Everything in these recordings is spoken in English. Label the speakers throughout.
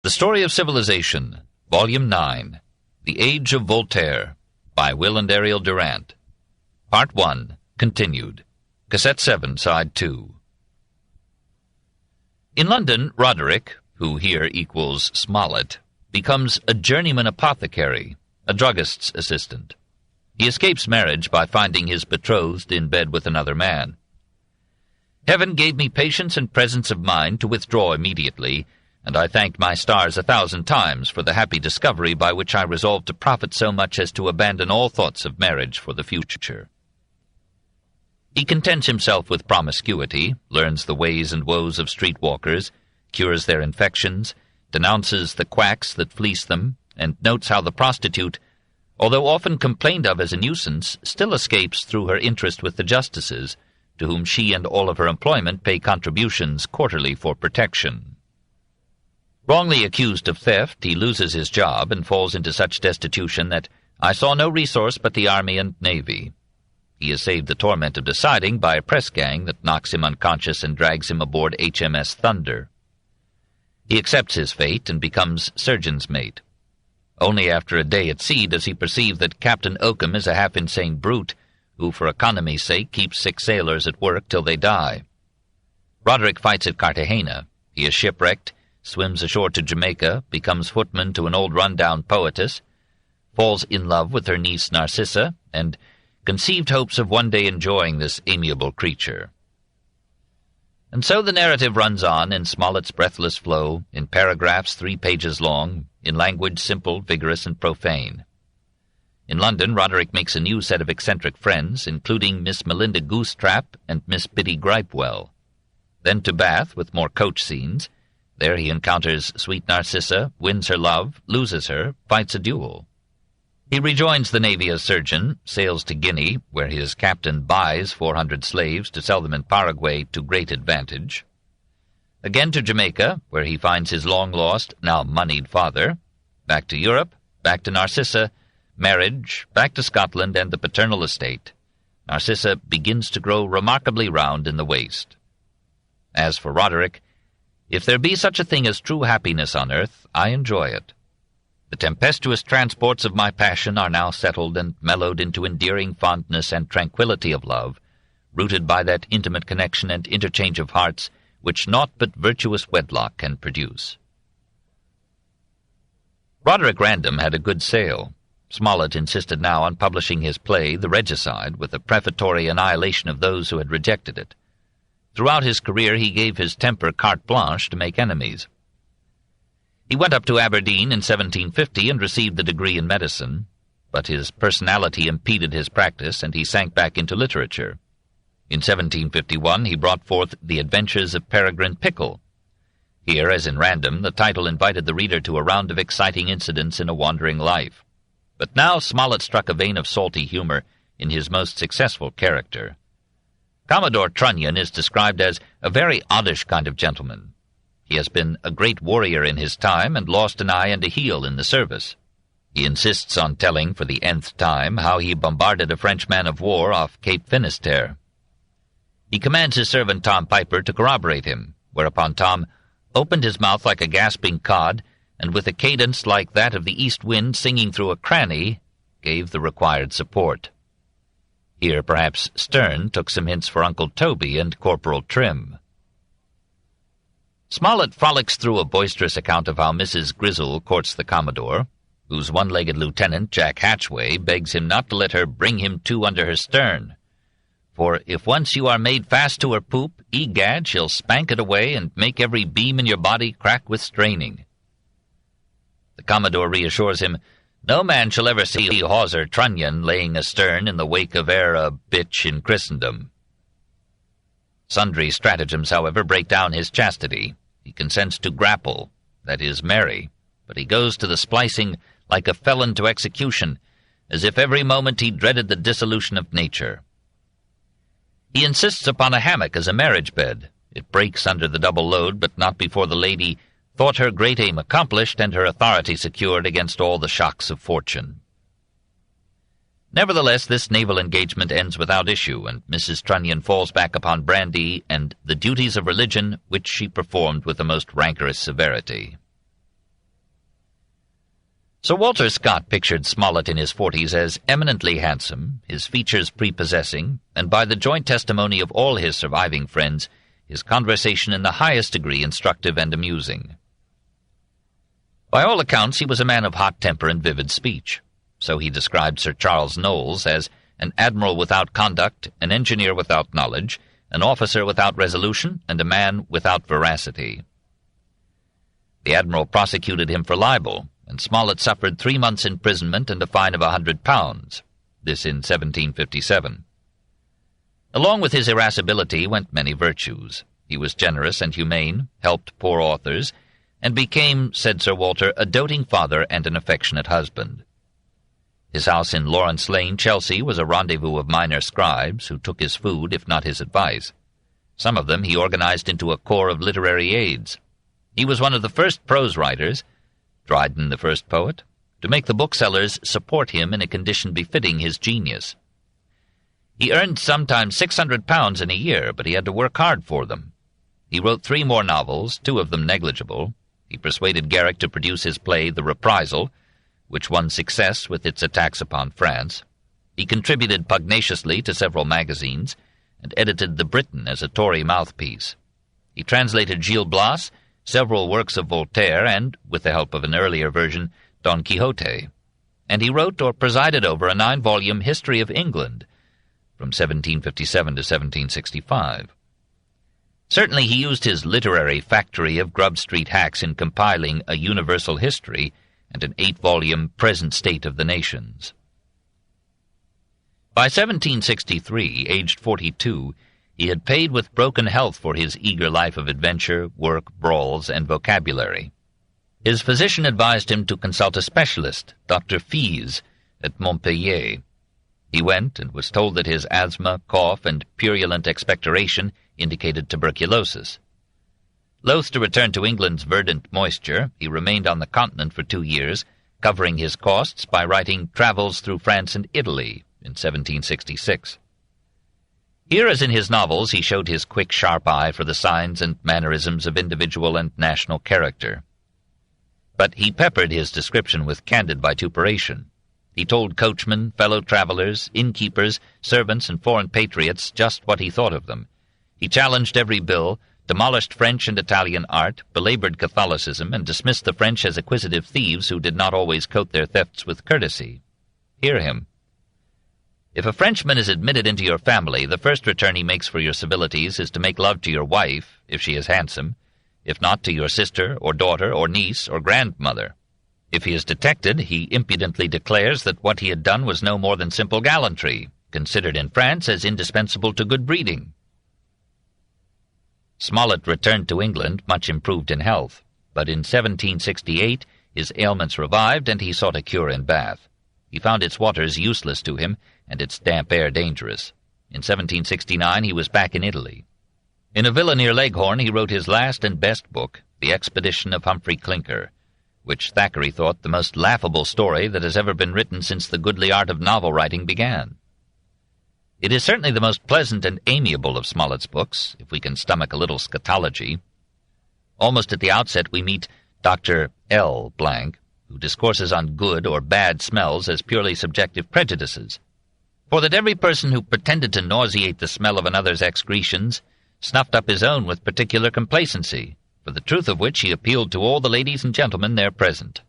Speaker 1: The Story of Civilization, Volume 9, The Age of Voltaire, by Will and Ariel Durant. Part 1, continued. Cassette 7, Side 2. In London, Roderick, who here equals Smollett, becomes a journeyman apothecary, a druggist's assistant. He escapes marriage by finding his betrothed in bed with another man. Heaven gave me patience and presence of mind to withdraw immediately, and I thanked my stars 1,000 times for the happy discovery by which I resolved to profit so much as to abandon all thoughts of marriage for the future. He contents himself with promiscuity, learns the ways and woes of street-walkers, cures their infections, denounces the quacks that fleece them, and notes how the prostitute, although often complained of as a nuisance, still escapes through her interest with the justices, to whom she and all of her employment pay contributions quarterly for protection. Wrongly accused of theft, he loses his job and falls into such destitution that I saw no resource but the Army and Navy. He is saved the torment of deciding by a press gang that knocks him unconscious and drags him aboard HMS Thunder. He accepts his fate and becomes surgeon's mate. Only after a day at sea does he perceive that Captain Oakham is a half-insane brute, who for economy's sake keeps 6 sailors at work till they die. Roderick fights at Cartagena. He is shipwrecked, swims ashore to Jamaica, becomes footman to an old run-down poetess, falls in love with her niece Narcissa, and conceived hopes of one day enjoying this amiable creature. And so the narrative runs on in Smollett's breathless flow, in paragraphs 3 pages long, in language simple, vigorous, and profane. In London, Roderick makes a new set of eccentric friends, including Miss Melinda Goosetrap and Miss Biddy Gripewell. Then to Bath, with more coach scenes. There he encounters sweet Narcissa, wins her love, loses her, fights a duel. He rejoins the Navy as surgeon, sails to Guinea, where his captain buys 400 slaves to sell them in Paraguay to great advantage. Again to Jamaica, where he finds his long-lost, now moneyed father. Back to Europe, back to Narcissa, marriage, back to Scotland and the paternal estate. Narcissa begins to grow remarkably round in the waist. As for Roderick, if there be such a thing as true happiness on earth, I enjoy it. The tempestuous transports of my passion are now settled and mellowed into endearing fondness and tranquillity of love, rooted by that intimate connection and interchange of hearts which naught but virtuous wedlock can produce. Roderick Random had a good sale. Smollett insisted now on publishing his play, The Regicide, with a prefatory annihilation of those who had rejected it. Throughout his career he gave his temper carte blanche to make enemies. He went up to Aberdeen in 1750 and received the degree in medicine, but his personality impeded his practice, and he sank back into literature. In 1751 he brought forth The Adventures of Peregrine Pickle. Here, as in Random, the title invited the reader to a round of exciting incidents in a wandering life. But now Smollett struck a vein of salty humor in his most successful character. Commodore Trunnion is described as a very oddish kind of gentleman. He has been a great warrior in his time and lost an eye and a heel in the service. He insists on telling for the nth time how he bombarded a French man-of-war off Cape Finisterre. He commands his servant Tom Piper to corroborate him, whereupon Tom opened his mouth like a gasping cod, and with a cadence like that of the east wind singing through a cranny, gave the required support. Here, perhaps, Sterne took some hints for Uncle Toby and Corporal Trim. Smollett frolics through a boisterous account of how Mrs. Grizzle courts the Commodore, whose one-legged lieutenant, Jack Hatchway, begs him not to let her bring him to under her stern. For if once you are made fast to her poop, egad, she'll spank it away and make every beam in your body crack with straining. The Commodore reassures him, no man shall ever see Hawser Trunnion laying astern in the wake of e'er a bitch in Christendom. Sundry stratagems, however, break down his chastity. He consents to grapple, that is, marry, but he goes to the splicing like a felon to execution, as if every moment he dreaded the dissolution of nature. He insists upon a hammock as a marriage bed. It breaks under the double load, but not before the lady thought her great aim accomplished and her authority secured against all the shocks of fortune. Nevertheless, this naval engagement ends without issue, and Mrs. Trunnion falls back upon brandy and the duties of religion, which she performed with the most rancorous severity. Sir Walter Scott pictured Smollett in his 40s as eminently handsome, his features prepossessing, and by the joint testimony of all his surviving friends, his conversation in the highest degree instructive and amusing. By all accounts, he was a man of hot temper and vivid speech. So he described Sir Charles Knowles as an admiral without conduct, an engineer without knowledge, an officer without resolution, and a man without veracity. The admiral prosecuted him for libel, and Smollett suffered 3 months' imprisonment and a fine of £100, this in 1757. Along with his irascibility went many virtues. He was generous and humane, helped poor authors, and became, said Sir Walter, a doting father and an affectionate husband. His house in Lawrence Lane, Chelsea, was a rendezvous of minor scribes who took his food, if not his advice. Some of them he organized into a corps of literary aides. He was one of the first prose writers, Dryden the first poet, to make the booksellers support him in a condition befitting his genius. He earned sometimes £600 in a year, but he had to work hard for them. He wrote 3 more novels, 2 of them negligible. He persuaded Garrick to produce his play The Reprisal, which won success with its attacks upon France. He contributed pugnaciously to several magazines, and edited The Briton as a Tory mouthpiece. He translated Gil Blas, several works of Voltaire, and, with the help of an earlier version, Don Quixote. And he wrote or presided over a 9-volume History of England, from 1757 to 1765. Certainly he used his literary factory of Grub Street hacks in compiling a universal history and an 8-volume Present State of the Nations. By 1763, aged 42, he had paid with broken health for his eager life of adventure, work, brawls, and vocabulary. His physician advised him to consult a specialist, Dr. Fies, at Montpellier. He went and was told that his asthma, cough, and purulent expectoration indicated tuberculosis. Loath to return to England's verdant moisture, he remained on the continent for 2 years, covering his costs by writing Travels Through France and Italy in 1766. Here, as in his novels, he showed his quick, sharp eye for the signs and mannerisms of individual and national character. But he peppered his description with candid vituperation. He told coachmen, fellow travelers, innkeepers, servants, and foreign patriots just what he thought of them. He challenged every bill, demolished French and Italian art, belabored Catholicism, and dismissed the French as acquisitive thieves who did not always coat their thefts with courtesy. Hear him. If a Frenchman is admitted into your family, the first return he makes for your civilities is to make love to your wife, if she is handsome, if not to your sister, or daughter, or niece, or grandmother. If he is detected, he impudently declares that what he had done was no more than simple gallantry, considered in France as indispensable to good breeding. Smollett returned to England much improved in health, but in 1768 his ailments revived and he sought a cure in Bath. He found its waters useless to him, and its damp air dangerous. In 1769 he was back in Italy. In a villa near Leghorn he wrote his last and best book, The Expedition of Humphrey Clinker, which Thackeray thought the most laughable story that has ever been written since the goodly art of novel-writing began. It is certainly the most pleasant and amiable of Smollett's books, if we can stomach a little scatology. Almost at the outset we meet Dr. L. Blank, who discourses on good or bad smells as purely subjective prejudices. For that every person who pretended to nauseate the smell of another's excretions snuffed up his own with particular complacency, for the truth of which he appealed to all the ladies and gentlemen there present,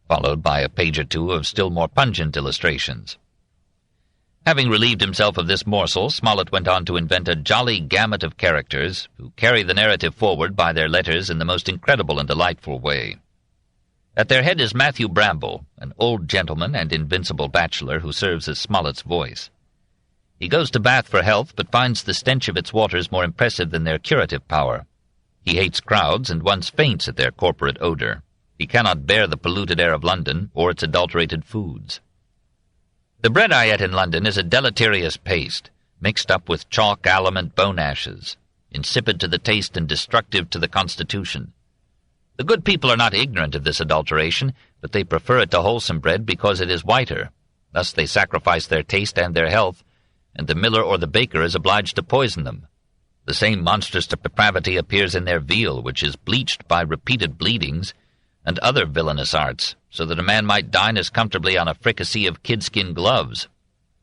Speaker 1: followed by a page or 2 of still more pungent illustrations. Having relieved himself of this morsel, Smollett went on to invent a jolly gamut of characters who carry the narrative forward by their letters in the most incredible and delightful way. At their head is Matthew Bramble, an old gentleman and invincible bachelor who serves as Smollett's voice. He goes to Bath for health, but finds the stench of its waters more impressive than their curative power. He hates crowds and once faints at their corporate odor. He cannot bear the polluted air of London or its adulterated foods. The bread I ate in London is a deleterious paste, mixed up with chalk, alum, and bone ashes, insipid to the taste and destructive to the constitution. The good people are not ignorant of this adulteration, but they prefer it to wholesome bread because it is whiter. Thus they sacrifice their taste and their health, and the miller or the baker is obliged to poison them. The same monstrous depravity appears in their veal, which is bleached by repeated bleedings, and other villainous arts, so that a man might dine as comfortably on a fricassee of kidskin gloves.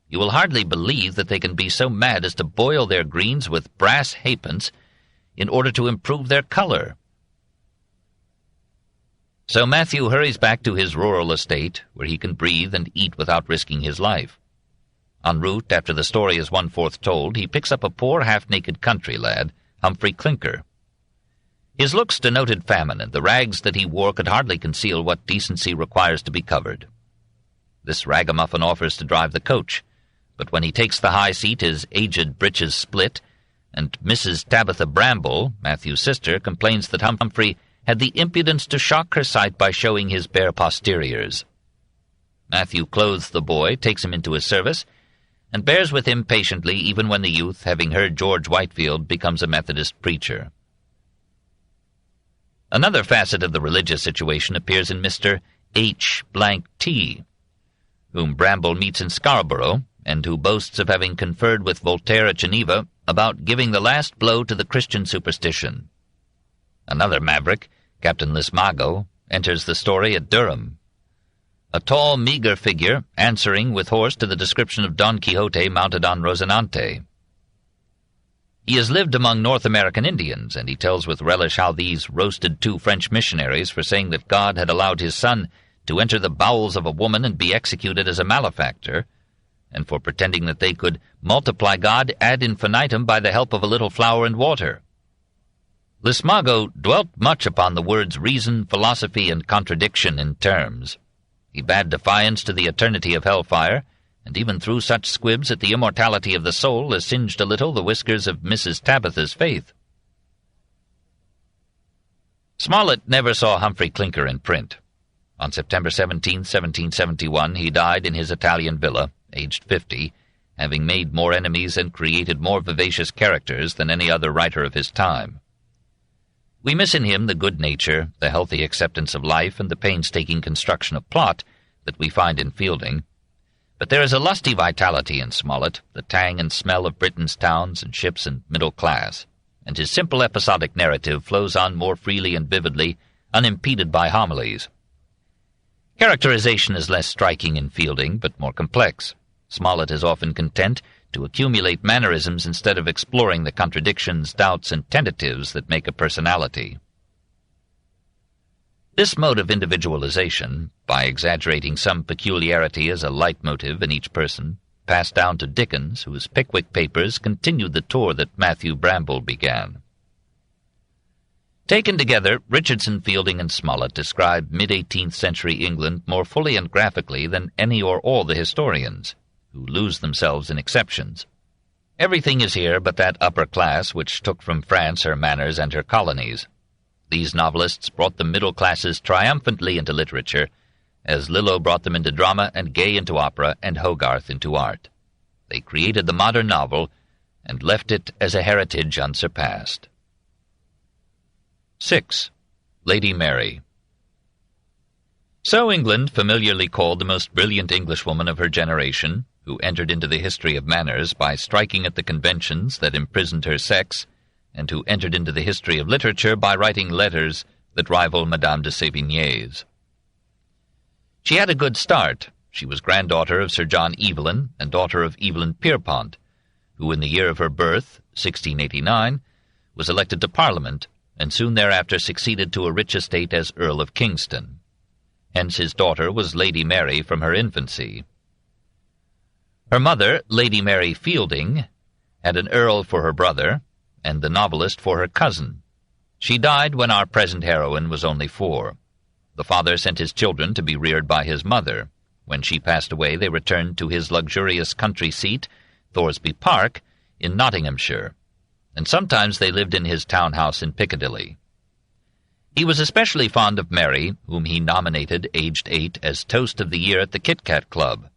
Speaker 1: You will hardly believe that they can be so mad as to boil their greens with brass halfpence in order to improve their color. So Matthew hurries back to his rural estate, where he can breathe and eat without risking his life. En route, after the story is 1/4 told, he picks up a poor half-naked country lad, Humphrey Clinker. His looks denoted famine, and the rags that he wore could hardly conceal what decency requires to be covered. This ragamuffin offers to drive the coach, but when he takes the high seat his aged breeches split, and Mrs. Tabitha Bramble, Matthew's sister, complains that Humphrey had the impudence to shock her sight by showing his bare posteriors. Matthew clothes the boy, takes him into his service, and bears with him patiently even when the youth, having heard George Whitefield, becomes a Methodist preacher. Another facet of the religious situation appears in Mr. H.T., whom Bramble meets in Scarborough, and who boasts of having conferred with Voltaire at Geneva about giving the last blow to the Christian superstition. Another maverick, Captain Lismago, enters the story at Durham. A tall, meagre figure, answering with horse to the description of Don Quixote mounted on Rocinante. He has lived among North American Indians, and he tells with relish how these roasted 2 French missionaries for saying that God had allowed his son to enter the bowels of a woman and be executed as a malefactor, and for pretending that they could multiply God ad infinitum by the help of a little flour and water. Lismago dwelt much upon the words reason, philosophy, and contradiction in terms. He bade defiance to the eternity of hellfire, and even threw such squibs at the immortality of the soul as singed a little the whiskers of Mrs. Tabitha's faith. Smollett never saw Humphrey Clinker in print. On September 17, 1771, he died in his Italian villa, aged 50, having made more enemies and created more vivacious characters than any other writer of his time. We miss in him the good nature, the healthy acceptance of life, and the painstaking construction of plot that we find in Fielding. But there is a lusty vitality in Smollett, the tang and smell of Britain's towns and ships and middle class, and his simple episodic narrative flows on more freely and vividly, unimpeded by homilies. Characterization is less striking in Fielding, but more complex. Smollett is often content to accumulate mannerisms instead of exploring the contradictions, doubts, and tentatives that make a personality. This mode of individualization, by exaggerating some peculiarity as a leitmotif in each person, passed down to Dickens, whose Pickwick Papers continued the tour that Matthew Bramble began. Taken together, Richardson, Fielding, and Smollett describe mid-18th century England more fully and graphically than any or all the historians, who lose themselves in exceptions. Everything is here but that upper class which took from France her manners and her colonies. These novelists brought the middle classes triumphantly into literature, as Lillo brought them into drama and Gay into opera and Hogarth into art. They created the modern novel and left it as a heritage unsurpassed. 6. Lady Mary. So England, familiarly called the most brilliant Englishwoman of her generation, who entered into the history of manners by striking at the conventions that imprisoned her sex, and who entered into the history of literature by writing letters that rival Madame de Sévigné's. She had a good start. She was granddaughter of Sir John Evelyn and daughter of Evelyn Pierpont, who in the year of her birth, 1689, was elected to Parliament, and soon thereafter succeeded to a rich estate as Earl of Kingston. Hence his daughter was Lady Mary from her infancy. Her mother, Lady Mary Fielding, had an earl for her brother, and the novelist for her cousin. She died when our present heroine was only 4. The father sent his children to be reared by his mother. When she passed away, they returned to his luxurious country seat, Thoresby Park, in Nottinghamshire, and sometimes they lived in his town house in Piccadilly. He was especially fond of Mary, whom he nominated, aged 8, as Toast of the Year at the Kit Kat Club.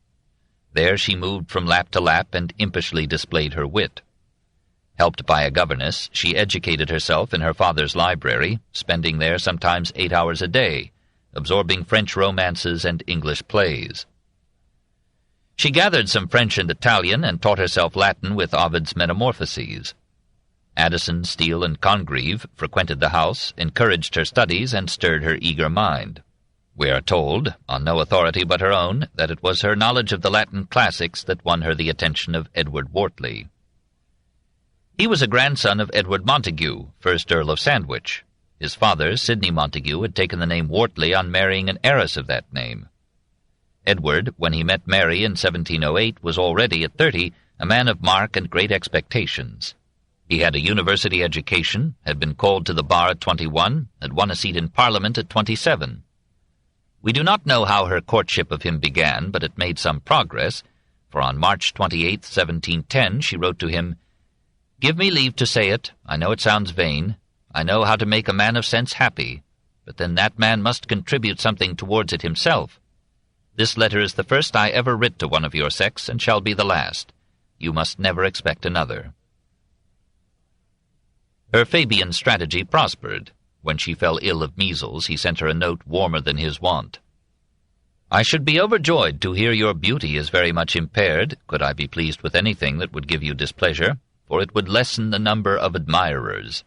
Speaker 1: There she moved from lap to lap and impishly displayed her wit. Helped by a governess, she educated herself in her father's library, spending there sometimes 8 hours a day, absorbing French romances and English plays. She gathered some French and Italian and taught herself Latin with Ovid's Metamorphoses. Addison, Steele, and Congreve frequented the house, encouraged her studies, and stirred her eager mind. We are told, on no authority but her own, that it was her knowledge of the Latin classics that won her the attention of Edward Wortley. He was a grandson of Edward Montague, 1st Earl of Sandwich. His father, Sidney Montague, had taken the name Wortley on marrying an heiress of that name. Edward, when he met Mary in 1708, was already, at 30, a man of mark and great expectations. He had a university education, had been called to the bar at 21, had won a seat in Parliament at 27. We do not know how her courtship of him began, but it made some progress, for on March 28, 1710, she wrote to him, "Give me leave to say it, I know it sounds vain, I know how to make a man of sense happy, but then that man must contribute something towards it himself. This letter is the first I ever writ to one of your sex, and shall be the last. You must never expect another." Her Fabian strategy prospered. When she fell ill of measles, he sent her a note warmer than his wont. "I should be overjoyed to hear your beauty is very much impaired, could I be pleased with anything that would give you displeasure, for it would lessen the number of admirers."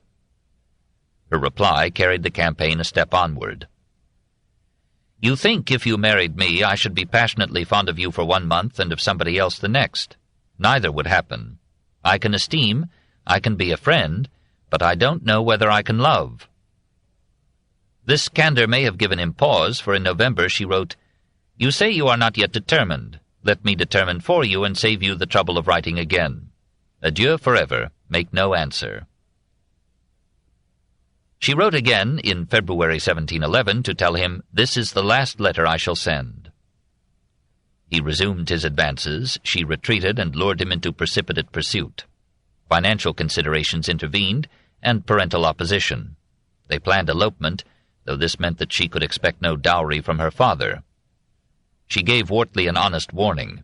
Speaker 1: Her reply carried the campaign a step onward. "You think, if you married me, I should be passionately fond of you for 1 month and of somebody else the next. Neither would happen. I can esteem, I can be a friend, but I don't know whether I can love." This candor may have given him pause, for in November she wrote, "You say you are not yet determined. Let me determine for you and save you the trouble of writing again. Adieu forever. Make no answer." She wrote again in February 1711 to tell him, "This is the last letter I shall send." He resumed his advances, she retreated and lured him into precipitate pursuit. Financial considerations intervened, and parental opposition. They planned elopement, though this meant that she could expect no dowry from her father. She gave Wortley an honest warning.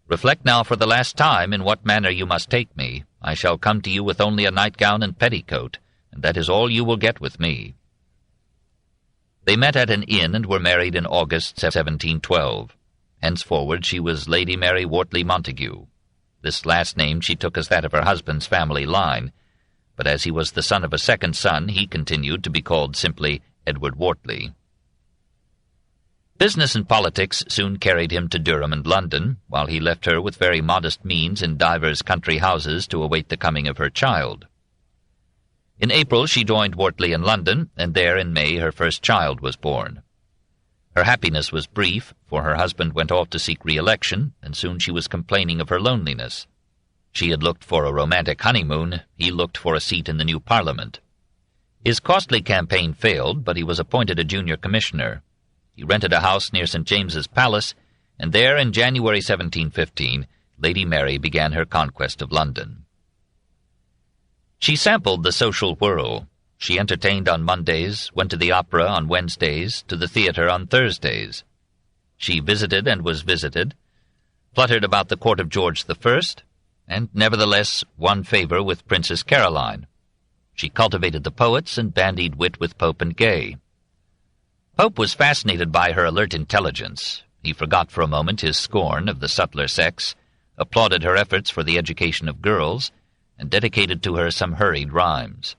Speaker 1: "Reflect now for the last time in what manner you must take me. I shall come to you with only a nightgown and petticoat, and that is all you will get with me." They met at an inn and were married in August 1712. Henceforward she was Lady Mary Wortley Montague. This last name she took as that of her husband's family line, but as he was the son of a second son, he continued to be called simply Edward Wortley. Business and politics soon carried him to Durham and London, while he left her with very modest means in divers country houses to await the coming of her child. In April she joined Wortley in London, and there in May her first child was born. Her happiness was brief, for her husband went off to seek re-election, and soon she was complaining of her loneliness. She had looked for a romantic honeymoon, he looked for a seat in the new Parliament. His costly campaign failed, but he was appointed a junior commissioner. He rented a house near St. James's Palace, and there in January 1715 Lady Mary began her conquest of London. She sampled the social whirl. She entertained on Mondays, went to the opera on Wednesdays, to the theatre on Thursdays. She visited and was visited, fluttered about the court of George I, and nevertheless won favor with Princess Caroline. She cultivated the poets and bandied wit with Pope and Gay. Pope was fascinated by her alert intelligence. He forgot for a moment his scorn of the subtler sex, applauded her efforts for the education of girls, and dedicated to her some hurried rhymes.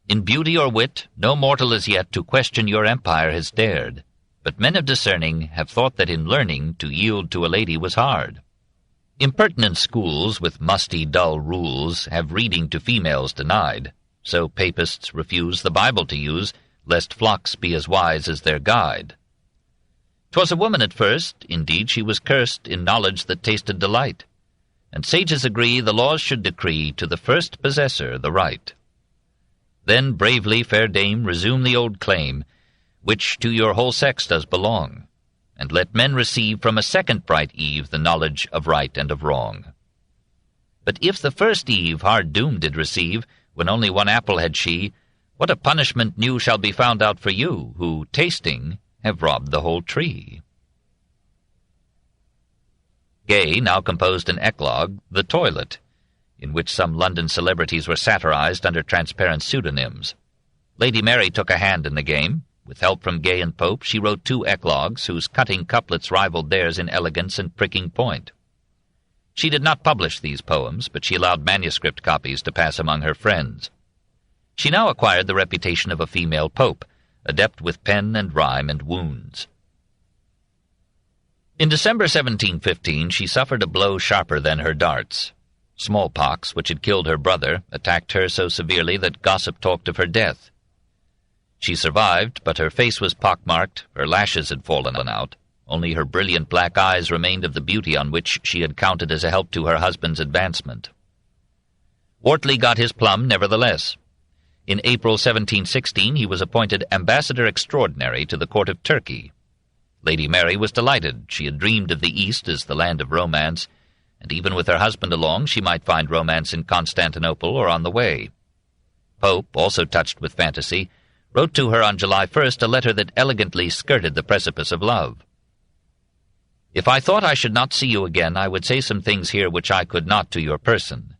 Speaker 1: "In beauty or wit, no mortal as yet to question your empire has dared, but men of discerning have thought that in learning to yield to a lady was hard. Impertinent schools with musty, dull rules have reading to females denied, so papists refuse the Bible to use, lest flocks be as wise as their guide. 'Twas a woman at first, indeed she was cursed in knowledge that tasted delight, and sages agree the laws should decree to the first possessor the right. Then bravely, fair dame, resume the old claim, which to your whole sex does belong, and let men receive from a second bright Eve the knowledge of right and of wrong. But if the first Eve hard doom did receive, when only one apple had she, what a punishment new shall be found out for you, who, tasting, have robbed the whole tree." Gay now composed an eclogue, The Toilet, in which some London celebrities were satirized under transparent pseudonyms. Lady Mary took a hand in the game. With help from Gay and Pope, she wrote 2 eclogues whose cutting couplets rivaled theirs in elegance and pricking point. She did not publish these poems, but she allowed manuscript copies to pass among her friends. She now acquired the reputation of a female pope, adept with pen and rhyme and wounds. In December 1715 she suffered a blow sharper than her darts. Smallpox, which had killed her brother, attacked her so severely that gossip talked of her death. She survived, but her face was pockmarked, her lashes had fallen out. Only her brilliant black eyes remained of the beauty on which she had counted as a help to her husband's advancement. Wortley got his plum nevertheless. In April 1716 he was appointed Ambassador Extraordinary to the court of Turkey. Lady Mary was delighted. She had dreamed of the East as the land of romance, and even with her husband along she might find romance in Constantinople or on the way. Pope, also touched with fantasy, wrote to her on July 1st a letter that elegantly skirted the precipice of love. "If I thought I should not see you again, I would say some things here which I could not to your person,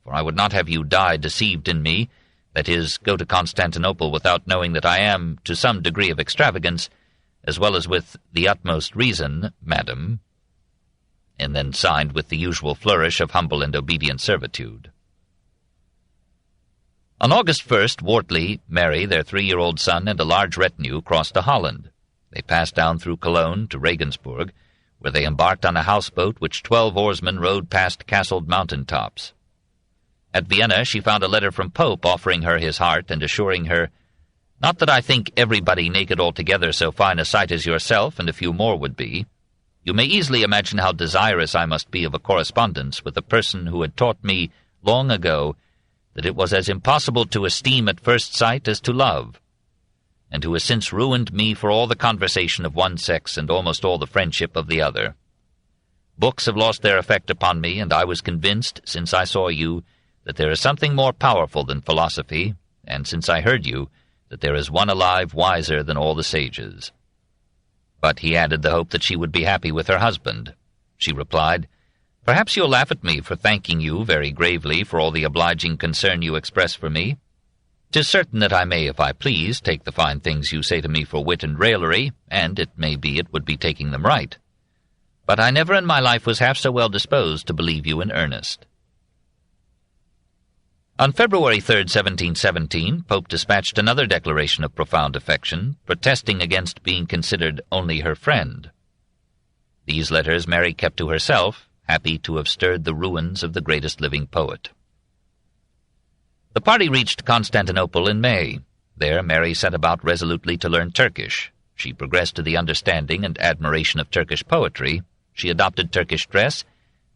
Speaker 1: for I would not have you die deceived in me, that is, go to Constantinople without knowing that I am, to some degree of extravagance, as well as with the utmost reason, madam," and then signed with the usual flourish of humble and obedient servitude. On August 1st, Wortley, Mary, their 3-year-old son, and a large retinue crossed to Holland. They passed down through Cologne to Regensburg, where they embarked on a houseboat which 12 oarsmen rowed past castled mountain tops. At Vienna she found a letter from Pope offering her his heart and assuring her, "Not that I think everybody naked altogether so fine a sight as yourself, and a few more would be. You may easily imagine how desirous I must be of a correspondence with a person who had taught me, long ago, that it was as impossible to esteem at first sight as to love, and who has since ruined me for all the conversation of one sex and almost all the friendship of the other. Books have lost their effect upon me, and I was convinced, since I saw you, that there is something more powerful than philosophy, and since I heard you, that there is one alive wiser than all the sages." But he added the hope that she would be happy with her husband. She replied, "Perhaps you'll laugh at me for thanking you very gravely for all the obliging concern you express for me. 'Tis certain that I may, if I please, take the fine things you say to me for wit and raillery, and it may be it would be taking them right. But I never in my life was half so well disposed to believe you in earnest." On February 3rd, 1717, Pope dispatched another declaration of profound affection, protesting against being considered only her friend. These letters Mary kept to herself, happy to have stirred the ruins of the greatest living poet. The party reached Constantinople in May. There Mary set about resolutely to learn Turkish. She progressed to the understanding and admiration of Turkish poetry. She adopted Turkish dress,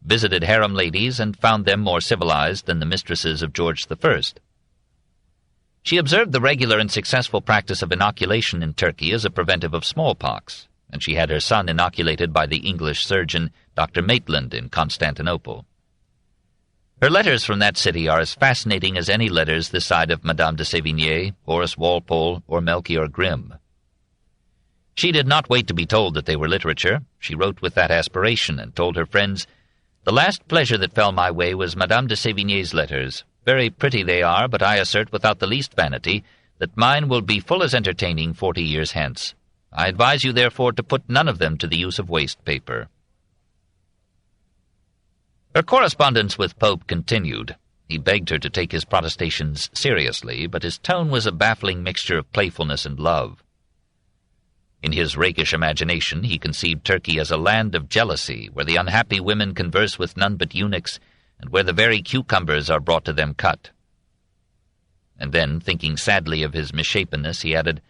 Speaker 1: visited harem ladies, and found them more civilized than the mistresses of George I. She observed the regular and successful practice of inoculation in Turkey as a preventive of smallpox, and she had her son inoculated by the English surgeon Dr. Maitland in Constantinople. Her letters from that city are as fascinating as any letters this side of Madame de Sévigné, Horace Walpole, or Melchior Grimm. She did not wait to be told that they were literature. She wrote with that aspiration, and told her friends, "The last pleasure that fell my way was Madame de Sévigné's letters. Very pretty they are, but I assert without the least vanity that mine will be full as entertaining 40 years hence. I advise you, therefore, to put none of them to the use of waste paper." Her correspondence with Pope continued. He begged her to take his protestations seriously, but his tone was a baffling mixture of playfulness and love. In his rakish imagination he conceived Turkey as a land of jealousy, where the unhappy women converse with none but eunuchs, and where the very cucumbers are brought to them cut. And then, thinking sadly of his misshapenness, he added,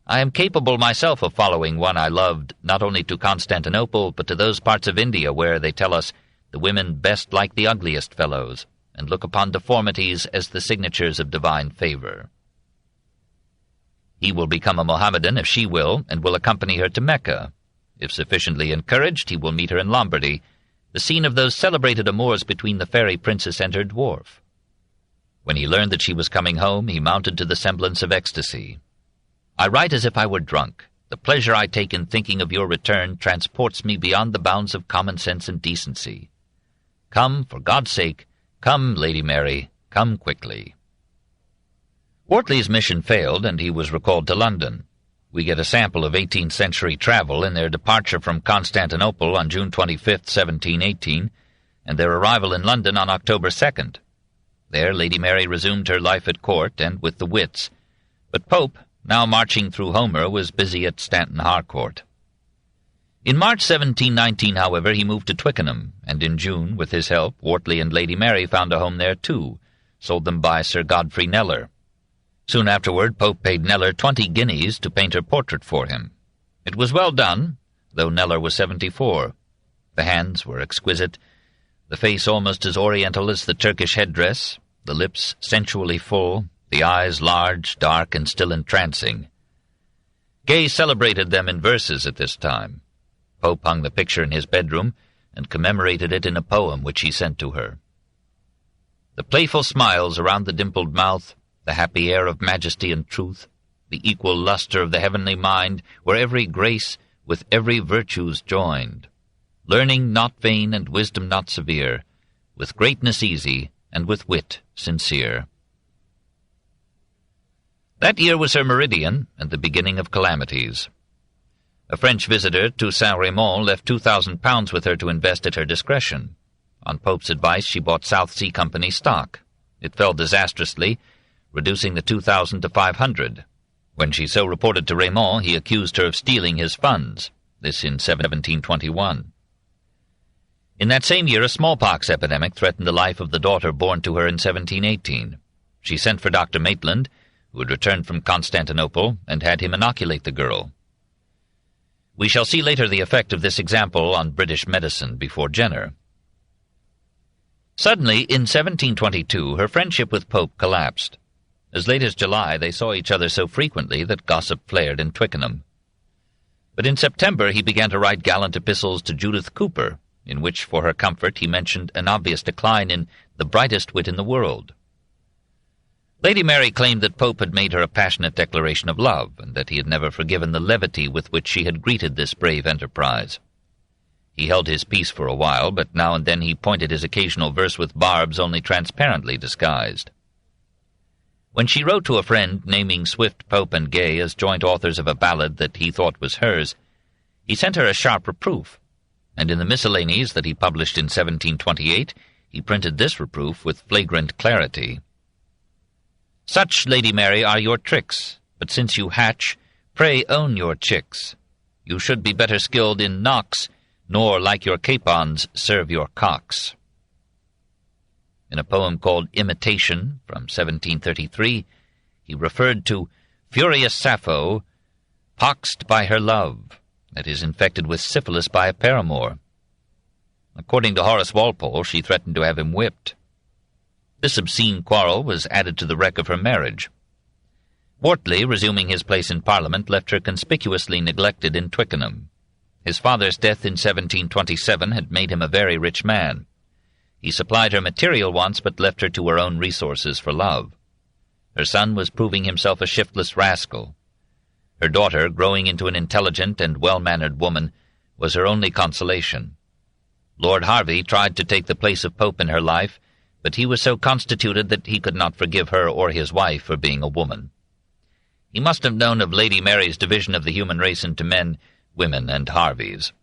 Speaker 1: "I am capable myself of following one I loved, not only to Constantinople, but to those parts of India where, they tell us, the women best like the ugliest fellows, and look upon deformities as the signatures of divine favor." He will become a Mohammedan if she will, and will accompany her to Mecca. If sufficiently encouraged, he will meet her in Lombardy, the scene of those celebrated amours between the fairy princess and her dwarf. When he learned that she was coming home, he mounted to the semblance of ecstasy. "I write as if I were drunk. The pleasure I take in thinking of your return transports me beyond the bounds of common sense and decency. Come, for God's sake, come, Lady Mary, come quickly." Wortley's mission failed, and he was recalled to London. We get a sample of 18th century travel in their departure from Constantinople on June 25, 1718, and their arrival in London on October 2nd. There Lady Mary resumed her life at court and with the wits, but Pope, now marching through Homer, was busy at Stanton Harcourt. In March 1719, however, he moved to Twickenham, and in June, with his help, Wortley and Lady Mary found a home there too, sold them by Sir Godfrey Kneller. Soon afterward, Pope paid Kneller 20 guineas to paint her portrait for him. It was well done, though Kneller was 74. The hands were exquisite, the face almost as oriental as the Turkish headdress, the lips sensually full, the eyes large, dark, and still entrancing. Gay celebrated them in verses at this time. Pope hung the picture in his bedroom and commemorated it in a poem which he sent to her. The playful smiles around the dimpled mouth, the happy air of majesty and truth, the equal lustre of the heavenly mind, where every grace with every virtue's joined, learning not vain and wisdom not severe, with greatness easy and with wit sincere. That year was her meridian and the beginning of calamities. A French visitor to Saint-Raymond left £2,000 with her to invest at her discretion. On Pope's advice, she bought South Sea Company stock. It fell disastrously, reducing the 2,000 to 500. When she so reported to Raymond, he accused her of stealing his funds, this in 1721. In that same year, a smallpox epidemic threatened the life of the daughter born to her in 1718. She sent for Dr. Maitland, who had returned from Constantinople, and had him inoculate the girl. We shall see later the effect of this example on British medicine before Jenner. Suddenly, in 1722, her friendship with Pope collapsed. As late as July, they saw each other so frequently that gossip flared in Twickenham. But in September he began to write gallant epistles to Judith Cooper, in which, for her comfort, he mentioned an obvious decline in the brightest wit in the world. Lady Mary claimed that Pope had made her a passionate declaration of love, and that he had never forgiven the levity with which she had greeted this brave enterprise. He held his peace for a while, but now and then he pointed his occasional verse with barbs only transparently disguised. When she wrote to a friend naming Swift, Pope, and Gay as joint authors of a ballad that he thought was hers, he sent her a sharp reproof, and in the miscellanies that he published in 1728 he printed this reproof with flagrant clarity. Such, Lady Mary, are your tricks, but since you hatch, pray own your chicks. You should be better skilled in knocks, nor, like your capons, serve your cocks. In a poem called Imitation, from 1733, he referred to furious Sappho, poxed by her love, that is, infected with syphilis by a paramour. According to Horace Walpole, she threatened to have him whipped. This obscene quarrel was added to the wreck of her marriage. Wortley, resuming his place in Parliament, left her conspicuously neglected in Twickenham. His father's death in 1727 had made him a very rich man. He supplied her material wants, but left her to her own resources for love. Her son was proving himself a shiftless rascal. Her daughter, growing into an intelligent and well-mannered woman, was her only consolation. Lord Harvey tried to take the place of Pope in her life, but he was so constituted that he could not forgive her or his wife for being a woman. He must have known of Lady Mary's division of the human race into men, women, and Harveys.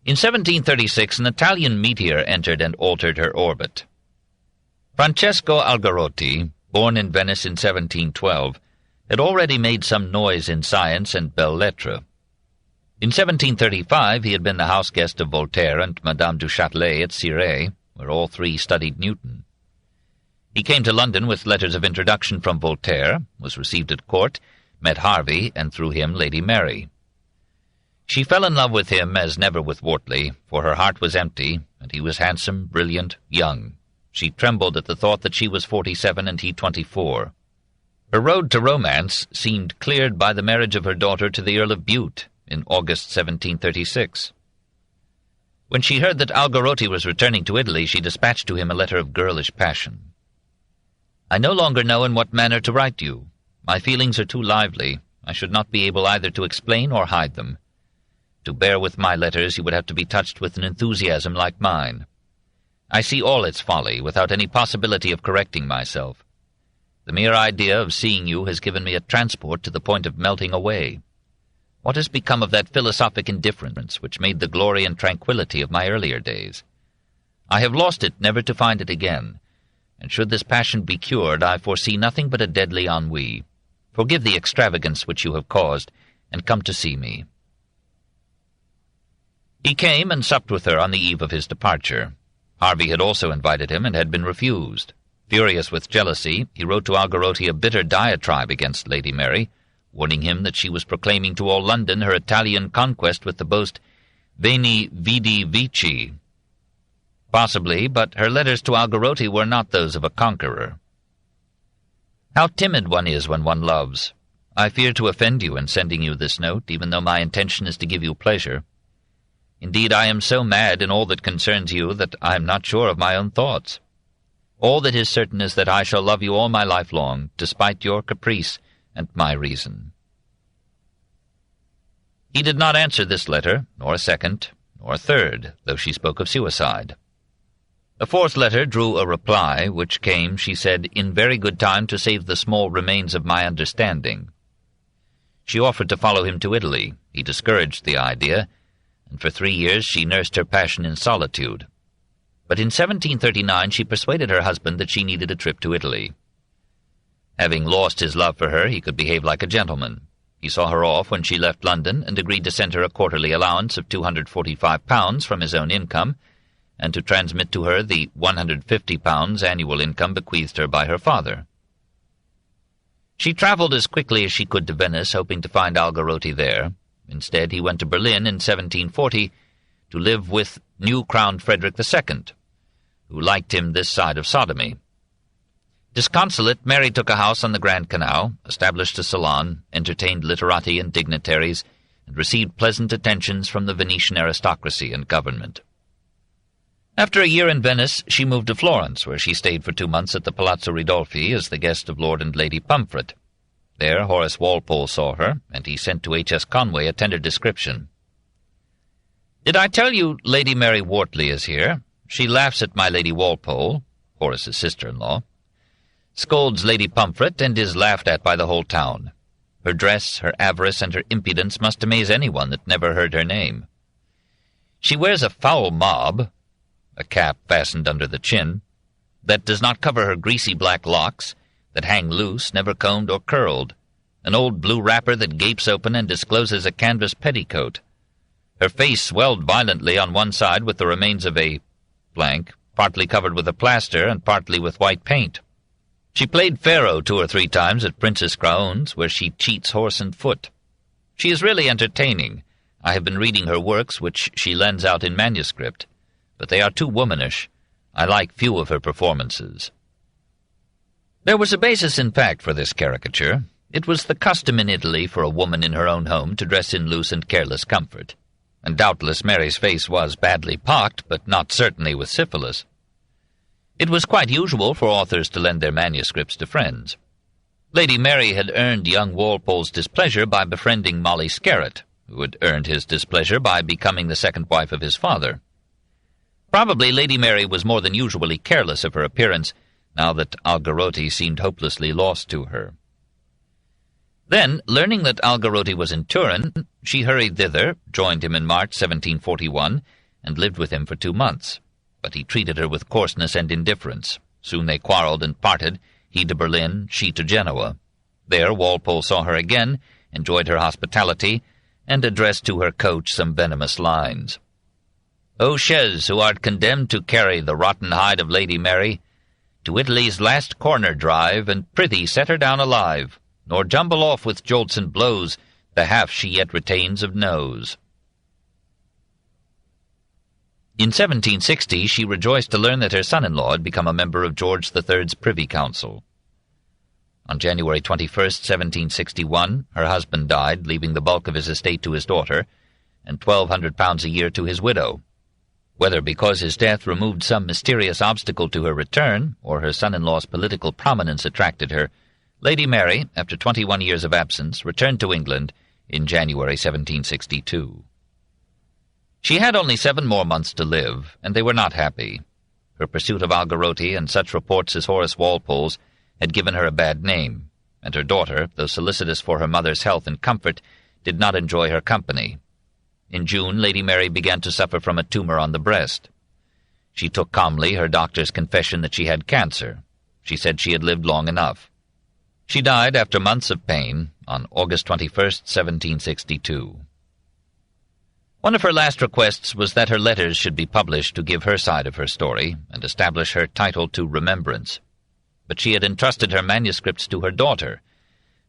Speaker 1: In 1736 an Italian meteor entered and altered her orbit. Francesco Algarotti, born in Venice in 1712, had already made some noise in science and belles lettres. In 1735 he had been the house guest of Voltaire and Madame du Châtelet at Cirey, where all three studied Newton. He came to London with letters of introduction from Voltaire, was received at court, met Harvey, and through him Lady Mary. She fell in love with him as never with Wortley, for her heart was empty, and he was handsome, brilliant, young. She trembled at the thought that she was 47 and he 24. Her road to romance seemed cleared by the marriage of her daughter to the Earl of Bute in August 1736. When she heard that Algarotti was returning to Italy, she dispatched to him a letter of girlish passion. I no longer know in what manner to write you. My feelings are too lively. I should not be able either to explain or hide them. To bear with my letters, you would have to be touched with an enthusiasm like mine. I see all its folly, without any possibility of correcting myself. The mere idea of seeing you has given me a transport to the point of melting away. What has become of that philosophic indifference which made the glory and tranquillity of my earlier days? I have lost it never to find it again, and should this passion be cured, I foresee nothing but a deadly ennui. Forgive the extravagance which you have caused, and come to see me." He came and supped with her on the eve of his departure. Harvey had also invited him and had been refused. Furious with jealousy, he wrote to Algarotti a bitter diatribe against Lady Mary, warning him that she was proclaiming to all London her Italian conquest with the boast, "Veni, vidi, vici." Possibly, but her letters to Algarotti were not those of a conqueror. "How timid one is when one loves. I fear to offend you in sending you this note, even though my intention is to give you pleasure. Indeed, I am so mad in all that concerns you that I am not sure of my own thoughts. All that is certain is that I shall love you all my life long, despite your caprice and my reason." He did not answer this letter, nor a second, nor a third, though she spoke of suicide. A fourth letter drew a reply, which came, she said, in very good time to save the small remains of my understanding. She offered to follow him to Italy. He discouraged the idea, and for 3 years she nursed her passion in solitude. But in 1739 she persuaded her husband that she needed a trip to Italy. Having lost his love for her, he could behave like a gentleman. He saw her off when she left London, and agreed to send her a quarterly allowance of £245 from his own income, and to transmit to her the £150 annual income bequeathed her by her father. She travelled as quickly as she could to Venice, hoping to find Algarotti there. Instead, he went to Berlin in 1740 to live with new-crowned Frederick II, who liked him this side of sodomy. Disconsolate, Mary took a house on the Grand Canal, established a salon, entertained literati and dignitaries, and received pleasant attentions from the Venetian aristocracy and government. After a year in Venice, she moved to Florence, where she stayed for 2 months at the Palazzo Ridolfi as the guest of Lord and Lady Pomfret. There Horace Walpole saw her, and he sent to H.S. Conway a tender description. "Did I tell you Lady Mary Wortley is here? She laughs at my Lady Walpole," Horace's sister-in-law, "scolds Lady Pomfret, and is laughed at by the whole town. Her dress, her avarice, and her impudence must amaze anyone that never heard her name. She wears a foul mob, a cap fastened under the chin, that does not cover her greasy black locks, that hang loose, never combed or curled, an old blue wrapper that gapes open and discloses a canvas petticoat. Her face swelled violently on one side with the remains of a blank, partly covered with a plaster and partly with white paint. She played Pharaoh 2 or 3 times at Princess Craon's, where she cheats horse and foot. She is really entertaining. I have been reading her works, which she lends out in manuscript, but they are too womanish. I like few of her performances." There was a basis in fact for this caricature. It was the custom in Italy for a woman in her own home to dress in loose and careless comfort, and doubtless Mary's face was badly pocked, but not certainly with syphilis. It was quite usual for authors to lend their manuscripts to friends. Lady Mary had earned young Walpole's displeasure by befriending Molly Scarrett, who had earned his displeasure by becoming the second wife of his father. Probably Lady Mary was more than usually careless of her appearance, now that Algarotti seemed hopelessly lost to her. Then, learning that Algarotti was in Turin, she hurried thither, joined him in March 1741, and lived with him for 2 months. But he treated her with coarseness and indifference. Soon they quarrelled and parted, he to Berlin, she to Genoa. There Walpole saw her again, enjoyed her hospitality, and addressed to her coach some venomous lines. "O chaise, who art condemned to carry the rotten hide of Lady Mary, to Italy's last corner drive, and prithee set her down alive, nor jumble off with jolts and blows the half she yet retains of nose." In 1760 she rejoiced to learn that her son-in-law had become a member of George III's Privy Council. On January 21, 1761, her husband died, leaving the bulk of his estate to his daughter, and £1,200 a year to his widow. Whether because his death removed some mysterious obstacle to her return, or her son-in-law's political prominence attracted her, Lady Mary, after 21 years of absence, returned to England in January 1762. She had only 7 more months to live, and they were not happy. Her pursuit of Algarotti and such reports as Horace Walpole's had given her a bad name, and her daughter, though solicitous for her mother's health and comfort, did not enjoy her company. In June, Lady Mary began to suffer from a tumour on the breast. She took calmly her doctor's confession that she had cancer. She said she had lived long enough. She died after months of pain on August 21st, 1762. One of her last requests was that her letters should be published to give her side of her story and establish her title to remembrance. But she had entrusted her manuscripts to her daughter,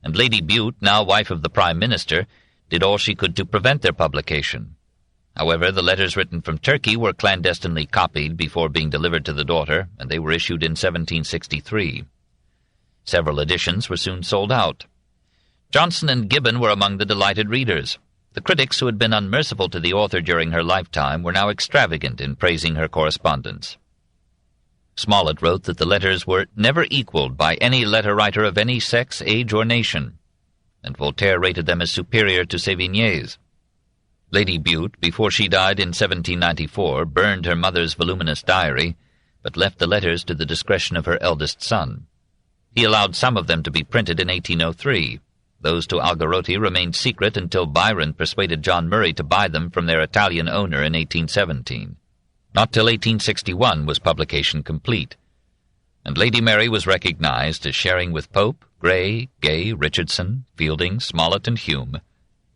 Speaker 1: and Lady Bute, now wife of the Prime Minister, did all she could to prevent their publication. However, the letters written from Turkey were clandestinely copied before being delivered to the daughter, and they were issued in 1763. Several editions were soon sold out. Johnson and Gibbon were among the delighted readers. The critics who had been unmerciful to the author during her lifetime were now extravagant in praising her correspondence. Smollett wrote that the letters were never equaled by any letter-writer of any sex, age, or nation, and Voltaire rated them as superior to Sévigné's. Lady Bute, before she died in 1794, burned her mother's voluminous diary, but left the letters to the discretion of her eldest son. He allowed some of them to be printed in 1803. Those to Algarotti remained secret until Byron persuaded John Murray to buy them from their Italian owner in 1817. Not till 1861 was publication complete, and Lady Mary was recognized as sharing with Pope, Gray, Gay, Richardson, Fielding, Smollett, and Hume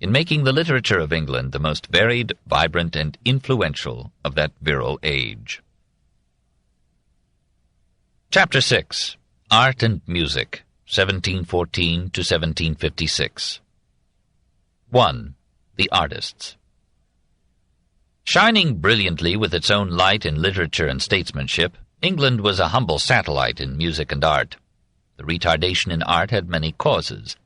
Speaker 1: in making the literature of England the most varied, vibrant, and influential of that virile age. Chapter 6. Art and Music, 1714 to 1756. 1. The Artists. Shining brilliantly with its own light in literature and statesmanship, England was a humble satellite in music and art. The retardation in art had many causes.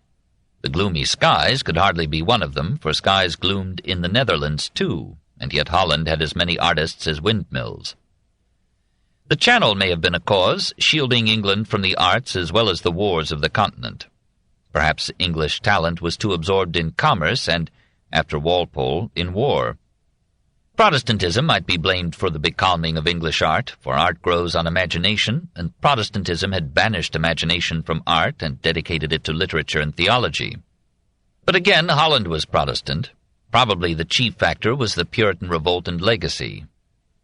Speaker 1: The gloomy skies could hardly be one of them, for skies gloomed in the Netherlands too, and yet Holland had as many artists as windmills. The Channel may have been a cause, shielding England from the arts as well as the wars of the continent. Perhaps English talent was too absorbed in commerce and, after Walpole, in war. Protestantism might be blamed for the becalming of English art, for art grows on imagination, and Protestantism had banished imagination from art and dedicated it to literature and theology. But again, Holland was Protestant. Probably the chief factor was the Puritan revolt and legacy.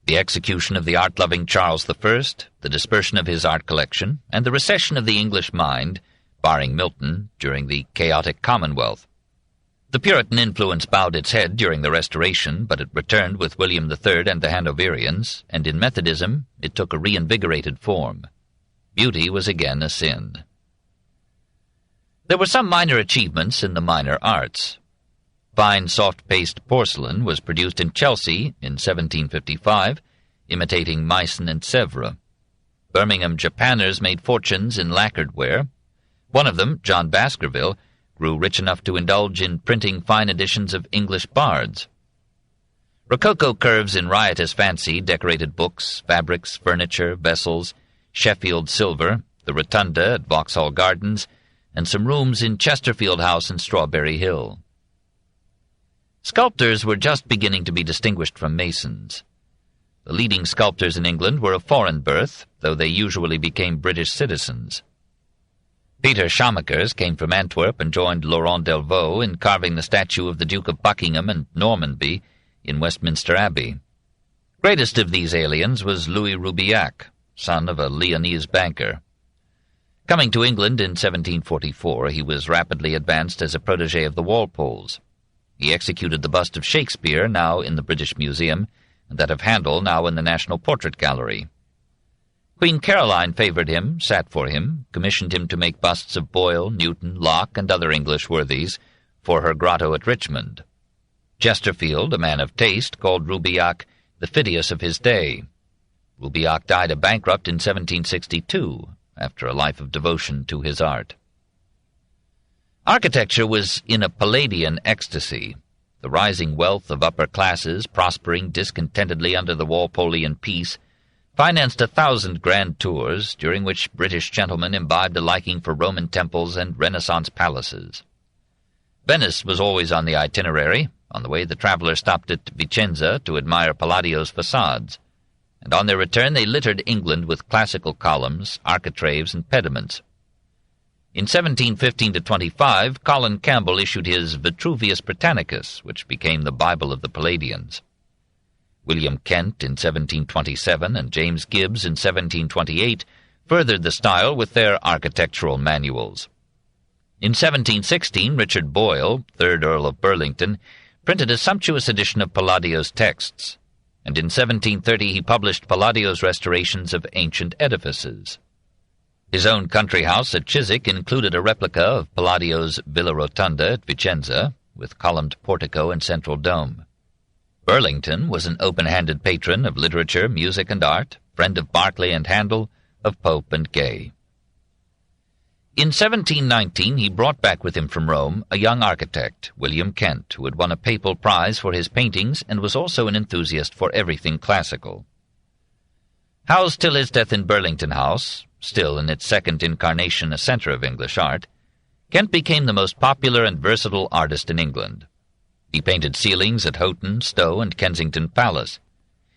Speaker 1: The execution of the art-loving Charles I, the dispersion of his art collection, and the recession of the English mind, barring Milton, during the chaotic Commonwealth. The Puritan influence bowed its head during the Restoration, but it returned with William III and the Hanoverians, and in Methodism it took a reinvigorated form. Beauty was again a sin. There were some minor achievements in the minor arts. Fine soft-paste porcelain was produced in Chelsea in 1755, imitating Meissen and Sèvres. Birmingham Japanners made fortunes in lacquered ware. One of them, John Baskerville, grew rich enough to indulge in printing fine editions of English bards. Rococo curves in riotous fancy decorated books, fabrics, furniture, vessels, Sheffield silver, the Rotunda at Vauxhall Gardens, and some rooms in Chesterfield House and Strawberry Hill. Sculptors were just beginning to be distinguished from masons. The leading sculptors in England were of foreign birth, though they usually became British citizens. Peter Schamakers came from Antwerp and joined Laurent Delvaux in carving the statue of the Duke of Buckingham and Normanby in Westminster Abbey. Greatest of these aliens was Louis Roubilliac, son of a Lyonnese banker. Coming to England in 1744, he was rapidly advanced as a protégé of the Walpoles. He executed the bust of Shakespeare, now in the British Museum, and that of Handel, now in the National Portrait Gallery. Queen Caroline favoured him, sat for him, commissioned him to make busts of Boyle, Newton, Locke, and other English worthies for her grotto at Richmond. Chesterfield, a man of taste, called Roubilliac the Phidias of his day. Roubilliac died a bankrupt in 1762, after a life of devotion to his art. Architecture was in a Palladian ecstasy. The rising wealth of upper classes, prospering discontentedly under the Walpolean peace, financed 1,000 grand tours, during which British gentlemen imbibed a liking for Roman temples and Renaissance palaces. Venice was always on the itinerary. On the way, the traveller stopped at Vicenza to admire Palladio's facades, and on their return they littered England with classical columns, architraves, and pediments. In 1715-25, Colin Campbell issued his Vitruvius Britannicus, which became the Bible of the Palladians. William Kent in 1727 and James Gibbs in 1728 furthered the style with their architectural manuals. In 1716, Richard Boyle, 3rd Earl of Burlington, printed a sumptuous edition of Palladio's texts, and in 1730 he published Palladio's restorations of ancient edifices. His own country house at Chiswick included a replica of Palladio's Villa Rotunda at Vicenza, with columned portico and central dome. Burlington was an open-handed patron of literature, music, and art, friend of Berkeley and Handel, of Pope and Gay. In 1719 he brought back with him from Rome a young architect, William Kent, who had won a papal prize for his paintings and was also an enthusiast for everything classical. Housed till his death in Burlington House, still in its second incarnation a centre of English art, Kent became the most popular and versatile artist in England. He painted ceilings at Houghton, Stowe, and Kensington Palace.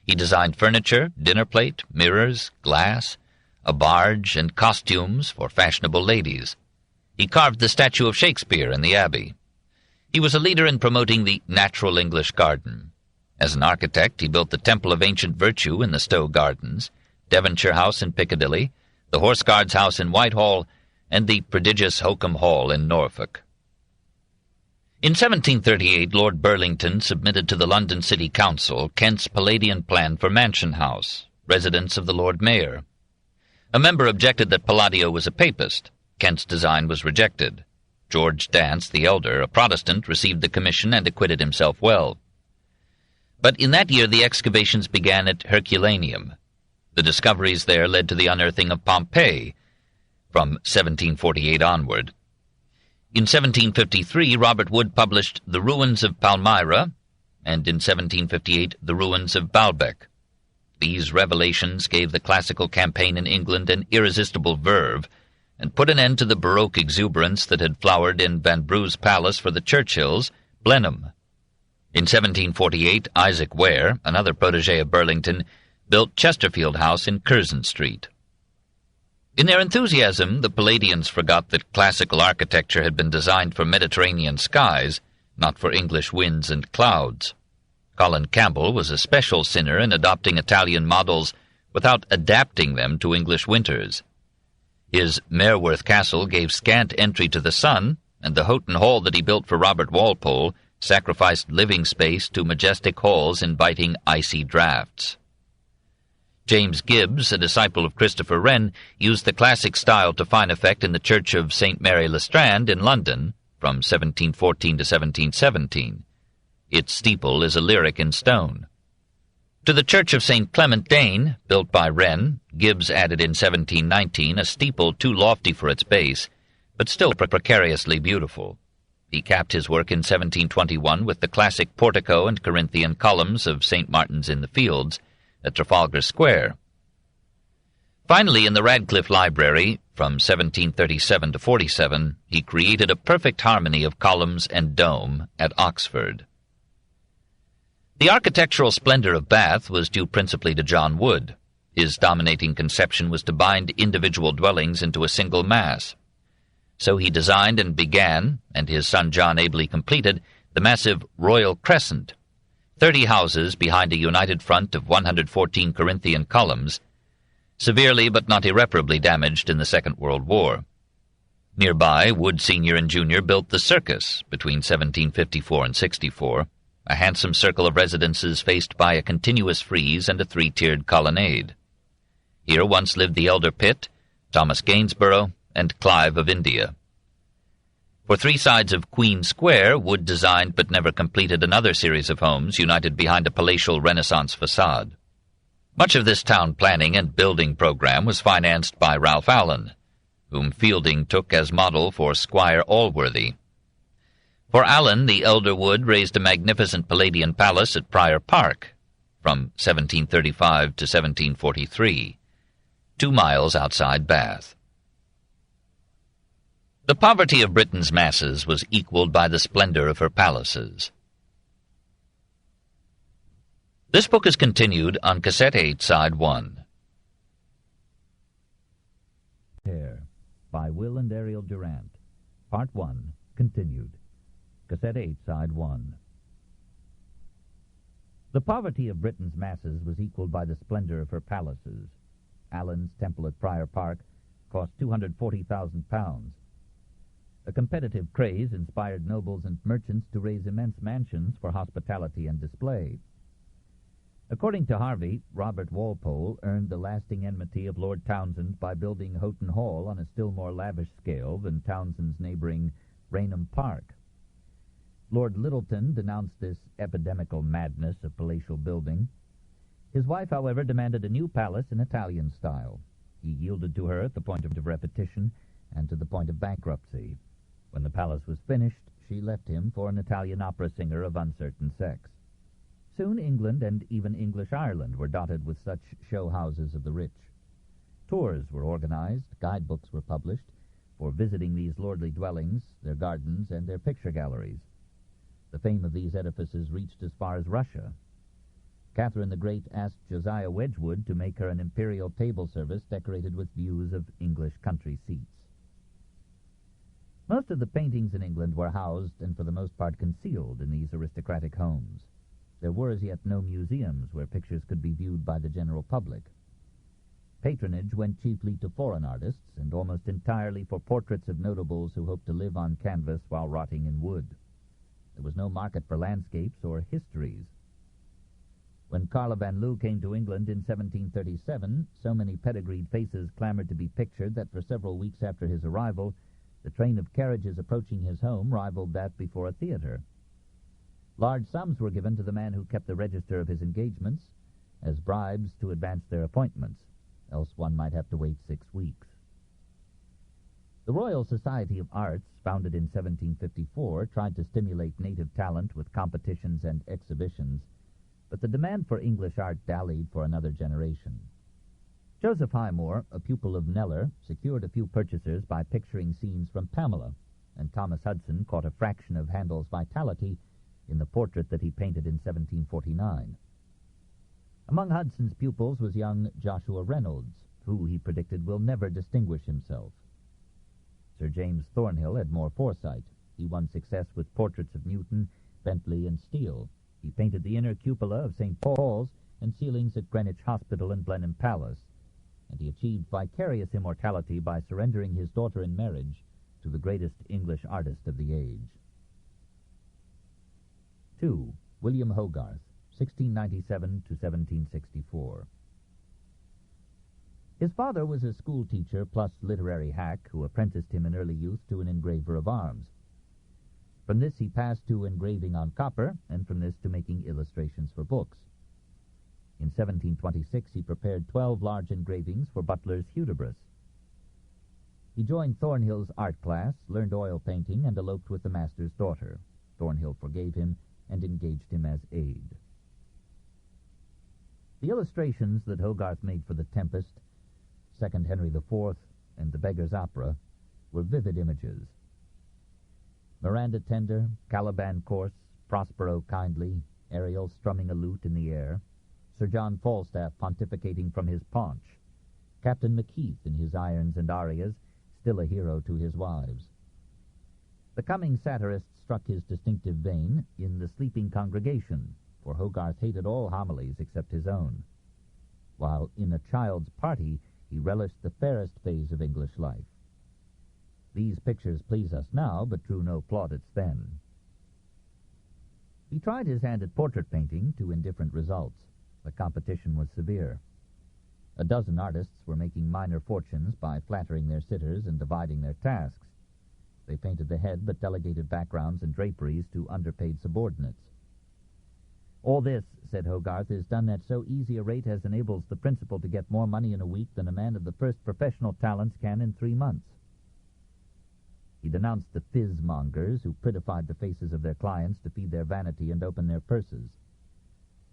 Speaker 1: He designed furniture, dinner plate, mirrors, glass, a barge, and costumes for fashionable ladies. He carved the statue of Shakespeare in the Abbey. He was a leader in promoting the natural English garden. As an architect, he built the Temple of Ancient Virtue in the Stowe Gardens, Devonshire House in Piccadilly, the Horse Guards House in Whitehall, and the prodigious Holkham Hall in Norfolk. In 1738, Lord Burlington submitted to the London City Council Kent's Palladian plan for Mansion House, residence of the Lord Mayor. A member objected that Palladio was a papist. Kent's design was rejected. George Dance, the elder, a Protestant, received the commission and acquitted himself well. But in that year the excavations began at Herculaneum. The discoveries there led to the unearthing of Pompeii from 1748 onward. In 1753, Robert Wood published The Ruins of Palmyra, and in 1758, The Ruins of Baalbec. These revelations gave the classical campaign in England an irresistible verve, and put an end to the Baroque exuberance that had flowered in Vanbrugh's palace for the Churchills, Blenheim. In 1748, Isaac Ware, another protégé of Burlington, built Chesterfield House in Curzon Street. In their enthusiasm, the Palladians forgot that classical architecture had been designed for Mediterranean skies, not for English winds and clouds. Colin Campbell was a special sinner in adopting Italian models without adapting them to English winters. His Merworth Castle gave scant entry to the sun, and the Houghton Hall that he built for Robert Walpole sacrificed living space to majestic halls inviting icy draughts. James Gibbs, a disciple of Christopher Wren, used the classic style to fine effect in the Church of St. Mary le Strand in London from 1714 to 1717. Its steeple is a lyric in stone. To the Church of St. Clement Danes, built by Wren, Gibbs added in 1719 a steeple too lofty for its base, but still precariously beautiful. He capped his work in 1721 with the classic portico and Corinthian columns of St. Martin's in the Fields at Trafalgar Square. Finally, in the Radcliffe Library, from 1737 to 47, he created a perfect harmony of columns and dome at Oxford. The architectural splendor of Bath was due principally to John Wood. His dominating conception was to bind individual dwellings into a single mass. So he designed and began, and his son John ably completed, the massive Royal Crescent, 30 houses behind a united front of 114 Corinthian columns, severely but not irreparably damaged in the Second World War. Nearby, Wood Sr. and Jr. built the Circus between 1754 and 64, a handsome circle of residences faced by a continuous frieze and a three-tiered colonnade. Here once lived the elder Pitt, Thomas Gainsborough, and Clive of India. For three sides of Queen Square, Wood designed but never completed another series of homes united behind a palatial Renaissance facade. Much of this town planning and building program was financed by Ralph Allen, whom Fielding took as model for Squire Allworthy. For Allen, the elder Wood raised a magnificent Palladian palace at Prior Park from 1735 to 1743, 2 miles outside Bath. The poverty of Britain's masses was equaled by the splendor of her palaces. This book is continued on Cassette 8, Side 1. By Will and Ariel Durant. Part 1, continued. Cassette 8, Side 1.
Speaker 2: The poverty of Britain's masses was equaled by the splendor of her palaces. Allen's Temple at Prior Park cost £240,000. A competitive craze inspired nobles and merchants to raise immense mansions for hospitality and display. According to Harvey, Robert Walpole earned the lasting enmity of Lord Townshend by building Houghton Hall on a still more lavish scale than Townshend's neighboring Rainham Park. Lord Lyttelton denounced this epidemical madness of palatial building. His wife, however, demanded a new palace in Italian style. He yielded to her at the point of repetition and to the point of bankruptcy. When the palace was finished, she left him for an Italian opera singer of uncertain sex. Soon England and even English Ireland were dotted with such show houses of the rich. Tours were organized, guidebooks were published, for visiting these lordly dwellings, their gardens, and their picture galleries. The fame of these edifices reached as far as Russia. Catherine the Great asked Josiah Wedgwood to make her an imperial table service decorated with views of English country seats. Most of the paintings in England were housed and for the most part concealed in these aristocratic homes. There were as yet no museums where pictures could be viewed by the general public. Patronage went chiefly to foreign artists and almost entirely for portraits of notables who hoped to live on canvas while rotting in wood. There was no market for landscapes or histories. When Carlo van Loo came to England in 1737, so many pedigreed faces clamored to be pictured that for several weeks after his arrival, the train of carriages approaching his home rivaled that before a theater. Large sums were given to the man who kept the register of his engagements as bribes to advance their appointments, else one might have to wait 6 weeks. The Royal Society of Arts, founded in 1754, tried to stimulate native talent with competitions and exhibitions, but the demand for English art dallied for another generation. Joseph Highmore, a pupil of Kneller, secured a few purchasers by picturing scenes from Pamela, and Thomas Hudson caught a fraction of Handel's vitality in the portrait that he painted in 1749. Among Hudson's pupils was young Joshua Reynolds, who, he predicted, will never distinguish himself. Sir James Thornhill had more foresight. He won success with portraits of Newton, Bentley, and Steele. He painted the inner cupola of St. Paul's and ceilings at Greenwich Hospital and Blenheim Palace, and he achieved vicarious immortality by surrendering his daughter in marriage to the greatest English artist of the age. 2. William Hogarth, 1697 to 1764. His father was a schoolteacher plus literary hack who apprenticed him in early youth to an engraver of arms. From this he passed to engraving on copper, and from this to making illustrations for books. In 1726 he prepared 12 large engravings for Butler's Hudibras. He joined Thornhill's art class, learned oil painting, and eloped with the master's daughter. Thornhill forgave him and engaged him as aide. The illustrations that Hogarth made for The Tempest, Second Henry IV, and The Beggar's Opera were vivid images. Miranda tender, Caliban coarse, Prospero kindly, Ariel strumming a lute in the air, Sir John Falstaff pontificating from his paunch, Captain Macheath in his irons and arias, still a hero to his wives. The coming satirist struck his distinctive vein in The Sleeping Congregation, for Hogarth hated all homilies except his own, while in A Child's Party he relished the fairest phase of English life. These pictures please us now, but drew no plaudits then. He tried his hand at portrait painting to indifferent results. The competition was severe. A dozen artists were making minor fortunes by flattering their sitters and dividing their tasks. They painted the head, but delegated backgrounds and draperies to underpaid subordinates. All this, said Hogarth, is done at so easy a rate as enables the principal to get more money in a week than a man of the first professional talents can in 3 months. He denounced the phiz-mongers who prettified the faces of their clients to feed their vanity and open their purses.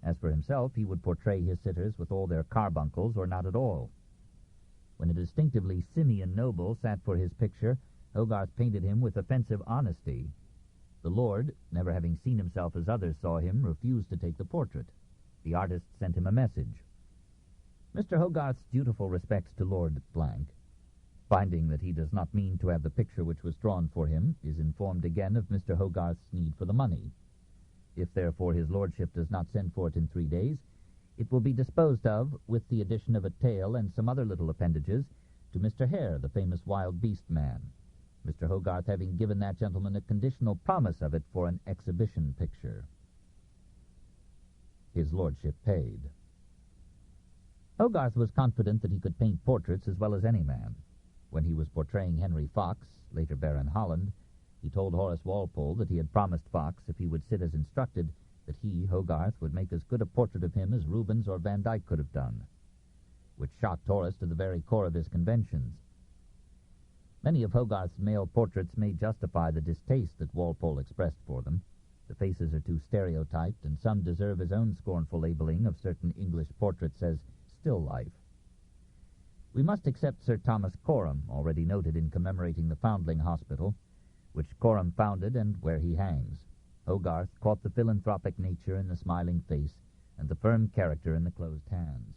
Speaker 2: As for himself, he would portray his sitters with all their carbuncles or not at all. When a distinctively simian noble sat for his picture, Hogarth painted him with offensive honesty. The lord, never having seen himself as others saw him, refused to take the portrait. The artist sent him a message. Mr. Hogarth's dutiful respects to Lord Blank, finding that he does not mean to have the picture which was drawn for him, is informed again of Mr. Hogarth's need for the money. If, therefore, his lordship does not send for it in 3 days, it will be disposed of, with the addition of a tail and some other little appendages, to Mr. Hare, the famous wild beast man, Mr. Hogarth having given that gentleman a conditional promise of it for an exhibition picture. His lordship paid. Hogarth was confident that he could paint portraits as well as any man. When he was portraying Henry Fox, later Baron Holland, he told Horace Walpole that he had promised Fox, if he would sit as instructed, that he, Hogarth, would make as good a portrait of him as Rubens or Van Dyck could have done, which shocked Horace to the very core of his conventions. Many of Hogarth's male portraits may justify the distaste that Walpole expressed for them. The faces are too stereotyped, and some deserve his own scornful labeling of certain English portraits as still life. We must accept Sir Thomas Coram, already noted in commemorating the Foundling Hospital, which Coram founded and where he hangs. Hogarth caught the philanthropic nature in the smiling face and the firm character in the closed hands.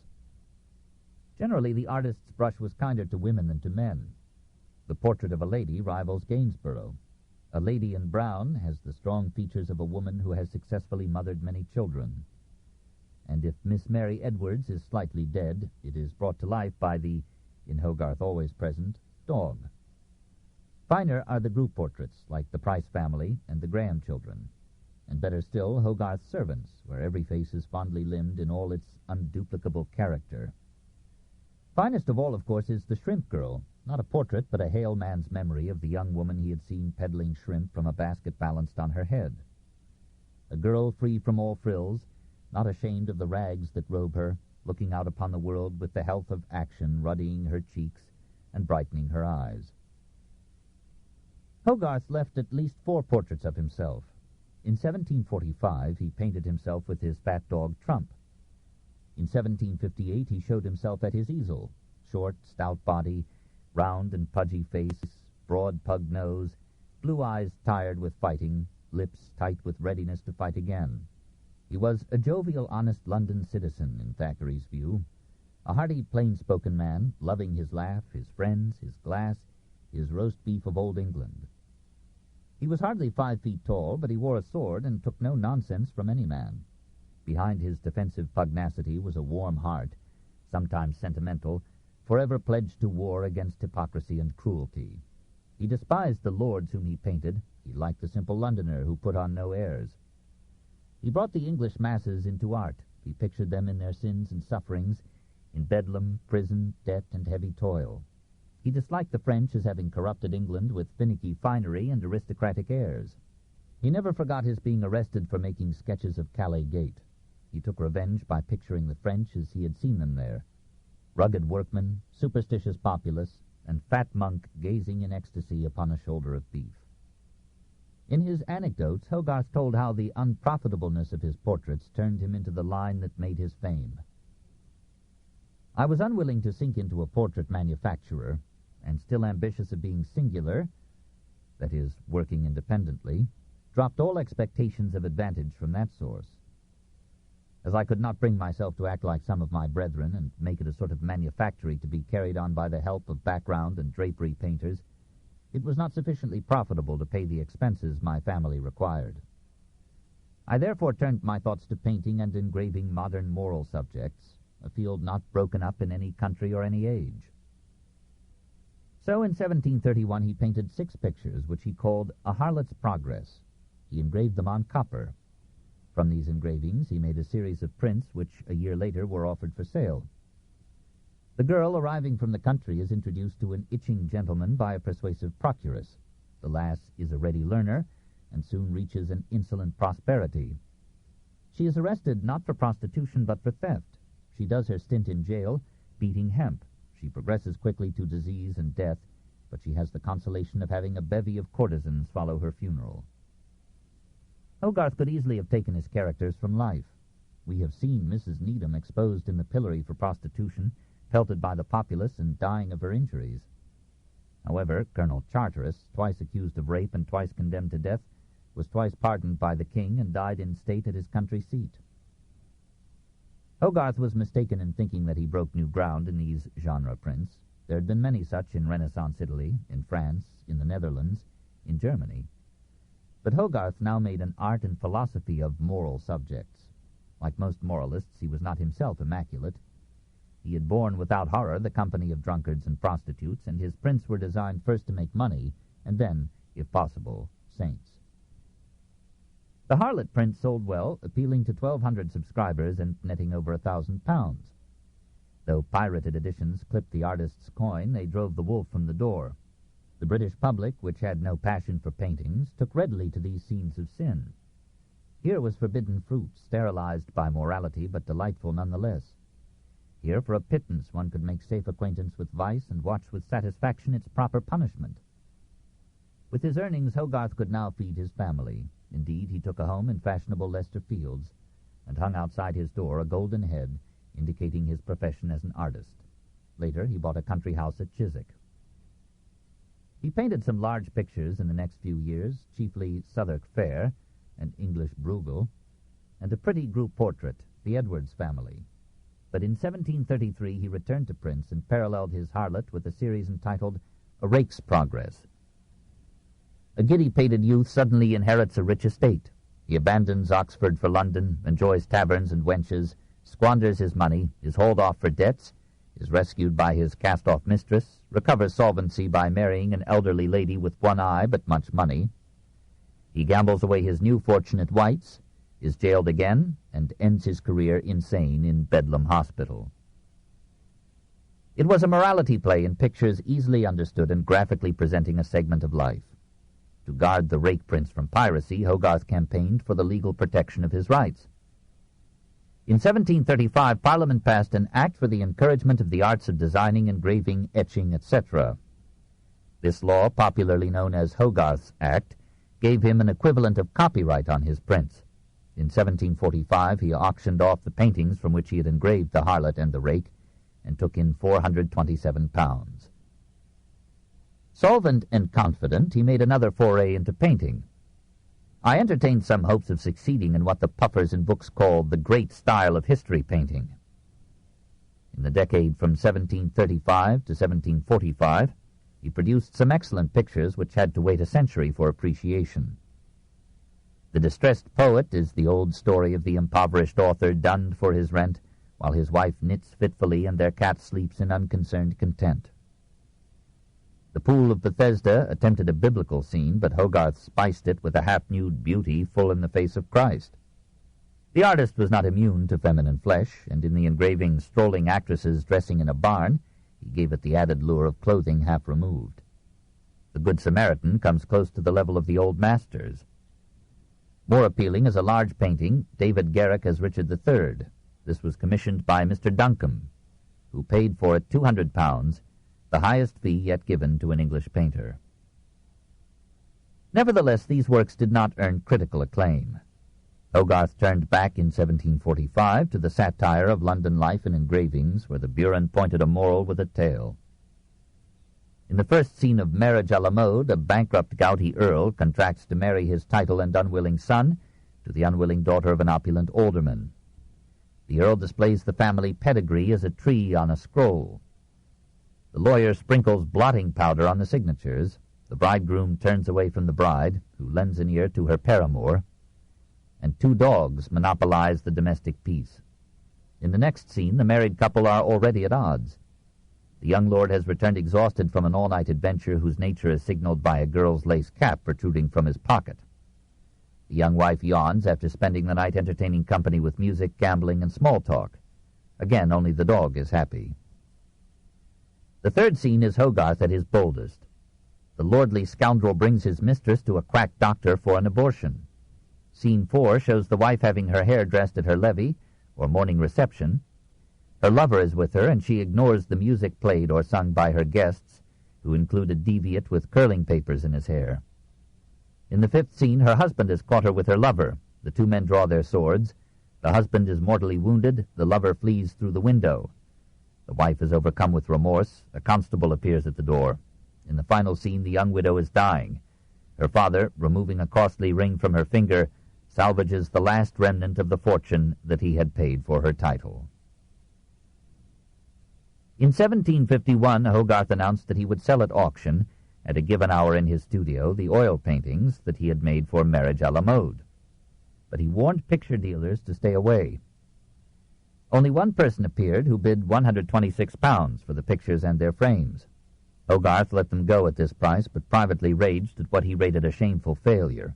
Speaker 2: Generally, the artist's brush was kinder to women than to men. The portrait of a lady rivals Gainsborough. A lady in brown has the strong features of a woman who has successfully mothered many children. And if Miss Mary Edwards is slightly dead, it is brought to life by the, in Hogarth always present, dog. Finer are the group portraits, like the Price family and the Graham children. And better still, Hogarth's servants, where every face is fondly limned in all its unduplicable character. Finest of all, of course, is the Shrimp Girl, not a portrait, but a hale man's memory of the young woman he had seen peddling shrimp from a basket balanced on her head. A girl free from all frills, not ashamed of the rags that robe her, looking out upon the world with the health of action ruddying her cheeks and brightening her eyes. Hogarth left at least 4 portraits of himself. In 1745 he painted himself with his fat dog Trump. In 1758 he showed himself at his easel, short, stout body, round and pudgy face, broad pug nose, blue eyes tired with fighting, lips tight with readiness to fight again. He was a jovial, honest London citizen, in Thackeray's view, a hearty, plain-spoken man, loving his laugh, his friends, his glass, his roast beef of old England. He was hardly 5 feet tall, but he wore a sword and took no nonsense from any man. Behind his defensive pugnacity was a warm heart, sometimes sentimental, forever pledged to war against hypocrisy and cruelty. He despised the lords whom he painted. He liked the simple Londoner who put on no airs. He brought the English masses into art. He pictured them in their sins and sufferings, in bedlam, prison, debt, and heavy toil. He disliked the French as having corrupted England with finicky finery and aristocratic airs. He never forgot his being arrested for making sketches of Calais Gate. He took revenge by picturing the French as he had seen them there. Rugged workmen, superstitious populace, and fat monk gazing in ecstasy upon a shoulder of beef. In his anecdotes, Hogarth told how the unprofitableness of his portraits turned him into the line that made his fame. I was unwilling to sink into a portrait manufacturer, and still ambitious of being singular, that is, working independently, dropped all expectations of advantage from that source. As I could not bring myself to act like some of my brethren and make it a sort of manufactory to be carried on by the help of background and drapery painters, it was not sufficiently profitable to pay the expenses my family required. I therefore turned my thoughts to painting and engraving modern moral subjects, a field not broken up in any country or any age. So in 1731 he painted 6 pictures, which he called A Harlot's Progress. He engraved them on copper. From these engravings he made a series of prints which a year later were offered for sale. The girl arriving from the country is introduced to an itching gentleman by a persuasive procuress. The lass is a ready learner and soon reaches an insolent prosperity. She is arrested not for prostitution but for theft. She does her stint in jail, beating hemp. She progresses quickly to disease and death, but she has the consolation of having a bevy of courtesans follow her funeral. Hogarth could easily have taken his characters from life. We have seen Mrs. Needham exposed in the pillory for prostitution, pelted by the populace and dying of her injuries. However, Colonel Charteris, twice accused of rape and twice condemned to death, was twice pardoned by the king and died in state at his country seat. Hogarth was mistaken in thinking that he broke new ground in these genre prints. There had been many such in Renaissance Italy, in France, in the Netherlands, in Germany. But Hogarth now made an art and philosophy of moral subjects. Like most moralists, he was not himself immaculate. He had borne without horror the company of drunkards and prostitutes, and his prints were designed first to make money, and then, if possible, saints. The Harlot print sold well, appealing to 1,200 subscribers and netting over £1,000. Though pirated editions clipped the artist's coin, they drove the wolf from the door. The British public, which had no passion for paintings, took readily to these scenes of sin. Here was forbidden fruit, sterilized by morality, but delightful nonetheless. Here, for a pittance, one could make safe acquaintance with vice and watch with satisfaction its proper punishment. With his earnings, Hogarth could now feed his family. Indeed, he took a home in fashionable Leicester Fields and hung outside his door a golden head indicating his profession as an artist. Later, he bought a country house at Chiswick. He painted some large pictures in the next few years, chiefly Southwark Fair, an English Bruegel, and a pretty group portrait, the Edwards family. But in 1733 he returned to prints and paralleled his harlot with a series entitled A Rake's Progress. A giddy-pated youth suddenly inherits a rich estate. He abandons Oxford for London, enjoys taverns and wenches, squanders his money, is hauled off for debts, is rescued by his cast-off mistress, recovers solvency by marrying an elderly lady with one eye but much money. He gambles away his new fortune at White's, is jailed again, and ends his career insane in Bedlam Hospital. It was a morality play in pictures easily understood and graphically presenting a segment of life. To guard the rake prints from piracy, Hogarth campaigned for the legal protection of his rights. In 1735, Parliament passed an Act for the encouragement of the arts of designing, engraving, etching, etc. This law, popularly known as Hogarth's Act, gave him an equivalent of copyright on his prints. In 1745, he auctioned off the paintings from which he had engraved the harlot and the rake, and took in £427. Solvent and confident, he made another foray into painting. I entertained some hopes of succeeding in what the puffers in books called the great style of history painting. In the decade from 1735 to 1745, he produced some excellent pictures which had to wait a century for appreciation. The Distressed Poet is the old story of the impoverished author dunned for his rent, while his wife knits fitfully and their cat sleeps in unconcerned content. The Pool of Bethesda attempted a biblical scene, but Hogarth spiced it with a half-nude beauty full in the face of Christ. The artist was not immune to feminine flesh, and in the engraving Strolling Actresses Dressing in a Barn, he gave it the added lure of clothing half removed. The Good Samaritan comes close to the level of the Old Masters. More appealing is a large painting, David Garrick as Richard III. This was commissioned by Mr. Duncombe, who paid for it £200, the highest fee yet given to an English painter. Nevertheless, these works did not earn critical acclaim. Hogarth turned back in 1745 to the satire of London life and engravings, where the burin pointed a moral with a tail. In the first scene of Marriage à la Mode, a bankrupt gouty earl contracts to marry his title and unwilling son to the unwilling daughter of an opulent alderman. The earl displays the family pedigree as a tree on a scroll. The lawyer sprinkles blotting powder on the signatures. The bridegroom turns away from the bride, who lends an ear to her paramour, and two dogs monopolize the domestic peace. In the next scene, the married couple are already at odds. The young lord has returned exhausted from an all-night adventure whose nature is signaled by a girl's lace cap protruding from his pocket. The young wife yawns after spending the night entertaining company with music, gambling, and small talk. Again, only the dog is happy. The third scene is Hogarth at his boldest. The lordly scoundrel brings his mistress to a quack doctor for an abortion. Scene 4 shows the wife having her hair dressed at her levee, or morning reception. Her lover is with her, and she ignores the music played or sung by her guests, who include a deviate with curling papers in his hair. In the fifth scene, her husband has caught her with her lover. The two men draw their swords. The husband is mortally wounded. The lover flees through the window. The wife is overcome with remorse. A constable appears at the door. In the final scene, the young widow is dying. Her father, removing a costly ring from her finger, salvages the last remnant of the fortune that he had paid for her title. In 1751, Hogarth announced that he would sell at auction at a given hour in his studio, the oil paintings that he had made for Marriage à la Mode. But he warned picture dealers to stay away. Only one person appeared who bid £126 for the pictures and their frames. Hogarth let them go at this price, but privately raged at what he rated a shameful failure.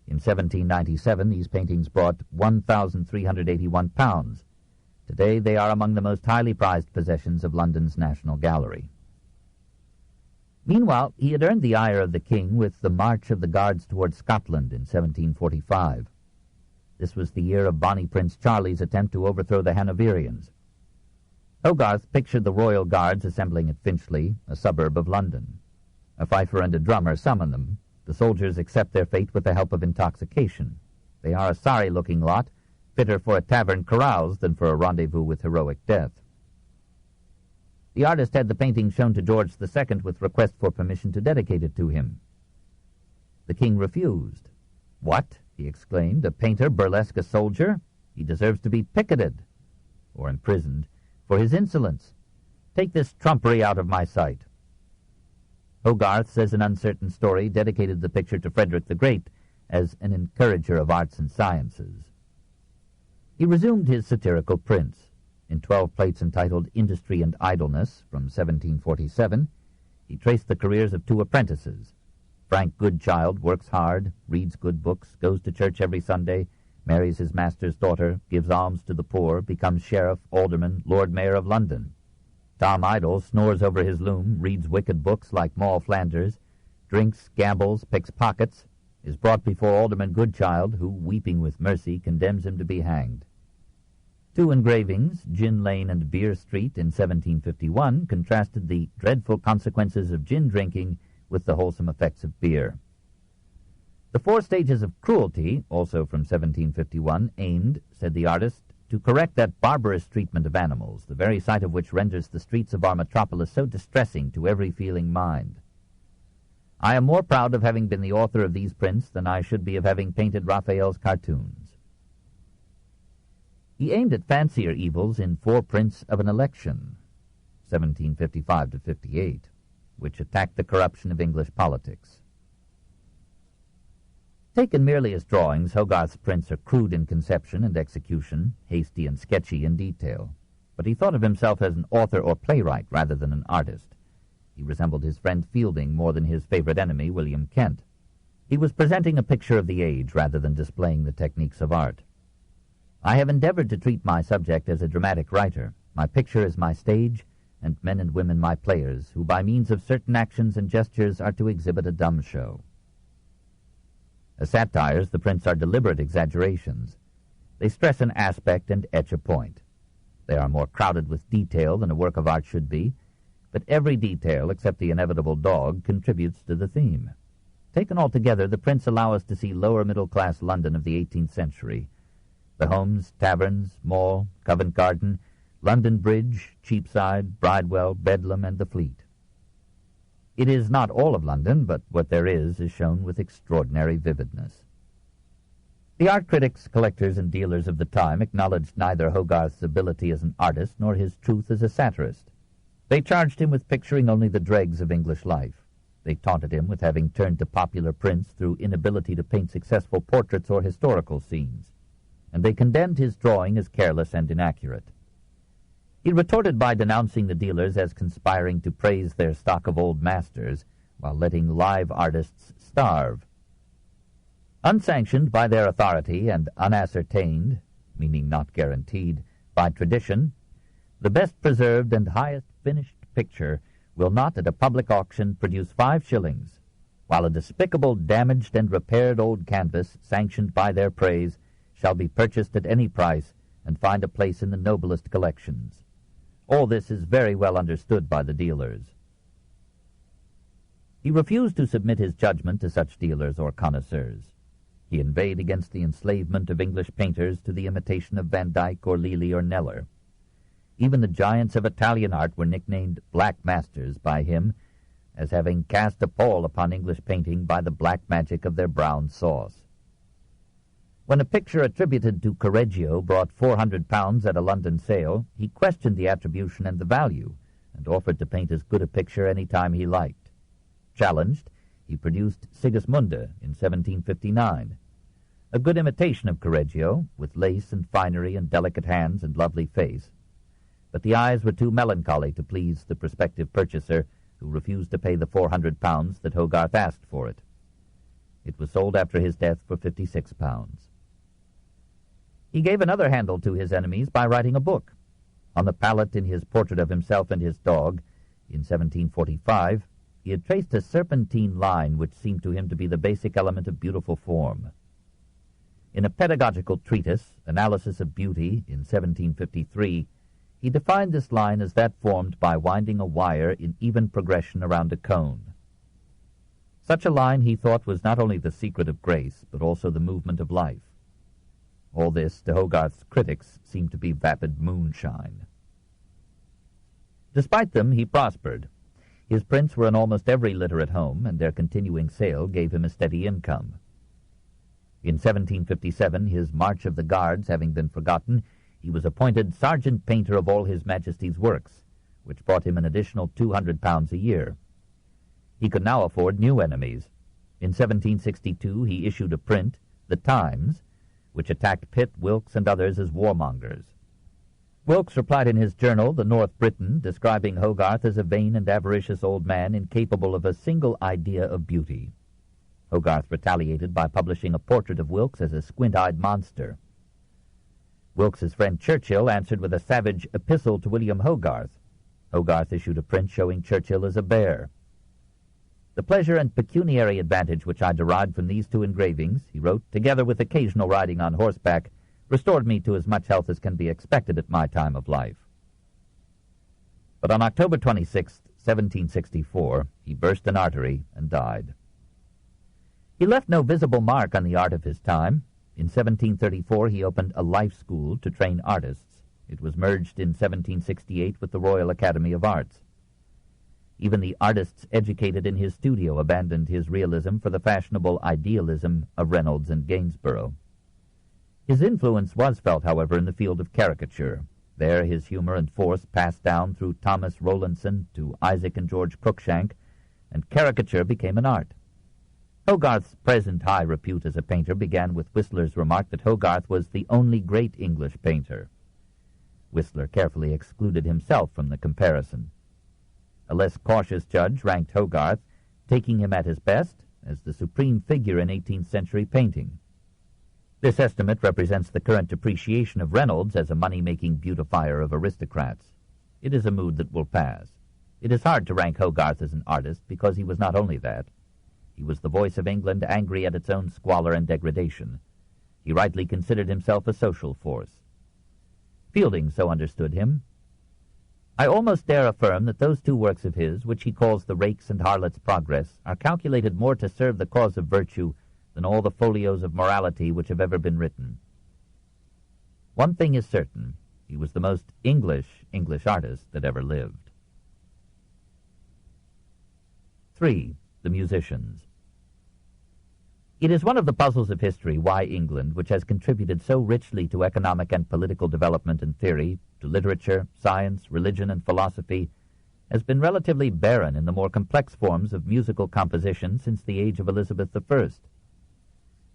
Speaker 2: In 1797, these paintings brought £1,381. Today, they are among the most highly prized possessions of London's National Gallery. Meanwhile, he had earned the ire of the king with the March of the Guards towards Scotland in 1745. This was the year of Bonnie Prince Charlie's attempt to overthrow the Hanoverians. Hogarth pictured the royal guards assembling at Finchley, a suburb of London. A fifer and a drummer summon them. The soldiers accept their fate with the help of intoxication. They are a sorry-looking lot, fitter for a tavern carouse than for a rendezvous with heroic death. The artist had the painting shown to George II with request for permission to dedicate it to him. The king refused. "What?" he exclaimed. "A painter burlesque a soldier? He deserves to be picketed," or imprisoned, "for his insolence. Take this trumpery out of my sight." Hogarth, says an uncertain story, dedicated the picture to Frederick the Great as an encourager of arts and sciences. He resumed his satirical prints. In 12 plates entitled Industry and Idleness, from 1747, he traced the careers of 2 apprentices. Frank Goodchild works hard, reads good books, goes to church every Sunday, marries his master's daughter, gives alms to the poor, becomes sheriff, alderman, Lord Mayor of London. Tom Idyl snores over his loom, reads wicked books like Moll Flanders, drinks, gambles, picks pockets, is brought before Alderman Goodchild, who, weeping with mercy, condemns him to be hanged. 2 engravings, Gin Lane and Beer Street, in 1751, contrasted the dreadful consequences of gin drinking with the wholesome effects of beer. The 4 Stages of Cruelty, also from 1751, aimed, said the artist, to correct that barbarous treatment of animals, the very sight of which renders the streets of our metropolis so distressing to every feeling mind. I am more proud of having been the author of these prints than I should be of having painted Raphael's cartoons. He aimed at fancier evils in 4 prints of an election, 1755-58, which attacked the corruption of English politics. Taken merely as drawings, Hogarth's prints are crude in conception and execution, hasty and sketchy in detail. But he thought of himself as an author or playwright rather than an artist. He resembled his friend Fielding more than his favorite enemy, William Kent. He was presenting a picture of the age rather than displaying the techniques of art. I have endeavored to treat my subject as a dramatic writer. My picture is my stage, and men and women my players, who by means of certain actions and gestures are to exhibit a dumb show. As satires, the prints are deliberate exaggerations. They stress an aspect and etch a point. They are more crowded with detail than a work of art should be, but every detail, except the inevitable dog, contributes to the theme. Taken altogether, the prints allow us to see lower-middle-class London of the 18th century. The homes, taverns, Mall, Covent Garden, London Bridge, Cheapside, Bridewell, Bedlam, and the Fleet. It is not all of London, but what there is shown with extraordinary vividness. The art critics, collectors, and dealers of the time acknowledged neither Hogarth's ability as an artist nor his truth as a satirist. They charged him with picturing only the dregs of English life. They taunted him with having turned to popular prints through inability to paint successful portraits or historical scenes, and they condemned his drawing as careless and inaccurate. He retorted by denouncing the dealers as conspiring to praise their stock of old masters while letting live artists starve. Unsanctioned by their authority and unascertained, meaning not guaranteed, by tradition, the best preserved and highest finished picture will not at a public auction produce 5 shillings, while a despicable, damaged, and repaired old canvas, sanctioned by their praise, shall be purchased at any price and find a place in the noblest collections. All this is very well understood by the dealers. He refused to submit his judgment to such dealers or connoisseurs. He inveighed against the enslavement of English painters to the imitation of Van Dyck or Lely or Kneller. Even the giants of Italian art were nicknamed black masters by him, as having cast a pall upon English painting by the black magic of their brown sauce. When a picture attributed to Correggio brought £400 at a London sale, he questioned the attribution and the value, and offered to paint as good a picture any time he liked. challenged, he produced Sigismunda in 1759, a good imitation of Correggio, with lace and finery and delicate hands and lovely face. But the eyes were too melancholy to please the prospective purchaser, who refused to pay the £400 that Hogarth asked for it. It was sold after his death for £56. He gave another handle to his enemies by writing a book. On the palette in his portrait of himself and his dog, in 1745, he had traced a serpentine line which seemed to him to be the basic element of beautiful form. In a pedagogical treatise, Analysis of Beauty, in 1753, he defined this line as that formed by winding a wire in even progression around a cone. Such a line, he thought, was not only the secret of grace, but also the movement of life. All this, to Hogarth's critics, seemed to be vapid moonshine. Despite them, he prospered. His prints were in almost every literate home, and their continuing sale gave him a steady income. In 1757, his March of the Guards having been forgotten, he was appointed Sergeant Painter of all His Majesty's works, which brought him an additional £200 a year. He could now afford new enemies. In 1762, he issued a print, The Times, which attacked Pitt, Wilkes, and others as warmongers. Wilkes replied in his journal, The North Briton, describing Hogarth as a vain and avaricious old man incapable of a single idea of beauty. Hogarth retaliated by publishing a portrait of Wilkes as a squint-eyed monster. Wilkes's friend Churchill answered with a savage epistle to William Hogarth. Hogarth issued a print showing Churchill as a bear. The pleasure and pecuniary advantage which I derived from these two engravings, he wrote, together with occasional riding on horseback, restored me to as much health as can be expected at my time of life. But on October 26, 1764, he burst an artery and died. He left no visible mark on the art of his time. In 1734, he opened a life school to train artists. It was merged in 1768 with the Royal Academy of Arts. Even the artists educated in his studio abandoned his realism for the fashionable idealism of Reynolds and Gainsborough. His influence was felt, however, in the field of caricature. There his humor and force passed down through Thomas Rowlandson to Isaac and George Cruikshank, and caricature became an art. Hogarth's present high repute as a painter began with Whistler's remark that Hogarth was the only great English painter. Whistler carefully excluded himself from the comparison. A less cautious judge ranked Hogarth, taking him at his best, as the supreme figure in 18th century painting. This estimate represents the current appreciation of Reynolds as a money-making beautifier of aristocrats. It is a mood that will pass. It is hard to rank Hogarth as an artist because he was not only that. He was the voice of England, angry at its own squalor and degradation. He rightly considered himself a social force. Fielding so understood him. I almost dare affirm that those two works of his, which he calls The Rake's and Harlot's Progress, are calculated more to serve the cause of virtue than all the folios of morality which have ever been written. One thing is certain, he was the most English artist that ever lived. 3. The musicians. It is one of the puzzles of history why England, which has contributed so richly to economic and political development and theory, to literature, science, religion, and philosophy, has been relatively barren in the more complex forms of musical composition since the age of Elizabeth I.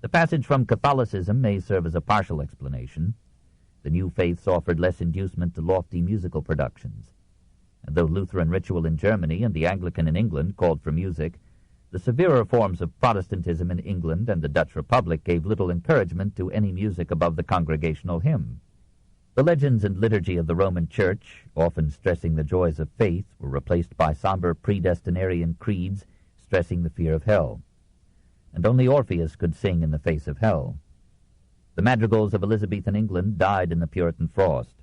Speaker 2: The passage from Catholicism may serve as a partial explanation. The new faiths offered less inducement to lofty musical productions. And though Lutheran ritual in Germany and the Anglican in England called for music, the severer forms of Protestantism in England and the Dutch Republic gave little encouragement to any music above the congregational hymn. The legends and liturgy of the Roman Church, often stressing the joys of faith, were replaced by somber predestinarian creeds stressing the fear of hell. And only Orpheus could sing in the face of hell. The madrigals of Elizabethan England died in the Puritan frost.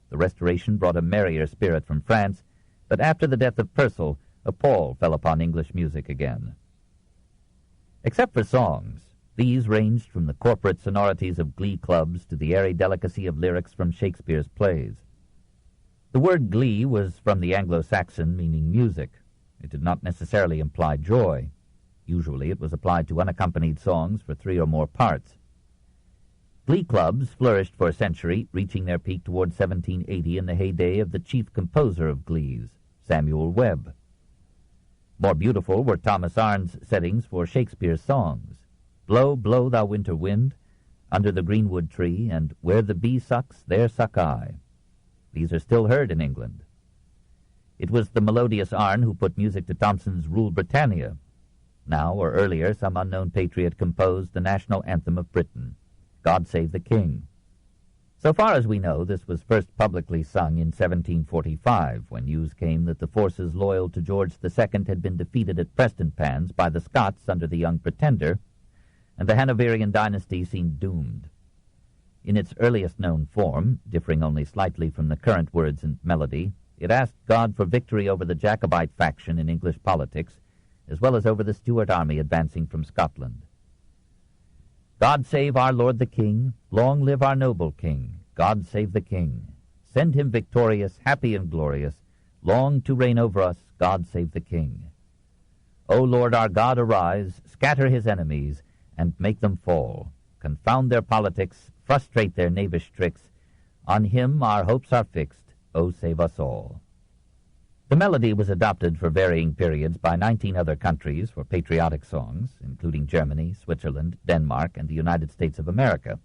Speaker 2: The Restoration brought a merrier spirit from France, but after the death of Purcell, a pall fell upon English music again. Except for songs, these ranged from the corporate sonorities of glee clubs to the airy delicacy of lyrics from Shakespeare's plays. The word glee was from the Anglo-Saxon meaning music. It did not necessarily imply joy. Usually it was applied to unaccompanied songs for 3 or more parts. Glee clubs flourished for a century, reaching their peak toward 1780 in the heyday of the chief composer of glees, Samuel Webb. More beautiful were Thomas Arne's settings for Shakespeare's songs. Blow, blow, thou winter wind, under the greenwood tree, and where the bee sucks, there suck I. These are still heard in England. It was the melodious Arne who put music to Thomson's Rule Britannia. Now, or earlier, some unknown patriot composed the national anthem of Britain, God Save the King. So far as we know, this was first publicly sung in 1745, when news came that the forces loyal to George II had been defeated at Prestonpans by the Scots under the Young Pretender, and the Hanoverian dynasty seemed doomed. In its earliest known form, differing only slightly from the current words and melody, it asked God for victory over the Jacobite faction in English politics, as well as over the Stuart army advancing from Scotland. God save our Lord the King, long live our noble King, God save the King. Send him victorious, happy and glorious, long to reign over us, God save the King. O Lord our God, arise, scatter his enemies, and make them fall. Confound their politics, frustrate their knavish tricks. On him our hopes are fixed, O save us all. The melody was adopted for varying periods by 19 other countries for patriotic songs, including Germany, Switzerland, Denmark, and the United States of America,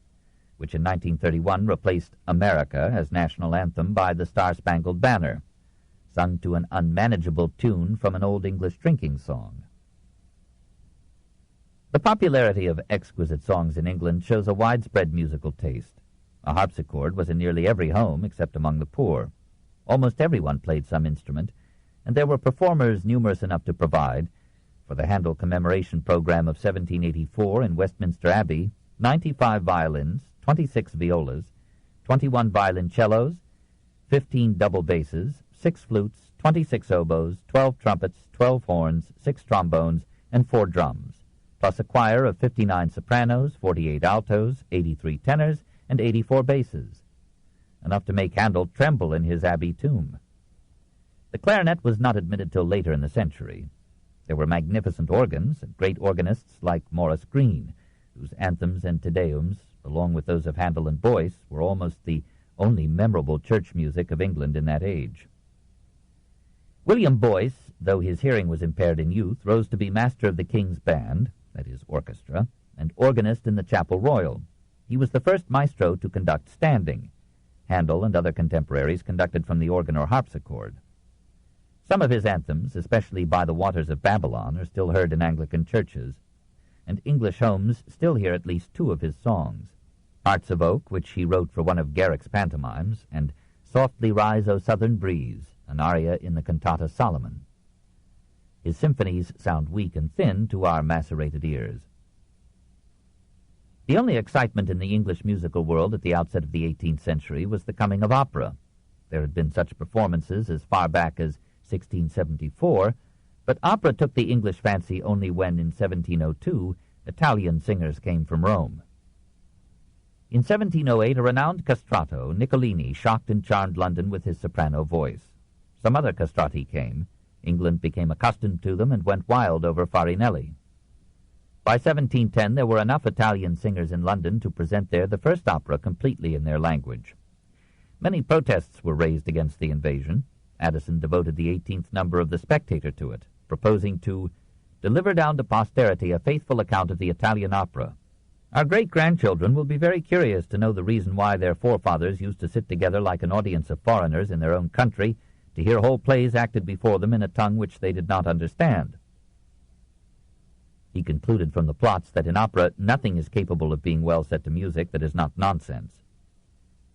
Speaker 2: which in 1931 replaced America as national anthem by the Star-Spangled Banner, sung to an unmanageable tune from an Old English drinking song. The popularity of exquisite songs in England shows a widespread musical taste. A harpsichord was in nearly every home except among the poor. Almost everyone played some instrument, and there were performers numerous enough to provide, for the Handel commemoration program of 1784 in Westminster Abbey, 95 violins, 26 violas, 21 violoncellos, 15 double basses, 6 flutes, 26 oboes, 12 trumpets, 12 horns, 6 trombones, and 4 drums, plus a choir of 59 sopranos, 48 altos, 83 tenors, and 84 basses, enough to make Handel tremble in his abbey tomb. The clarinet was not admitted till later in the century. There were magnificent organs and great organists like Maurice Greene, whose anthems and Te Deums, along with those of Handel and Boyce, were almost the only memorable church music of England in that age. William Boyce, though his hearing was impaired in youth, rose to be master of the King's Band, that is, orchestra, and organist in the Chapel Royal. He was the first maestro to conduct standing. Handel and other contemporaries conducted from the organ or harpsichord. Some of his anthems, especially By the Waters of Babylon, are still heard in Anglican churches, and English homes still hear at least 2 of his songs, Hearts of Oak, which he wrote for one of Garrick's pantomimes, and Softly Rise, O Southern Breeze, an aria in the cantata Solomon. His symphonies sound weak and thin to our macerated ears. The only excitement in the English musical world at the outset of the 18th century was the coming of opera. There had been such performances as far back as 1674, but opera took the English fancy only when, in 1702, Italian singers came from Rome. In 1708, a renowned castrato, Niccolini, shocked and charmed London with his soprano voice. Some other castrati came. England became accustomed to them and went wild over Farinelli. By 1710, there were enough Italian singers in London to present there the first opera completely in their language. Many protests were raised against the invasion. Addison devoted the 18th number of The Spectator to it, proposing to deliver down to posterity a faithful account of the Italian opera. Our great-grandchildren will be very curious to know the reason why their forefathers used to sit together like an audience of foreigners in their own country to hear whole plays acted before them in a tongue which they did not understand. He concluded from the plots that in opera nothing is capable of being well set to music that is not nonsense.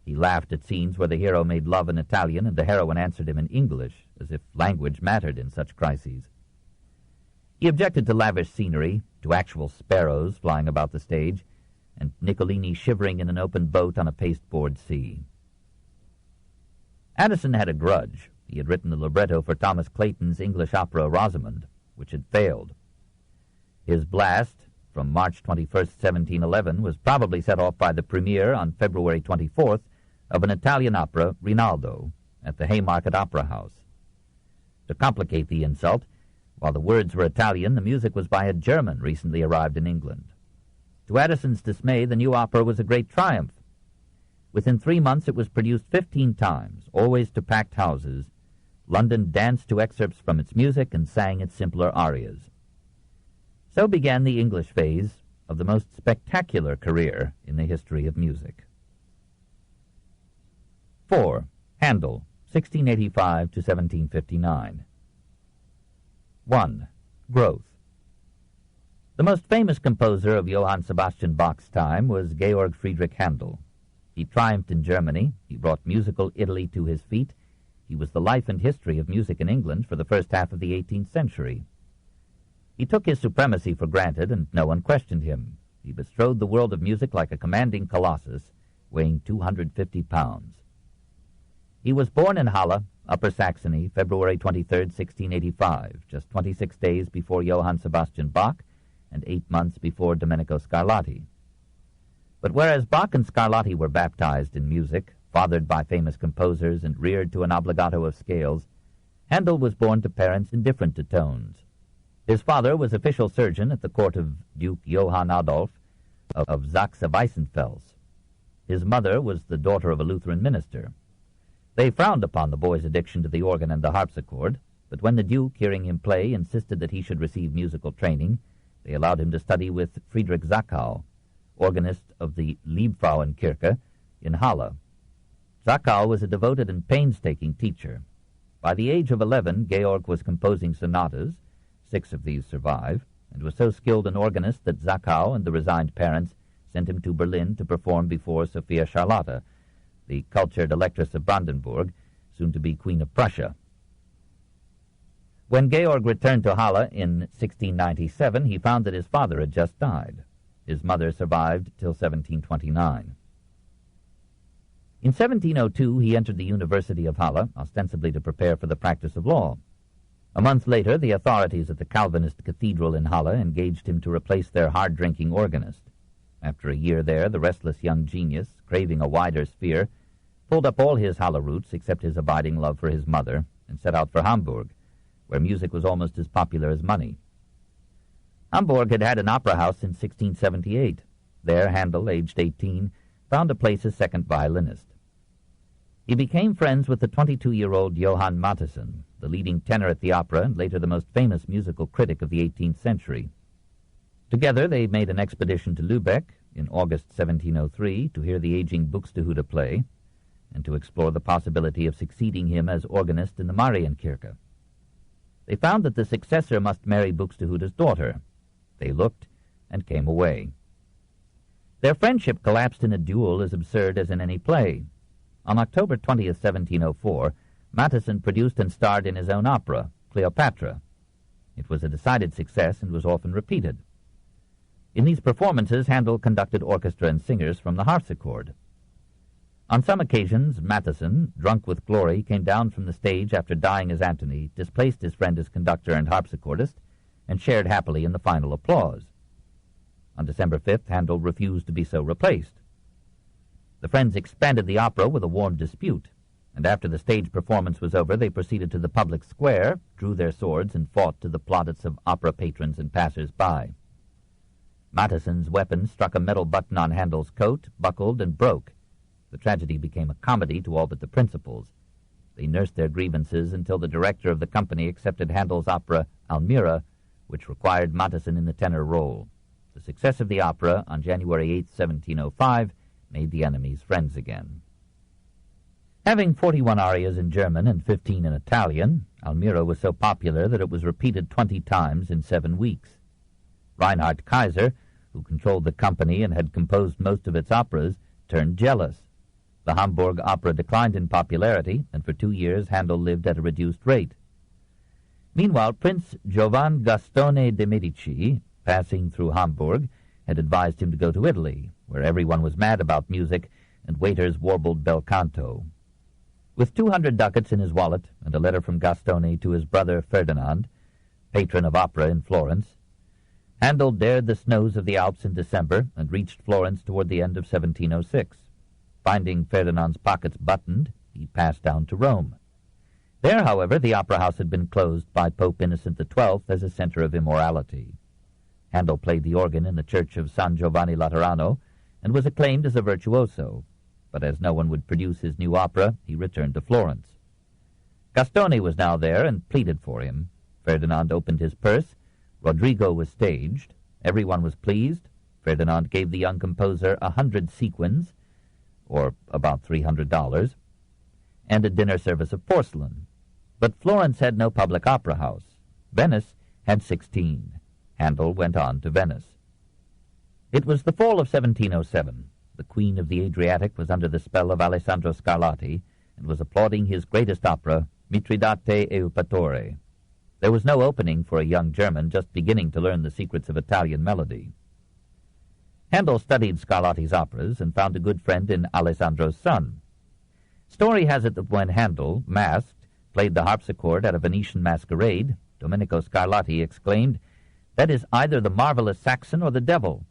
Speaker 2: He laughed at scenes where the hero made love in Italian and the heroine answered him in English, as if language mattered in such crises. He objected to lavish scenery, to actual sparrows flying about the stage, and Niccolini shivering in an open boat on a pasteboard sea. Addison had a grudge. He had written the libretto for Thomas Clayton's English opera Rosamund, which had failed. His blast, from March 21st, 1711, was probably set off by the premiere on February 24th of an Italian opera, Rinaldo, at the Haymarket Opera House. To complicate the insult, while the words were Italian, the music was by a German recently arrived in England. To Addison's dismay, the new opera was a great triumph. Within 3 months it was produced 15 times, always to packed houses, London danced to excerpts from its music and sang its simpler arias. So began the English phase of the most spectacular career in the history of music. 4. Handel, 1685 to 1759. 1. Growth. The most famous composer of Johann Sebastian Bach's time was Georg Friedrich Handel. He triumphed in Germany. He brought musical Italy to his feet. He was the life and history of music in England for the first half of the 18th century. He took his supremacy for granted, and no one questioned him. He bestrode the world of music like a commanding colossus, weighing 250 pounds. He was born in Halle, Upper Saxony, February 23, 1685, just 26 days before Johann Sebastian Bach and 8 months before Domenico Scarlatti. But whereas Bach and Scarlatti were baptized in music, fathered by famous composers and reared to an obligato of scales, Handel was born to parents indifferent to tones. His father was official surgeon at the court of Duke Johann Adolf of Saxe-Weissenfels. His mother was the daughter of a Lutheran minister. They frowned upon the boy's addiction to the organ and the harpsichord, but when the Duke, hearing him play, insisted that he should receive musical training, they allowed him to study with Friedrich Zachau, organist of the Liebfrauenkirche in Halle. Zachau was a devoted and painstaking teacher. By the age of 11, Georg was composing sonatas. 6 of these survive, and was so skilled an organist that Zachau and the resigned parents sent him to Berlin to perform before Sophia Charlotte, the cultured Electress of Brandenburg, soon to be Queen of Prussia. When Georg returned to Halle in 1697, he found that his father had just died. His mother survived till 1729. In 1702, he entered the University of Halle, ostensibly to prepare for the practice of law. A month later, the authorities at the Calvinist cathedral in Halle engaged him to replace their hard-drinking organist. After a year there, the restless young genius, craving a wider sphere, pulled up all his Halle roots except his abiding love for his mother, and set out for Hamburg, where music was almost as popular as money. Hamburg had had an opera house since 1678. There, Handel, aged 18, found a place as second violinist. He became friends with the 22-year-old Johann Mattheson, the leading tenor at the opera and later the most famous musical critic of the 18th century. Together they made an expedition to Lübeck in August 1703 to hear the aging Buxtehude play and to explore the possibility of succeeding him as organist in the Marienkirche. They found that the successor must marry Buxtehude's daughter. They looked and came away. Their friendship collapsed in a duel as absurd as in any play. On October 20th, 1704, Mattheson produced and starred in his own opera, Cleopatra. It was a decided success and was often repeated. In these performances, Handel conducted orchestra and singers from the harpsichord. On some occasions, Mattheson, drunk with glory, came down from the stage after dying as Antony, displaced his friend as conductor and harpsichordist, and shared happily in the final applause. On December 5th, Handel refused to be so replaced. The friends expanded the opera with a warm dispute, and after the stage performance was over, they proceeded to the public square, drew their swords, and fought to the plaudits of opera patrons and passers-by. Mattheson's weapon struck a metal button on Handel's coat, buckled, and broke. The tragedy became a comedy to all but the principals. They nursed their grievances until the director of the company accepted Handel's opera Almira, which required Mattheson in the tenor role. The success of the opera on January 8, 1705, made the enemies friends again. Having 41 arias in German and 15 in Italian, Almira was so popular that it was repeated 20 times in 7 weeks. Reinhard Kaiser, who controlled the company and had composed most of its operas, turned jealous. The Hamburg opera declined in popularity, and for 2 years Handel lived at a reduced rate. Meanwhile, Prince Giovan Gastone de' Medici, passing through Hamburg, had advised him to go to Italy, where everyone was mad about music and waiters warbled bel canto. With 200 ducats in his wallet and a letter from Gastone to his brother Ferdinand, patron of opera in Florence, Handel dared the snows of the Alps in December and reached Florence toward the end of 1706. Finding Ferdinand's pockets buttoned, he passed down to Rome. There, however, the opera house had been closed by Pope Innocent XII as a center of immorality. Handel played the organ in the church of San Giovanni Laterano and was acclaimed as a virtuoso, but as no one would produce his new opera, he returned to Florence. Gastone was now there and pleaded for him. Ferdinand opened his purse. Rodrigo was staged. Everyone was pleased. Ferdinand gave the young composer 100 sequins, or about $300, and a dinner service of porcelain. But Florence had no public opera house. Venice had 16. Handel went on to Venice. It was the fall of 1707. The Queen of the Adriatic was under the spell of Alessandro Scarlatti and was applauding his greatest opera, Mitridate e Eupatore. There was no opening for a young German just beginning to learn the secrets of Italian melody. Handel studied Scarlatti's operas and found a good friend in Alessandro's son. Story has it that when Handel, masked, played the harpsichord at a Venetian masquerade, Domenico Scarlatti exclaimed, "That is either the marvelous Saxon or the devil."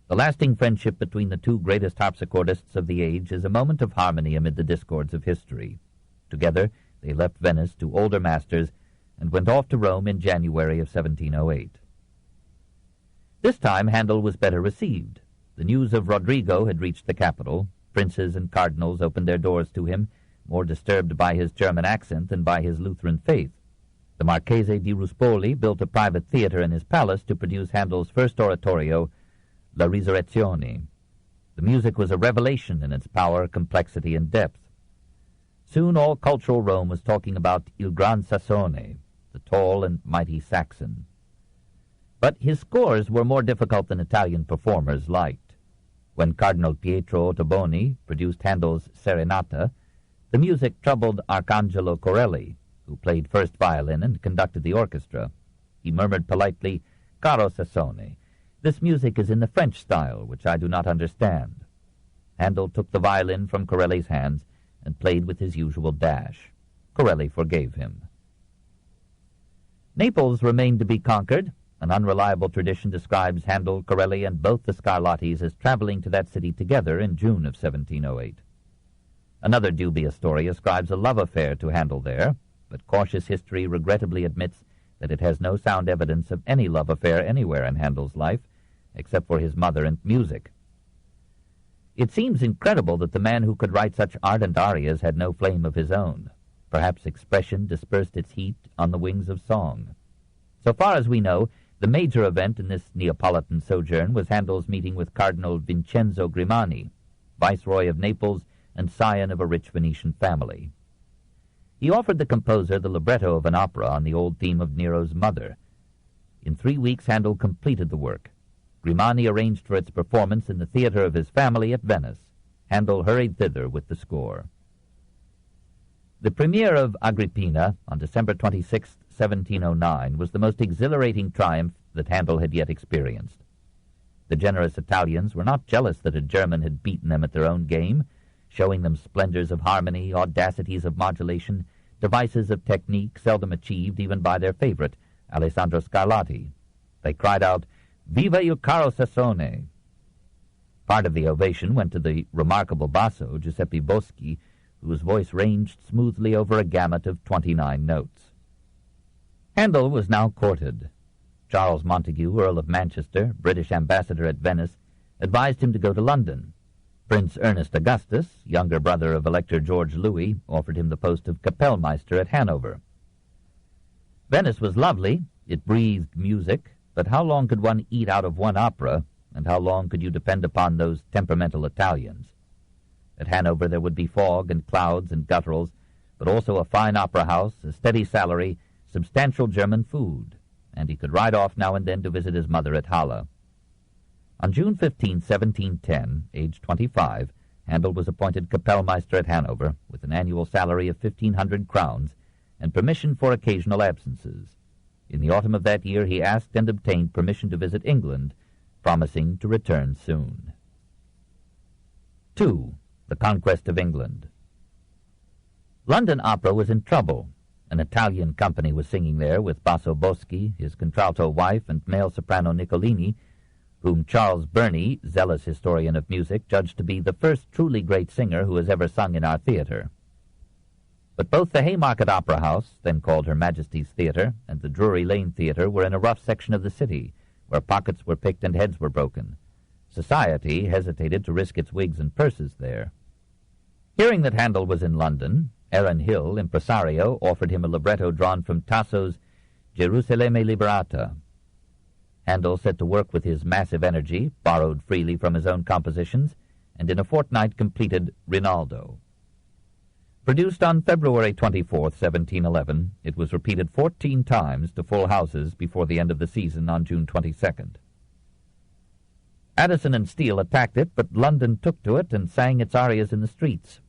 Speaker 2: The lasting friendship between the two greatest harpsichordists of the age is a moment of harmony amid the discords of history. Together they left Venice to older masters and went off to Rome in January of 1708. This time Handel was better received. The news of Rodrigo had reached the capital. Princes and cardinals opened their doors to him, more disturbed by his German accent than by his Lutheran faith. The Marchese di Ruspoli built a private theater in his palace to produce Handel's first oratorio, La Risurrezione. The music was a revelation in its power, complexity, and depth. Soon all cultural Rome was talking about Il Gran Sassone, the tall and mighty Saxon. But his scores were more difficult than Italian performers liked. When Cardinal Pietro Ottoboni produced Handel's Serenata, the music troubled Arcangelo Corelli, who played first violin and conducted the orchestra. He murmured politely, "Caro Sassone, this music is in the French style, which I do not understand." Handel took the violin from Corelli's hands and played with his usual dash. Corelli forgave him. Naples remained to be conquered. An unreliable tradition describes Handel, Corelli, and both the Scarlattis as traveling to that city together in June of 1708. Another dubious story ascribes a love affair to Handel there, but cautious history regrettably admits that it has no sound evidence of any love affair anywhere in Handel's life, except for his mother and music. It seems incredible that the man who could write such ardent arias had no flame of his own. Perhaps expression dispersed its heat on the wings of song. So far as we know, the major event in this Neapolitan sojourn was Handel's meeting with Cardinal Vincenzo Grimani, Viceroy of Naples and scion of a rich Venetian family. He offered the composer the libretto of an opera on the old theme of Nero's mother. In 3 weeks Handel completed the work. Grimani arranged for its performance in the theater of his family at Venice. Handel hurried thither with the score. The premiere of Agrippina on December 26, 1709, was the most exhilarating triumph that Handel had yet experienced. The generous Italians were not jealous that a German had beaten them at their own game, showing them splendors of harmony, audacities of modulation, devices of technique seldom achieved even by their favorite, Alessandro Scarlatti. They cried out, "Viva il caro Sassone!" Part of the ovation went to the remarkable basso, Giuseppe Boschi, whose voice ranged smoothly over a gamut of 29 notes. Handel was now courted. Charles Montague, Earl of Manchester, British ambassador at Venice, advised him to go to London. Prince Ernest Augustus, younger brother of Elector George Louis, offered him the post of Kapellmeister at Hanover. Venice was lovely, it breathed music, but how long could one eat out of one opera, and how long could you depend upon those temperamental Italians? At Hanover there would be fog and clouds and gutturals, but also a fine opera house, a steady salary, substantial German food, and he could ride off now and then to visit his mother at Halle. On June 15, 1710, aged 25, Handel was appointed Kapellmeister at Hanover, with an annual salary of 1,500 crowns and permission for occasional absences. In the autumn of that year he asked and obtained permission to visit England, promising to return soon. 2. The Conquest of England. London Opera was in trouble. An Italian company was singing there with Basso Boschi, his contralto wife, and male soprano Niccolini, whom Charles Burney, zealous historian of music, judged to be the first truly great singer who has ever sung in our theater. But both the Haymarket Opera House, then called Her Majesty's Theater, and the Drury Lane Theater were in a rough section of the city, where pockets were picked and heads were broken. Society hesitated to risk its wigs and purses there. Hearing that Handel was in London, Aaron Hill, impresario, offered him a libretto drawn from Tasso's Gerusalemme Liberata. Handel set to work with his massive energy, borrowed freely from his own compositions, and in a fortnight completed Rinaldo. Produced on February 24, 1711, it was repeated 14 times to full houses before the end of the season on June 22nd. Addison and Steele attacked it, but London took to it and sang its arias in the streets.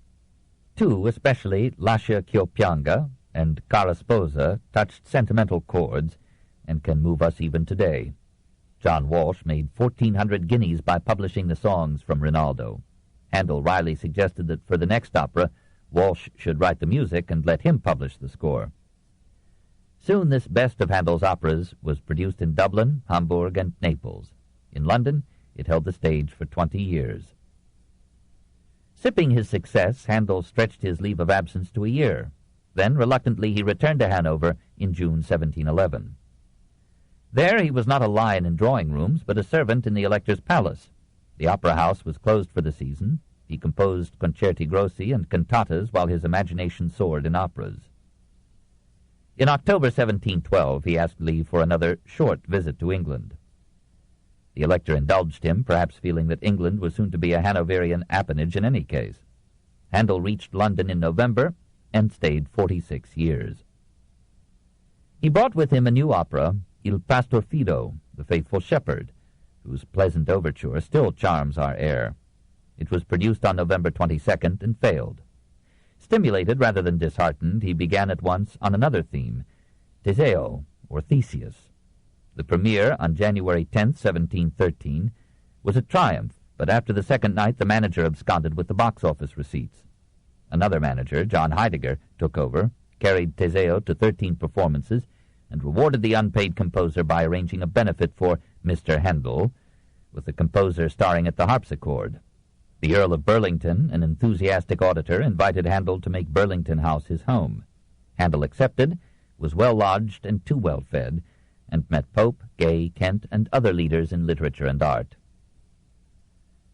Speaker 2: Two, especially Lascia ch'io pianga and Cara Sposa, touched sentimental chords and can move us even today. John Walsh made 1,400 guineas by publishing the songs from Rinaldo. Handel Riley suggested that for the next opera, Walsh should write the music and let him publish the score. Soon this best of Handel's operas was produced in Dublin, Hamburg, and Naples. In London, it held the stage for 20 years. Sipping his success, Handel stretched his leave of absence to a year. Then, reluctantly, he returned to Hanover in June 1711. There he was not a lion in drawing rooms, but a servant in the Elector's palace. The opera house was closed for the season. He composed concerti grossi and cantatas while his imagination soared in operas. In October 1712, he asked leave for another short visit to England. The Elector indulged him, perhaps feeling that England was soon to be a Hanoverian appanage in any case. Handel reached London in November and stayed 46 years. He brought with him a new opera, Il Pastor Fido, the Faithful Shepherd, whose pleasant overture still charms our air. It was produced on November 22nd and failed. Stimulated rather than disheartened, he began at once on another theme, Teseo, or Theseus. The premiere on January 10, 1713, was a triumph, but after the second night the manager absconded with the box office receipts. Another manager, John Heidegger, took over, carried Teseo to 13 performances, and rewarded the unpaid composer by arranging a benefit for Mr. Handel, with the composer starring at the harpsichord. The Earl of Burlington, an enthusiastic auditor, invited Handel to make Burlington House his home. Handel accepted, was well lodged and too well fed, and met Pope, Gay, Kent, and other leaders in literature and art.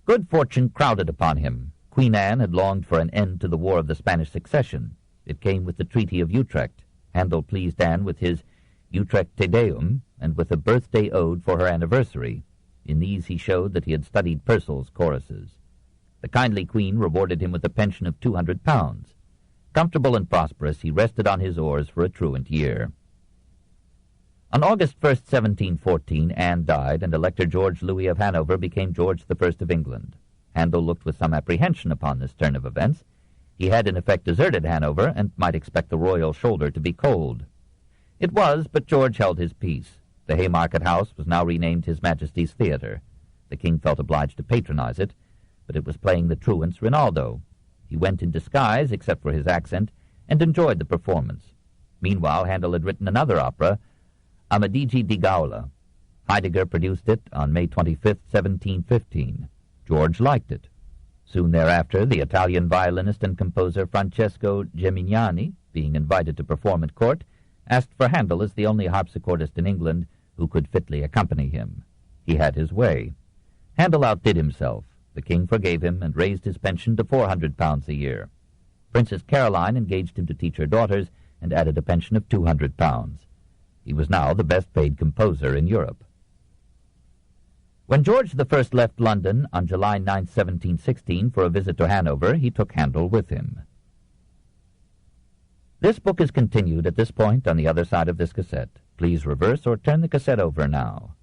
Speaker 2: Good fortune crowded upon him. Queen Anne had longed for an end to the War of the Spanish Succession. It came with the Treaty of Utrecht. Handel pleased Anne with his Utrecht Te Deum and with a birthday ode for her anniversary. In these he showed that he had studied Purcell's choruses. The kindly queen rewarded him with a pension of £200. Comfortable and prosperous, he rested on his oars for a truant year. On August 1st, 1714, Anne died, and Elector George Louis of Hanover became George I of England. Handel looked with some apprehension upon this turn of events. He had in effect deserted Hanover, and might expect the royal shoulder to be cold. It was, but George held his peace. The Haymarket House was now renamed His Majesty's Theatre. The king felt obliged to patronize it, but it was playing the truant's Rinaldo. He went in disguise, except for his accent, and enjoyed the performance. Meanwhile, Handel had written another opera, Amadigi di Gaula. Heidegger produced it on May 25, 1715. George liked it. Soon thereafter, the Italian violinist and composer Francesco Gemignani, being invited to perform at court, asked for Handel as the only harpsichordist in England who could fitly accompany him. He had his way. Handel outdid himself. The king forgave him and raised his pension to £400 a year. Princess Caroline engaged him to teach her daughters and added a pension of £200. He was now the best-paid composer in Europe. When George I left London on July 9, 1716, for a visit to Hanover, he took Handel with him. This book is continued at this point on the other side of this cassette. Please reverse or turn the cassette over now.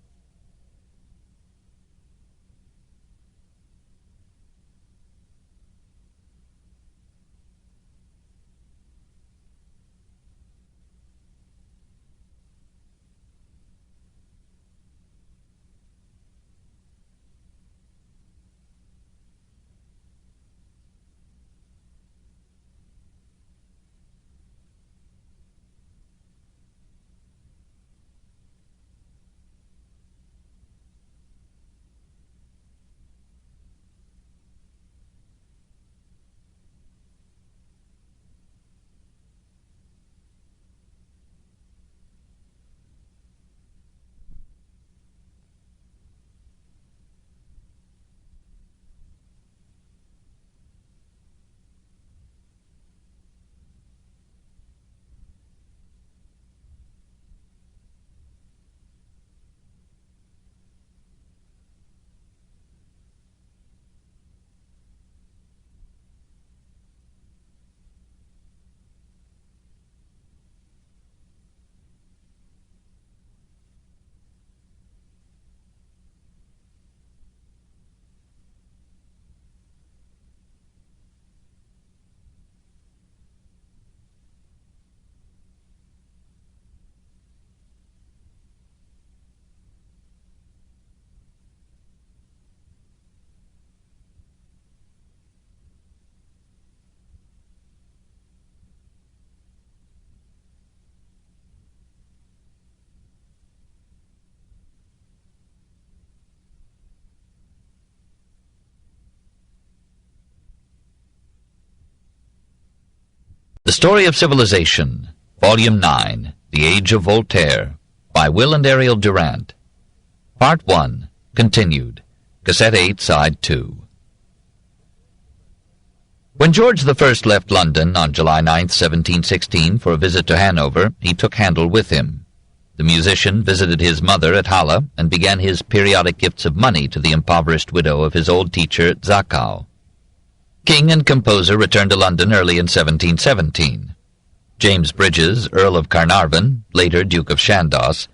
Speaker 1: The Story of Civilization, Volume 9, The Age of Voltaire, by Will and Ariel Durant. Part 1, continued. Cassette 8, Side 2. When George I left London on July 9, 1716, for a visit to Hanover, he took Handel with him. The musician visited his mother at Halle and began his periodic gifts of money to the impoverished widow of his old teacher, Zachau. King and composer returned to London early in 1717. James Bridges, Earl of Carnarvon, later Duke of Chandos,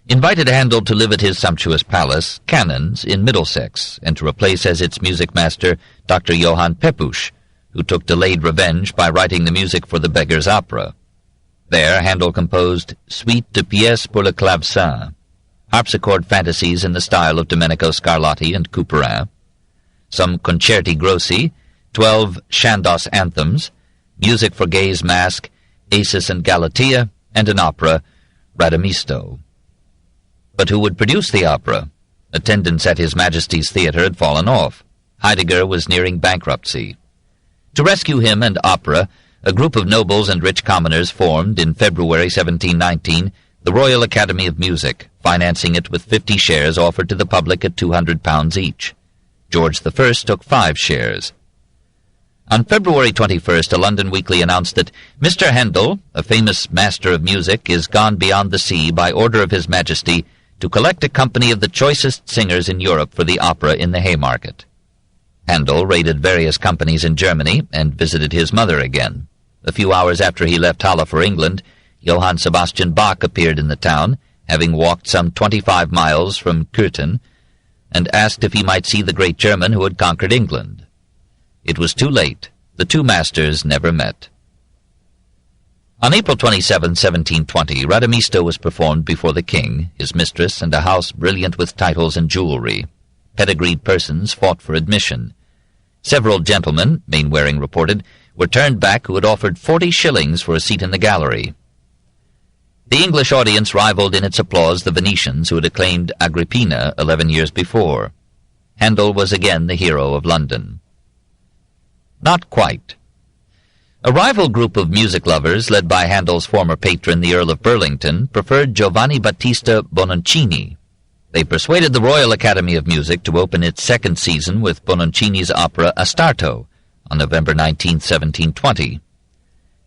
Speaker 1: invited Handel to live at his sumptuous palace, Cannons, in Middlesex, and to replace as its music master Dr. Johann Pepusch, who took delayed revenge by writing the music for the Beggar's Opera. There Handel composed Suite de pièces pour le clavecin, harpsichord fantasies in the style of Domenico Scarlatti and Couperin, some concerti grossi, 12 Chandos anthems, music for Gay's Masque, Acis and Galatea, and an opera, Radamisto. But who would produce the opera? Attendance at His Majesty's Theatre had fallen off. Heidegger was nearing bankruptcy. To rescue him and opera, a group of nobles and rich commoners formed, in February 1719, the Royal Academy of Music, financing it with 50 shares offered to the public at £200 each. George I took 5 shares. On February 21st, a London weekly announced that Mr. Handel, a famous master of music, is gone beyond the sea by order of His Majesty to collect a company of the choicest singers in Europe for the opera in the Haymarket. Handel raided various companies in Germany and visited his mother again. A few hours after he left Halle for England, Johann Sebastian Bach appeared in the town, having walked some 25 miles from Köthen, and asked if he might see the great German who had conquered England. It was too late. The two masters never met. On April 27, 1720, Radamisto was performed before the king, his mistress, and a house brilliant with titles and jewelry. Pedigreed persons fought for admission. Several gentlemen, Mainwaring reported, were turned back who had offered 40 shillings for a seat in the gallery. The English audience rivaled in its applause the Venetians who had acclaimed Agrippina 11 years before. Handel was again the hero of London. Not quite. A rival group of music lovers, led by Handel's former patron, the Earl of Burlington, preferred Giovanni Battista Bononcini. They persuaded the Royal Academy of Music to open its second season with Bononcini's opera Astarto on November 19, 1720.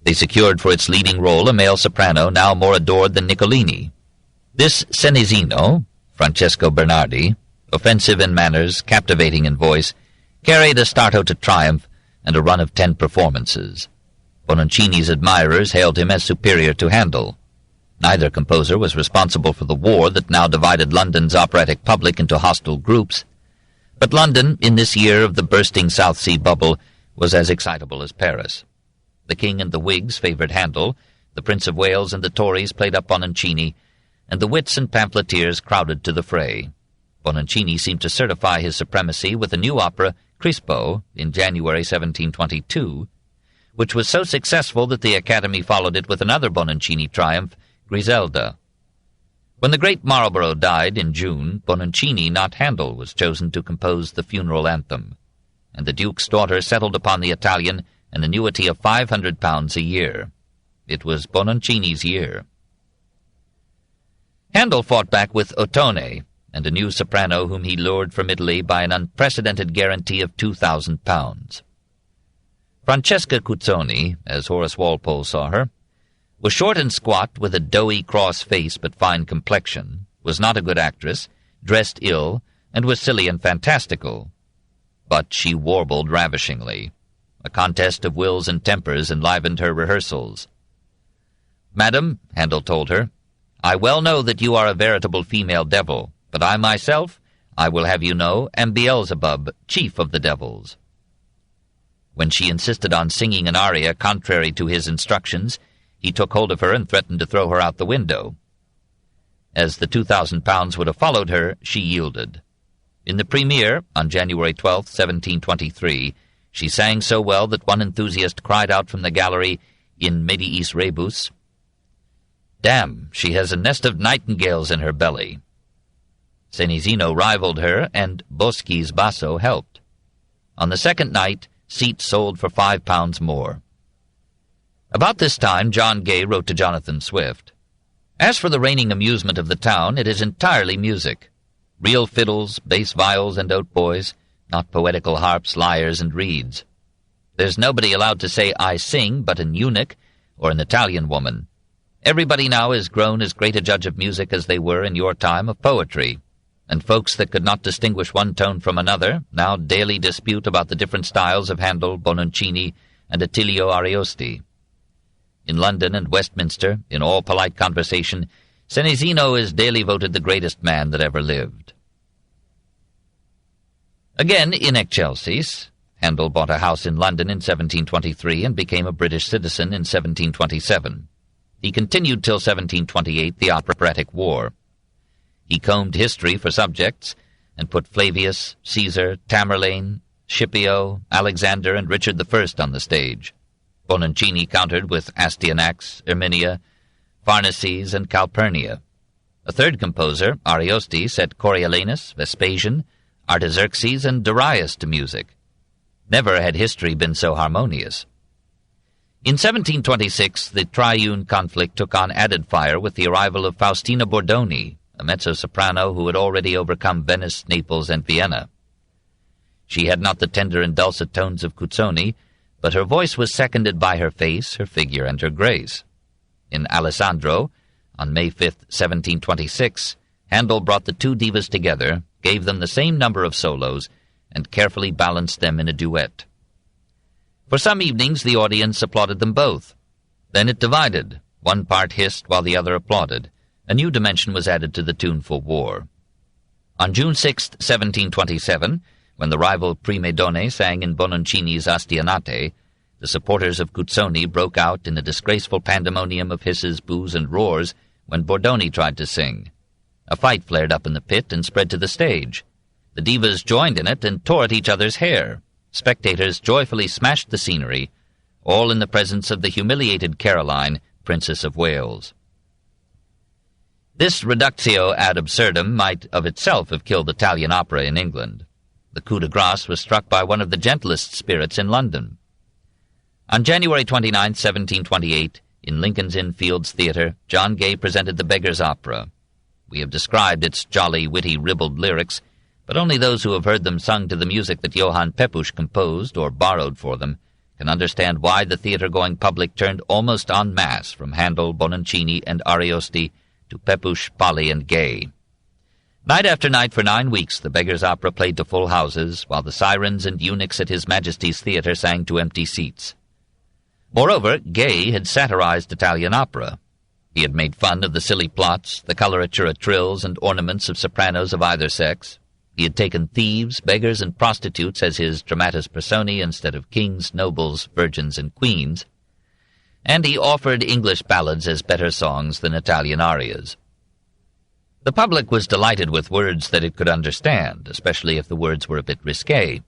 Speaker 1: They secured for its leading role a male soprano now more adored than Niccolini. This Senesino, Francesco Bernardi, offensive in manners, captivating in voice, carried Astarto to triumph and a run of 10 performances. Bononcini's admirers hailed him as superior to Handel. Neither composer was responsible for the war that now divided London's operatic public into hostile groups. But London, in this year of the bursting South Sea bubble, was as excitable as Paris. The King and the Whigs favored Handel, the Prince of Wales and the Tories played up Bononcini, and the wits and pamphleteers crowded to the fray. Bononcini seemed to certify his supremacy with a new opera, Crispo, in January 1722, which was so successful that the Academy followed it with another Bononcini triumph, Griselda. When the great Marlborough died in June, Bononcini, not Handel, was chosen to compose the funeral anthem, and the Duke's daughter settled upon the Italian an annuity of £500 a year. It was Bononcini's year. Handel fought back with Ottone, and a new soprano whom he lured from Italy by an unprecedented guarantee of £2,000. Francesca Cuzzoni, as Horace Walpole saw her, was short and squat, with a doughy cross face but fine complexion, was not a good actress, dressed ill, and was silly and fantastical. But she warbled ravishingly. A contest of wills and tempers enlivened her rehearsals. "Madam," Handel told her, "I well know that you are a veritable female devil, but I myself, I will have you know, am Beelzebub, chief of the devils." When she insisted on singing an aria contrary to his instructions, he took hold of her and threatened to throw her out the window. As the £2,000 would have followed her, she yielded. In the premiere, on January 12, 1723, she sang so well that one enthusiast cried out from the gallery, in mediis rebus, "Damn, she has a nest of nightingales in her belly." Senesino rivaled her, and Boschi's basso helped. On the second night, seats sold for £5 more. About this time, John Gay wrote to Jonathan Swift, "As for the reigning amusement of the town, it is entirely music. Real fiddles, bass viols, and hautboys, not poetical harps, lyres, and reeds. There's nobody allowed to say, 'I sing,' but an eunuch or an Italian woman. Everybody now is grown as great a judge of music as they were in your time of poetry, and folks that could not distinguish one tone from another now daily dispute about the different styles of Handel, Bononcini, and Attilio Ariosti. In London and Westminster, in all polite conversation, Senesino is daily voted the greatest man that ever lived." Again, in excelsis, Handel bought a house in London in 1723 and became a British citizen in 1727. He continued till 1728 the operatic war. He combed history for subjects, and put Flavius, Caesar, Tamerlane, Scipio, Alexander, and Richard I on the stage. Bononcini countered with Astyanax, Erminia, Pharnaces, and Calpurnia. A third composer, Ariosti, set Coriolanus, Vespasian, Artaxerxes, and Darius to music. Never had history been so harmonious. In 1726, the Triune conflict took on added fire with the arrival of Faustina Bordoni, a mezzo-soprano who had already overcome Venice, Naples, and Vienna. She had not the tender and dulcet tones of Cuzzoni, but her voice was seconded by her face, her figure, and her grace. In Alessandro, on May 5, 1726, Handel brought the two divas together, gave them the same number of solos, and carefully balanced them in a duet. For some evenings the audience applauded them both. Then it divided. One part hissed while the other applauded. A new dimension was added to the tuneful war. On June 6, 1727, when the rival prime donne sang in Bononcini's Astianate, the supporters of Cuzzoni broke out in a disgraceful pandemonium of hisses, boos, and roars when Bordoni tried to sing. A fight flared up in the pit and spread to the stage. The divas joined in it and tore at each other's hair. Spectators joyfully smashed the scenery, all in the presence of the humiliated Caroline, Princess of Wales. This reductio ad absurdum might of itself have killed Italian opera in England. The coup de grace was struck by one of the gentlest spirits in London. On January 29, 1728, in Lincoln's Inn Fields Theatre, John Gay presented the Beggar's Opera. We have described its jolly, witty, ribald lyrics, but only those who have heard them sung to the music that Johann Pepusch composed or borrowed for them can understand why the theatre-going public turned almost en masse from Handel, Bononcini, and Ariosti to Pepusch, Polly, and Gay. Night after night for 9 weeks the Beggar's Opera played to full houses, while the sirens and eunuchs at His Majesty's Theatre sang to empty seats. Moreover, Gay had satirized Italian opera. He had made fun of the silly plots, the coloratura trills, and ornaments of sopranos of either sex. He had taken thieves, beggars, and prostitutes as his dramatis personae instead of kings, nobles, virgins, and queens. And he offered English ballads as better songs than Italian arias. The public was delighted with words that it could understand, especially if the words were a bit risque.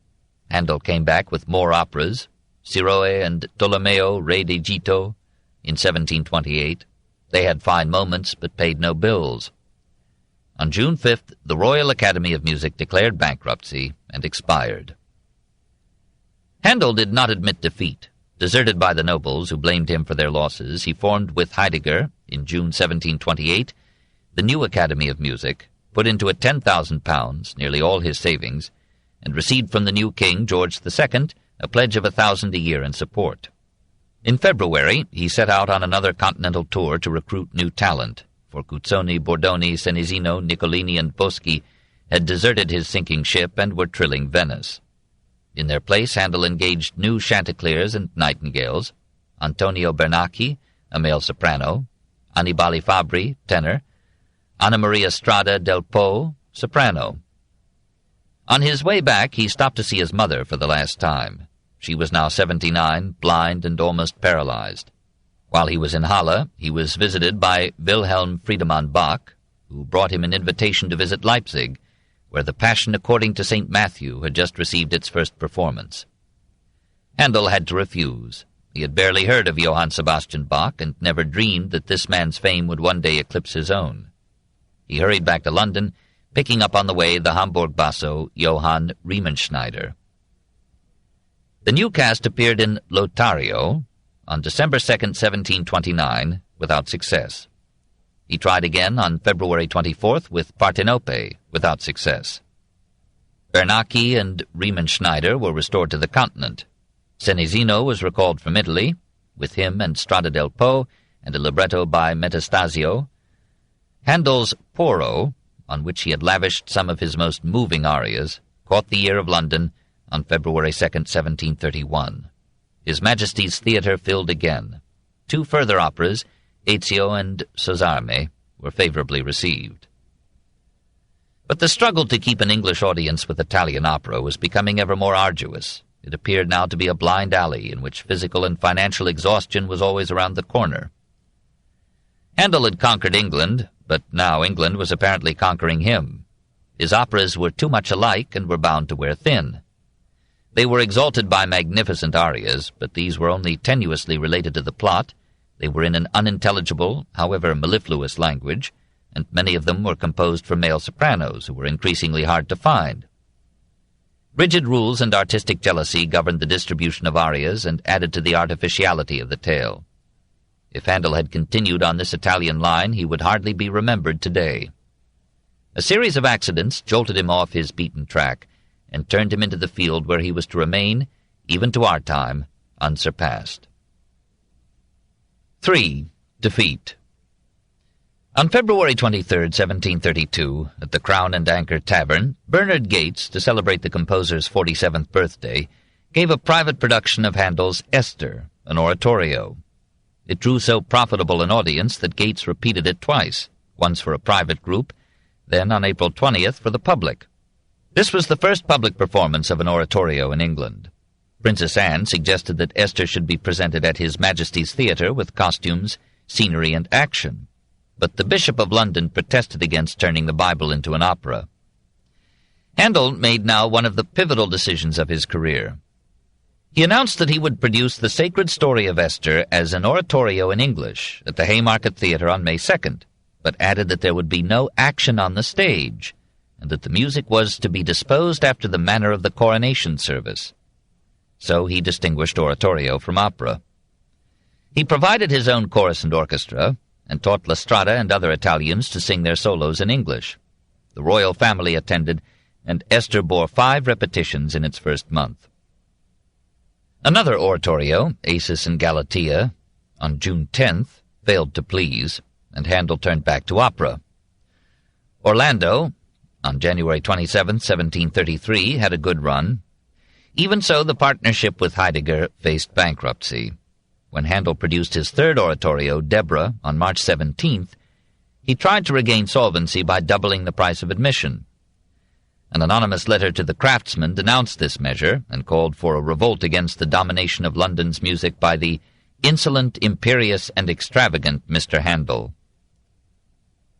Speaker 1: Handel came back with more operas, Cirey and Tolomeo, Re d'Egitto, in 1728. They had fine moments, but paid no bills. On June 5th, the Royal Academy of Music declared bankruptcy and expired. Handel did not admit defeat. Deserted by the nobles, who blamed him for their losses, he formed with Heidegger, in June 1728, the new Academy of Music, put into it £10,000, nearly all his savings, and received from the new king, George II, a pledge of 1,000 a year in support. In February, he set out on another continental tour to recruit new talent, for Cuzzoni, Bordoni, Senesino, Niccolini, and Boschi had deserted his sinking ship and were trilling Venice. In their place, Handel engaged new chanticleers and nightingales, Antonio Bernacchi, a male soprano, Annibale Fabri, tenor, Anna Maria Strada del Po, soprano. On his way back, he stopped to see his mother for the last time. She was now 79, blind and almost paralyzed. While he was in Halle, he was visited by Wilhelm Friedemann Bach, who brought him an invitation to visit Leipzig, where the Passion according to St. Matthew had just received its first performance. Handel had to refuse. He had barely heard of Johann Sebastian Bach and never dreamed that this man's fame would one day eclipse his own. He hurried back to London, picking up on the way the Hamburg basso Johann Riemenschneider. The new cast appeared in Lothario, on December 2, 1729, without success. He tried again on February 24th with Partenope, without success. Bernacchi and Riemenschneider were restored to the continent. Senesino was recalled from Italy, with him and Strada del Po, and a libretto by Metastasio. Handel's Porro, on which he had lavished some of his most moving arias, caught the ear of London on February 2, 1731. His Majesty's Theatre filled again. 2 further operas, Ezio and Sosarme, were favorably received. But the struggle to keep an English audience with Italian opera was becoming ever more arduous. It appeared now to be a blind alley in which physical and financial exhaustion was always around the corner. Handel had conquered England, but now England was apparently conquering him. His operas were too much alike and were bound to wear thin. They were exalted by magnificent arias, but these were only tenuously related to the plot. They were in an unintelligible, however mellifluous language, and many of them were composed for male sopranos, who were increasingly hard to find. Rigid rules and artistic jealousy governed the distribution of arias and added to the artificiality of the tale. If Handel had continued on this Italian line, he would hardly be remembered today. A series of accidents jolted him off his beaten track and turned him into the field where he was to remain, even to our time, unsurpassed. 3. Defeat. On February 23, 1732, at the Crown and Anchor Tavern, Bernard Gates, to celebrate the composer's 47th birthday, gave a private production of Handel's Esther, an oratorio. It drew so profitable an audience that Gates repeated it twice, once for a private group, then on April 20th for the public. This was the first public performance of an oratorio in England. Princess Anne suggested that Esther should be presented at His Majesty's Theatre with costumes, scenery, and action, but the Bishop of London protested against turning the Bible into an opera. Handel made now one of the pivotal decisions of his career. He announced that he would produce the sacred story of Esther as an oratorio in English at the Haymarket Theatre on May 2nd, but added that there would be no action on the stage, and that the music was to be disposed after the manner of the coronation service. So he distinguished oratorio from opera. He provided his own chorus and orchestra, and taught La Strada and other Italians to sing their solos in English. The royal family attended, and Esther bore 5 repetitions in its first month. Another oratorio, Acis and Galatea, on June 10th, failed to please, and Handel turned back to opera. Orlando, on January 27, 1733, had a good run. Even so, the partnership with Heidegger faced bankruptcy. When Handel produced his third oratorio, Deborah, on March 17th, he tried to regain solvency by doubling the price of admission. An anonymous letter to the craftsman denounced this measure and called for a revolt against the domination of London's music by the insolent, imperious, and extravagant Mr. Handel.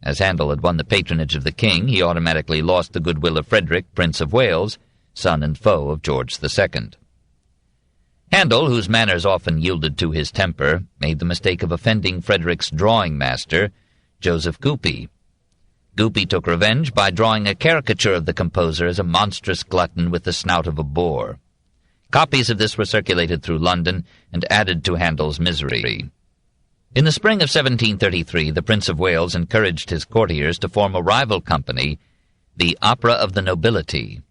Speaker 1: As Handel had won the patronage of the king, he automatically lost the goodwill of Frederick, Prince of Wales, son and foe of George II. Handel, whose manners often yielded to his temper, made the mistake of offending Frederick's drawing-master, Joseph Goupy. Goupy took revenge by drawing a caricature of the composer as a monstrous glutton with the snout of a boar. Copies of this were circulated through London and added to Handel's misery. In the spring of 1733, the Prince of Wales encouraged his courtiers to form a rival company, the Opera of the Nobility.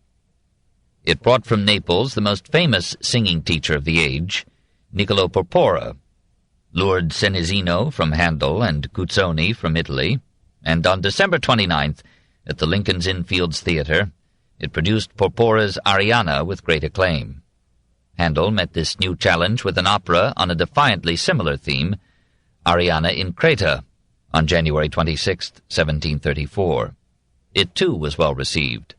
Speaker 1: It brought from Naples the most famous singing teacher of the age, Niccolo Porpora, lured Senesino from Handel and Cuzzoni from Italy, and on December 29th, at the Lincoln's Inn Fields Theatre, it produced Porpora's Ariana with great acclaim. Handel met this new challenge with an opera on a defiantly similar theme, Ariana in Creta, on January 26, 1734. It, too, was well received.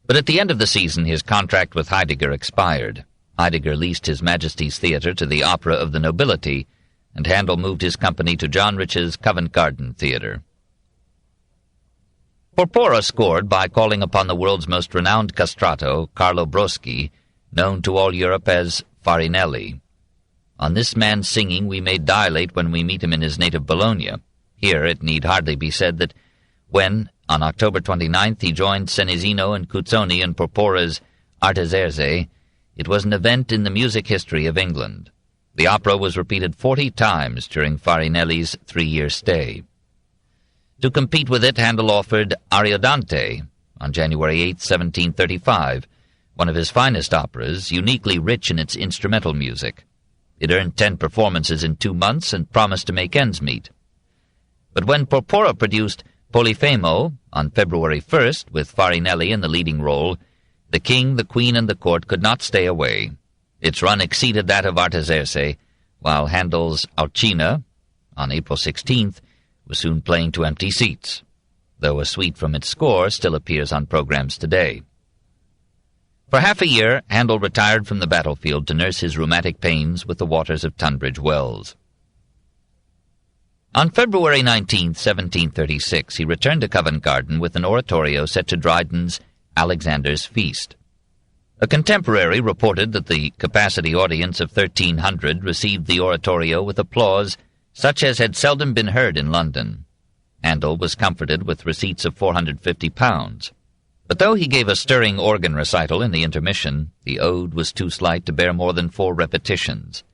Speaker 1: But at the end of the season, his contract with Heidegger expired. Heidegger leased His Majesty's Theatre to the Opera of the Nobility, and Handel moved his company to John Rich's Covent Garden Theatre. Porpora scored by calling upon the world's most renowned castrato, Carlo Broschi, known to all Europe as Farinelli. On this man's singing we may dilate when we meet him in his native Bologna. Here it need hardly be said that when, on October 29th, he joined Senesino and Cuzzoni in Porpora's Artaserse, it was an event in the music history of England. The opera was repeated 40 times during Farinelli's 3-year stay. To compete with it, Handel offered Ariodante on January 8, 1735, one of his finest operas, uniquely rich in its instrumental music. It earned 10 performances in 2 months and promised to make ends meet. But when Porpora produced Polifemo on February 1st, with Farinelli in the leading role, the king, the queen, and the court could not stay away. Its run exceeded that of Artaserse, while Handel's Alcina, on April 16th, was soon playing to empty seats, though a suite from its score still appears on programs today. For half a year, Handel retired from the battlefield to nurse his rheumatic pains with the waters of Tunbridge Wells. On February 19, 1736, he returned to Covent Garden with an oratorio set to Dryden's Alexander's Feast. A contemporary reported that the capacity audience of 1,300 received the oratorio with applause such as had seldom been heard in London. Handel was comforted with receipts of £450. But though he gave a stirring organ recital in the intermission, the ode was too slight to bear more than 4 repetitions,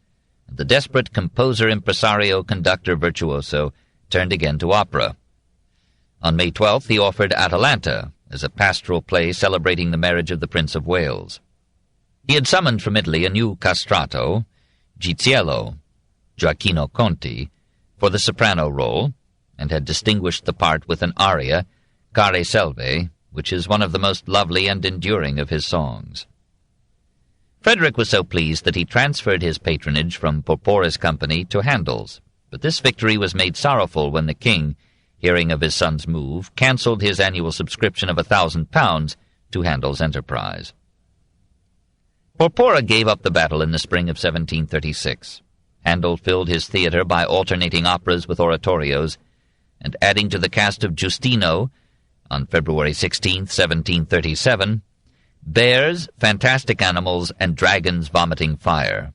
Speaker 1: and the desperate composer, impresario, conductor, virtuoso turned again to opera. On May 12th he offered Atalanta as a pastoral play celebrating the marriage of the Prince of Wales. He had summoned from Italy a new castrato, Giziello, Gioacchino Conti, for the soprano role, and had distinguished the part with an aria, Care Selve, which is one of the most lovely and enduring of his songs. Frederick was so pleased that he transferred his patronage from Porpora's company to Handel's, but this victory was made sorrowful when the king, hearing of his son's move, cancelled his annual subscription of £1,000 to Handel's enterprise. Porpora gave up the battle in the spring of 1736. Handel filled his theatre by alternating operas with oratorios, and adding to the cast of Giustino, on February 16, 1737, bears, fantastic animals, and dragons vomiting fire.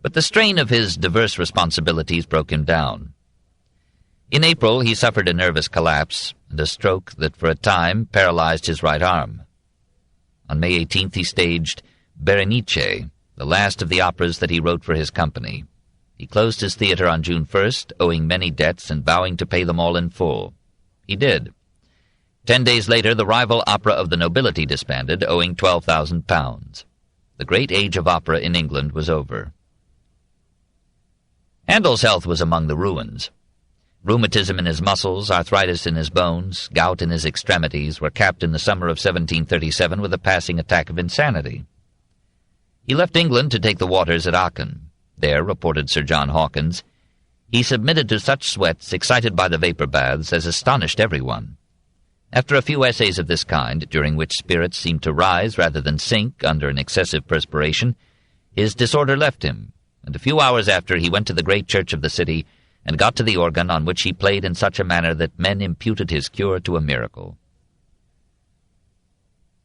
Speaker 1: But the strain of his diverse responsibilities broke him down. In April he suffered a nervous collapse and a stroke that for a time paralyzed his right arm. On May 18th he staged Berenice, the last of the operas that he wrote for his company. He closed his theatre on June 1st, owing many debts and vowing to pay them all in full. He did. 10 days later, the rival opera of the Nobility disbanded, owing £12,000. The great age of opera in England was over. Handel's health was among the ruins. Rheumatism in his muscles, arthritis in his bones, gout in his extremities were capped in the summer of 1737 with a passing attack of insanity. He left England to take the waters at Aachen. There, reported Sir John Hawkins, he submitted to such sweats excited by the vapor baths as astonished everyone. After a few essays of this kind, during which spirits seemed to rise rather than sink under an excessive perspiration, his disorder left him, and a few hours after he went to the great church of the city and got to the organ, on which he played in such a manner that men imputed his cure to a miracle.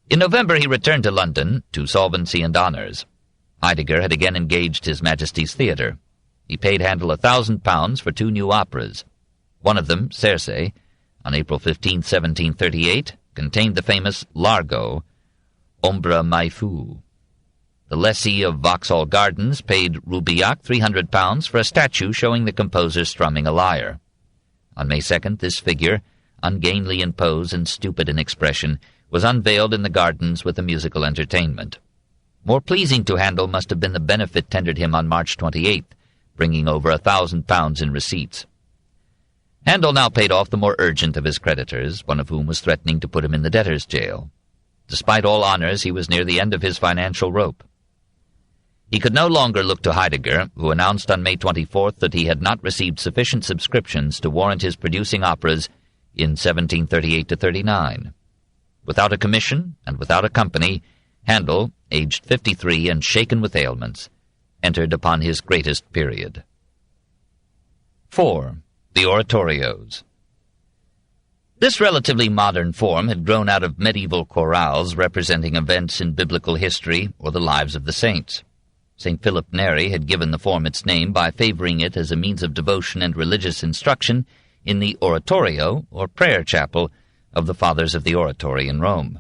Speaker 1: In November he returned to London to solvency and honours. Heidegger had again engaged His Majesty's Theatre. He paid Handel £1,000 for 2 new operas. One of them, Cirey, on April 15, 1738, contained the famous Largo, Ombra mai fu. The lessee of Vauxhall Gardens paid Roubilliac £300 for a statue showing the composer strumming a lyre. On May 2nd, this figure, ungainly in pose and stupid in expression, was unveiled in the gardens with a musical entertainment. More pleasing to Handel must have been the benefit tendered him on March 28th, bringing over £1,000 in receipts. Handel now paid off the more urgent of his creditors, one of whom was threatening to put him in the debtor's jail. Despite all honours, he was near the end of his financial rope. He could no longer look to Heidegger, who announced on May 24th that he had not received sufficient subscriptions to warrant his producing operas in 1738-39. Without a commission and without a company, Handel, aged 53 and shaken with ailments, entered upon his greatest period. 4. The oratorios. This relatively modern form had grown out of medieval chorales representing events in biblical history or the lives of the saints. St. Philip Neri had given the form its name by favoring it as a means of devotion and religious instruction in the oratorio, or prayer chapel, of the Fathers of the Oratory in Rome.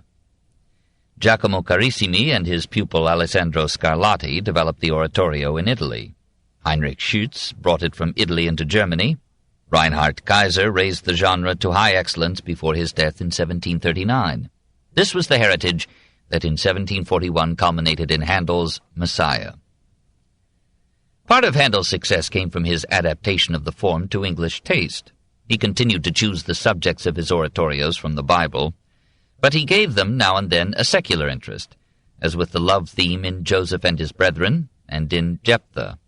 Speaker 1: Giacomo Carissimi and his pupil Alessandro Scarlatti developed the oratorio in Italy. Heinrich Schütz brought it from Italy into Germany. Reinhard Kaiser raised the genre to high excellence before his death in 1739. This was the heritage that in 1741 culminated in Handel's Messiah. Part of Handel's success came from his adaptation of the form to English taste. He continued to choose the subjects of his oratorios from the Bible, but he gave them now and then a secular interest, as with the love theme in Joseph and His Brethren and in Jephthah.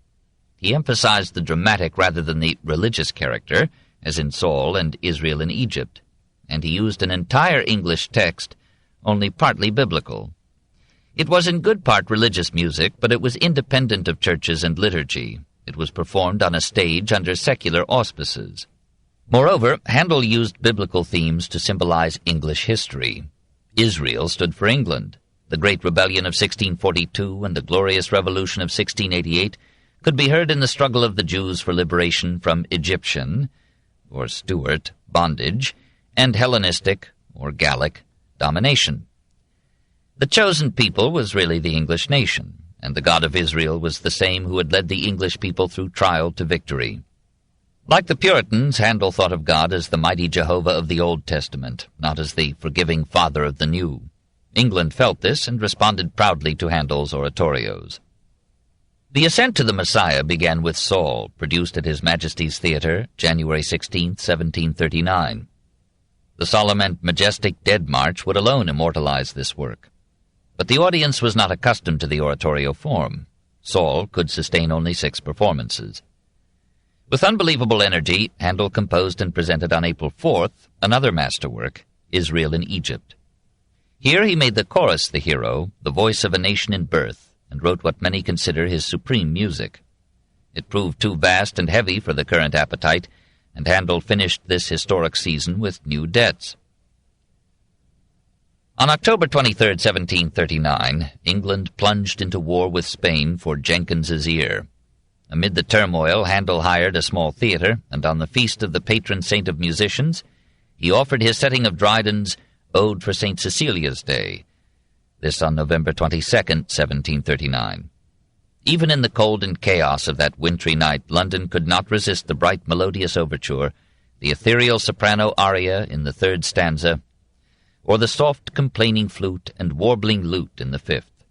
Speaker 1: He emphasized the dramatic rather than the religious character, as in Saul and Israel in Egypt, and he used an entire English text, only partly biblical. It was in good part religious music, but it was independent of churches and liturgy. It was performed on a stage under secular auspices. Moreover, Handel used biblical themes to symbolize English history. Israel stood for England. The Great Rebellion of 1642 and the Glorious Revolution of 1688 could be heard in the struggle of the Jews for liberation from Egyptian, or Stuart, bondage, and Hellenistic, or Gallic, domination. The chosen people was really the English nation, and the God of Israel was the same who had led the English people through trial to victory. Like the Puritans, Handel thought of God as the mighty Jehovah of the Old Testament, not as the forgiving Father of the New. England felt this and responded proudly to Handel's oratorios. The ascent to the Messiah began with Saul, produced at His Majesty's Theatre, January 16, 1739. The solemn and majestic Dead March would alone immortalize this work. But the audience was not accustomed to the oratorio form. Saul could sustain only 6 performances. With unbelievable energy, Handel composed and presented on April 4th another masterwork, Israel in Egypt. Here he made the chorus the hero, the voice of a nation in birth, and wrote what many consider his supreme music. It proved too vast and heavy for the current appetite, and Handel finished this historic season with new debts. On October 23, 1739, England plunged into war with Spain for Jenkins's ear. Amid the turmoil, Handel hired a small theatre, and on the feast of the patron saint of musicians, he offered his setting of Dryden's Ode for St. Cecilia's Day, this on November 22, 1739. Even in the cold and chaos of that wintry night, London could not resist the bright melodious overture, the ethereal soprano aria in the 3rd stanza, or the soft complaining flute and warbling lute in the 5th,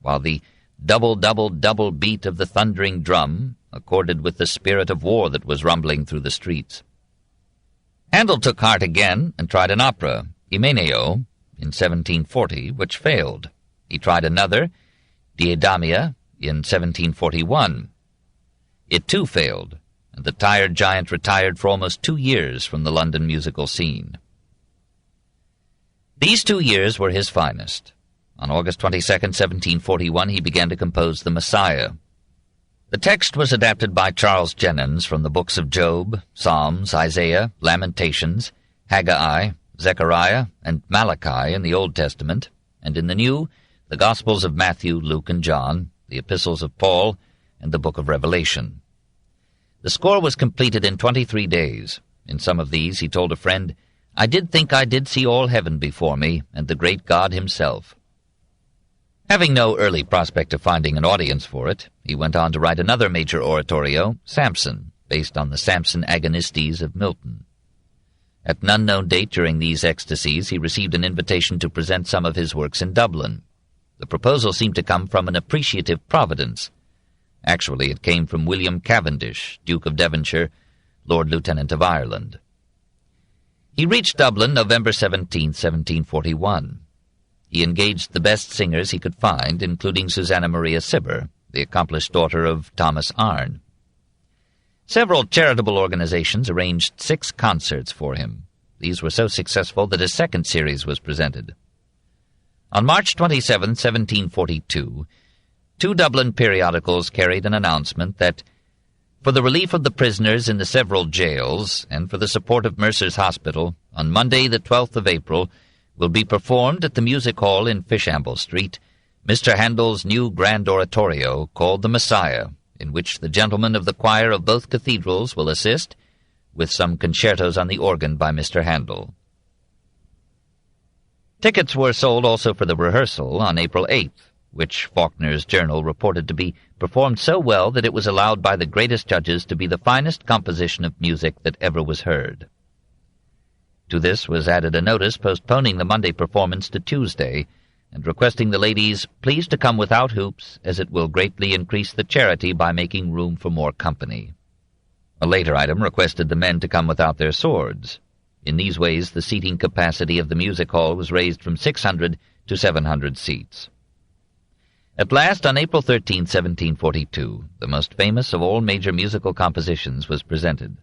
Speaker 1: while the double, double, double beat of the thundering drum accorded with the spirit of war that was rumbling through the streets. Handel took heart again and tried an opera, Imeneo, in 1740, which failed. He tried another, Diadamia, in 1741. It too failed, and the tired giant retired for almost 2 years from the London musical scene. These 2 years were his finest. On August 22, 1741, he began to compose the Messiah. The text was adapted by Charles Jennens from the books of Job, Psalms, Isaiah, Lamentations, Haggai, Zechariah, and Malachi in the Old Testament, and in the New, the Gospels of Matthew, Luke, and John, the Epistles of Paul, and the Book of Revelation. The score was completed in 23 days. In some of these, he told a friend, "I did think I did see all heaven before me, and the great God himself." Having no early prospect of finding an audience for it, he went on to write another major oratorio, Samson, based on the Samson Agonistes of Milton. At an unknown date during these ecstasies, he received an invitation to present some of his works in Dublin. The proposal seemed to come from an appreciative Providence. Actually, it came from William Cavendish, Duke of Devonshire, Lord Lieutenant of Ireland. He reached Dublin November 17, 1741. He engaged the best singers he could find, including Susanna Maria Cibber, the accomplished daughter of Thomas Arne. Several charitable organizations arranged 6 concerts for him. These were so successful that a second series was presented. On March 27, 1742, 2 Dublin periodicals carried an announcement that, for the relief of the prisoners in the several jails and for the support of Mercer's Hospital, on Monday the 12th of April, will be performed at the Music Hall in Fishamble Street, Mr. Handel's new grand oratorio called The Messiah, in which the gentlemen of the choir of both cathedrals will assist, with some concertos on the organ by Mr. Handel. Tickets were sold also for the rehearsal on April 8th, which Faulkner's journal reported to be performed so well that it was allowed by the greatest judges to be the finest composition of music that ever was heard. To this was added a notice postponing the Monday performance to Tuesday, and requesting the ladies please to come without hoops, as it will greatly increase the charity by making room for more company. A later item requested the men to come without their swords. In these ways the seating capacity of the music hall was raised from 600 to 700 seats. At last, on April 13, 1742, the most famous of all major musical compositions was presented.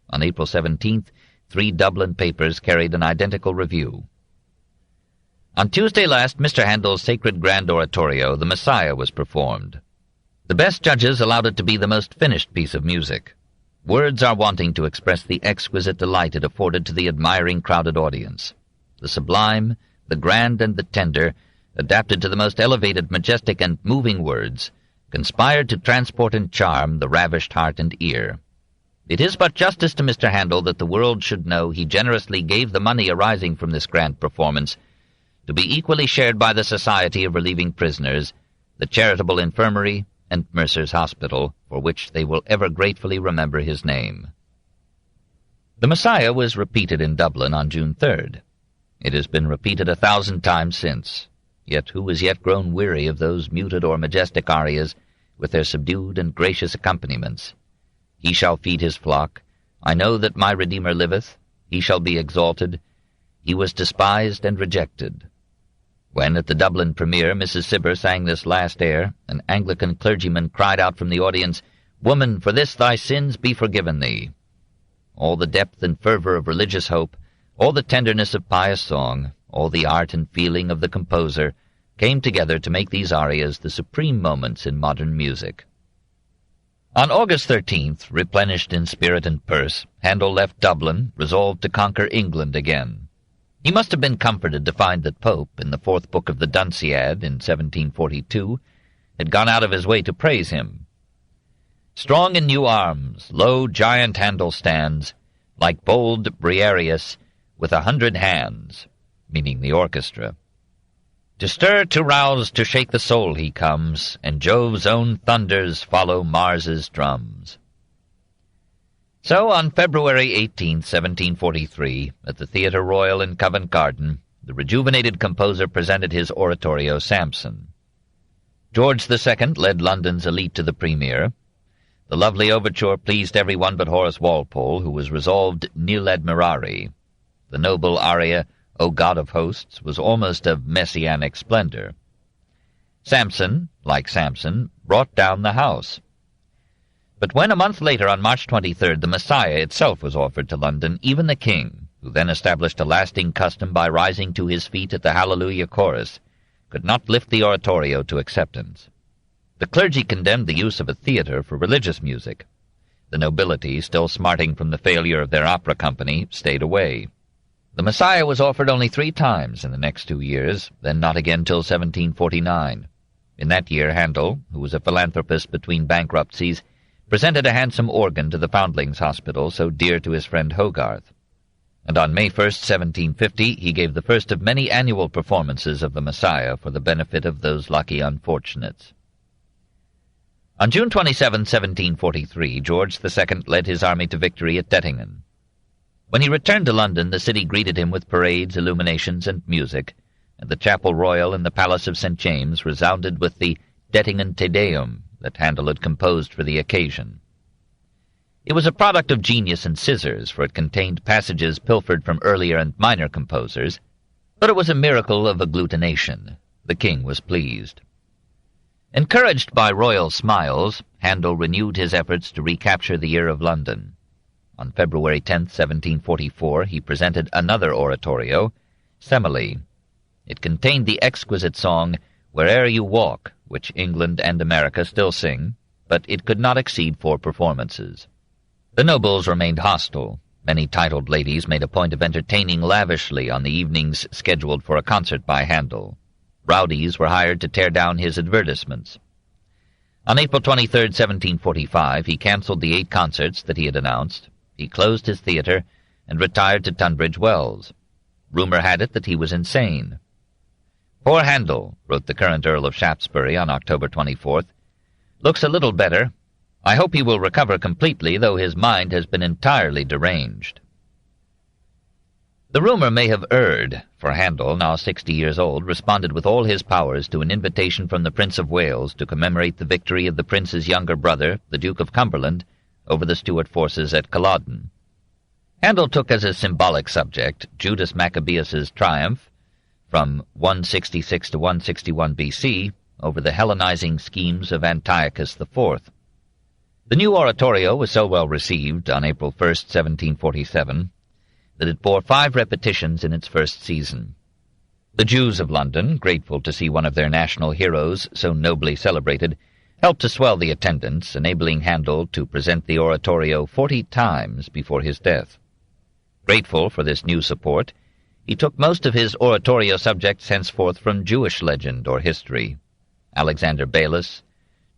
Speaker 1: On April 17th, 3 Dublin papers carried an identical review. On Tuesday last, Mr. Handel's sacred grand oratorio, The Messiah, was performed. The best judges allowed it to be the most finished piece of music. Words are wanting to express the exquisite delight it afforded to the admiring crowded audience. The sublime, the grand, and the tender, adapted to the most elevated, majestic, and moving words, conspired to transport and charm the ravished heart and ear. It is but justice to Mr. Handel that the world should know he generously gave the money arising from this grand performance to be equally shared by the Society of Relieving Prisoners, the Charitable Infirmary, and Mercer's Hospital, for which they will ever gratefully remember his name. The Messiah was repeated in Dublin on June 3rd. It has been repeated 1,000 times since, yet who has yet grown weary of those muted or majestic arias with their subdued and gracious accompaniments? He shall feed his flock. I know that my Redeemer liveth. He shall be exalted. He was despised and rejected. When, at the Dublin premiere, Mrs. Cibber sang this last air, an Anglican clergyman cried out from the audience, "Woman, for this thy sins be forgiven thee." All the depth and fervor of religious hope, all the tenderness of pious song, all the art and feeling of the composer came together to make these arias the supreme moments in modern music. On August 13th, replenished in spirit and purse, Handel left Dublin, resolved to conquer England again. He must have been comforted to find that Pope, in the 4th book of the Dunciad in 1742, had gone out of his way to praise him. Strong in new arms, lo, giant Handel stands, like bold Briareus, with 100 hands, meaning the orchestra. To stir, to rouse, to shake the soul he comes, and Jove's own thunders follow Mars's drums. So, on February 18, 1743, at the Theatre Royal in Covent Garden, the rejuvenated composer presented his oratorio Samson. George II led London's elite to the premiere. The lovely overture pleased everyone but Horace Walpole, who was resolved nil admirari. The noble aria, O God of Hosts, was almost of messianic splendor. Samson, like Samson, brought down the house. But when a month later, on March 23rd, the Messiah itself was offered to London, even the king, who then established a lasting custom by rising to his feet at the Hallelujah chorus, could not lift the oratorio to acceptance. The clergy condemned the use of a theatre for religious music. The nobility, still smarting from the failure of their opera company, stayed away. The Messiah was offered only 3 times in the next 2 years, then not again till 1749. In that year Handel, who was a philanthropist between bankruptcies, presented a handsome organ to the Foundlings Hospital, so dear to his friend Hogarth. And on May 1st, 1750, he gave the first of many annual performances of the Messiah for the benefit of those lucky unfortunates. On June 27, 1743, George II led his army to victory at Dettingen. When he returned to London, the city greeted him with parades, illuminations, and music, and the Chapel Royal in the Palace of St. James resounded with the Dettingen Te Deum that Handel had composed for the occasion. It was a product of genius and scissors, for it contained passages pilfered from earlier and minor composers, but it was a miracle of agglutination. The king was pleased. Encouraged by royal smiles, Handel renewed his efforts to recapture the ear of London. On February 10, 1744, he presented another oratorio, Semele. It contained the exquisite song, Where'er You Walk, which England and America still sing, but it could not exceed 4 performances. The nobles remained hostile. Many titled ladies made a point of entertaining lavishly on the evenings scheduled for a concert by Handel. Rowdies were hired to tear down his advertisements. On April 23, 1745, he cancelled the 8 concerts that he had announced. He closed his theatre and retired to Tunbridge Wells. rumor had it that he was insane. "Poor Handel," wrote the current Earl of Shaftesbury on October 24th, "looks a little better. I hope he will recover completely, though his mind has been entirely deranged." The rumor may have erred, for Handel, now 60 years old, responded with all his powers to an invitation from the Prince of Wales to commemorate the victory of the prince's younger brother, the Duke of Cumberland, over the Stuart forces at Culloden. Handel took as a symbolic subject Judas Maccabeus's triumph, from 166 to 161 B.C., over the Hellenizing schemes of Antiochus IV. The new oratorio was so well received on April 1st, 1747, that it bore 5 repetitions in its first season. The Jews of London, grateful to see one of their national heroes so nobly celebrated, helped to swell the attendance, enabling Handel to present the oratorio 40 times before his death. Grateful for this new support, he took most of his oratorio subjects henceforth from Jewish legend or history: Alexander Belus,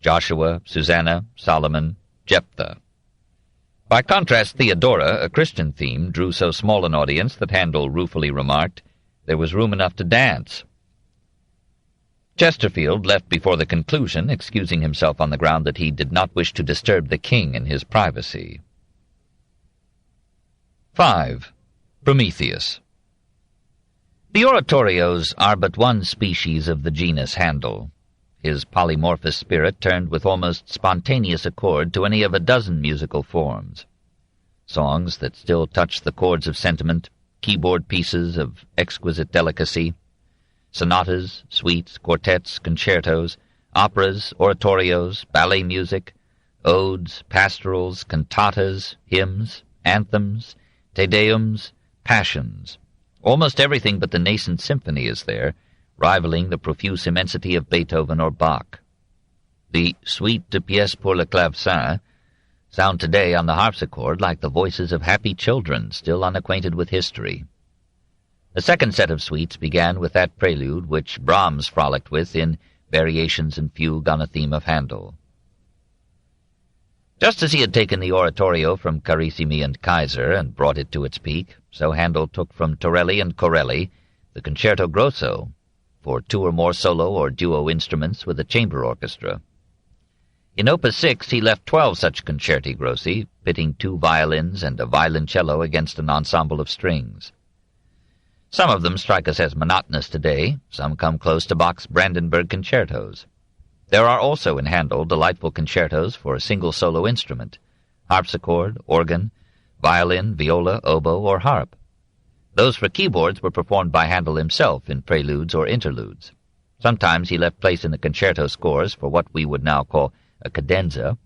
Speaker 1: Joshua, Susanna, Solomon, Jephthah. By contrast, Theodora, a Christian theme, drew so small an audience that Handel ruefully remarked, "There was room enough to dance." Chesterfield left before the conclusion, excusing himself on the ground that he did not wish to disturb the king in his privacy. 5. Prometheus. The oratorios are but one species of the genus Handel. His polymorphous spirit turned with almost spontaneous accord to any of a dozen musical forms. Songs that still touch the chords of sentiment, keyboard pieces of exquisite delicacy, sonatas, suites, quartets, concertos, operas, oratorios, ballet music, odes, pastorals, cantatas, hymns, anthems, Te Deums, passions. Almost everything but the nascent symphony is there, rivaling the profuse immensity of Beethoven or Bach. The suite de pièces pour le clavecin sound today on the harpsichord like the voices of happy children still unacquainted with history. The second set of suites began with that prelude which Brahms frolicked with in Variations and Fugue on a Theme of Handel. Just as he had taken the oratorio from Carissimi and Kaiser and brought it to its peak, so Handel took from Torelli and Corelli the Concerto Grosso, for 2 or more solo or duo instruments with a chamber orchestra. In Opus 6 he left 12 such concerti grossi, pitting 2 violins and a violoncello against an ensemble of strings. Some of them strike us as monotonous today, some come close to Bach's Brandenburg concertos. There are also in Handel delightful concertos for a single solo instrument, harpsichord, organ, violin, viola, oboe, or harp. Those for keyboards were performed by Handel himself in preludes or interludes. Sometimes he left place in the concerto scores for what we would now call a cadenza,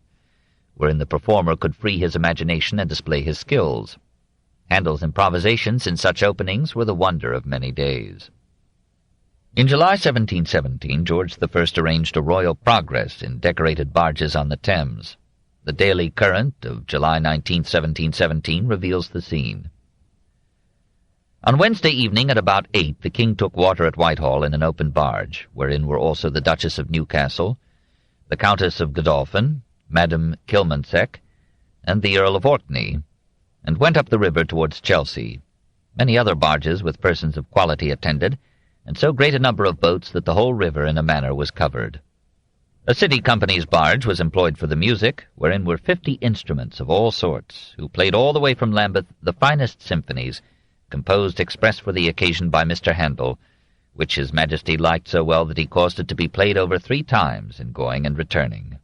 Speaker 1: wherein the performer could free his imagination and display his skills. Handel's improvisations in such openings were the wonder of many days. In July 1717, George I arranged a royal progress in decorated barges on the Thames. The Daily Current of July 19, 1717, reveals the scene. On Wednesday evening at about 8, the King took water at Whitehall in an open barge, wherein were also the Duchess of Newcastle, the Countess of Godolphin, Madame Kilmansegg, and the Earl of Orkney, and went up the river towards Chelsea. Many other barges with persons of quality attended, and so great a number of boats that the whole river in a manner was covered. A city company's barge was employed for the music, wherein were 50 instruments of all sorts, who played all the way from Lambeth the finest symphonies, composed express for the occasion by Mr. Handel, which His Majesty liked so well that he caused it to be played over 3 times in going and returning.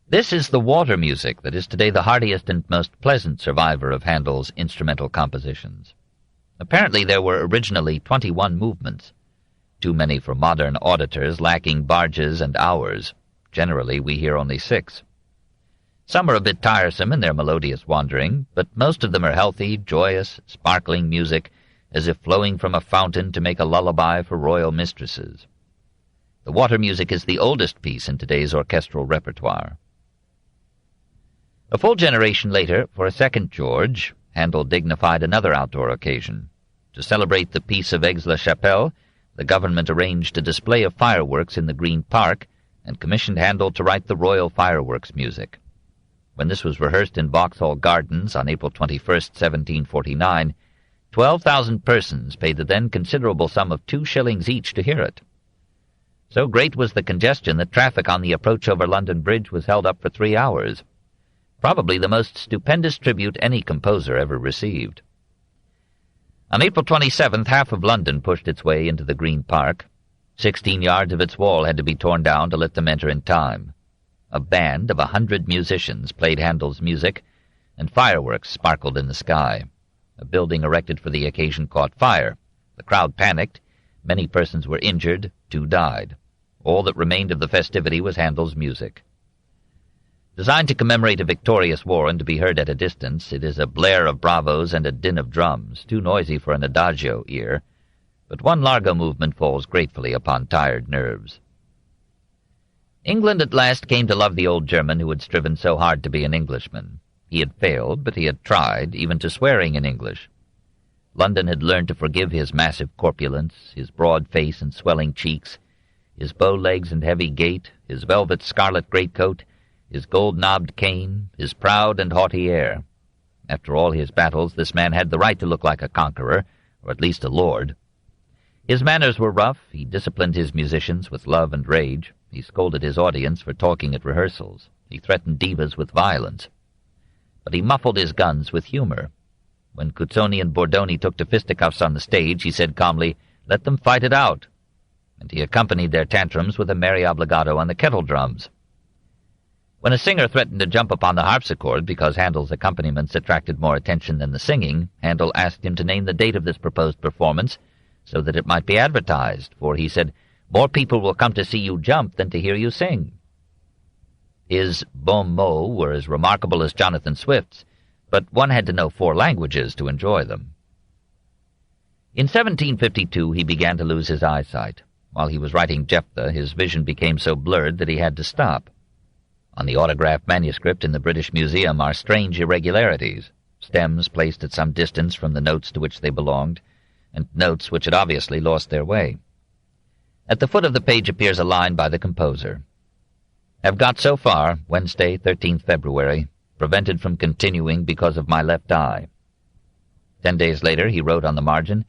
Speaker 1: This is the water music that is today the heartiest and most pleasant survivor of Handel's instrumental compositions. Apparently there were originally 21 movements, too many for modern auditors, lacking barges and hours. Generally we hear only 6. Some are a bit tiresome in their melodious wandering, but most of them are healthy, joyous, sparkling music, as if flowing from a fountain to make a lullaby for royal mistresses. The water music is the oldest piece in today's orchestral repertoire. A full generation later, for a second George, Handel dignified another outdoor occasion. To celebrate the Peace of Aix-la-Chapelle, the government arranged a display of fireworks in the Green Park and commissioned Handel to write the royal fireworks music. When this was rehearsed in Vauxhall Gardens on April 21, 1749, 12,000 persons paid the then considerable sum of 2 shillings each to hear it. So great was the congestion that traffic on the approach over London Bridge was held up for 3 hours, probably the most stupendous tribute any composer ever received. On April 27th, half of London pushed its way into the Green Park. 16 yards of its wall had to be torn down to let them enter in time. A band of 100 musicians played Handel's music, and fireworks sparkled in the sky. A building erected for the occasion caught fire. The crowd panicked. Many persons were injured. 2 died. All that remained of the festivity was Handel's music. Designed to commemorate a victorious war and to be heard at a distance, it is a blare of bravos and a din of drums, too noisy for an adagio ear, but one largo movement falls gratefully upon tired nerves. England at last came to love the old German who had striven so hard to be an Englishman. He had failed, but he had tried, even to swearing in English. London had learned to forgive his massive corpulence, his broad face and swelling cheeks, his bow legs and heavy gait, his velvet scarlet greatcoat, his gold-knobbed cane, his proud and haughty air. After all his battles, this man had the right to look like a conqueror, or at least a lord. His manners were rough. He disciplined his musicians with love and rage. He scolded his audience for talking at rehearsals. He threatened divas with violence. But he muffled his guns with humor. When Cuzzoni and Bordoni took to fisticuffs on the stage, he said calmly, "Let them fight it out." And he accompanied their tantrums with a merry obligato on the kettle drums. When a singer threatened to jump upon the harpsichord because Handel's accompaniments attracted more attention than the singing, Handel asked him to name the date of this proposed performance so that it might be advertised, for, he said, "More people will come to see you jump than to hear you sing." His bons mots were as remarkable as Jonathan Swift's, but one had to know 4 languages to enjoy them. In 1752 he began to lose his eyesight. While he was writing Jephthah, his vision became so blurred that he had to stop. On the autographed manuscript in the British Museum are strange irregularities, stems placed at some distance from the notes to which they belonged, and notes which had obviously lost their way. At the foot of the page appears a line by the composer. "Have got so far, Wednesday, 13th February, prevented from continuing because of my left eye." 10 days later he wrote on the margin,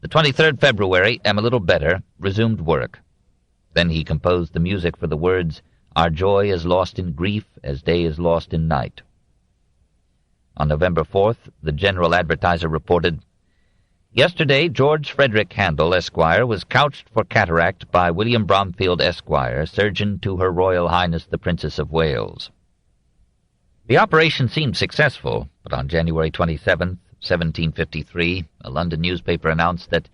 Speaker 1: "The 23rd February, am a little better, resumed work." Then he composed the music for the words, "Our joy is lost in grief, as day is lost in night." On November 4th, the General Advertiser reported, "Yesterday, George Frederick Handel, Esquire, was couched for cataract by William Bromfield, Esquire, surgeon to Her Royal Highness the Princess of Wales." The operation seemed successful, but on January 27th, 1753, a London newspaper announced that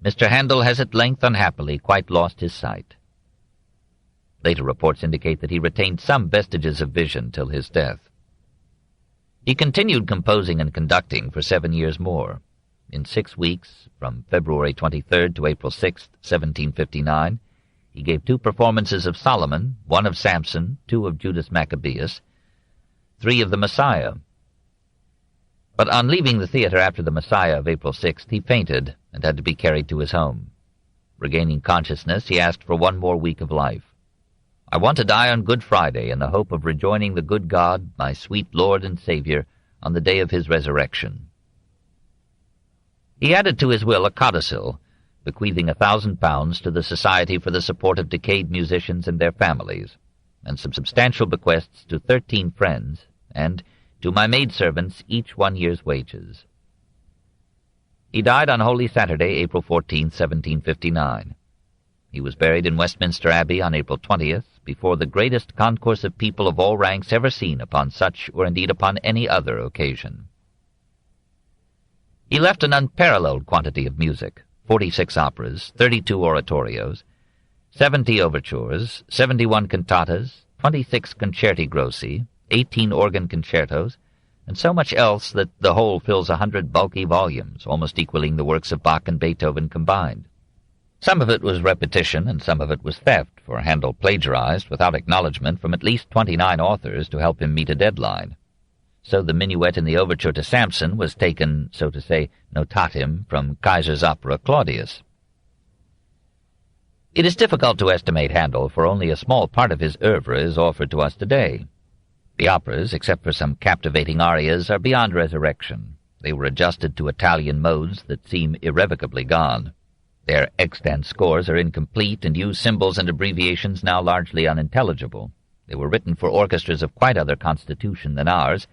Speaker 1: Mr. Handel has at length, unhappily, quite lost his sight. Later reports indicate that he retained some vestiges of vision till his death. He continued composing and conducting for 7 years more. In 6 weeks, from February 23rd to April 6th, 1759, he gave 2 performances of Solomon, 1 of Samson, 2 of Judas Maccabeus, 3 of the Messiah. But on leaving the theater after the Messiah of April 6th, he fainted and had to be carried to his home. Regaining consciousness, he asked for 1 more week of life. "I want to die on Good Friday in the hope of rejoining the good God, my sweet Lord and Savior, on the day of his resurrection." He added to his will a codicil, bequeathing £1,000 to the Society for the Support of Decayed Musicians and their Families, and some substantial bequests to 13 friends, and to my maidservants each 1 year's wages. He died on Holy Saturday, April 14, 1759. He was buried in Westminster Abbey on April 20th, before the greatest concourse of people of all ranks ever seen upon such, or indeed upon any other occasion. He left an unparalleled quantity of music, 46 operas, 32 oratorios, 70 overtures, 71 cantatas, 26 concerti grossi, 18 organ concertos, and so much else that the whole fills 100 bulky volumes, almost equaling the works of Bach and Beethoven combined. Some of it was repetition, and some of it was theft, for Handel plagiarized without acknowledgment from at least 29 authors to help him meet a deadline. So the minuet in the overture to Samson was taken, so to say, notatim from Kaiser's opera Claudius. It is difficult to estimate Handel, for only a small part of his oeuvre is offered to us today. The operas, except for some captivating arias, are beyond resurrection. They were adjusted to Italian modes that seem irrevocably gone. Their extant scores are incomplete and use symbols and abbreviations now largely unintelligible. They were written for orchestras of quite other constitution than ours,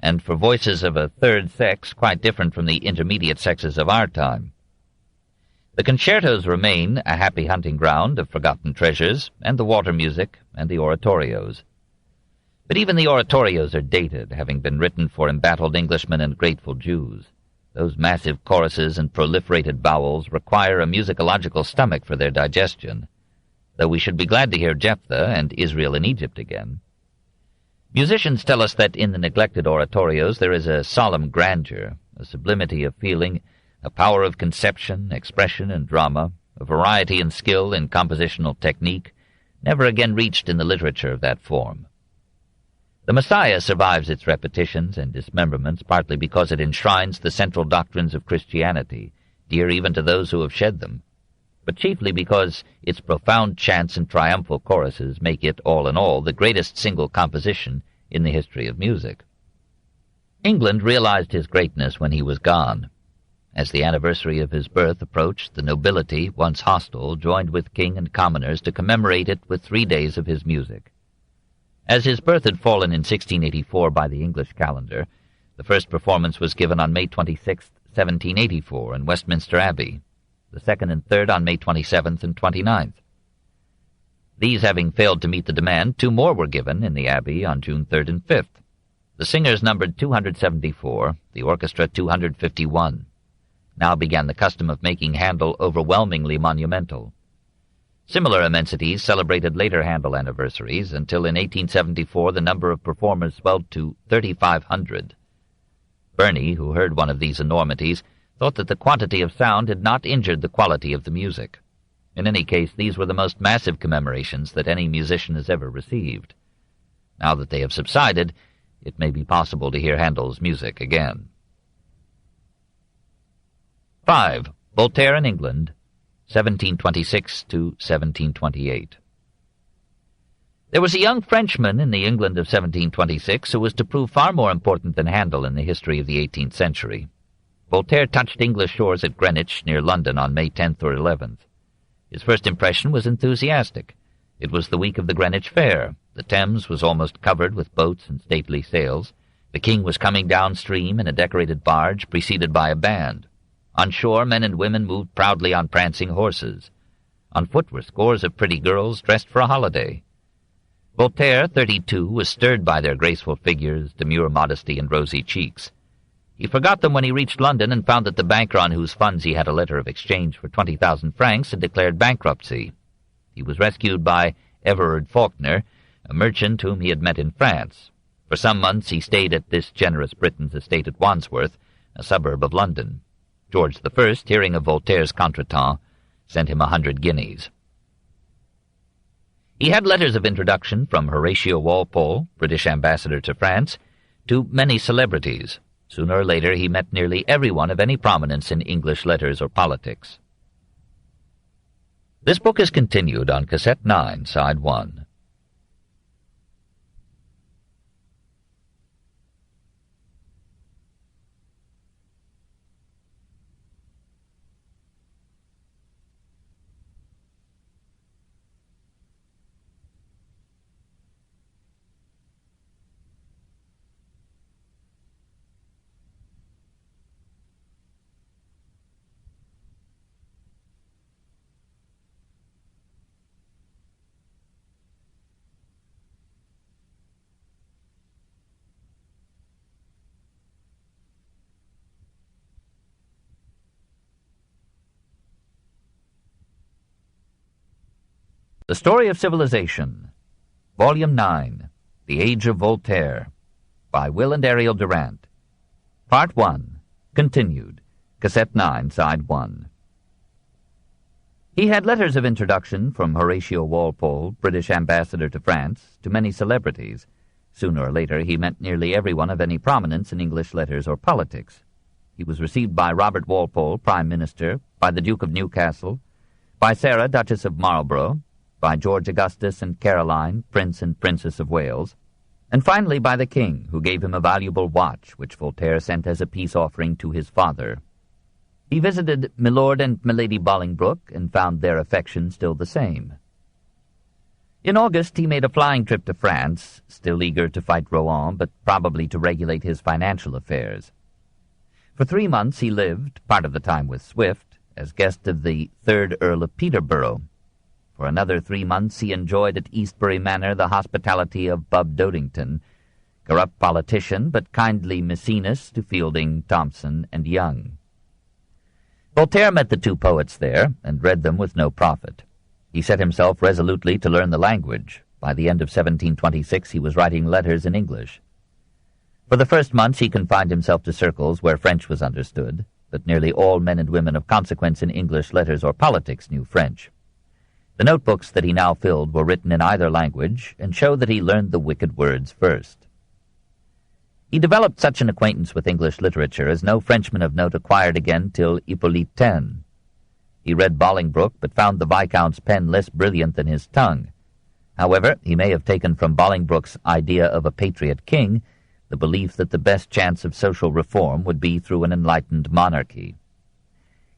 Speaker 1: and for voices of a third sex quite different from the intermediate sexes of our time. The concertos remain a happy hunting ground of forgotten treasures, and the water music, and the oratorios. But even the oratorios are dated, having been written for embattled Englishmen and grateful Jews. Those massive choruses and proliferated vowels require a musicological stomach for their digestion, though we should be glad to hear Jephthah and Israel in Egypt again. Musicians tell us that in the neglected oratorios there is a solemn grandeur, a sublimity of feeling, a power of conception, expression, and drama, a variety and skill in compositional technique, never again reached in the literature of that form. The Messiah survives its repetitions and dismemberments partly because it enshrines the central doctrines of Christianity, dear even to those who have shed them, but chiefly because its profound chants and triumphal choruses make it, all in all, the greatest single composition in the history of music. England realized his greatness when he was gone. As the anniversary of his birth approached, the nobility, once hostile, joined with king and commoners to commemorate it with 3 days of his music. As his birth had fallen in 1684 by the English calendar, the first performance was given on May 26, 1784, in Westminster Abbey, the second and third on May 27th and 29th. These having failed to meet the demand, 2 more were given in the Abbey on June 3rd and 5th. The singers numbered 274, the orchestra 251. Now began the custom of making Handel overwhelmingly monumental. Similar immensities celebrated later Handel anniversaries, until in 1874 the number of performers swelled to 3,500. Burney, who heard one of these enormities, thought that the quantity of sound had not injured the quality of the music. In any case, these were the most massive commemorations that any musician has ever received. Now that they have subsided, it may be possible to hear Handel's music again. 5. Voltaire in England, 1726 to 1728. There was a young Frenchman in the England of 1726 who was to prove far more important than Handel in the history of the 18th century. Voltaire touched English shores at Greenwich, near London, on May 10th or 11th. His first impression was enthusiastic. It was the week of the Greenwich Fair. The Thames was almost covered with boats and stately sails. The king was coming downstream in a decorated barge, preceded by a band. On shore, men and women moved proudly on prancing horses. On foot were scores of pretty girls dressed for a holiday. Voltaire, 32, was stirred by their graceful figures, demure modesty, and rosy cheeks. He forgot them when he reached London and found that the banker on whose funds he had a letter of exchange for 20,000 francs had declared bankruptcy. He was rescued by Everard Faulkner, a merchant whom he had met in France. For some months he stayed at this generous Briton's estate at Wandsworth, a suburb of London. George I, hearing of Voltaire's contretemps, sent him 100 guineas. He had letters of introduction from Horatio Walpole, British ambassador to France, to many celebrities. Sooner or later he met nearly everyone of any prominence in English letters or politics. This book is continued on Cassette 9, Side 1. The Story of Civilization, Volume 9, The Age of Voltaire, by Will and Ariel Durant. Part 1, continued, Cassette 9, Side 1. He had letters of introduction from Horatio Walpole, British ambassador to France, to many celebrities. Sooner or later he met nearly everyone of any prominence in English letters or politics. He was received by Robert Walpole, Prime Minister, by the Duke of Newcastle, by Sarah, Duchess of Marlborough, by George Augustus and Caroline, Prince and Princess of Wales,
Speaker 2: and finally by the king, who gave him a valuable watch, which Voltaire sent as a peace offering to his father. He visited Milord and Milady Bolingbroke, and found their affection still the same. In August he made a flying trip to France, still eager to fight Rouen, but probably to regulate his financial affairs. For 3 months he lived, part of the time with Swift, as guest of the 3rd Earl of Peterborough. For another 3 months he enjoyed at Eastbury Manor the hospitality of Bub Dodington, corrupt politician but kindly Maecenas to Fielding, Thomson, and Young. Voltaire met the two poets there, and read them with no profit. He set himself resolutely to learn the language. By the end of 1726 he was writing letters in English. For the first months he confined himself to circles where French was understood, but nearly all men and women of consequence in English letters or politics knew French. The notebooks that he now filled were written in either language, and show that he learned the wicked words first. He developed such an acquaintance with English literature as no Frenchman of note acquired again till Hippolyte Taine. He read Bolingbroke, but found the Viscount's pen less brilliant than his tongue. However, he may have taken from Bolingbroke's idea of a patriot king the belief that the best chance of social reform would be through an enlightened monarchy.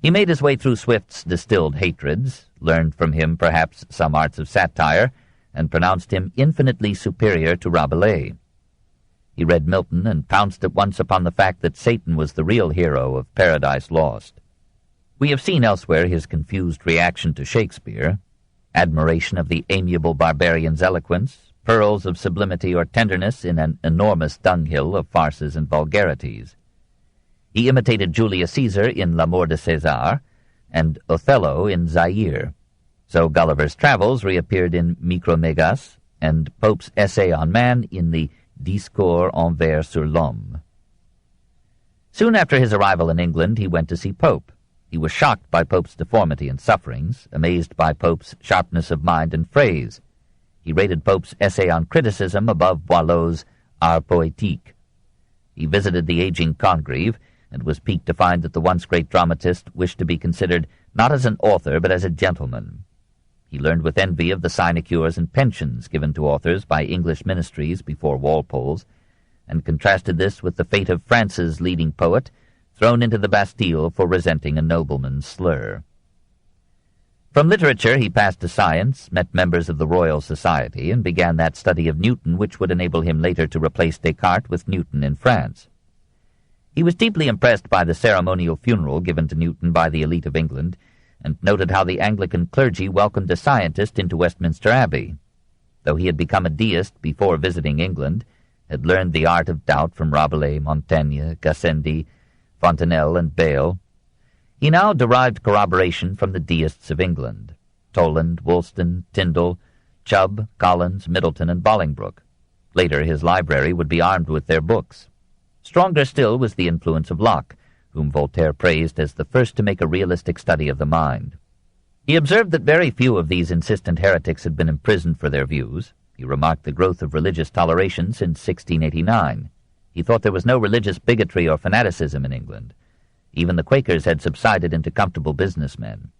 Speaker 2: He made his way through Swift's distilled hatreds, learned from him perhaps some arts of satire, and pronounced him infinitely superior to Rabelais. He read Milton and pounced at once upon the fact that Satan was the real hero of Paradise Lost. We have seen elsewhere his confused reaction to Shakespeare, admiration of the amiable barbarian's eloquence, pearls of sublimity or tenderness in an enormous dunghill of farces and vulgarities. He imitated Julius Caesar in L'Amour de César, and Othello in Zaire. So Gulliver's Travels reappeared in Micromégas, and Pope's Essay on Man in the Discours en vers sur l'homme. Soon after his arrival in England he went to see Pope. He was shocked by Pope's deformity and sufferings, amazed by Pope's sharpness of mind and phrase. He rated Pope's Essay on Criticism above Boileau's Art Poétique. He visited the aging Congreve, and was piqued to find that the once great dramatist wished to be considered not as an author but as a gentleman. He learned with envy of the sinecures and pensions given to authors by English ministries before Walpole's, and contrasted this with the fate of France's leading poet, thrown into the Bastille for resenting a nobleman's slur. From literature he passed to science, met members of the Royal Society, and began that study of Newton which would enable him later to replace Descartes with Newton in France. He was deeply impressed by the ceremonial funeral given to Newton by the elite of England, and noted how the Anglican clergy welcomed a scientist into Westminster Abbey. Though he had become a deist before visiting England, had learned the art of doubt from Rabelais, Montaigne, Gassendi, Fontenelle, and Bayle, he now derived corroboration from the deists of England, Toland, Woolston, Tyndall, Chubb, Collins, Middleton, and Bolingbroke. Later his library would be armed with their books. Stronger still was the influence of Locke, whom Voltaire praised as the first to make a realistic study of the mind. He observed that very few of these insistent heretics had been imprisoned for their views. He remarked the growth of religious toleration since 1689. He thought there was no religious bigotry or fanaticism in England. Even the Quakers had subsided into comfortable businessmen.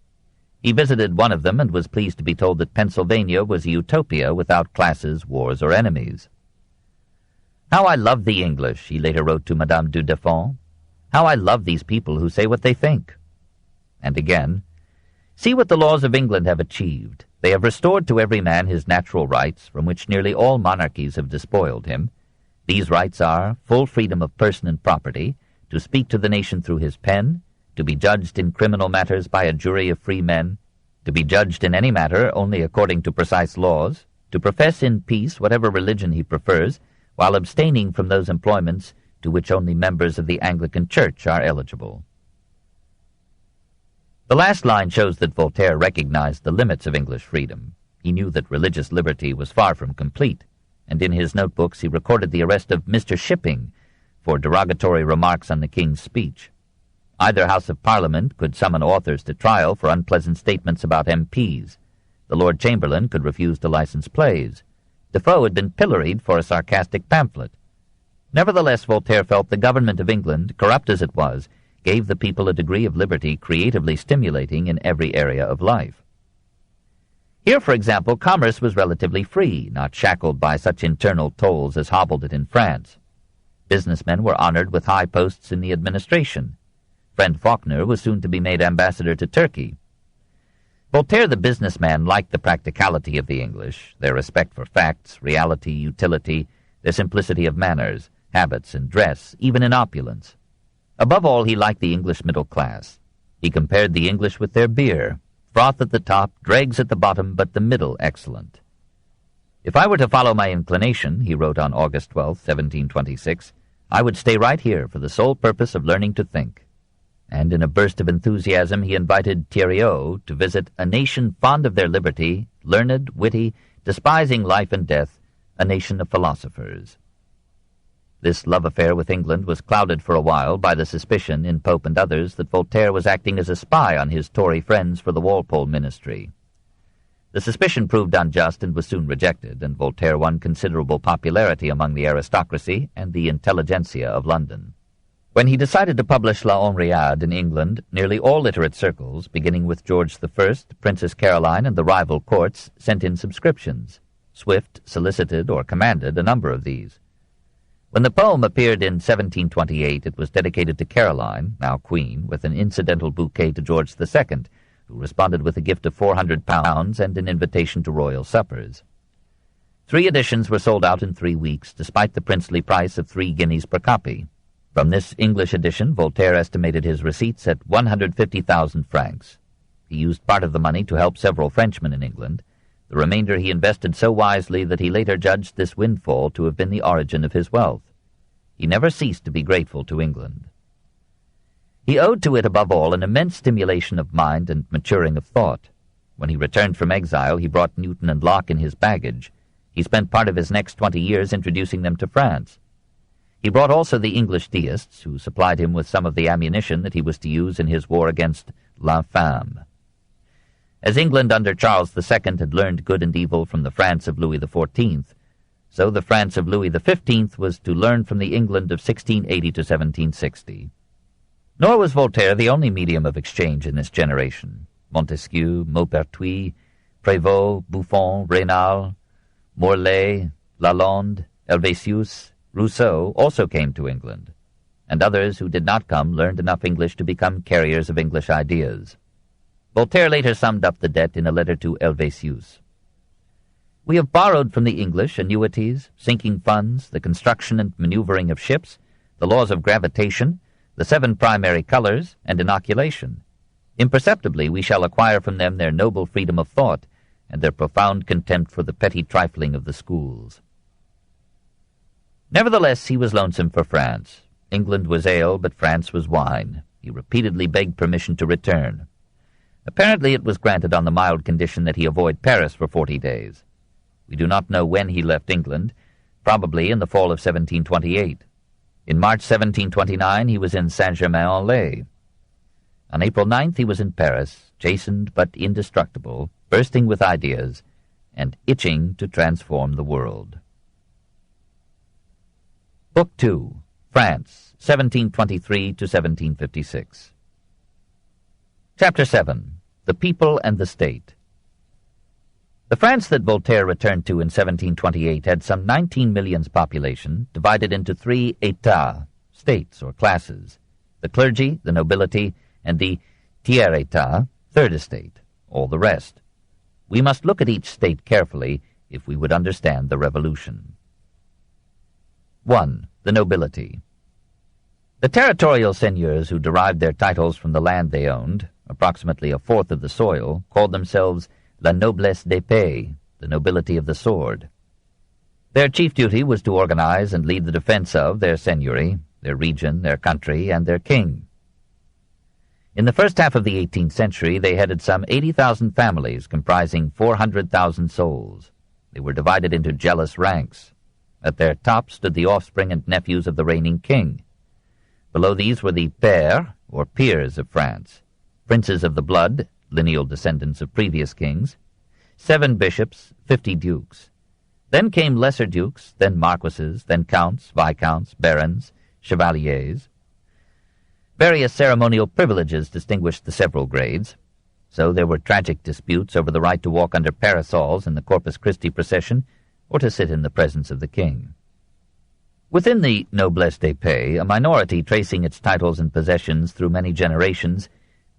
Speaker 2: He visited one of them and was pleased to be told that Pennsylvania was a utopia without classes, wars, or enemies. "How I love the English," he later wrote to Madame du Deffand. "How I love these people who say what they think." And again, "See what the laws of England have achieved. They have restored to every man his natural rights, from which nearly all monarchies have despoiled him. These rights are full freedom of person and property, to speak to the nation through his pen, to be judged in criminal matters by a jury of free men, to be judged in any matter only according to precise laws, to profess in peace whatever religion he prefers, while abstaining from those employments to which only members of the Anglican Church are eligible." The last line shows that Voltaire recognized the limits of English freedom. He knew that religious liberty was far from complete, and in his notebooks he recorded the arrest of Mr. Shipping for derogatory remarks on the King's speech. Either House of Parliament could summon authors to trial for unpleasant statements about MPs. The Lord Chamberlain could refuse to license plays. Defoe had been pilloried for a sarcastic pamphlet. Nevertheless, Voltaire felt the government of England, corrupt as it was, gave the people a degree of liberty creatively stimulating in every area of life. Here, for example, commerce was relatively free, not shackled by such internal tolls as hobbled it in France. Businessmen were honored with high posts in the administration. Friend Faulkner was soon to be made ambassador to Turkey. Voltaire the businessman liked the practicality of the English, their respect for facts, reality, utility, their simplicity of manners, habits, and dress, even in opulence. Above all, he liked the English middle class. He compared the English with their beer, froth at the top, dregs at the bottom, but the middle excellent. "If I were to follow my inclination," he wrote on August 12, 1726, "I would stay right here for the sole purpose of learning to think." And in a burst of enthusiasm he invited Thierrot to visit a nation fond of their liberty, learned, witty, despising life and death, a nation of philosophers. This love affair with England was clouded for a while by the suspicion in Pope and others that Voltaire was acting as a spy on his Tory friends for the Walpole ministry. The suspicion proved unjust and was soon rejected, and Voltaire won considerable popularity among the aristocracy and the intelligentsia of London. When he decided to publish La Henriade in England, nearly all literate circles, beginning with George I, Princess Caroline, and the rival courts, sent in subscriptions. Swift solicited or commanded a number of these. When the poem appeared in 1728, it was dedicated to Caroline, now Queen, with an incidental bouquet to George II, who responded with a gift of £400 and an invitation to royal suppers. 3 editions were sold out in 3 weeks, despite the princely price of 3 guineas per copy. From this English edition, Voltaire estimated his receipts at 150,000 francs. He used part of the money to help several Frenchmen in England. The remainder he invested so wisely that he later judged this windfall to have been the origin of his wealth. He never ceased to be grateful to England. He owed to it, above all, an immense stimulation of mind and maturing of thought. When he returned from exile, he brought Newton and Locke in his baggage. He spent part of his next 20 years introducing them to France. He brought also the English deists, who supplied him with some of the ammunition that he was to use in his war against l'infâme. As England under Charles II had learned good and evil from the France of Louis XIV, so the France of Louis XV was to learn from the England of 1680 to 1760. Nor was Voltaire the only medium of exchange in this generation. Montesquieu, Maupertuis, Prévost, Buffon, Raynal, Morlaix, Lalande, Helvétius, Rousseau also came to England, and others who did not come learned enough English to become carriers of English ideas. Voltaire later summed up the debt in a letter to Helvétius. "We have borrowed from the English annuities, sinking funds, the construction and maneuvering of ships, the laws of gravitation, the 7 primary colors, and inoculation. Imperceptibly we shall acquire from them their noble freedom of thought, and their profound contempt for the petty trifling of the schools." Nevertheless, he was lonesome for France. England was ale, but France was wine. He repeatedly begged permission to return. Apparently it was granted on the mild condition that he avoid Paris for 40 days. We do not know when he left England, probably in the fall of 1728. In March 1729 he was in Saint-Germain-en-Laye. On April 9th he was in Paris, chastened but indestructible, bursting with ideas, and itching to transform the world. Book 2, France, 1723 to 1756. Chapter 7, The People and the State. The France that Voltaire returned to in 1728 had some 19 millions population, divided into 3 états, states or classes, the clergy, the nobility, and the tiers état, third estate, all the rest. We must look at each state carefully if we would understand the revolution. 1. The nobility. The territorial seigneurs who derived their titles from the land they owned, approximately 1/4 of the soil, called themselves la noblesse d'épée, the nobility of the sword. Their chief duty was to organize and lead the defense of their seigneury, their region, their country, and their king. In the first half of the 18th century, they headed some 80,000 families comprising 400,000 souls. They were divided into jealous ranks. At their top stood the offspring and nephews of the reigning king. Below these were the pairs, or peers of France, princes of the blood, lineal descendants of previous kings, 7 bishops, 50 dukes. Then came lesser dukes, then marquises, then counts, viscounts, barons, chevaliers. Various ceremonial privileges distinguished the several grades. So there were tragic disputes over the right to walk under parasols in the Corpus Christi procession or to sit in the presence of the king. Within the noblesse d'épée, a minority tracing its titles and possessions through many generations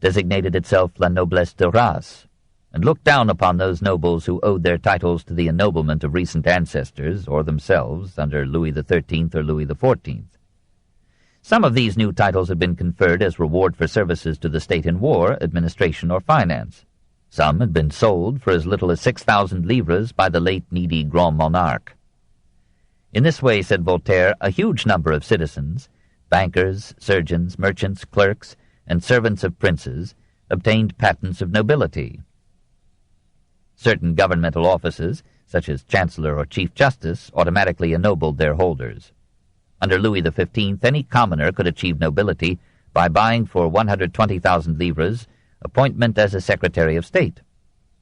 Speaker 2: designated itself la noblesse de race, and looked down upon those nobles who owed their titles to the ennoblement of recent ancestors or themselves under Louis XIII or Louis XIV. Some of these new titles had been conferred as reward for services to the state in war, administration, or finance. Some had been sold for as little as 6,000 livres by the late needy Grand Monarque. In this way, said Voltaire, a huge number of citizens, bankers, surgeons, merchants, clerks, and servants of princes, obtained patents of nobility. Certain governmental offices, such as Chancellor or Chief Justice, automatically ennobled their holders. Under Louis XV, any commoner could achieve nobility by buying for 120,000 livres appointment as a Secretary of State.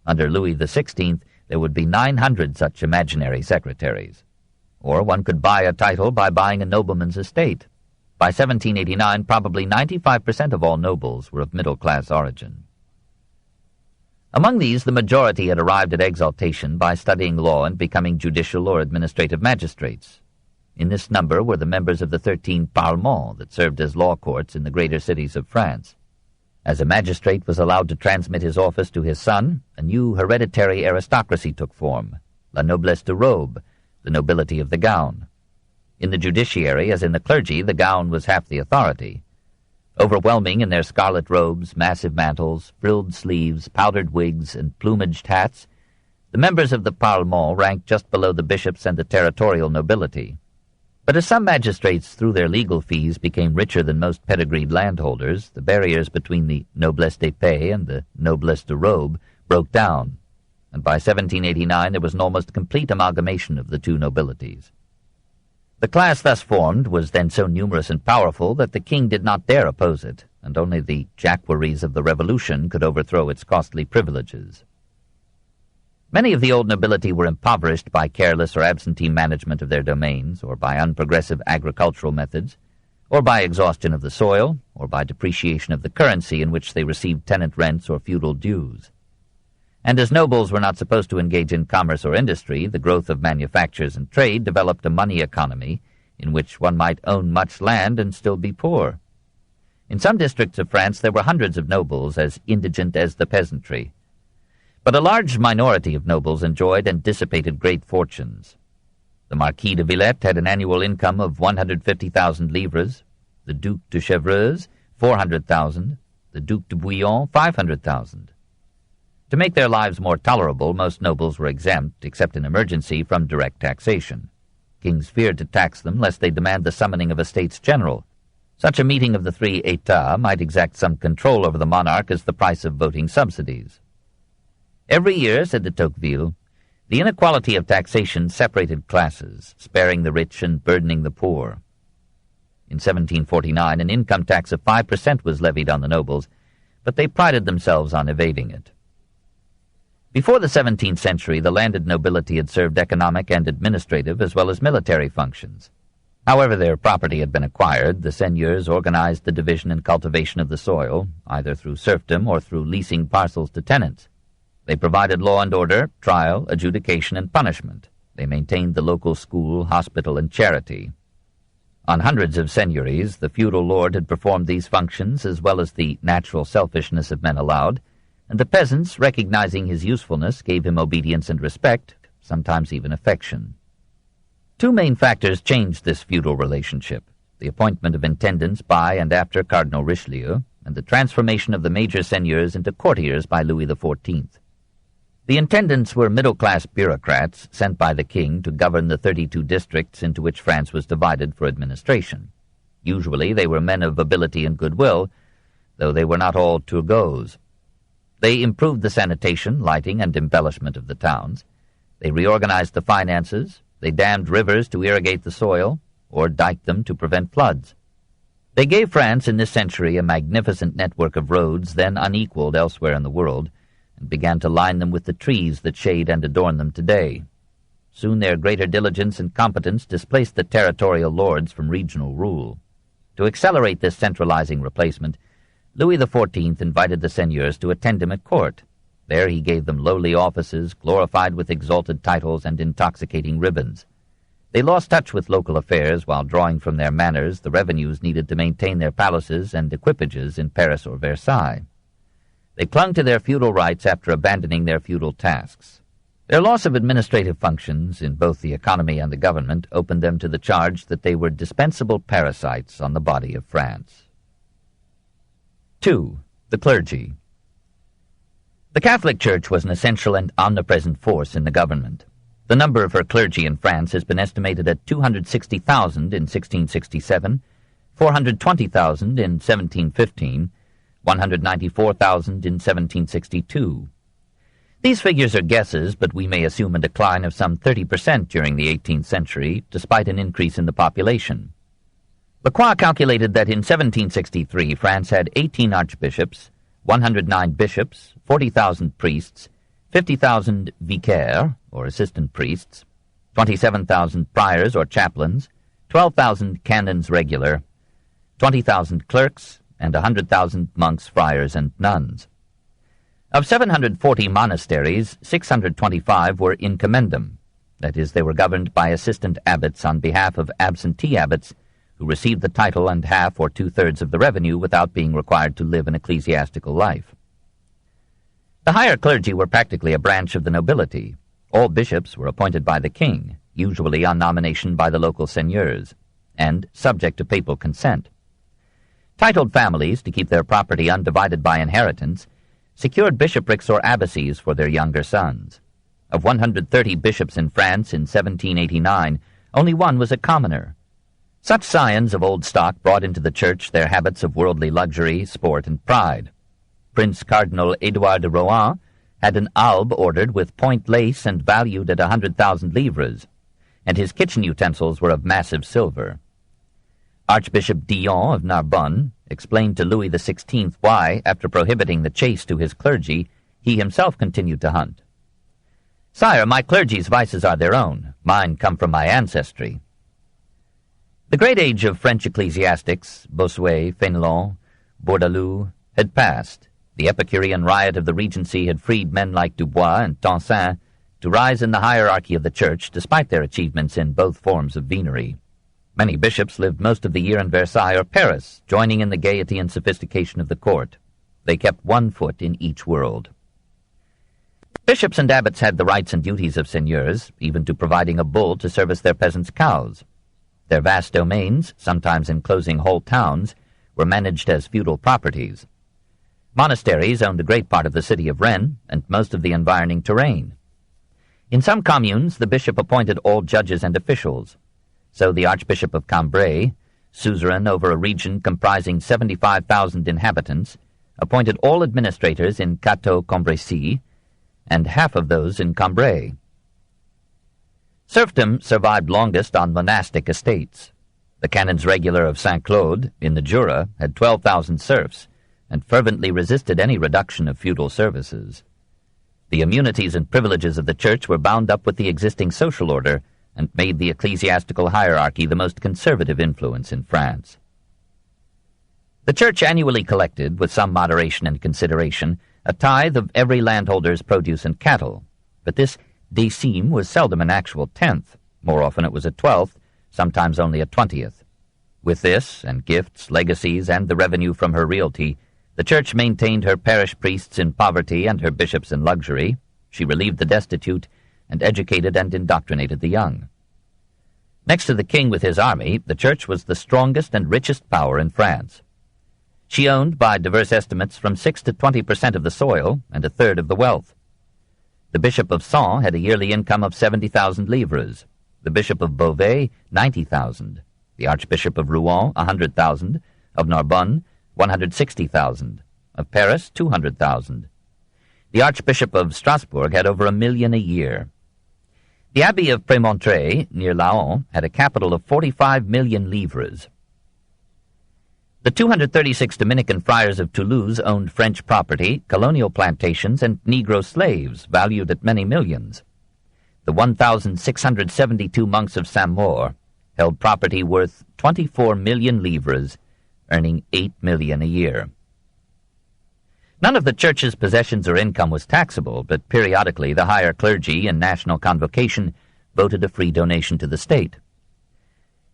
Speaker 2: Under Louis XVI, there would be 900 such imaginary secretaries. Or one could buy a title by buying a nobleman's estate. By 1789, probably 95% of all nobles were of middle-class origin. Among these, the majority had arrived at exaltation by studying law and becoming judicial or administrative magistrates. In this number were the members of the 13 parlements that served as law courts in the greater cities of France. As a magistrate was allowed to transmit his office to his son, a new hereditary aristocracy took form, la noblesse de robe, the nobility of the gown. In the judiciary, as in the clergy, the gown was half the authority. Overwhelming in their scarlet robes, massive mantles, frilled sleeves, powdered wigs, and plumaged hats, the members of the Parlement ranked just below the bishops and the territorial nobility. But as some magistrates, through their legal fees, became richer than most pedigreed landholders, the barriers between the noblesse d'épée and the noblesse de robe broke down, and by 1789 there was an almost complete amalgamation of the two nobilities. The class thus formed was then so numerous and powerful that the king did not dare oppose it, and only the jacqueries of the Revolution could overthrow its costly privileges. Many of the old nobility were impoverished by careless or absentee management of their domains, or by unprogressive agricultural methods, or by exhaustion of the soil, or by depreciation of the currency in which they received tenant rents or feudal dues. And as nobles were not supposed to engage in commerce or industry, the growth of manufactures and trade developed a money economy in which one might own much land and still be poor. In some districts of France there were hundreds of nobles as indigent as the peasantry. But a large minority of nobles enjoyed and dissipated great fortunes. The Marquis de Villette had an annual income of 150,000 livres, the Duc de Chevreuse 400,000, the Duc de Bouillon 500,000. To make their lives more tolerable, most nobles were exempt, except in emergency, from direct taxation. Kings feared to tax them lest they demand the summoning of a States General. Such a meeting of the three États might exact some control over the monarch as the price of voting subsidies. Every year, said de Tocqueville, the inequality of taxation separated classes, sparing the rich and burdening the poor. In 1749, an income tax of 5% was levied on the nobles, but they prided themselves on evading it. Before the 17th century, the landed nobility had served economic and administrative as well as military functions. However their property had been acquired, the seigneurs organized the division and cultivation of the soil, either through serfdom or through leasing parcels to tenants. They provided law and order, trial, adjudication, and punishment. They maintained the local school, hospital, and charity. On hundreds of seigneuries, the feudal lord had performed these functions as well as the natural selfishness of men allowed, and the peasants, recognizing his usefulness, gave him obedience and respect, sometimes even affection. Two main factors changed this feudal relationship: the appointment of intendants by and after Cardinal Richelieu, and the transformation of the major seigneurs into courtiers by Louis XIV. The intendants were middle-class bureaucrats sent by the king to govern the 32 districts into which France was divided for administration. Usually they were men of ability and goodwill, though they were not all Turgots. They improved the sanitation, lighting, and embellishment of the towns. They reorganized the finances. They dammed rivers to irrigate the soil, or diked them to prevent floods. They gave France in this century a magnificent network of roads then unequaled elsewhere in the world, and began to line them with the trees that shade and adorn them today. Soon their greater diligence and competence displaced the territorial lords from regional rule. To accelerate this centralizing replacement, Louis XIV invited the seigneurs to attend him at court. There he gave them lowly offices, glorified with exalted titles and intoxicating ribbons. They lost touch with local affairs while drawing from their manors the revenues needed to maintain their palaces and equipages in Paris or Versailles. They clung to their feudal rights after abandoning their feudal tasks. Their loss of administrative functions in both the economy and the government opened them to the charge that they were dispensable parasites on the body of France. 2. The clergy. The Catholic Church was an essential and omnipresent force in the government. The number of her clergy in France has been estimated at 260,000 in 1667, 420,000 in 1715, 194,000 in 1762. These figures are guesses, but we may assume a decline of some 30% during the 18th century, despite an increase in the population. Lacroix calculated that in 1763 France had 18 archbishops, 109 bishops, 40,000 priests, 50,000 vicaires, or assistant priests, 27,000 priors or chaplains, 12,000 canons regular, 20,000 clerks, and 100,000 monks, friars, and nuns. Of 740 monasteries, 625 were in commendam, that is, they were governed by assistant abbots on behalf of absentee abbots who received the title and half or two-thirds of the revenue without being required to live an ecclesiastical life. The higher clergy were practically a branch of the nobility. All bishops were appointed by the king, usually on nomination by the local seigneurs, and subject to papal consent. Titled families, to keep their property undivided by inheritance, secured bishoprics or abbacies for their younger sons. Of 130 bishops in France in 1789, only one was a commoner. Such scions of old stock brought into the church their habits of worldly luxury, sport, and pride. Prince Cardinal Édouard de Rohan had an albe ordered with point lace and valued at 100,000 livres, and his kitchen utensils were of massive silver. Archbishop Dion of Narbonne explained to Louis XVI why, after prohibiting the chase to his clergy, he himself continued to hunt. "Sire, my clergy's vices are their own. Mine come from my ancestry." The great age of French ecclesiastics, Bossuet, Fénelon, Bourdaloue, had passed. The Epicurean riot of the Regency had freed men like Dubois and Tencin to rise in the hierarchy of the Church despite their achievements in both forms of venery. Many bishops lived most of the year in Versailles or Paris, joining in the gaiety and sophistication of the court. They kept one foot in each world. Bishops and abbots had the rights and duties of seigneurs, even to providing a bull to service their peasants' cows. Their vast domains, sometimes enclosing whole towns, were managed as feudal properties. Monasteries owned a great part of the city of Rennes and most of the environing terrain. In some communes, the bishop appointed all judges and officials. So the Archbishop of Cambrai, suzerain over a region comprising 75,000 inhabitants, appointed all administrators in Cateau-Cambrésis, and half of those in Cambrai. Serfdom survived longest on monastic estates. The canons regular of Saint-Claude, in the Jura, had 12,000 serfs, and fervently resisted any reduction of feudal services. The immunities and privileges of the Church were bound up with the existing social order, and made the ecclesiastical hierarchy the most conservative influence in France. The Church annually collected, with some moderation and consideration, a tithe of every landholder's produce and cattle, but this décime was seldom an actual tenth. More often it was a 12th, sometimes only a 20th. With this, and gifts, legacies, and the revenue from her realty, the Church maintained her parish priests in poverty and her bishops in luxury. She relieved the destitute, and educated and indoctrinated the young. Next to the king with his army, the Church was the strongest and richest power in France. She owned, by diverse estimates, from 6 to 20% of the soil and a third of the wealth. The Bishop of Sens had a yearly income of 70,000 livres, the Bishop of Beauvais 90,000, the Archbishop of Rouen 100,000, of Narbonne 160,000, of Paris 200,000. The Archbishop of Strasbourg had over 1 million a year. The Abbey of Prémontré, near Laon, had a capital of 45 million livres. The 236 Dominican friars of Toulouse owned French property, colonial plantations, and Negro slaves, valued at many millions. The 1,672 monks of Saint-Maur held property worth 24 million livres, earning 8 million a year. None of the church's possessions or income was taxable, but periodically the higher clergy and national convocation voted a free donation to the state.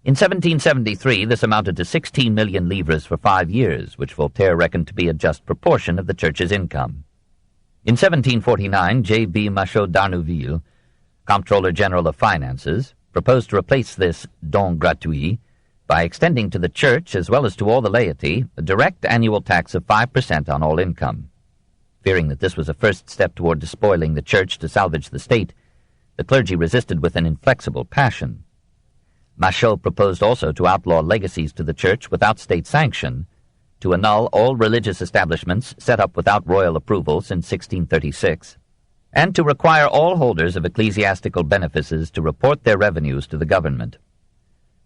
Speaker 2: In 1773, this amounted to 16 million livres for 5 years, which Voltaire reckoned to be a just proportion of the church's income. In 1749, J.B. Machaut d'Arnouville, Comptroller General of Finances, proposed to replace this don gratuit by extending to the church, as well as to all the laity, a direct annual tax of 5% on all income. Fearing that this was a first step toward despoiling the church to salvage the state, the clergy resisted with an inflexible passion. Machaut proposed also to outlaw legacies to the church without state sanction, to annul all religious establishments set up without royal approval since 1636, and to require all holders of ecclesiastical benefices to report their revenues to the government.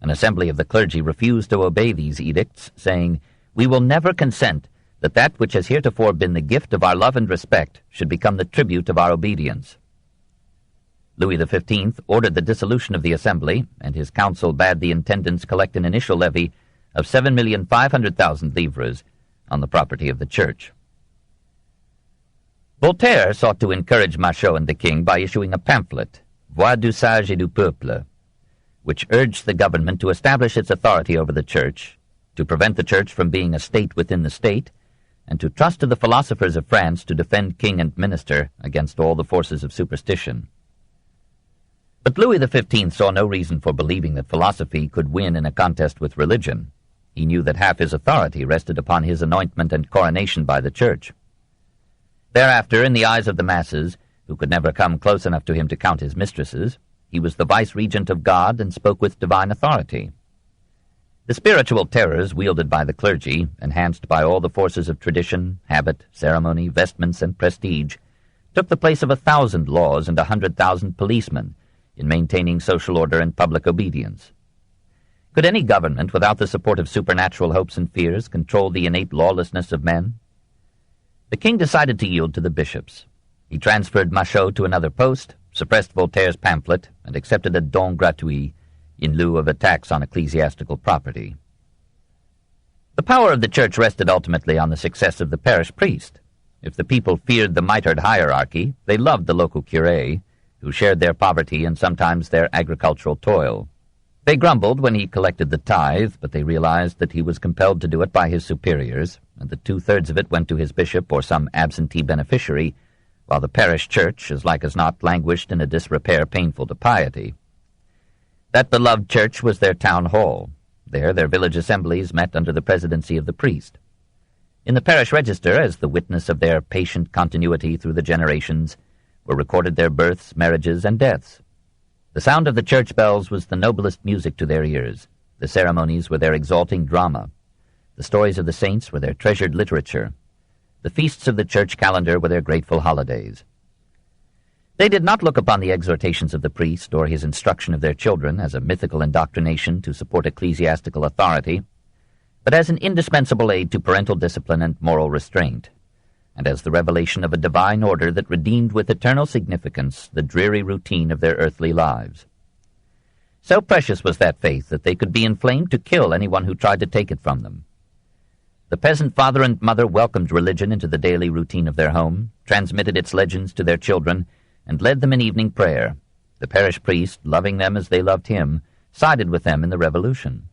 Speaker 2: An assembly of the clergy refused to obey these edicts, saying, "We will never consent that that which has heretofore been the gift of our love and respect should become the tribute of our obedience." Louis XV ordered the dissolution of the assembly, and his council bade the intendants collect an initial levy of 7,500,000 livres on the property of the church. Voltaire sought to encourage Machaut and the king by issuing a pamphlet, Voix du Sage et du Peuple, which urged the government to establish its authority over the church, to prevent the church from being a state within the state, and to trust to the philosophers of France to defend king and minister against all the forces of superstition. But Louis XV saw no reason for believing that philosophy could win in a contest with religion. He knew that half his authority rested upon his anointment and coronation by the church. Thereafter, in the eyes of the masses, who could never come close enough to him to count his mistresses, he was the vice-regent of God and spoke with divine authority. The spiritual terrors wielded by the clergy, enhanced by all the forces of tradition, habit, ceremony, vestments, and prestige, took the place of 1,000 laws and 100,000 policemen in maintaining social order and public obedience. Could any government, without the support of supernatural hopes and fears, control the innate lawlessness of men? The king decided to yield to the bishops. He transferred Machaut to another post, suppressed Voltaire's pamphlet, and accepted a don gratuit in lieu of a tax on ecclesiastical property. The power of the church rested ultimately on the success of the parish priest. If the people feared the mitred hierarchy, they loved the local curé, who shared their poverty and sometimes their agricultural toil. They grumbled when he collected the tithe, but they realized that he was compelled to do it by his superiors, and that 2/3 of it went to his bishop or some absentee beneficiary, while the parish church, as like as not, languished in a disrepair painful to piety. That beloved church was their town hall. There their village assemblies met under the presidency of the priest. In the parish register, as the witness of their patient continuity through the generations, were recorded their births, marriages, and deaths. The sound of the church bells was the noblest music to their ears. The ceremonies were their exalting drama. The stories of the saints were their treasured literature. The feasts of the church calendar were their grateful holidays. They did not look upon the exhortations of the priest or his instruction of their children as a mythical indoctrination to support ecclesiastical authority, but as an indispensable aid to parental discipline and moral restraint, and as the revelation of a divine order that redeemed with eternal significance the dreary routine of their earthly lives. So precious was that faith that they could be inflamed to kill anyone who tried to take it from them. The peasant father and mother welcomed religion into the daily routine of their home, transmitted its legends to their children, and led them in evening prayer. The parish priest, loving them as they loved him, sided with them in the revolution.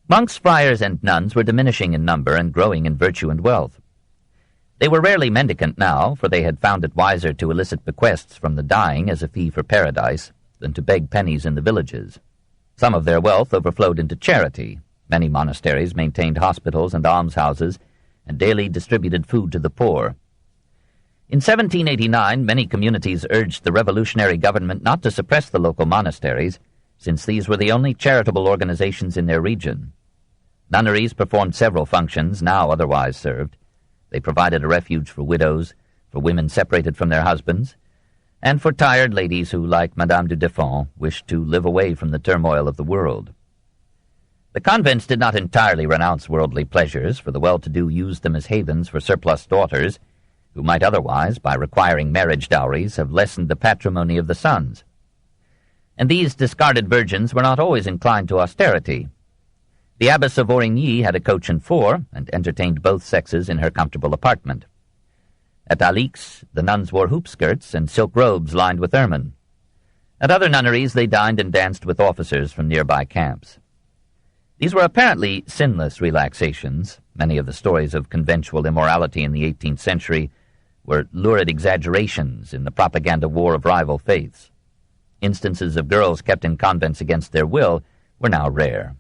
Speaker 2: Monks, friars, and nuns were diminishing in number and growing in virtue and wealth. They were rarely mendicant now, for they had found it wiser to elicit bequests from the dying as a fee for paradise than to beg pennies in the villages. Some of their wealth overflowed into charity. Many monasteries maintained hospitals and almshouses and daily distributed food to the poor. In 1789, many communities urged the revolutionary government not to suppress the local monasteries, since these were the only charitable organizations in their region. Nunneries performed several functions now otherwise served. They provided a refuge for widows, for women separated from their husbands, and for tired ladies who, like Madame du Deffand, wished to live away from the turmoil of the world. The convents did not entirely renounce worldly pleasures, for the well-to-do used them as havens for surplus daughters, who might otherwise, by requiring marriage dowries, have lessened the patrimony of the sons. And these discarded virgins were not always inclined to austerity. The Abbess of Origny had a coach and four, and entertained both sexes in her comfortable apartment. At Alix, the nuns wore hoop skirts and silk robes lined with ermine. At other nunneries they dined and danced with officers from nearby camps. These were apparently sinless relaxations. Many of the stories of conventual immorality in the 18th century were lurid exaggerations in the propaganda war of rival faiths. Instances of girls kept in convents against their will were now rare.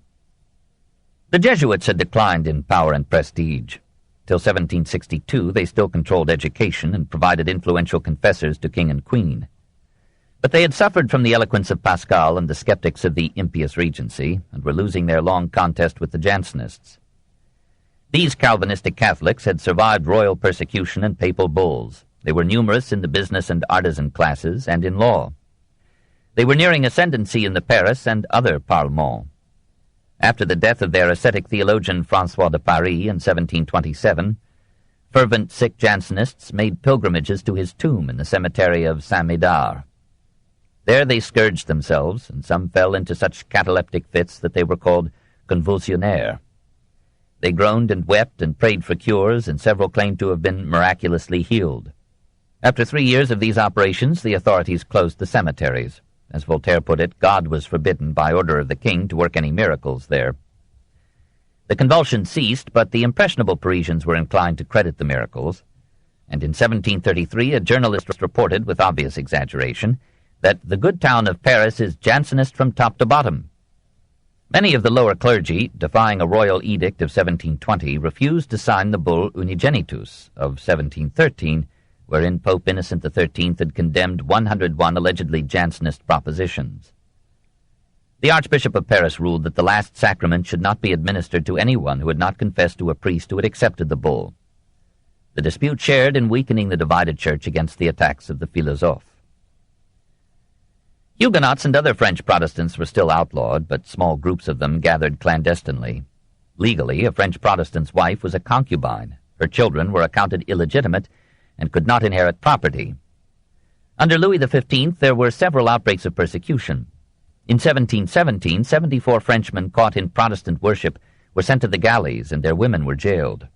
Speaker 2: The Jesuits had declined in power and prestige. Till 1762 they still controlled education and provided influential confessors to king and queen. But they had suffered from the eloquence of Pascal and the skeptics of the impious Regency, and were losing their long contest with the Jansenists. These Calvinistic Catholics had survived royal persecution and papal bulls. They were numerous in the business and artisan classes and in law. They were nearing ascendancy in the Paris and other parlements. After the death of their ascetic theologian François de Paris in 1727, fervent sick Jansenists made pilgrimages to his tomb in the cemetery of Saint-Médard. There they scourged themselves, and some fell into such cataleptic fits that they were called convulsionnaires. They groaned and wept and prayed for cures, and several claimed to have been miraculously healed. After 3 years of these operations, the authorities closed the cemeteries. As Voltaire put it, God was forbidden by order of the king to work any miracles there. The convulsions ceased, but the impressionable Parisians were inclined to credit the miracles, and in 1733 a journalist reported, with obvious exaggeration, that the good town of Paris is Jansenist from top to bottom. Many of the lower clergy, defying a royal edict of 1720, refused to sign the bull Unigenitus of 1713, wherein Pope Innocent XIII had condemned 101 allegedly Jansenist propositions. The Archbishop of Paris ruled that the last sacrament should not be administered to anyone who had not confessed to a priest who had accepted the bull. The dispute shared in weakening the divided church against the attacks of the philosophes. Huguenots and other French Protestants were still outlawed, but small groups of them gathered clandestinely. Legally, a French Protestant's wife was a concubine. Her children were accounted illegitimate and could not inherit property. Under Louis XV, there were several outbreaks of persecution. In 1717, 74 Frenchmen caught in Protestant worship were sent to the galleys, and their women were jailed.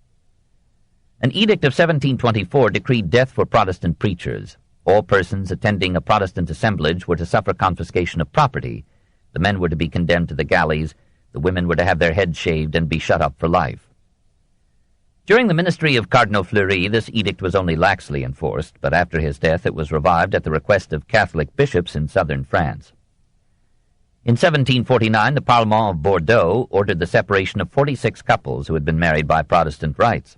Speaker 2: An edict of 1724 decreed death for Protestant preachers. All persons attending a Protestant assemblage were to suffer confiscation of property. The men were to be condemned to the galleys, the women were to have their heads shaved and be shut up for life. During the ministry of Cardinal Fleury, this edict was only laxly enforced, but after his death it was revived at the request of Catholic bishops in southern France. In 1749, the Parlement of Bordeaux ordered the separation of 46 couples who had been married by Protestant rites.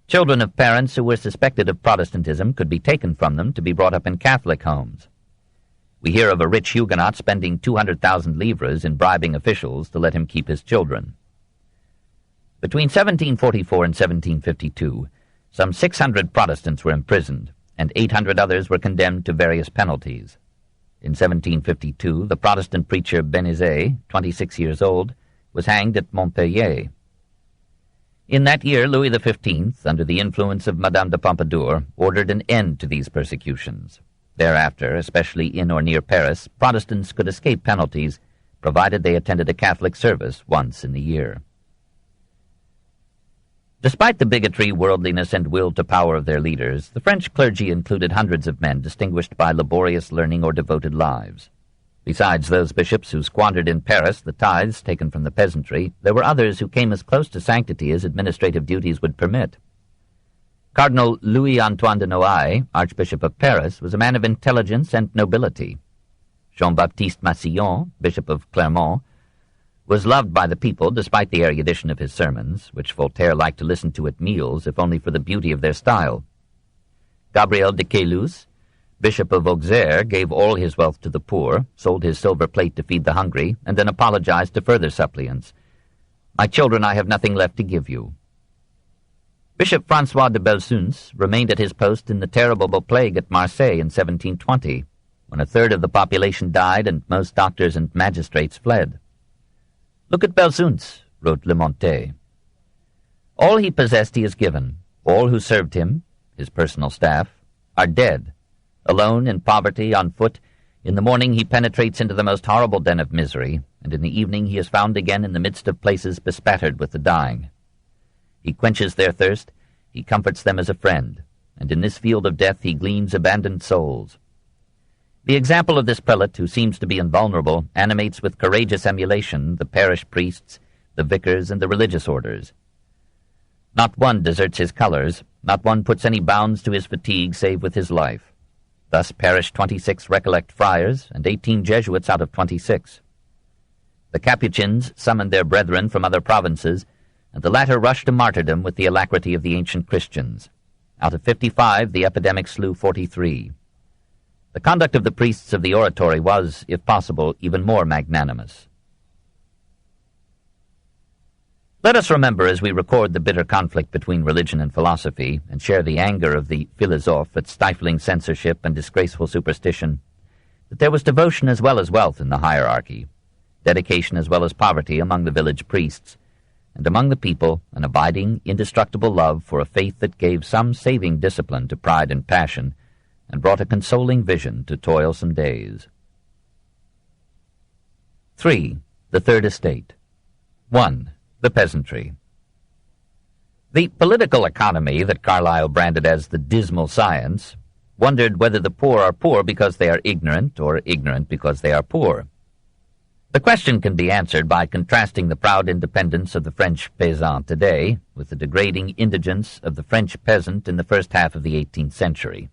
Speaker 2: Children of parents who were suspected of Protestantism could be taken from them to be brought up in Catholic homes. We hear of a rich Huguenot spending 200,000 livres in bribing officials to let him keep his children. Between 1744 and 1752, some 600 Protestants were imprisoned, and 800 others were condemned to various penalties. In 1752, the Protestant preacher Benizet, 26 years old, was hanged at Montpellier. In that year, Louis XV, under the influence of Madame de Pompadour, ordered an end to these persecutions. Thereafter, especially in or near Paris, Protestants could escape penalties, provided they attended a Catholic service once in the year. Despite the bigotry, worldliness, and will to power of their leaders, the French clergy included hundreds of men distinguished by laborious learning or devoted lives. Besides those bishops who squandered in Paris the tithes taken from the peasantry, there were others who came as close to sanctity as administrative duties would permit. Cardinal Louis-Antoine de Noailles, Archbishop of Paris, was a man of intelligence and nobility. Jean-Baptiste Massillon, Bishop of Clermont, was loved by the people despite the erudition of his sermons, which Voltaire liked to listen to at meals, if only for the beauty of their style. Gabriel de Caylus, Bishop of Auxerre, gave all his wealth to the poor, sold his silver plate to feed the hungry, and then apologized to further suppliants. "My children, I have nothing left to give you." Bishop François de Belsunce remained at his post in the terrible plague at Marseille in 1720, when a third of the population died and most doctors and magistrates fled. "Look at Belsunce," wrote Le Montet. "All he possessed he has given. All who served him, his personal staff, are dead. Alone, in poverty, on foot, in the morning he penetrates into the most horrible den of misery, and in the evening he is found again in the midst of places bespattered with the dying. He quenches their thirst, he comforts them as a friend, and in this field of death he gleans abandoned souls. The example of this prelate, who seems to be invulnerable, animates with courageous emulation the parish priests, the vicars, and the religious orders. Not one deserts his colors, not one puts any bounds to his fatigue save with his life. Thus perished 26 Recollect friars and 18 Jesuits out of 26. The Capuchins summoned their brethren from other provinces, and the latter rushed to martyrdom with the alacrity of the ancient Christians. Out of 55, the epidemic slew 43. The conduct of the priests of the Oratory was, if possible, even more magnanimous. Let us remember, as we record the bitter conflict between religion and philosophy, and share the anger of the philosophe at stifling censorship and disgraceful superstition, that there was devotion as well as wealth in the hierarchy, dedication as well as poverty among the village priests, and among the people an abiding, indestructible love for a faith that gave some saving discipline to pride and passion, and brought a consoling vision to toilsome days. 3. The Third Estate. 1. The Peasantry. The political economy that Carlyle branded as the dismal science wondered whether the poor are poor because they are ignorant, or ignorant because they are poor. The question can be answered by contrasting the proud independence of the French paysan today with the degrading indigence of the French peasant in the first half of the 18th century.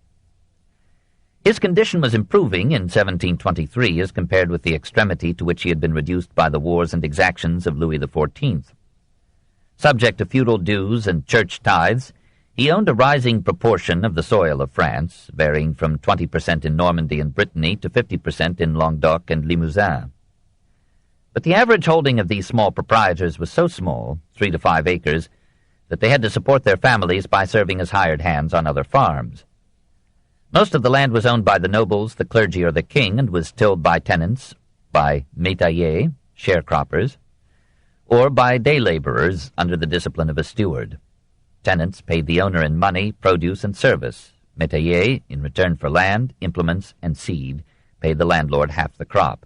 Speaker 2: His condition was improving in 1723 as compared with the extremity to which he had been reduced by the wars and exactions of Louis XIV. Subject to feudal dues and church tithes, he owned a rising proportion of the soil of France, varying from 20% in Normandy and Brittany to 50% in Languedoc and Limousin. But the average holding of these small proprietors was so small, 3 to 5 acres, that they had to support their families by serving as hired hands on other farms. Most of the land was owned by the nobles, the clergy, or the king, and was tilled by tenants, by métayers, sharecroppers, or by day laborers under the discipline of a steward. Tenants paid the owner in money, produce, and service. Métayers, in return for land, implements, and seed, paid the landlord half the crop.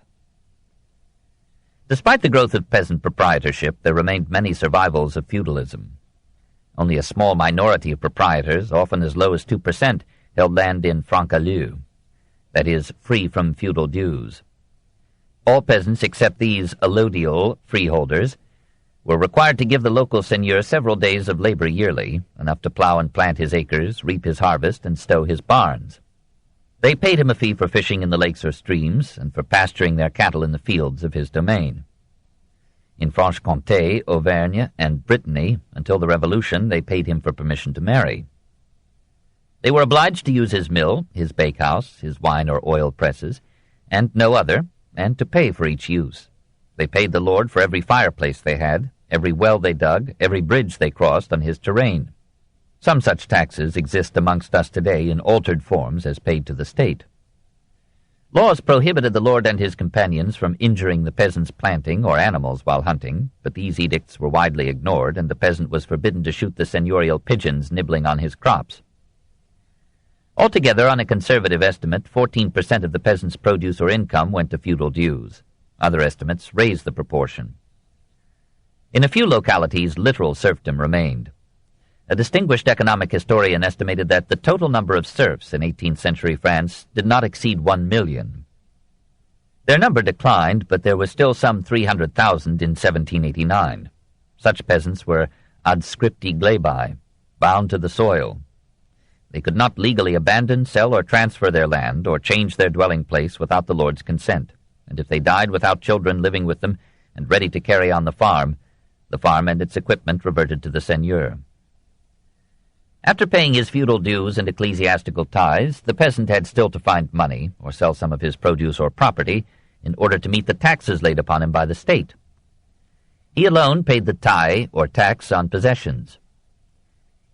Speaker 2: Despite the growth of peasant proprietorship, there remained many survivals of feudalism. Only a small minority of proprietors, often as low as 2%, held land in franc-à-lieu, that is, free from feudal dues. All peasants except these allodial freeholders were required to give the local seigneur several days of labor yearly, enough to plow and plant his acres, reap his harvest, and stow his barns. They paid him a fee for fishing in the lakes or streams, and for pasturing their cattle in the fields of his domain. In Franche-Comté, Auvergne, and Brittany, until the Revolution, they paid him for permission to marry. They were obliged to use his mill, his bakehouse, his wine or oil presses, and no other, and to pay for each use. They paid the lord for every fireplace they had, every well they dug, every bridge they crossed on his terrain. Some such taxes exist amongst us today in altered forms as paid to the state. Laws prohibited the lord and his companions from injuring the peasant's planting or animals while hunting, but these edicts were widely ignored, and the peasant was forbidden to shoot the seigneurial pigeons nibbling on his crops. Altogether, on a conservative estimate, 14% of the peasant's produce or income went to feudal dues. Other estimates raised the proportion. In a few localities, literal serfdom remained. A distinguished economic historian estimated that the total number of serfs in 18th century France did not exceed 1 million. Their number declined, but there was still some 300,000 in 1789. Such peasants were adscripti glebae, bound to the soil. They could not legally abandon, sell, or transfer their land, or change their dwelling place without the lord's consent, and if they died without children living with them and ready to carry on the farm and its equipment reverted to the seigneur. After paying his feudal dues and ecclesiastical tithes, the peasant had still to find money, or sell some of his produce or property, in order to meet the taxes laid upon him by the state. He alone paid the taille, or tax on possessions.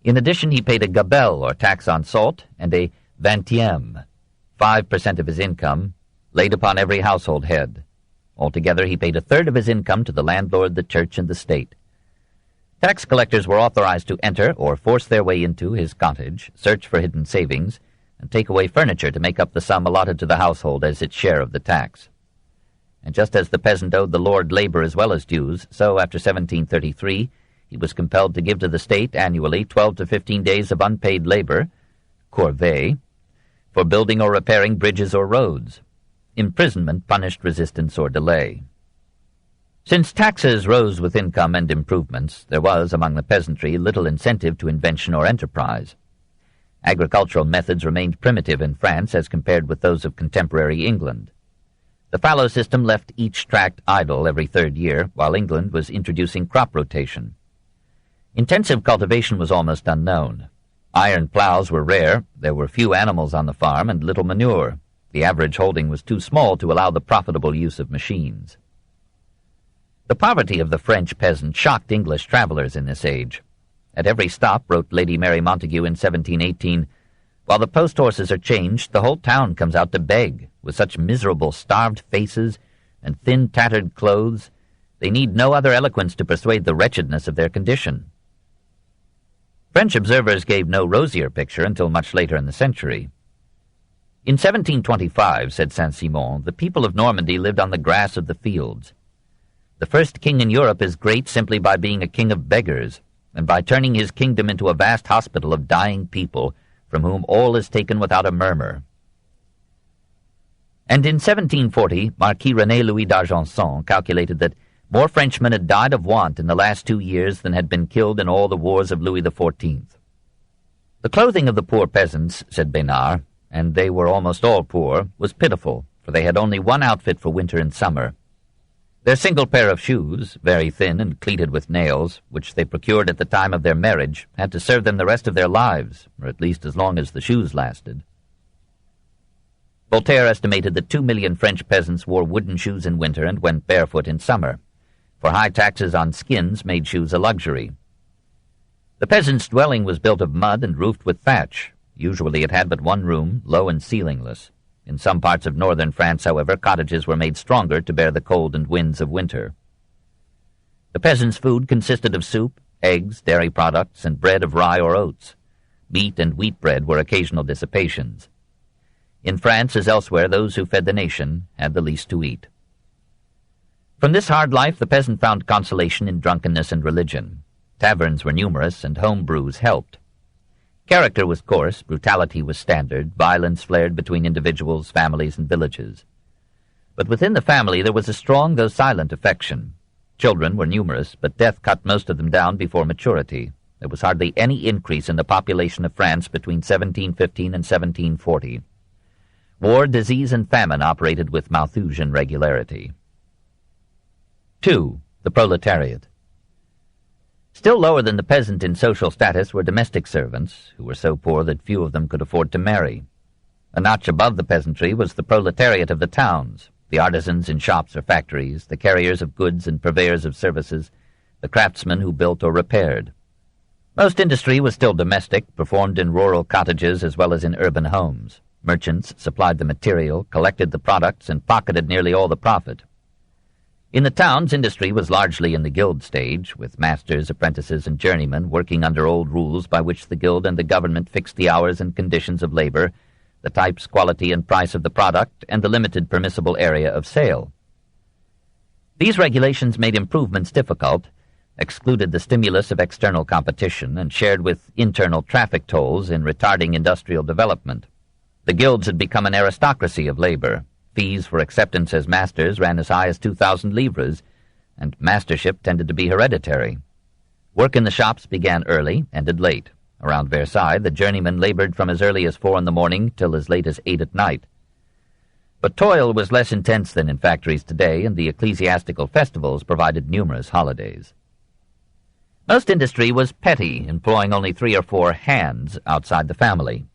Speaker 2: In addition, he paid a gabelle, or tax on salt, and a vingtième, 5% of his income, laid upon every household head. Altogether, he paid a third of his income to the landlord, the church, and the state. Tax collectors were authorized to enter or force their way into his cottage, search for hidden savings, and take away furniture to make up the sum allotted to the household as its share of the tax. and just as the peasant owed the lord labor as well as dues, so after 1733 he was compelled to give to the state annually 12 to 15 days of unpaid labor, corvée, for building or repairing bridges or roads. Imprisonment punished resistance or delay. Since taxes rose with income and improvements, there was, among the peasantry, little incentive to invention or enterprise. Agricultural methods remained primitive in France as compared with those of contemporary England. The fallow system left each tract idle every third year, while England was introducing crop rotation. Intensive cultivation was almost unknown. Iron plows were rare, there were few animals on the farm, and little manure. The average holding was too small to allow the profitable use of machines. The poverty of the French peasant shocked English travelers in this age. At every stop, wrote Lady Mary Montagu in 1718, "While the post-horses are changed, the whole town comes out to beg, with such miserable, starved faces and thin, tattered clothes, they need no other eloquence to persuade the wretchedness of their condition." French observers gave no rosier picture until much later in the century. In 1725, said Saint-Simon, the people of Normandy lived on the grass of the fields. The first king in Europe is great simply by being a king of beggars, and by turning his kingdom into a vast hospital of dying people, from whom all is taken without a murmur. And in 1740, Marquis René Louis d'Argenson calculated that more Frenchmen had died of want in the last 2 years than had been killed in all the wars of Louis XIV. The clothing of the poor peasants, said Besnard, and they were almost all poor, was pitiful, for they had only one outfit for winter and summer. Their single pair of shoes, very thin and cleated with nails, which they procured at the time of their marriage, had to serve them the rest of their lives, or at least as long as the shoes lasted. Voltaire estimated that 2 million French peasants wore wooden shoes in winter and went barefoot in summer, for high taxes on skins made shoes a luxury. The peasant's dwelling was built of mud and roofed with thatch. Usually it had but one room, low and ceilingless. In some parts of northern France, however, cottages were made stronger to bear the cold and winds of winter. The peasant's food consisted of soup, eggs, dairy products, and bread of rye or oats. Meat and wheat bread were occasional dissipations. In France, as elsewhere, those who fed the nation had the least to eat. From this hard life the peasant found consolation in drunkenness and religion. Taverns were numerous, and home brews helped. Character was coarse, brutality was standard, violence flared between individuals, families, and villages. But within the family there was a strong though silent affection. Children were numerous, but death cut most of them down before maturity. There was hardly any increase in the population of France between 1715 and 1740. War, disease, and famine operated with Malthusian regularity. 2. The proletariat. Still lower than the peasant in social status were domestic servants, who were so poor that few of them could afford to marry. A notch above the peasantry was the proletariat of the towns, the artisans in shops or factories, the carriers of goods and purveyors of services, the craftsmen who built or repaired. Most industry was still domestic, performed in rural cottages as well as in urban homes. Merchants supplied the material, collected the products, and pocketed nearly all the profit. In the towns, industry was largely in the guild stage, with masters, apprentices, and journeymen working under old rules by which the guild and the government fixed the hours and conditions of labor, the types, quality, and price of the product, and the limited permissible area of sale. These regulations made improvements difficult, excluded the stimulus of external competition, and shared with internal traffic tolls in retarding industrial development. The guilds had become an aristocracy of labor. Fees for acceptance as masters ran as high as 2,000 livres, and mastership tended to be hereditary. Work in the shops began early, ended late. Around Versailles, the journeyman labored from as early as 4 in the morning till as late as 8 at night. But toil was less intense than in factories today, and the ecclesiastical festivals provided numerous holidays. Most industry was petty, employing only 3 or 4 hands outside the family.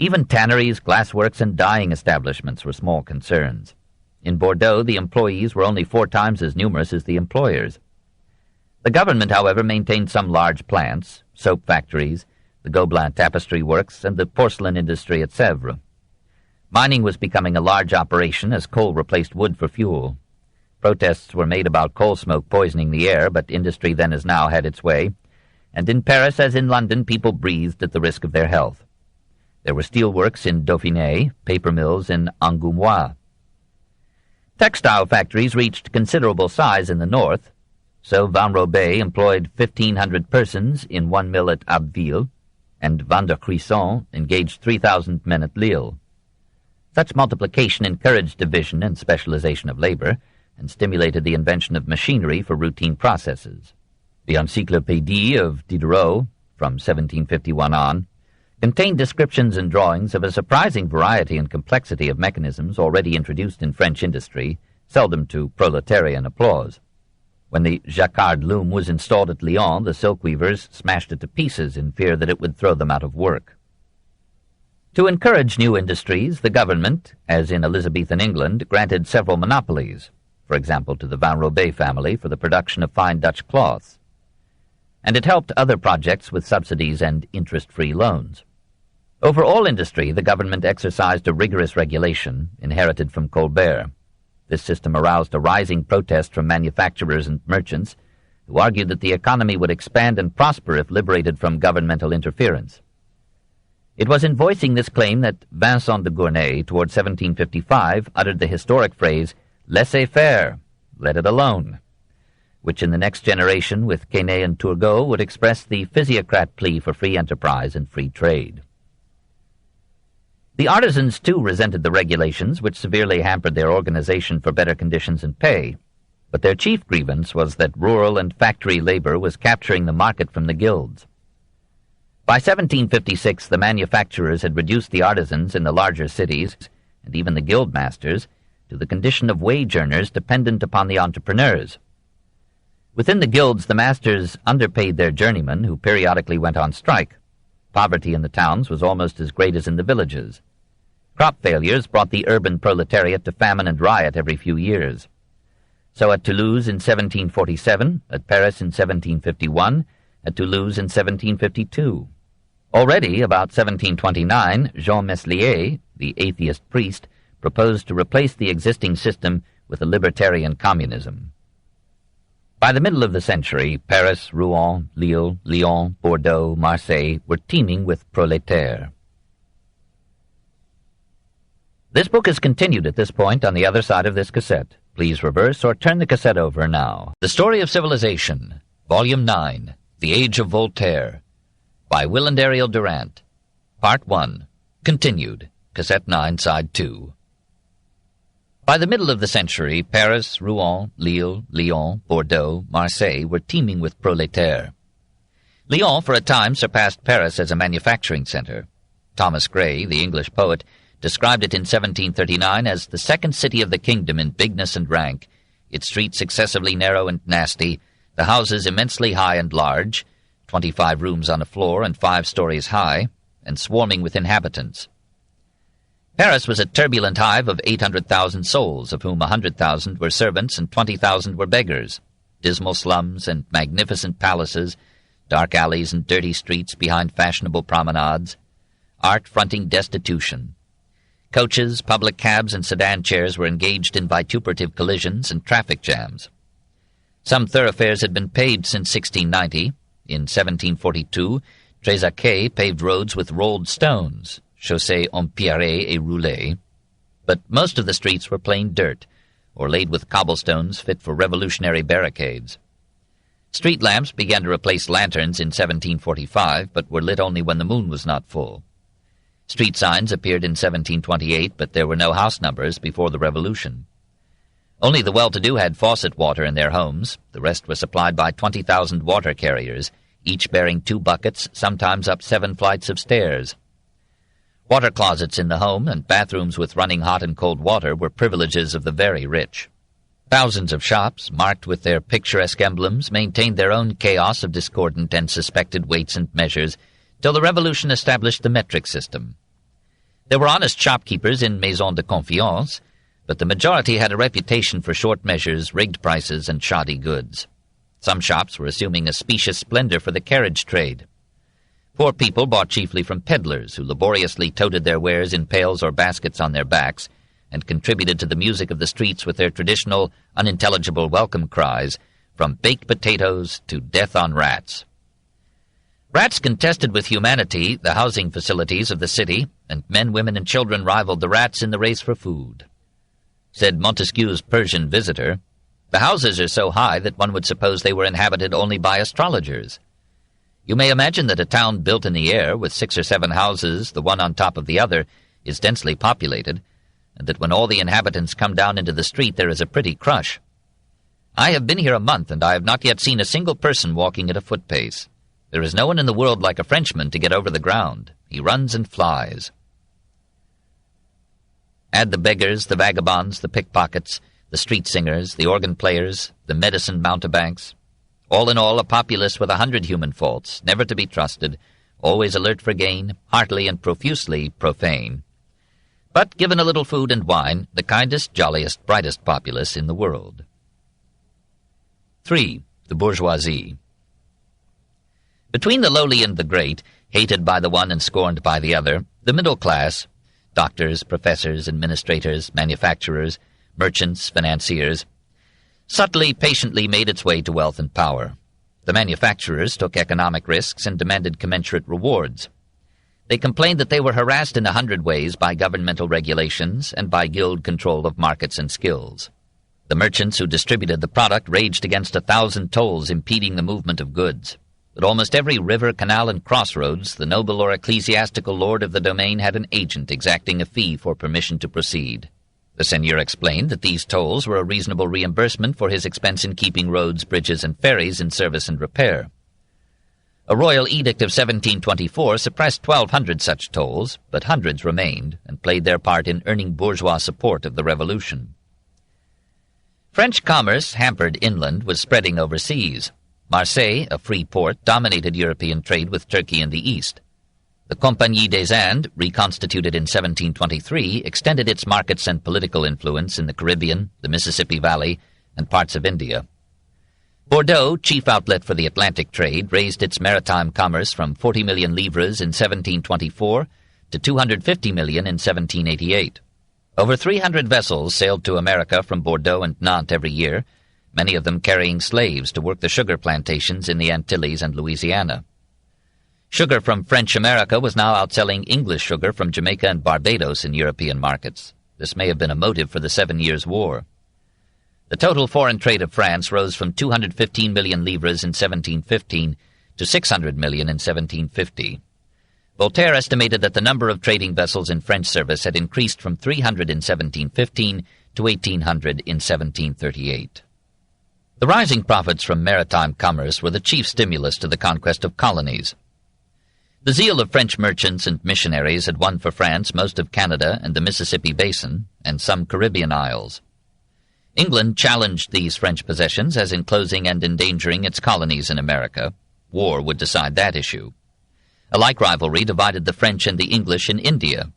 Speaker 2: Even tanneries, glassworks, and dyeing establishments were small concerns. In Bordeaux, the employees were only 4 times as numerous as the employers. The government, however, maintained some large plants, soap factories, the Gobelin tapestry works, and the porcelain industry at Sèvres. Mining was becoming a large operation as coal replaced wood for fuel. Protests were made about coal smoke poisoning the air, but industry then as now had its way, and in Paris as in London people breathed at the risk of their health. There were steelworks in Dauphiné, paper mills in Angoumois. Textile factories reached considerable size in the north, so Van Robey employed 1,500 persons in one mill at Abbeville, and Van der Cruisson engaged 3,000 men at Lille. Such multiplication encouraged division and specialization of labor, and stimulated the invention of machinery for routine processes. The Encyclopédie of Diderot, from 1751 on, contained descriptions and drawings of a surprising variety and complexity of mechanisms already introduced in French industry, seldom to proletarian applause. When the jacquard loom was installed at Lyon, the silk weavers smashed it to pieces in fear that it would throw them out of work. To encourage new industries, the government, as in Elizabethan England, granted several monopolies, for example to the Van Robey family for the production of fine Dutch cloths. And it helped other projects with subsidies and interest-free loans. Over all industry, the government exercised a rigorous regulation inherited from Colbert. This system aroused a rising protest from manufacturers and merchants who argued that the economy would expand and prosper if liberated from governmental interference. It was in voicing this claim that Vincent de Gournay, toward 1755, uttered the historic phrase, laissez-faire, let it alone, which in the next generation, with Quesnay and Turgot, would express the physiocrat plea for free enterprise and free trade. The artisans, too, resented the regulations, which severely hampered their organization for better conditions and pay, but their chief grievance was that rural and factory labor was capturing the market from the guilds. By 1756, the manufacturers had reduced the artisans in the larger cities, and even the guild masters, to the condition of wage earners dependent upon the entrepreneurs. Within the guilds, the masters underpaid their journeymen, who periodically went on strike. Poverty in the towns was almost as great as in the villages. Crop failures brought the urban proletariat to famine and riot every few years. So at Toulouse in 1747, at Paris in 1751, at Toulouse in 1752. Already, about 1729, Jean Meslier, the atheist priest, proposed to replace the existing system with a libertarian communism. By the middle of the century, Paris, Rouen, Lille, Lyon, Bordeaux, Marseille were teeming with prolétaires. This book is continued at this point on the other side of this cassette. Please reverse or turn the cassette over now. The Story of Civilization, Volume 9, The Age of Voltaire, by Will and Ariel Durant, Part 1, continued, Cassette 9, Side 2. By the middle of the century, Paris, Rouen, Lille, Lyon, Bordeaux, Marseille were teeming with prolétaires. Lyon for a time surpassed Paris as a manufacturing center. Thomas Gray, the English poet, described it in 1739 as the second city of the kingdom in bigness and rank, its streets excessively narrow and nasty, the houses immensely high and large, 25 rooms on a floor and 5 stories high, and swarming with inhabitants. Paris was a turbulent hive of 800,000 souls, of whom 100,000 were servants and 20,000 were beggars, dismal slums and magnificent palaces, dark alleys and dirty streets behind fashionable promenades, art fronting destitution. Coaches, public cabs, and sedan chairs were engaged in vituperative collisions and traffic jams. Some thoroughfares had been paved since 1690. In 1742, Trezaquet paved roads with rolled stones, chaussées empierrées et roulées, but most of the streets were plain dirt, or laid with cobblestones fit for revolutionary barricades. Street lamps began to replace lanterns in 1745, but were lit only when the moon was not full. Street signs appeared in 1728, but there were no house numbers before the Revolution. Only the well-to-do had faucet water in their homes. The rest were supplied by 20,000 water carriers, each bearing 2 buckets, sometimes up 7 flights of stairs. Water closets in the home and bathrooms with running hot and cold water were privileges of the very rich. Thousands of shops, marked with their picturesque emblems, maintained their own chaos of discordant and suspected weights and measures, till the Revolution established the metric system. There were honest shopkeepers in maisons de confiance, but the majority had a reputation for short measures, rigged prices, and shoddy goods. Some shops were assuming a specious splendor for the carriage trade. Poor people bought chiefly from peddlers, who laboriously toted their wares in pails or baskets on their backs, and contributed to the music of the streets with their traditional, unintelligible welcome cries, from baked potatoes to death on rats. Rats contested with humanity the housing facilities of the city, and men, women, and children rivaled the rats in the race for food.
Speaker 1: Said Montesquieu's Persian visitor, "The houses are so high that one would suppose they were inhabited only by astrologers. You may imagine that a town built in the air, with 6 or 7 houses, the one on top of the other, is densely populated, and that when all the inhabitants come down into the street there is a pretty crush. I have been here a month, and I have not yet seen a single person walking at a foot pace. There is no one in the world like a Frenchman to get over the ground. He runs and flies." Add the beggars, the vagabonds, the pickpockets, the street singers, the organ players, the medicine mountebanks. All in all, a populace with 100 human faults, never to be trusted, always alert for gain, heartily and profusely profane. But, given a little food and wine, the kindest, jolliest, brightest populace in the world. 3. The bourgeoisie. Between the lowly and the great, hated by the one and scorned by the other, the middle class, doctors, professors, administrators, manufacturers, merchants, financiers, subtly, patiently made its way to wealth and power. The manufacturers took economic risks and demanded commensurate rewards. They complained that they were harassed in 100 ways by governmental regulations and by guild control of markets and skills. The merchants who distributed the product raged against 1,000 tolls impeding the movement of goods. At almost every river, canal, and crossroads, the noble or ecclesiastical lord of the domain had an agent exacting a fee for permission to proceed. The seigneur explained that these tolls were a reasonable reimbursement for his expense in keeping roads, bridges, and ferries in service and repair. A royal edict of 1724 suppressed 1,200 such tolls, but hundreds remained and played their part in earning bourgeois support of the revolution. French commerce, hampered inland, was spreading overseas. Marseille, a free port, dominated European trade with Turkey in the east. The Compagnie des Indes, reconstituted in 1723, extended its markets and political influence in the Caribbean, the Mississippi Valley, and parts of India. Bordeaux, chief outlet for the Atlantic trade, raised its maritime commerce from 40 million livres in 1724 to 250 million in 1788. Over 300 vessels sailed to America from Bordeaux and Nantes every year, many of them carrying slaves to work the sugar plantations in the Antilles and Louisiana. Sugar from French America was now outselling English sugar from Jamaica and Barbados in European markets. This may have been a motive for the 7 Years' War. The total foreign trade of France rose from 215 million livres in 1715 to 600 million in 1750. Voltaire estimated that the number of trading vessels in French service had increased from 300 in 1715 to 1,800 in 1738. The rising profits from maritime commerce were the chief stimulus to the conquest of colonies. The zeal of French merchants and missionaries had won for France most of Canada and the Mississippi Basin, and some Caribbean isles. England challenged these French possessions as enclosing and endangering its colonies in America. War would decide that issue. A like rivalry divided the French and the English in India.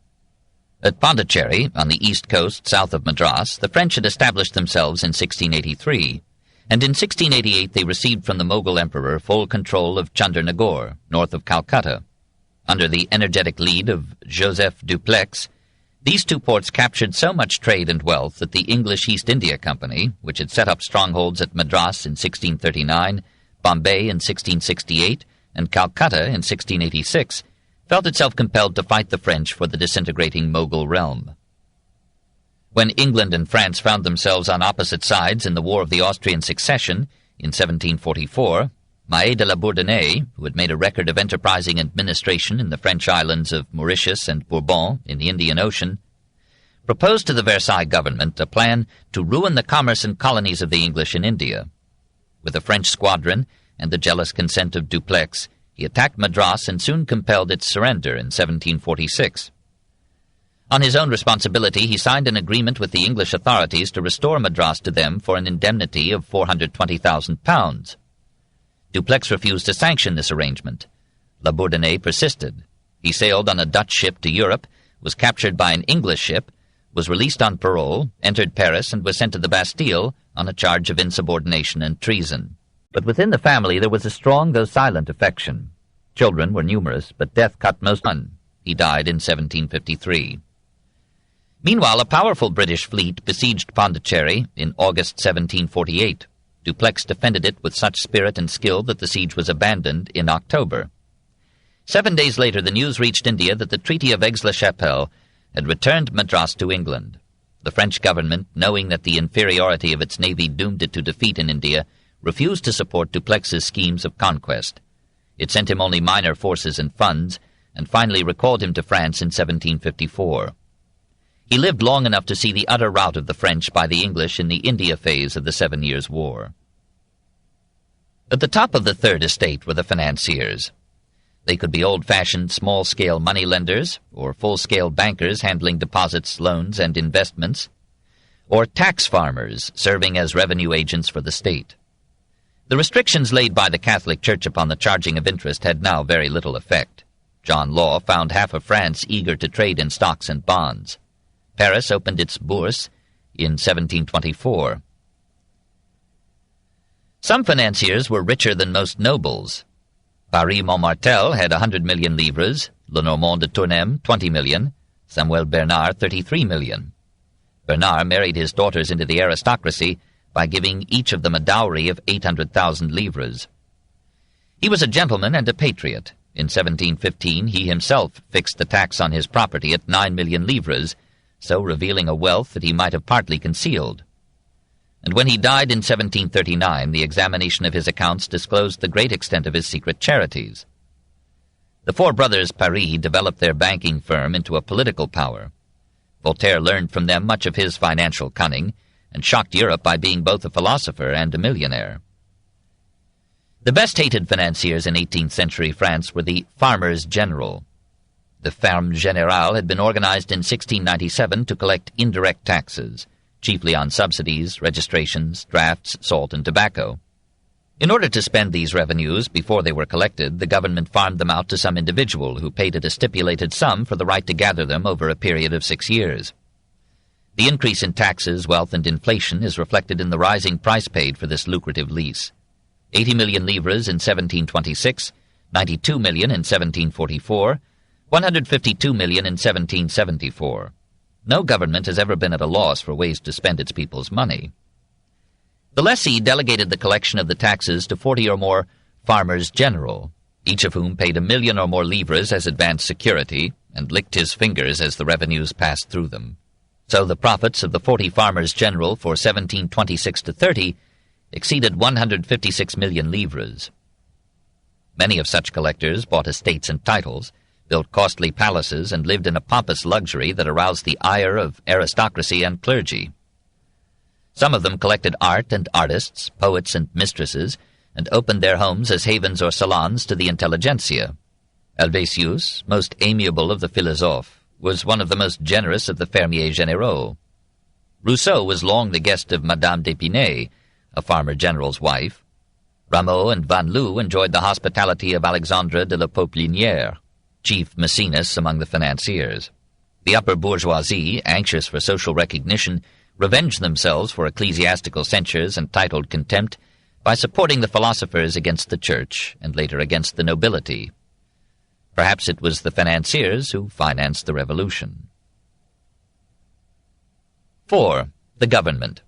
Speaker 1: At Pondicherry, on the east coast south of Madras, the French had established themselves in 1683, and in 1688 they received from the Mughal emperor full control of Chandernagore, north of Calcutta. Under the energetic lead of Joseph Dupleix, these two ports captured so much trade and wealth that the English East India Company, which had set up strongholds at Madras in 1639, Bombay in 1668, and Calcutta in 1686, felt itself compelled to fight the French for the disintegrating Mughal realm. When England and France found themselves on opposite sides in the War of the Austrian Succession in 1744, Mahé de la Bourdonnais, who had made a record of enterprising administration in the French islands of Mauritius and Bourbon in the Indian Ocean, proposed to the Versailles government a plan to ruin the commerce and colonies of the English in India. With a French squadron and the jealous consent of Dupleix, he attacked Madras and soon compelled its surrender in 1746. On his own responsibility, he signed an agreement with the English authorities to restore Madras to them for an indemnity of £420,000. Dupleix refused to sanction this arrangement. La Bourdonnais persisted. He sailed on a Dutch ship to Europe, was captured by an English ship, was released on parole, entered Paris, and was sent to the Bastille on a charge of insubordination and treason. But within the family there was a strong though silent affection. Children were numerous, but death cut most one. He died in 1753. Meanwhile, a powerful British fleet besieged Pondicherry in August 1748. Dupleix defended it with such spirit and skill that the siege was abandoned in October. 7 days later, the news reached India that the Treaty of Aix-la-Chapelle had returned Madras to England. The French government, knowing that the inferiority of its navy doomed it to defeat in India, refused to support Dupleix's schemes of conquest. It sent him only minor forces and funds, and finally recalled him to France in 1754. He lived long enough to see the utter rout of the French by the English in the India phase of the 7 Years' War. At the top of the Third Estate were the financiers. They could be old-fashioned, small-scale money-lenders, or full-scale bankers handling deposits, loans, and investments, or tax farmers serving as revenue agents for the state. The restrictions laid by the Catholic Church upon the charging of interest had now very little effect. John Law found half of France eager to trade in stocks and bonds. Paris opened its bourse in 1724. Some financiers were richer than most nobles. Paris-Montmartel had 100 million livres, Lenormand de Tournem 20 million, Samuel Bernard 33 million. Bernard married his daughters into the aristocracy by giving each of them a dowry of 800,000 livres. He was a gentleman and a patriot. In 1715 he himself fixed the tax on his property at 9 million livres, so revealing a wealth that he might have partly concealed. And when he died in 1739, the examination of his accounts disclosed the great extent of his secret charities. The four brothers Paris developed their banking firm into a political power. Voltaire learned from them much of his financial cunning, and shocked Europe by being both a philosopher and a millionaire. The best-hated financiers in 18th-century France were the farmers general. The Ferme Générale had been organized in 1697 to collect indirect taxes, chiefly on subsidies, registrations, drafts, salt, and tobacco. In order to spend these revenues before they were collected, the government farmed them out to some individual who paid it a stipulated sum for the right to gather them over a period of 6 years. The increase in taxes, wealth, and inflation is reflected in the rising price paid for this lucrative lease. 80 million livres in 1726, 92 million in 1744, 152 million in 1774. No government has ever been at a loss for ways to spend its people's money. The lessee delegated the collection of the taxes to 40 or more farmers general, each of whom paid 1 million or more livres as advance security, and licked his fingers as the revenues passed through them. So the profits of the 40 farmers general for 1726-30 exceeded 156 million livres. Many of such collectors bought estates and titles, built costly palaces, and lived in a pompous luxury that aroused the ire of aristocracy and clergy. Some of them collected art and artists, poets and mistresses, and opened their homes as havens or salons to the intelligentsia. Helvétius, most amiable of the philosophes, was one of the most generous of the fermiers généraux. Rousseau was long the guest of Madame d'Épinay, a farmer general's wife. Rameau and Van Loo enjoyed the hospitality of Alexandre de la Popelinière, chief Maecenas among the financiers. The upper bourgeoisie, anxious for social recognition, revenged themselves for ecclesiastical censures and titled contempt by supporting the philosophers against the church and later against the nobility. Perhaps it was the financiers who financed the revolution. 4. The government.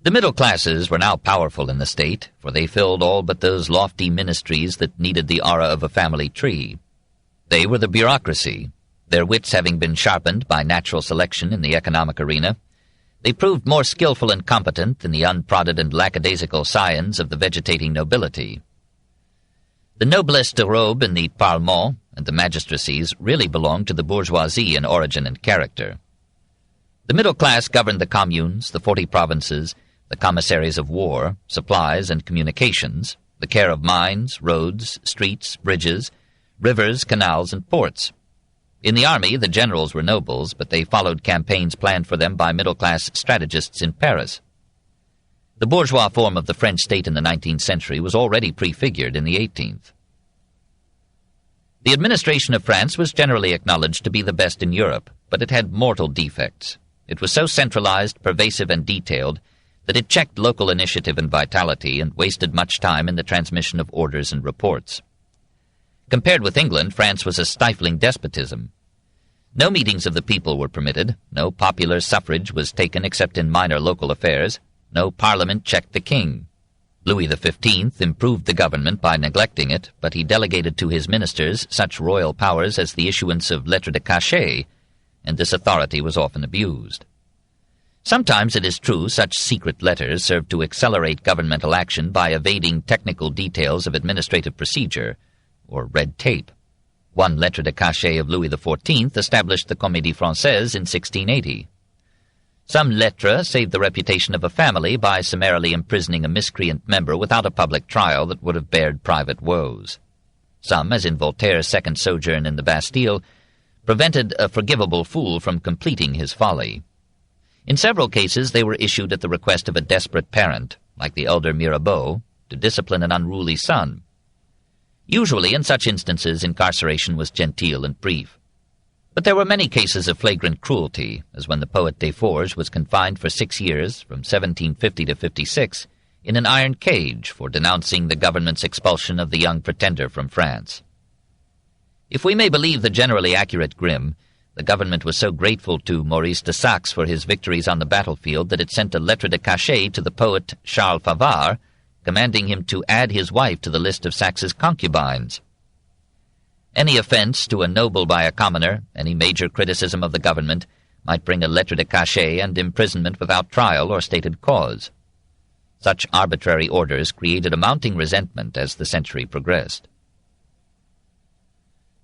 Speaker 1: The middle classes were now powerful in the state, for they filled all but those lofty ministries that needed the aura of a family tree. They were the bureaucracy. Their wits having been sharpened by natural selection in the economic arena, they proved more skillful and competent than the unprodded and lackadaisical scions of the vegetating nobility. The noblesse de robe in the Parlement and the magistracies really belonged to the bourgeoisie in origin and character. The middle class governed the communes, the 40 provinces, the commissaries of war, supplies and communications, the care of mines, roads, streets, bridges, rivers, canals, and ports. In the army, the generals were nobles, but they followed campaigns planned for them by middle-class strategists in Paris. The bourgeois form of the French state in the 19th century was already prefigured in the 18th. The administration of France was generally acknowledged to be the best in Europe, but it had mortal defects. It was so centralized, pervasive, and detailed that it checked local initiative and vitality and wasted much time in the transmission of orders and reports. Compared with England, France was a stifling despotism. No meetings of the people were permitted, no popular suffrage was taken except in minor local affairs, no parliament checked the king. Louis XV improved the government by neglecting it, but he delegated to his ministers such royal powers as the issuance of lettres de cachet, and this authority was often abused. Sometimes, it is true, such secret letters served to accelerate governmental action by evading technical details of administrative procedure, or red tape. One lettre de cachet of Louis XIV established the Comédie Française in 1680. Some lettres saved the reputation of a family by summarily imprisoning a miscreant member without a public trial that would have bared private woes. Some, as in Voltaire's second sojourn in the Bastille, prevented a forgivable fool from completing his folly. In several cases they were issued at the request of a desperate parent, like the elder Mirabeau, to discipline an unruly son. Usually, in such instances, incarceration was genteel and brief. But there were many cases of flagrant cruelty, as when the poet Desforges was confined for 6 years, from 1750 to 56, in an iron cage for denouncing the government's expulsion of the young pretender from France. If we may believe the generally accurate Grimm, the government was so grateful to Maurice de Saxe for his victories on the battlefield that it sent a lettre de cachet to the poet Charles Favart, commanding him to add his wife to the list of Saxe's concubines. Any offense to a noble by a commoner, any major criticism of the government, might bring a lettre de cachet and imprisonment without trial or stated cause. Such arbitrary orders created a mounting resentment as the century progressed.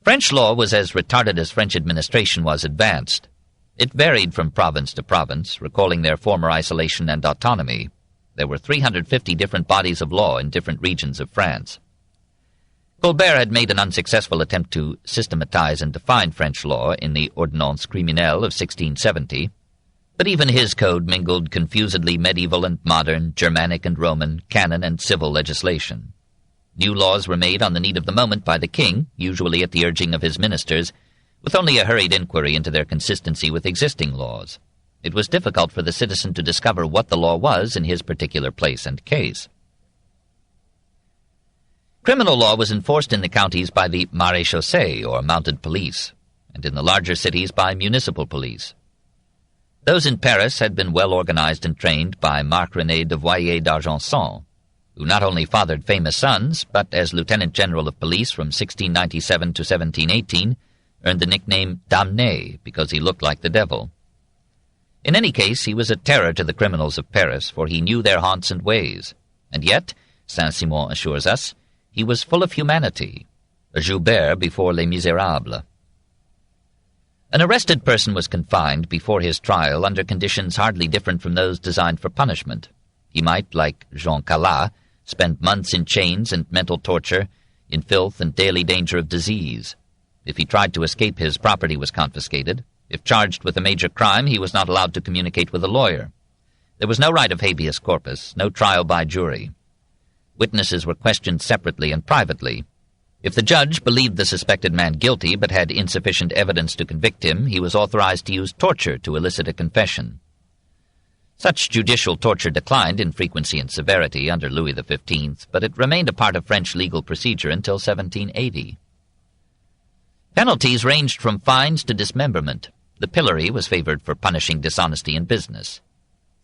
Speaker 1: French law was as retarded as French administration was advanced. It varied from province to province, recalling their former isolation and autonomy. There were 350 different bodies of law in different regions of France. Colbert had made an unsuccessful attempt to systematize and define French law in the Ordonnance Criminelle of 1670, but even his code mingled confusedly medieval and modern, Germanic and Roman, canon and civil legislation. New laws were made on the need of the moment by the king, usually at the urging of his ministers, with only a hurried inquiry into their consistency with existing laws. It was difficult for the citizen to discover what the law was in his particular place and case. Criminal law was enforced in the counties by the maréchaussée, or mounted police, and in the larger cities by municipal police. Those in Paris had been well organized and trained by Marc René de Voyer d'Argenson, who not only fathered famous sons, but as Lieutenant General of Police from 1697 to 1718, earned the nickname Damné because he looked like the devil. In any case, he was a terror to the criminals of Paris, for he knew their haunts and ways. And yet, Saint-Simon assures us, he was full of humanity, a Joubert before Les Miserables. An arrested person was confined before his trial under conditions hardly different from those designed for punishment. He might, like Jean Calas, spend months in chains and mental torture, in filth and daily danger of disease. If he tried to escape, his property was confiscated. If charged with a major crime, he was not allowed to communicate with a lawyer. There was no right of habeas corpus, no trial by jury. Witnesses were questioned separately and privately. If the judge believed the suspected man guilty but had insufficient evidence to convict him, he was authorized to use torture to elicit a confession. Such judicial torture declined in frequency and severity under Louis XV, but it remained a part of French legal procedure until 1780. Penalties ranged from fines to dismemberment. The pillory was favored for punishing dishonesty in business.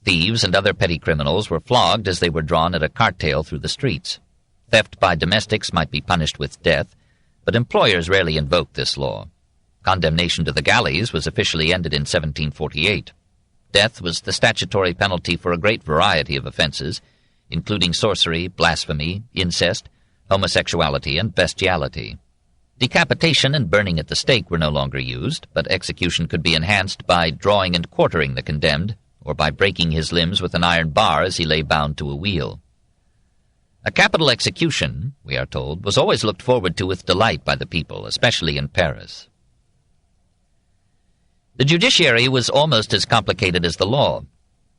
Speaker 1: Thieves and other petty criminals were flogged as they were drawn at a cart-tail through the streets. Theft by domestics might be punished with death, but employers rarely invoked this law. Condemnation to the galleys was officially ended in 1748. Death was the statutory penalty for a great variety of offenses, including sorcery, blasphemy, incest, homosexuality, and bestiality. Decapitation and burning at the stake were no longer used, but execution could be enhanced by drawing and quartering the condemned, or by breaking his limbs with an iron bar as he lay bound to a wheel. A capital execution, we are told, was always looked forward to with delight by the people, especially in Paris. The judiciary was almost as complicated as the law.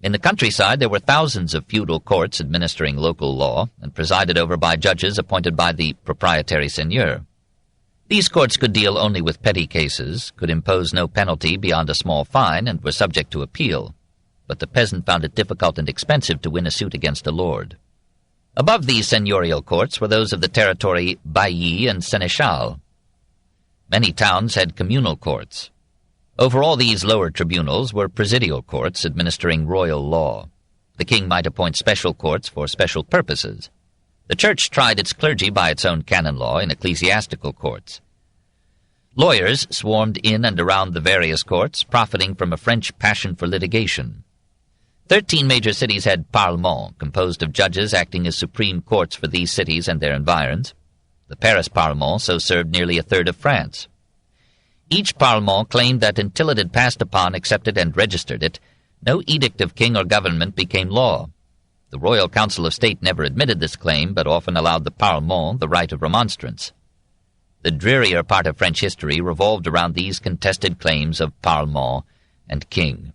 Speaker 1: In the countryside there were thousands of feudal courts administering local law and presided over by judges appointed by the proprietary seigneur. These courts could deal only with petty cases, could impose no penalty beyond a small fine, and were subject to appeal. But the peasant found it difficult and expensive to win a suit against a lord. Above these seigneurial courts were those of the territory bailli and seneschal. Many towns had communal courts. Over all these lower tribunals were presidial courts administering royal law. The king might appoint special courts for special purposes. The church tried its clergy by its own canon law in ecclesiastical courts. Lawyers swarmed in and around the various courts, profiting from a French passion for litigation. 13 major cities had parlements, composed of judges acting as supreme courts for these cities and their environs. The Paris Parlement so served nearly a third of France. Each parlement claimed that until it had passed upon, accepted, and registered it, no edict of king or government became law. The Royal Council of State never admitted this claim, but often allowed the parlement the right of remonstrance. The drearier part of French history revolved around these contested claims of parlement and king.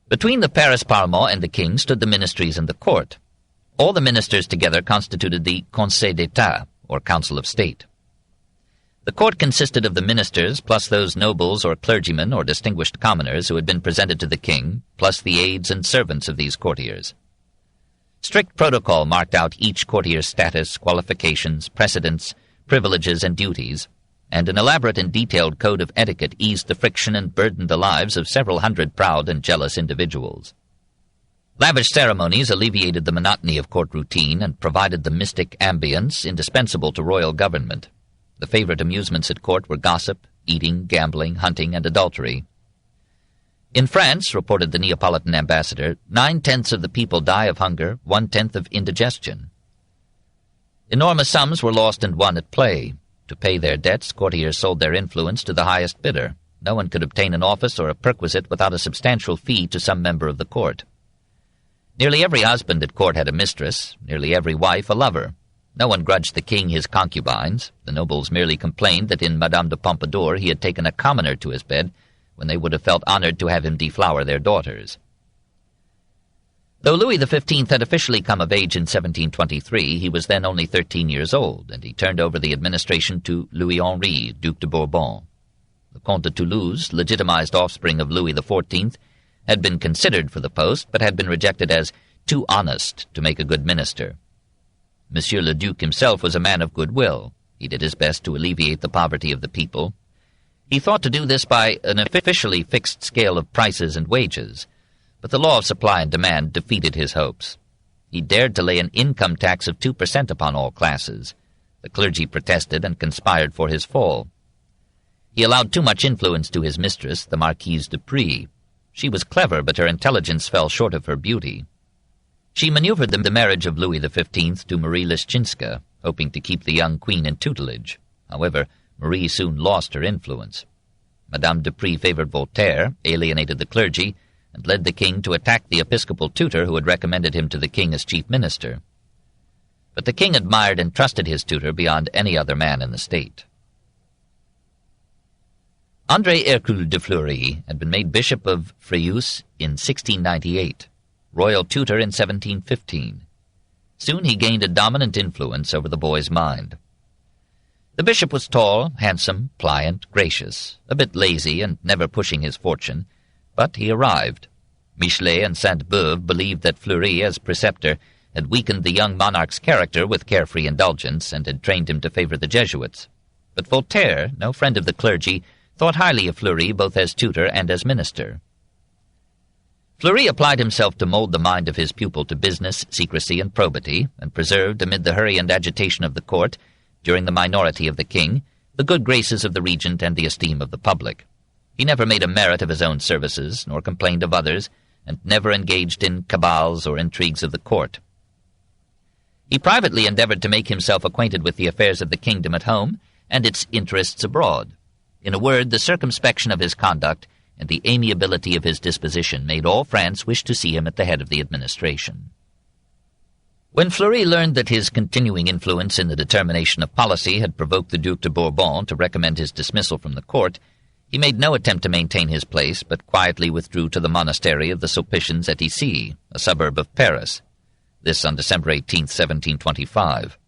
Speaker 1: Between the Paris Parlement and the king stood the ministries and the court. All the ministers together constituted the Conseil d'État, or Council of State. The court consisted of the ministers, plus those nobles or clergymen or distinguished commoners who had been presented to the king, plus the aides and servants of these courtiers. Strict protocol marked out each courtier's status, qualifications, precedence, privileges, and duties, and an elaborate and detailed code of etiquette eased the friction and burdened the lives of several hundred proud and jealous individuals. Lavish ceremonies alleviated the monotony of court routine and provided the mystic ambience indispensable to royal government. The favorite amusements at court were gossip, eating, gambling, hunting, and adultery. In France, reported the Neapolitan ambassador, 9/10 of the people die of hunger, 1/10 of indigestion. Enormous sums were lost and won at play. To pay their debts, courtiers sold their influence to the highest bidder. No one could obtain an office or a perquisite without a substantial fee to some member of the court. Nearly every husband at court had a mistress, nearly every wife a lover. No one grudged the king his concubines. The nobles merely complained that in Madame de Pompadour he had taken a commoner to his bed, when they would have felt honored to have him deflower their daughters. Though Louis XV had officially come of age in 1723, he was then only 13 years old, and he turned over the administration to Louis-Henri, Duc de Bourbon. The Comte de Toulouse, legitimized offspring of Louis XIV, had been considered for the post, but had been rejected as too honest to make a good minister. Monsieur le Duc himself was a man of good will. He did his best to alleviate the poverty of the people. He thought to do this by an officially fixed scale of prices and wages, but the law of supply and demand defeated his hopes. He dared to lay an income tax of 2% upon all classes. The clergy protested and conspired for his fall. He allowed too much influence to his mistress, the Marquise de Prie. She was clever, but her intelligence fell short of her beauty. She maneuvered the marriage of Louis XV to Marie Leszczyńska, hoping to keep the young queen in tutelage. However, Marie soon lost her influence. Madame de Prie favored Voltaire, alienated the clergy, and led the king to attack the episcopal tutor who had recommended him to the king as chief minister. But the king admired and trusted his tutor beyond any other man in the state. André Hercule de Fleury had been made Bishop of Fréjus in 1698, royal tutor in 1715. Soon he gained a dominant influence over the boy's mind. The bishop was tall, handsome, pliant, gracious, a bit lazy and never pushing his fortune, but he arrived. Michelet and Sainte-Beuve believed that Fleury, as preceptor, had weakened the young monarch's character with carefree indulgence and had trained him to favor the Jesuits. But Voltaire, no friend of the clergy, thought highly of Fleury both as tutor and as minister. Fleury applied himself to mold the mind of his pupil to business, secrecy, and probity, and preserved, amid the hurry and agitation of the court, during the minority of the king, the good graces of the regent and the esteem of the public. He never made a merit of his own services, nor complained of others, and never engaged in cabals or intrigues of the court. He privately endeavored to make himself acquainted with the affairs of the kingdom at home and its interests abroad. In a word, the circumspection of his conduct and the amiability of his disposition made all France wish to see him at the head of the administration. When Fleury learned that his continuing influence in the determination of policy had provoked the Duc de Bourbon to recommend his dismissal from the court, he made no attempt to maintain his place, but quietly withdrew to the monastery of the Sulpicians at Issy, a suburb of Paris. This on December 18, 1725.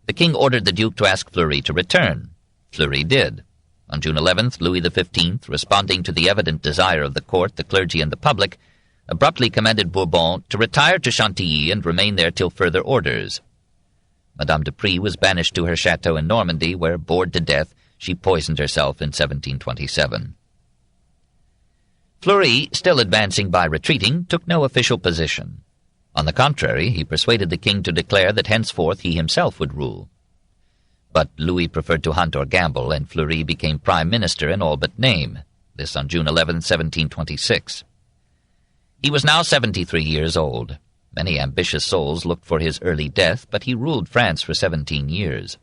Speaker 1: The king ordered the Duke to ask Fleury to return. Fleury did. On June 11th, Louis XV, responding to the evident desire of the court, the clergy, and the public, abruptly commanded Bourbon to retire to Chantilly and remain there till further orders. Madame de Prie was banished to her chateau in Normandy, where, bored to death, she poisoned herself in 1727. Fleury, still advancing by retreating, took no official position. On the contrary, he persuaded the king to declare that henceforth he himself would rule. But Louis preferred to hunt or gamble, and Fleury became prime minister in all but name, this on June 11, 1726. He was now 73 years old. Many ambitious souls looked for his early death, but he ruled France for 17 years.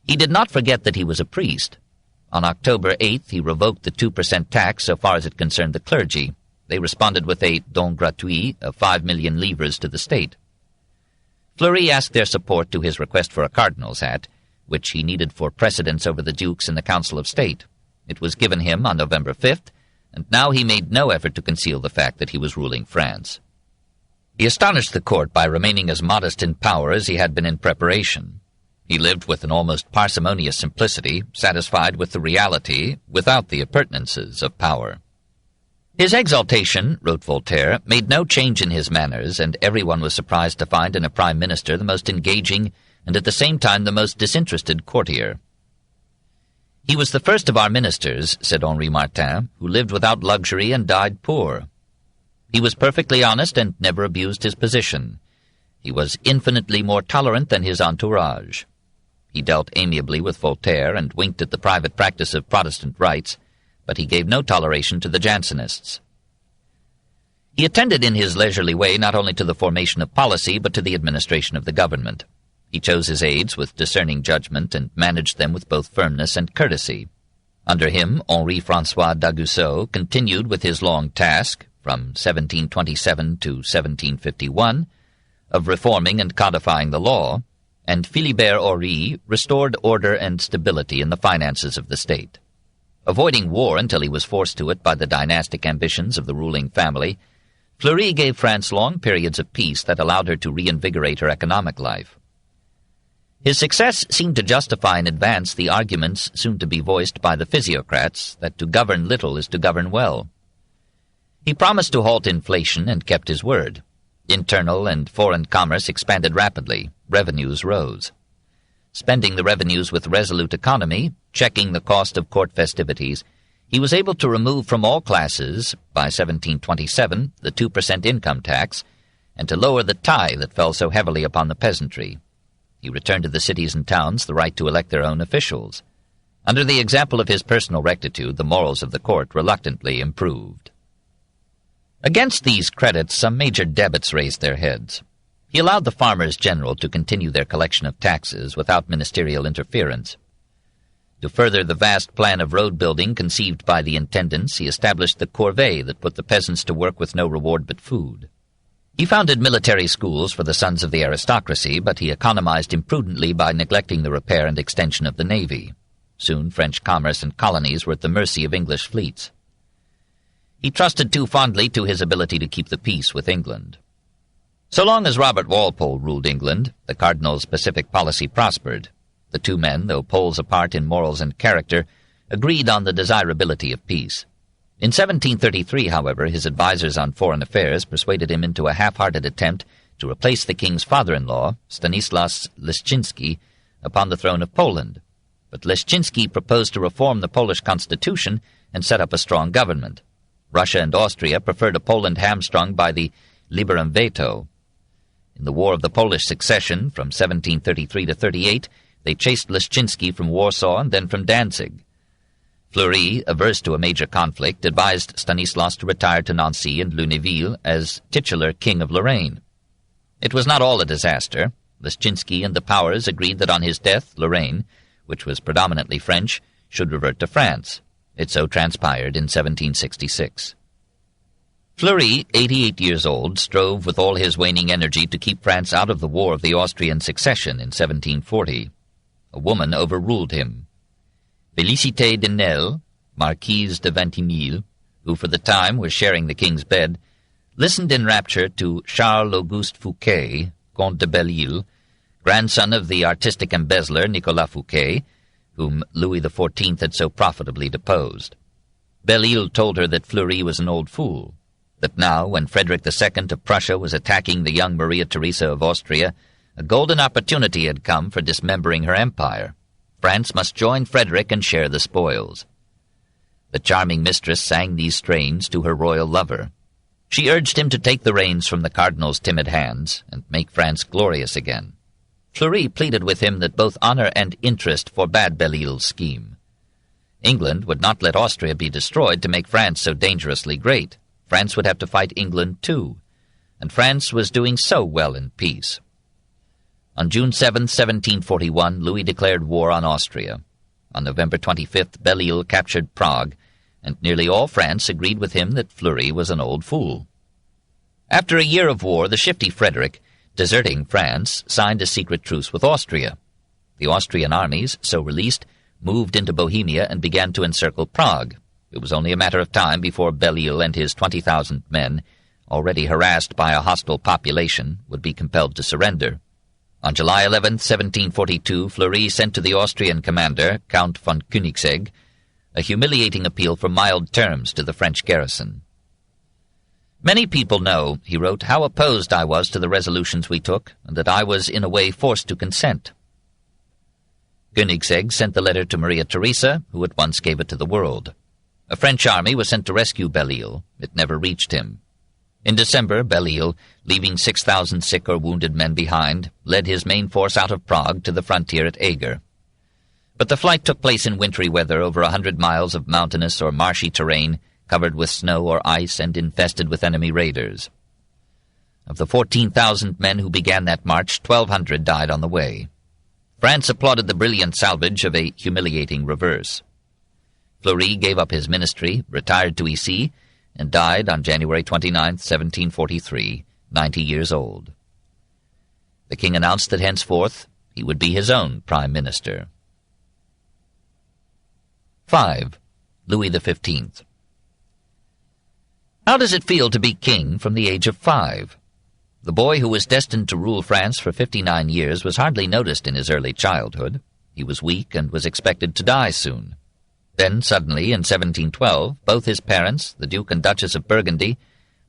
Speaker 1: He did not forget that he was a priest. On October 8th, he revoked the 2% tax so far as it concerned the clergy. They responded with a don gratuit of 5 million livres to the state. Fleury asked their support to his request for a cardinal's hat, which he needed for precedence over the dukes in the Council of State. It was given him on November 5th, and now he made no effort to conceal the fact that he was ruling France. He astonished the court by remaining as modest in power as he had been in preparation. He lived with an almost parsimonious simplicity, satisfied with the reality, without the appurtenances of power. His exaltation, wrote Voltaire, made no change in his manners, and everyone was surprised to find in a prime minister the most engaging and at the same time the most disinterested courtier. He was the first of our ministers, said Henri Martin, who lived without luxury and died poor. He was perfectly honest and never abused his position. He was infinitely more tolerant than his entourage. He dealt amiably with Voltaire and winked at the private practice of Protestant rites, but he gave no toleration to the Jansenists. He attended in his leisurely way not only to the formation of policy, but to the administration of the government. He chose his aides with discerning judgment and managed them with both firmness and courtesy. Under him, Henri-François d'Aguesseau continued with his long task, from 1727 to 1751, of reforming and codifying the law, and Philibert Horry restored order and stability in the finances of the state. Avoiding war until he was forced to it by the dynastic ambitions of the ruling family, Fleury gave France long periods of peace that allowed her to reinvigorate her economic life. His success seemed to justify in advance the arguments soon to be voiced by the physiocrats that to govern little is to govern well. He promised to halt inflation and kept his word. Internal and foreign commerce expanded rapidly. Revenues rose. Spending the revenues with resolute economy, checking the cost of court festivities, he was able to remove from all classes, by 1727, the 2% income tax, and to lower the tie that fell so heavily upon the peasantry. He returned to the cities and towns the right to elect their own officials. Under the example of his personal rectitude, the morals of the court reluctantly improved. Against these credits, some major debits raised their heads. He allowed the farmers general to continue their collection of taxes without ministerial interference. To further the vast plan of road building conceived by the intendants, he established the corvée that put the peasants to work with no reward but food. He founded military schools for the sons of the aristocracy, but he economized imprudently by neglecting the repair and extension of the navy. Soon French commerce and colonies were at the mercy of English fleets. He trusted too fondly to his ability to keep the peace with England. So long as Robert Walpole ruled England, the cardinal's pacific policy prospered. The two men, though poles apart in morals and character, agreed on the desirability of peace. In 1733, however, his advisers on foreign affairs persuaded him into a half-hearted attempt to replace the king's father-in-law, Stanislas Leszczynski, upon the throne of Poland. But Leszczynski proposed to reform the Polish constitution and set up a strong government. Russia and Austria preferred a Poland hamstrung by the liberum veto. In the War of the Polish Succession, from 1733 to 38, they chased Leszczynski from Warsaw and then from Danzig. Fleury, averse to a major conflict, advised Stanislas to retire to Nancy and Lunéville as titular King of Lorraine. It was not all a disaster. Leszczynski and the powers agreed that on his death, Lorraine, which was predominantly French, should revert to France. It so transpired in 1766. Fleury, 88 years old, strove with all his waning energy to keep France out of the War of the Austrian Succession in 1740. A woman overruled him. Félicité de Nesle, Marquise de Vintimille, who for the time was sharing the king's bed, listened in rapture to Charles-Auguste Fouquet, Comte de Belle-Île, grandson of the artistic embezzler Nicolas Fouquet, whom Louis XIV had so profitably deposed. Belle-Île told her that Fleury was an old fool, that now, when Frederick II of Prussia was attacking the young Maria Theresa of Austria, a golden opportunity had come for dismembering her empire. France must join Frederick and share the spoils. The charming mistress sang these strains to her royal lover. She urged him to take the reins from the cardinal's timid hands and make France glorious again. Fleury pleaded with him that both honor and interest forbade Belle-Île's scheme. England would not let Austria be destroyed to make France so dangerously great. France would have to fight England too, and France was doing so well in peace. On June 7, 1741, Louis declared war on Austria. On November 25th, Belle-Isle captured Prague, and nearly all France agreed with him that Fleury was an old fool. After a year of war, the shifty Frederick, deserting France, signed a secret truce with Austria. The Austrian armies, so released, moved into Bohemia and began to encircle Prague. It was only a matter of time before Belle-Isle and his 20,000 men, already harassed by a hostile population, would be compelled to surrender. On July 11, 1742, Fleury sent to the Austrian commander, Count von Königsegg, a humiliating appeal for mild terms to the French garrison. "Many people know," he wrote, "how opposed I was to the resolutions we took, and that I was in a way forced to consent." Königsegg sent the letter to Maria Theresa, who at once gave it to the world. A French army was sent to rescue Belle-Isle. It never reached him. In December, Belle-Isle, leaving 6,000 sick or wounded men behind, led his main force out of Prague to the frontier at Eger. But the flight took place in wintry weather over 100 miles of mountainous or marshy terrain, covered with snow or ice and infested with enemy raiders. Of the 14,000 men who began that march, 1,200 died on the way. France applauded the brilliant salvage of a humiliating reverse. Fleury gave up his ministry, retired to Issy, and died on January 29, 1743, 90 years old. The king announced that henceforth he would be his own prime minister. 5. Louis XV. How does it feel to be king from the age of 5? The boy who was destined to rule France for 59 years was hardly noticed in his early childhood. He was weak and was expected to die soon. Then, suddenly, in 1712, both his parents, the Duke and Duchess of Burgundy,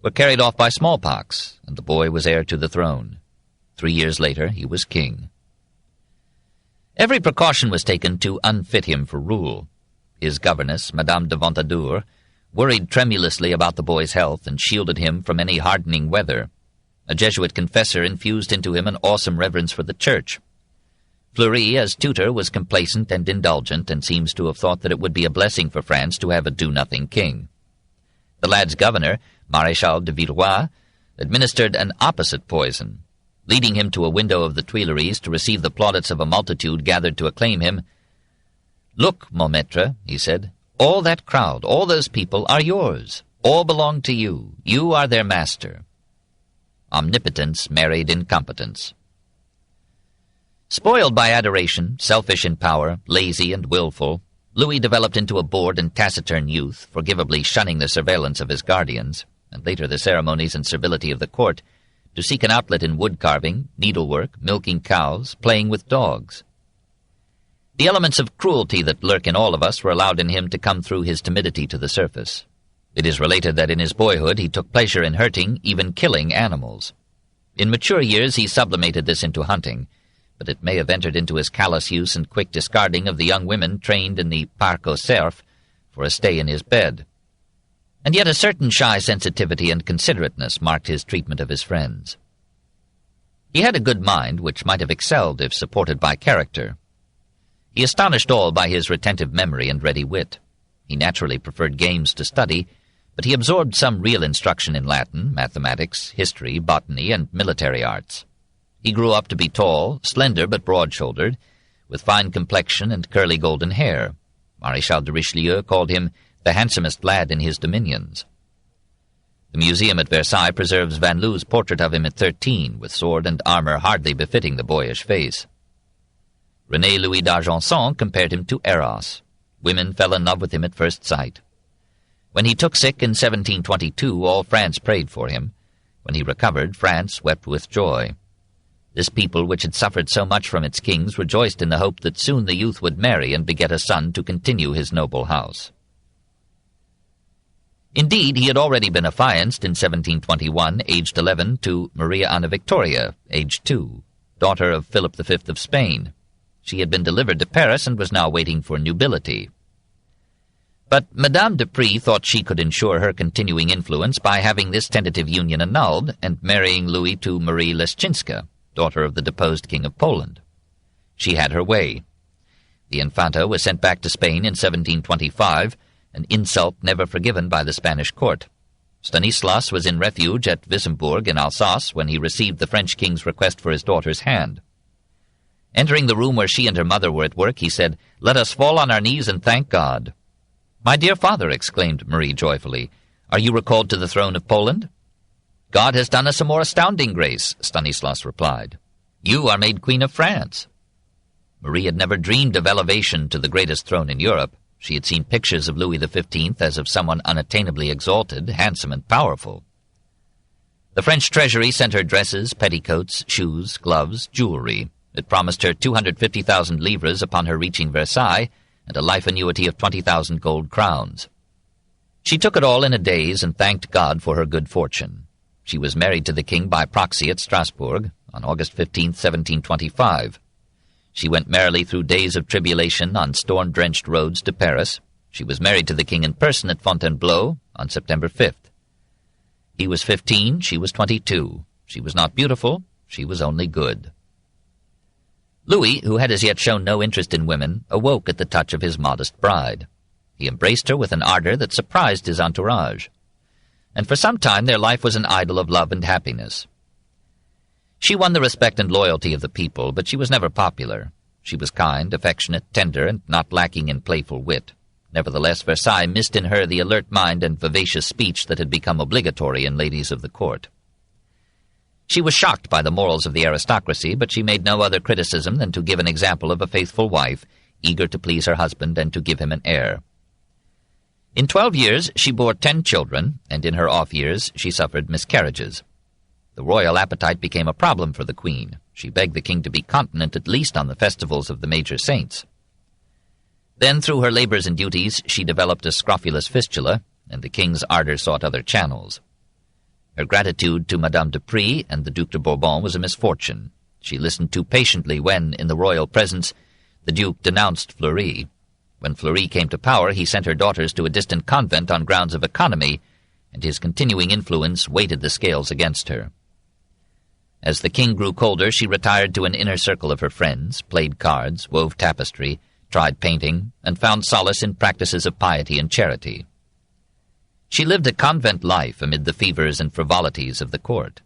Speaker 1: were carried off by smallpox, and the boy was heir to the throne. 3 years later, he was king. Every precaution was taken to unfit him for rule. His governess, Madame de Pompadour, worried tremulously about the boy's health and shielded him from any hardening weather. A Jesuit confessor infused into him an awesome reverence for the Church. Fleury, as tutor, was complacent and indulgent, and seems to have thought that it would be a blessing for France to have a do-nothing king. The lad's governor, Maréchal de Villeroy, administered an opposite poison. Leading him to a window of the Tuileries to receive the plaudits of a multitude gathered to acclaim him, "Look, mon maître," he said, "all that crowd, all those people are yours. All belong to you. You are their master." Omnipotence married incompetence. Spoiled by adoration, selfish in power, lazy and willful, Louis developed into a bored and taciturn youth, forgivably shunning the surveillance of his guardians, and later the ceremonies and servility of the court, to seek an outlet in wood-carving, needlework, milking cows, playing with dogs. The elements of cruelty that lurk in all of us were allowed in him to come through his timidity to the surface. It is related that in his boyhood he took pleasure in hurting, even killing animals. In mature years he sublimated this into hunting, but it may have entered into his callous use and quick discarding of the young women trained in the parc aux cerfs for a stay in his bed. And yet a certain shy sensitivity and considerateness marked his treatment of his friends. He had a good mind which might have excelled if supported by character. He astonished all by his retentive memory and ready wit. He naturally preferred games to study, but he absorbed some real instruction in Latin, mathematics, history, botany, and military arts. He grew up to be tall, slender but broad-shouldered, with fine complexion and curly golden hair. Maréchal de Richelieu called him the handsomest lad in his dominions. The museum at Versailles preserves Van Loos's portrait of him at 13, with sword and armor hardly befitting the boyish face. René Louis d'Argenson compared him to Eros. Women fell in love with him at first sight. When he took sick in 1722, all France prayed for him. When he recovered, France wept with joy. This people, which had suffered so much from its kings, rejoiced in the hope that soon the youth would marry and beget a son to continue his noble house. Indeed, he had already been affianced in 1721, aged 11, to Maria Anna Victoria, aged 2, daughter of Philip V of Spain. She had been delivered to Paris and was now waiting for nubility. But Madame de Prie thought she could ensure her continuing influence by having this tentative union annulled and marrying Louis to Marie Leszczynska, daughter of the deposed King of Poland. She had her way. The Infanta was sent back to Spain in 1725, an insult never forgiven by the Spanish court. Stanislas was in refuge at Wissembourg in Alsace when he received the French king's request for his daughter's hand. Entering the room where she and her mother were at work, he said, "Let us fall on our knees and thank God." "My dear father," exclaimed Marie joyfully, "are you recalled to the throne of Poland?" "God has done us a more astounding grace," Stanislas replied. "You are made Queen of France." Marie had never dreamed of elevation to the greatest throne in Europe. She had seen pictures of Louis XV as of someone unattainably exalted, handsome, and powerful. The French treasury sent her dresses, petticoats, shoes, gloves, jewelry. It promised her 250,000 livres upon her reaching Versailles, and a life annuity of 20,000 gold crowns. She took it all in a daze and thanked God for her good fortune. She was married to the king by proxy at Strasbourg on August 15, 1725. She went merrily through days of tribulation on storm-drenched roads to Paris. She was married to the king in person at Fontainebleau on September 5th. He was 15, she was 22. She was not beautiful, she was only good. Louis, who had as yet shown no interest in women, awoke at the touch of his modest bride. He embraced her with an ardor that surprised his entourage. And for some time their life was an idyll of love and happiness. She won the respect and loyalty of the people, but she was never popular. She was kind, affectionate, tender, and not lacking in playful wit. Nevertheless, Versailles missed in her the alert mind and vivacious speech that had become obligatory in ladies of the court. She was shocked by the morals of the aristocracy, but she made no other criticism than to give an example of a faithful wife, eager to please her husband and to give him an heir. In 12 years she bore 10 children, and in her off years she suffered miscarriages. The royal appetite became a problem for the queen. She begged the king to be continent at least on the festivals of the major saints. Then, through her labors and duties, she developed a scrofulous fistula, and the king's ardor sought other channels. Her gratitude to Madame de Prie and the Duc de Bourbon was a misfortune. She listened too patiently when, in the royal presence, the Duke denounced Fleury. When Fleury came to power, he sent her daughters to a distant convent on grounds of economy, and his continuing influence weighted the scales against her. As the king grew colder, she retired to an inner circle of her friends, played cards, wove tapestry, tried painting, and found solace in practices of piety and charity. She lived a convent life amid the fevers and frivolities of the court.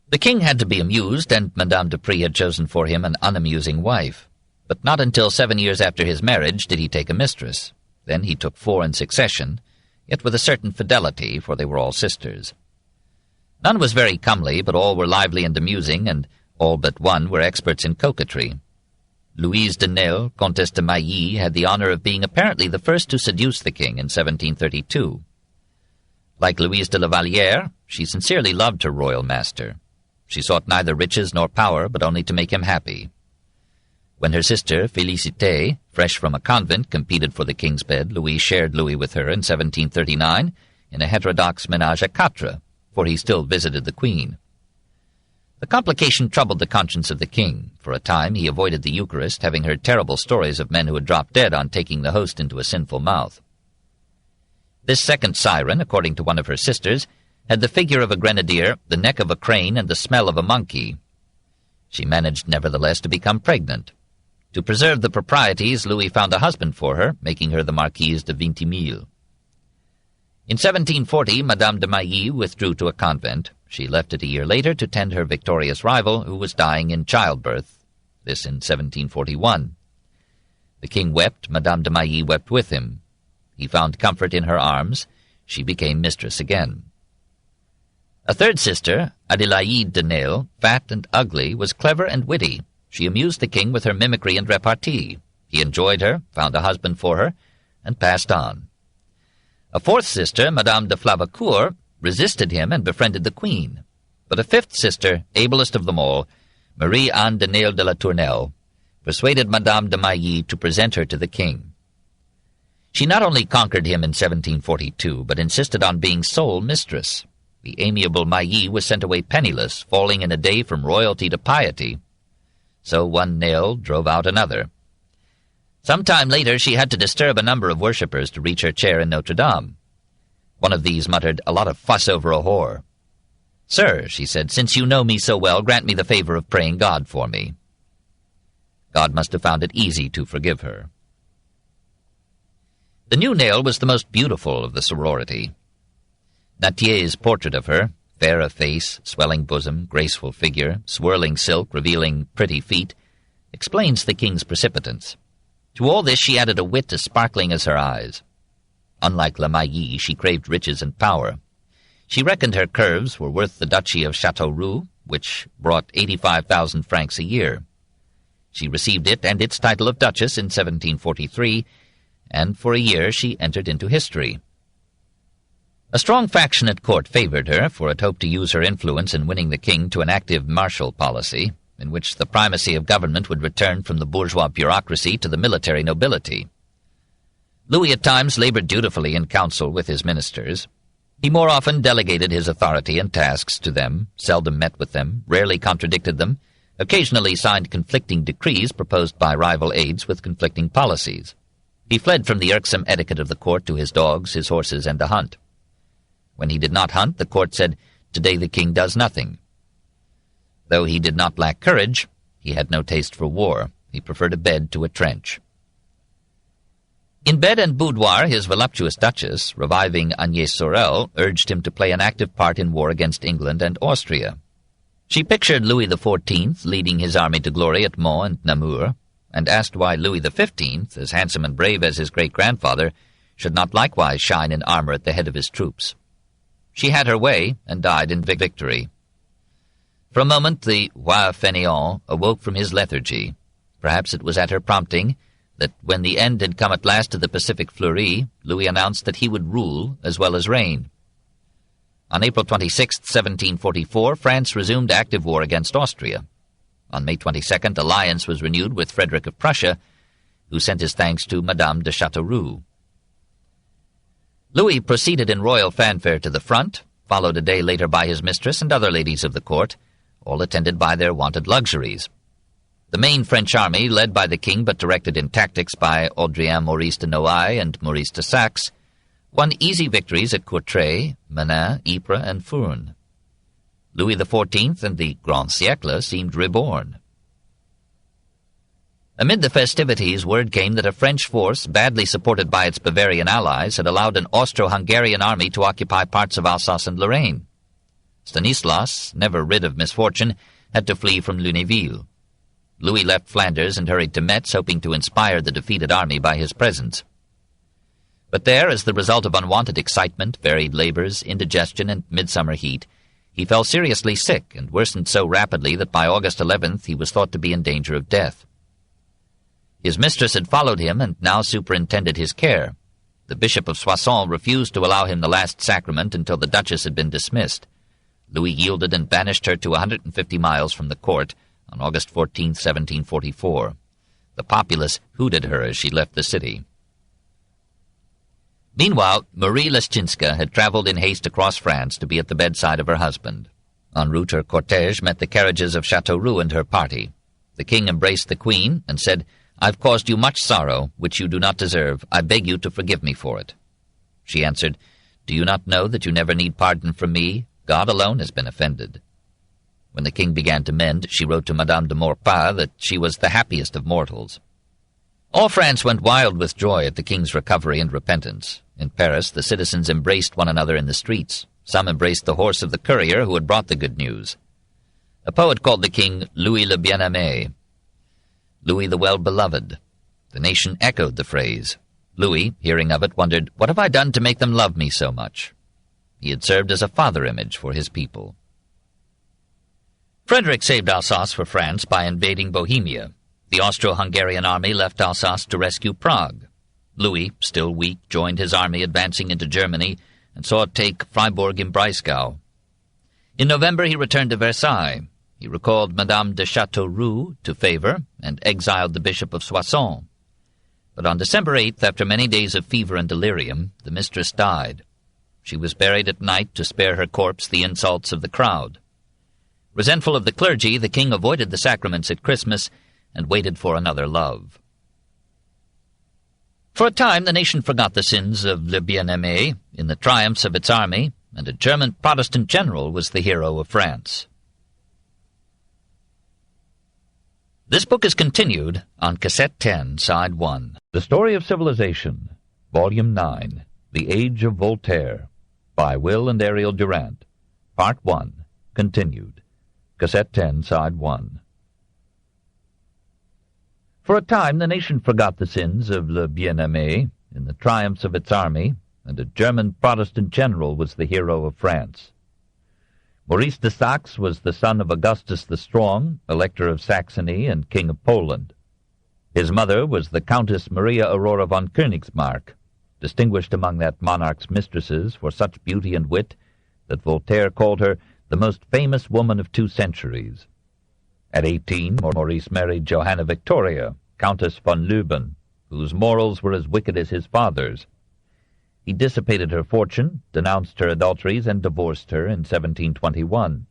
Speaker 1: The king had to be amused, and Madame de Prie had chosen for him an unamusing wife. But not until 7 years after his marriage did he take a mistress. Then he took 4 in succession, yet with a certain fidelity, for they were all sisters. None was very comely, but all were lively and amusing, and all but one were experts in coquetry. Louise de Nesle, Comtesse de Mailly, had the honor of being apparently the first to seduce the king in 1732. Like Louise de la Vallière, she sincerely loved her royal master. She sought neither riches nor power, but only to make him happy. When her sister, Félicité, fresh from a convent, competed for the king's bed, Louis shared Louis with her in 1739 in a heterodox ménage à quatre, for he still visited the queen. The complication troubled the conscience of the king. For a time he avoided the Eucharist, having heard terrible stories of men who had dropped dead on taking the host into a sinful mouth. This second siren, according to one of her sisters, had the figure of a grenadier, the neck of a crane, and the smell of a monkey. She managed, nevertheless, to become pregnant. To preserve the proprieties, Louis found a husband for her, making her the Marquise de Vintimille. In 1740, Madame de Mailly withdrew to a convent. She left it a year later to tend her victorious rival, who was dying in childbirth, this in 1741. The king wept, Madame de Mailly wept with him. He found comfort in her arms. She became mistress again. A third sister, Adélaïde de Nesle, fat and ugly, was clever and witty. She amused the king with her mimicry and repartee. He enjoyed her, found a husband for her, and passed on. A fourth sister, Madame de Flavicourt, resisted him and befriended the queen. But a fifth sister, ablest of them all, Marie-Anne de Nesle de la Tournelle, persuaded Madame de Mailly to present her to the king. She not only conquered him in 1742, but insisted on being sole mistress. The amiable Mailly was sent away penniless, falling in a day from royalty to piety. So one Nesle drove out another. Some time later she had to disturb a number of worshippers to reach her chair in Notre Dame. One of these muttered, "A lot of fuss over a whore." "Sir," she said, "since you know me so well, grant me the favor of praying God for me." God must have found it easy to forgive her. The new Nesle was the most beautiful of the sorority. Natier's portrait of her, fair of face, swelling bosom, graceful figure, swirling silk revealing pretty feet, explains the king's precipitance. To all this she added a wit as sparkling as her eyes. Unlike La Mailly, she craved riches and power. She reckoned her curves were worth the duchy of Châteauroux, which brought 85,000 francs a year. She received it and its title of duchess in 1743, and for a year she entered into history. A strong faction at court favored her, for it hoped to use her influence in winning the king to an active martial policy, in which the primacy of government would return from the bourgeois bureaucracy to the military nobility. Louis at times labored dutifully in council with his ministers. He more often delegated his authority and tasks to them, seldom met with them, rarely contradicted them, occasionally signed conflicting decrees proposed by rival aides with conflicting policies. He fled from the irksome etiquette of the court to his dogs, his horses, and the hunt. When he did not hunt, the court said, "Today the king does nothing." Though he did not lack courage, he had no taste for war. He preferred a bed to a trench. In bed and boudoir, his voluptuous duchess, reviving Agnès Sorel, urged him to play an active part in war against England and Austria. She pictured Louis XIV leading his army to glory at Mons and Namur, and asked why Louis XV, as handsome and brave as his great-grandfather, should not likewise shine in armor at the head of his troops. She had her way, and died in victory. For a moment the roi fainéant awoke from his lethargy. Perhaps it was at her prompting that when the end had come at last to the Pacific fleury, Louis announced that he would rule as well as reign. On April 26, 1744, France resumed active war against Austria. On May 22nd, alliance was renewed with Frederick of Prussia, who sent his thanks to Madame de Châteauroux. Louis proceeded in royal fanfare to the front, followed a day later by his mistress and other ladies of the court, all attended by their wonted luxuries. The main French army, led by the king but directed in tactics by Audrien Maurice de Noailles and Maurice de Saxe, won easy victories at Courtrai, Menin, Ypres, and Furnes. Louis XIV and the Grand Siècle seemed reborn. Amid the festivities, word came that a French force, badly supported by its Bavarian allies, had allowed an Austro-Hungarian army to occupy parts of Alsace and Lorraine. Stanislas, never rid of misfortune, had to flee from Lunéville. Louis left Flanders and hurried to Metz, hoping to inspire the defeated army by his presence. But there, as the result of unwanted excitement, varied labors, indigestion, and midsummer heat, he fell seriously sick and worsened so rapidly that by August 11th he was thought to be in danger of death. His mistress had followed him and now superintended his care. The Bishop of Soissons refused to allow him the last sacrament until the Duchess had been dismissed. Louis yielded and banished her to 150 miles from the court on August 14, 1744. The populace hooted her as she left the city. Meanwhile, Marie Leschinska had traveled in haste across France to be at the bedside of her husband. En route, her cortege met the carriages of Châteauroux and her party. The king embraced the queen and said, "I've caused you much sorrow, which you do not deserve. I beg you to forgive me for it." She answered, "Do you not know that you never need pardon from me? God alone has been offended." When the king began to mend, she wrote to Madame de Maurepas that she was the happiest of mortals. All France went wild with joy at the king's recovery and repentance. In Paris, the citizens embraced one another in the streets. Some embraced the horse of the courier who had brought the good news. A poet called the king Louis le Bien-Aimé, Louis the Well-Beloved. The nation echoed the phrase. Louis, hearing of it, wondered, "What have I done to make them love me so much?" He had served as a father-image for his people. Frederick saved Alsace for France by invading Bohemia. The Austro-Hungarian army left Alsace to rescue Prague. Louis, still weak, joined his army advancing into Germany and saw it take Freiburg im Breisgau. In November he returned to Versailles. He recalled Madame de Châteauroux to favor and exiled the Bishop of Soissons. But on December 8th, after many days of fever and delirium, the mistress died. She was buried at night to spare her corpse the insults of the crowd. Resentful of the clergy, the king avoided the sacraments at Christmas and waited for another love. For a time the nation forgot the sins of Le Bien-Aimé in the triumphs of its army, and a German Protestant general was the hero of France. This book is continued on Cassette 10, Side 1. The Story of Civilization, Volume 9, The Age of Voltaire. By Will and Ariel Durant. Part 1. Continued. Cassette 10, Side 1. For a time the nation forgot the sins of Le Bien-Aimé in the triumphs of its army, and a German Protestant general was the hero of France. Maurice de Saxe was the son of Augustus the Strong, Elector of Saxony and King of Poland. His mother was the Countess Maria Aurora von Königsmarck, distinguished among that monarch's mistresses for such beauty and wit that Voltaire called her the most famous woman of 2 centuries. At 18, Maurice married Johanna Victoria, Countess von Leuben, whose morals were as wicked as his father's. He dissipated her fortune, denounced her adulteries, and divorced her in 1721.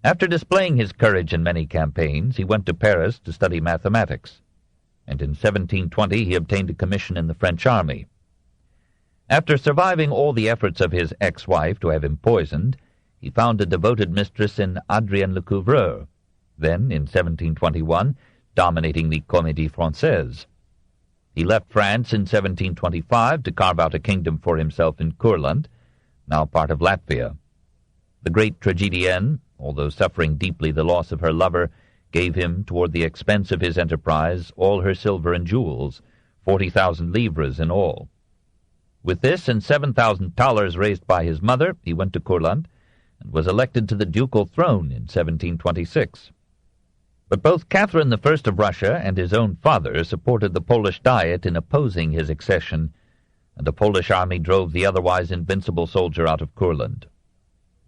Speaker 1: After displaying his courage in many campaigns, he went to Paris to study mathematics, and in 1720 he obtained a commission in the French army. After surviving all the efforts of his ex-wife to have him poisoned, he found a devoted mistress in Adrienne Lecouvreur, then, in 1721, dominating the Comédie Française. He left France in 1725 to carve out a kingdom for himself in Courland, now part of Latvia. The great tragedienne, although suffering deeply the loss of her lover, gave him, toward the expense of his enterprise, all her silver and jewels, 40,000 livres in all. With this and 7,000 thalers raised by his mother, he went to Courland, and was elected to the ducal throne in 1726. But both Catherine I of Russia and his own father supported the Polish Diet in opposing his accession, and a Polish army drove the otherwise invincible soldier out of Courland.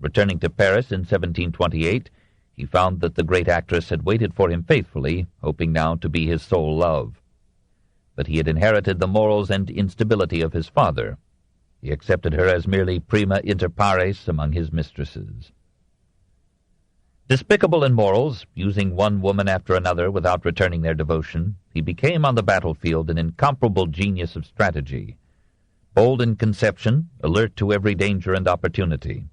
Speaker 1: Returning to Paris in 1728, he found that the great actress had waited for him faithfully, hoping now to be his sole love. But he had inherited the morals and instability of his father. He accepted her as merely prima inter pares among his mistresses. Despicable in morals, using one woman after another without returning their devotion, he became on the battlefield an incomparable genius of strategy, bold in conception, alert to every danger and opportunity.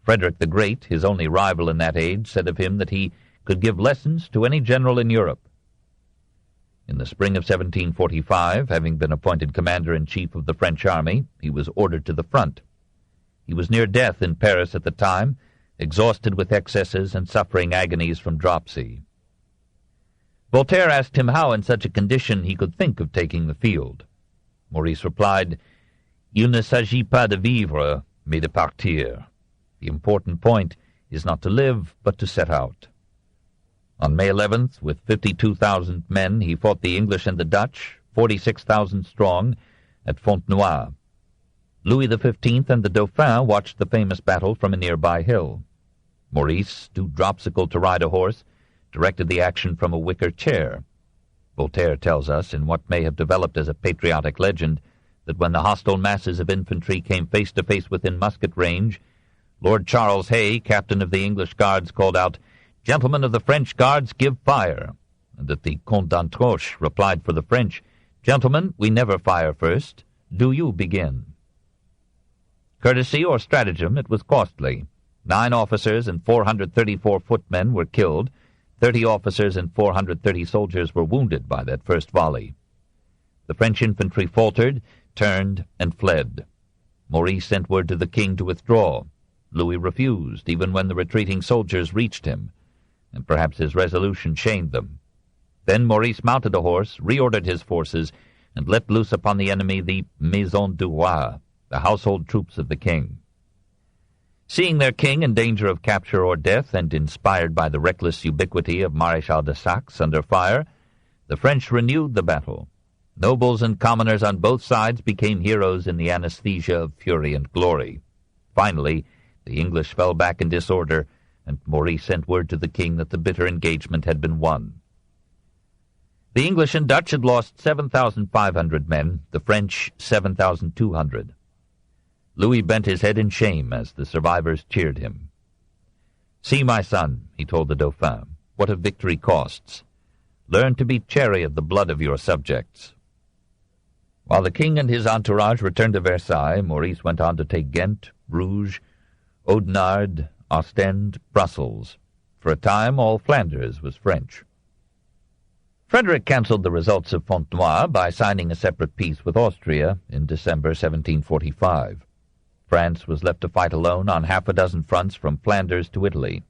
Speaker 1: Frederick the Great, his only rival in that age, said of him that he could give lessons to any general in Europe. In the spring of 1745, having been appointed commander-in-chief of the French army, he was ordered to the front. He was near death in Paris at the time, exhausted with excesses and suffering agonies from dropsy. Voltaire asked him how in such a condition he could think of taking the field. Maurice replied, "Il ne s'agit pas de vivre, mais de partir. The important point is not to live, but to set out." On May 11th, with 52,000 men, he fought the English and the Dutch, 46,000 strong, at Fontenoy. Louis XV and the Dauphin watched the famous battle from a nearby hill. Maurice, too dropsical to ride a horse, directed the action from a wicker chair. Voltaire tells us, in what may have developed as a patriotic legend, that when the hostile masses of infantry came face to face within musket range, Lord Charles Hay, captain of the English Guards, called out, "Gentlemen of the French Guards, give fire," and that the Comte d'Antroche replied for the French, "Gentlemen, we never fire first. Do you begin." Courtesy or stratagem, it was costly. 9 officers and 434 footmen were killed, 30 officers and 430 soldiers were wounded by that first volley. The French infantry faltered, turned, and fled. Maurice sent word to the king to withdraw. Louis refused, even when the retreating soldiers reached him, and perhaps his resolution shamed them. Then Maurice mounted a horse, reordered his forces, and let loose upon the enemy the Maison du Roi, the household troops of the king. Seeing their king in danger of capture or death, and inspired by the reckless ubiquity of Maréchal de Saxe under fire, the French renewed the battle. Nobles and commoners on both sides became heroes in the anesthesia of fury and glory. Finally, the English fell back in disorder, and Maurice sent word to the king that the bitter engagement had been won. The English and Dutch had lost 7,500 men, the French 7,200. Louis bent his head in shame as the survivors cheered him. "See, my son," he told the Dauphin, "what a victory costs. Learn to be chary of the blood of your subjects." While the king and his entourage returned to Versailles, Maurice went on to take Ghent, Bruges, Oudenarde, Ostend, Brussels. For a time, all Flanders was French. Frederick cancelled the results of Fontenoy by signing a separate peace with Austria in December 1745.
Speaker 2: France was left to fight alone on half a dozen fronts from Flanders to Italy.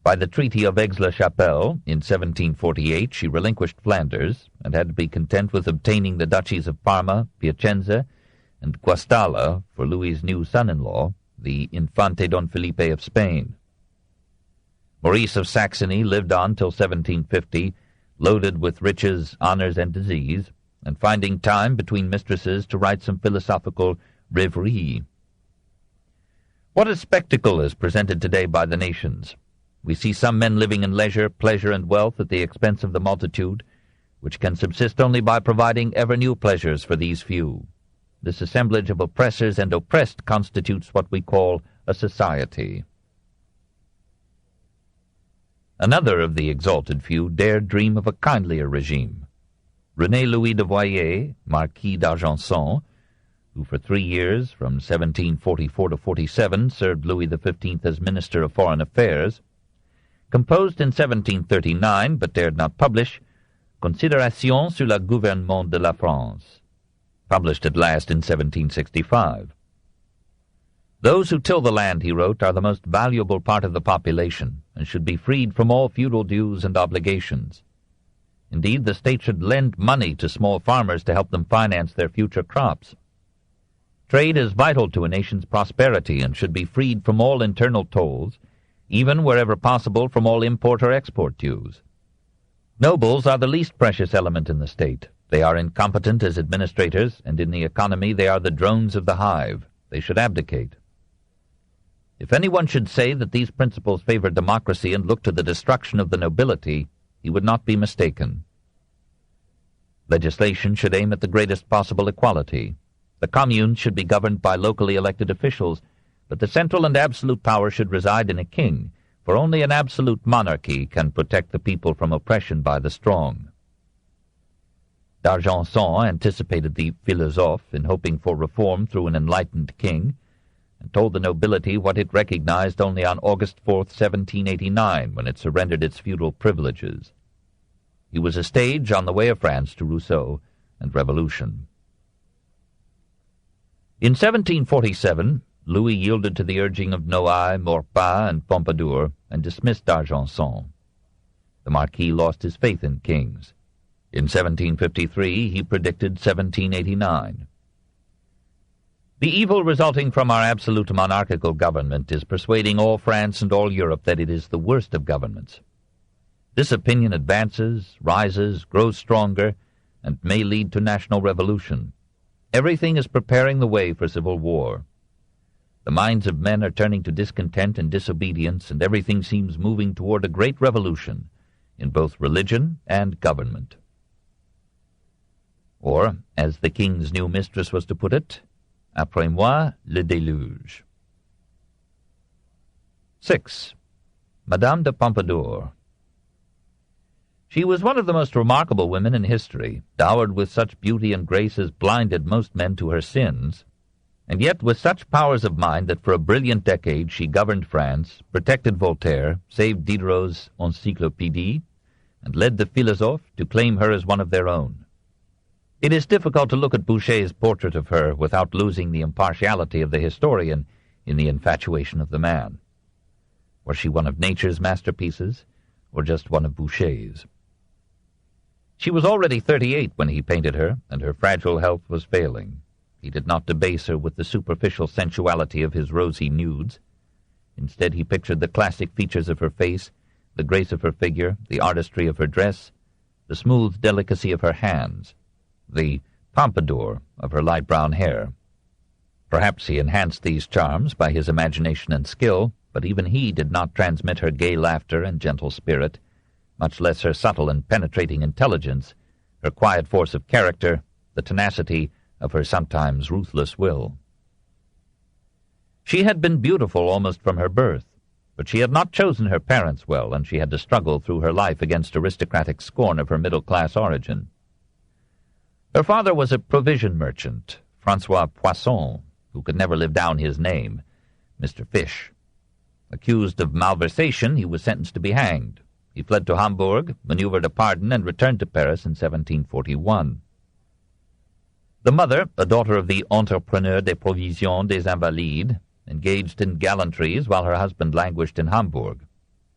Speaker 2: By the Treaty of Aix-la-Chapelle in 1748 she relinquished Flanders and had to be content with obtaining the duchies of Parma, Piacenza, and Guastalla for Louis's new son-in-law, the Infante Don Felipe of Spain. Maurice of Saxony lived on till 1750, loaded with riches, honours, and disease, and finding time between mistresses to write some philosophical rêveries. What a spectacle is presented today by the nations! We see some men living in leisure, pleasure, and wealth at the expense of the multitude, which can subsist only by providing ever new pleasures for these few. This assemblage of oppressors and oppressed constitutes what we call a society. Another of the exalted few dared dream of a kindlier regime. René Louis de Voyer, Marquis d'Argenson, who for 3 years, from 1744 to 47, served Louis XV as Minister of Foreign Affairs, composed in 1739, but dared not publish, Considérations sur le gouvernement de la France, published at last in 1765. Those who till the land, he wrote, are the most valuable part of the population, and should be freed from all feudal dues and obligations. Indeed, the state should lend money to small farmers to help them finance their future crops. Trade is vital to a nation's prosperity and should be freed from all internal tolls, even wherever possible from all import or export dues. Nobles are the least precious element in the state. They are incompetent as administrators, and in the economy they are the drones of the hive. They should abdicate. If anyone should say that these principles favor democracy and look to the destruction of the nobility, he would not be mistaken. Legislation should aim at the greatest possible equality. The communes should be governed by locally elected officials, but the central and absolute power should reside in a king, for only an absolute monarchy can protect the people from oppression by the strong. D'Argenson anticipated the philosophe in hoping for reform through an enlightened king, and told the nobility what it recognized only on August 4th, 1789, when it surrendered its feudal privileges. He was a stage on the way of France to Rousseau and revolution. In 1747, Louis yielded to the urging of Noailles, Maurepas, and Pompadour, and dismissed d'Argenson. The Marquis lost his faith in kings. In 1753 he predicted 1789. The evil resulting from our absolute monarchical government is persuading all France and all Europe that it is the worst of governments. This opinion advances, rises, grows stronger, and may lead to national revolution. Everything is preparing the way for civil war. The minds of men are turning to discontent and disobedience, and everything seems moving toward a great revolution in both religion and government. Or, as the king's new mistress was to put it, après moi le déluge. 6. Madame de Pompadour. She was one of the most remarkable women in history, dowered with such beauty and grace as blinded most men to her sins, and yet with such powers of mind that for a brilliant decade she governed France, protected Voltaire, saved Diderot's Encyclopédie, and led the philosophes to claim her as one of their own. It is difficult to look at Boucher's portrait of her without losing the impartiality of the historian in the infatuation of the man. Was she one of nature's masterpieces, or just one of Boucher's? She was already 38 when he painted her, and her fragile health was failing. He did not debase her with the superficial sensuality of his rosy nudes. Instead, he pictured the classic features of her face, the grace of her figure, the artistry of her dress, the smooth delicacy of her hands, the pompadour of her light brown hair. Perhaps he enhanced these charms by his imagination and skill, but even he did not transmit her gay laughter and gentle spirit, much less her subtle and penetrating intelligence, her quiet force of character, the tenacity of her sometimes ruthless will. She had been beautiful almost from her birth, but she had not chosen her parents well, and she had to struggle through her life against aristocratic scorn of her middle-class origin. Her father was a provision merchant, François Poisson, who could never live down his name, Mr. Fish. Accused of malversation, he was sentenced to be hanged. He fled to Hamburg, maneuvered a pardon, and returned to Paris in 1741.
Speaker 1: The mother, a daughter of the entrepreneur des provisions des Invalides, engaged in gallantries while her husband languished in Hamburg.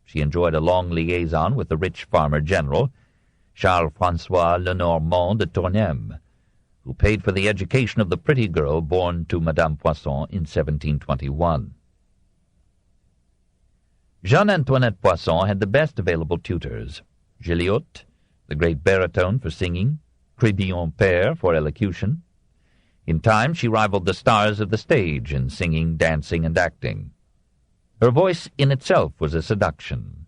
Speaker 1: She enjoyed a long liaison with the rich farmer-general, Charles-François Lenormand de Tournem, who paid for the education of the pretty girl born to Madame Poisson in 1721. Jeanne-Antoinette Poisson had the best available tutors: Gilliot, the great baritone for singing, Crébillon père for elocution. In time she rivaled the stars of the stage in singing, dancing, and acting. Her voice in itself was a seduction.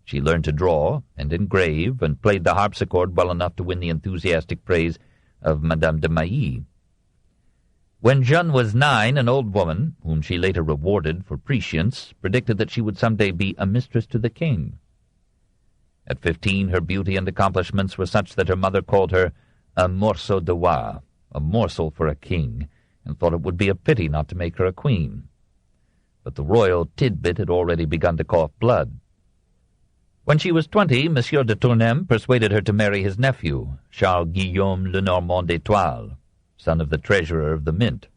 Speaker 1: She learned to draw and engrave, and played the harpsichord well enough to win the enthusiastic praise of Madame de Mailly. When Jeanne was 9, an old woman, whom she later rewarded for prescience, predicted that she would someday be a mistress to the king. At 15, her beauty and accomplishments were such that her mother called her a morceau de roi, a morsel for a king, and thought it would be a pity not to make her a queen. But the royal tidbit had already begun to cough blood. When she was 20, Monsieur de Tournem persuaded her to marry his nephew, Charles-Guillaume Lenormand d'Étoile, son of the treasurer of the Mint.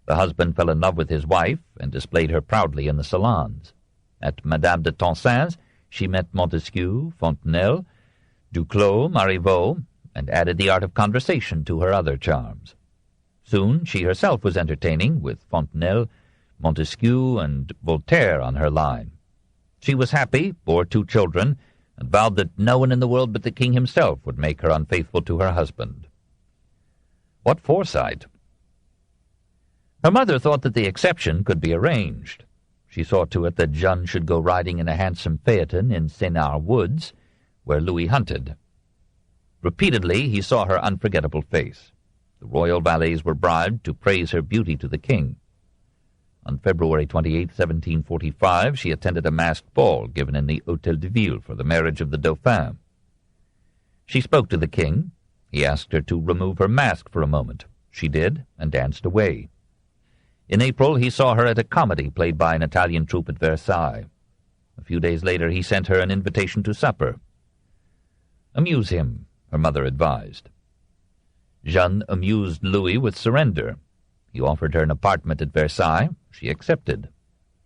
Speaker 1: The husband fell in love with his wife and displayed her proudly in the salons. At Madame de Toncin's she met Montesquieu, Fontenelle, Duclos, Marivaux, and added the art of conversation to her other charms. Soon she herself was entertaining, with Fontenelle, Montesquieu, and Voltaire on her line. She was happy, bore 2 children, and vowed that no one in the world but the king himself would make her unfaithful to her husband. What foresight! Her mother thought that the exception could be arranged. She saw to it that Jeanne should go riding in a handsome phaeton in Sénart Woods, where Louis hunted. Repeatedly he saw her unforgettable face. The royal valets were bribed to praise her beauty to the king. On February 28, 1745, she attended a masked ball given in the Hôtel de Ville for the marriage of the Dauphin. She spoke to the king. He asked her to remove her mask for a moment. She did, and danced away. In April he saw her at a comedy played by an Italian troupe at Versailles. A few days later he sent her an invitation to supper. "Amuse him," her mother advised. Jeanne amused Louis with surrender. He offered her an apartment at Versailles. She accepted.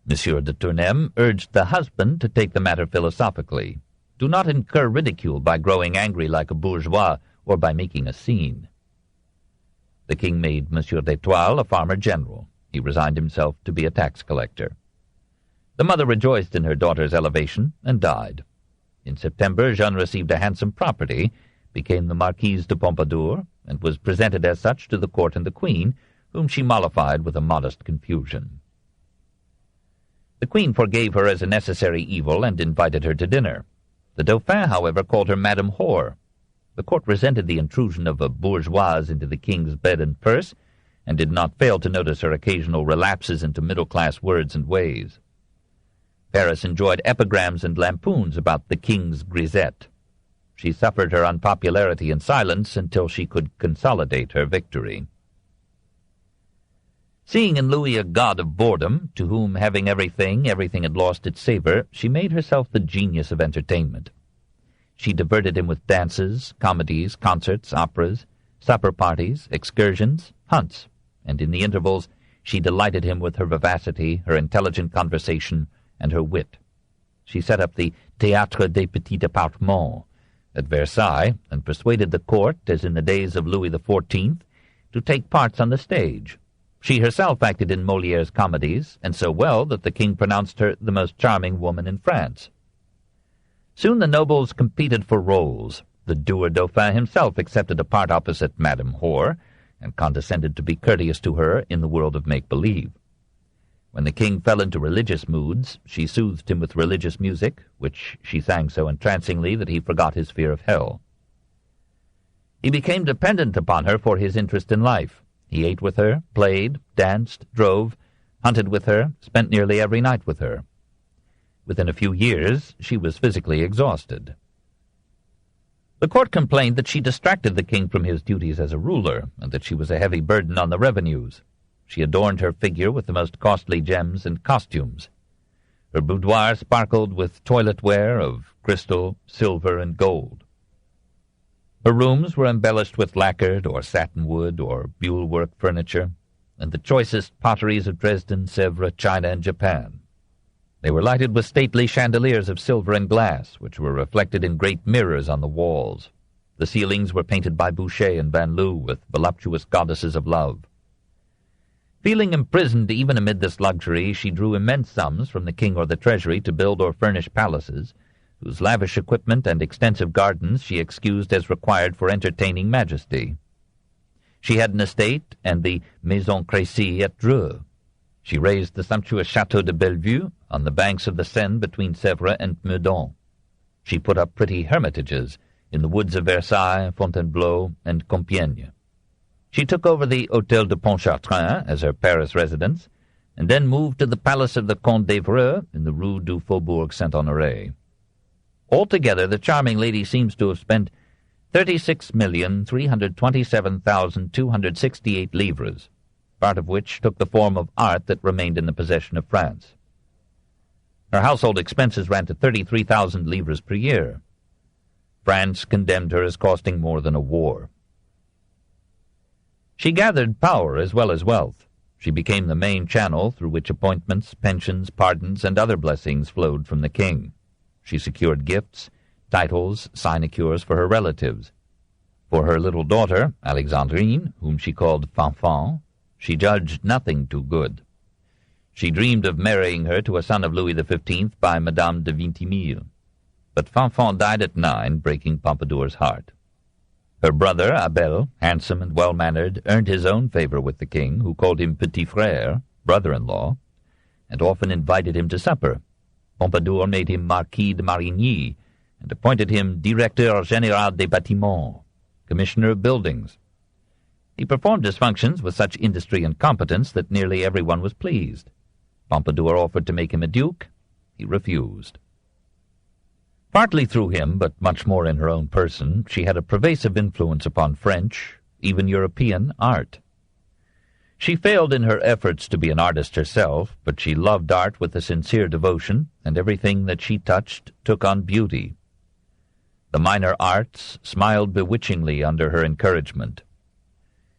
Speaker 1: Monsieur de Tournem urged the husband to take the matter philosophically. Do not incur ridicule by growing angry like a bourgeois or by making a scene. The king made Monsieur d'Étoile a farmer-general. He resigned himself to be a tax collector. The mother rejoiced in her daughter's elevation and died. In September, Jeanne received a handsome property, became the Marquise de Pompadour, and was presented as such to the court and the queen, whom she mollified with a modest confusion. The queen forgave her as a necessary evil and invited her to dinner. The Dauphin, however, called her Madame Whore. The court resented the intrusion of a bourgeoise into the king's bed and purse, and did not fail to notice her occasional relapses into middle-class words and ways. Paris enjoyed epigrams and lampoons about the king's grisette. She suffered her unpopularity in silence until she could consolidate her victory. Seeing in Louis a god of boredom, to whom, having everything had lost its savor, she made herself the genius of entertainment. She diverted him with dances, comedies, concerts, operas, supper parties, excursions, hunts, and in the intervals she delighted him with her vivacity, her intelligent conversation, and her wit. She set up the Théâtre des Petits Appartements at Versailles, and persuaded the court, as in the days of Louis XIV, to take parts on the stage. She herself acted in Molière's comedies, and so well that the king pronounced her the most charming woman in France. Soon the nobles competed for roles. The dour Dauphin himself accepted a part opposite Madame Whore, and condescended to be courteous to her in the world of make-believe. When the king fell into religious moods, she soothed him with religious music, which she sang so entrancingly that he forgot his fear of hell. He became dependent upon her for his interest in life. He ate with her, played, danced, drove, hunted with her, spent nearly every night with her. Within a few years, she was physically exhausted. The court complained that she distracted the king from his duties as a ruler, and that she was a heavy burden on the revenues. She adorned her figure with the most costly gems and costumes. Her boudoir sparkled with toiletware of crystal, silver, and gold. Her rooms were embellished with lacquered or satinwood or buhl-work furniture, and the choicest potteries of Dresden, Sèvres, China, and Japan. They were lighted with stately chandeliers of silver and glass, which were reflected in great mirrors on the walls. The ceilings were painted by Boucher and Van Loo with voluptuous goddesses of love. Feeling imprisoned even amid this luxury, she drew immense sums from the king or the treasury to build or furnish palaces, whose lavish equipment and extensive gardens she excused as required for entertaining majesty. She had an estate and the Maison Crécy at Dreux. She raised the sumptuous Château de Bellevue on the banks of the Seine between Sèvres and Meudon. She put up pretty hermitages in the woods of Versailles, Fontainebleau, and Compiègne. She took over the Hôtel de Pontchartrain as her Paris residence, and then moved to the palace of the Comte d'Evreux in the Rue du Faubourg Saint-Honoré. Altogether, the charming lady seems to have spent 36,327,268 livres, part of which took the form of art that remained in the possession of France. Her household expenses ran to 33,000 livres per year. France condemned her as costing more than a war. She gathered power as well as wealth. She became the main channel through which appointments, pensions, pardons, and other blessings flowed from the king. She secured gifts, titles, sinecures for her relatives. For her little daughter, Alexandrine, whom she called Fanfan, she judged nothing too good. She dreamed of marrying her to a son of Louis XV by Madame de Vintimille. But Fanfan died at 9, breaking Pompadour's heart. Her brother, Abel, handsome and well-mannered, earned his own favor with the king, who called him petit frère, brother-in-law, and often invited him to supper. Pompadour made him Marquis de Marigny, and appointed him Directeur Général des Bâtiments, Commissioner of Buildings. He performed his functions with such industry and competence that nearly everyone was pleased. Pompadour offered to make him a duke. He refused. Partly through him, but much more in her own person, she had a pervasive influence upon French, even European, art. She failed in her efforts to be an artist herself, but she loved art with a sincere devotion, and everything that she touched took on beauty. The minor arts smiled bewitchingly under her encouragement.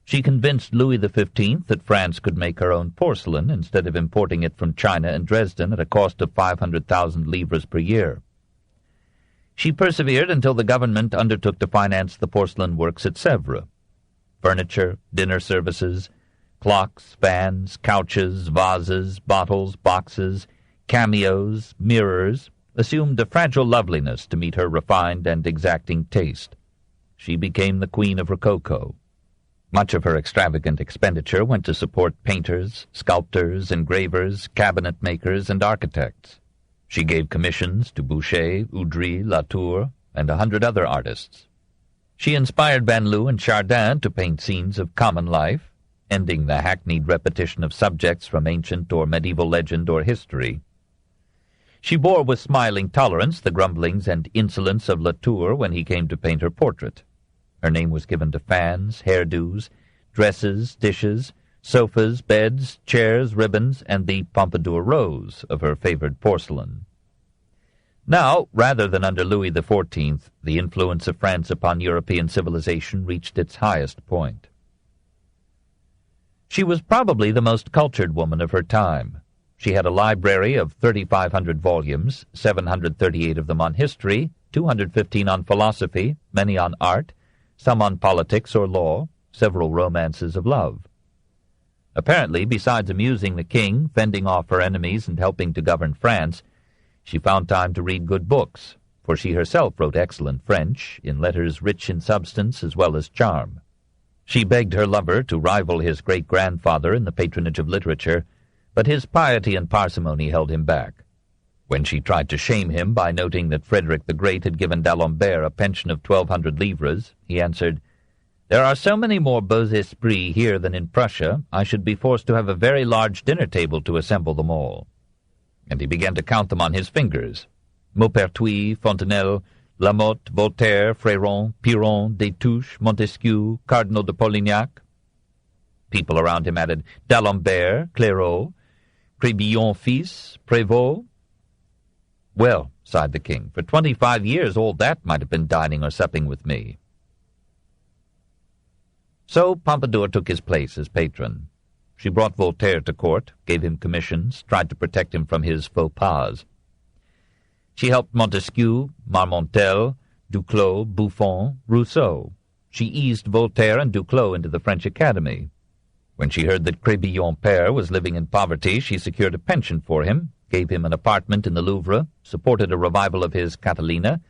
Speaker 1: She convinced Louis XV that France could make her own porcelain instead of importing it from China and Dresden at a cost of 500,000 livres per year. She persevered until the government undertook to finance the porcelain works at Sèvres. Furniture, dinner services, clocks, fans, couches, vases, bottles, boxes, cameos, mirrors, assumed a fragile loveliness to meet her refined and exacting taste. She became the Queen of Rococo. Much of her extravagant expenditure went to support painters, sculptors, engravers, cabinet-makers, and architects. She gave commissions to Boucher, Oudry, Latour, and 100 other artists. She inspired Van Loo and Chardin to paint scenes of common life, ending the hackneyed repetition of subjects from ancient or medieval legend or history. She bore with smiling tolerance the grumblings and insolence of Latour when he came to paint her portrait. Her name was given to fans, hairdos, dresses, dishes, sofas, beds, chairs, ribbons, and the Pompadour rose of her favored porcelain. Now, rather than under Louis XIV, the influence of France upon European civilization reached its highest point. She was probably the most cultured woman of her time. She had a library of 3,500 volumes, 738 of them on history, 215 on philosophy, many on art, some on politics or law, several romances of love. Apparently, besides amusing the king, fending off her enemies, and helping to govern France, she found time to read good books, for she herself wrote excellent French, in letters rich in substance as well as charm. She begged her lover to rival his great-grandfather in the patronage of literature, but his piety and parsimony held him back. When she tried to shame him by noting that Frederick the Great had given d'Alembert a pension of 1,200 livres, he answered, "There are so many more beaux esprits here than in Prussia, I should be forced to have a very large dinner-table to assemble them all." And he began to count them on his fingers. Maupertuis, Fontenelle, Lamotte, Voltaire, Fréron, Piron, Destouches, Montesquieu, Cardinal de Polignac. People around him added d'Alembert, Clairaut, Crébillon fils, Prévost. "Well," sighed the king, "for 25 years all that might have been dining or supping with me." So Pompadour took his place as patron. She brought Voltaire to court, gave him commissions, tried to protect him from his faux pas. She helped Montesquieu, Marmontel, Duclos, Buffon, Rousseau. She eased Voltaire and Duclos into the French Academy. When she heard that Crébillon père was living in poverty, she secured a pension for him, gave him an apartment in the Louvre, supported a revival of his Catalina,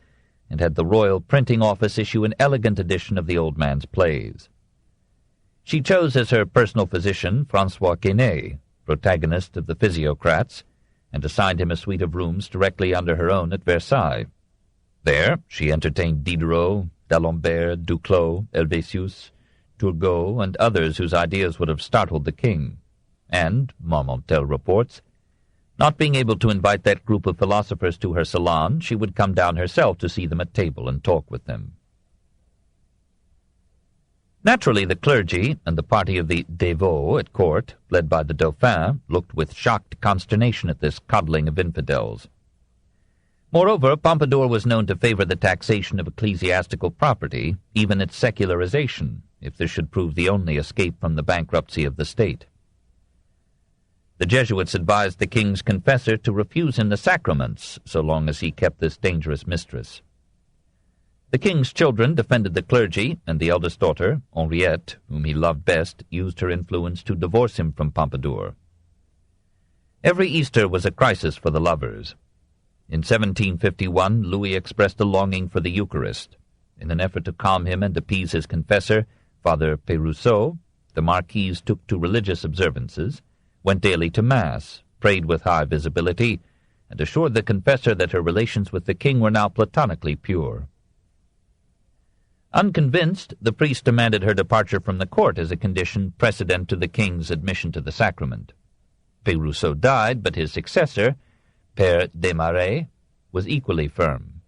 Speaker 1: and had the Royal Printing Office issue an elegant edition of the old man's plays. She chose as her personal physician François Quesnay, protagonist of the Physiocrats, and assigned him a suite of rooms directly under her own at Versailles. There she entertained Diderot, d'Alembert, Duclos, Helvétius, Turgot, and others whose ideas would have startled the king, and, Marmontel reports, not being able to invite that group of philosophers to her salon, she would come down herself to see them at table and talk with them. Naturally, the clergy and the party of the dévots at court, led by the Dauphin, looked with shocked consternation at this coddling of infidels. Moreover, Pompadour was known to favor the taxation of ecclesiastical property, even its secularization, if this should prove the only escape from the bankruptcy of the state. The Jesuits advised the king's confessor to refuse him the sacraments so long as he kept this dangerous mistress. The king's children defended the clergy, and the eldest daughter, Henriette, whom he loved best, used her influence to divorce him from Pompadour. Every Easter was a crisis for the lovers. In 1751, Louis expressed a longing for the Eucharist. In an effort to calm him and appease his confessor, Father Pérousseau, the Marquise took to religious observances, went daily to Mass, prayed with high visibility, and assured the confessor that her relations with the king were now platonically pure. Unconvinced, the priest demanded her departure from the court as a condition precedent to the king's admission to the sacrament. Pérousseau died, but his successor, Père Desmarais, was equally firm.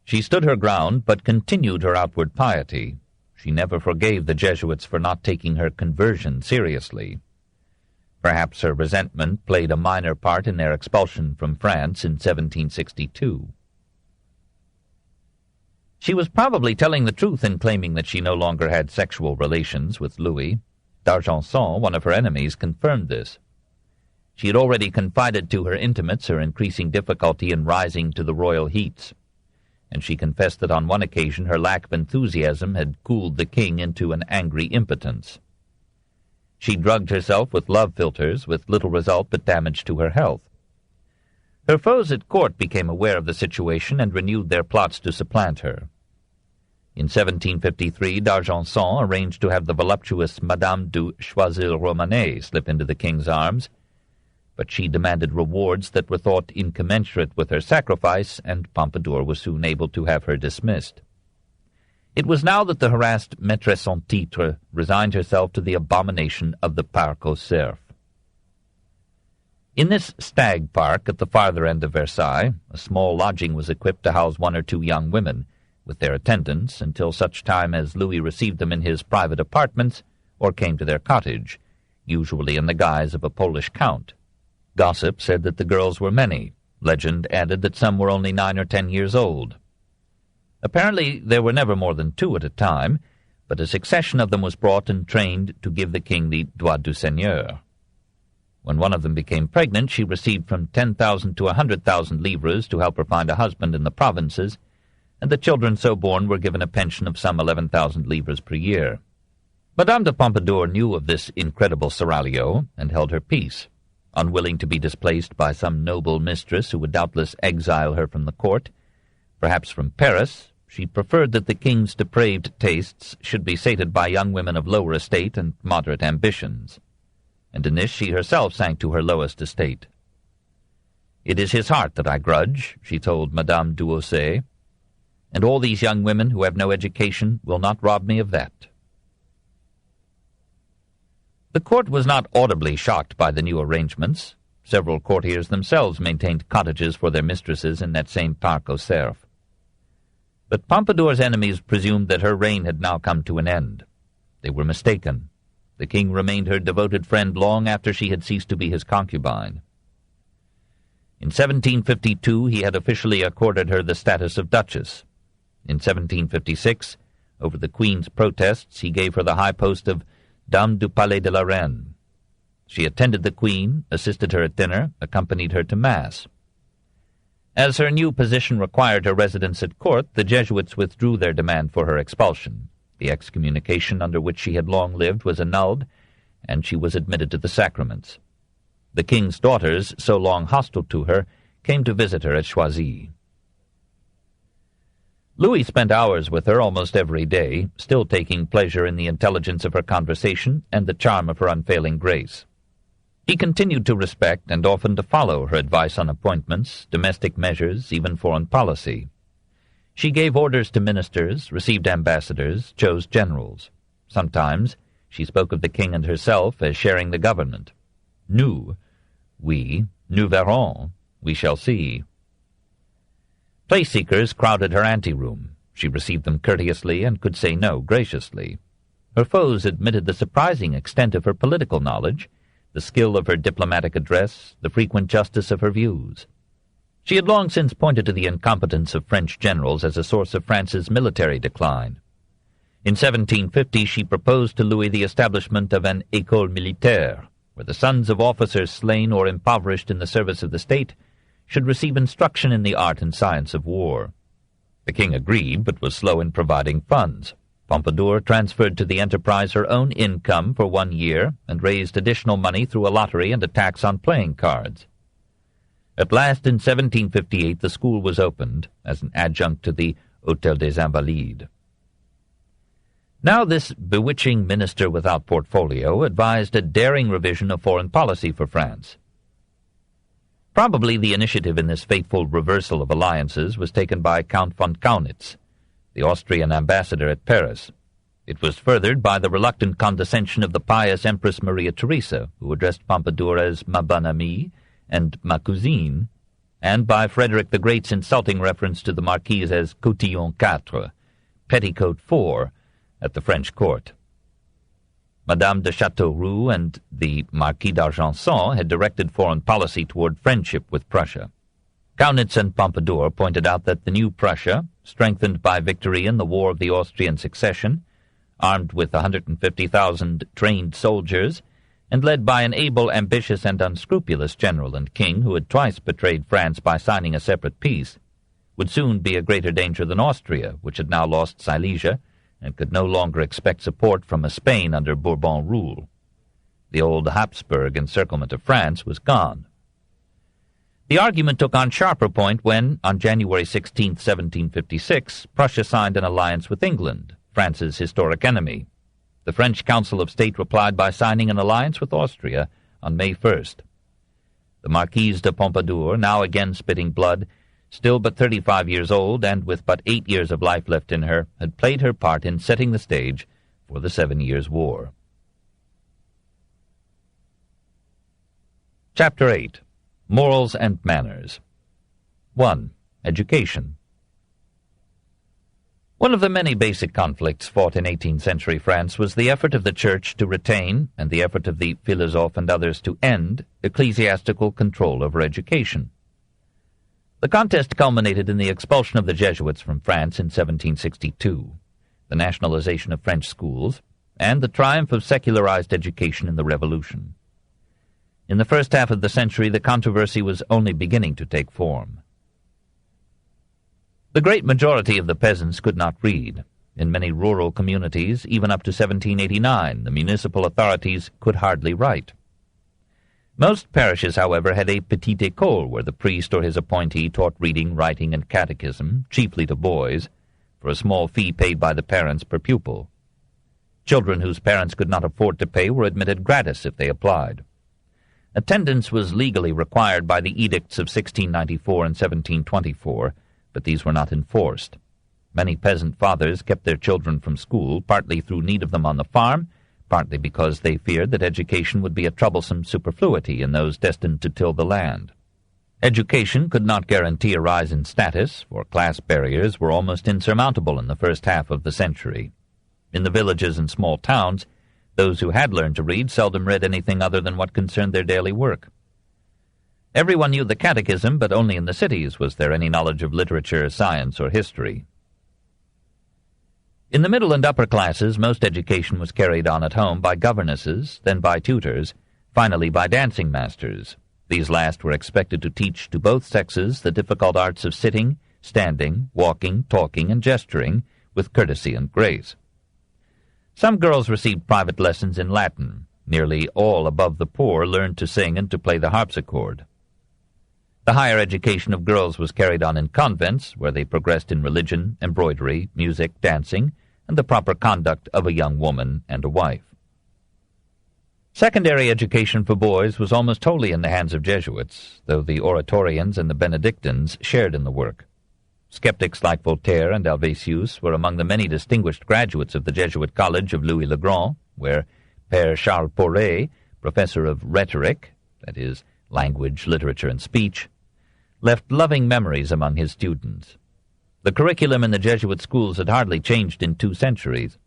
Speaker 1: She stood her ground, but continued her outward piety. She never forgave the Jesuits for not taking her conversion seriously. Perhaps her resentment played a minor part in their expulsion from France in 1762. She was probably telling the truth in claiming that she no longer had sexual relations with Louis. D'Argenson, one of her enemies, confirmed this. She had already confided to her intimates her increasing difficulty in rising to the royal heats, and she confessed that on one occasion her lack of enthusiasm had cooled the king into an angry impotence. She drugged herself with love philters, with little result but damage to her health. Her foes at court became aware of the situation and renewed their plots to supplant her. In 1753, D'Argenson arranged to have the voluptuous Madame du Choiseul-Romanée slip into the king's arms, but she demanded rewards that were thought incommensurate with her sacrifice, and Pompadour was soon able to have her dismissed. It was now that the harassed maîtresse en titre resigned herself to the abomination of the parc aux cerfs. In this stag park at the farther end of Versailles, a small lodging was equipped to house one or two young women, with their attendants, until such time as Louis received them in his private apartments or came to their cottage, usually in the guise of a Polish count. Gossip said that the girls were many. Legend added that some were only 9 or 10 years old. Apparently there were never more than 2 at a time, but a succession of them was brought and trained to give the king the droit du seigneur. When one of them became pregnant, she received from 10,000 to 100,000 livres to help her find a husband in the provinces, and the children so born were given a pension of some 11,000 livres per year. Madame de Pompadour knew of this incredible seraglio and held her peace, unwilling to be displaced by some noble mistress who would doubtless exile her from the court. Perhaps from Paris, she preferred that the king's depraved tastes should be sated by young women of lower estate and moderate ambitions, and in this she herself sank to her lowest estate. "It is his heart that I grudge," she told Madame Duhausset, "and all these young women who have no education will not rob me of that." The court was not audibly shocked by the new arrangements. Several courtiers themselves maintained cottages for their mistresses in that same parc aux cerfs. But Pompadour's enemies presumed that her reign had now come to an end. They were mistaken. The king remained her devoted friend long after she had ceased to be his concubine. In 1752 he had officially accorded her the status of duchess. In 1756, Over the Queen's protests, he gave her the high post of Dame du Palais de la Reine. She attended the Queen, assisted her at dinner, accompanied her to Mass. As her new position required her residence at court, the Jesuits withdrew their demand for her expulsion. The excommunication under which she had long lived was annulled, and she was admitted to the sacraments. The king's daughters, so long hostile to her, came to visit her at Choisy. Louis spent hours with her almost every day, still taking pleasure in the intelligence of her conversation and the charm of her unfailing grace. He continued to respect and often to follow her advice on appointments, domestic measures, even foreign policy. She gave orders to ministers, received ambassadors, chose generals. Sometimes she spoke of the king and herself as sharing the government. Nous verrons, we shall see. Place-seekers crowded her anteroom. She received them courteously and could say no graciously. Her foes admitted the surprising extent of her political knowledge, the skill of her diplomatic address, the frequent justice of her views. She had long since pointed to the incompetence of French generals as a source of France's military decline. In 1750 she proposed to Louis the establishment of an école militaire, where the sons of officers slain or impoverished in the service of the state should receive instruction in the art and science of war. The king agreed, but was slow in providing funds. Pompadour transferred to the enterprise her own income for 1 year and raised additional money through a lottery and a tax on playing cards. At last, in 1758, the school was opened as an adjunct to the Hôtel des Invalides. Now this bewitching minister without portfolio advised a daring revision of foreign policy for France. Probably the initiative in this fateful reversal of alliances was taken by Count von Kaunitz, the Austrian ambassador at Paris. It was furthered by the reluctant condescension of the pious Empress Maria Theresa, who addressed Pompadour as ma bonne amie and ma cousine, and by Frederick the Great's insulting reference to the Marquise as Cotillon IV, Petticoat IV, at the French court. Madame de Châteauroux and the Marquis d'Argenson had directed foreign policy toward friendship with Prussia. Kaunitz and Pompadour pointed out that the new Prussia, strengthened by victory in the War of the Austrian Succession, armed with 150,000 trained soldiers, and led by an able, ambitious, and unscrupulous general and king who had twice betrayed France by signing a separate peace, would soon be a greater danger than Austria, which had now lost Silesia, and could no longer expect support from a Spain under Bourbon rule. The old Habsburg encirclement of France was gone. The argument took on sharper point when, on January 16, 1756, Prussia signed an alliance with England, France's historic enemy. The French Council of State replied by signing an alliance with Austria on May 1st. The Marquise de Pompadour, now again spitting blood, still but 35 years old and with but 8 years of life left in her, had played her part in setting the stage for the 7 Years' War. Chapter 8. Morals and Manners. 1. Education. One of the many basic conflicts fought in 18th century France was the effort of the Church to retain, and the effort of the philosophes and others to end, ecclesiastical control over education. The contest culminated in the expulsion of the Jesuits from France in 1762, the nationalization of French schools, and the triumph of secularized education in the Revolution. In the first half of the century, the controversy was only beginning to take form. The great majority of the peasants could not read. In many rural communities, even up to 1789, the municipal authorities could hardly write. Most parishes, however, had a petite école where the priest or his appointee taught reading, writing, and catechism, chiefly to boys, for a small fee paid by the parents per pupil. Children whose parents could not afford to pay were admitted gratis if they applied. Attendance was legally required by the edicts of 1694 and 1724, but these were not enforced. Many peasant fathers kept their children from school, partly through need of them on the farm, partly because they feared that education would be a troublesome superfluity in those destined to till the land. Education could not guarantee a rise in status, for class barriers were almost insurmountable in the first half of the century. In the villages and small towns, those who had learned to read seldom read anything other than what concerned their daily work. Everyone knew the catechism, but only in the cities was there any knowledge of literature, science, or history. In the middle and upper classes, most education was carried on at home by governesses, then by tutors, finally by dancing masters. These last were expected to teach to both sexes the difficult arts of sitting, standing, walking, talking, and gesturing, with courtesy and grace. Some girls received private lessons in Latin. Nearly all above the poor learned to sing and to play the harpsichord. The higher education of girls was carried on in convents, where they progressed in religion, embroidery, music, dancing, and the proper conduct of a young woman and a wife. Secondary education for boys was almost wholly in the hands of Jesuits, though the Oratorians and the Benedictines shared in the work. Skeptics like Voltaire and Helvétius were among the many distinguished graduates of the Jesuit College of Louis le Grand, where Père Charles Poré, professor of rhetoric, that is, language, literature, and speech, left loving memories among his students. The curriculum in the Jesuit schools had hardly changed in 2 centuries.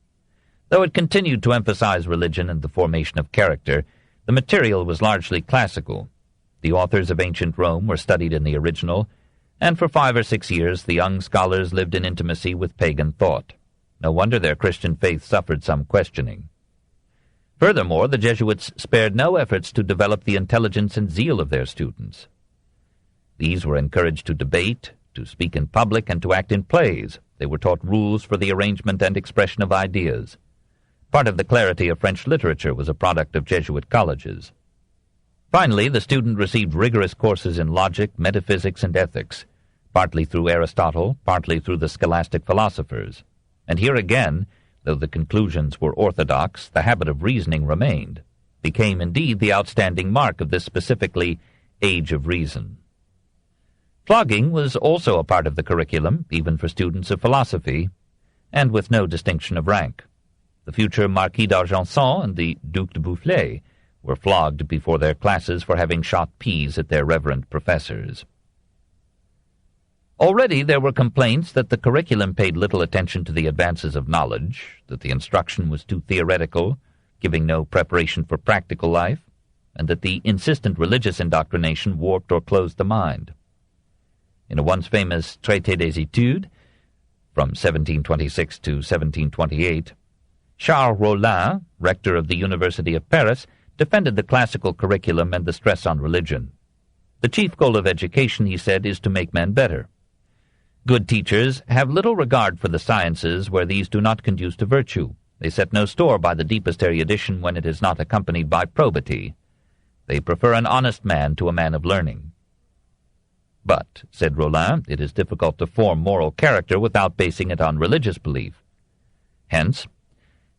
Speaker 1: Though it continued to emphasize religion and the formation of character, the material was largely classical. The authors of ancient Rome were studied in the original, and for 5 or 6 years the young scholars lived in intimacy with pagan thought. No wonder their Christian faith suffered some questioning. Furthermore, the Jesuits spared no efforts to develop the intelligence and zeal of their students. These were encouraged to debate, to speak in public, and to act in plays. They were taught rules for the arrangement and expression of ideas. Part of the clarity of French literature was a product of Jesuit colleges. Finally, the student received rigorous courses in logic, metaphysics, and ethics, partly through Aristotle, partly through the scholastic philosophers. And here again, though the conclusions were orthodox, the habit of reasoning remained, became indeed the outstanding mark of this specifically age of reason. Flogging was also a part of the curriculum, even for students of philosophy, and with no distinction of rank. The future Marquis d'Argenson and the Duc de Boufflers were flogged before their classes for having shot peas at their reverend professors. Already there were complaints that the curriculum paid little attention to the advances of knowledge, that the instruction was too theoretical, giving no preparation for practical life, and that the insistent religious indoctrination warped or closed the mind. In a once famous Traité des Études, from 1726 to 1728, Charles Rollin, rector of the University of Paris, defended the classical curriculum and the stress on religion. The chief goal of education, he said, is to make men better. Good teachers have little regard for the sciences where these do not conduce to virtue. They set no store by the deepest erudition when it is not accompanied by probity. They prefer an honest man to a man of learning. But, said Rollin, it is difficult to form moral character without basing it on religious belief. Hence,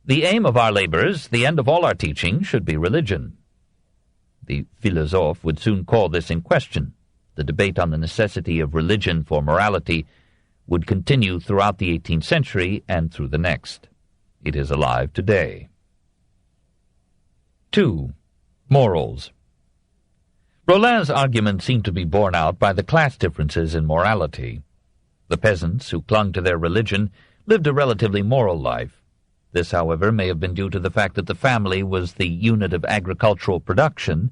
Speaker 1: the aim of our labors, the end of all our teaching, should be religion. The philosophe would soon call this in question. The debate on the necessity of religion for morality would continue throughout the 18th century and through the next. It is alive today. 2. Morals. Rollin's argument seemed to be borne out by the class differences in morality. The peasants, who clung to their religion, lived a relatively moral life. This, however, may have been due to the fact that the family was the unit of agricultural production.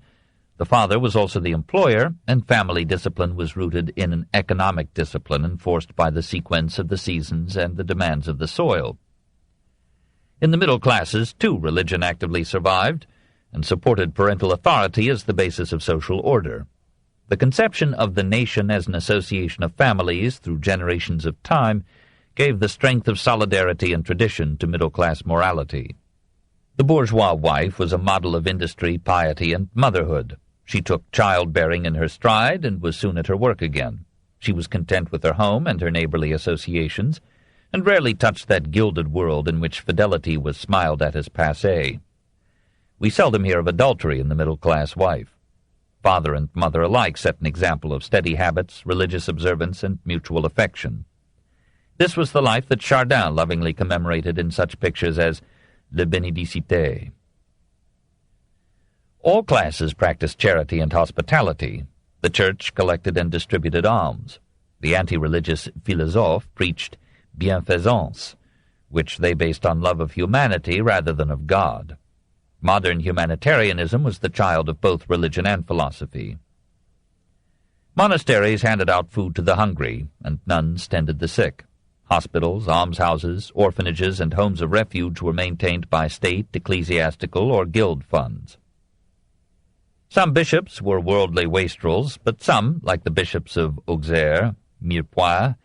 Speaker 1: The father was also the employer, and family discipline was rooted in an economic discipline enforced by the sequence of the seasons and the demands of the soil. In the middle classes, too, religion actively survived, and supported parental authority as the basis of social order. The conception of the nation as an association of families through generations of time gave the strength of solidarity and tradition to middle-class morality. The bourgeois wife was a model of industry, piety, and motherhood. She took childbearing in her stride and was soon at her work again. She was content with her home and her neighborly associations, and rarely touched that gilded world in which fidelity was smiled at as passé. We seldom hear of adultery in the middle-class wife. Father and mother alike set an example of steady habits, religious observance, and mutual affection. This was the life that Chardin lovingly commemorated in such pictures as Le Bénédicité. All classes practiced charity and hospitality. The Church collected and distributed alms. The anti-religious philosophes preached bienfaisance, which they based on love of humanity rather than of God. Modern humanitarianism was the child of both religion and philosophy. Monasteries handed out food to the hungry, and nuns tended the sick. Hospitals, almshouses, orphanages, and homes of refuge were maintained by state, ecclesiastical, or guild funds. Some bishops were worldly wastrels, but some, like the bishops of Auxerre, Mirepoix,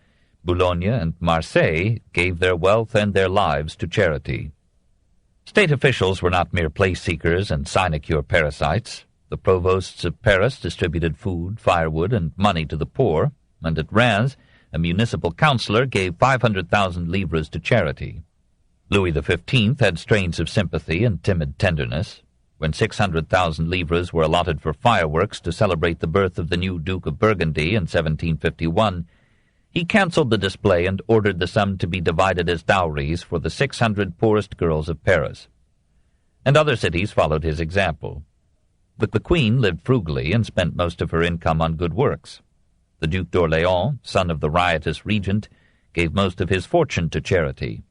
Speaker 1: Boulogne, and Marseille, gave their wealth and their lives to charity. State officials were not mere place-seekers and sinecure parasites. The provosts of Paris distributed food, firewood, and money to the poor, and at Reims a municipal councillor gave 500,000 livres to charity. Louis XV had strains of sympathy and timid tenderness. When 600,000 livres were allotted for fireworks to celebrate the birth of the new Duke of Burgundy in 1751, he cancelled the display and ordered the sum to be divided as dowries for the 600 poorest girls of Paris. And other cities followed his example. The Queen lived frugally and spent most of her income on good works. The Duc d'Orléans, son of the riotous regent, gave most of his fortune to charity.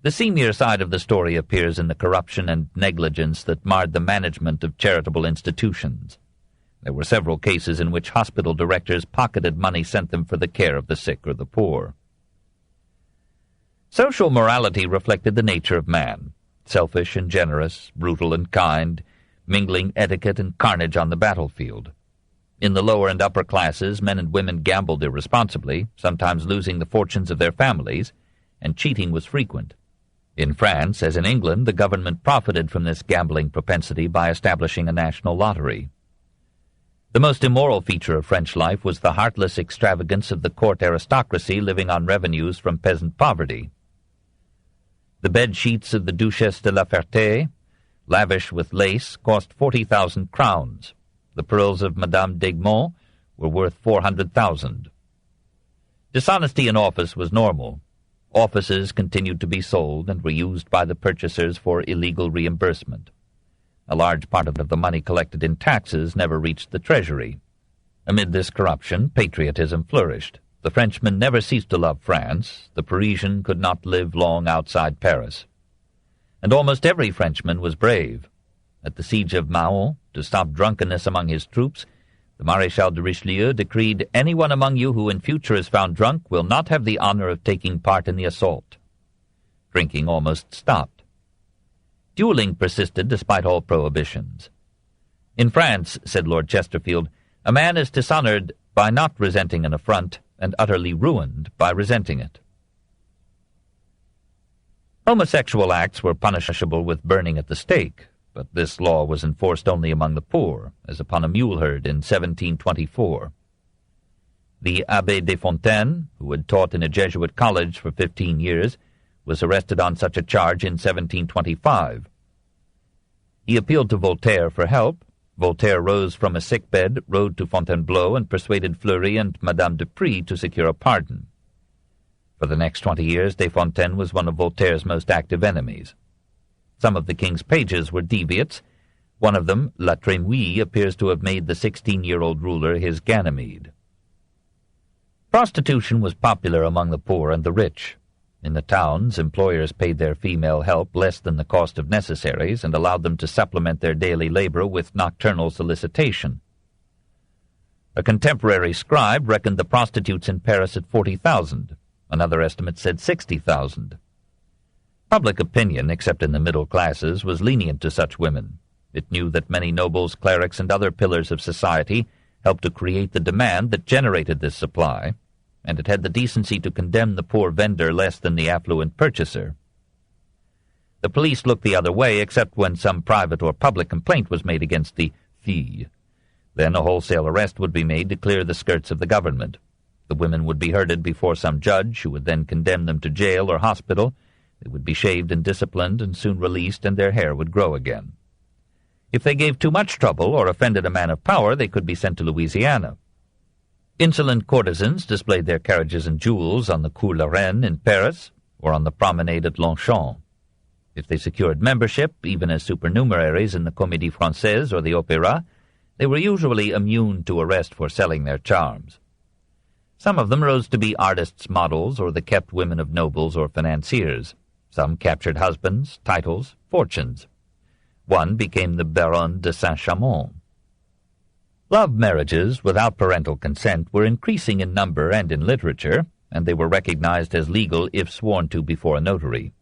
Speaker 1: The seamier side of the story appears in the corruption and negligence that marred the management of charitable institutions. There were several cases in which hospital directors pocketed money sent them for the care of the sick or the poor. Social morality reflected the nature of man, selfish and generous, brutal and kind, mingling etiquette and carnage on the battlefield. In the lower and upper classes, men and women gambled irresponsibly, sometimes losing the fortunes of their families, and cheating was frequent. In France, as in England, the government profited from this gambling propensity by establishing a national lottery. The most immoral feature of French life was the heartless extravagance of the court aristocracy living on revenues from peasant poverty. The bed-sheets of the Duchesse de la Ferté, lavish with lace, cost 40,000 crowns. The pearls of Madame d'Egmont were worth 400,000. Dishonesty in office was normal. Offices continued to be sold and were used by the purchasers for illegal reimbursement. A large part of the money collected in taxes never reached the treasury. Amid this corruption, patriotism flourished. The Frenchman never ceased to love France. The Parisian could not live long outside Paris. And almost every Frenchman was brave. At the siege of Mahon, to stop drunkenness among his troops, the Maréchal de Richelieu decreed, "Anyone among you who in future is found drunk will not have the honor of taking part in the assault." Drinking almost stopped. Dueling persisted despite all prohibitions. "In France," said Lord Chesterfield, "a man is dishonored by not resenting an affront, and utterly ruined by resenting it." Homosexual acts were punishable with burning at the stake, but this law was enforced only among the poor, as upon a mule herd in 1724. The Abbé de Fontaine, who had taught in a Jesuit college for 15 years, was arrested on such a charge in 1725. He appealed to Voltaire for help. Voltaire rose from a sick-bed, rode to Fontainebleau, and persuaded Fleury and Madame de Prie to secure a pardon. For the next 20 years, de Fontaine was one of Voltaire's most active enemies. Some of the king's pages were deviates. One of them, La Trémouille, appears to have made the 16-year-old ruler his Ganymede. Prostitution was popular among the poor and the rich. In the towns, employers paid their female help less than the cost of necessaries and allowed them to supplement their daily labor with nocturnal solicitation. A contemporary scribe reckoned the prostitutes in Paris at 40,000. Another estimate said 60,000. Public opinion, except in the middle classes, was lenient to such women. It knew that many nobles, clerics, and other pillars of society helped to create the demand that generated this supply, and it had the decency to condemn the poor vendor less than the affluent purchaser. The police looked the other way, except when some private or public complaint was made against the fille. Then a wholesale arrest would be made to clear the skirts of the government. The women would be herded before some judge, who would then condemn them to jail or hospital. They would be shaved and disciplined and soon released, and their hair would grow again. If they gave too much trouble or offended a man of power, they could be sent to Louisiana. Insolent courtesans displayed their carriages and jewels on the Cours la Reine in Paris or on the promenade at Longchamp. If they secured membership, even as supernumeraries in the Comédie Française or the Opéra, they were usually immune to arrest for selling their charms. Some of them rose to be artists' models or the kept women of nobles or financiers. Some captured husbands, titles, fortunes. One became the Baronne de Saint-Chamond. Love marriages without parental consent were increasing in number and in literature, and they were recognized as legal if sworn to before a notary.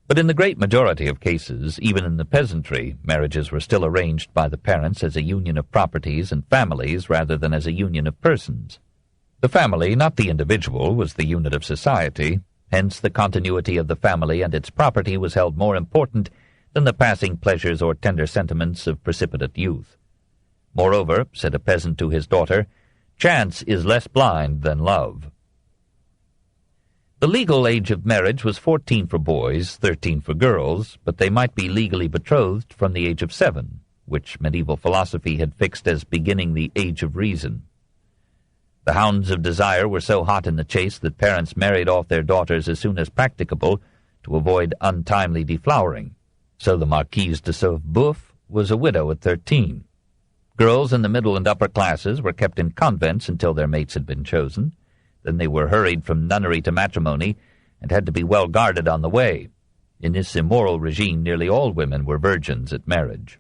Speaker 1: But in the great majority of cases, even in the peasantry, marriages were still arranged by the parents as a union of properties and families rather than as a union of persons. The family, not the individual, was the unit of society. Hence the continuity of the family and its property was held more important than the passing pleasures or tender sentiments of precipitate youth. Moreover, said a peasant to his daughter, chance is less blind than love. The legal age of marriage was 14 for boys, 13 for girls, but they might be legally betrothed from the age of 7, which medieval philosophy had fixed as beginning the age of reason. The hounds of desire were so hot in the chase that parents married off their daughters as soon as practicable to avoid untimely deflowering. So the Marquise de Sauf-Boeuf was a widow at 13. Girls in the middle and upper classes were kept in convents until their mates had been chosen. Then they were hurried from nunnery to matrimony and had to be well guarded on the way. In this immoral regime, nearly all women were virgins at marriage.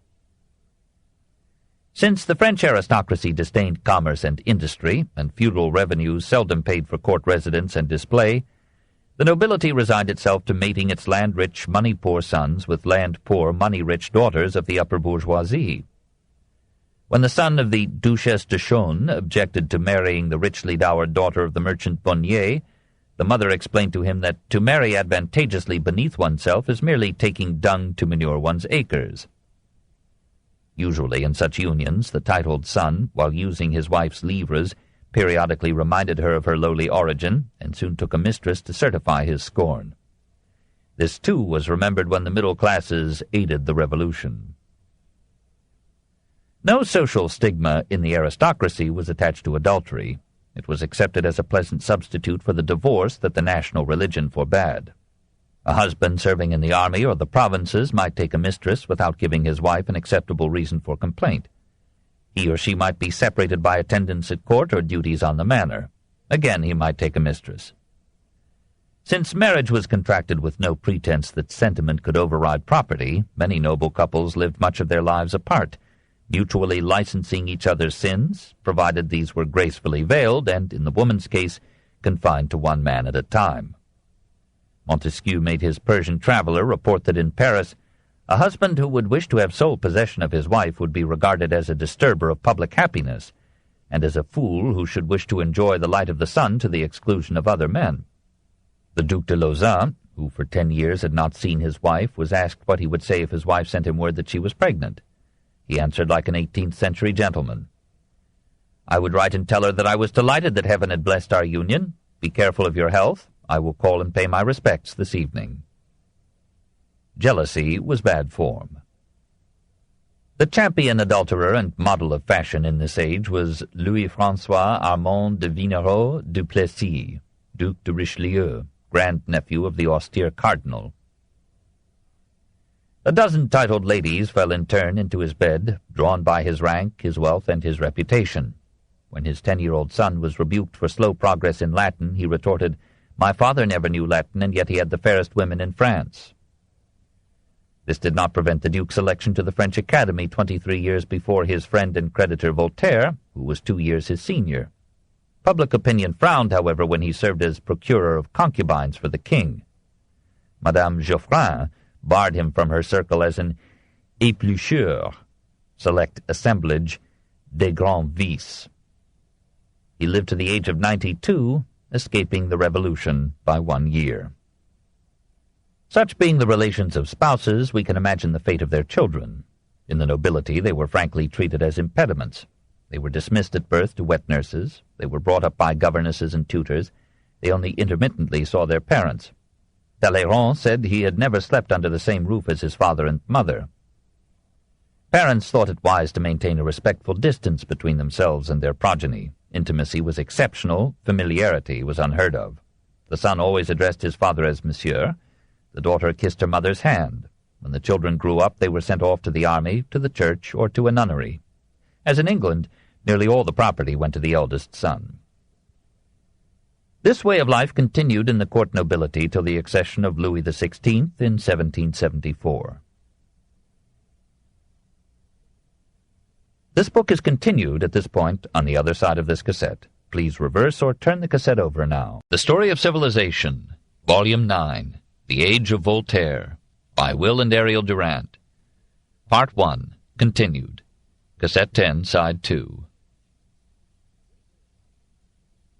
Speaker 1: Since the French aristocracy disdained commerce and industry, and feudal revenues seldom paid for court residence and display, the nobility resigned itself to mating its land-rich, money-poor sons with land-poor, money-rich daughters of the upper bourgeoisie. When the son of the Duchesse de Chaulnes objected to marrying the richly dowered daughter of the merchant Bonnier, the mother explained to him that to marry advantageously beneath oneself is merely taking dung to manure one's acres. Usually in such unions, the titled son, while using his wife's livres, periodically reminded her of her lowly origin, and soon took a mistress to certify his scorn. This, too, was remembered when the middle classes aided the revolution. No social stigma in the aristocracy was attached to adultery. It was accepted as a pleasant substitute for the divorce that the national religion forbade. A husband serving in the army or the provinces might take a mistress without giving his wife an acceptable reason for complaint. He or she might be separated by attendance at court or duties on the manor. Again, he might take a mistress. Since marriage was contracted with no pretense that sentiment could override property, many noble couples lived much of their lives apart, mutually licensing each other's sins, provided these were gracefully veiled and, in the woman's case, confined to one man at a time. Montesquieu made his Persian traveller report that in Paris, a husband who would wish to have sole possession of his wife would be regarded as a disturber of public happiness, and as a fool who should wish to enjoy the light of the sun to the exclusion of other men. The Duc de Lauzun, who for 10 years had not seen his wife, was asked what he would say if his wife sent him word that she was pregnant. He answered like an 18th-century gentleman. "I would write and tell her that I was delighted that heaven had blessed our union. Be careful of your health. I will call and pay my respects this evening." Jealousy was bad form. The champion adulterer and model of fashion in this age was Louis-François Armand de Vignerot du Plessis, Duc de Richelieu, grand-nephew of the austere cardinal. A dozen titled ladies fell in turn into his bed, drawn by his rank, his wealth, and his reputation. When his 10-year-old son was rebuked for slow progress in Latin, he retorted, "My father never knew Latin, and yet he had the fairest women in France." This did not prevent the Duke's election to the French Academy 23 years before his friend and creditor Voltaire, who was 2 years his senior. Public opinion frowned, however, when he served as procurer of concubines for the king. Madame Geoffrin barred him from her circle as an éplucheur, select assemblage des grands vices. He lived to the age of 92, escaping the revolution by 1 year. Such being the relations of spouses, we can imagine the fate of their children. In the nobility, they were frankly treated as impediments. They were dismissed at birth to wet nurses. They were brought up by governesses and tutors. They only intermittently saw their parents. Talleyrand said he had never slept under the same roof as his father and mother. Parents thought it wise to maintain a respectful distance between themselves and their progeny. Intimacy was exceptional, familiarity was unheard of. The son always addressed his father as monsieur. The daughter kissed her mother's hand. When the children grew up, they were sent off to the army, to the church, or to a nunnery. As in England, nearly all the property went to the eldest son. This way of life continued in the court nobility till the accession of Louis XVI in 1774. This book is continued at this point on the other side of this cassette. Please reverse or turn the cassette over now. The Story of Civilization, Volume 9, The Age of Voltaire, by Will and Ariel Durant. Part 1, continued. Cassette 10, Side 2.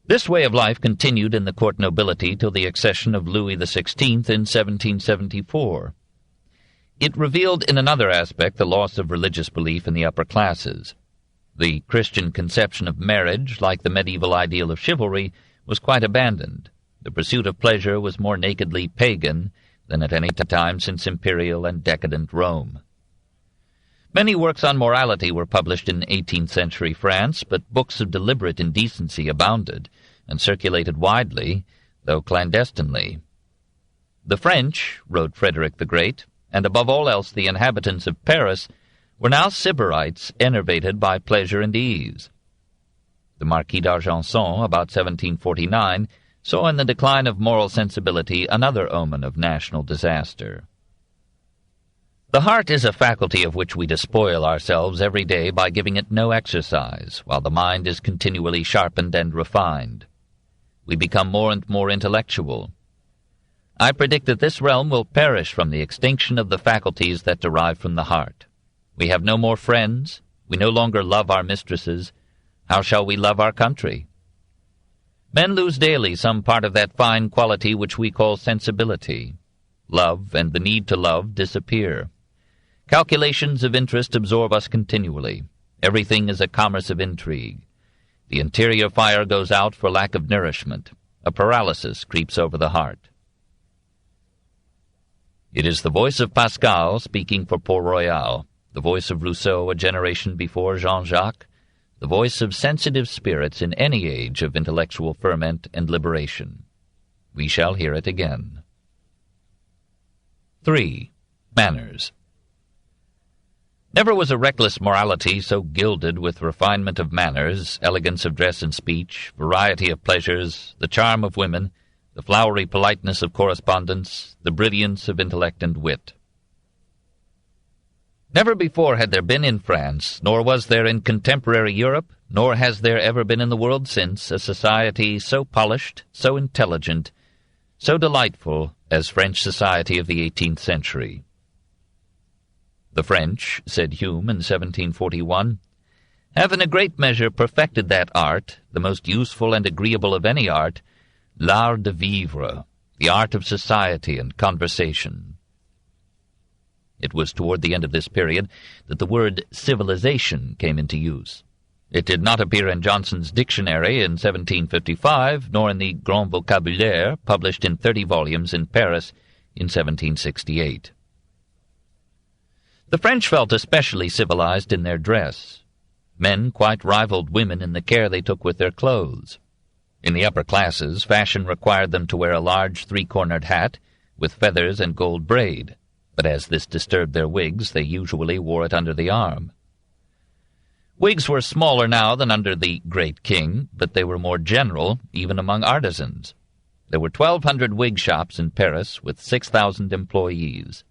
Speaker 1: This way of life continued in the court nobility till the accession of Louis XVI in 1774. It revealed in another aspect the loss of religious belief in the upper classes. The Christian conception of marriage, like the medieval ideal of chivalry, was quite abandoned. The pursuit of pleasure was more nakedly pagan than at any time since imperial and decadent Rome. Many works on morality were published in 18th century France, but books of deliberate indecency abounded, and circulated widely, though clandestinely. The French, wrote Frederick the Great, and above all else the inhabitants of Paris, were now sybarites enervated by pleasure and ease. The Marquis d'Argenson, about 1749, saw in the decline of moral sensibility another omen of national disaster. The heart is a faculty of which we despoil ourselves every day by giving it no exercise, while the mind is continually sharpened and refined. We become more and more intellectual. I predict that this realm will perish from the extinction of the faculties that derive from the heart. We have no more friends. We no longer love our mistresses. How shall we love our country? Men lose daily some part of that fine quality which we call sensibility. Love and the need to love disappear. Calculations of interest absorb us continually. Everything is a commerce of intrigue. The interior fire goes out for lack of nourishment. A paralysis creeps over the heart. It is the voice of Pascal speaking for Port-Royal, the voice of Rousseau a generation before Jean-Jacques, the voice of sensitive spirits in any age of intellectual ferment and liberation. We shall hear it again. 3. Manners. Never was a reckless morality so gilded with refinement of manners, elegance of dress and speech, variety of pleasures, the charm of women, the flowery politeness of correspondence, the brilliance of intellect and wit. Never before had there been in France, nor was there in contemporary Europe, nor has there ever been in the world since, a society so polished, so intelligent, so delightful as French society of the 18th century. The French, said Hume in 1741, have in a great measure perfected that art, the most useful and agreeable of any art, l'art de vivre, the art of society and conversation. It was toward the end of this period that the word civilization came into use. It did not appear in Johnson's dictionary in 1755, nor in the Grand Vocabulaire, published in 30 volumes in Paris in 1768. The French felt especially civilized in their dress. Men quite rivaled women in the care they took with their clothes. In the upper classes, fashion required them to wear a large three-cornered hat with feathers and gold braid, but as this disturbed their wigs, they usually wore it under the arm. Wigs were smaller now than under the great king, but they were more general, even among artisans. There were 1,200 wig shops in Paris, with 6,000 employees.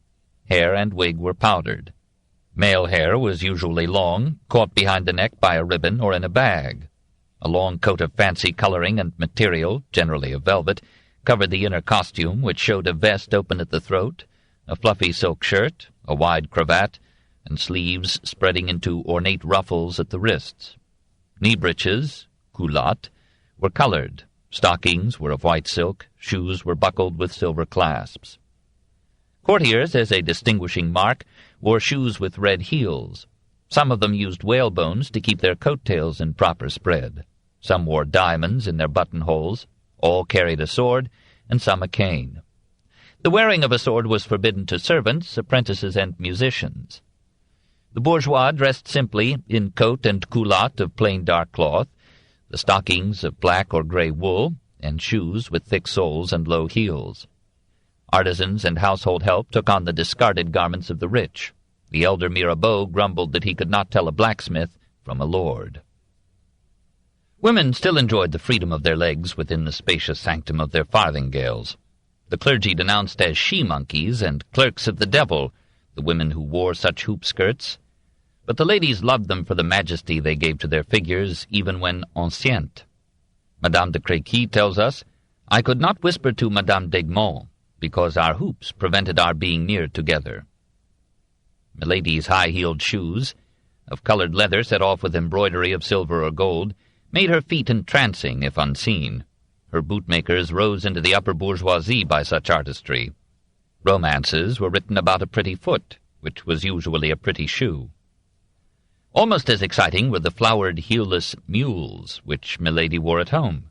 Speaker 1: Hair and wig were powdered. Male hair was usually long, caught behind the neck by a ribbon or in a bag. A long coat of fancy coloring and material, generally of velvet, covered the inner costume, which showed a vest open at the throat, a fluffy silk shirt, a wide cravat, and sleeves spreading into ornate ruffles at the wrists. Knee breeches, culottes, were colored. Stockings were of white silk. Shoes were buckled with silver clasps. Courtiers, as a distinguishing mark, wore shoes with red heels. Some of them used whalebones to keep their coat-tails in proper spread. Some wore diamonds in their buttonholes. All carried a sword, and some a cane. The wearing of a sword was forbidden to servants, apprentices, and musicians. The bourgeois dressed simply in coat and culotte of plain dark cloth, the stockings of black or gray wool, and shoes with thick soles and low heels. Artisans and household help took on the discarded garments of the rich. The elder Mirabeau grumbled that he could not tell a blacksmith from a lord. Women still enjoyed the freedom of their legs within the spacious sanctum of their farthingales. The clergy denounced as she-monkeys and clerks of the devil the women who wore such hoop-skirts, but the ladies loved them for the majesty they gave to their figures, even when enceinte. Madame de Créquy tells us, "I could not whisper to Madame d'Egmont, because our hoops prevented our being near together." Milady's high-heeled shoes, of coloured leather set off with embroidery of silver or gold, made her feet entrancing if unseen. Her bootmakers rose into the upper bourgeoisie by such artistry. Romances were written about a pretty foot, which was usually a pretty shoe. Almost as exciting were the flowered heelless mules which Milady wore at home.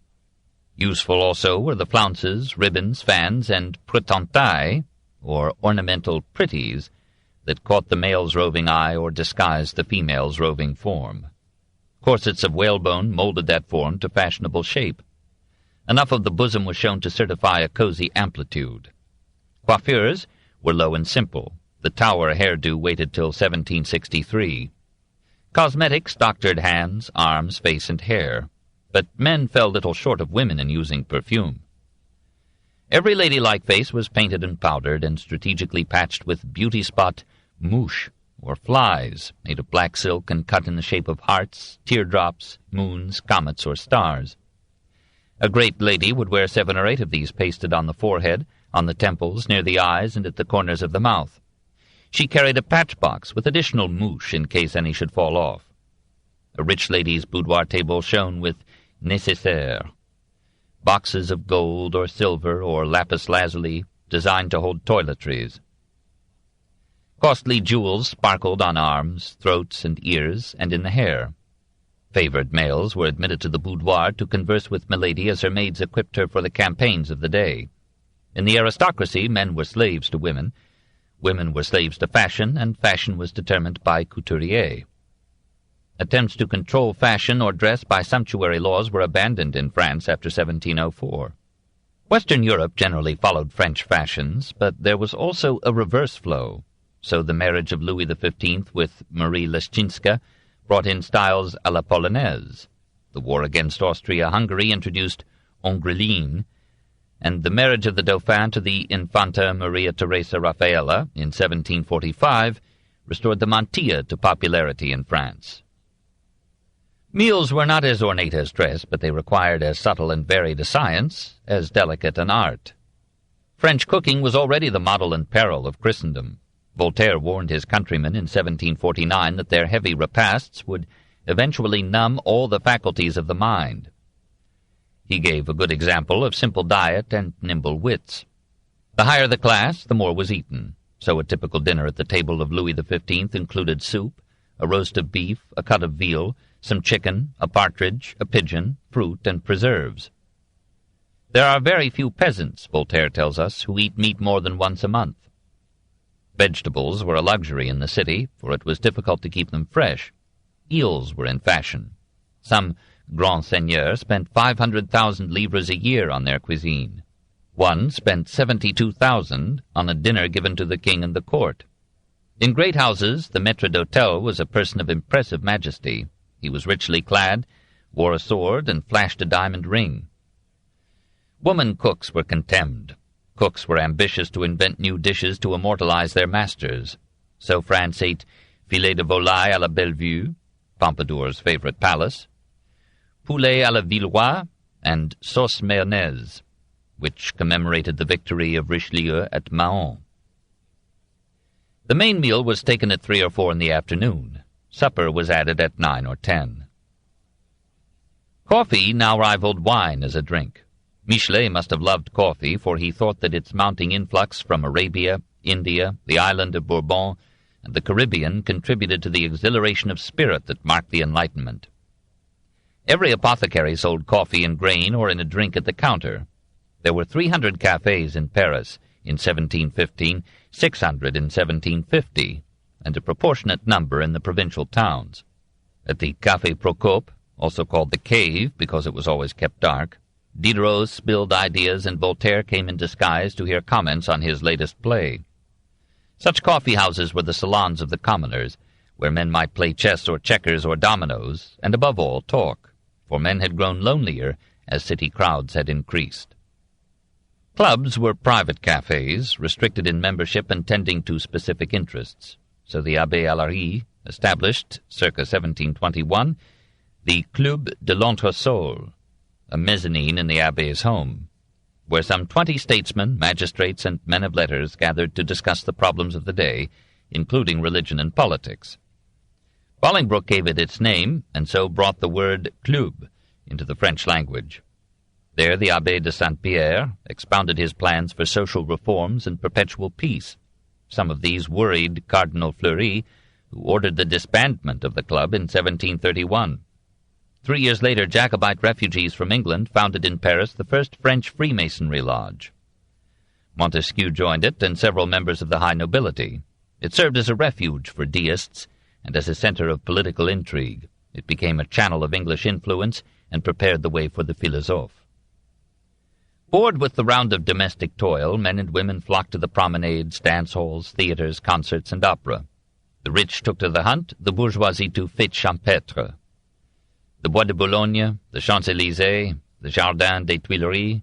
Speaker 1: Useful also were the flounces, ribbons, fans, and pretentailles, or ornamental pretties, that caught the male's roving eye or disguised the female's roving form. Corsets of whalebone molded that form to fashionable shape. Enough of the bosom was shown to certify a cozy amplitude. Coiffures were low and simple. The Tower hairdo waited till 1763. Cosmetics doctored hands, arms, face, and hair, but men fell little short of women in using perfume. Every ladylike face was painted and powdered and strategically patched with beauty-spot mouche, or flies, made of black silk and cut in the shape of hearts, teardrops, moons, comets, or stars. A great lady would wear 7 or 8 of these pasted on the forehead, on the temples, near the eyes, and at the corners of the mouth. She carried a patch-box with additional mouche in case any should fall off. A rich lady's boudoir table shone with nécessaire, boxes of gold or silver or lapis lazuli designed to hold toiletries. Costly jewels sparkled on arms, throats, and ears, and in the hair. Favored males were admitted to the boudoir to converse with Milady as her maids equipped her for the campaigns of the day. In the aristocracy, men were slaves to women, women were slaves to fashion, and fashion was determined by couturiers. Attempts to control fashion or dress by sumptuary laws were abandoned in France after 1704. Western Europe generally followed French fashions, but there was also a reverse flow. So the marriage of Louis XV with Marie Leschinska brought in styles à la polonaise. The war against Austria-Hungary introduced Hongreline, and the marriage of the Dauphin to the Infanta Maria Teresa Raffaella in 1745 restored the mantilla to popularity in France. Meals were not as ornate as dress, but they required as subtle and varied a science, as delicate an art. French cooking was already the model and peril of Christendom. Voltaire warned his countrymen in 1749 that their heavy repasts would eventually numb all the faculties of the mind. He gave a good example of simple diet and nimble wits. The higher the class, the more was eaten. So a typical dinner at the table of Louis XV included soup, a roast of beef, a cut of veal, some chicken, a partridge, a pigeon, fruit, and preserves. There are very few peasants, Voltaire tells us, who eat meat more than once a month. Vegetables were a luxury in the city, for it was difficult to keep them fresh. Eels were in fashion. Some grand seigneurs spent 500,000 livres a year on their cuisine. One spent 72,000 on a dinner given to the king and the court. In great houses, the maître d'hôtel was a person of impressive majesty. He was richly clad, wore a sword, and flashed a diamond ring. Woman cooks were contemned. Cooks were ambitious to invent new dishes to immortalize their masters. So France ate filet de volaille à la Bellevue, Pompadour's favorite palace, poulet à la Villois, and sauce mayonnaise, which commemorated the victory of Richelieu at Mahon. The main meal was taken at 3 or 4 in the afternoon. Supper was added at 9 or 10. Coffee now rivaled wine as a drink. Michelet must have loved coffee, for he thought that its mounting influx from Arabia, India, the island of Bourbon, and the Caribbean contributed to the exhilaration of spirit that marked the Enlightenment. Every apothecary sold coffee in grain or in a drink at the counter. There were 300 cafes in Paris in 1715, 600 in 1750, and a proportionate number in the provincial towns. At the Café Procope, also called the Cave because it was always kept dark, Diderot spilled ideas and Voltaire came in disguise to hear comments on his latest play. Such coffee houses were the salons of the commoners, where men might play chess or checkers or dominoes, and above all talk, for men had grown lonelier as city crowds had increased. Clubs were private cafes, restricted in membership and tending to specific interests. So the Abbé Alary established, circa 1721, the Club de l'Entresol, a mezzanine in the abbé's home, where some 20 statesmen, magistrates, and men of letters gathered to discuss the problems of the day, including religion and politics. Bolingbroke gave it its name, and so brought the word club into the French language. There the Abbé de Saint-Pierre expounded his plans for social reforms and perpetual peace. Some of these worried Cardinal Fleury, who ordered the disbandment of the club in 1731. 3 years later, Jacobite refugees from England founded in Paris the first French Freemasonry lodge. Montesquieu joined it, and several members of the high nobility. It served as a refuge for deists and as a center of political intrigue. It became a channel of English influence and prepared the way for the philosophe. Bored with the round of domestic toil, men and women flocked to the promenades, dance halls, theatres, concerts, and opera. The rich took to the hunt, the bourgeoisie to fêtes champêtres. The Bois de Boulogne, the Champs-Élysées, the Jardin des Tuileries,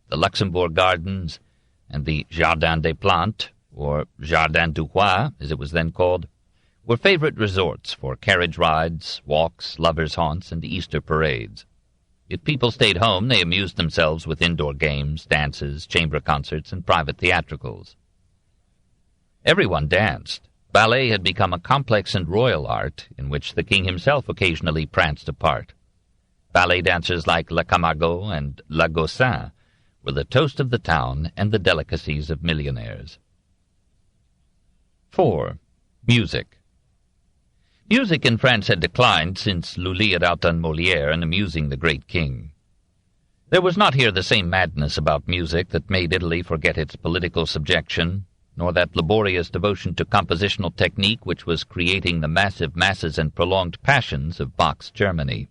Speaker 1: the Luxembourg Gardens, and the Jardin des Plantes, or Jardin du Roi, as it was then called, were favorite resorts for carriage rides, walks, lovers' haunts, and Easter parades. If people stayed home, they amused themselves with indoor games, dances, chamber concerts, and private theatricals. Everyone danced. Ballet had become a complex and royal art in which the king himself occasionally pranced a part. Ballet dancers like La Camargo and La Gossin were the toast of the town and the delicacies of millionaires. 4. Music. Music in France had declined since Lully had outdone Molière in amusing the great king. There was not here the same madness about music that made Italy forget its political subjection, nor that laborious devotion to compositional technique which was creating the massive masses and prolonged passions of Bach's Germany.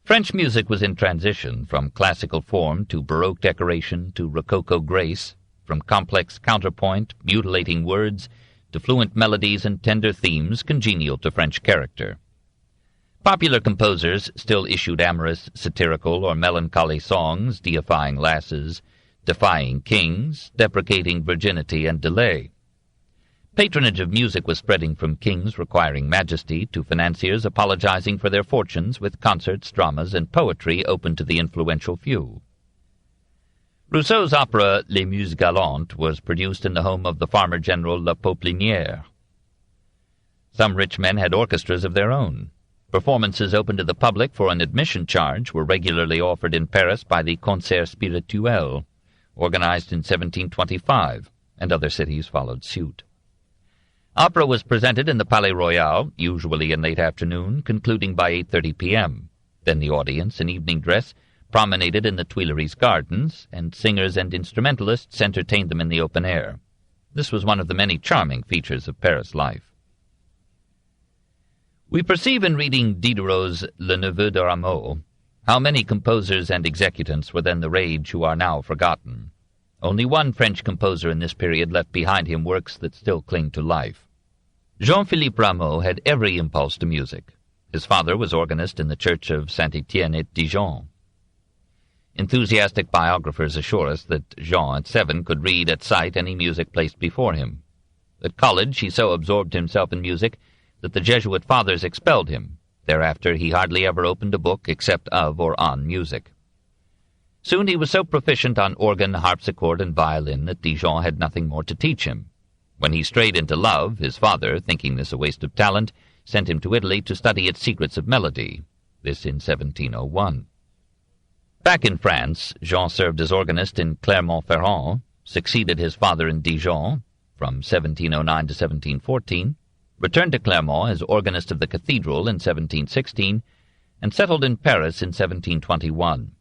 Speaker 1: French music was in transition from classical form to Baroque decoration to Rococo grace, from complex counterpoint, mutilating words, to fluent melodies and tender themes congenial to French character. Popular composers still issued amorous, satirical, or melancholy songs deifying lasses, defying kings, deprecating virginity and delay. Patronage of music was spreading from kings requiring majesty to financiers apologizing for their fortunes with concerts, dramas, and poetry open to the influential few. Rousseau's opera Les Muses Galantes was produced in the home of the farmer general La Poplinière. Some rich men had orchestras of their own. Performances open to the public for an admission charge were regularly offered in Paris by the Concerts Spirituels, organized in 1725, and other cities followed suit. Opera was presented in the Palais Royal, usually in late afternoon, concluding by 8:30 p.m. Then the audience, in evening dress, promenaded in the Tuileries gardens, and singers and instrumentalists entertained them in the open air. This was one of the many charming features of Paris life. We perceive in reading Diderot's Le Neveu de Rameau how many composers and executants were then the rage who are now forgotten. Only one French composer in this period left behind him works that still cling to life. Jean-Philippe Rameau had every impulse to music. His father was organist in the church of Saint-Étienne at Dijon. Enthusiastic biographers assure us that Jean at 7 could read at sight any music placed before him. At college he so absorbed himself in music that the Jesuit fathers expelled him. Thereafter he hardly ever opened a book except of or on music. Soon he was so proficient on organ, harpsichord, and violin that Dijon had nothing more to teach him. When he strayed into love, his father, thinking this a waste of talent, sent him to Italy to study its secrets of melody, this in 1701. Back in France, Jean served as organist in Clermont-Ferrand, succeeded his father in Dijon from 1709 to 1714, returned to Clermont as organist of the cathedral in 1716, and settled in Paris in 1721.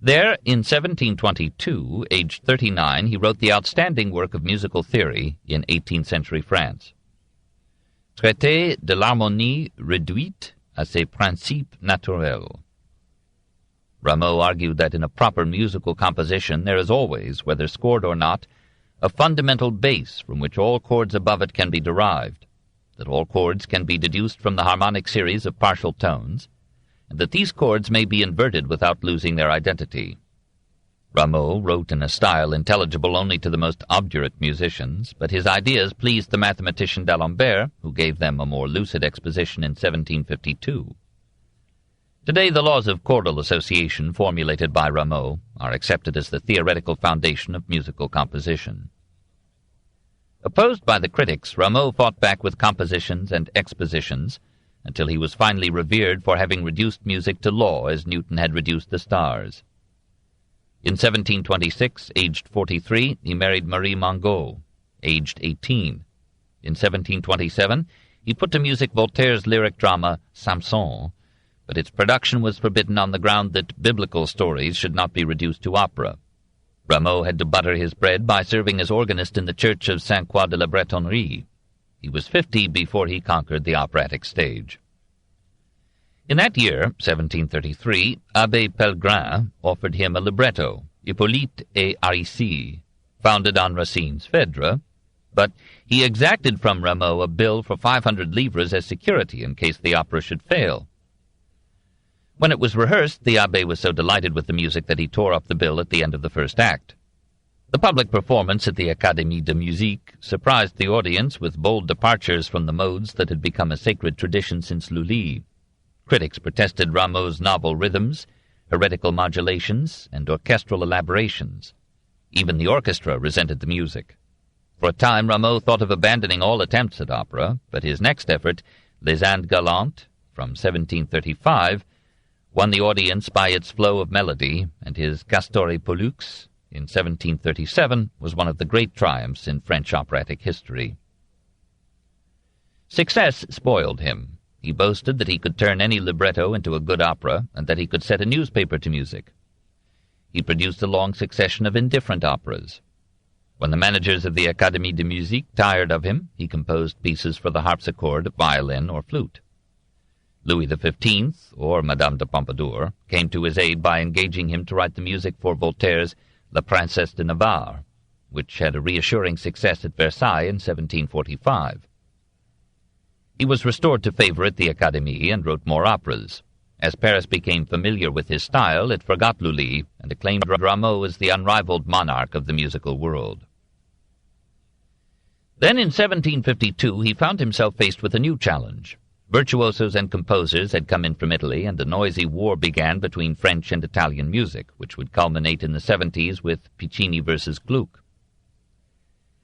Speaker 1: There, in 1722, aged 39, he wrote the outstanding work of musical theory in 18th century France. Traité de l'harmonie réduite à ses principes naturels. Rameau argued that in a proper musical composition there is always, whether scored or not, a fundamental base from which all chords above it can be derived, that all chords can be deduced from the harmonic series of partial tones, and that these chords may be inverted without losing their identity. Rameau wrote in a style intelligible only to the most obdurate musicians, but his ideas pleased the mathematician d'Alembert, who gave them a more lucid exposition in 1752. Today, the laws of choral association formulated by Rameau are accepted as the theoretical foundation of musical composition. Opposed by the critics, Rameau fought back with compositions and expositions until he was finally revered for having reduced music to law as Newton had reduced the stars. In 1726, aged 43, he married Marie Mongeau, aged 18. In 1727, he put to music Voltaire's lyric drama Samson, but its production was forbidden on the ground that biblical stories should not be reduced to opera. Rameau had to butter his bread by serving as organist in the church of Sainte-Croix de la Bretonnerie. He was 50 before he conquered the operatic stage. In that year, 1733, Abbé Pellegrin offered him a libretto, Hippolyte et Aricie, founded on Racine's Phèdre, but he exacted from Rameau a bill for 500 livres as security in case the opera should fail. When it was rehearsed, the abbé was so delighted with the music that he tore up the bill at the end of the first act. The public performance at the Académie de Musique surprised the audience with bold departures from the modes that had become a sacred tradition since Lully. Critics protested Rameau's novel rhythms, heretical modulations, and orchestral elaborations. Even the orchestra resented the music. For a time, Rameau thought of abandoning all attempts at opera, but his next effort, Les Indes Galantes, from 1735, won the audience by its flow of melody, and his Castor et Pollux, in 1737, was one of the great triumphs in French operatic history. Success spoiled him. He boasted that he could turn any libretto into a good opera, and that he could set a newspaper to music. He produced a long succession of indifferent operas. When the managers of the Académie de Musique tired of him, he composed pieces for the harpsichord, violin, or flute. Louis XV, or Madame de Pompadour, came to his aid by engaging him to write the music for Voltaire's La Princesse de Navarre, which had a reassuring success at Versailles in 1745. He was restored to favor at the Académie and wrote more operas. As Paris became familiar with his style, it forgot Lully and acclaimed Rameau as the unrivaled monarch of the musical world. Then in 1752 he found himself faced with a new challenge. Virtuosos and composers had come in from Italy, and a noisy war began between French and Italian music, which would culminate in the 70s with Piccini versus Gluck.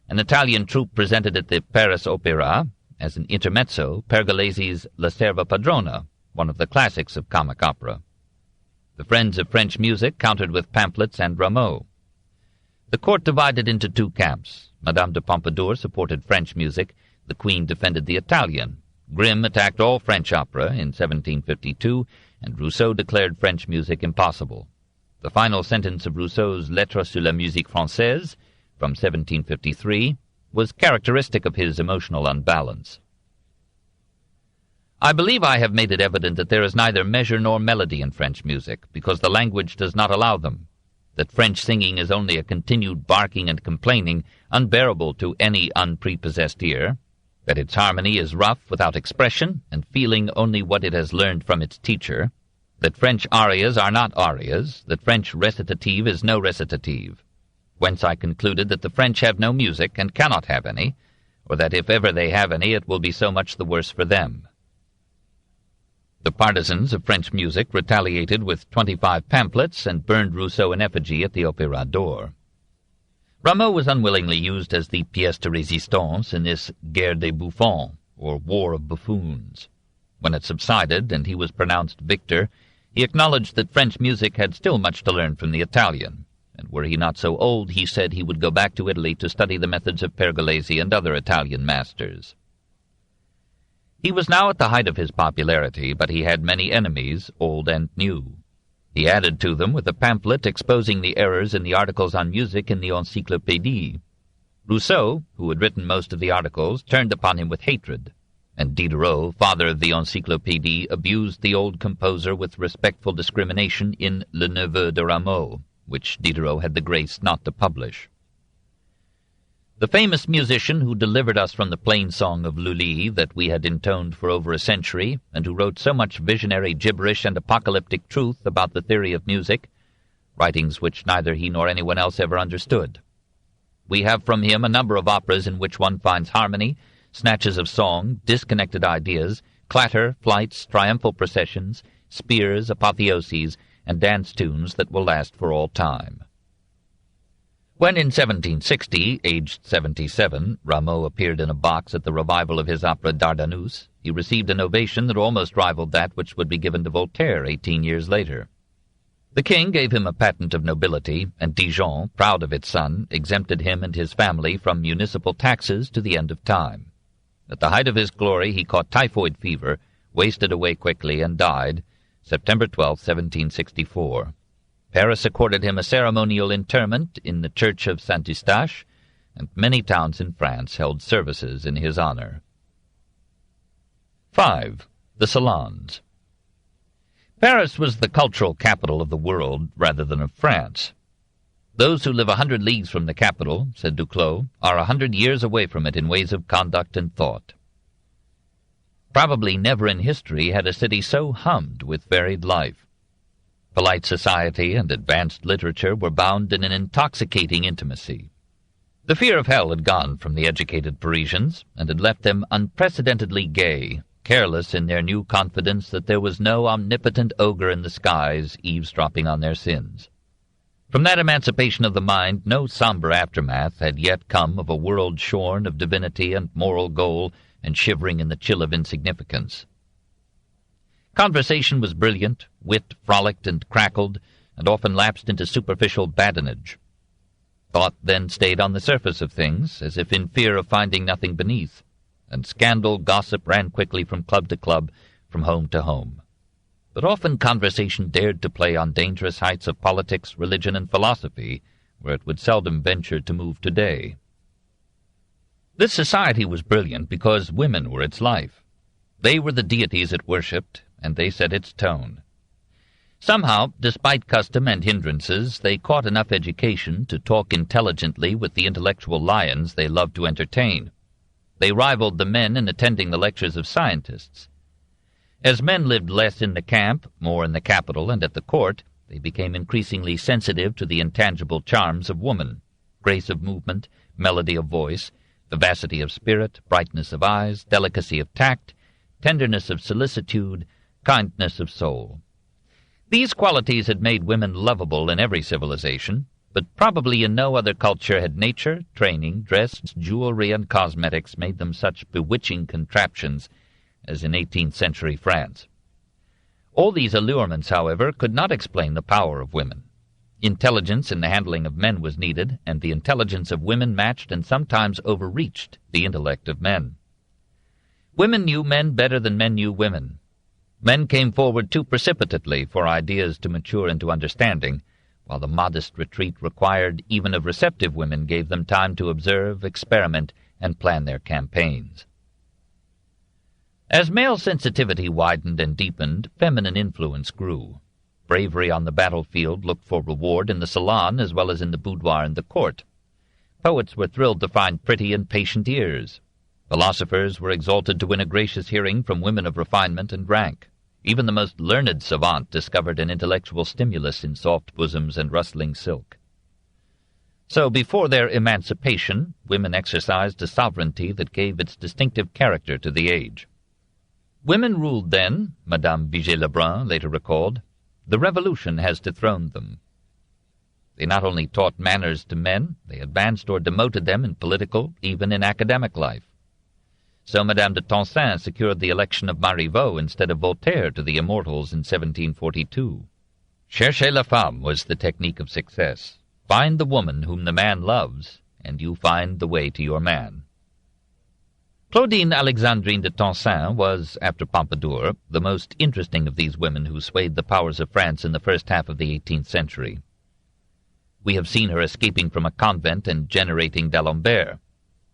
Speaker 1: An Italian troupe presented at the Paris Opera, as an intermezzo, Pergolesi's La Serva Padrona, one of the classics of comic opera. The friends of French music countered with pamphlets and Rameau. The court divided into two camps. Madame de Pompadour supported French music, the Queen defended the Italian. Grimm attacked all French opera in 1752, and Rousseau declared French music impossible. The final sentence of Rousseau's Lettres sur la musique française, from 1753, was characteristic of his emotional unbalance. I believe I have made it evident that there is neither measure nor melody in French music, because the language does not allow them, that French singing is only a continued barking and complaining, unbearable to any unprepossessed ear, that its harmony is rough without expression, and feeling only what it has learned from its teacher, that French arias are not arias, that French recitative is no recitative, whence I concluded that the French have no music and cannot have any, or that if ever they have any it will be so much the worse for them. The partisans of French music retaliated with 25 pamphlets and burned Rousseau in effigy at the Opéra d'Or. Rameau was unwillingly used as the pièce de résistance in this guerre des bouffons, or war of buffoons. When it subsided and he was pronounced victor, he acknowledged that French music had still much to learn from the Italian, and were he not so old, he said he would go back to Italy to study the methods of Pergolesi and other Italian masters. He was now at the height of his popularity, but he had many enemies, old and new. He added to them with a pamphlet exposing the errors in the articles on music in the Encyclopédie. Rousseau, who had written most of the articles, turned upon him with hatred, and Diderot, father of the Encyclopédie, abused the old composer with respectful discrimination in Le Neveu de Rameau, which Diderot had the grace not to publish. The famous musician who delivered us from the plain song of Lully that we had intoned for over a century, and who wrote so much visionary gibberish and apocalyptic truth about the theory of music, writings which neither he nor anyone else ever understood. We have from him a number of operas in which one finds harmony, snatches of song, disconnected ideas, clatter, flights, triumphal processions, spears, apotheoses, and dance tunes that will last for all time. When in 1760, aged 77, Rameau appeared in a box at the revival of his opera Dardanus, he received an ovation that almost rivaled that which would be given to Voltaire 18 years later. The king gave him a patent of nobility, and Dijon, proud of its son, exempted him and his family from municipal taxes to the end of time. At the height of his glory he caught typhoid fever, wasted away quickly, and died September 12, 1764. Paris accorded him a ceremonial interment in the church of Saint-Eustache, and many towns in France held services in his honor. 5. The Salons. Paris was the cultural capital of the world rather than of France. Those who live 100 leagues from the capital, said Duclos, are 100 years away from it in ways of conduct and thought. Probably never in history had a city so hummed with varied life. Polite society and advanced literature were bound in an intoxicating intimacy. The fear of hell had gone from the educated Parisians, and had left them unprecedentedly gay, careless in their new confidence that there was no omnipotent ogre in the skies eavesdropping on their sins. From that emancipation of the mind no somber aftermath had yet come of a world shorn of divinity and moral goal and shivering in the chill of insignificance. Conversation was brilliant, wit frolicked and crackled, and often lapsed into superficial badinage. Thought then stayed on the surface of things, as if in fear of finding nothing beneath, and scandal gossip ran quickly from club to club, from home to home. But often conversation dared to play on dangerous heights of politics, religion, and philosophy, where it would seldom venture to move today. This society was brilliant because women were its life. They were the deities it worshipped, and they set its tone. Somehow, despite custom and hindrances, they caught enough education to talk intelligently with the intellectual lions they loved to entertain. They rivaled the men in attending the lectures of scientists. As men lived less in the camp, more in the capital and at the court, they became increasingly sensitive to the intangible charms of woman, grace of movement, melody of voice, vivacity of spirit, brightness of eyes, delicacy of tact, tenderness of solicitude, kindness of soul. These qualities had made women lovable in every civilization, but probably in no other culture had nature, training, dress, jewelry, and cosmetics made them such bewitching contraptions as in 18th century France. All these allurements, however, could not explain the power of women. Intelligence in the handling of men was needed, and the intelligence of women matched and sometimes overreached the intellect of men. Women knew men better than men knew women. Men came forward too precipitately for ideas to mature into understanding, while the modest retreat required even of receptive women gave them time to observe, experiment, and plan their campaigns. As male sensitivity widened and deepened, feminine influence grew. Bravery on the battlefield looked for reward in the salon as well as in the boudoir and the court. Poets were thrilled to find pretty and patient ears. Philosophers were exalted to win a gracious hearing from women of refinement and rank. Even the most learned savant discovered an intellectual stimulus in soft bosoms and rustling silk. So before their emancipation, women exercised a sovereignty that gave its distinctive character to the age. Women ruled then, Madame Vigée-Lebrun later recalled. The Revolution has dethroned them. They not only taught manners to men, they advanced or demoted them in political, even in academic life. So Madame de Tencin secured the election of Marivaux instead of Voltaire to the immortals in 1742. Cherchez la femme was the technique of success. Find the woman whom the man loves, and you find the way to your man. Claudine Alexandrine de Tencin was, after Pompadour, the most interesting of these women who swayed the powers of France in the first half of the 18th century. We have seen her escaping from a convent and generating d'Alembert.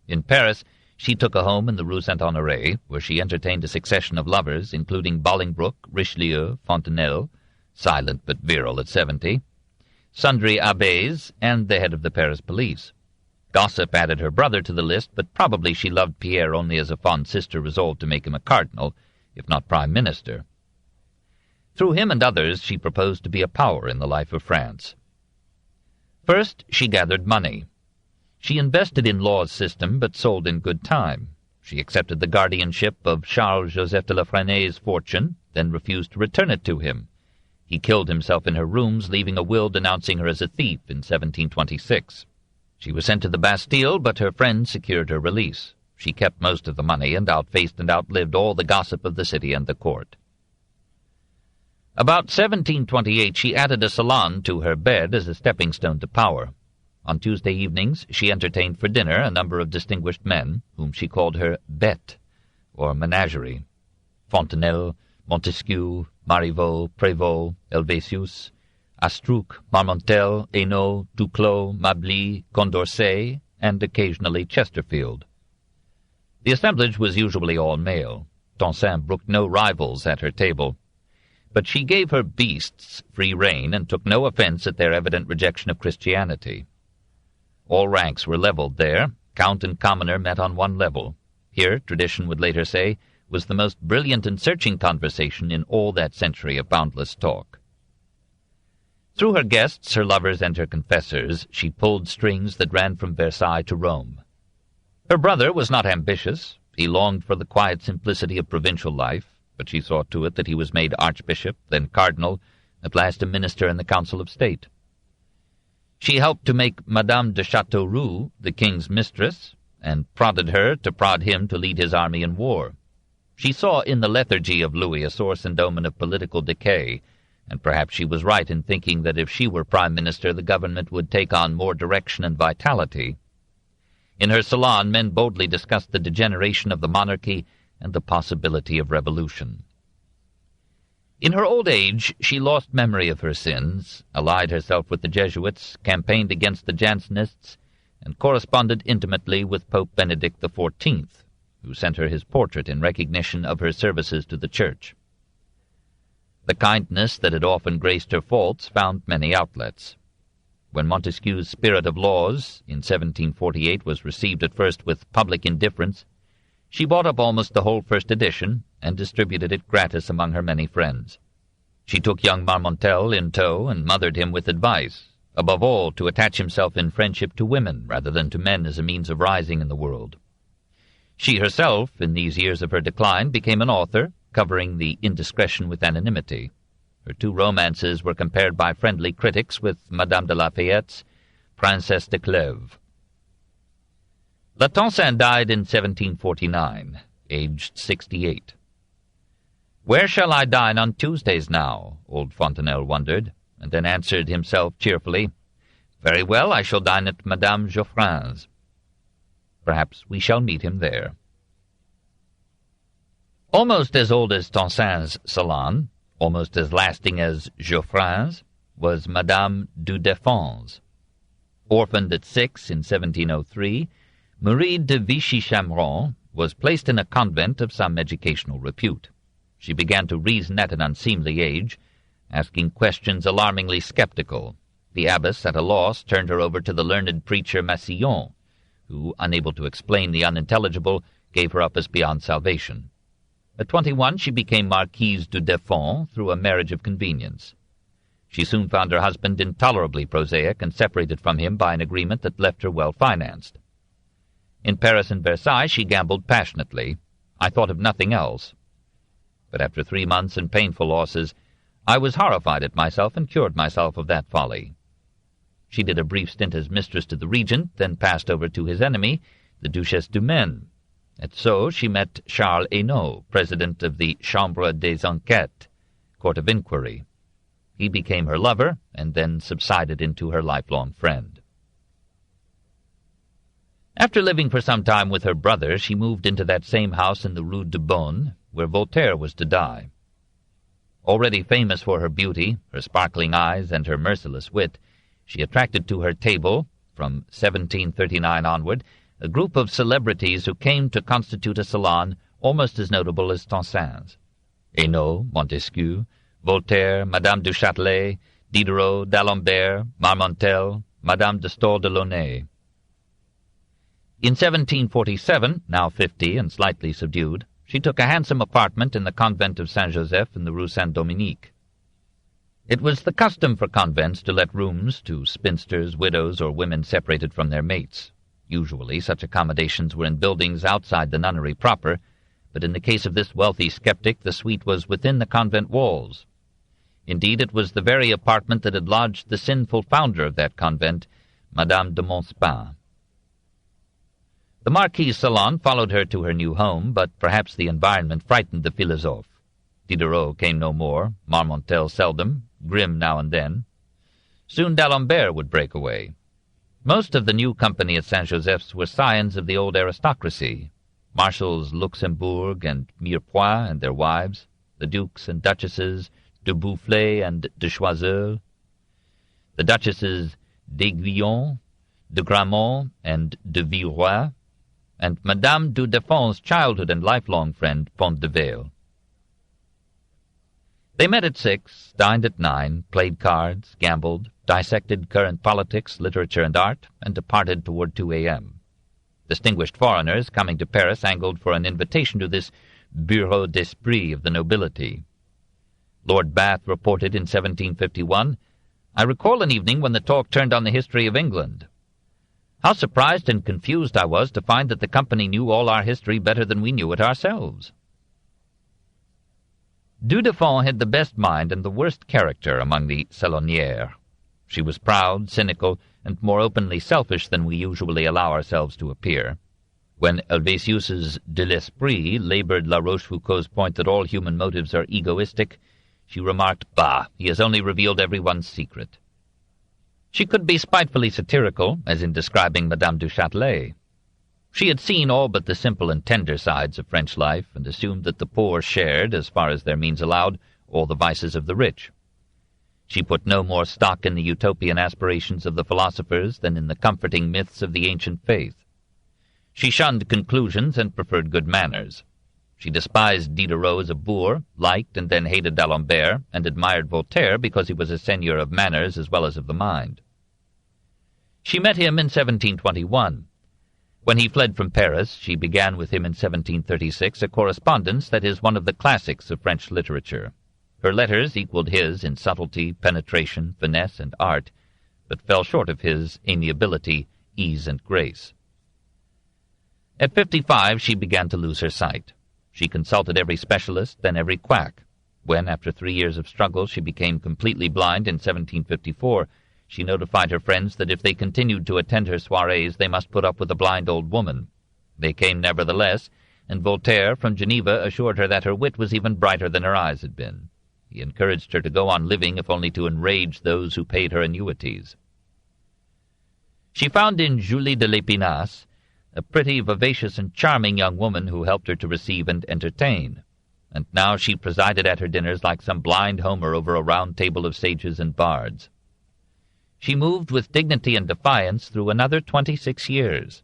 Speaker 1: In Paris, she took a home in the Rue Saint-Honoré, where she entertained a succession of lovers, including Bolingbroke, Richelieu, Fontenelle, silent but virile at 70, sundry abbés, and the head of the Paris police. Gossip added her brother to the list, but probably she loved Pierre only as a fond sister resolved to make him a cardinal, if not prime minister. Through him and others she proposed to be a power in the life of France. First, she gathered money. She invested in Law's system, but sold in good time. She accepted the guardianship of Charles-Joseph de la Fresnay's fortune, then refused to return it to him. He killed himself in her rooms, leaving a will denouncing her as a thief in 1726. She was sent to the Bastille, but her friends secured her release. She kept most of the money and outfaced and outlived all the gossip of the city and the court. About 1728 she added a salon to her bed as a stepping stone to power. On Tuesday evenings she entertained for dinner a number of distinguished men, whom she called her bête, or menagerie: Fontenelle, Montesquieu, Marivaux, Prévost, Helvétius, Astruc, Marmontel, Hainaut, Duclos, Mably, Condorcet, and occasionally Chesterfield. The assemblage was usually all male. Tencin brooked no rivals at her table, but she gave her beasts free rein and took no offense at their evident rejection of Christianity. All ranks were leveled there. Count and commoner met on one level. Here, tradition would later say, was the most brilliant and searching conversation in all that century of boundless talk. Through her guests, her lovers, and her confessors, she pulled strings that ran from Versailles to Rome. Her brother was not ambitious. He longed for the quiet simplicity of provincial life, but she saw to it that he was made archbishop, then cardinal, at last a minister in the Council of State. She helped to make Madame de Châteauroux the king's mistress, and prodded her to prod him to lead his army in war. She saw in the lethargy of Louis a source and omen of political decay, and perhaps she was right in thinking that if she were prime minister the government would take on more direction and vitality. In her salon men boldly discussed the degeneration of the monarchy and the possibility of revolution. In her old age she lost memory of her sins, allied herself with the Jesuits, campaigned against the Jansenists, and corresponded intimately with Pope Benedict XIV, who sent her his portrait in recognition of her services to the Church. The kindness that had often graced her faults found many outlets. When Montesquieu's Spirit of Laws, in 1748, was received at first with public indifference, she bought up almost the whole first edition and distributed it gratis among her many friends. She took young Marmontel in tow and mothered him with advice, above all to attach himself in friendship to women rather than to men as a means of rising in the world. She herself, in these years of her decline, became an author, covering the indiscretion with anonymity. Her two romances were compared by friendly critics with Madame de Lafayette's Princesse de Clèves. La Tencin died in 1749, aged 68. "Where shall I dine on Tuesdays now?" old Fontenelle wondered, and then answered himself cheerfully, "Very well, I shall dine at Madame Geoffrin's. Perhaps we shall meet him there." Almost as old as Tencin's salon, almost as lasting as Geoffrin's, was Madame du Deffand's. Orphaned at 6 in 1703, Marie de Vichy-Chamron was placed in a convent of some educational repute. She began to reason at an unseemly age, asking questions alarmingly skeptical. The abbess, at a loss, turned her over to the learned preacher Massillon, who, unable to explain the unintelligible, gave her up as beyond salvation. At 21 she became Marquise du Deffand through a marriage of convenience. She soon found her husband intolerably prosaic and separated from him by an agreement that left her well-financed. In Paris and Versailles she gambled passionately. I thought of nothing else. But after 3 months and painful losses, I was horrified at myself and cured myself of that folly. She did a brief stint as mistress to the regent, then passed over to his enemy, the Duchesse du Maine. At Sceaux she met Charles Hainaut, president of the Chambre des Enquêtes, Court of Inquiry. He became her lover, and then subsided into her lifelong friend. After living for some time with her brother, she moved into that same house in the Rue de Beaune, where Voltaire was to die. Already famous for her beauty, her sparkling eyes, and her merciless wit, she attracted to her table, from 1739 onward, a group of celebrities who came to constitute a salon almost as notable as Tencin's. Hainaut, Montesquieu, Voltaire, Madame du Châtelet, Diderot, d'Alembert, Marmontel, Madame de Staël de Launay. In 1747, now 50 and slightly subdued, she took a handsome apartment in the convent of Saint-Joseph in the Rue Saint-Dominique. It was the custom for convents to let rooms to spinsters, widows, or women separated from their mates. Usually such accommodations were in buildings outside the nunnery proper, but in the case of this wealthy skeptic the suite was within the convent walls. Indeed, it was the very apartment that had lodged the sinful founder of that convent, Madame de Montespan. The Marquise Salons followed her to her new home, but perhaps the environment frightened the philosophe. Diderot came no more, Marmontel seldom, Grimm now and then. Soon d'Alembert would break away. Most of the new company at Saint-Joseph's were scions of the old aristocracy, Marshals Luxembourg and Mirepoix and their wives, the dukes and duchesses de Boufflers and de Choiseul, the duchesses d'Aiguillon, de Gramont, and de Villeroy, and Madame du Deffon's childhood and lifelong friend, Pont de Vale. They met at 6, dined at 9, played cards, gambled, dissected current politics, literature, and art, and departed toward 2 a.m. Distinguished foreigners coming to Paris angled for an invitation to this bureau d'esprit of the nobility. Lord Bath reported in 1751, "I recall an evening when the talk turned on the history of England. How surprised and confused I was to find that the company knew all our history better than we knew it ourselves." Du Deffand had the best mind and the worst character among the salonières. She was proud, cynical, and more openly selfish than we usually allow ourselves to appear. When Helvétius's de l'Esprit labored La Rochefoucauld's point that all human motives are egoistic, she remarked, "Bah, he has only revealed everyone's secret." She could be spitefully satirical, as in describing Madame du Châtelet. She had seen all but the simple and tender sides of French life, and assumed that the poor shared, as far as their means allowed, all the vices of the rich. She put no more stock in the utopian aspirations of the philosophers than in the comforting myths of the ancient faith. She shunned conclusions and preferred good manners. She despised Diderot as a boor, liked and then hated d'Alembert, and admired Voltaire because he was a seigneur of manners as well as of the mind. She met him in 1721. When he fled from Paris, she began with him in 1736 a correspondence that is one of the classics of French literature. Her letters equaled his in subtlety, penetration, finesse, and art, but fell short of his amiability, ease, and grace. At 55 she began to lose her sight. She consulted every specialist, then every quack. When, after 3 years of struggle, she became completely blind in 1754, she notified her friends that if they continued to attend her soirées, they must put up with a blind old woman. They came nevertheless, and Voltaire from Geneva assured her that her wit was even brighter than her eyes had been. He encouraged her to go on living, if only to enrage those who paid her annuities. She found in Julie de l'Épinasse a pretty, vivacious, and charming young woman who helped her to receive and entertain, and now she presided at her dinners like some blind Homer over a round table of sages and bards. She moved with dignity and defiance through another 26 years.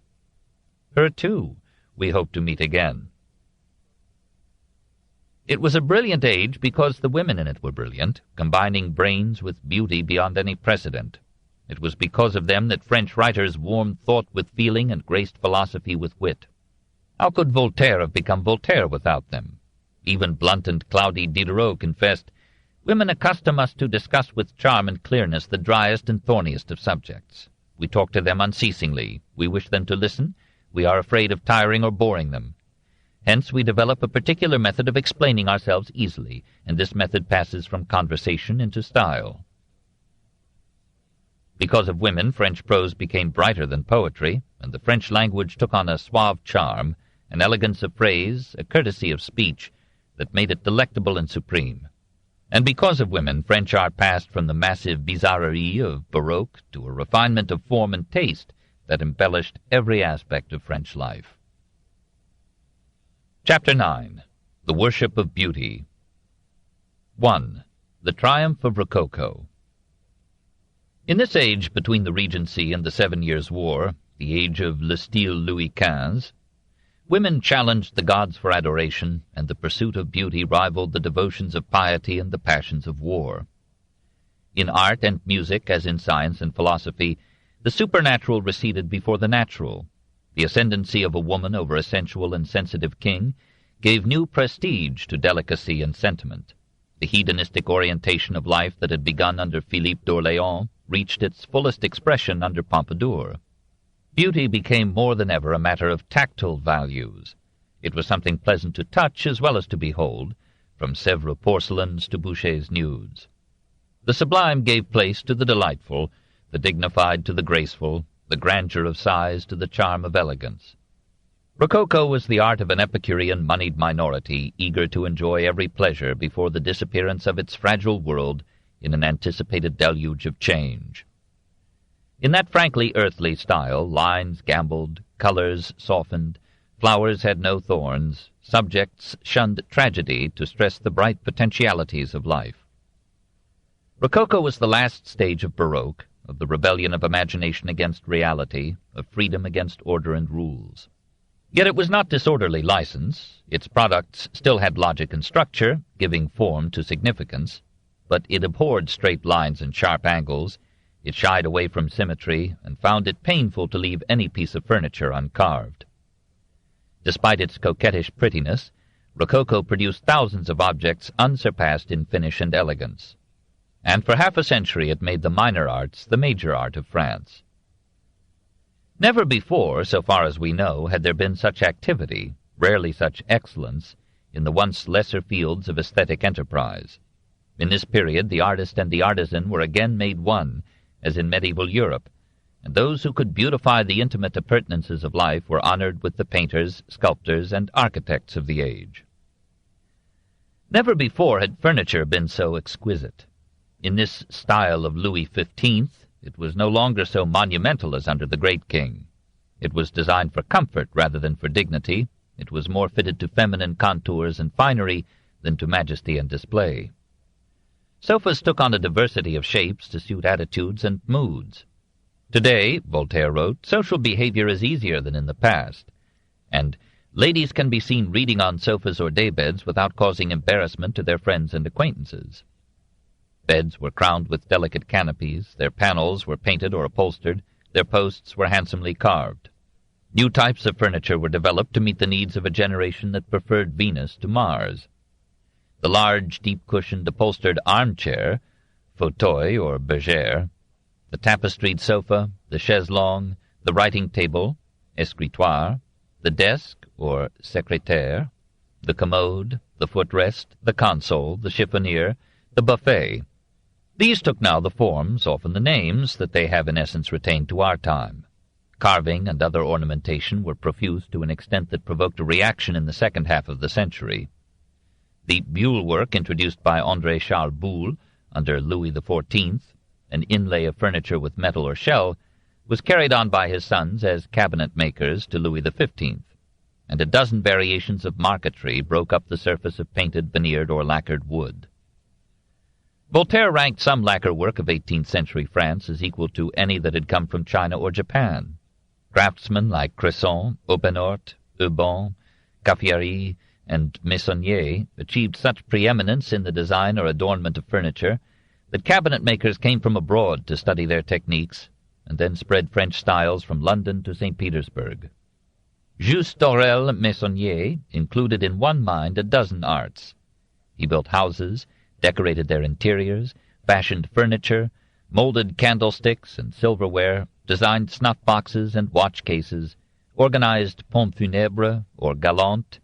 Speaker 1: Her, too, we hope to meet again. It was a brilliant age because the women in it were brilliant, combining brains with beauty beyond any precedent. It was because of them that French writers warmed thought with feeling and graced philosophy with wit. How could Voltaire have become Voltaire without them? Even blunt and cloudy Diderot confessed, "Women accustom us to discuss with charm and clearness the driest and thorniest of subjects. We talk to them unceasingly. We wish them to listen. We are afraid of tiring or boring them. Hence we develop a particular method of explaining ourselves easily, and this method passes from conversation into style." Because of women, French prose became brighter than poetry, and the French language took on a suave charm, an elegance of phrase, a courtesy of speech, that made it delectable and supreme. And because of women, French art passed from the massive bizarrerie of Baroque to a refinement of form and taste that embellished every aspect of French life. Chapter 9. The Worship of Beauty. 1. The Triumph of Rococo. In this age between the Regency and the 7 Years' War, the age of le style Louis XV, women challenged the gods for adoration, and the pursuit of beauty rivaled the devotions of piety and the passions of war. In art and music, as in science and philosophy, the supernatural receded before the natural. The ascendancy of a woman over a sensual and sensitive king gave new prestige to delicacy and sentiment. The hedonistic orientation of life that had begun under Philippe d'Orléans reached its fullest expression under Pompadour. Beauty became more than ever a matter of tactile values. It was something pleasant to touch as well as to behold, from Sèvres porcelains to Boucher's nudes. The sublime gave place to the delightful, the dignified to the graceful, the grandeur of size to the charm of elegance. Rococo was the art of an Epicurean moneyed minority eager to enjoy every pleasure before the disappearance of its fragile world in an anticipated deluge of change. In that frankly earthly style, lines gambled, colors softened, flowers had no thorns, subjects shunned tragedy to stress the bright potentialities of life. Rococo was the last stage of Baroque, of the rebellion of imagination against reality, of freedom against order and rules. Yet it was not disorderly license. Its products still had logic and structure, giving form to significance, but it abhorred straight lines and sharp angles. It shied away from symmetry and found it painful to leave any piece of furniture uncarved. Despite its coquettish prettiness, Rococo produced thousands of objects unsurpassed in finish and elegance. And for half a century it made the minor arts the major art of France. Never before, so far as we know, had there been such activity, rarely such excellence, in the once lesser fields of aesthetic enterprise. In this period the artist and the artisan were again made one, as in medieval Europe, and those who could beautify the intimate appurtenances of life were honored with the painters, sculptors, and architects of the age. Never before had furniture been so exquisite. In this style of Louis XV, it was no longer so monumental as under the great king. It was designed for comfort rather than for dignity. It was more fitted to feminine contours and finery than to majesty and display. Sofas took on a diversity of shapes to suit attitudes and moods. Today, Voltaire wrote, social behavior is easier than in the past, and ladies can be seen reading on sofas or daybeds without causing embarrassment to their friends and acquaintances. Beds were crowned with delicate canopies, their panels were painted or upholstered, their posts were handsomely carved. New types of furniture were developed to meet the needs of a generation that preferred Venus to Mars. The large, deep-cushioned, upholstered armchair, fauteuil or bergère, the tapestried sofa, the chaise longue, the writing table, escritoire, the desk or secrétaire, the commode, the footrest, the console, the chiffonier, the buffet. These took now the forms, often the names, that they have in essence retained to our time. Carving and other ornamentation were profuse to an extent that provoked a reaction in the second half of the century. The buhl work introduced by André Charles Boulle under Louis XIV, an inlay of furniture with metal or shell, was carried on by his sons as cabinet-makers to Louis XV, and a dozen variations of marquetry broke up the surface of painted, veneered, or lacquered wood. Voltaire ranked some lacquer work of 18th-century France as equal to any that had come from China or Japan. Craftsmen like Cresson, Oppenort, Eubon, Caffieri, and Meissonier achieved such preeminence in the design or adornment of furniture that cabinet-makers came from abroad to study their techniques, and then spread French styles from London to St. Petersburg. Juste Aurel Meissonier included in one mind a dozen arts. He built houses, decorated their interiors, fashioned furniture, molded candlesticks and silverware, designed snuff-boxes and watch-cases, organized pompes funèbres or galantes,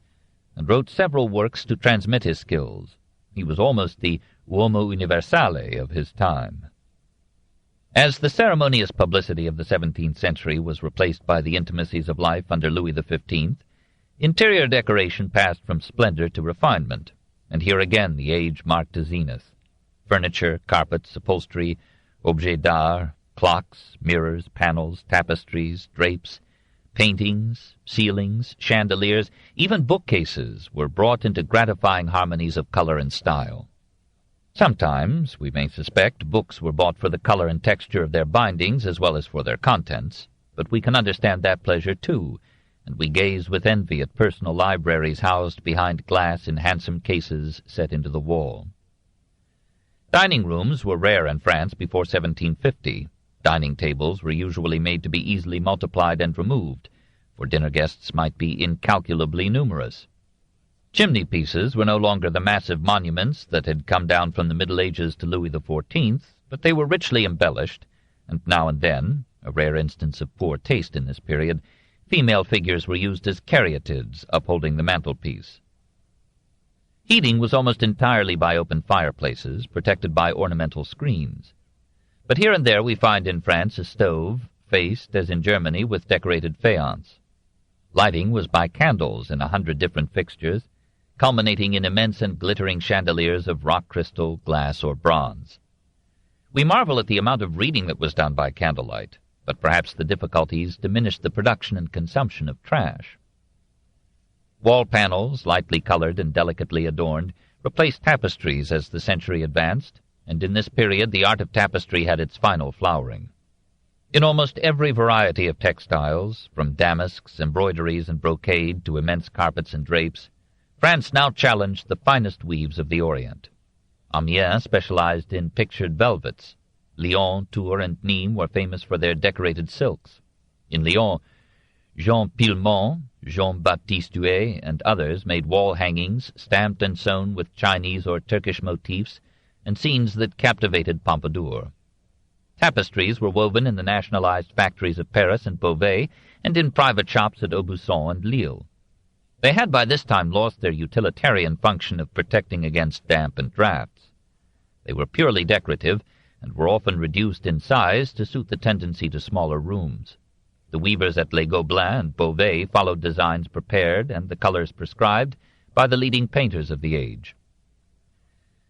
Speaker 1: and wrote several works to transmit his skills. He was almost the uomo universale of his time. As the ceremonious publicity of the 17th century was replaced by the intimacies of life under Louis XV, interior decoration passed from splendor to refinement, and here again the age marked a zenith. Furniture, carpets, upholstery, objets d'art, clocks, mirrors, panels, tapestries, drapes, paintings, ceilings, chandeliers, even bookcases were brought into gratifying harmonies of color and style. Sometimes, we may suspect, books were bought for the color and texture of their bindings as well as for their contents, but we can understand that pleasure too, and we gaze with envy at personal libraries housed behind glass in handsome cases set into the wall. Dining rooms were rare in France before 1750. Dining tables were usually made to be easily multiplied and removed, for dinner guests might be incalculably numerous. Chimney-pieces were no longer the massive monuments that had come down from the Middle Ages to Louis XIV, but they were richly embellished, and now and then, a rare instance of poor taste in this period, Female figures were used as caryatids, upholding the mantelpiece. Heating was almost entirely by open fireplaces, protected by ornamental screens. But here and there we find in France a stove, faced, as in Germany, with decorated faience. Lighting was by candles in 100 different fixtures, culminating in immense and glittering chandeliers of rock crystal, glass, or bronze. We marvel at the amount of reading that was done by candlelight, but perhaps the difficulties diminished the production and consumption of trash. Wall panels, lightly colored and delicately adorned, replaced tapestries as the century advanced, and in this period the art of tapestry had its final flowering. In almost every variety of textiles, from damasks, embroideries, and brocade to immense carpets and drapes, France now challenged the finest weaves of the Orient. Amiens specialized in pictured velvets. Lyon, Tours, and Nîmes were famous for their decorated silks. In Lyon, Jean Pillemont, Jean-Baptiste Huet, and others made wall hangings stamped and sewn with Chinese or Turkish motifs and scenes that captivated Pompadour. Tapestries were woven in the nationalized factories of Paris and Beauvais and in private shops at Aubusson and Lille. They had by this time lost their utilitarian function of protecting against damp and drafts. They were purely decorative and were often reduced in size to suit the tendency to smaller rooms. The weavers at Les Gobelins and Beauvais followed designs prepared and the colors prescribed by the leading painters of the age.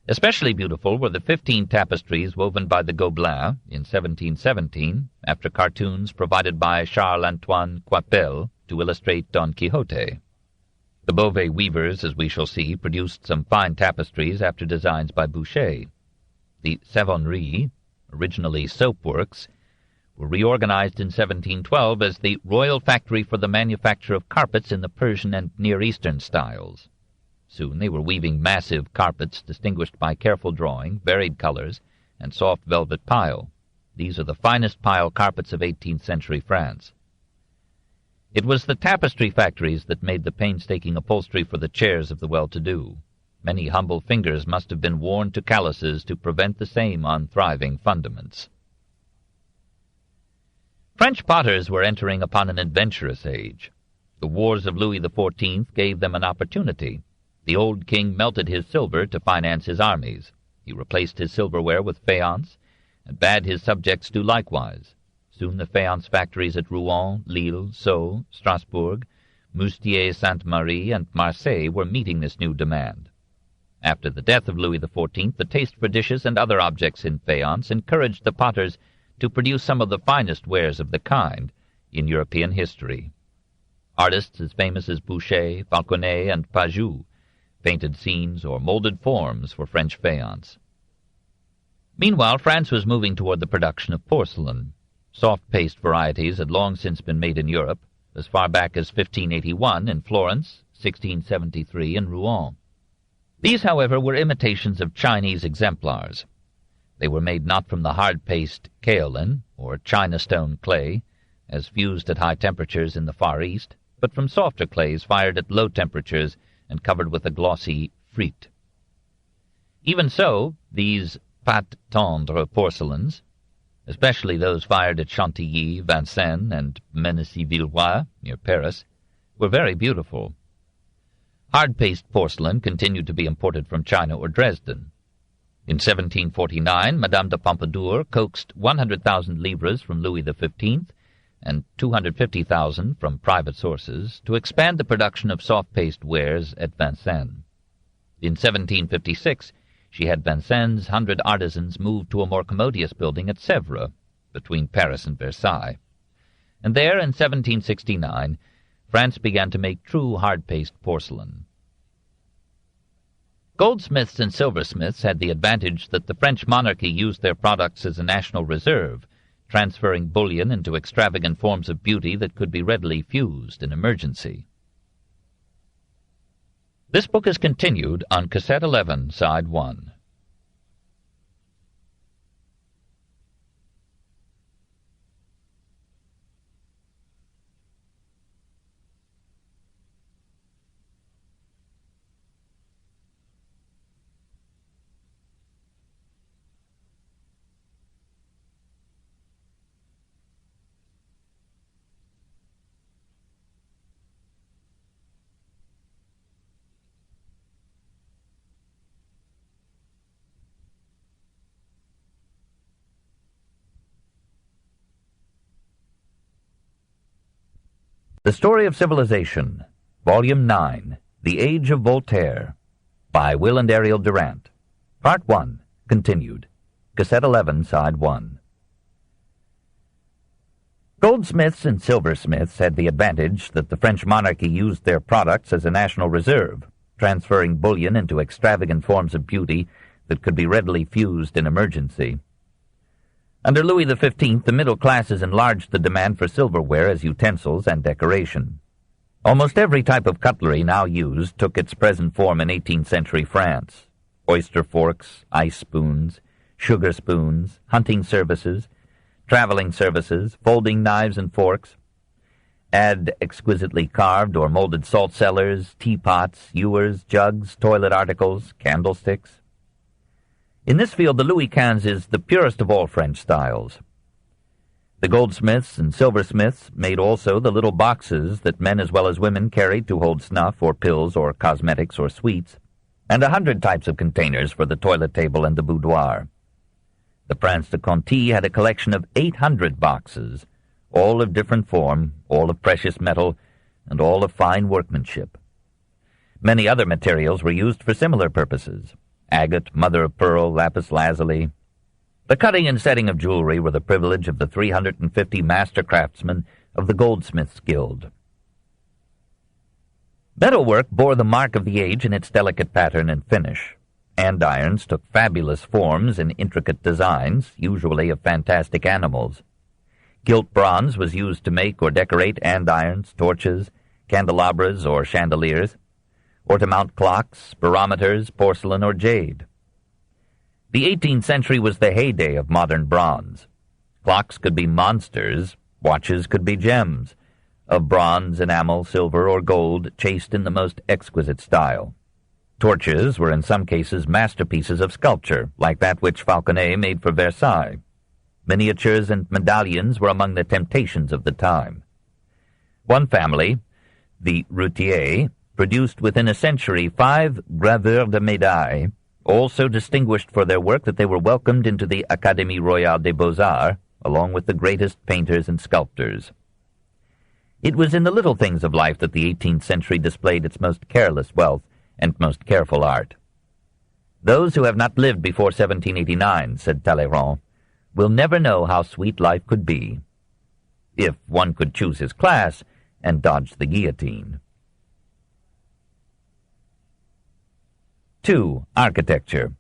Speaker 1: Especially beautiful were the 15 tapestries woven by the Gobelins in 1717, after cartoons provided by Charles-Antoine Coipel to illustrate Don Quixote. The Beauvais weavers, as we shall see, produced some fine tapestries after designs by Boucher. The Savonnerie, originally soap works, were reorganized in 1712 as the Royal Factory for the Manufacture of Carpets in the Persian and Near Eastern styles. Soon they were weaving massive carpets distinguished by careful drawing, varied colors, and soft velvet pile. These are the finest pile carpets of 18th century France. It was the tapestry factories that made the painstaking upholstery for the chairs of the well-to-do. Many humble fingers must have been worn to calluses to prevent the same on thriving fundaments. French potters were entering upon an adventurous age. The wars of Louis XIV gave them an opportunity. The old king melted his silver to finance his armies. He replaced his silverware with faience, and bade his subjects do likewise. Soon the faience factories at Rouen, Lille, Sceaux, Strasbourg, Moustier-Sainte-Marie, and Marseille were meeting this new demand. After the death of Louis XIV, the taste for dishes and other objects in faience encouraged the potters to produce some of the finest wares of the kind in European history. Artists as famous as Boucher, Falconet, and Pajou painted scenes or molded forms for French faience. Meanwhile, France was moving toward the production of porcelain. Soft-paste varieties had long since been made in Europe, as far back as 1581 in Florence, 1673 in Rouen. These, however, were imitations of Chinese exemplars. They were made not from the hard-paste kaolin, or China stone clay, as fused at high temperatures in the Far East, but from softer clays fired at low temperatures and covered with a glossy frite. Even so, these pâte tendre porcelains, especially those fired at Chantilly, Vincennes, and Mennecy-Villeroy, near Paris, were very beautiful. Hard-paste porcelain continued to be imported from China or Dresden. In 1749, Madame de Pompadour coaxed 100,000 livres from Louis XV and 250,000 from private sources to expand the production of soft-paste wares at Vincennes. In 1756, she had Vincennes' 100 artisans moved to a more commodious building at Sèvres, between Paris and Versailles. And there, in 1769, France began to make true hard-paste porcelain. Goldsmiths and silversmiths had the advantage that the French monarchy used their products as a national reserve, transferring bullion into extravagant forms of beauty that could be readily fused in emergency. This book is continued on Cassette 11, Side 1.
Speaker 2: The Story of Civilization, Volume 9, The Age of Voltaire, by Will and Ariel Durant. Part 1, continued. Cassette 11, Side 1. Goldsmiths and silversmiths had the advantage that the French monarchy used their products as a national reserve, transferring bullion into extravagant forms of beauty that could be readily fused in emergency. Under Louis XV, the middle classes enlarged the demand for silverware as utensils and decoration. Almost every type of cutlery now used took its present form in 18th century France. Oyster forks, ice spoons, sugar spoons, hunting services, traveling services, folding knives and forks. Add exquisitely carved or molded salt cellars, teapots, ewers, jugs, toilet articles, candlesticks. In this field, the Louis XV is the purest of all French styles. The goldsmiths and silversmiths made also the little boxes that men as well as women carried to hold snuff or pills or cosmetics or sweets, and 100 types of containers for the toilet table and the boudoir. The Prince de Conti had a collection of 800 boxes, all of different form, all of precious metal, and all of fine workmanship. Many other materials were used for similar purposes: agate, mother-of-pearl, lapis lazuli. The cutting and setting of jewelry were the privilege of the 350 master craftsmen of the Goldsmiths' Guild. Metalwork bore the mark of the age in its delicate pattern and finish. Andirons took fabulous forms and intricate designs, usually of fantastic animals. Gilt bronze was used to make or decorate andirons, torches, candelabras or chandeliers, or to mount clocks, barometers, porcelain, or jade. The 18th century was the heyday of modern bronze. Clocks could be monsters, watches could be gems, of bronze, enamel, silver, or gold, chased in the most exquisite style. Torches were in some cases masterpieces of sculpture, like that which Falconet made for Versailles. Miniatures and medallions were among the temptations of the time. One family, the Routier, produced within a century 5 graveurs de médailles, all so distinguished for their work that they were welcomed into the Académie Royale des Beaux-Arts, along with the greatest painters and sculptors. It was in the little things of life that the 18th century displayed its most careless wealth and most careful art. "Those who have not lived before 1789, said Talleyrand, will never know how sweet life could be, if one could choose his class and dodge the guillotine." 2. Architecture.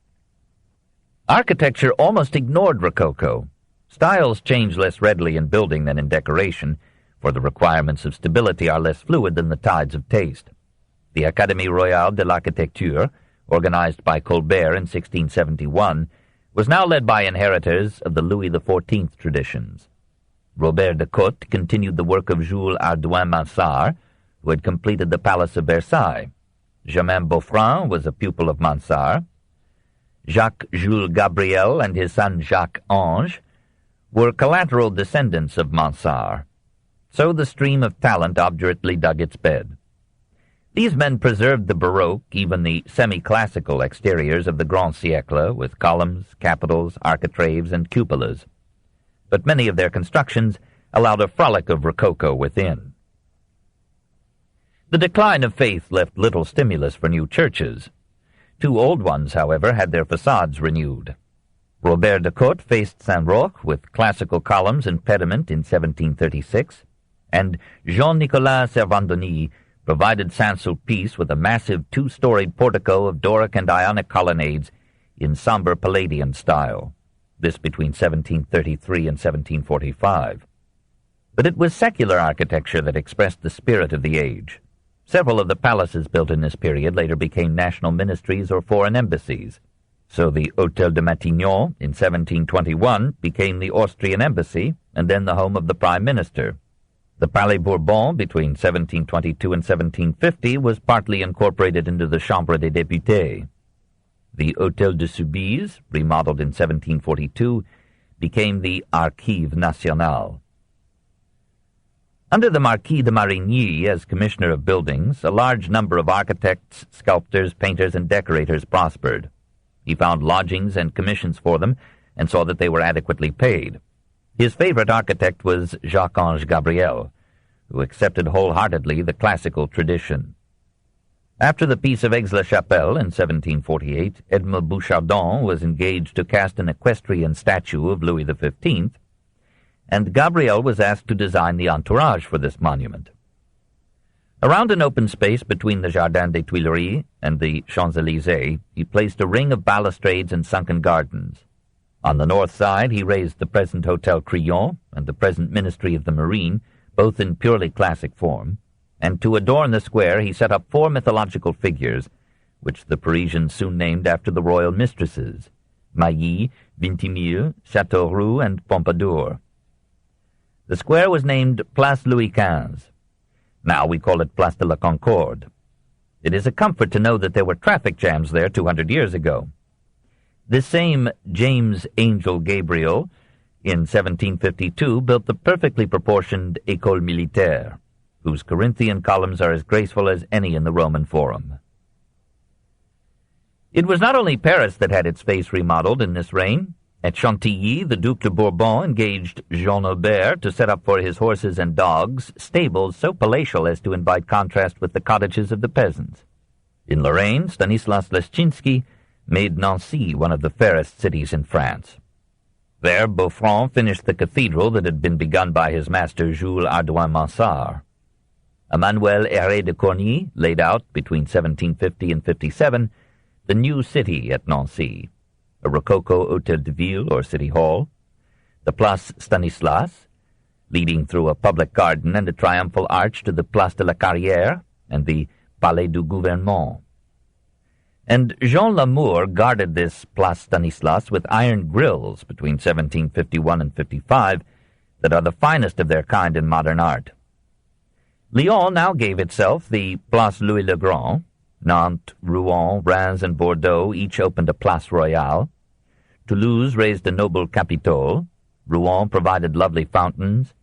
Speaker 2: Architecture almost ignored Rococo. Styles change less readily in building than in decoration, for the requirements of stability are less fluid than the tides of taste. The Académie Royale de l'Architecture, organized by Colbert in 1671, was now led by inheritors of the Louis XIV traditions. Robert de Cotte continued the work of Jules Ardouin Mansart, who had completed the Palace of Versailles. Germain Beaufrand was a pupil of Mansart. Jacques-Jules Gabriel and his son Jacques Ange were collateral descendants of Mansart. So the stream of talent obdurately dug its bed. These men preserved the Baroque, even the semi-classical exteriors of the Grand Siècle, with columns, capitals, architraves, and cupolas. But many of their constructions allowed a frolic of Rococo within. The decline of faith left little stimulus for new churches. 2 old ones, however, had their facades renewed. Robert de Cotte faced Saint-Roch with classical columns and pediment in 1736, and Jean-Nicolas Servandoni provided Saint-Sulpice with a massive 2-storied portico of Doric and Ionic colonnades in somber Palladian style, this between 1733 and 1745. But it was secular architecture that expressed the spirit of the age. Several of the palaces built in this period later became national ministries or foreign embassies. So the Hôtel de Matignon in 1721 became the Austrian embassy and then the home of the prime minister. The Palais Bourbon between 1722 and 1750 was partly incorporated into the Chambre des députés. The Hôtel de Soubise, remodeled in 1742, became the Archives Nationales. Under the Marquis de Marigny as Commissioner of Buildings, a large number of architects, sculptors, painters, and decorators prospered. He found lodgings and commissions for them and saw that they were adequately paid. His favorite architect was Jacques-Ange Gabriel, who accepted wholeheartedly the classical tradition. After the Peace of Aix-la-Chapelle in 1748, Edmond Bouchardon was engaged to cast an equestrian statue of Louis XV, and Gabriel was asked to design the entourage for this monument. Around an open space between the Jardin des Tuileries and the Champs-Élysées, he placed a ring of balustrades and sunken gardens. On the north side, he raised the present Hotel Crillon and the present Ministry of the Marine, both in purely classic form, and to adorn the square he set up 4 mythological figures, which the Parisians soon named after the royal mistresses, Mailly, Vintimille, Châteauroux, and Pompadour. The square was named Place Louis XV. Now we call it Place de la Concorde. It is a comfort to know that there were traffic jams there 200 years ago. This same James Angel Gabriel, in 1752, built the perfectly proportioned École Militaire, whose Corinthian columns are as graceful as any in the Roman Forum. It was not only Paris that had its face remodeled in this reign. At Chantilly, the Duc de Bourbon engaged Jean Aubert to set up for his horses and dogs stables so palatial as to invite contrast with the cottages of the peasants. In Lorraine, Stanislas Leszczynski made Nancy one of the fairest cities in France. There, Beaufront finished the cathedral that had been begun by his master Jules Ardouin Mansart. Emmanuel Héré de Corny laid out, between 1750 and 57, the new city at Nancy, a Rococo Hôtel de Ville, or City Hall, the Place Stanislas, leading through a public garden and a triumphal arch to the Place de la Carrière and the Palais du Gouvernement. And Jean Lamour guarded this Place Stanislas with iron grills between 1751 and 55 that are the finest of their kind in modern art. Lyon now gave itself the Place Louis le Grand. Nantes, Rouen, Reims, and Bordeaux each opened a Place Royale. Toulouse raised a noble Capitole. Rouen provided lovely fountains.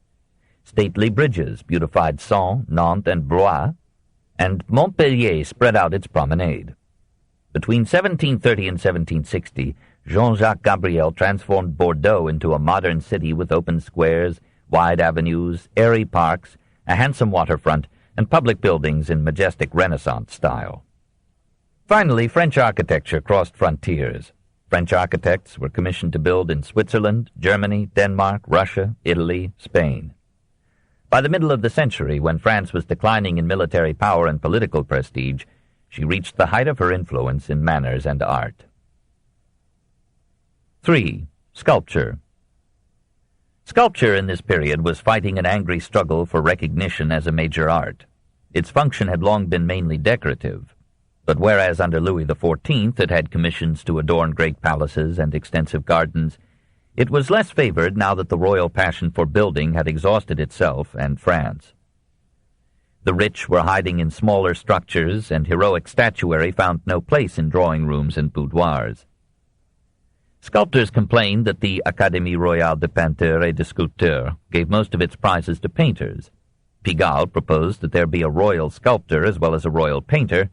Speaker 2: Stately bridges beautified Sens, Nantes, and Blois. And Montpellier spread out its promenade. Between 1730 and 1760, Jean-Jacques Gabriel transformed Bordeaux into a modern city with open squares, wide avenues, airy parks, a handsome waterfront, and public buildings in majestic Renaissance style. Finally, French architecture crossed frontiers. French architects were commissioned to build in Switzerland, Germany, Denmark, Russia, Italy, Spain. By the middle of the century, when France was declining in military power and political prestige, she reached the height of her influence in manners and art. 3. Sculpture. Sculpture in this period was fighting an angry struggle for recognition as a major art. Its function had long been mainly decorative, but whereas under Louis XIV it had commissions to adorn great palaces and extensive gardens, it was less favored now that the royal passion for building had exhausted itself and France. The rich were hiding in smaller structures, and heroic statuary found no place in drawing rooms and boudoirs. Sculptors complained that the Académie Royale de Peinture et de Sculpture gave most of its prizes to painters. Pigalle proposed that there be a royal sculptor as well as a royal painter,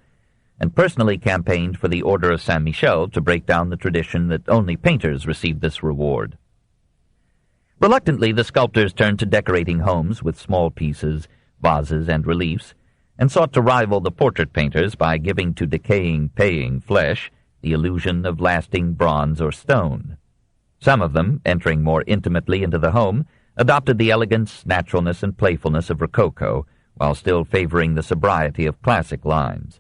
Speaker 2: and personally campaigned for the Order of Saint-Michel to break down the tradition that only painters received this reward. Reluctantly, the sculptors turned to decorating homes with small pieces, vases, and reliefs, and sought to rival the portrait painters by giving to decaying, paying flesh the illusion of lasting bronze or stone. Some of them, entering more intimately into the home, adopted the elegance, naturalness, and playfulness of Rococo, while still favoring the sobriety of classic lines.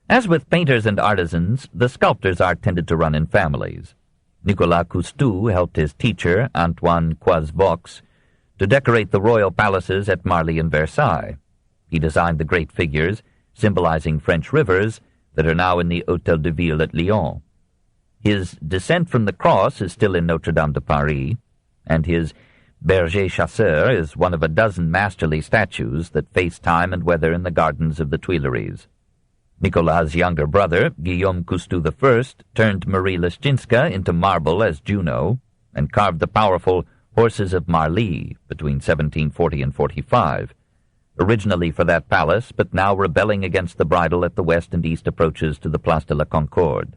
Speaker 2: As with painters and artisans, the sculptor's art tended to run in families. Nicolas Cousteau helped his teacher, Antoine Coisevaux, to decorate the royal palaces at Marly and Versailles. He designed the great figures, symbolizing French rivers, that are now in the Hôtel de Ville at Lyon. His Descent from the Cross is still in Notre-Dame de Paris, and his Berger Chasseur is one of a dozen masterly statues that face time and weather in the gardens of the Tuileries. Nicolas' younger brother, Guillaume Cousteau I, turned Marie Leszczynska into marble as Juno, and carved the powerful Horses of Marly between 1740 and 45, originally for that palace, but now rebelling against the bridle at the west and east approaches to the Place de la Concorde.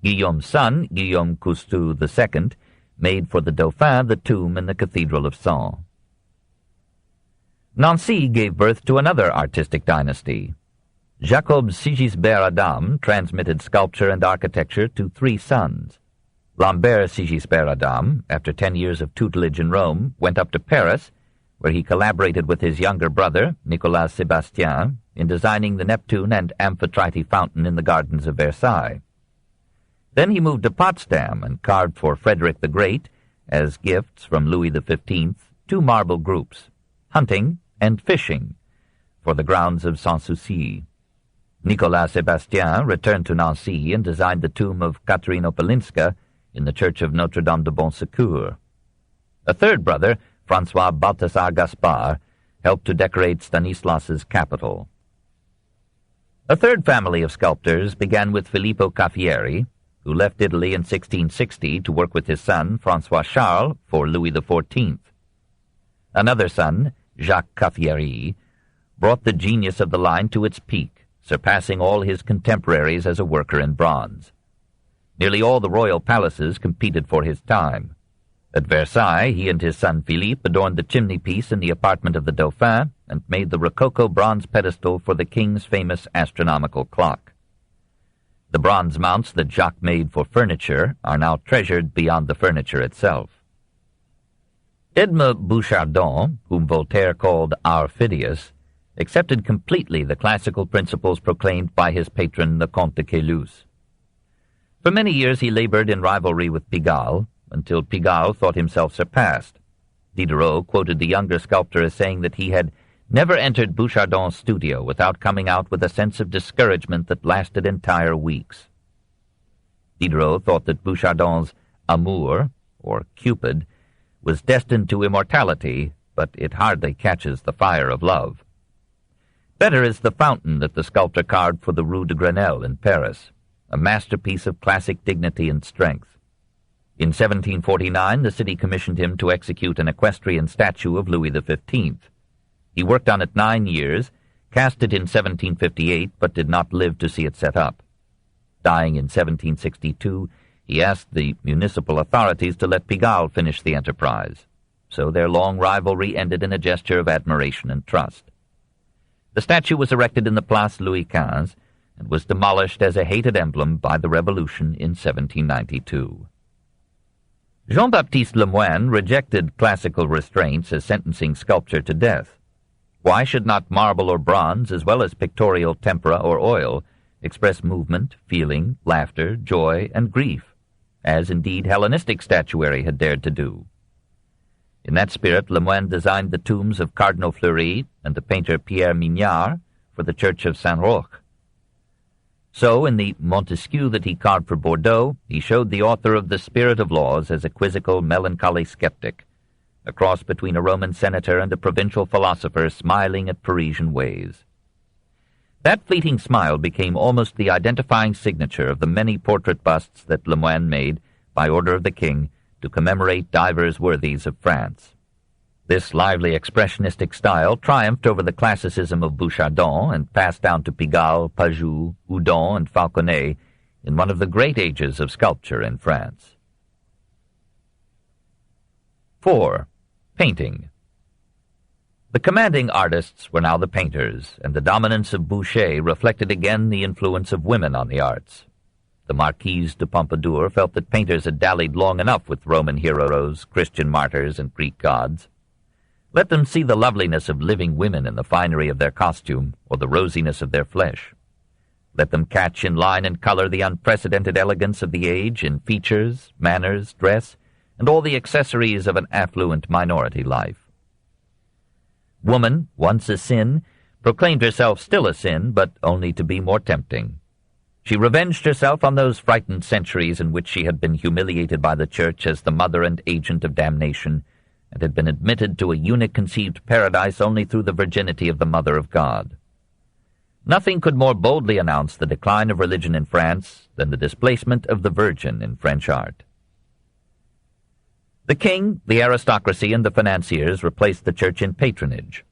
Speaker 2: Guillaume's son, Guillaume Cousteau II, made for the Dauphin the tomb in the Cathedral of Sens. Nancy gave birth to another artistic dynasty. Jacob Sigisbert Adam transmitted sculpture and architecture to 3 sons. Lambert Sigisbert Adam, after 10 years of tutelage in Rome, went up to Paris, where he collaborated with his younger brother, Nicolas Sebastien, in designing the Neptune and Amphitrite fountain in the gardens of Versailles. Then he moved to Potsdam and carved for Frederick the Great, as gifts from Louis XV, 2 marble groups, hunting and fishing, for the grounds of Sans-Souci. Nicolas Sebastien returned to Nancy and designed the tomb of Katerina Polinska in the church of Notre-Dame de Bon Secours. A third brother, François Balthasar Gaspard, helped to decorate Stanislas's capital. A third family of sculptors began with Filippo Caffieri, who left Italy in 1660 to work with his son, François Charles, for Louis XIV. Another son, Jacques Caffieri, brought the genius of the line to its peak, surpassing all his contemporaries as a worker in bronze. Nearly all the royal palaces competed for his time. At Versailles, he and his son Philippe adorned the chimney-piece in the apartment of the Dauphin and made the Rococo bronze pedestal for the king's famous astronomical clock. The bronze mounts that Jacques made for furniture are now treasured beyond the furniture itself. Edme Bouchardon, whom Voltaire called our Phidias, accepted completely the classical principles proclaimed by his patron, the Comte de Caylus. For many years he labored in rivalry with Pigalle, until Pigalle thought himself surpassed. Diderot quoted the younger sculptor as saying that he had never entered Bouchardon's studio without coming out with a sense of discouragement that lasted entire weeks. Diderot thought that Bouchardon's amour, or Cupid, was destined to immortality, but it hardly catches the fire of love. Better is the fountain that the sculptor carved for the Rue de Grenelle in Paris, a masterpiece of classic dignity and strength. In 1749, the city commissioned him to execute an equestrian statue of Louis XV. He worked on it 9 years, cast it in 1758, but did not live to see it set up. Dying in 1762, he asked the municipal authorities to let Pigalle finish the enterprise. So their long rivalry ended in a gesture of admiration and trust. The statue was erected in the Place Louis XV and was demolished as a hated emblem by the Revolution in 1792. Jean-Baptiste Lemoyne rejected classical restraints as sentencing sculpture to death. Why should not marble or bronze, as well as pictorial tempera or oil, express movement, feeling, laughter, joy, and grief, as indeed Hellenistic statuary had dared to do? In that spirit, Lemoyne designed the tombs of Cardinal Fleury and the painter Pierre Mignard for the church of Saint-Roch. So, in the Montesquieu that he carved for Bordeaux, he showed the author of The Spirit of Laws as a quizzical, melancholy skeptic, a cross between a Roman senator and a provincial philosopher smiling at Parisian ways. That fleeting smile became almost the identifying signature of the many portrait busts that Lemoyne made, by order of the king, to commemorate divers worthies of France. This lively expressionistic style triumphed over the classicism of Bouchardon and passed down to Pigalle, Pajou, Houdon, and Falconet in one of the great ages of sculpture in France. 4. Painting. The commanding artists were now the painters, and the dominance of Boucher reflected again the influence of women on the arts. The Marquise de Pompadour felt that painters had dallied long enough with Roman heroes, Christian martyrs, and Greek gods. Let them see the loveliness of living women in the finery of their costume or the rosiness of their flesh. Let them catch in line and color the unprecedented elegance of the age in features, manners, dress, and all the accessories of an affluent minority life. Woman, once a sin, proclaimed herself still a sin, but only to be more tempting. She revenged herself on those frightened centuries in which she had been humiliated by the Church as the mother and agent of damnation, and had been admitted to a eunuch-conceived paradise only through the virginity of the Mother of God. Nothing could more boldly announce the decline of religion in France than the displacement of the Virgin in French art. The king, the aristocracy, and the financiers replaced the Church in patronage.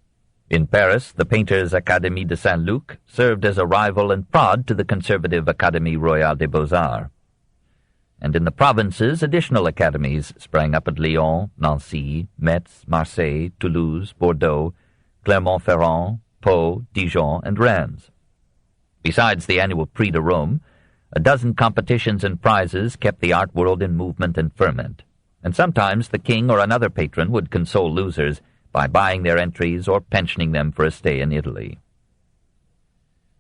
Speaker 2: In Paris, the painters' Académie de Saint-Luc served as a rival and prod to the conservative Académie Royale des Beaux-Arts. And in the provinces, additional academies sprang up at Lyon, Nancy, Metz, Marseille, Toulouse, Bordeaux, Clermont-Ferrand, Pau, Dijon, and Reims. Besides the annual Prix de Rome, a dozen competitions and prizes kept the art world in movement and ferment, and sometimes the king or another patron would console losers by buying their entries or pensioning them for a stay in Italy.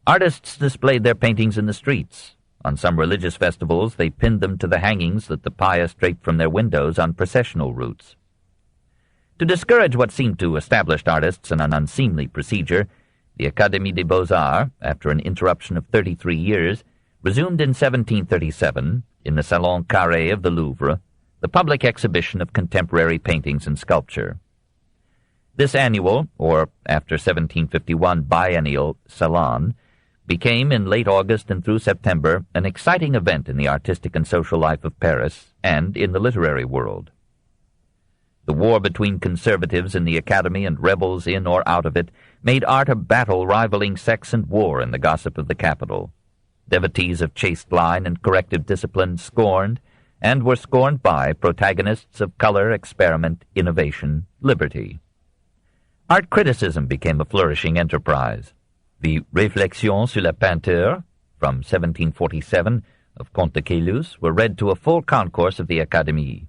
Speaker 2: Artists displayed their paintings in the streets. On some religious festivals, they pinned them to the hangings that the pious draped from their windows on processional routes. To discourage what seemed to established artists in an unseemly procedure, the Académie des Beaux-Arts, after an interruption of 33 years, resumed in 1737, in the Salon Carré of the Louvre, the public exhibition of contemporary paintings and sculpture. This annual, or after 1751 biennial, Salon, became in late August and through September an exciting event in the artistic and social life of Paris and in the literary world. The war between conservatives in the Academy and rebels in or out of it made art a battle rivaling sex and war in the gossip of the capital. Devotees of chaste line and corrective discipline scorned, and were scorned by, protagonists of color, experiment, innovation, liberty. Art criticism became a flourishing enterprise. The Réflexions sur la peinture, from 1747, of Comte de Caylus, were read to a full concourse of the Académie.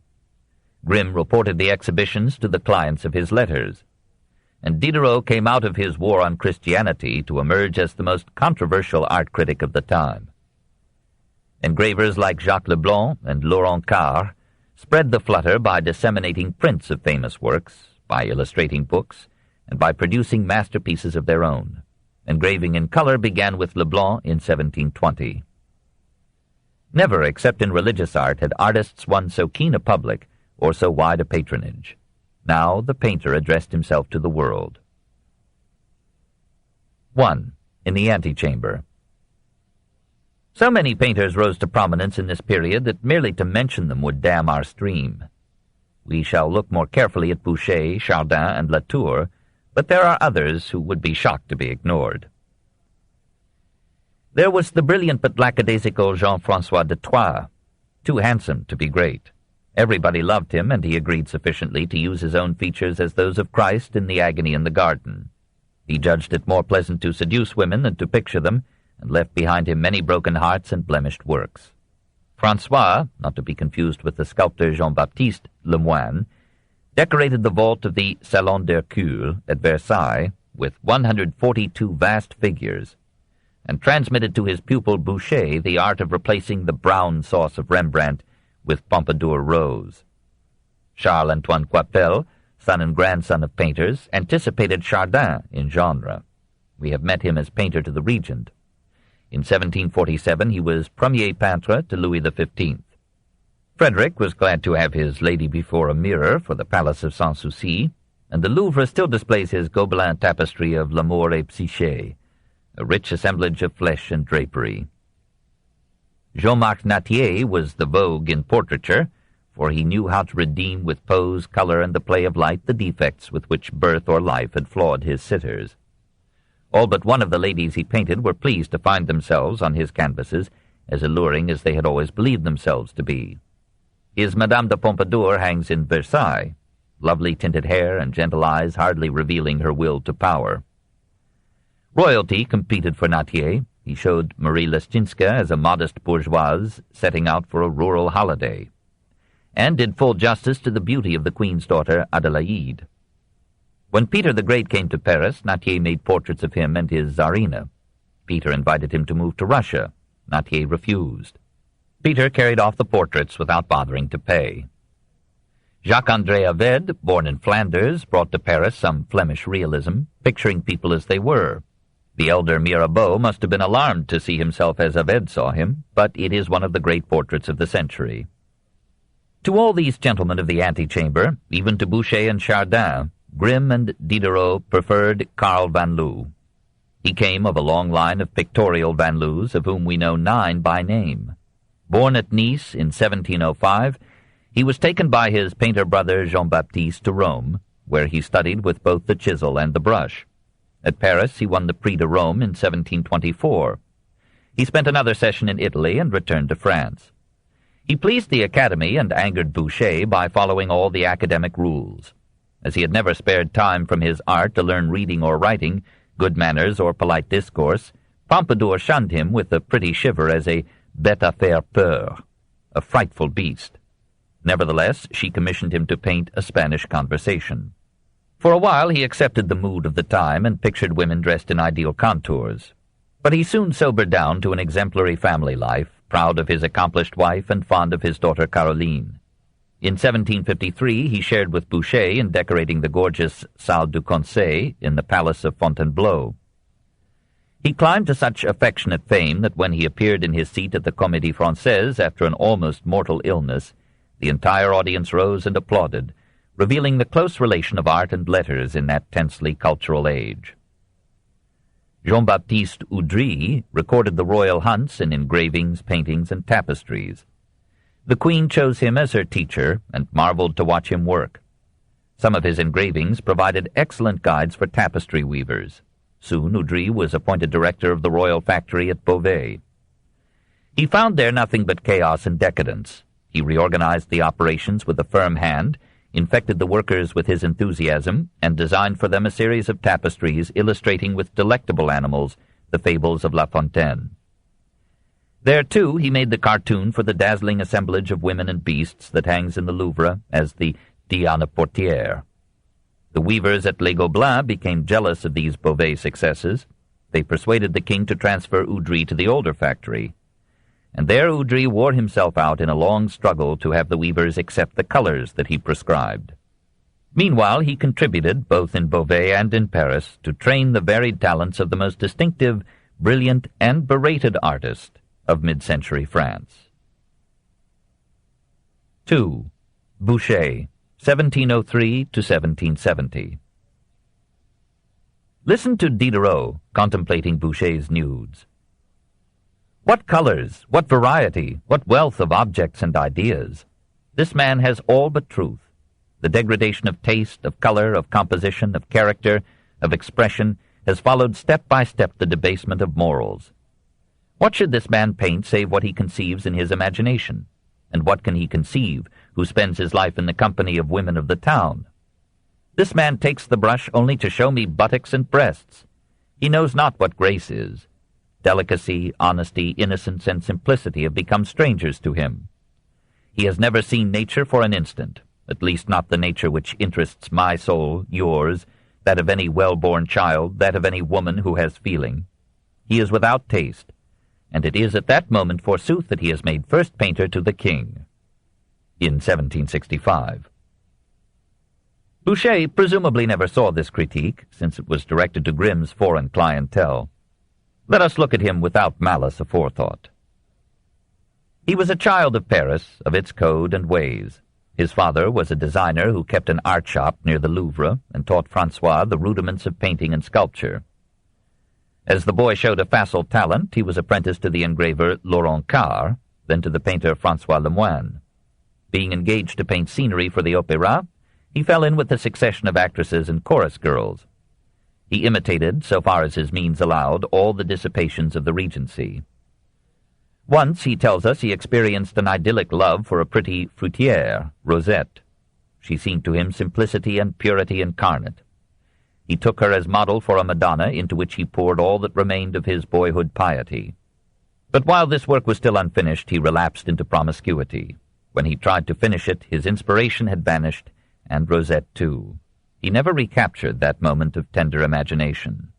Speaker 2: Grimm reported the exhibitions to the clients of his letters, and Diderot came out of his war on Christianity to emerge as the most controversial art critic of the time. Engravers like Jacques Leblanc and Laurent Carré spread the flutter by disseminating prints of famous works, by illustrating books, and by producing masterpieces of their own. Engraving in color began with Leblanc in 1720. Never, except in religious art, had artists won so keen a public or so wide a patronage. Now the painter addressed himself to the world. 1. In the antechamber. So many painters rose to prominence in this period that merely to mention them would dam our stream. We shall look more carefully at Boucher, Chardin, and Latour, but there are others who would be shocked to be ignored. There was the brilliant but lackadaisical Jean-François de Troyes, too handsome to be great. Everybody loved him, and he agreed sufficiently to use his own features as those of Christ in the agony in the garden. He judged it more pleasant to seduce women than to picture them, and left behind him many broken hearts and blemished works. François, not to be confused with the sculptor Jean-Baptiste Lemoine, decorated the vault of the Salon d'Hercule at Versailles with 142 vast figures, and transmitted to his pupil Boucher the art of replacing the brown sauce of Rembrandt with Pompadour rose. Charles-Antoine Coipel, son and grandson of painters, anticipated Chardin in genre. We have met him as painter to the Regent. In 1747 he was premier peintre to Louis XV. Frederick was glad to have his Lady before a mirror for the Palace of Sans Souci, and the Louvre still displays his Gobelin tapestry of L'Amour et Psyché, a rich assemblage of flesh and drapery. Jean-Marc Nattier was the vogue in portraiture, for he knew how to redeem with pose, color, and the play of light the defects with which birth or life had flawed his sitters. All but one of the ladies he painted were pleased to find themselves on his canvases as alluring as they had always believed themselves to be. His Madame de Pompadour hangs in Versailles, lovely tinted hair and gentle eyes hardly revealing her will to power. Royalty competed for Nattier. He showed Marie Lestinska as a modest bourgeoise setting out for a rural holiday, and did full justice to the beauty of the Queen's daughter Adelaide. When Peter the Great came to Paris, Nattier made portraits of him and his Tsarina. Peter invited him to move to Russia. Nattier refused. Peter carried off the portraits without bothering to pay. Jacques-André Aved, born in Flanders, brought to Paris some Flemish realism, picturing people as they were. The elder Mirabeau must have been alarmed to see himself as Aved saw him, but it is one of the great portraits of the century. To all these gentlemen of the antechamber, even to Boucher and Chardin, Grimm and Diderot preferred Karl van Loo. He came of a long line of pictorial Van Loos, of whom we know 9 by name. Born at Nice in 1705, he was taken by his painter brother Jean-Baptiste to Rome, where he studied with both the chisel and the brush. At Paris he won the Prix de Rome in 1724. He spent another session in Italy and returned to France. He pleased the Academy and angered Boucher by following all the academic rules.
Speaker 1: as he had never spared time from his art to learn reading or writing, good manners or polite discourse, Pompadour shunned him with a pretty shiver as a bête à faire peur, a frightful beast. Nevertheless, she commissioned him to paint a Spanish conversation. For a while he accepted the mood of the time and pictured women dressed in ideal contours. But he soon sobered down to an exemplary family life, proud of his accomplished wife and fond of his daughter Caroline. In 1753 he shared with Boucher in decorating the gorgeous Salle du Conseil in the Palace of Fontainebleau. He climbed to such affectionate fame that when he appeared in his seat at the Comédie Française after an almost mortal illness, the entire audience rose and applauded, revealing the close relation of art and letters in that tensely cultural age. Jean-Baptiste Oudry recorded the royal hunts in engravings, paintings, and tapestries. The Queen chose him as her teacher and marveled to watch him work. Some of his engravings provided excellent guides for tapestry weavers. Soon Oudry was appointed director of the royal factory at Beauvais. He found there nothing but chaos and decadence. He reorganized the operations with a firm hand, infected the workers with his enthusiasm, and designed for them a series of tapestries illustrating with delectable animals the fables of La Fontaine. There, too, he made the cartoon for the dazzling assemblage of women and beasts that hangs in the Louvre as the Diane Portière. The weavers at Les Gobelins became jealous of these Beauvais successes. They persuaded the king to transfer Oudry to the older factory, and there Oudry wore himself out in a long struggle to have the weavers accept the colors that he prescribed. Meanwhile, he contributed, both in Beauvais and in Paris, to train the varied talents of the most distinctive, brilliant, and berated artist of mid-century France. 2. Boucher, 1703 to 1770. Listen to Diderot contemplating Boucher's nudes. What colors, what variety, what wealth of objects and ideas! This man has all but truth. The degradation of taste, of color, of composition, of character, of expression has followed step by step the debasement of morals. What should this man paint save what he conceives in his imagination? And what can he conceive who spends his life in the company of women of the town? This man takes the brush only to show me buttocks and breasts. He knows not what grace is. Delicacy, honesty, innocence, and simplicity have become strangers to him. He has never seen nature for an instant, at least not the nature which interests my soul, yours, that of any well-born child, that of any woman who has feeling. He is without taste, and it is at that moment, forsooth, that he is made first painter to the king. In 1765. Boucher presumably never saw this critique, since it was directed to Grimm's foreign clientele. Let us look at him without malice aforethought. He was a child of Paris, of its code and ways. His father was a designer who kept an art shop near the Louvre and taught Francois the rudiments of painting and sculpture. As the boy showed a facile talent, he was apprenticed to the engraver Laurent Carre, then to the painter Francois Lemoine. Being engaged to paint scenery for the Opéra, he fell in with a succession of actresses and chorus girls. He imitated, so far as his means allowed, all the dissipations of the Regency. Once, he tells us, he experienced an idyllic love for a pretty fruitière, Rosette. She seemed to him simplicity and purity incarnate. He took her as model for a Madonna into which he poured all that remained of his boyhood piety. But while this work was still unfinished, he relapsed into promiscuity. When he tried to finish it, his inspiration had vanished, and Rosette too. He never recaptured that moment of tender imagination.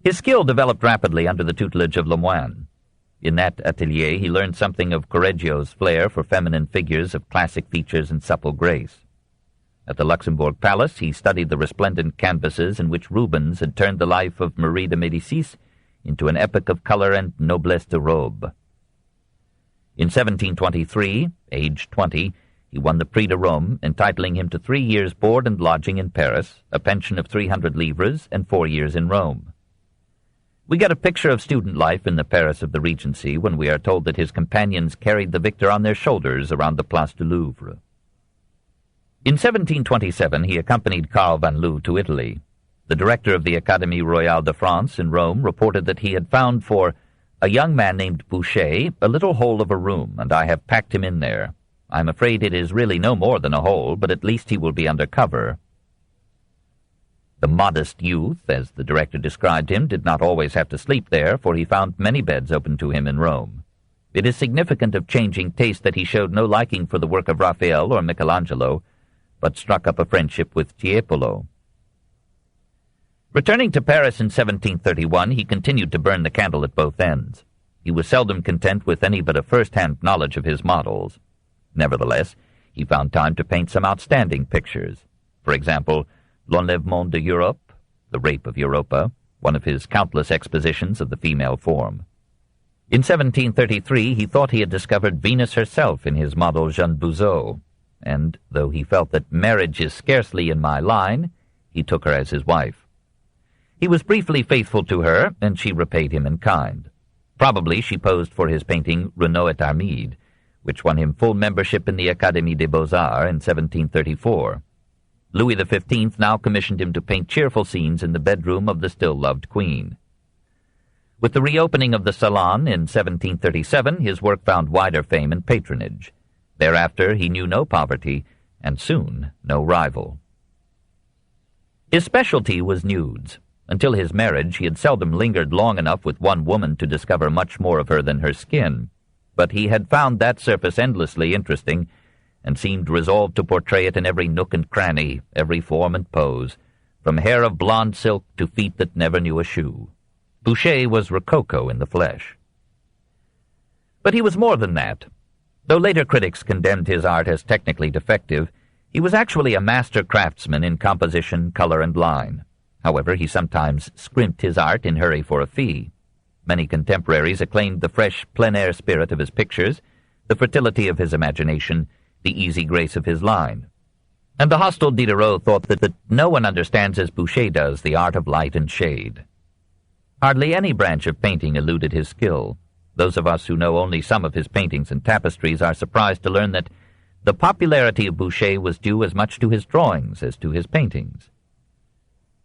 Speaker 1: His skill developed rapidly under the tutelage of Lemoine. In that atelier he learned something of Correggio's flair for feminine figures of classic features and supple grace. At the Luxembourg Palace he studied the resplendent canvases in which Rubens had turned the life of Marie de Médicis into an epic of color and noblesse de robe. In 1723, aged 20, he won the Prix de Rome, entitling him to 3 years' board and lodging in Paris, a pension of 300 livres, and 4 years in Rome. We get a picture of student life in the Paris of the Regency when we are told that his companions carried the victor on their shoulders around the Place du Louvre. In 1727 he accompanied Carl van Loo to Italy. The director of the Académie Royale de France in Rome reported that he had found for a young man named Boucher a little hole of a room, and I have packed him in there. I'm afraid it is really no more than a hole, but at least he will be under cover." The modest youth, as the director described him, did not always have to sleep there, for he found many beds open to him in Rome. It is significant of changing taste that he showed no liking for the work of Raphael or Michelangelo, but struck up a friendship with Tiepolo. Returning to Paris in 1731, he continued to burn the candle at both ends. He was seldom content with any but a first-hand knowledge of his models. Nevertheless, he found time to paint some outstanding pictures. For example, L'Enlèvement de Europe, The Rape of Europa, one of his countless expositions of the female form. In 1733 he thought he had discovered Venus herself in his model Jeanne Bouzeau, and, though he felt that marriage is scarcely in my line, he took her as his wife. He was briefly faithful to her, and she repaid him in kind. Probably she posed for his painting Renaud et Armide, which won him full membership in the Académie des Beaux-Arts in 1734. Louis XV now commissioned him to paint cheerful scenes in the bedroom of the still-loved queen. With the reopening of the Salons in 1737, his work found wider fame and patronage. Thereafter he knew no poverty, and soon no rival. His specialty was nudes. Until his marriage, he had seldom lingered long enough with one woman to discover much more of her than her skin, but he had found that surface endlessly interesting, and seemed resolved to portray it in every nook and cranny, every form and pose, from hair of blonde silk to feet that never knew a shoe. Boucher was Rococo in the flesh. But he was more than that. Though later critics condemned his art as technically defective, he was actually a master craftsman in composition, color, and line. However, he sometimes scrimped his art in hurry for a fee. Many contemporaries acclaimed the fresh, plein-air spirit of his pictures, the fertility of his imagination, the easy grace of his line. And the hostile Diderot thought that no one understands as Boucher does the art of light and shade. Hardly any branch of painting eluded his skill. Those of us who know only some of his paintings and tapestries are surprised to learn that the popularity of Boucher was due as much to his drawings as to his paintings.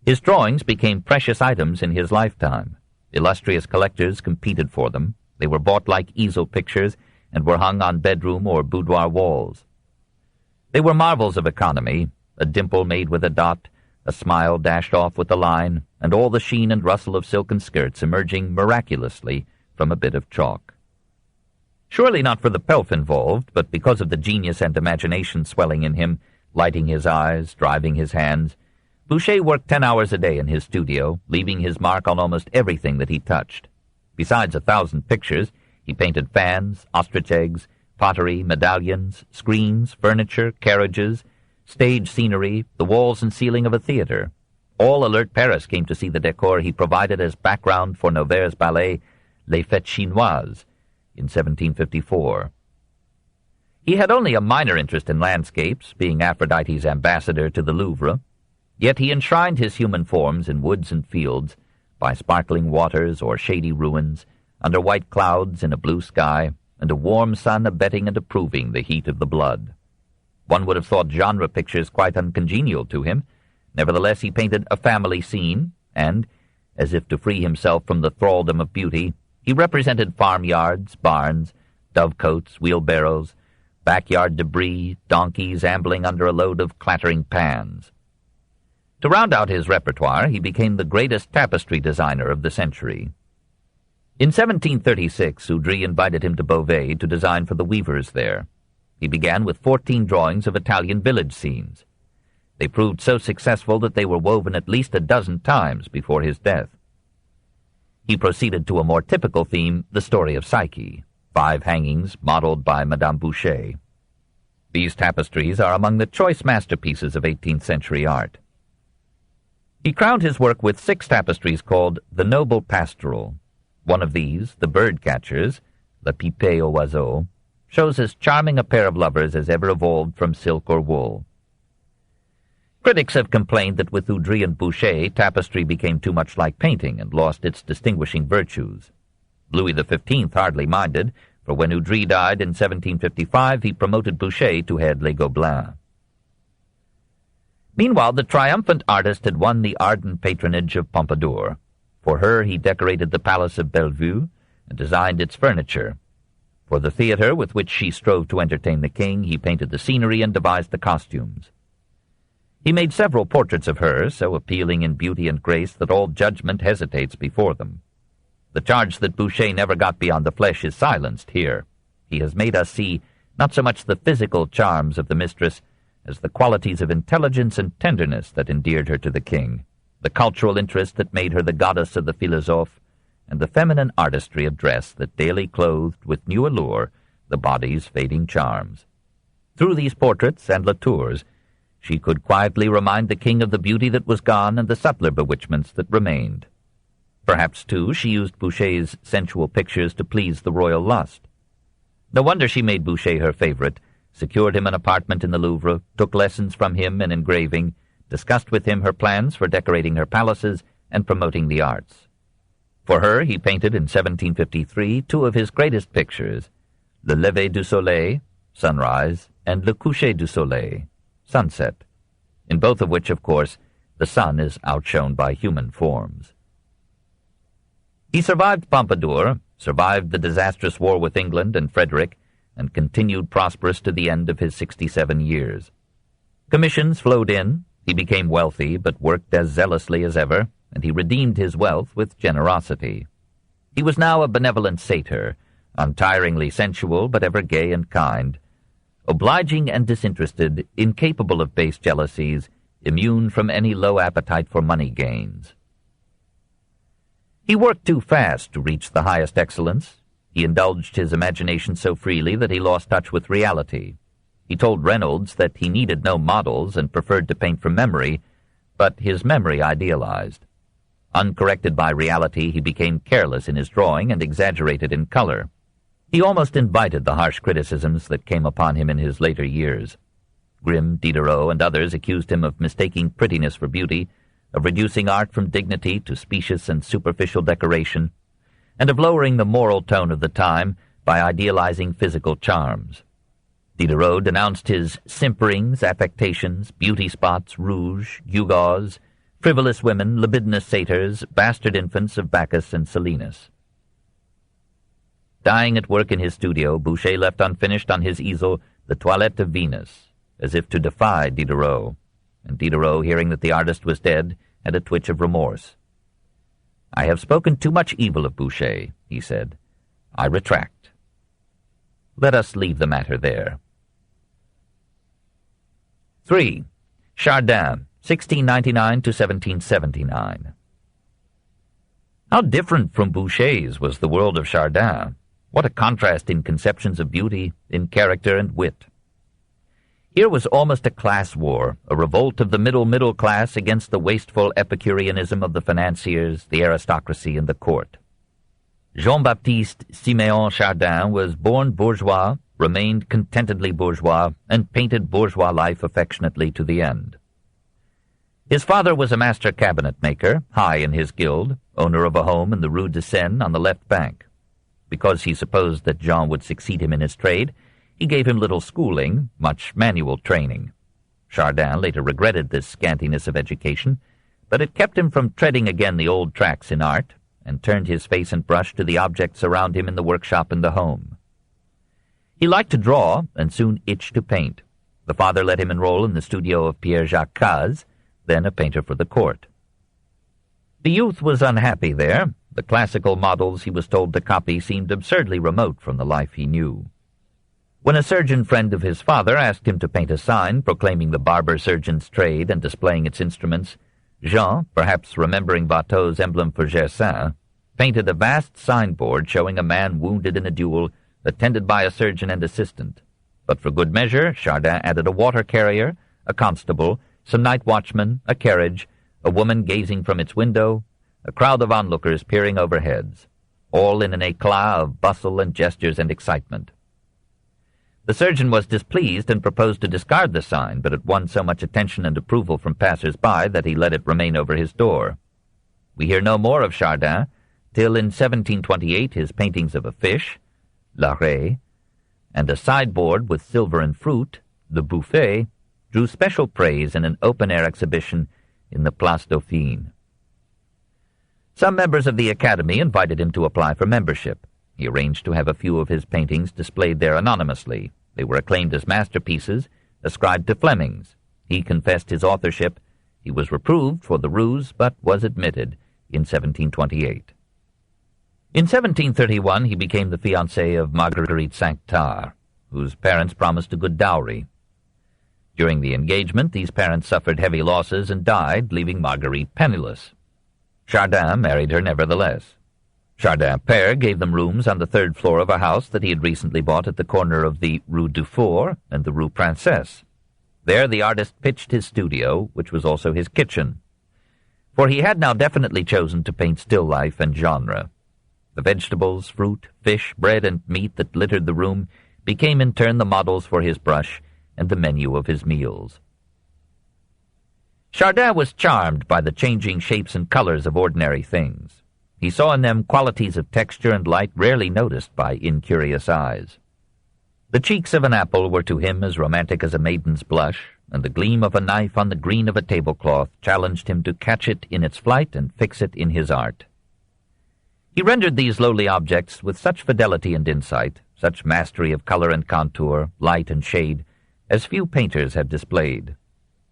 Speaker 1: His drawings became precious items in his lifetime. Illustrious collectors competed for them. They were bought like easel pictures and were hung on bedroom or boudoir walls. They were marvels of economy, a dimple made with a dot, a smile dashed off with a line, and all the sheen and rustle of silken skirts emerging miraculously from a bit of chalk. Surely not for the pelf involved, but because of the genius and imagination swelling in him, lighting his eyes, driving his hands, Boucher worked 10 hours a day in his studio, leaving his mark on almost everything that he touched. Besides 1,000 pictures, he painted fans, ostrich eggs, pottery, medallions, screens, furniture, carriages, stage scenery, the walls and ceiling of a theater. All alert Paris came to see the decor he provided as background for Nauver's ballet Les Fêtes Chinoises in 1754. He had only a minor interest in landscapes, being Aphrodite's ambassador to the Louvre, yet he enshrined his human forms in woods and fields, by sparkling waters or shady ruins, under white clouds in a blue sky, and a warm sun abetting and approving the heat of the blood. One would have thought genre pictures quite uncongenial to him. Nevertheless, he painted a family scene, and, as if to free himself from the thraldom of beauty, he represented farmyards, barns, dovecotes, wheelbarrows, backyard debris, donkeys ambling under a load of clattering pans. To round out his repertoire, he became the greatest tapestry designer of the century. In 1736, Oudry invited him to Beauvais to design for the weavers there. He began with 14 drawings of Italian village scenes. They proved so successful that they were woven at least a dozen times before his death. He proceeded to a more typical theme, the story of Psyche, 5 hangings modeled by Madame Boucher. These tapestries are among the choice masterpieces of 18th century art. He crowned his work with 6 tapestries called The Noble Pastoral. One of these, The Bird Catchers, La Pipée aux Oiseaux, shows as charming a pair of lovers as ever evolved from silk or wool. Critics have complained that with Oudry and Boucher, tapestry became too much like painting and lost its distinguishing virtues. Louis XV hardly minded, for when Oudry died in 1755, he promoted Boucher to head Les Gobelins. Meanwhile, the triumphant artist had won the ardent patronage of Pompadour. For her he decorated the Palace of Bellevue and designed its furniture. For the theatre with which she strove to entertain the king, he painted the scenery and devised the costumes. He made several portraits of her, so appealing in beauty and grace that all judgment hesitates before them. The charge that Boucher never got beyond the flesh is silenced here. He has made us see not so much the physical charms of the mistress as the qualities of intelligence and tenderness that endeared her to the king, the cultural interest that made her the goddess of the philosophe, and the feminine artistry of dress that daily clothed with new allure the body's fading charms. Through these portraits and Latours, she could quietly remind the king of the beauty that was gone and the subtler bewitchments that remained. Perhaps, too, she used Boucher's sensual pictures to please the royal lust. No wonder she made Boucher her favorite, secured him an apartment in the Louvre, took lessons from him in engraving, discussed with him her plans for decorating her palaces and promoting the arts. For her he painted in 1753 two of his greatest pictures, Le Lever du Soleil, sunrise, and Le Coucher du Soleil, sunset, in both of which, of course, the sun is outshone by human forms. He survived Pompadour, survived the disastrous war with England and Frederick, and continued prosperous to the end of his 67 years. Commissions flowed in, he became wealthy, but worked as zealously as ever, and he redeemed his wealth with generosity. He was now a benevolent satyr, untiringly sensual but ever gay and kind, obliging and disinterested, incapable of base jealousies, immune from any low appetite for money gains. He worked too fast to reach the highest excellence. He indulged his imagination so freely that he lost touch with reality. He told Reynolds that he needed no models and preferred to paint from memory, but his memory idealized. Uncorrected by reality, he became careless in his drawing and exaggerated in color. He almost invited the harsh criticisms that came upon him in his later years. Grimm, Diderot, and others accused him of mistaking prettiness for beauty, of reducing art from dignity to specious and superficial decoration, and of lowering the moral tone of the time by idealizing physical charms. Diderot denounced his simperings, affectations, beauty spots, rouge, gewgaws, frivolous women, libidinous satyrs, bastard infants of Bacchus and Silenus. Dying at work in his studio, Boucher left unfinished on his easel the Toilette of Venus, as if to defy Diderot, and Diderot, hearing that the artist was dead, had a twitch of remorse. "I have spoken too much evil of Boucher," he said. "I retract." Let us leave the matter there. 3. Chardin, 1699 to 1779. How different from Boucher's was the world of Chardin. What a contrast in conceptions of beauty, in character and wit. Here was almost a class war, a revolt of the middle class against the wasteful Epicureanism of the financiers, the aristocracy, and the court. Jean-Baptiste Siméon Chardin was born bourgeois, remained contentedly bourgeois, and painted bourgeois life affectionately to the end. His father was a master cabinet-maker, high in his guild, owner of a home in the Rue de Seine on the left bank. Because he supposed that Jean would succeed him in his trade, he gave him little schooling, much manual training. Chardin later regretted this scantiness of education, but it kept him from treading again the old tracks in art, and turned his face and brush to the objects around him in the workshop and the home. He liked to draw, and soon itched to paint. The father let him enroll in the studio of Pierre-Jacques Cazes, then a painter for the court. The youth was unhappy there. The classical models he was told to copy seemed absurdly remote from the life he knew. When a surgeon friend of his father asked him to paint a sign proclaiming the barber-surgeon's trade and displaying its instruments, Jean, perhaps remembering Watteau's emblem for Gersaint, painted a vast signboard showing a man wounded in a duel, attended by a surgeon and assistant. But for good measure, Chardin added a water-carrier, a constable, some night watchmen, a carriage, a woman gazing from its window, a crowd of onlookers peering overheads, all in an éclat of bustle and gestures and excitement. The surgeon was displeased and proposed to discard the sign, but it won so much attention and approval from passers-by that he let it remain over his door. We hear no more of Chardin till in 1728 his paintings of a fish, La Raie, and a sideboard with silver and fruit, the Buffet, drew special praise in an open-air exhibition in the Place Dauphine. Some members of the Academy invited him to apply for membership. He arranged to have a few of his paintings displayed there anonymously. They were acclaimed as masterpieces, ascribed to Flemings. He confessed his authorship. He was reproved for the ruse, but was admitted in 1728. In 1731 he became the fiancé of Marguerite Sanctar, whose parents promised a good dowry. During the engagement, these parents suffered heavy losses and died, leaving Marguerite penniless. Chardin married her nevertheless. Chardin père gave them rooms on the third floor of a house that he had recently bought at the corner of the Rue du Four and the Rue Princesse. There the artist pitched his studio, which was also his kitchen. For he had now definitely chosen to paint still life and genre. The vegetables, fruit, fish, bread, and meat that littered the room became in turn the models for his brush and the menu of his meals. Chardin was charmed by the changing shapes and colors of ordinary things. He saw in them qualities of texture and light rarely noticed by incurious eyes. The cheeks of an apple were to him as romantic as a maiden's blush, and the gleam of a knife on the green of a tablecloth challenged him to catch it in its flight and fix it in his art. He rendered these lowly objects with such fidelity and insight, such mastery of color and contour, light and shade, as few painters have displayed.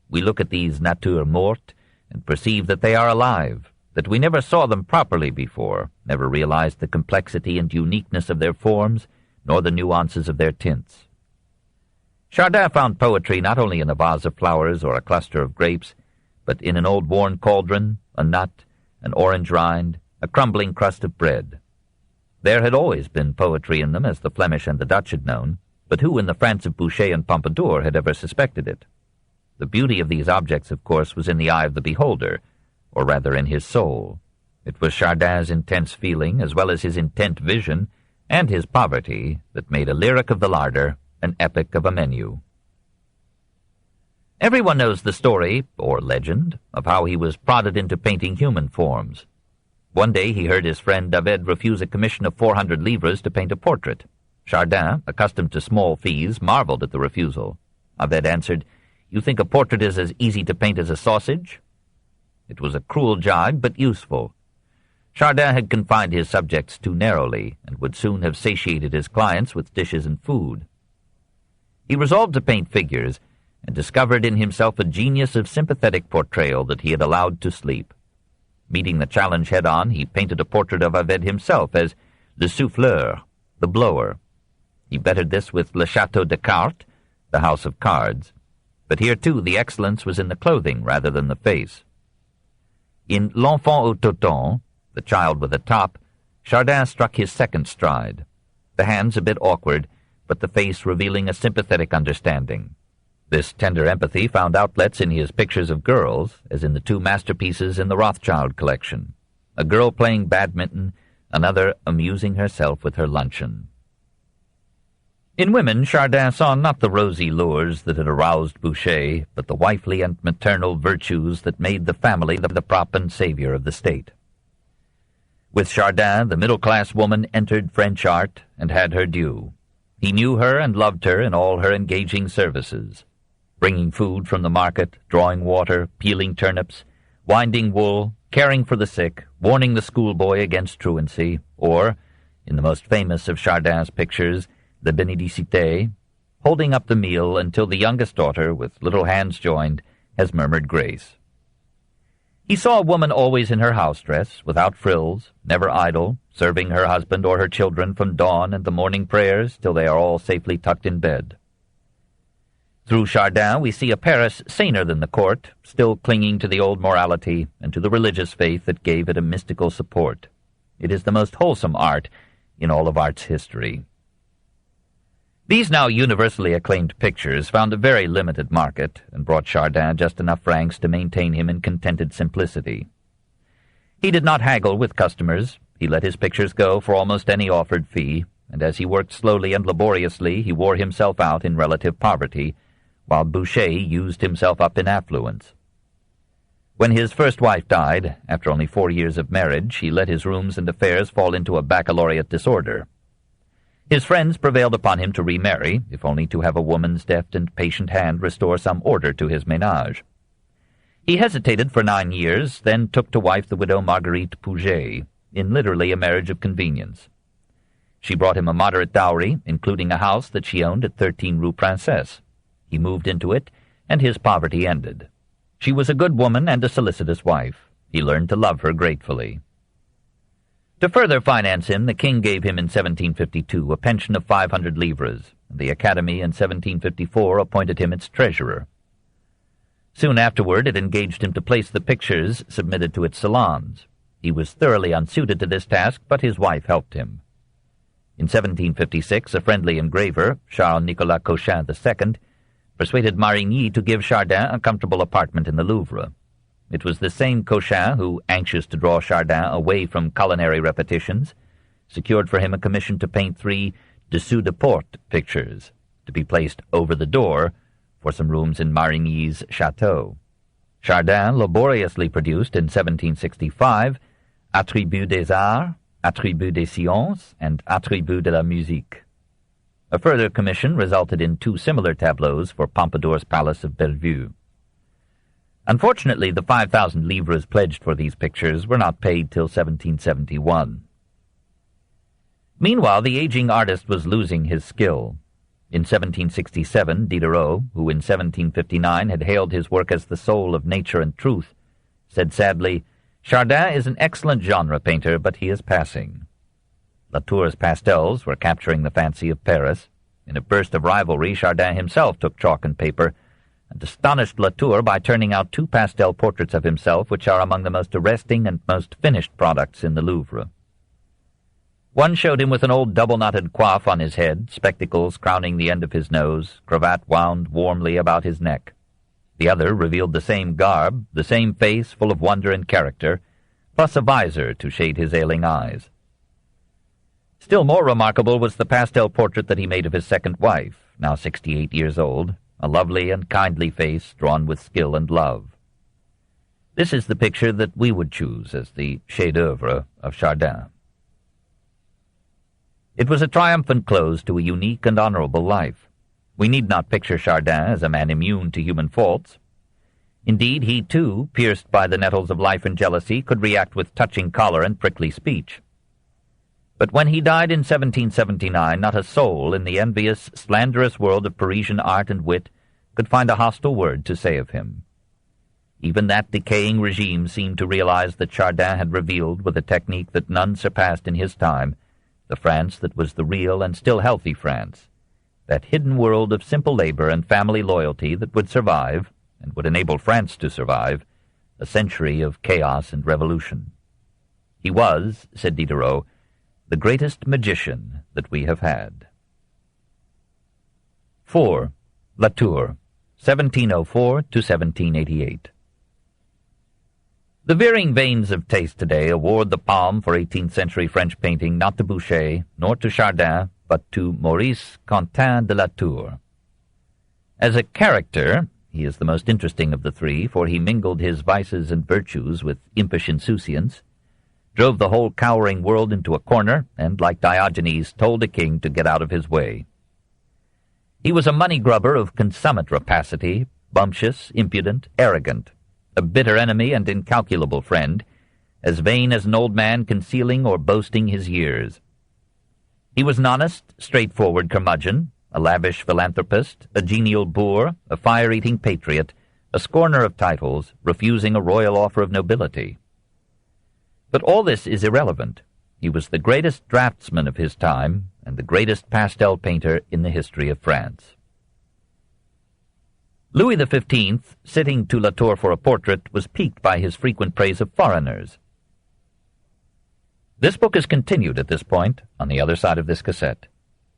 Speaker 1: We look at these natures mortes and perceive that they are alive, that we never saw them properly before, never realized the complexity and uniqueness of their forms, nor the nuances of their tints. Chardin found poetry not only in a vase of flowers or a cluster of grapes, but in an old worn cauldron, a nut, an orange rind, a crumbling crust of bread. There had always been poetry in them, as the Flemish and the Dutch had known, but who in the France of Boucher and Pompadour had ever suspected it? The beauty of these objects, of course, was in the eye of the beholder, or rather in his soul. It was Chardin's intense feeling, as well as his intent vision, and his poverty, that made a lyric of the larder, an epic of a menu. Everyone knows the story, or legend, of how he was prodded into painting human forms. One day he heard his friend David refuse a commission of 400 livres to paint a portrait. Chardin, accustomed to small fees, marveled at the refusal. David answered, "You think a portrait is as easy to paint as a sausage?" It was a cruel jibe, but useful. Chardin had confined his subjects too narrowly, and would soon have satiated his clients with dishes and food. He resolved to paint figures, and discovered in himself a genius of sympathetic portrayal that he had allowed to sleep. Meeting the challenge head-on, he painted a portrait of David himself as le souffleur, the blower. He bettered this with le château de cartes, the house of cards. But here, too, the excellence was in the clothing rather than the face. In l'enfant au toton, the child with a top, Chardin struck his second stride, the hands a bit awkward, but the face revealing a sympathetic understanding. This tender empathy found outlets in his pictures of girls, as in the two masterpieces in the Rothschild collection, a girl playing badminton, another amusing herself with her luncheon. In women, Chardin saw not the rosy lures that had aroused Boucher, but the wifely and maternal virtues that made the family the prop and savior of the state. With Chardin, the middle-class woman entered French art and had her due. He knew her and loved her in all her engaging services, bringing food from the market, drawing water, peeling turnips, winding wool, caring for the sick, warning the schoolboy against truancy, or, in the most famous of Chardin's pictures, the Bénédicité, holding up the meal until the youngest daughter, with little hands joined, has murmured grace. He saw a woman always in her house dress, without frills, never idle, serving her husband or her children from dawn and the morning prayers till they are all safely tucked in bed. Through Chardin we see a Paris saner than the court, still clinging to the old morality and to the religious faith that gave it a mystical support. It is the most wholesome art in all of art's history. These now universally acclaimed pictures found a very limited market and brought Chardin just enough francs to maintain him in contented simplicity. He did not haggle with customers. He let his pictures go for almost any offered fee, and as he worked slowly and laboriously, he wore himself out in relative poverty, while Boucher used himself up in affluence. When his first wife died, after only 4 years of marriage, he let his rooms and affairs fall into a baccalaureate disorder. His friends prevailed upon him to remarry, if only to have a woman's deft and patient hand restore some order to his ménage. He hesitated for 9 years, then took to wife the widow Marguerite Puget, in literally a marriage of convenience.
Speaker 2: She brought him a moderate dowry, including a house that she owned at 13 Rue Princesse. He moved into it, and his poverty ended. She was a good woman and a solicitous wife. He learned to love her gratefully. To further finance him, the king gave him in 1752 a pension of 500 livres, and the Academy in 1754 appointed him its treasurer. Soon afterward it engaged him to place the pictures submitted to its salons. He was thoroughly unsuited to this task, but his wife helped him. In 1756, a friendly engraver, Charles-Nicolas Cochin II, persuaded Marigny to give Chardin a comfortable apartment in the Louvre. It was the same Cochin who, anxious to draw Chardin away from culinary repetitions, secured for him a commission to paint 3 dessous de porte pictures, to be placed over the door for some rooms in Marigny's chateau. Chardin laboriously produced in 1765 Attributs des Arts, Attributs des Sciences, and Attributs de la Musique. A further commission resulted in 2 similar tableaus for Pompadour's Palace of Bellevue. Unfortunately, the 5,000 livres pledged for these pictures were not paid till 1771. Meanwhile, the aging artist was losing his skill. In 1767, Diderot, who in 1759 had hailed his work as the soul of nature and truth, said sadly, "Chardin is an excellent genre painter, but he is passing." Latour's pastels were capturing the fancy of Paris. In a burst of rivalry, Chardin himself took chalk and paper, and astonished Latour by turning out 2 pastel portraits of himself which are among the most arresting and most finished products in the Louvre. One showed him with an old double-knotted coif on his head, spectacles crowning the end of his nose, cravat wound warmly about his neck. The other revealed the same garb, the same face full of wonder and character, plus a visor to shade his ailing eyes. Still more remarkable was the pastel portrait that he made of his second wife, now 68 years old, a lovely and kindly face drawn with skill and love. This is the picture that we would choose as the chef-d'œuvre of Chardin. It was a triumphant close to a unique and honorable life. We need not picture Chardin as a man immune to human faults. Indeed, he too, pierced by the nettles of life and jealousy, could react with touching choler and prickly speech. But when he died in 1779, not a soul in the envious, slanderous world of Parisian art and wit could find a hostile word to say of him. Even that decaying regime seemed to realize that Chardin had revealed, with a technique that none surpassed in his time, the France that was the real and still healthy France, that hidden world of simple labor and family loyalty that would survive, and would enable France to survive, a century of chaos and revolution. He was, said Diderot, the greatest magician that we have had. 4. Latour, 1704 to 1788. The veering veins of taste today award the palm for 18th-century French painting not to Boucher, nor to Chardin, but to Maurice Quentin de Latour. As a character, he is the most interesting of the 3, for he mingled his vices and virtues with impish insouciance, drove the whole cowering world into a corner, and, like Diogenes, told a king to get out of his way. He was a money-grubber of consummate rapacity, bumptious, impudent, arrogant, a bitter enemy and incalculable friend, as vain as an old man concealing or boasting his years. He was an honest, straightforward curmudgeon, a lavish philanthropist, a genial boor, a fire-eating patriot, a scorner of titles, refusing a royal offer of nobility. But all this is irrelevant. He was the greatest draftsman of his time and the greatest pastel painter in the history of France. Louis XV, sitting to Latour for a portrait, was piqued by his frequent praise of foreigners. This book is continued at this point on the other side of this cassette.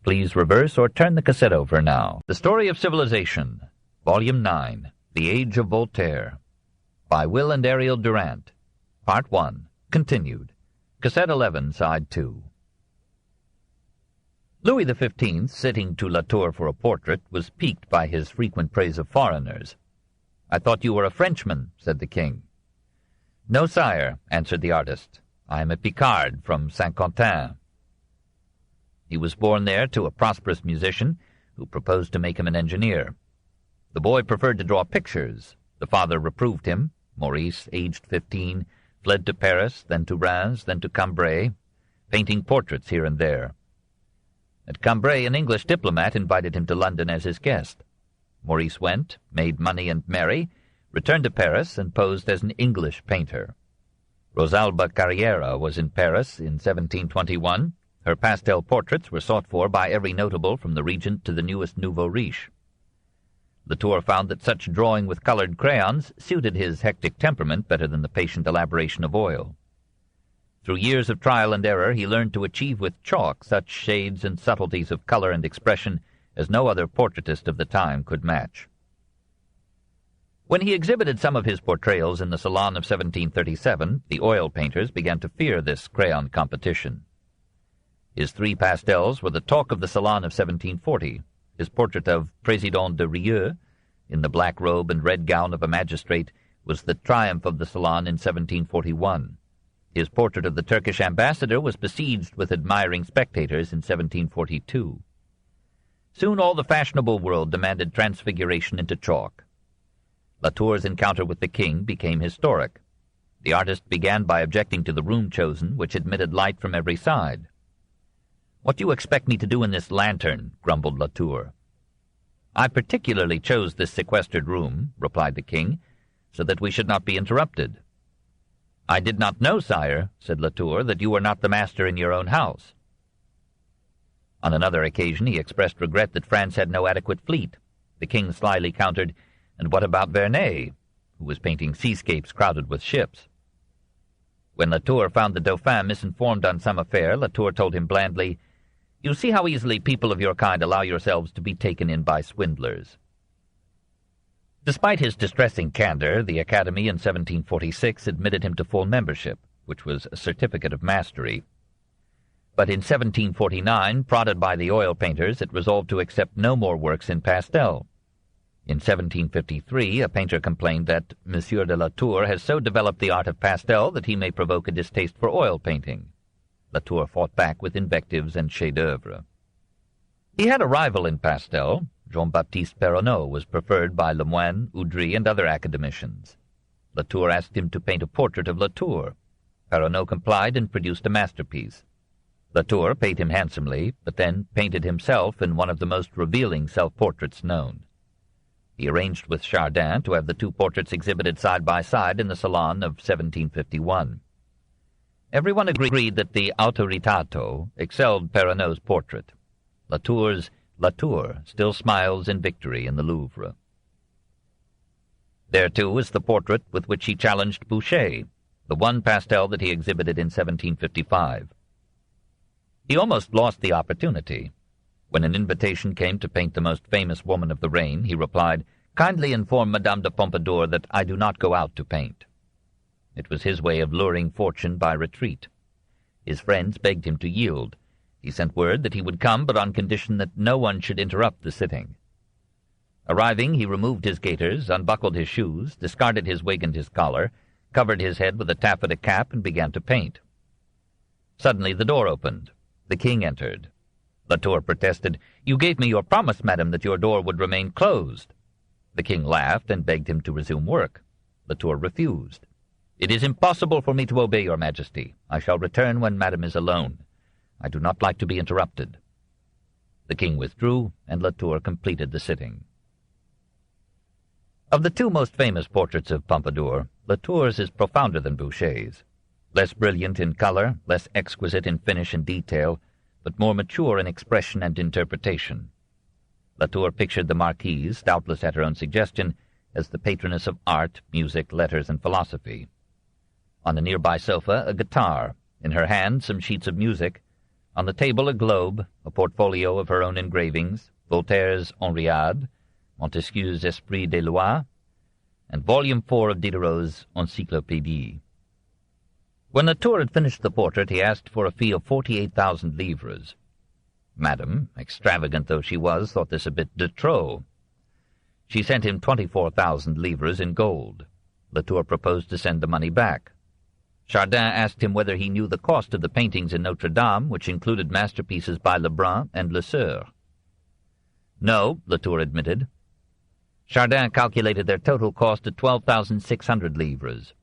Speaker 2: Please reverse or turn the cassette over now. The Story of Civilization, Volume 9, The Age of Voltaire, by Will and Ariel Durant, Part 1. Continued. Cassette 11, Side 2. Louis XV, sitting to Latour for a portrait, was piqued by his frequent praise of foreigners. "I thought you were a Frenchman," said the king. "No, sire," answered the artist. "I am a Picard from Saint-Quentin." He was born there to a prosperous musician who proposed to make him an engineer. The boy preferred to draw pictures. The father reproved him. Maurice, aged 15, fled to Paris, then to Reims, then to Cambrai, painting portraits here and there.
Speaker 1: At Cambrai, an English diplomat invited him to London as his guest. Maurice went, made money and merry, returned to Paris, and posed as an English painter. Rosalba Carriera was in Paris in 1721. Her pastel portraits were sought for by every notable from the Regent to the newest nouveau riche. Latour found that such drawing with colored crayons suited his hectic temperament better than the patient elaboration of oil. Through years of trial and error, he learned to achieve with chalk such shades and subtleties of color and expression as no other portraitist of the time could match. When he exhibited some of his portrayals in the Salon of 1737, the oil painters began to fear this crayon competition. His three pastels were the talk of the Salon of 1740, his portrait of Président de Rieux, in the black robe and red gown of a magistrate, was the triumph of the Salon in 1741. His portrait of the Turkish ambassador was besieged with admiring spectators in 1742. Soon all the fashionable world demanded transfiguration into chalk. Latour's encounter with the king became historic. The artist began by objecting to the room chosen, which admitted light from every side. "What do you expect me to do in this lantern?" grumbled Latour. "I particularly chose this sequestered room," replied the king, "so that we should not be interrupted." "I did not know, sire," said Latour, "that you were not the master in your own house." On another occasion he expressed regret that France had no adequate fleet. The king slyly countered, "And what about Vernet?" who was painting seascapes crowded with ships. When Latour found the Dauphin misinformed on some affair, Latour told him blandly, "You see how easily people of your kind allow yourselves to be taken in by swindlers." Despite his distressing candor, the Academy in 1746 admitted him to full membership, which was a certificate of mastery. But in 1749, prodded by the oil painters, it resolved to accept no more works in pastel. In 1753, a painter complained that Monsieur de Latour has so developed the art of pastel that he may provoke a distaste for oil painting. Latour fought back with invectives and chefs-d'oeuvre. He had a rival in pastel. Jean-Baptiste Perronneau was preferred by Lemoine, Oudry, and other academicians. Latour asked him to paint a portrait of Latour. Perronneau complied and produced a masterpiece. Latour paid him handsomely, but then painted himself in one of the most revealing self-portraits known. He arranged with Chardin to have the two portraits exhibited side by side in the Salon of 1751. Everyone agreed that the Autoritato excelled Perronneau's portrait. Latour's Latour still smiles in victory in the Louvre. There, too, is the portrait with which he challenged Boucher, the one pastel that he exhibited in 1755. He almost lost the opportunity. When an invitation came to paint the most famous woman of the reign, he replied, "Kindly inform Madame de Pompadour that I do not go out to paint." It was his way of luring fortune by retreat. His friends begged him to yield. He sent word that he would come, but on condition that no one should interrupt the sitting. Arriving, he removed his gaiters, unbuckled his shoes, discarded his wig and his collar, covered his head with a taffeta cap, and began to paint. Suddenly the door opened. The king entered. Latour protested, "You gave me your promise, madam, that your door would remain closed." The king laughed and begged him to resume work. Latour refused. "It is impossible for me to obey your majesty. I shall return when madam is alone. I do not like to be interrupted." The king withdrew, and Latour completed the sitting. Of the two most famous portraits of Pompadour, Latour's is profounder than Boucher's. Less brilliant in color, less exquisite in finish and detail, but more mature in expression and interpretation. Latour pictured the marquise, doubtless at her own suggestion, as the patroness of art, music, letters, and philosophy. On a nearby sofa, a guitar, in her hand some sheets of music, on the table a globe, a portfolio of her own engravings, Voltaire's Henriade, Montesquieu's Esprit des Lois, and Volume 4 of Diderot's Encyclopédie. When Latour had finished the portrait, he asked for a fee of 48,000 livres. Madame, extravagant though she was, thought this a bit de trop. She sent him 24,000 livres in gold. Latour proposed to send the money back. Chardin asked him whether he knew the cost of the paintings in Notre Dame, which included masterpieces by Lebrun and Le Sueur. No, Latour admitted. Chardin calculated their total cost at 12,600 livres.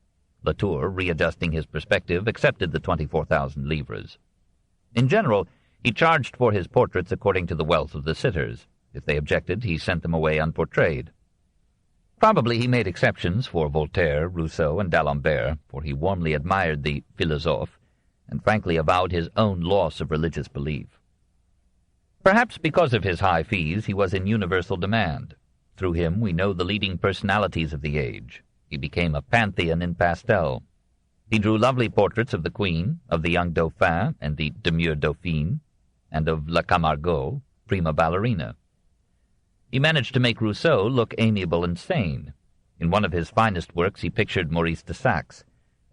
Speaker 1: Latour, readjusting his perspective, accepted the 24,000 livres. In general, He charged for his portraits according to the wealth of the sitters. If they objected, he sent them away unportrayed. Probably he made exceptions for Voltaire, Rousseau, and d'Alembert, for he warmly admired the philosophe, and frankly avowed his own loss of religious belief. Perhaps because of his high fees, he was in universal demand. Through him we know the leading personalities of the age. He became a pantheon in pastel. He drew lovely portraits of the Queen, of the young Dauphin and the demure Dauphine, and of La Camargo, prima ballerina. He managed to make Rousseau look amiable and sane. In one of his finest works he pictured Maurice de Saxe,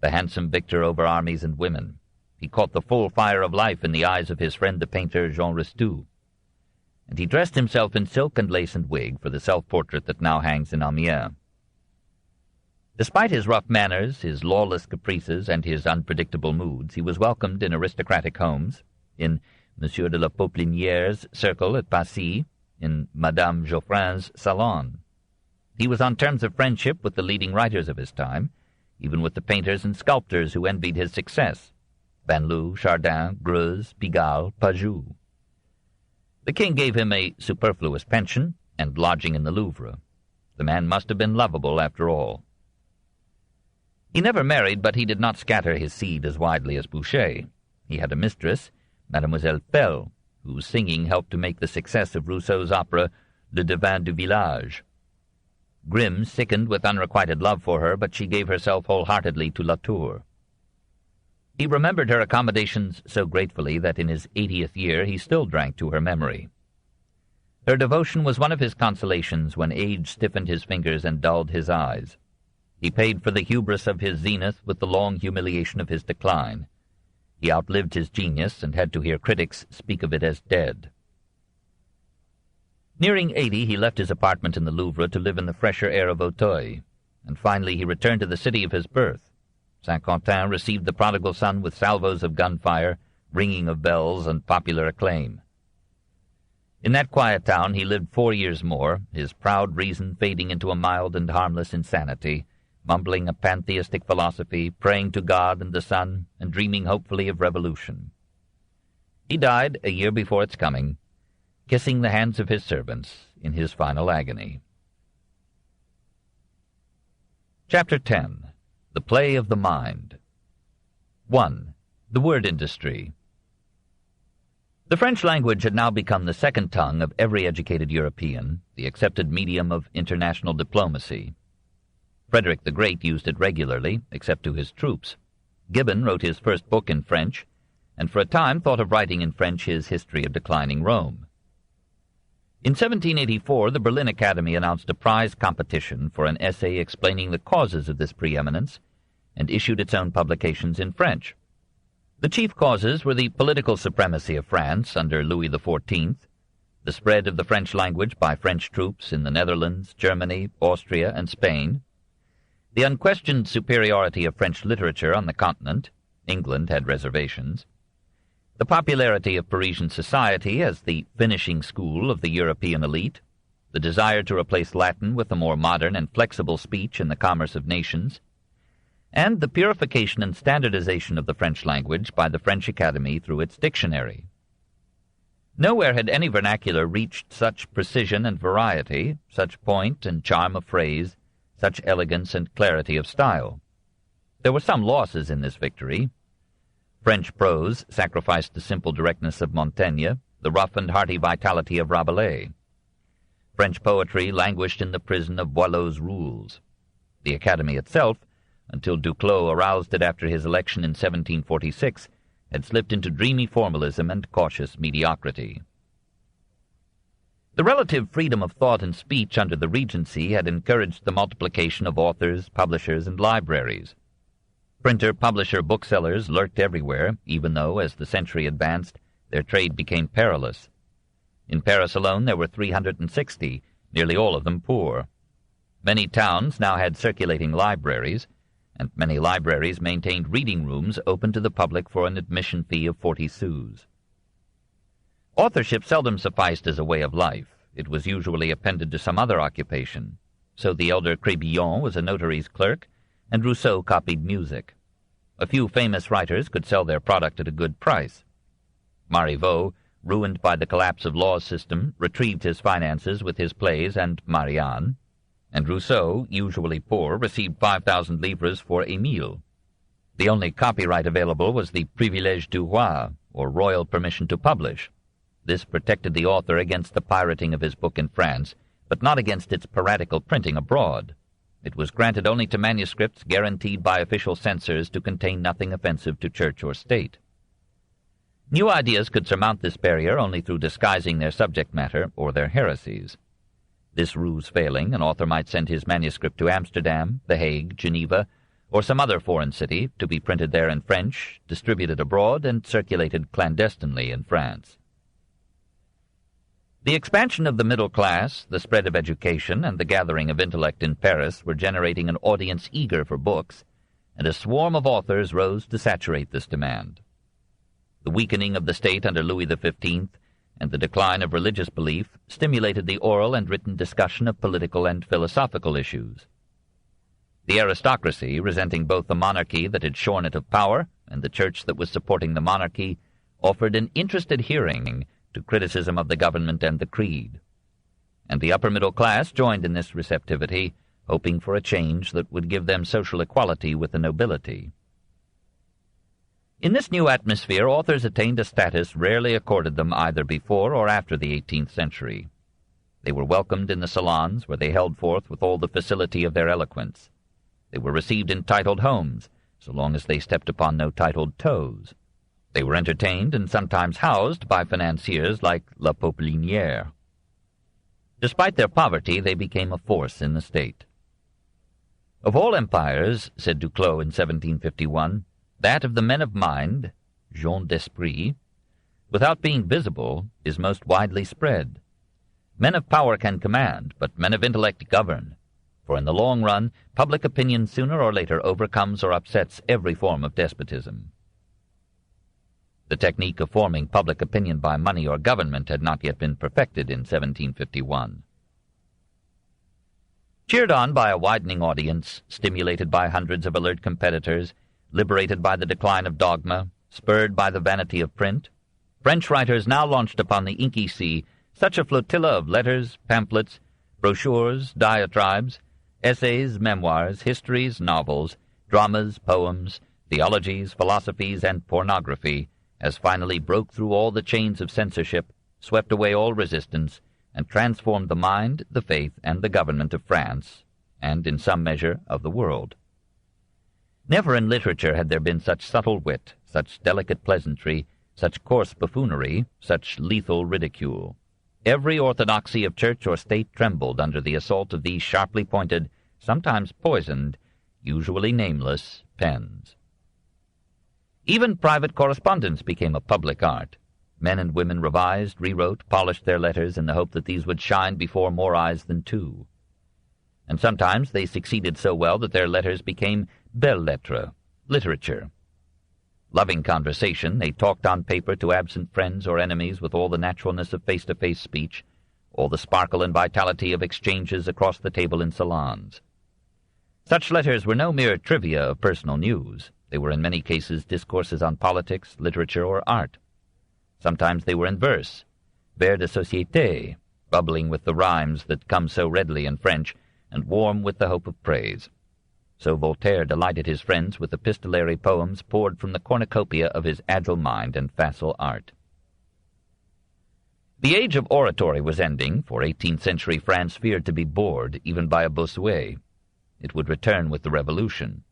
Speaker 1: the handsome victor over armies and women. He caught the full fire of life in the eyes of his friend the painter Jean Restou. And he dressed himself in silk and lace and wig for the self-portrait that now hangs in Amiens. Despite his rough manners, his lawless caprices, and his unpredictable moods, he was welcomed in aristocratic homes, in Monsieur de la Popeliniere's circle at Passy, in Madame Geoffrin's salon. He was on terms of friendship with the leading writers of his time, even with the painters and sculptors who envied his success, Van Loo, Chardin, Greuze, Pigalle, Pajou. The king gave him a superfluous pension and lodging in the Louvre. The man must have been lovable after all. He never married, but he did not scatter his seed as widely as Boucher. He had a mistress, Mademoiselle Fell, whose singing helped to make the success of Rousseau's opera Le Devin du Village. Grimm sickened with unrequited love for her, but she gave herself wholeheartedly to Latour. He remembered her accommodations so gratefully that in his 80th year he still drank to her memory. Her devotion was one of his consolations when age stiffened his fingers and dulled his eyes. He paid for the hubris of his zenith with the long humiliation of his decline. He outlived his genius and had to hear critics speak of it as dead. Nearing 80, he left his apartment in the Louvre to live in the fresher air of Auteuil, and finally he returned to the city of his birth. Saint-Quentin received the prodigal son with salvos of gunfire, ringing of bells, and popular acclaim. In that quiet town he lived 4 years more, his proud reason fading into a mild and harmless insanity, mumbling a pantheistic philosophy, praying to God and the sun, and dreaming hopefully of revolution. He died a year before its coming, kissing the hands of his servants in his final agony. Chapter 10. The Play of the Mind. 1. The Word Industry. The French language had now become the second tongue of every educated European, the accepted medium of international diplomacy. Frederick the Great used it regularly, except to his troops. Gibbon wrote his first book in French, and for a time thought of writing in French his History of Declining Rome. In 1784, the Berlin Academy announced a prize competition for an essay explaining the causes of this preeminence, and issued its own publications in French. The chief causes were the political supremacy of France under Louis XIV, the spread of the French language by French troops in the Netherlands, Germany, Austria, and Spain, the unquestioned superiority of French literature on the continent — England had reservations — the popularity of Parisian society as the finishing school of the European elite, the desire to replace Latin with a more modern and flexible speech in the commerce of nations, and the purification and standardization of the French language by the French Academy through its dictionary. Nowhere had any vernacular reached such precision and variety, such point and charm of phrase, such elegance and clarity of style. There were some losses in this victory. French prose sacrificed the simple directness of Montaigne, the rough and hearty vitality of Rabelais. French poetry languished in the prison of Boileau's rules. The Academy itself, until Duclos aroused it after his election in 1746, had slipped into dreamy formalism and cautious mediocrity. The relative freedom of thought and speech under the Regency had encouraged the multiplication of authors, publishers, and libraries. Printer, publisher, booksellers lurked everywhere, even though, as the century advanced, their trade became perilous. In Paris alone there were 360, nearly all of them poor. Many towns now had circulating libraries, and many libraries maintained reading rooms open to the public for an admission fee of 40 sous. Authorship seldom sufficed as a way of life. It was usually appended to some other occupation. So the elder Crébillon was a notary's clerk, and Rousseau copied music. A few famous writers could sell their product at a good price. Marivaux, ruined by the collapse of Law's system, retrieved his finances with his plays and Marianne, and Rousseau, usually poor, received 5,000 livres for Émile. The only copyright available was the privilège du roi, or royal permission to publish. This protected the author against the pirating of his book in France, but not against its piratical printing abroad. It was granted only to manuscripts guaranteed by official censors to contain nothing offensive to church or state. New ideas could surmount this barrier only through disguising their subject matter or their heresies. This ruse failing, an author might send his manuscript to Amsterdam, The Hague, Geneva, or some other foreign city to be printed there in French, distributed abroad, and circulated clandestinely in France. The expansion of the middle class, the spread of education, and the gathering of intellect in Paris were generating an audience eager for books, and a swarm of authors rose to saturate this demand. The weakening of the state under Louis XV and the decline of religious belief stimulated the oral and written discussion of political and philosophical issues. The aristocracy, resenting both the monarchy that had shorn it of power and the church that was supporting the monarchy, offered an interested hearing to criticism of the government and the creed. And the upper middle class joined in this receptivity, hoping for a change that would give them social equality with the nobility. In this new atmosphere, authors attained a status rarely accorded them either before or after the 18th century. They were welcomed in the salons, where they held forth with all the facility of their eloquence. They were received in titled homes, so long as they stepped upon no titled toes. They were entertained and sometimes housed by financiers like La Poplinière. Despite their poverty, they became a force in the state. Of all empires, said Duclos in 1751, that of the men of mind, gens d'esprit, without being visible, is most widely spread. Men of power can command, but men of intellect govern, for in the long run, public opinion sooner or later overcomes or upsets every form of despotism. The technique of forming public opinion by money or government had not yet been perfected in 1751. Cheered on by a widening audience, stimulated by hundreds of alert competitors, liberated by the decline of dogma, spurred by the vanity of print, French writers now launched upon the inky sea such a flotilla of letters, pamphlets, brochures, diatribes, essays, memoirs, histories, novels, dramas, poems, theologies, philosophies, and pornography, as finally broke through all the chains of censorship, swept away all resistance, and transformed the mind, the faith, and the government of France, and, in some measure, of the world. Never in literature had there been such subtle wit, such delicate pleasantry, such coarse buffoonery, such lethal ridicule. Every orthodoxy of church or state trembled under the assault of these sharply pointed, sometimes poisoned, usually nameless, pens. Even private correspondence became a public art. Men and women revised, rewrote, polished their letters in the hope that these would shine before more eyes than two. And sometimes they succeeded so well that their letters became belles lettres, literature. Loving conversation, they talked on paper to absent friends or enemies with all the naturalness of face-to-face speech, all the sparkle and vitality of exchanges across the table in salons. Such letters were no mere trivia of personal news. They were in many cases discourses on politics, literature, or art. Sometimes they were in verse, vers de société, bubbling with the rhymes that come so readily in French, and warm with the hope of praise. So Voltaire delighted his friends with epistolary poems poured from the cornucopia of his agile mind and facile art. The age of oratory was ending, for 18th-century France feared to be bored even by a Bossuet. It would return with the Revolution.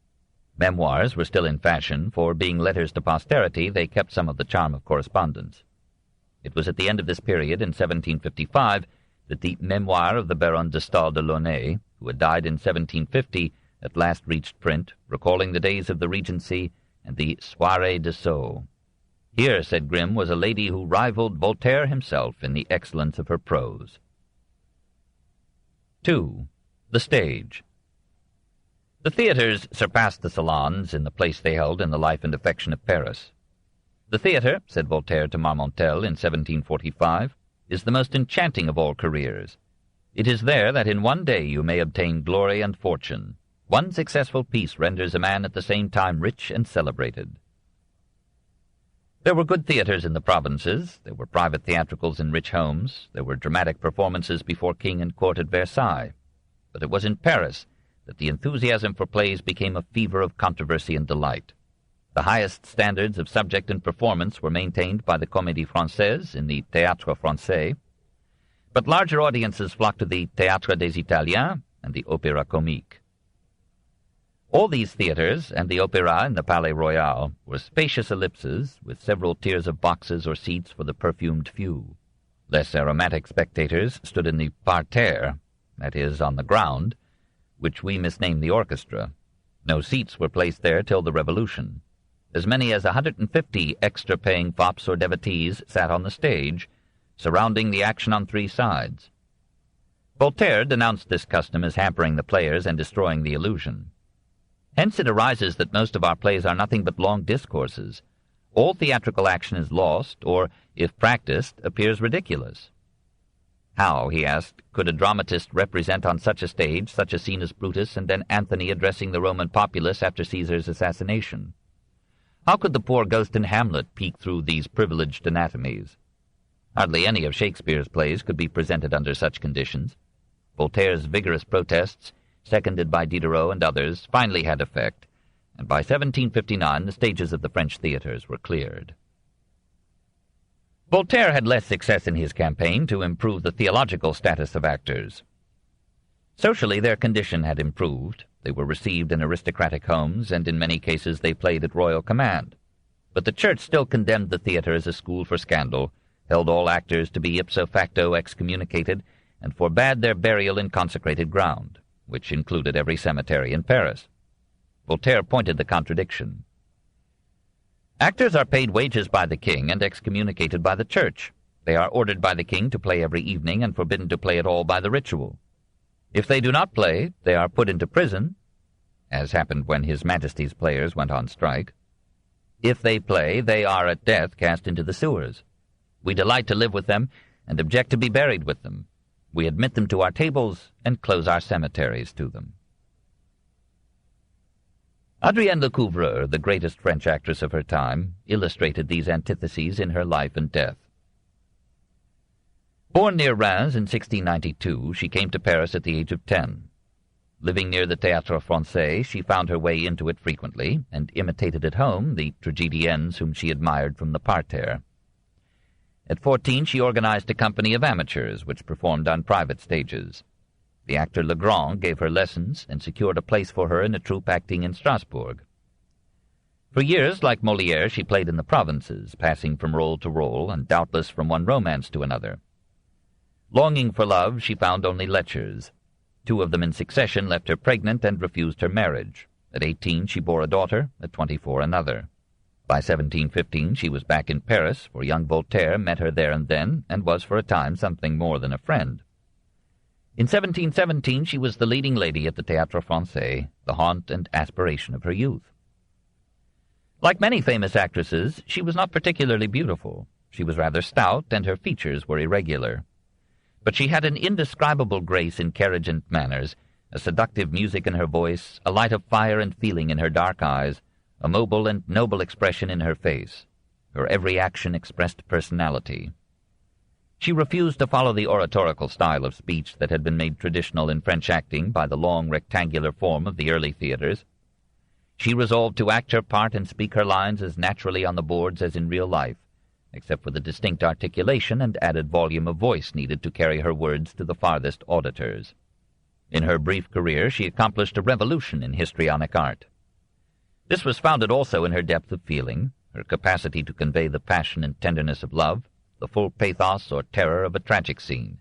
Speaker 1: Memoirs were still in fashion, for being letters to posterity, they kept some of the charm of correspondence. It was at the end of this period, in 1755, that the Memoir of the Baron de Staël de Launay, who had died in 1750, at last reached print, recalling the days of the Regency and the Soirée de Sceaux. Here, said Grimm, was a lady who rivaled Voltaire himself in the excellence of her prose. 2. The stage. The theatres surpassed the salons in the place they held in the life and affection of Paris. The theatre, said Voltaire to Marmontel in 1745, is the most enchanting of all careers. It is there that in one day you may obtain glory and fortune. One successful piece renders a man at the same time rich and celebrated. There were good theatres in the provinces, there were private theatricals in rich homes, there were dramatic performances before king and court at Versailles. But it was in Paris that the enthusiasm for plays became a fever of controversy and delight. The highest standards of subject and performance were maintained by the Comédie Française in the Théâtre Français, but larger audiences flocked to the Théâtre des Italiens and the Opéra Comique. All these theatres, and the Opéra in the Palais Royal, were spacious ellipses with several tiers of boxes or seats for the perfumed few. Less aromatic spectators stood in the parterre, that is, on the ground, which we misnamed the orchestra. No seats were placed there till the Revolution. As many as 150 extra-paying fops or devotees sat on the stage, surrounding the action on three sides. Voltaire denounced this custom as hampering the players and destroying the illusion. Hence it arises that most of our plays are nothing but long discourses. All theatrical action is lost, or, if practiced, appears ridiculous. How, he asked, could a dramatist represent on such a stage such a scene as Brutus and then Antony addressing the Roman populace after Caesar's assassination? How could the poor ghost in Hamlet peek through these privileged anatomies? Hardly any of Shakespeare's plays could be presented under such conditions. Voltaire's vigorous protests, seconded by Diderot and others, finally had effect, and by 1759 the stages of the French theatres were cleared. Voltaire had less success in his campaign to improve the theological status of actors. Socially their condition had improved. They were received in aristocratic homes, and in many cases they played at royal command. But the Church still condemned the theatre as a school for scandal, held all actors to be ipso facto excommunicated, and forbade their burial in consecrated ground, which included every cemetery in Paris. Voltaire pointed the contradiction. Actors are paid wages by the king and excommunicated by the Church. They are ordered by the king to play every evening and forbidden to play at all by the ritual. If they do not play, they are put into prison, as happened when His Majesty's players went on strike. If they play, they are at death cast into the sewers. We delight to live with them and object to be buried with them. We admit them to our tables and close our cemeteries to them. Adrienne Lecouvreur, the greatest French actress of her time, illustrated these antitheses in her life and death. Born near Reims in 1692, she came to Paris at the age of 10. Living near the Théâtre Français, she found her way into it frequently, and imitated at home the tragediennes whom she admired from the parterre. At 14, she organized a company of amateurs, which performed on private stages. The actor Legrand gave her lessons and secured a place for her in a troupe acting in Strasbourg. For years, like Molière, she played in the provinces, passing from role to role, and doubtless from one romance to another. Longing for love, she found only lechers. 2 of them in succession left her pregnant and refused her marriage. At 18, she bore a daughter, at 24, another. By 1715, she was back in Paris, for young Voltaire met her there and then, and was for a time something more than a friend. In 1717, she was the leading lady at the Théâtre Français, the haunt and aspiration of her youth. Like many famous actresses, she was not particularly beautiful. She was rather stout, and her features were irregular. But she had an indescribable grace in carriage and manners, a seductive music in her voice, a light of fire and feeling in her dark eyes, a mobile and noble expression in her face. Her every action expressed personality. She refused to follow the oratorical style of speech that had been made traditional in French acting by the long rectangular form of the early theatres. She resolved to act her part and speak her lines as naturally on the boards as in real life, except for the distinct articulation and added volume of voice needed to carry her words to the farthest auditors. In her brief career, she accomplished a revolution in histrionic art. This was founded also in her depth of feeling, her capacity to convey the passion and tenderness of love, the full pathos or terror of a tragic scene.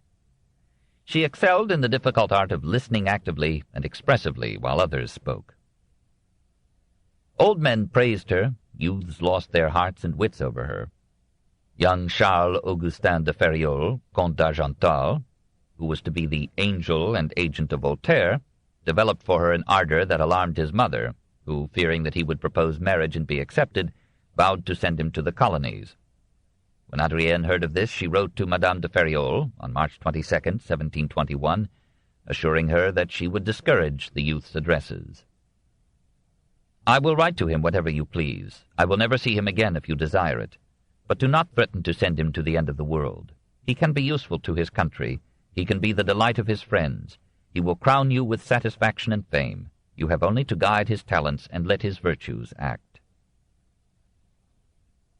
Speaker 1: She excelled in the difficult art of listening actively and expressively while others spoke. Old men praised her, youths lost their hearts and wits over her. Young Charles Augustin de Feriol, Comte d'Argental, who was to be the angel and agent of Voltaire, developed for her an ardor that alarmed his mother, who, fearing that he would propose marriage and be accepted, vowed to send him to the colonies. When Adrienne heard of this, she wrote to Madame de Feriol on March 22, 1721, assuring her that she would discourage the youth's addresses. "I will write to him whatever you please. I will never see him again if you desire it.
Speaker 2: But do not threaten to send him to the end of the world. He can be useful to his country. He can be the delight of his friends. He will crown you with satisfaction and fame. You have only to guide his talents and let his virtues act."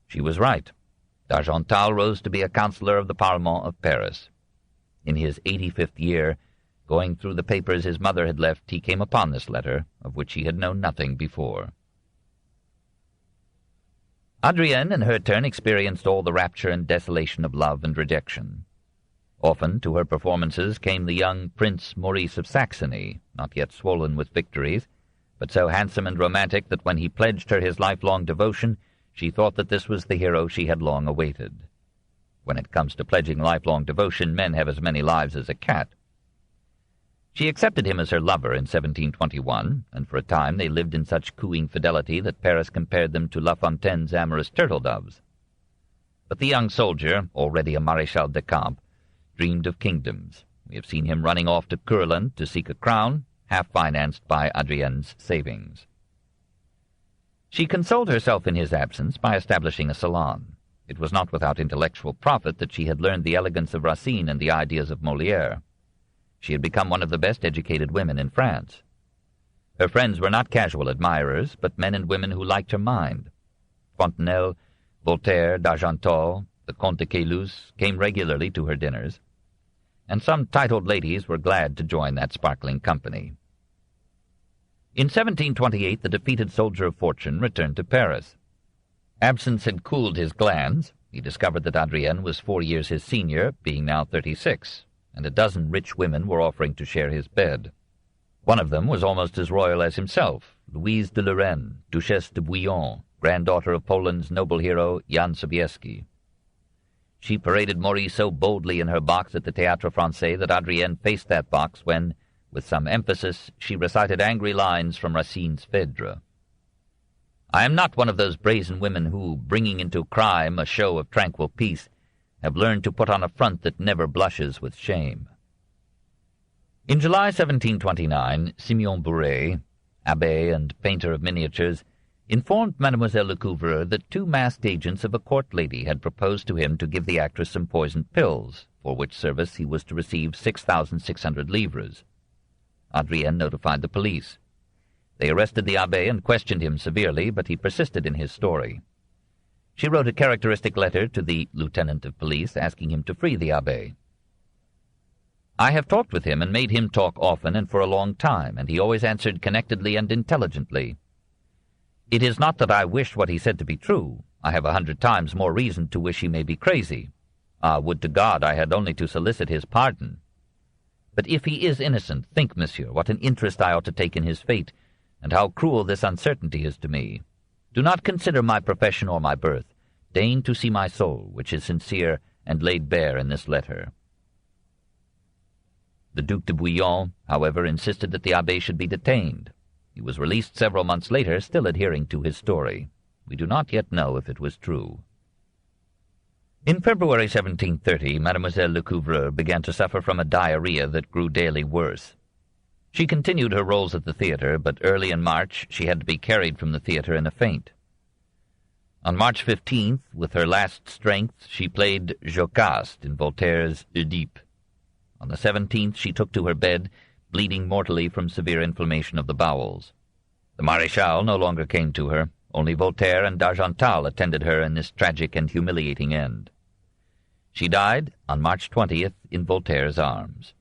Speaker 2: She was right. D'Argental rose to be a councillor of the Parlement of Paris. In his 85th year, going through the papers his mother had left, he came upon this letter, of which he had known nothing before. Adrienne, in her turn, experienced all the rapture and desolation of love and rejection. Often to her performances came the young Prince Maurice of Saxony, not yet swollen with victories, but so handsome and romantic that when he pledged her his lifelong devotion, she thought that this was the hero she had long awaited. When it comes to pledging lifelong devotion, men have as many lives as a cat. She accepted him as her lover in 1721, and for a time they lived in such cooing fidelity that Paris compared them to La Fontaine's amorous turtle-doves. But the young soldier, already a Maréchal de Camp, dreamed of kingdoms. We have seen him running off to Courland to seek a crown, half-financed by Adrienne's savings. She consoled herself in his absence by establishing a salon. It was not without intellectual profit that she had learned the elegance of Racine and the ideas of Molière. She had become one of the best educated women in France. Her friends were not casual admirers, but men and women who liked her mind. Fontenelle, Voltaire, D'Argental, the Comte de Caylus came regularly to her dinners, and some titled ladies were glad to join that sparkling company. In 1728 the defeated soldier of fortune returned to Paris. Absence had cooled his glands. He discovered that Adrienne was 4 years his senior, being now 36, and a dozen rich women were offering to share his bed. One of them was almost as royal as himself, Louise de Lorraine, Duchesse de Bouillon, granddaughter of Poland's noble hero Jan Sobieski. She paraded Maurice so boldly in her box at the Théâtre Français that Adrienne faced that box when, with some emphasis, she recited angry lines from Racine's Phèdre. "I am not one of those brazen women who, bringing into crime a show of tranquil peace, have learned to put on a front that never blushes with shame." In July 1729, Simeon Bouret, abbé and painter of miniatures, informed Mademoiselle Lecouvreur that 2 masked agents of a court lady had proposed to him to give the actress some poisoned pills, for which service he was to receive 6,600 livres. Adrienne notified the police. They arrested the abbé and questioned him severely, but he persisted in his story. She wrote a characteristic letter to the lieutenant of police asking him to free the abbé. "I have talked with him and made him talk often and for a long time, and he always answered connectedly and intelligently. It is not that I wish what he said to be true. I have 100 times more reason to wish he may be crazy. Ah, would to God I had only to solicit his pardon. But if he is innocent, think, monsieur, what an interest I ought to take in his fate, and how cruel this uncertainty is to me. Do not consider my profession or my birth. Deign to see my soul, which is sincere and laid bare in this letter." The Duc de Bouillon, however, insisted that the abbé should be detained. He was released several months later, still adhering to his story. We do not yet know if it was true. In February 1730, Mademoiselle Lecouvreur began to suffer from a diarrhea that grew daily worse. She continued her roles at the theatre, but early in March she had to be carried from the theatre in a faint. On March 15th, with her last strength, she played Jocaste in Voltaire's Idyl. On the 17th she took to her bed, bleeding mortally from severe inflammation of the bowels. The Maréchal no longer came to her. Only Voltaire and D'Argental attended her in this tragic and humiliating end. She died on March 20th in Voltaire's arms.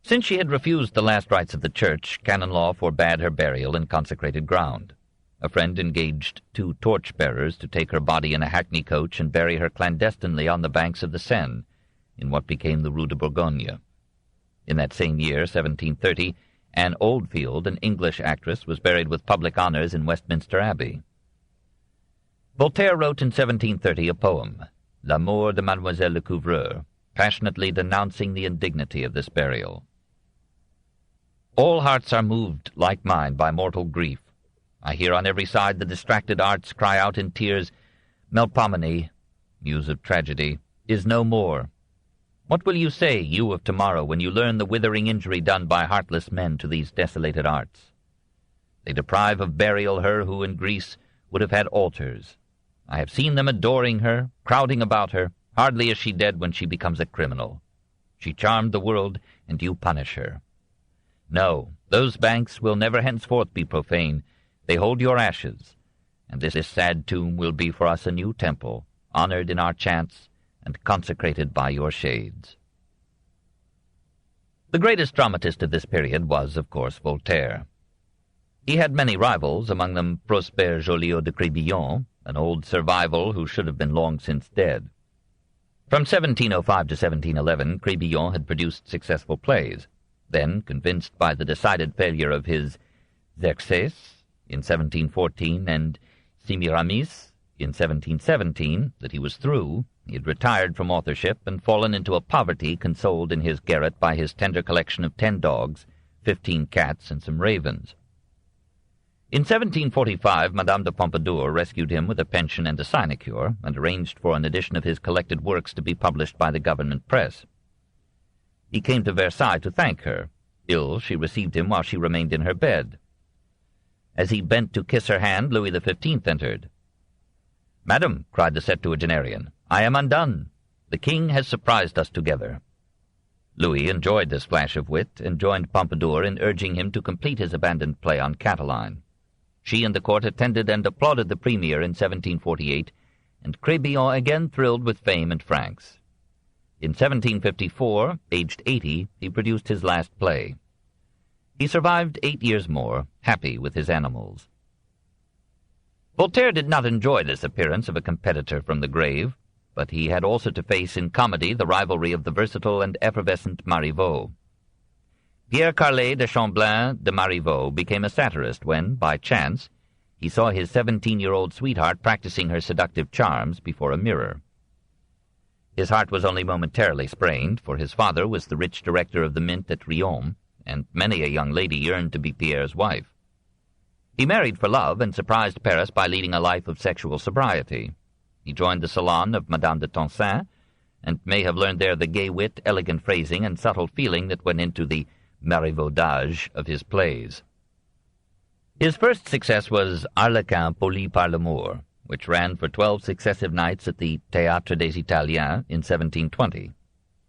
Speaker 2: Since she had refused the last rites of the church, canon law forbade her burial in consecrated ground. A friend engaged 2 torch-bearers to take her body in a hackney coach and bury her clandestinely on the banks of the Seine, in what became the Rue de Bourgogne. In that same year, 1730, Anne Oldfield, an English actress, was buried with public honors in Westminster Abbey. Voltaire wrote in 1730 a poem, L'amour de Mademoiselle Lecouvreur, passionately denouncing the indignity of this burial. "All hearts are moved, like mine, by mortal grief. I hear on every side the distracted arts cry out in tears, Melpomene, muse of tragedy, is no more. What will you say, you of tomorrow, when you learn the withering injury done by heartless men to these desolated arts? They deprive of burial her who in Greece would have had altars.
Speaker 1: I have seen them adoring her, crowding about her. Hardly is she dead when she becomes a criminal. She charmed the world, and you punish her. No, those banks will never henceforth be profane. They hold your ashes, and this sad tomb will be for us a new temple, honored in our chants and consecrated by your shades. The greatest dramatist of this period was, of course, Voltaire. He had many rivals, among them Prosper Joliot de Crébillon, an old survival who should have been long since dead. From 1705 to 1711, Crébillon had produced successful plays. Then, convinced by the decided failure of his Xerxes in 1714 and Semiramis in 1717 that he was through, he had retired from authorship and fallen into a poverty consoled in his garret by his tender collection of 10 dogs, 15 cats, and some ravens. In 1745, Madame de Pompadour rescued him with a pension and a sinecure, and arranged for an edition of his collected works to be published by the government press. He came to Versailles to thank her. Ill, she received him while she remained in her bed. As he bent to kiss her hand, Louis XV entered. "Madam," cried the septuagenarian, "I am undone. The king has surprised us together." Louis enjoyed this flash of wit, and joined Pompadour in urging him to complete his abandoned play on Catiline. She and the court attended and applauded the premiere in 1748, and Crébillon again thrilled with fame and francs. In 1754, aged 80, he produced his last play. He survived 8 years more, happy with his animals. Voltaire did not enjoy this appearance of a competitor from the grave, but he had also to face in comedy the rivalry of the versatile and effervescent Marivaux. Pierre Carlet de Champlain de Marivaux became a satirist when, by chance, he saw his 17-year-old sweetheart practicing her seductive charms before a mirror. His heart was only momentarily sprained, for his father was the rich director of the mint at Riom, and many a young lady yearned to be Pierre's wife. He married for love and surprised Paris by leading a life of sexual sobriety. He joined the salon of Madame de Tencin, and may have learned there the gay wit, elegant phrasing, and subtle feeling that went into the marivaudage of his plays. His first success was Arlequin poli par l'amour, which ran for 12 successive nights at the Théâtre des Italiens in 1720.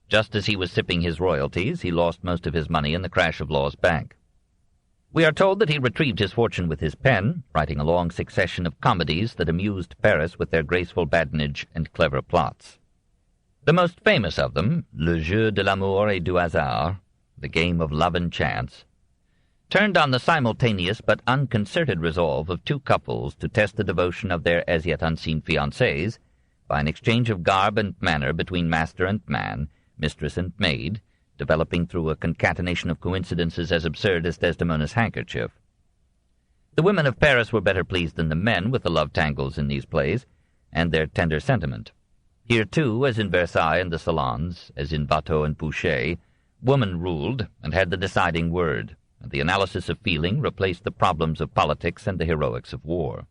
Speaker 1: Just as he was sipping his royalties, he lost most of his money in the crash of Law's Bank. We are told that he retrieved his fortune with his pen, writing a long succession of comedies that amused Paris with their graceful badinage and clever plots. The most famous of them, Le Jeu de l'amour et du hasard, the game of love and chance, turned on the simultaneous but unconcerted resolve of two couples to test the devotion of their as-yet unseen fiancés by an exchange of garb and manner between master and man, mistress and maid, developing through a concatenation of coincidences as absurd as Desdemona's handkerchief. The women of Paris were better pleased than the men with the love tangles in these plays, and their tender sentiment. Here, too, as in Versailles and the Salons, as in Watteau and Pouchet, woman ruled and had the deciding word, and the analysis of feeling replaced the problems of politics and the heroics of war.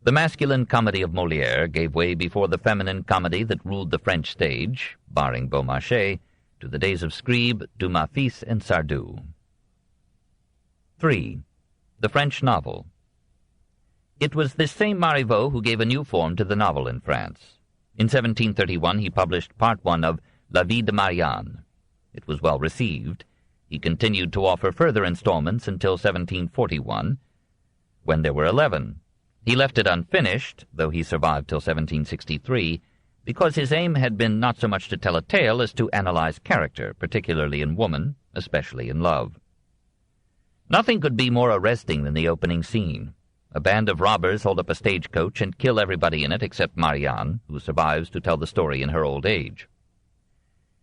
Speaker 1: The masculine comedy of Molière gave way before the feminine comedy that ruled the French stage, barring Beaumarchais, to the days of Scribe, Dumas fils, and Sardou. 3. The French novel. It was this same Marivaux who gave a new form to the novel in France. In 1731 he published Part 1 of La Vie de Marianne. It was well received. He continued to offer further installments until 1741, when there were 11. He left it unfinished, though he survived till 1763, because his aim had been not so much to tell a tale as to analyze character, particularly in woman, especially in love. Nothing could be more arresting than the opening scene. A band of robbers hold up a stagecoach and kill everybody in it except Marianne, who survives to tell the story in her old age.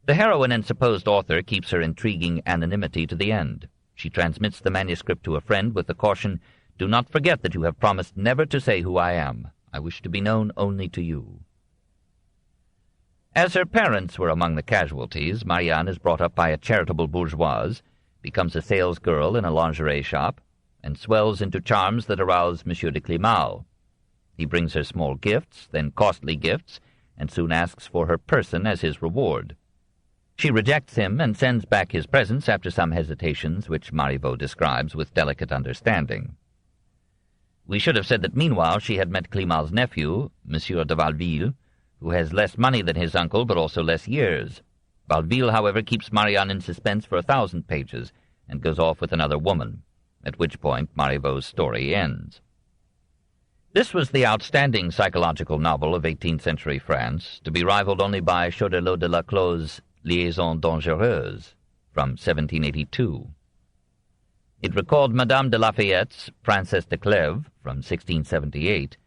Speaker 1: The heroine and supposed author keeps her intriguing anonymity to the end. She transmits the manuscript to a friend with the caution, "Do not forget that you have promised never to say who I am. I wish to be known only to you." As her parents were among the casualties, Marianne is brought up by a charitable bourgeoise, becomes a salesgirl in a lingerie shop, and swells into charms that arouse Monsieur de Climal. He brings her small gifts, then costly gifts, and soon asks for her person as his reward. She rejects him and sends back his presents after some hesitations which Marivaux describes with delicate understanding. We should have said that meanwhile she had met Climal's nephew, Monsieur de Valville, who has less money than his uncle, but also less years. Valville, however, keeps Marianne in suspense for 1,000 pages, and goes off with another woman, at which point Marivaux's story ends. This was the outstanding psychological novel of 18th century France, to be rivaled only by Choderlos de la Close's Liaison Dangereuse, from 1782. It recalled Madame de Lafayette's Princesse de Clèves, from 1678,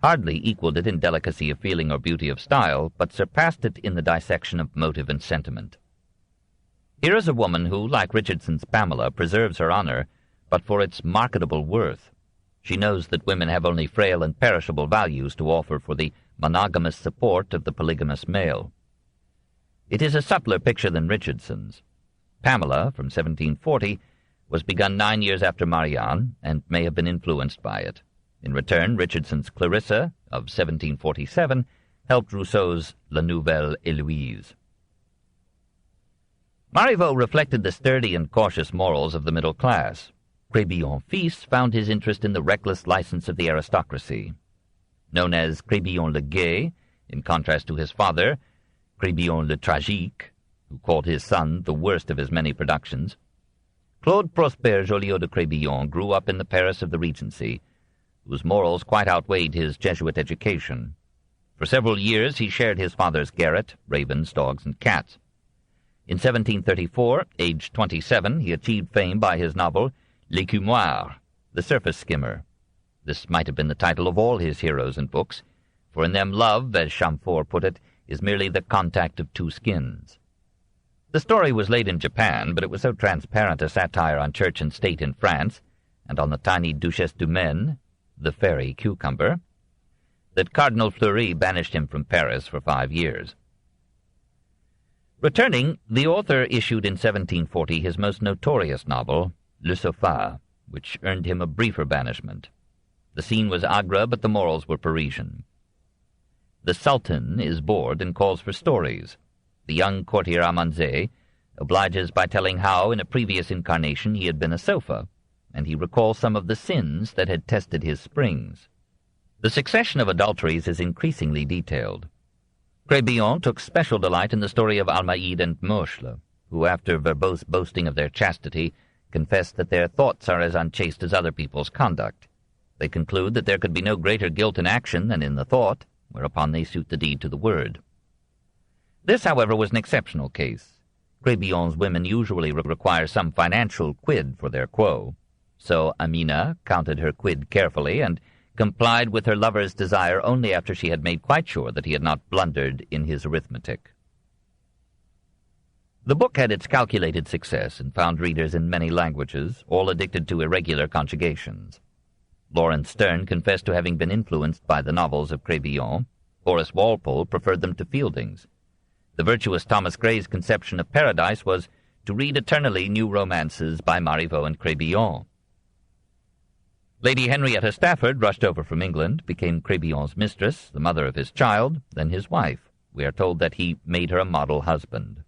Speaker 1: hardly equaled it in delicacy of feeling or beauty of style, but surpassed it in the dissection of motive and sentiment. Here is a woman who, like Richardson's Pamela, preserves her honor, but for its marketable worth. She knows that women have only frail and perishable values to offer for the monogamous support of the polygamous male. It is a subtler picture than Richardson's. Pamela, from 1740, was begun 9 years after Marianne, and may have been influenced by it. In return, Richardson's Clarissa, of 1747, helped Rousseau's La Nouvelle Héloïse. Marivaux reflected the sturdy and cautious morals of the middle class. Crébillon fils found his interest in the reckless license of the aristocracy. Known as Crébillon le Gai, in contrast to his father, Crébillon le Tragique, who called his son the worst of his many productions, Claude Prosper Joliot de Crébillon grew up in the Paris of the Regency, whose morals quite outweighed his Jesuit education. For several years he shared his father's garret, ravens, dogs, and cats. In 1734, aged 27, he achieved fame by his novel L'Écumoire, the surface skimmer. This might have been the title of all his heroes and books, for in them love, as Chamfort put it, is merely the contact of two skins. The story was laid in Japan, but it was so transparent a satire on church and state in France, and on the tiny Duchesse du Maine, the fairy cucumber, that Cardinal Fleury banished him from Paris for 5 years. Returning, the author issued in 1740 his most notorious novel, Le Sofa, which earned him a briefer banishment. The scene was Agra, but the morals were Parisian. The Sultan is bored and calls for stories. The young courtier Amanzé obliges by telling how, in a previous incarnation, he had been a sofa, and he recalls some of the sins that had tested his springs. The succession of adulteries is increasingly detailed. Crébillon took special delight in the story of Almaïde and Mauchle, who, after verbose boasting of their chastity, confess that their thoughts are as unchaste as other people's conduct. They conclude that there could be no greater guilt in action than in the thought, whereupon they suit the deed to the word. This, however, was an exceptional case. Crébillon's women usually require some financial quid for their quo, so Amina counted her quid carefully and complied with her lover's desire only after she had made quite sure that he had not blundered in his arithmetic. The book had its calculated success and found readers in many languages, all addicted to irregular conjugations. Laurence Sterne confessed to having been influenced by the novels of Crébillon. Horace Walpole preferred them to Fielding's. The virtuous Thomas Gray's conception of paradise was to read eternally new romances by Marivaux and Crébillon. Lady Henrietta Stafford rushed over from England, became Crébillon's mistress, the mother of his child, then his wife. We are told that he made her a model husband.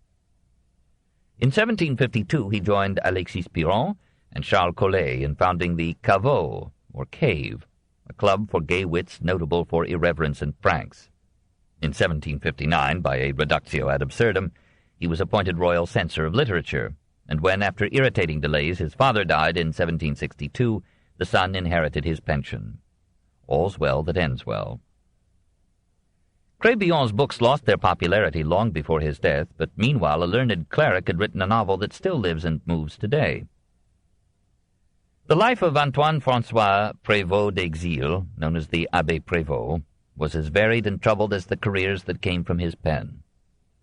Speaker 1: In 1752 he joined Alexis Piron and Charles Collet in founding the Caveau, or Cave, a club for gay wits notable for irreverence and pranks. In 1759, by a reductio ad absurdum, he was appointed Royal Censor of Literature, and when, after irritating delays, his father died in 1762, the son inherited his pension. All's well that ends well. Crébillon's books lost their popularity long before his death, but meanwhile a learned cleric had written a novel that still lives and moves today. The life of Antoine-François Prévost d'Exilles, known as the Abbé Prévost, was as varied and troubled as the careers that came from his pen.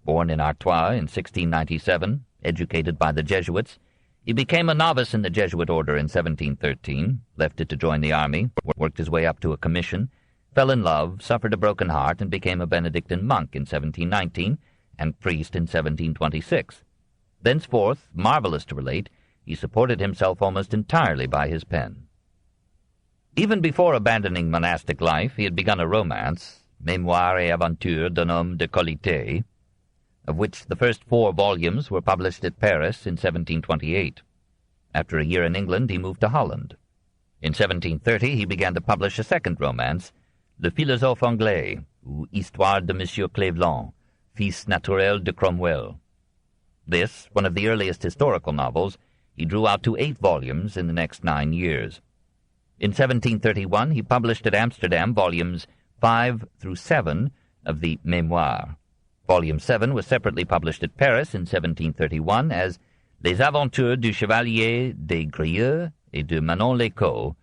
Speaker 1: Born in Artois in 1697, educated by the Jesuits, he became a novice in the Jesuit order in 1713, left it to join the army, worked his way up to a commission, fell in love, suffered a broken heart, and became a Benedictine monk in 1719, and priest in 1726. Thenceforth, marvelous to relate, he supported himself almost entirely by his pen. Even before abandoning monastic life, he had begun a romance, Mémoires et Aventures d'un homme de qualité, of which the first 4 volumes were published at Paris in 1728. After a year in England, he moved to Holland. In 1730 he began to publish a second romance, Le Philosophe Anglais, ou Histoire de Monsieur Cleveland, fils naturel de Cromwell. This, one of the earliest historical novels, he drew out to 8 volumes in the next 9 years. In 1731 he published at Amsterdam volumes 5 through 7 of the Mémoires. Volume 7 was separately published at Paris in 1731 as Les Aventures du Chevalier des Grieux et de Manon Lescaut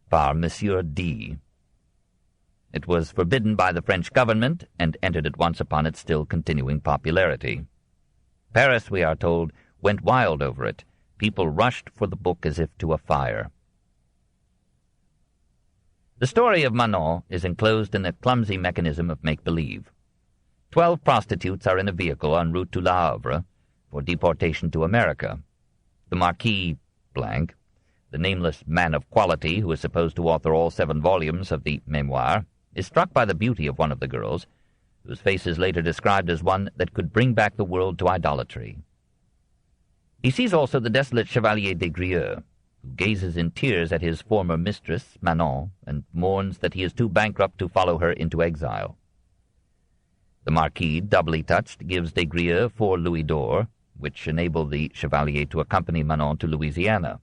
Speaker 1: par Monsieur D. It was forbidden by the French government and entered at once upon its still continuing popularity. Paris, we are told, went wild over it. People rushed for the book as if to a fire. The story of Manon is enclosed in a clumsy mechanism of make-believe. 12 prostitutes are in a vehicle en route to Le Havre for deportation to America. The Marquis blank, the nameless man of quality who is supposed to author all 7 volumes of the Mémoires, is struck by the beauty of one of the girls, whose face is later described as one that could bring back the world to idolatry. He sees also the desolate Chevalier des Grieux, who gazes in tears at his former mistress, Manon, and mourns that he is too bankrupt to follow her into exile. The Marquis, doubly touched, gives des Grieux 4 louis d'or, which enable the Chevalier to accompany Manon to Louisiana.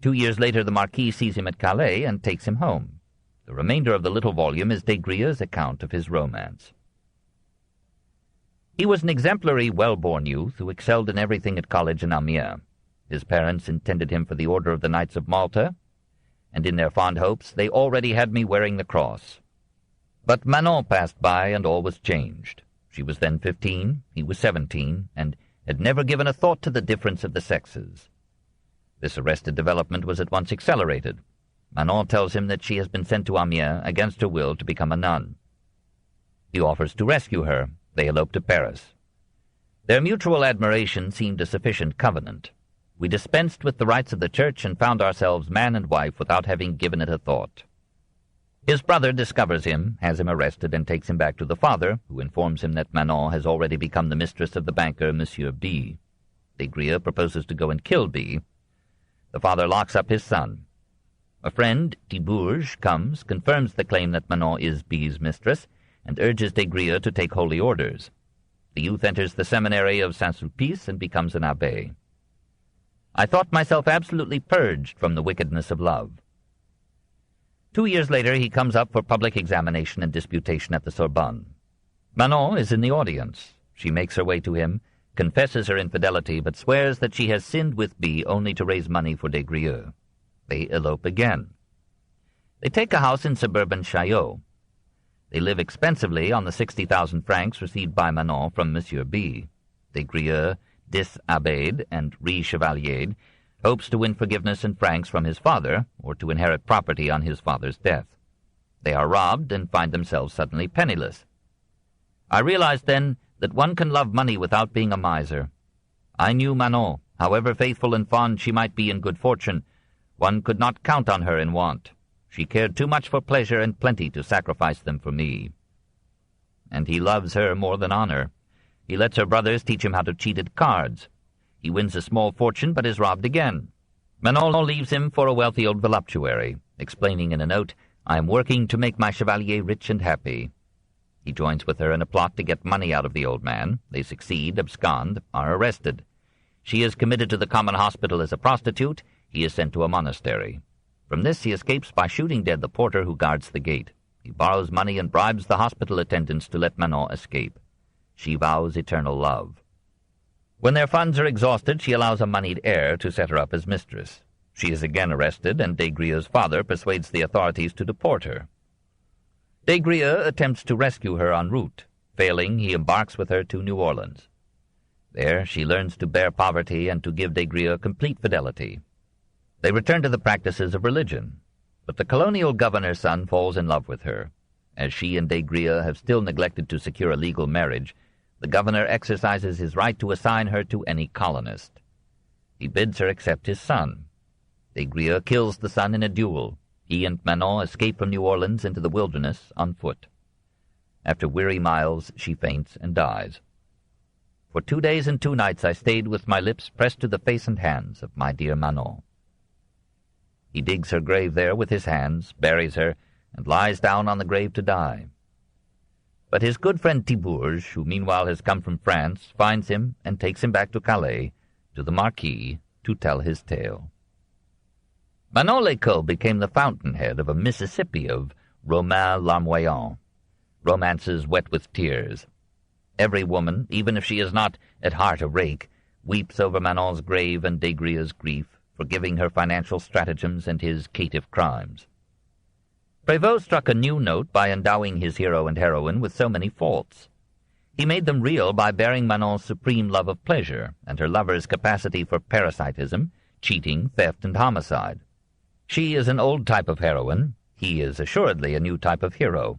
Speaker 1: 2 years later the Marquis sees him at Calais and takes him home. The remainder of the little volume is des Grieux's account of his romance. He was an exemplary, well-born youth who excelled in everything at college in Amiens. His parents intended him for the Order of the Knights of Malta, and in their fond hopes they already had me wearing the cross. But Manon passed by, and all was changed. She was then 15, he was 17, and had never given a thought to the difference of the sexes. This arrested development was at once accelerated. Manon tells him that she has been sent to Amiens against her will to become a nun. He offers to rescue her. They elope to Paris. Their mutual admiration seemed a sufficient covenant. We dispensed with the rites of the church and found ourselves man and wife without having given it a thought. His brother discovers him, has him arrested, and takes him back to the father, who informs him that Manon has already become the mistress of the banker, Monsieur B. Des Grieux proposes to go and kill B. The father locks up his son. A friend, Tibourge, comes, confirms the claim that Manon is B's mistress, and urges des Grieux to take holy orders. The youth enters the seminary of Saint-Sulpice and becomes an abbé. I thought myself absolutely purged from the wickedness of love. 2 years later he comes up for public examination and disputation at the Sorbonne. Manon is in the audience. She makes her way to him, confesses her infidelity, but swears that she has sinned with B only to raise money for des Grieux. They elope again. They take a house in suburban Chaillot. They live expensively on the 60,000 francs received by Manon from Monsieur B. Des Grieux, disabbéed and re-chevaliered, hopes to win forgiveness in francs from his father, or to inherit property on his father's death. They are robbed and find themselves suddenly penniless. I realized then that one can love money without being a miser. I knew Manon. However faithful and fond she might be in good fortune, one could not count on her in want. She cared too much for pleasure and plenty to sacrifice them for me. And he loves her more than honor. He lets her brothers teach him how to cheat at cards. He wins a small fortune, but is robbed again. Manon leaves him for a wealthy old voluptuary, explaining in a note, I am working to make my chevalier rich and happy. He joins with her in a plot to get money out of the old man. They succeed, abscond, are arrested. She is committed to the common hospital as a prostitute. He is sent to a monastery. From this he escapes by shooting dead the porter who guards the gate. He borrows money and bribes the hospital attendants to let Manon escape. She vows eternal love. When their funds are exhausted, she allows a moneyed heir to set her up as mistress. She is again arrested, and des Grieux's father persuades the authorities to deport her. Des Grieux attempts to rescue her en route. Failing, he embarks with her to New Orleans. There she learns to bear poverty and to give des Grieux complete fidelity. They return to the practices of religion, but the colonial governor's son falls in love with her. As she and des Grieux have still neglected to secure a legal marriage, the governor exercises his right to assign her to any colonist. He bids her accept his son. Des Grieux kills the son in a duel. He and Manon escape from New Orleans into the wilderness on foot. After weary miles, she faints and dies. For 2 days and 2 nights I stayed with my lips pressed to the face and hands of my dear Manon.
Speaker 2: He digs her grave there with his hands, buries her, and lies down on the grave to die. But his good friend Tibourge, who meanwhile has come from France, finds him and takes him back to Calais, to the Marquis, to tell his tale. Manon Lescaut became the fountainhead of a Mississippi of romans larmoyants, romances wet with tears. Every woman, even if she is not at heart a rake, weeps over Manon's grave and Des Grieux's grief, forgiving her financial stratagems and his caitiff crimes. Prévost struck a new note by endowing his hero and heroine with so many faults. He made them real by bearing Manon's supreme love of pleasure and her lover's capacity for parasitism, cheating, theft, and homicide. She is an old type of heroine. He is assuredly a new type of hero.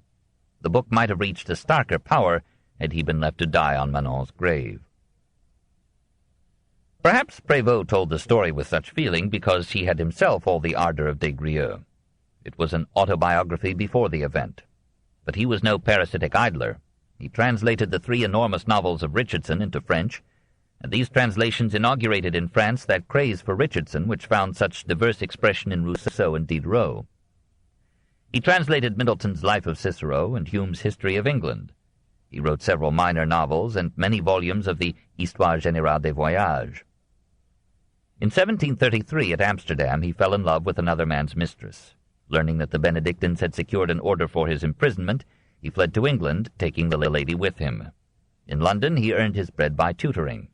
Speaker 2: The book might have reached a starker power had he been left to die on Manon's grave. Perhaps Prévost told the story with such feeling because he had himself all the ardor of Des Grieux. It was an autobiography before the event. But he was no parasitic idler. He translated the 3 enormous novels of Richardson into French, and these translations inaugurated in France that craze for Richardson which found such diverse expression in Rousseau and Diderot. He translated Middleton's Life of Cicero and Hume's History of England. He wrote several minor novels and many volumes of the Histoire générale des voyages. In 1733 at Amsterdam he fell in love with another man's mistress. Learning that the Benedictines had secured an order for his imprisonment, he fled to England, taking the lady with him. In London he earned his bread by tutoring.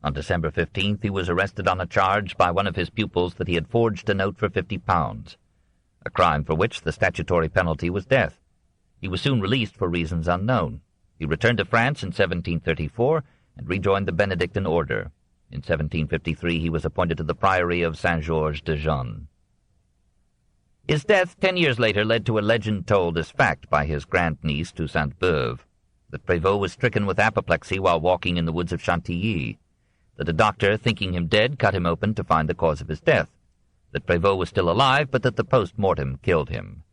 Speaker 2: On December 15th he was arrested on a charge by one of his pupils that he had forged a note for £50, a crime for which the statutory penalty was death. He was soon released for reasons unknown. He returned to France in 1734 and rejoined the Benedictine order. In 1753 he was appointed to the priory of Saint-Georges-de-Jeune. His death 10 years later led to a legend told as fact by his grandniece Toussaint Beuve, that Prévost was stricken with apoplexy while walking in the woods of Chantilly, that a doctor, thinking him dead, cut him open to find the cause of his death, that Prévost was still alive, but that the post-mortem killed him.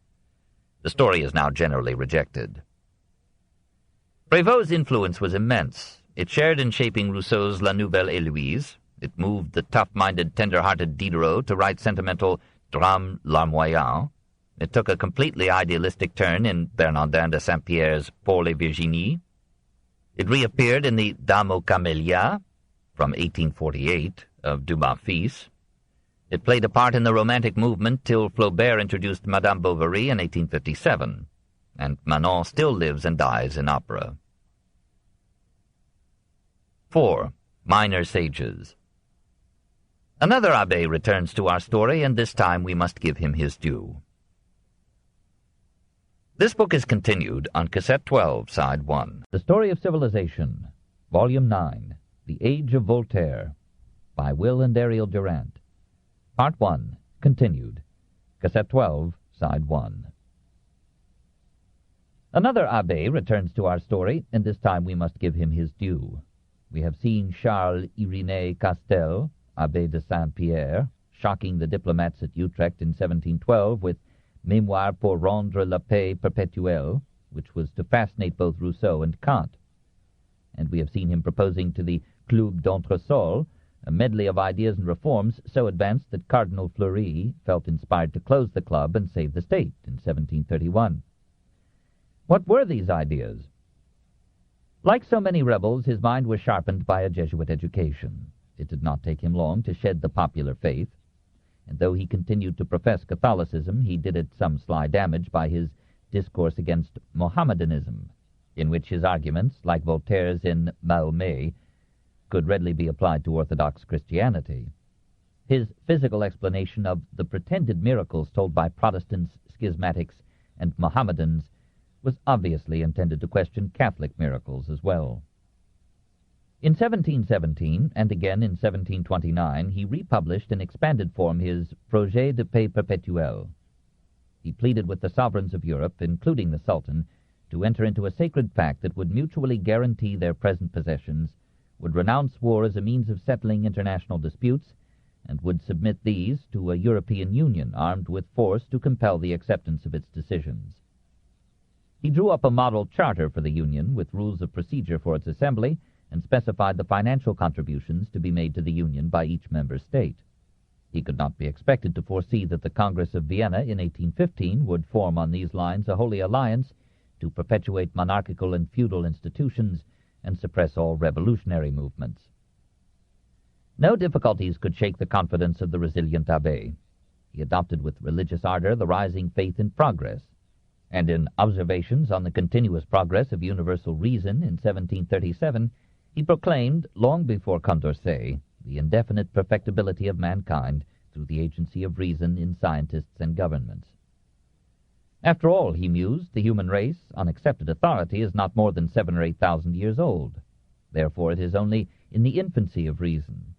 Speaker 2: The story is now generally rejected. Prévost's influence was immense. It shared in shaping Rousseau's La Nouvelle Héloïse. It moved the tough-minded, tender-hearted Diderot to write sentimental Drames larmoyants. It took a completely idealistic turn in Bernardin de Saint-Pierre's Paul et Virginie. It reappeared in the Dame aux Camélias, from 1848, of Dumas fils. It played a part in the Romantic movement till Flaubert introduced Madame Bovary in 1857, and Manon still lives and dies in opera. 4. Minor Sages. Another abbé returns to our story, and this time we must give him his due. This book is continued on Cassette 12, Side 1. The Story of Civilization, Volume 9, The Age of Voltaire, by Will and Ariel Durant. Part 1, continued. Cassette 12, Side 1. Another abbé returns to our story, and this time we must give him his due. We have seen Charles Irénée Castel, Abbé de Saint-Pierre, shocking the diplomats at Utrecht in 1712 with Mémoire pour rendre la paix perpétuelle, which was to fascinate both Rousseau and Kant. And we have seen him proposing to the Club d'Entresol a medley of ideas and reforms so advanced that Cardinal Fleury felt inspired to close the club and save the state in 1731. What were these ideas? Like so many rebels, his mind was sharpened by a Jesuit education. It did not take him long to shed the popular faith, and though he continued to profess Catholicism, he did it some sly damage by his discourse against Mohammedanism, in which his arguments, like Voltaire's in Mahomet, could readily be applied to Orthodox Christianity. His physical explanation of the pretended miracles told by Protestants, schismatics, and Mohammedans was obviously intended to question Catholic miracles as well. In 1717, and again in 1729, he republished in expanded form his Projet de paix perpétuelle. He pleaded with the sovereigns of Europe, including the Sultan, to enter into a sacred pact that would mutually guarantee their present possessions, would renounce war as a means of settling international disputes, and would submit these to a European Union armed with force to compel the acceptance of its decisions. He drew up a model charter for the Union with rules of procedure for its assembly, and specified the financial contributions to be made to the Union by each member state. He could not be expected to foresee that the Congress of Vienna in 1815 would form on these lines a holy alliance to perpetuate monarchical and feudal institutions and suppress all revolutionary movements. No difficulties could shake the confidence of the resilient abbé. He adopted with religious ardor the rising faith in progress, and in Observations on the Continuous Progress of Universal Reason in 1737, he proclaimed, long before Condorcet, the indefinite perfectibility of mankind through the agency of reason in scientists and governments. After all, he mused, the human race, on accepted authority, is not more than 7,000 or 8,000 years old. Therefore it is only in the infancy of reason.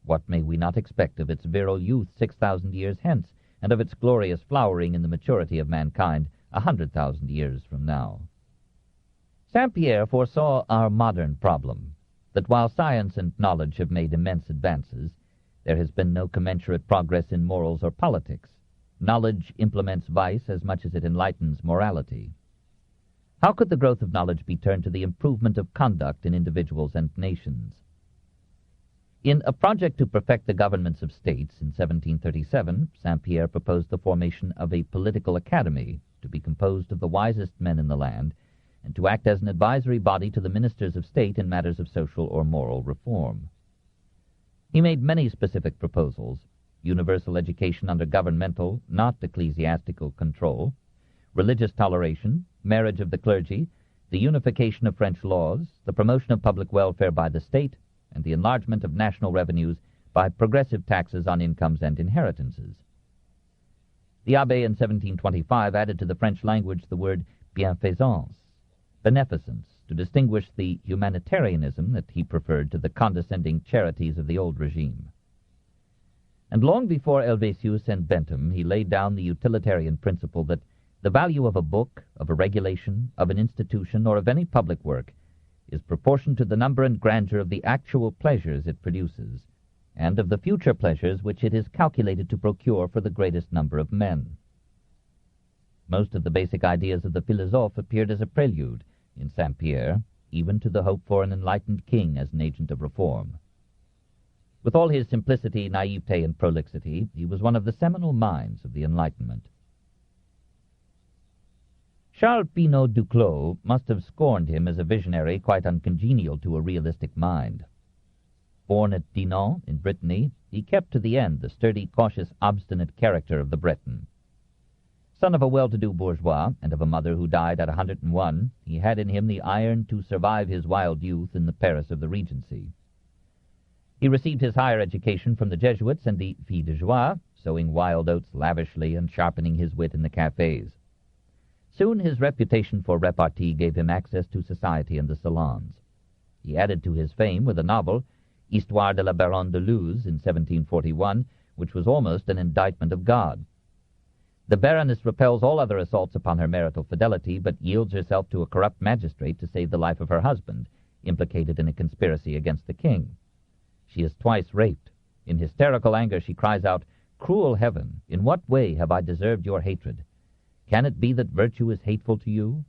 Speaker 2: What may we not expect of its virile youth 6,000 years hence, and of its glorious flowering in the maturity of mankind 100,000 years from now? Saint-Pierre foresaw our modern problem, that while science and knowledge have made immense advances, there has been no commensurate progress in morals or politics. Knowledge implements vice as much as it enlightens morality. How could the growth of knowledge be turned to the improvement of conduct in individuals and nations? In A Project to Perfect the Governments of States in 1737, Saint-Pierre proposed the formation of a political academy to be composed of the wisest men in the land and to act as an advisory body to the ministers of state in matters of social or moral reform. He made many specific proposals: universal education under governmental, not ecclesiastical control, religious toleration, marriage of the clergy, the unification of French laws, the promotion of public welfare by the state, and the enlargement of national revenues by progressive taxes on incomes and inheritances. The abbé in 1725 added to the French language the word bienfaisance, beneficence, to distinguish the humanitarianism that he preferred to the condescending charities of the old regime. And long before Helvétius and Bentham, he laid down the utilitarian principle that the value of a book, of a regulation, of an institution, or of any public work is proportioned to the number and grandeur of the actual pleasures it produces, and of the future pleasures which it is calculated to procure for the greatest number of men. Most of the basic ideas of the philosophe appeared as a prelude, in Saint-Pierre, even to the hope for an enlightened king as an agent of reform. With all his simplicity, naivete, and prolixity, he was one of the seminal minds of the Enlightenment. Charles Pinot Duclos must have scorned him as a visionary quite uncongenial to a realistic mind. Born at Dinan, in Brittany, he kept to the end the sturdy, cautious, obstinate character of the Breton. Son of a well-to-do bourgeois, and of a mother who died at 101, he had in him the iron to survive his wild youth in the Paris of the Regency. He received his higher education from the Jesuits and the filles de joie, sowing wild oats lavishly and sharpening his wit in the cafes. Soon his reputation for repartee gave him access to society and the salons. He added to his fame with a novel, Histoire de la Baronne de Luz, in 1741, which was almost an indictment of God. The Baroness repels all other assaults upon her marital fidelity, but yields herself to a corrupt magistrate to save the life of her husband, implicated in a conspiracy against the king. She is twice raped. In hysterical anger she cries out, "Cruel heaven, in what way have I deserved your hatred? Can it be that virtue is hateful to you?"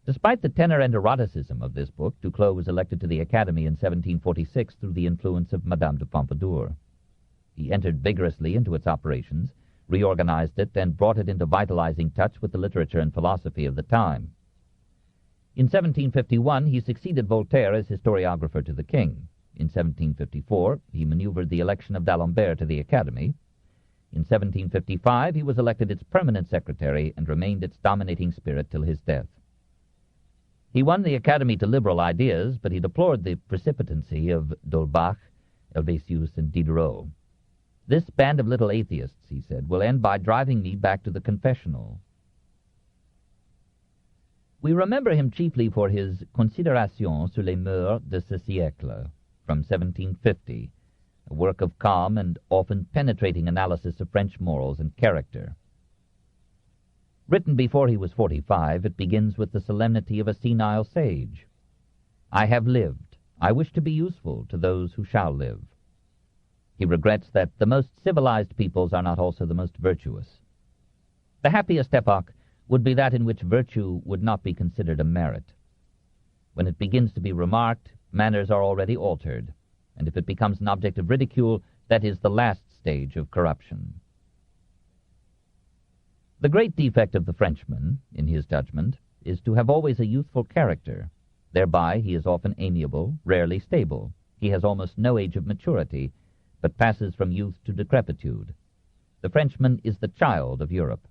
Speaker 2: Despite the tenor and eroticism of this book, Duclos was elected to the Academy in 1746 through the influence of Madame de Pompadour. He entered vigorously into its operations, reorganized it, and brought it into vitalizing touch with the literature and philosophy of the time. In 1751, he succeeded Voltaire as historiographer to the king. In 1754, he maneuvered the election of d'Alembert to the Academy. In 1755, he was elected its permanent secretary and remained its dominating spirit till his death. He won the Academy to liberal ideas, but he deplored the precipitancy of d'Holbach, Helvétius, and Diderot. "This band of little atheists," he said, "will end by driving me back to the confessional." We remember him chiefly for his Considérations sur les mœurs de ce siècle, from 1750, a work of calm and often penetrating analysis of French morals and character. Written before he was 45, it begins with the solemnity of a senile sage. "I have lived. I wish to be useful to those who shall live." He regrets that the most civilized peoples are not also the most virtuous. The happiest epoch would be that in which virtue would not be considered a merit. When it begins to be remarked, manners are already altered, and if it becomes an object of ridicule, that is the last stage of corruption. The great defect of the Frenchman, in his judgment, is to have always a youthful character. Thereby he is often amiable, rarely stable. He has almost no age of maturity, but passes from youth to decrepitude. The Frenchman is the child of Europe,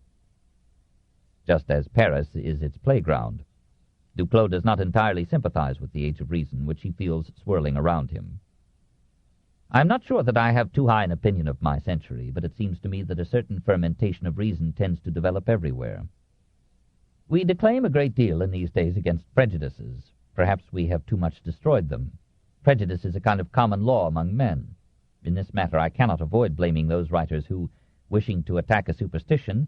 Speaker 2: just as Paris is its playground. Duclos does not entirely sympathize with the age of reason which he feels swirling around him. I am not sure that I have too high an opinion of my century, but it seems to me that a certain fermentation of reason tends to develop everywhere. We declaim a great deal in these days against prejudices. Perhaps we have too much destroyed them. Prejudice is a kind of common law among men. In this matter I cannot avoid blaming those writers who, wishing to attack a superstition,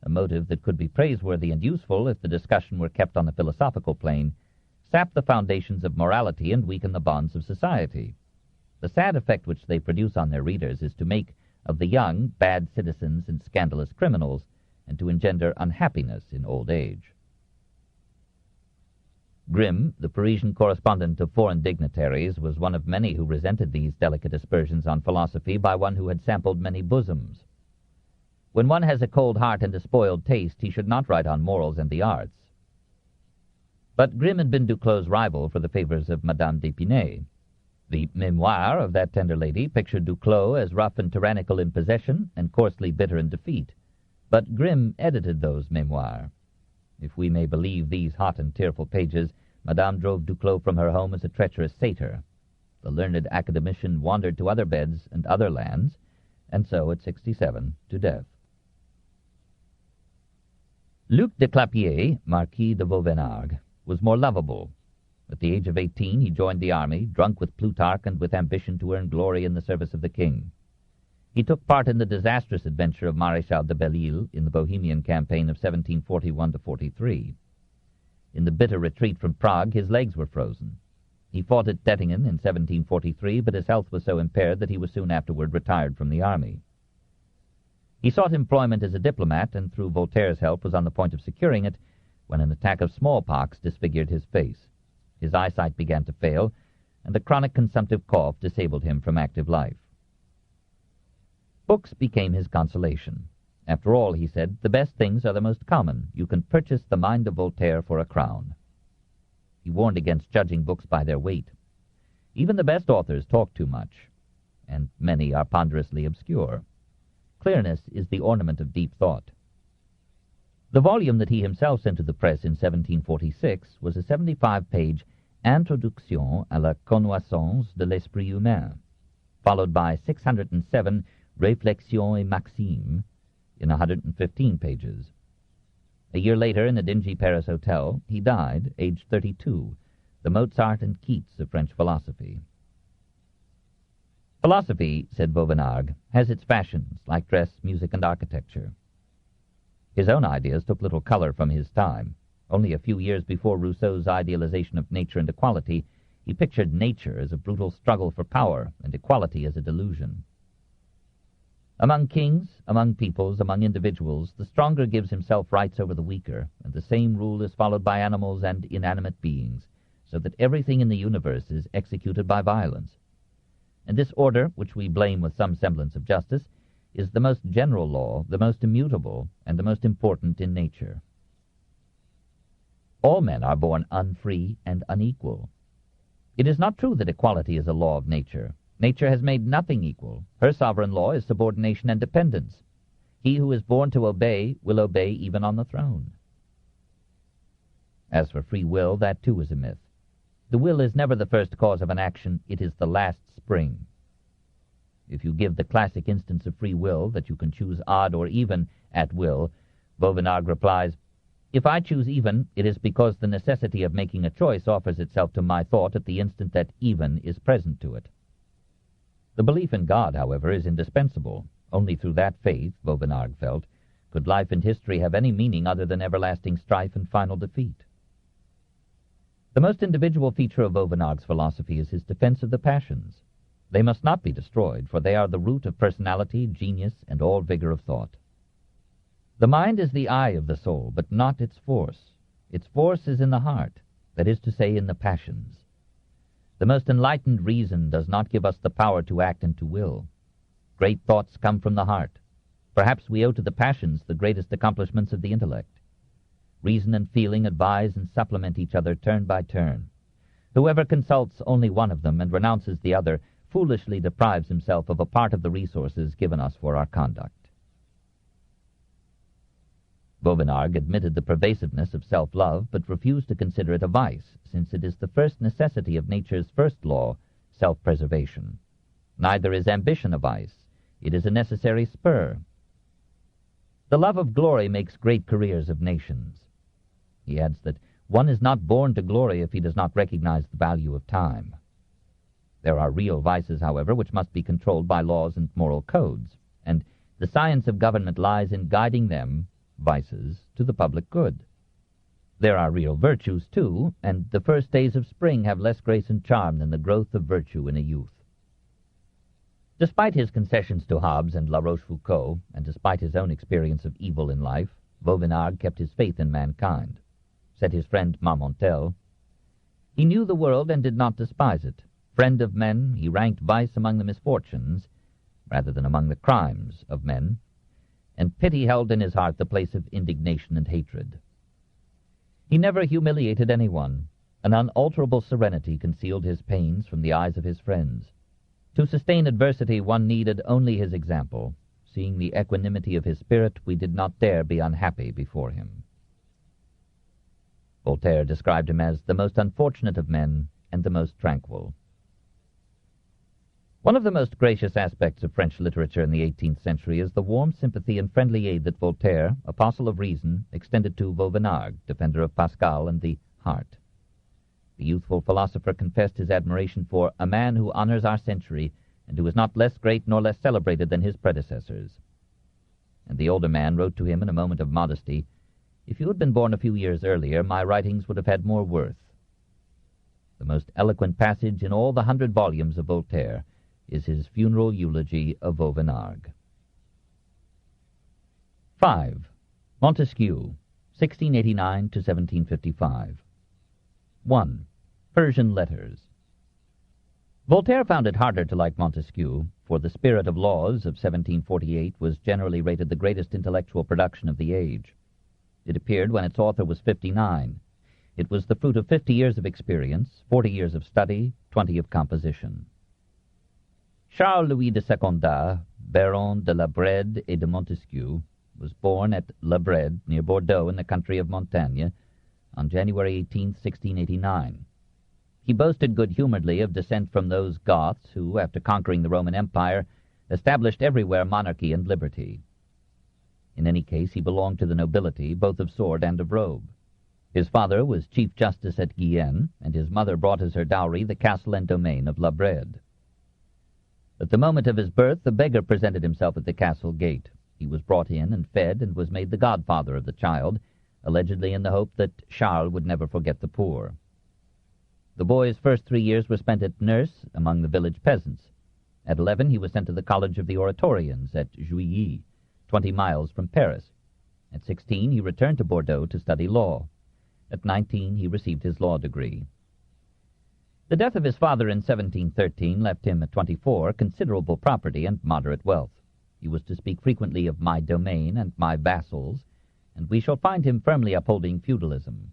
Speaker 2: a motive that could be praiseworthy and useful if the discussion were kept on a philosophical plane, sap the foundations of morality and weaken the bonds of society. The sad effect which they produce on their readers is to make of the young bad citizens and scandalous criminals, and to engender unhappiness in old age. Grimm, the Parisian correspondent of foreign dignitaries, was one of many who resented these delicate aspersions on philosophy by one who had sampled many bosoms. When one has a cold heart and a spoiled taste, he should not write on morals and the arts. But Grimm had been Duclos' rival for the favors of Madame d'Épinay. The memoir of that tender lady pictured Duclos as rough and tyrannical in possession and coarsely bitter in defeat. But Grimm edited those memoirs. If we may believe these hot and tearful pages, Madame drove Duclos from her home as a treacherous satyr. The learned academician wandered to other beds and other lands, and so at 67 to death. Luc de Clapier, Marquis de Vauvenargues, was more lovable. At the age of 18 he joined the army, drunk with Plutarch and with ambition to earn glory in the service of the king. He took part in the disastrous adventure of Maréchal de Belle-Île in the Bohemian campaign of 1741-43. In the bitter retreat from Prague, his legs were frozen. He fought at Dettingen in 1743, but his health was so impaired that he was soon afterward retired from the army. He sought employment as a diplomat, and through Voltaire's help was on the point of securing it, when an attack of smallpox disfigured his face. His eyesight began to fail, and a chronic consumptive cough disabled him from active life. Books became his consolation. After all, he said, the best things are the most common. You can purchase the mind of Voltaire for a crown. He warned against judging books by their weight. Even the best authors talk too much, and many are ponderously obscure. Clearness is the ornament of deep thought. The volume that he himself sent to the press in 1746 was a 75-page Introduction à la connaissance de l'esprit humain, followed by 607 Réflexions et Maximes in 115 pages. A year later, in a dingy Paris hotel, he died, aged 32, the Mozart and Keats of French philosophy. Philosophy, said Vauvenargues, has its fashions, like dress, music, and architecture. His own ideas took little color from his time. Only a few years before Rousseau's idealization of nature and equality, he pictured nature as a brutal struggle for power and equality as a delusion. Among kings, among peoples, among individuals, the stronger gives himself rights over the weaker, and the same rule is followed by animals and inanimate beings, so that everything in the universe is executed by violence. And this order, which we blame with some semblance of justice, is the most general law, the most immutable, and the most important in nature. All men are born unfree and unequal. It is not true that equality is a law of nature. Nature has made nothing equal. Her sovereign law is subordination and dependence. He who is born to obey will obey even on the throne. As for free will, that too is a myth. The will is never the first cause of an action, it is the last spring. If you give the classic instance of free will, that you can choose odd or even at will, Vauvenargues replies, if I choose even, it is because the necessity of making a choice offers itself to my thought at the instant that even is present to it. The belief in God, however, is indispensable. Only through that faith, Vauvenargues felt, could life and history have any meaning other than everlasting strife and final defeat. The most individual feature of Vauvenargues' philosophy is his defense of the passions. They must not be destroyed, for they are the root of personality, genius, and all vigor of thought. The mind is the eye of the soul, but not its force. Its force is in the heart, that is to say, in the passions. The most enlightened reason does not give us the power to act and to will. Great thoughts come from the heart. Perhaps we owe to the passions the greatest accomplishments of the intellect. Reason and feeling advise and supplement each other turn by turn. Whoever consults only one of them and renounces the other foolishly deprives himself of a part of the resources given us for our conduct. Vauvenargues admitted the pervasiveness of self-love, but refused to consider it a vice, since it is the first necessity of nature's first law, self-preservation. Neither is ambition a vice. It is a necessary spur. The love of glory makes great careers of nations. He adds that one is not born to glory if he does not recognize the value of time. There are real vices, however, which must be controlled by laws and moral codes, and the science of government lies in guiding them, vices, to the public good. There are real virtues, too, and the first days of spring have less grace and charm than the growth of virtue in a youth. Despite his concessions to Hobbes and La Rochefoucauld, and despite his own experience of evil in life, Vauvenargues kept his faith in mankind. Said his friend Marmontel, "He knew the world and did not despise it. Friend of men, he ranked vice among the misfortunes, rather than among the crimes of men, and pity held in his heart the place of indignation and hatred. He never humiliated anyone. An unalterable serenity concealed his pains from the eyes of his friends. To sustain adversity one needed only his example. Seeing the equanimity of his spirit, we did not dare be unhappy before him." Voltaire described him as the most unfortunate of men and the most tranquil. One of the most gracious aspects of French literature in the 18th century is the warm sympathy and friendly aid that Voltaire, apostle of reason, extended to Vauvenargues, defender of Pascal and the heart. The youthful philosopher confessed his admiration for a man who honors our century and who is not less great nor less celebrated than his predecessors. And the older man wrote to him in a moment of modesty, "If you had been born a few years earlier, my writings would have had more worth." The most eloquent passage in all the 100 volumes of Voltaire is his funeral eulogy of Vauvenargues. 5. Montesquieu, 1689 to 1755. 1. Persian Letters. Voltaire found it harder to like Montesquieu, for the Spirit of Laws of 1748 was generally rated the greatest intellectual production of the age. It appeared when its author was 59. It was the fruit of 50 years of experience, 40 years of study, 20 of composition. Charles-Louis de Secondat, Baron de la Brède et de Montesquieu, was born at La Brède, near Bordeaux, in the country of Montagne, on January 18, 1689. He boasted good-humoredly of descent from those Goths who, after conquering the Roman Empire, established everywhere monarchy and liberty. In any case, he belonged to the nobility, both of sword and of robe. His father was Chief Justice at Guyenne, and his mother brought as her dowry the castle and domain of La Brède. At the moment of his birth, the beggar presented himself at the castle gate. He was brought in and fed, and was made the godfather of the child, allegedly in the hope that Charles would never forget the poor. The boy's first 3 years were spent at nurse among the village peasants. At 11 he was sent to the College of the Oratorians at Juilly, 20 miles from Paris. At 16 he returned to Bordeaux to study law. At 19 he received his law degree. The death of his father in 1713 left him at 24 considerable property and moderate wealth. He was to speak frequently of my domain and my vassals, and we shall find him firmly upholding feudalism.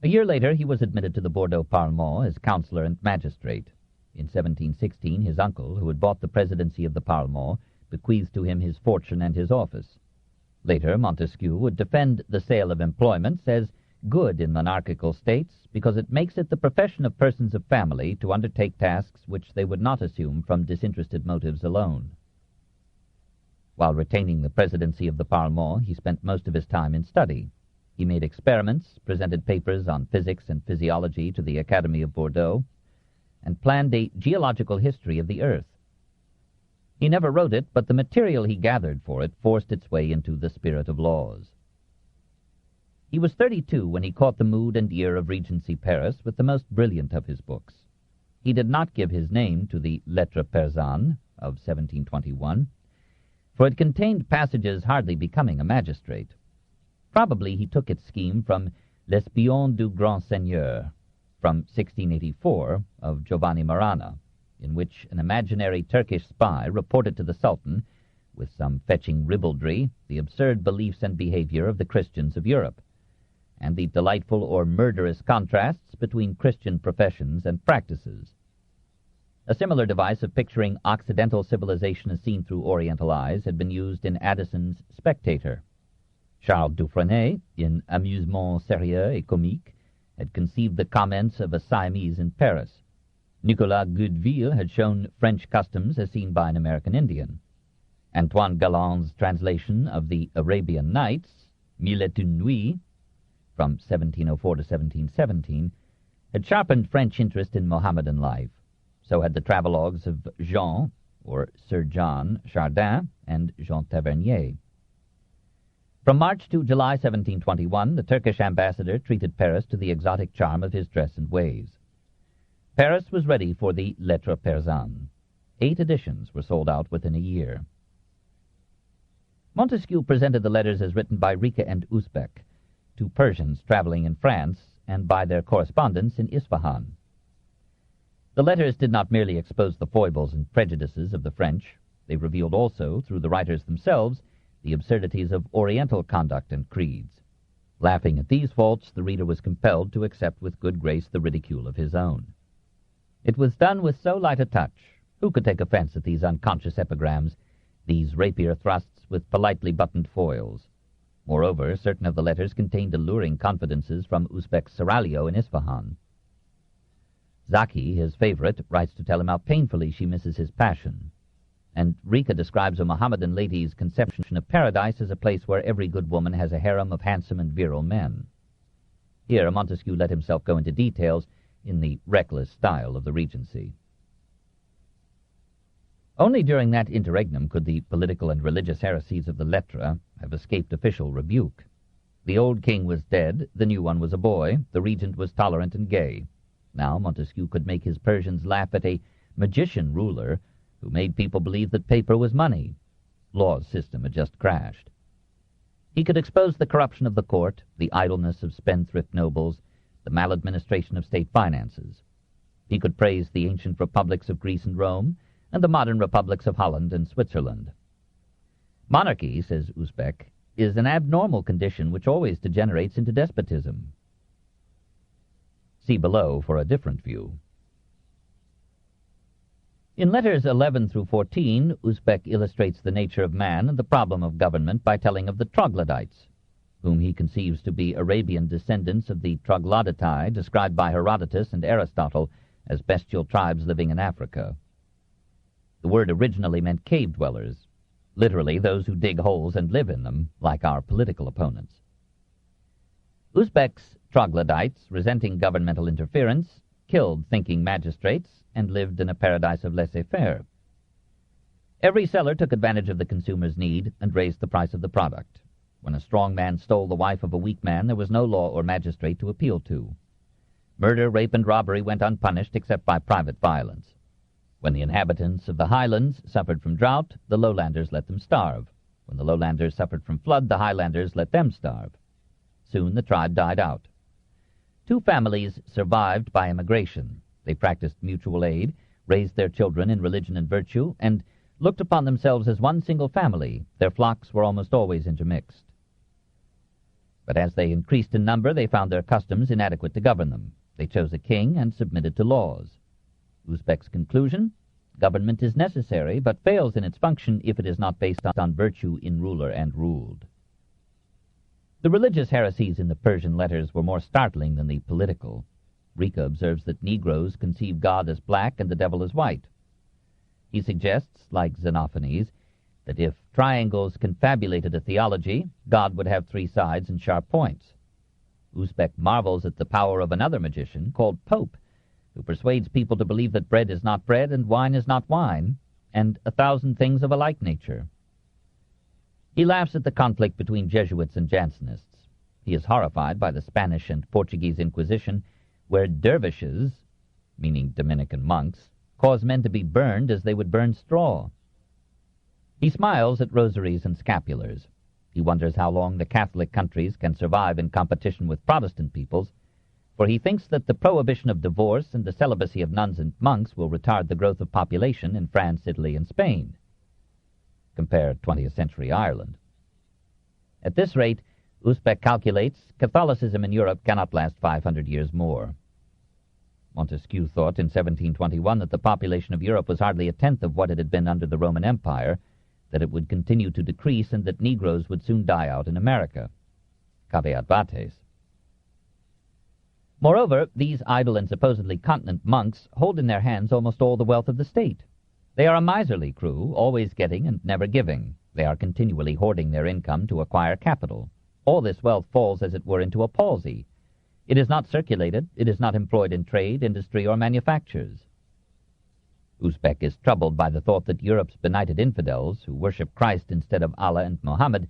Speaker 2: A year later he was admitted to the Bordeaux Parlement as councillor and magistrate. In 1716 his uncle, who had bought the presidency of the Parlement, bequeathed to him his fortune and his office. Later Montesquieu would defend the sale of employments as good in monarchical states because it makes it the profession of persons of family to undertake tasks which they would not assume from disinterested motives alone. While retaining the presidency of the Parlement, he spent most of his time in study. He made experiments, presented papers on physics and physiology to the Academy of Bordeaux, and planned a geological history of the earth. He never wrote it, but the material he gathered for it forced its way into the Spirit of Laws. He was 32 when he caught the mood and ear of Regency Paris with the most brilliant of his books. He did not give his name to the Lettres Persanes of 1721, for it contained passages hardly becoming a magistrate. Probably he took its scheme from L'Espion du Grand Seigneur, from 1684, of Giovanni Marana. in which an imaginary Turkish spy reported to the Sultan, with some fetching ribaldry, the absurd beliefs and behavior of the Christians of Europe, and the delightful or murderous contrasts between Christian professions and practices. A similar device of picturing Occidental civilization as seen through Oriental eyes had been used in Addison's Spectator. Charles Dufresne, in Amusement sérieux et comique, had conceived the comments of a Siamese in Paris. Nicolas Goudeville had shown French customs as seen by an American Indian. Antoine Galland's translation of the Arabian Nights, Mille et une nuits, from 1704 to 1717, had sharpened French interest in Mohammedan life. So had the travelogues of Jean, or Sir John, Chardin and Jean Tavernier. From March to July 1721, the Turkish ambassador treated Paris to the exotic charm of his dress and ways. Paris was ready for the Lettres Persanes. 8 editions were sold out within a year. Montesquieu presented the letters as written by Rica and Usbek, 2 Persians traveling in France, and by their correspondents in Isfahan. The letters did not merely expose the foibles and prejudices of the French. They revealed also, through the writers themselves, the absurdities of Oriental conduct and creeds. Laughing at these faults, the reader was compelled to accept with good grace the ridicule of his own. It was done with so light a touch. Who could take offense at these unconscious epigrams, these rapier thrusts with politely buttoned foils? Moreover, certain of the letters contained alluring confidences from Uzbek's seraglio in Isfahan. Zaki, his favorite, writes to tell him how painfully she misses his passion. And Rica describes a Mohammedan lady's conception of paradise as a place where every good woman has a harem of handsome and virile men. Here Montesquieu let himself go into details in the reckless style of the Regency. Only during that interregnum could the political and religious heresies of the Lettres have escaped official rebuke. The old king was dead, the new one was a boy, the regent was tolerant and gay. Now Montesquieu could make his Persians laugh at a magician ruler who made people believe that paper was money. Law's system had just crashed. He could expose the corruption of the court, the idleness of spendthrift nobles, the maladministration of state finances. He could praise the ancient republics of Greece and Rome, and the modern republics of Holland and Switzerland. Monarchy, says Uzbek, is an abnormal condition which always degenerates into despotism. See below for a different view. In letters 11 through 14, Uzbek illustrates the nature of man and the problem of government by telling of the troglodytes, whom he conceives to be Arabian descendants of the troglodytae described by Herodotus and Aristotle as bestial tribes living in Africa. The word originally meant cave dwellers, literally those who dig holes and live in them, like our political opponents. Uzbek's troglodytes, resenting governmental interference, killed thinking magistrates and lived in a paradise of laissez-faire. Every seller took advantage of the consumer's need and raised the price of the product. When a strong man stole the wife of a weak man, there was no law or magistrate to appeal to. Murder, rape, and robbery went unpunished except by private violence. When the inhabitants of the highlands suffered from drought, the lowlanders let them starve. When the lowlanders suffered from flood, the highlanders let them starve. Soon the tribe died out. 2 families survived by immigration. They practiced mutual aid, raised their children in religion and virtue, and looked upon themselves as one single family. Their flocks were almost always intermixed. But as they increased in number, they found their customs inadequate to govern them. They chose a king and submitted to laws. Uzbek's conclusion: government is necessary, but fails in its function if it is not based on virtue in ruler and ruled. The religious heresies in the Persian letters were more startling than the political. Rica observes that Negroes conceive God as black and the devil as white. He suggests, like Xenophanes, that if triangles confabulated a theology, God would have 3 sides and sharp points. Uzbek marvels at the power of another magician called Pope, who persuades people to believe that bread is not bread and wine is not wine, and 1,000 things of a like nature. He laughs at the conflict between Jesuits and Jansenists. He is horrified by the Spanish and Portuguese Inquisition, where dervishes, meaning Dominican monks, cause men to be burned as they would burn straw. He smiles at rosaries and scapulars. He wonders how long the Catholic countries can survive in competition with Protestant peoples, for he thinks that the prohibition of divorce and the celibacy of nuns and monks will retard the growth of population in France, Italy, and Spain. Compare 20th century Ireland. At this rate, Usbek calculates, Catholicism in Europe cannot last 500 years more. Montesquieu thought in 1721 that the population of Europe was hardly a tenth of what it had been under the Roman Empire, that it would continue to decrease, and that Negroes would soon die out in America. Caveat vates. Moreover, these idle and supposedly continent monks hold in their hands almost all the wealth of the state. They are a miserly crew, always getting and never giving. They are continually hoarding their income to acquire capital. All this wealth falls, as it were, into a palsy. It is not circulated, it is not employed in trade, industry, or manufactures. Usbek is troubled by the thought that Europe's benighted infidels, who worship Christ instead of Allah and Mohammed,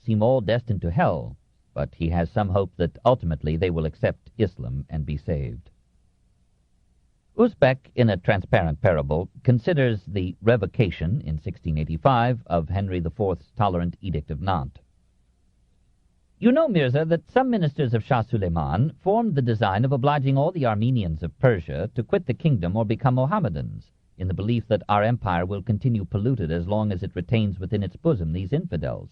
Speaker 2: seem all destined to hell, but he has some hope that ultimately they will accept Islam and be saved. Usbek, in a transparent parable, considers the revocation in 1685 of Henry IV's tolerant Edict of Nantes. You know, Mirza, that some ministers of Shah Suleiman formed the design of obliging all the Armenians of Persia to quit the kingdom or become Mohammedans, in the belief that our empire will continue polluted as long as it retains within its bosom these infidels.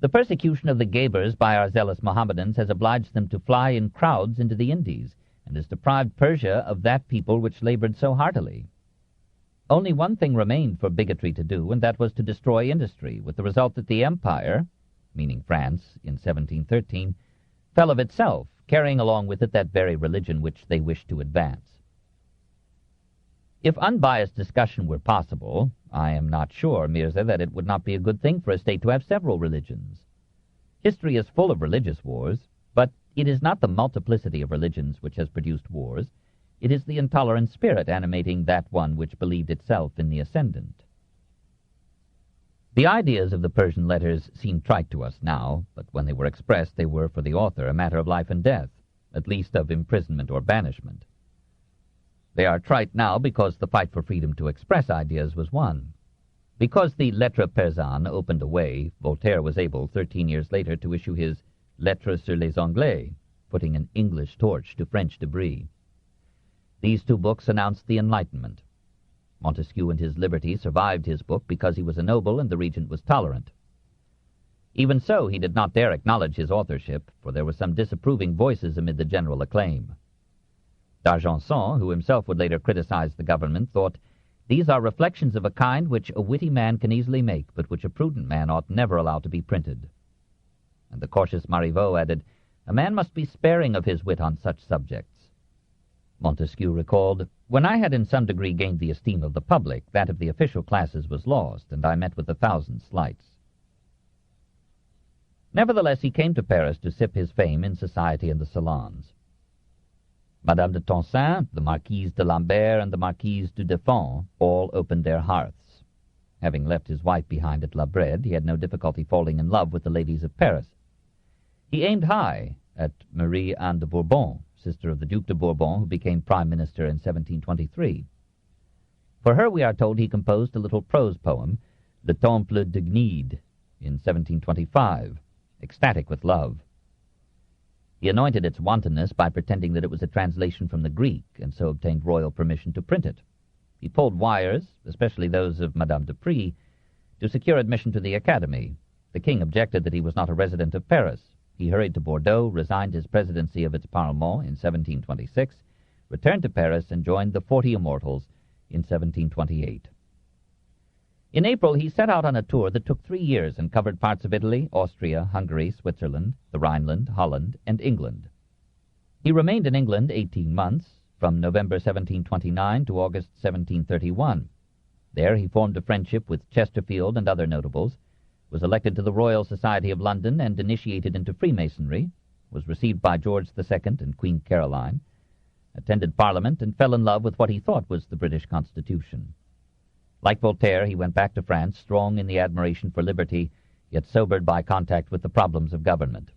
Speaker 2: The persecution of the Ghabers by our zealous Mohammedans has obliged them to fly in crowds into the Indies, and has deprived Persia of that people which labored so heartily. Only one thing remained for bigotry to do, and that was to destroy industry, with the result that the empire, meaning France, in 1713, fell of itself, carrying along with it that very religion which they wished to advance. If unbiased discussion were possible, I am not sure, Mirza, that it would not be a good thing for a state to have several religions. History is full of religious wars, but it is not the multiplicity of religions which has produced wars. It is the intolerant spirit animating that one which believed itself in the ascendant. The ideas of the Persian letters seem trite to us now, but when they were expressed, they were, for the author, a matter of life and death, at least of imprisonment or banishment. They are trite now because the fight for freedom to express ideas was won. Because the Lettres Persanes opened a way, Voltaire was able, 13 years later, to issue his Lettres sur les Anglais, putting an English torch to French debris. These two books announced the Enlightenment. Montesquieu and his liberty survived his book because he was a noble and the regent was tolerant. Even so, he did not dare acknowledge his authorship, for there were some disapproving voices amid the general acclaim. D'Argenson, who himself would later criticize the government, thought, "These are reflections of a kind which a witty man can easily make, but which a prudent man ought never allow to be printed." And the cautious Marivaux added, "A man must be sparing of his wit on such subjects." Montesquieu recalled, "When I had in some degree gained the esteem of the public, that of the official classes was lost, and I met with 1,000 slights." Nevertheless, he came to Paris to sip his fame in society and the salons. Madame de Tencin, the Marquise de Lambert, and the Marquise du Deffand all opened their hearths. Having left his wife behind at La Brede, he had no difficulty falling in love with the ladies of Paris. He aimed high at Marie Anne de Bourbon, sister of the Duc de Bourbon, who became prime minister in 1723. For her, we are told, he composed a little prose poem, Le Temple de Gnide, in 1725, ecstatic with love. He anointed its wantonness by pretending that it was a translation from the Greek, and so obtained royal permission to print it. He pulled wires, especially those of Madame de Prie, to secure admission to the Academy. The king objected that he was not a resident of Paris. He hurried to Bordeaux, resigned his presidency of its Parlement in 1726, returned to Paris, and joined the 40 Immortals in 1728. In April, he set out on a tour that took 3 years and covered parts of Italy, Austria, Hungary, Switzerland, the Rhineland, Holland, and England. He remained in England 18 months, from November 1729 to August 1731. There he formed a friendship with Chesterfield and other notables, was elected to the Royal Society of London and initiated into Freemasonry, was received by George II and Queen Caroline, attended Parliament, and fell in love with what he thought was the British Constitution. Like Voltaire, he went back to France, strong in the admiration for liberty, yet sobered by contact with the problems of government.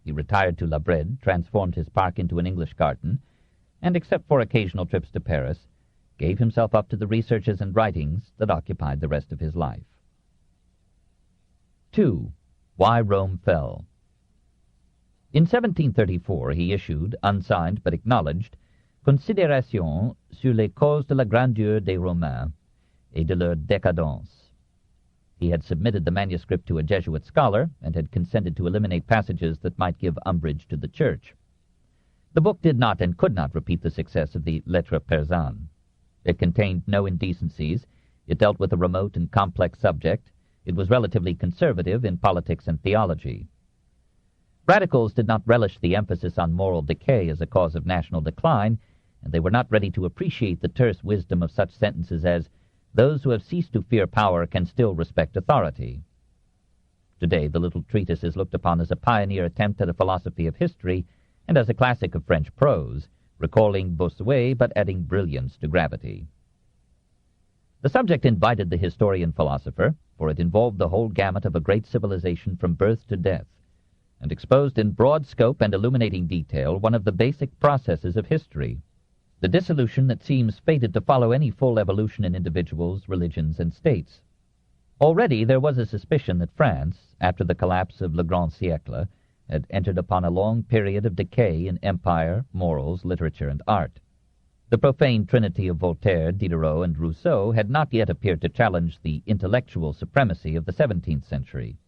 Speaker 2: He retired to La Brede, transformed his park into an English garden, and, except for occasional trips to Paris, gave himself up to the researches and writings that occupied the rest of his life. 2. Why Rome Fell. In 1734 he issued, unsigned but acknowledged, Considérations sur les causes de la grandeur des Romains et de leur décadence. He had submitted the manuscript to a Jesuit scholar and had consented to eliminate passages that might give umbrage to the Church. The book did not and could not repeat the success of the Lettres Persanes. It contained no indecencies, it dealt with a remote and complex subject, it was relatively conservative in politics and theology. Radicals did not relish the emphasis on moral decay as a cause of national decline, and they were not ready to appreciate the terse wisdom of such sentences as, "Those who have ceased to fear power can still respect authority." Today the little treatise is looked upon as a pioneer attempt at a philosophy of history and as a classic of French prose, recalling Bossuet but adding brilliance to gravity. The subject invited the historian-philosopher, for it involved the whole gamut of a great civilization from birth to death, and exposed in broad scope and illuminating detail one of the basic processes of history, the dissolution that seems fated to follow any full evolution in individuals, religions, and states. Already there was a suspicion that France, after the collapse of Le Grand Siècle, had entered upon a long period of decay in empire, morals, literature, and art. The profane trinity of Voltaire, Diderot, and Rousseau had not yet appeared to challenge the intellectual supremacy of the 17th century.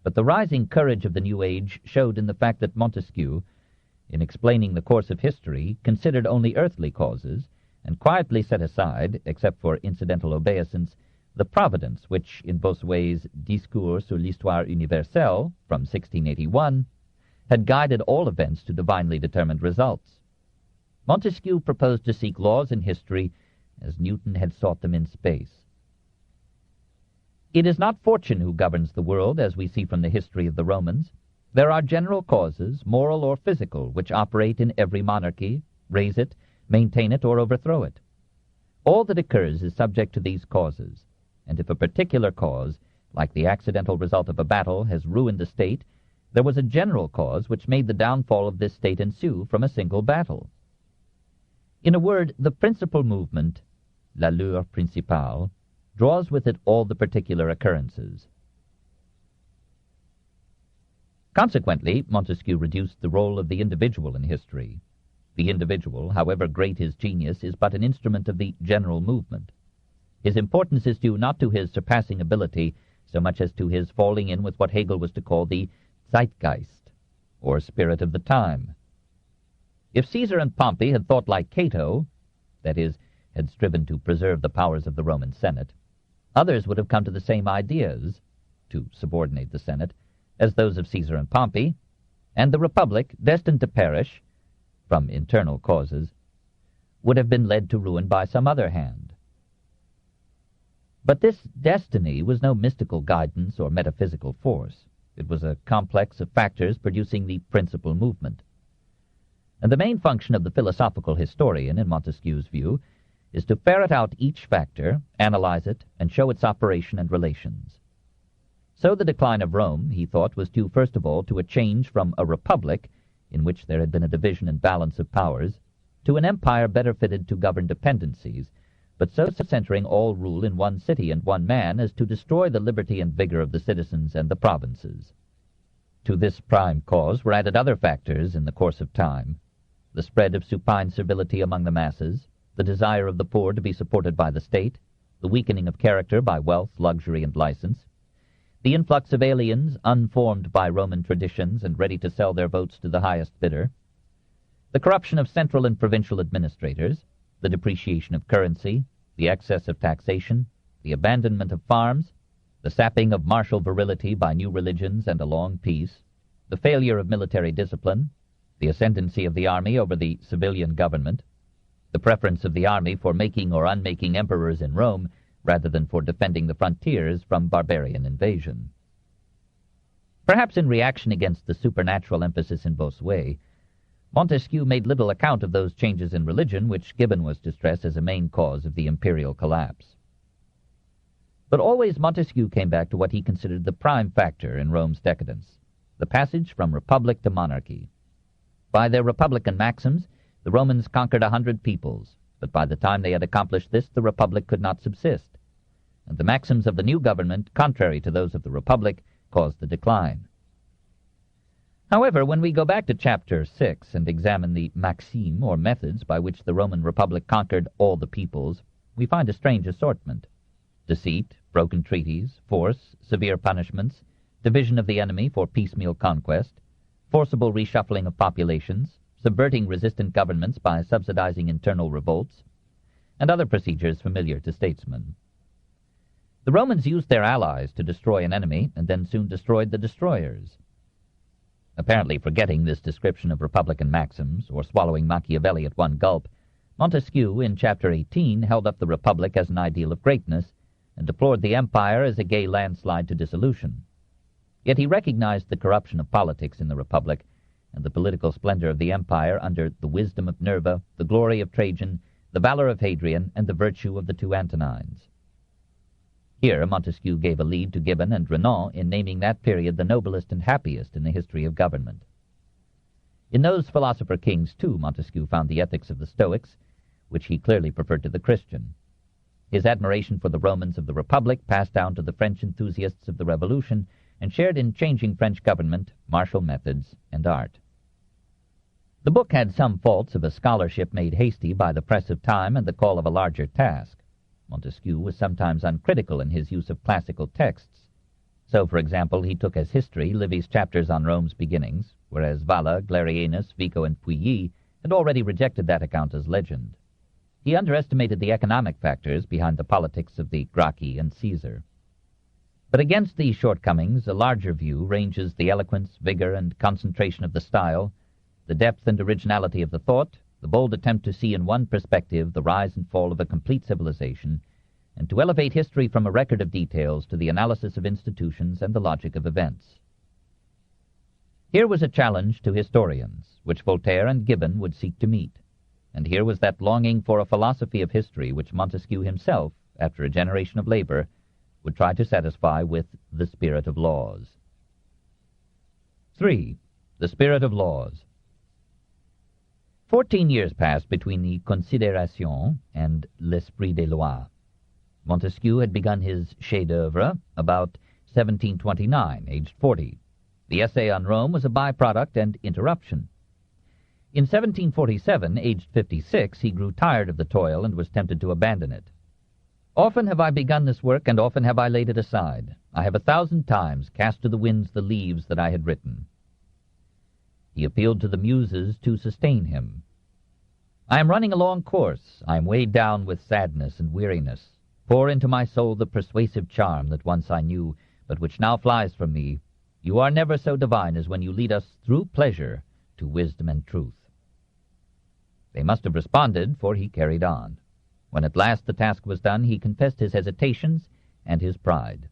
Speaker 2: But the rising courage of the new age showed in the fact that Montesquieu, in explaining the course of history, considered only earthly causes, and quietly set aside, except for incidental obeisance, the providence which, in Bossuet's Discours sur l'histoire universelle, from 1681, had guided all events to divinely determined results. Montesquieu proposed to seek laws in history as Newton had sought them in space. It is not fortune who governs the world, as we see from the history of the Romans. There are general causes, moral or physical, which operate in every monarchy, raise it, maintain it, or overthrow it. All that occurs is subject to these causes, and if a particular cause, like the accidental result of a battle, has ruined a state, there was a general cause which made the downfall of this state ensue from a single battle. In a word, the principal movement, l'allure principale, draws with it all the particular occurrences. Consequently, Montesquieu reduced the role of the individual in history. The individual, however great his genius, is but an instrument of the general movement. His importance is due not to his surpassing ability so much as to his falling in with what Hegel was to call the Zeitgeist, or spirit of the time. If Caesar and Pompey had thought like Cato, that is, had striven to preserve the powers of the Roman Senate, others would have come to the same ideas, to subordinate the Senate, as those of Caesar and Pompey, and the Republic, destined to perish, from internal causes, would have been led to ruin by some other hand. But this destiny was no mystical guidance or metaphysical force. It was a complex of factors producing the principal movement. And the main function of the philosophical historian, in Montesquieu's view, is to ferret out each factor, analyze it, and show its operation and relations. So the decline of Rome, he thought, was due first of all to a change from a republic, in which there had been a division and balance of powers, to an empire better fitted to govern dependencies, but so centering all rule in one city and one man as to destroy the liberty and vigor of the citizens and the provinces. To this prime cause were added other factors in the course of time: the spread of supine servility among the masses, the desire of the poor to be supported by the state, the weakening of character by wealth, luxury, and license, the influx of aliens unformed by Roman traditions and ready to sell their votes to the highest bidder, the corruption of central and provincial administrators, the depreciation of currency, the excess of taxation, the abandonment of farms, the sapping of martial virility by new religions and a long peace, the failure of military discipline, the ascendancy of the army over the civilian government, the preference of the army for making or unmaking emperors in Rome rather than for defending the frontiers from barbarian invasion. Perhaps in reaction against the supernatural emphasis in Bossuet, Montesquieu made little account of those changes in religion which Gibbon was to stress as a main cause of the imperial collapse. But always Montesquieu came back to what he considered the prime factor in Rome's decadence, the passage from republic to monarchy. By their republican maxims, the Romans conquered 100 peoples, but by the time they had accomplished this, the republic could not subsist, and the maxims of the new government, contrary to those of the republic, caused the decline. However, when we go back to chapter 6 and examine the maxime, or methods, by which the Roman Republic conquered all the peoples, we find a strange assortment. Deceit, broken treaties, force, severe punishments, division of the enemy for piecemeal conquest, forcible reshuffling of populations, subverting resistant governments by subsidizing internal revolts, and other procedures familiar to statesmen. The Romans used their allies to destroy an enemy and then soon destroyed the destroyers. Apparently forgetting this description of republican maxims, or swallowing Machiavelli at one gulp, Montesquieu, in chapter 18, held up the Republic as an ideal of greatness and deplored the empire as a gay landslide to dissolution. Yet he recognized the corruption of politics in the Republic and the political splendor of the empire under the wisdom of Nerva, the glory of Trajan, the valor of Hadrian, and the virtue of the two Antonines. Here Montesquieu gave a lead to Gibbon and Renan in naming that period the noblest and happiest in the history of government. In those philosopher kings, too, Montesquieu found the ethics of the Stoics, which he clearly preferred to the Christian. His admiration for the Romans of the Republic passed down to the French enthusiasts of the Revolution and shared in changing French government, martial methods, and art. The book had some faults of a scholarship made hasty by the press of time and the call of a larger task. Montesquieu was sometimes uncritical in his use of classical texts. So, for example, he took as history Livy's chapters on Rome's beginnings, whereas Valla, Galerianus, Vico, and Pouilly had already rejected that account as legend. He underestimated the economic factors behind the politics of the Gracchi and Caesar. But against these shortcomings, a larger view ranges the eloquence, vigor, and concentration of the style, the depth and originality of the thought, the bold attempt to see in one perspective the rise and fall of a complete civilization, and to elevate history from a record of details to the analysis of institutions and the logic of events. Here was a challenge to historians, which Voltaire and Gibbon would seek to meet, and here was that longing for a philosophy of history which Montesquieu himself, after a generation of labor, would try to satisfy with the spirit of laws. 3. The spirit of laws. 14 years passed between the Considération and l'Esprit des Lois. Montesquieu had begun his chef-d'œuvre about 1729, aged 40. The essay on Rome was a byproduct and interruption. In 1747, aged 56, he grew tired of the toil and was tempted to abandon it. Often have I begun this work, and often have I laid it aside. I have 1,000 times cast to the winds the leaves that I had written. He appealed to the Muses to sustain him. I am running a long course. I am weighed down with sadness and weariness. Pour into my soul the persuasive charm that once I knew, but which now flies from me. You are never so divine as when you lead us through pleasure to wisdom and truth. They must have responded, for he carried on. When at last the task was done, he confessed his hesitations and his pride.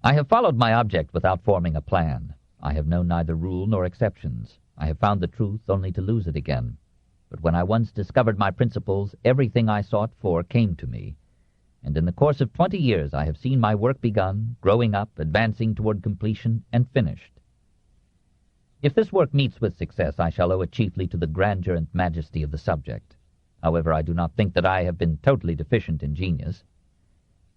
Speaker 2: I have followed my object without forming a plan. I have known neither rule nor exceptions. I have found the truth only to lose it again. But when I once discovered my principles, everything I sought for came to me. And in the course of 20 years I have seen my work begun, growing up, advancing toward completion, and finished. If this work meets with success, I shall owe it chiefly to the grandeur and majesty of the subject. However, I do not think that I have been totally deficient in genius.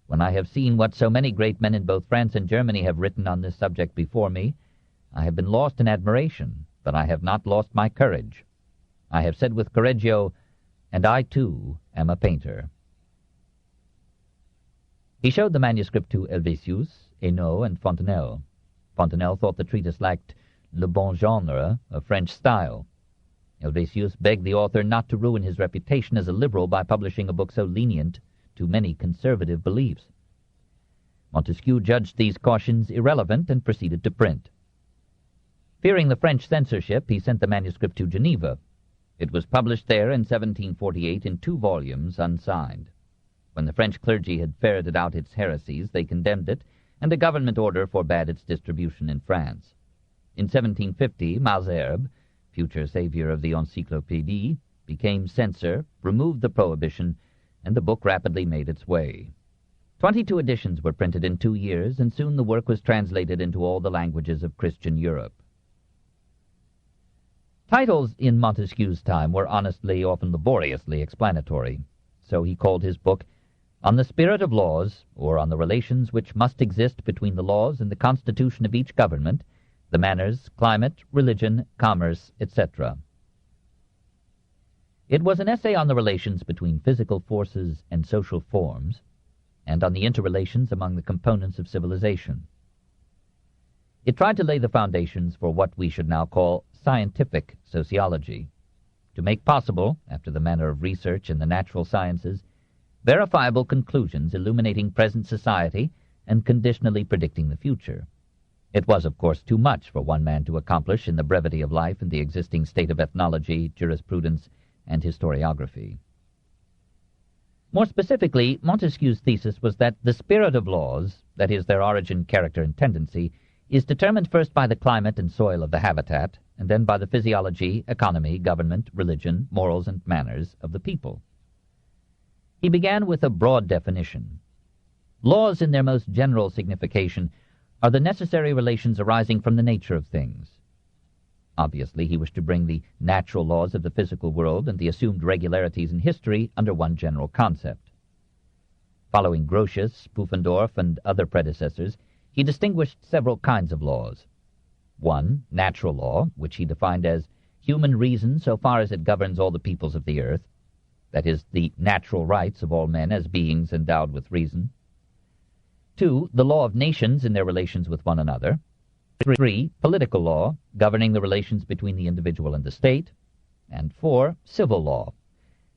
Speaker 2: When I have seen what so many great men in both France and Germany have written on this subject before me, I have been lost in admiration, but I have not lost my courage. I have said with Correggio, and I too am a painter. He showed the manuscript to Helvétius, Hainaut, and Fontenelle. Fontenelle thought the treatise lacked le bon genre, a French style. Helvétius begged the author not to ruin his reputation as a liberal by publishing a book so lenient to many conservative beliefs. Montesquieu judged these cautions irrelevant and proceeded to print. Fearing the French censorship, he sent the manuscript to Geneva. It was published there in 1748 in 2 volumes, unsigned. When the French clergy had ferreted out its heresies, they condemned it, and a government order forbade its distribution in France. In 1750, Malesherbes, future savior of the Encyclopédie, became censor, removed the prohibition, and the book rapidly made its way. 22 editions were printed in 2 years, and soon the work was translated into all the languages of Christian Europe. Titles in Montesquieu's time were honestly, often laboriously explanatory, so he called his book On the Spirit of Laws, or on the Relations which must exist between the laws and the constitution of each government, the manners, climate, religion, commerce, etc. It was an essay on the relations between physical forces and social forms, and on the interrelations among the components of civilization. It tried to lay the foundations for what we should now call scientific sociology, to make possible, after the manner of research in the natural sciences, verifiable conclusions illuminating present society and conditionally predicting the future. It was, of course, too much for one man to accomplish in the brevity of life and the existing state of ethnology, jurisprudence, and historiography. More specifically, Montesquieu's thesis was that the spirit of laws, that is, their origin, character, and tendency, is determined first by the climate and soil of the habitat, and then by the physiology, economy, government, religion, morals, and manners of the people. He began with a broad definition. Laws, in their most general signification, are the necessary relations arising from the nature of things. Obviously, he wished to bring the natural laws of the physical world and the assumed regularities in history under one general concept. Following Grotius, Pompadour, and other predecessors, he distinguished several kinds of laws. One, natural law, which he defined as human reason so far as it governs all the peoples of the earth, that is, the natural rights of all men as beings endowed with reason. 2, the law of nations in their relations with one another. 3, political law, governing the relations between the individual and the state. And 4, civil law,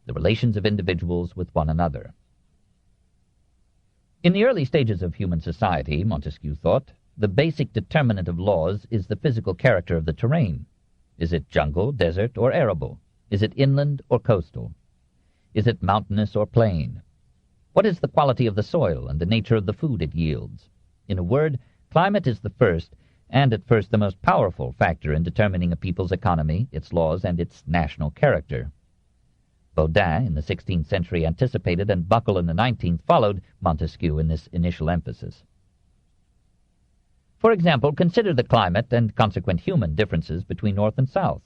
Speaker 2: the relations of individuals with one another. In the early stages of human society, Montesquieu thought, the basic determinant of laws is the physical character of the terrain. Is it jungle, desert, or arable? Is it inland or coastal? Is it mountainous or plain? What is the quality of the soil and the nature of the food it yields? In a word, climate is the first, and at first the most powerful factor in determining a people's economy, its laws, and its national character. Baudin in the 16th century anticipated, and Buckle in the 19th followed Montesquieu in this initial emphasis. For example, consider the climate and consequent human differences between North and South.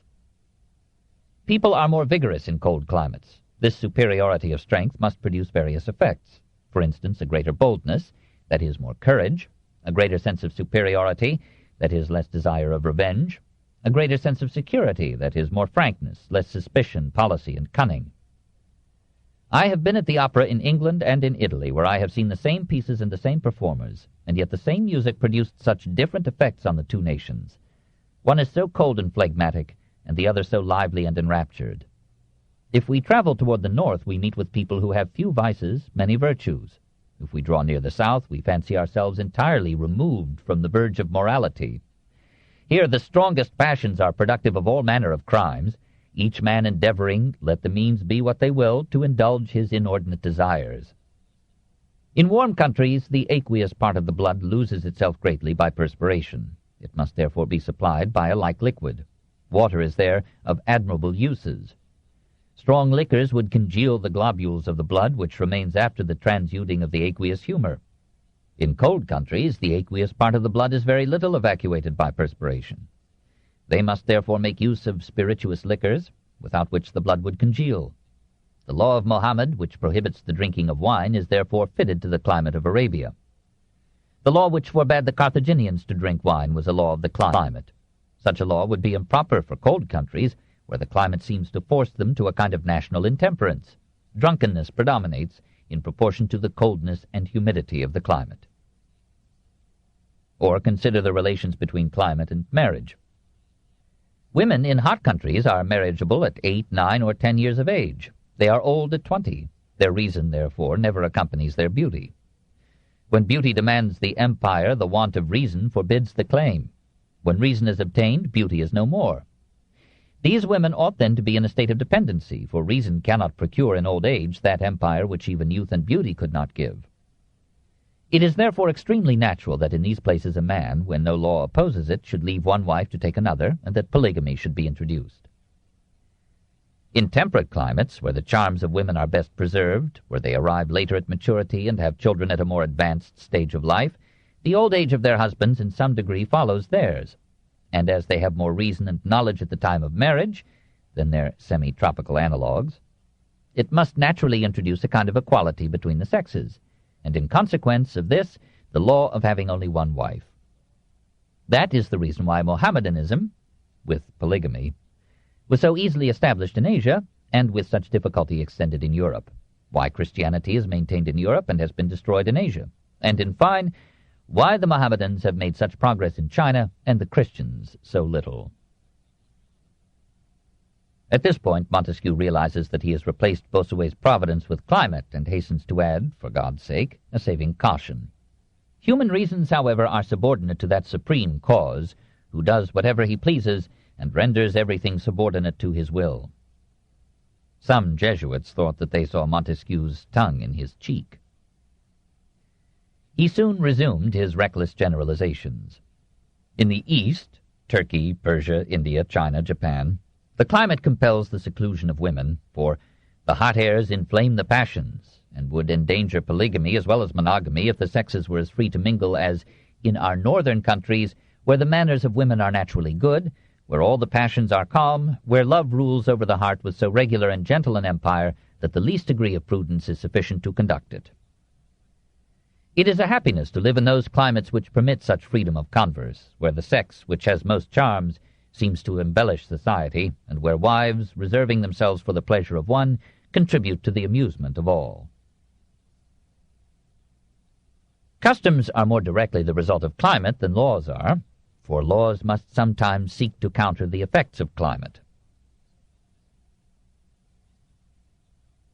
Speaker 2: People are more vigorous in cold climates. This superiority of strength must produce various effects. For instance, a greater boldness, that is, more courage, a greater sense of superiority, that is, less desire of revenge, a greater sense of security, that is, more frankness, less suspicion, policy, and cunning. I have been at the opera in England and in Italy, where I have seen the same pieces and the same performers, and yet the same music produced such different effects on the two nations. One is so cold and phlegmatic, and the other so lively and enraptured. If we travel toward the north, we meet with people who have few vices, many virtues. If we draw near the south, we fancy ourselves entirely removed from the verge of morality. Here the strongest passions are productive of all manner of crimes, each man endeavoring, let the means be what they will, to indulge his inordinate desires. In warm countries, the aqueous part of the blood loses itself greatly by perspiration. It must therefore be supplied by a like liquid. Water is there of admirable uses. Strong liquors would congeal the globules of the blood, which remains after the transuding of the aqueous humor. In cold countries, the aqueous part of the blood is very little evacuated by perspiration. They must therefore make use of spirituous liquors, without which the blood would congeal. The law of Mohammed, which prohibits the drinking of wine, is therefore fitted to the climate of Arabia. The law which forbade the Carthaginians to drink wine was a law of the climate. Such a law would be improper for cold countries, where the climate seems to force them to a kind of national intemperance. Drunkenness predominates in proportion to the coldness and humidity of the climate. Or consider the relations between climate and marriage. Women in hot countries are marriageable at 8, 9, or 10 years of age. They are old at 20. Their reason, therefore, never accompanies their beauty. When beauty demands the empire, the want of reason forbids the claim. When reason is obtained, beauty is no more. These women ought then to be in a state of dependency, for reason cannot procure in old age that empire which even youth and beauty could not give. It is therefore extremely natural that in these places a man, when no law opposes it, should leave one wife to take another, and that polygamy should be introduced. In temperate climates, where the charms of women are best preserved, where they arrive later at maturity and have children at a more advanced stage of life, the old age of their husbands in some degree follows theirs, and as they have more reason and knowledge at the time of marriage than their semi-tropical analogues, it must naturally introduce a kind of equality between the sexes, and in consequence of this, the law of having only one wife. That is the reason why Mohammedanism, with polygamy, was so easily established in Asia and with such difficulty extended in Europe, why Christianity is maintained in Europe and has been destroyed in Asia, and, in fine, why the Mohammedans have made such progress in China and the Christians so little. At this point, Montesquieu realizes that he has replaced Bossuet's providence with climate and hastens to add, for God's sake, a saving caution. Human reasons, however, are subordinate to that supreme cause, who does whatever he pleases and renders everything subordinate to his will. Some Jesuits thought that they saw Montesquieu's tongue in his cheek. He soon resumed his reckless generalizations. In the East, Turkey, Persia, India, China, Japan, the climate compels the seclusion of women, for the hot airs inflame the passions, and would endanger polygamy as well as monogamy if the sexes were as free to mingle as in our northern countries, where the manners of women are naturally good, where all the passions are calm, where love rules over the heart with so regular and gentle an empire that the least degree of prudence is sufficient to conduct it. It is a happiness to live in those climates which permit such freedom of converse, where the sex which has most charms seems to embellish society, and where wives, reserving themselves for the pleasure of one, contribute to the amusement of all. Customs are more directly the result of climate than laws are, for laws must sometimes seek to counter the effects of climate.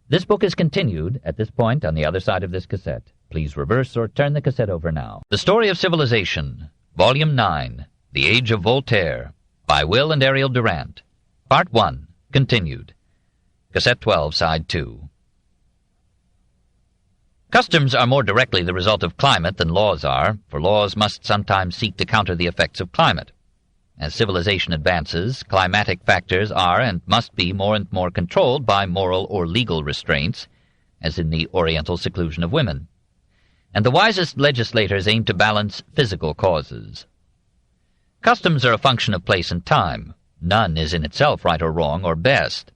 Speaker 2: This book is continued at this point on the other side of this cassette. Please reverse or turn the cassette over now. The Story of Civilization, Volume 9, The Age of Voltaire, by Will and Ariel Durant. Part 1, continued. Cassette 12, Side 2. Customs are more directly the result of climate than laws are, for laws must sometimes seek to counter the effects of climate. As civilization advances, climatic factors are and must be more and more controlled by moral or legal restraints, as in the Oriental seclusion of women. And the wisest legislators aim to balance physical causes. Customs are a function of place and time. None is in itself right or wrong or best.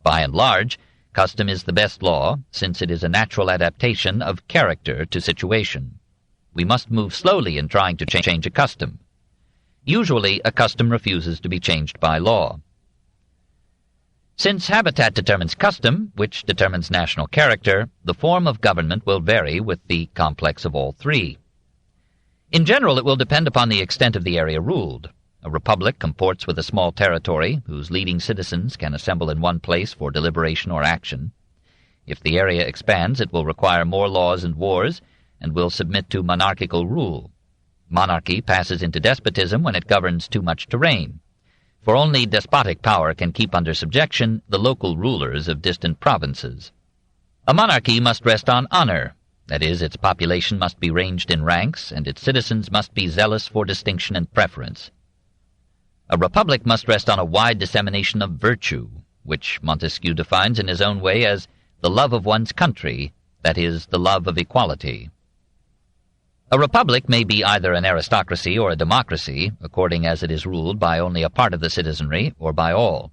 Speaker 2: By and large, custom is the best law, since it is a natural adaptation of character to situation. We must move slowly in trying to change a custom. Usually, a custom refuses to be changed by law. Since habitat determines custom, which determines national character, the form of government will vary with the complex of all three. In general, it will depend upon the extent of the area ruled. A republic comports with a small territory, whose leading citizens can assemble in one place for deliberation or action. If the area expands, it will require more laws and wars, and will submit to monarchical rule. Monarchy passes into despotism when it governs too much terrain, for only despotic power can keep under subjection the local rulers of distant provinces. A monarchy must rest on honor. That is, its population must be ranged in ranks, and its citizens must be zealous for distinction and preference. A republic must rest on a wide dissemination of virtue, which Montesquieu defines in his own way as the love of one's country, that is, the love of equality. A republic may be either an aristocracy or a democracy, according as it is ruled by only a part of the citizenry or by all.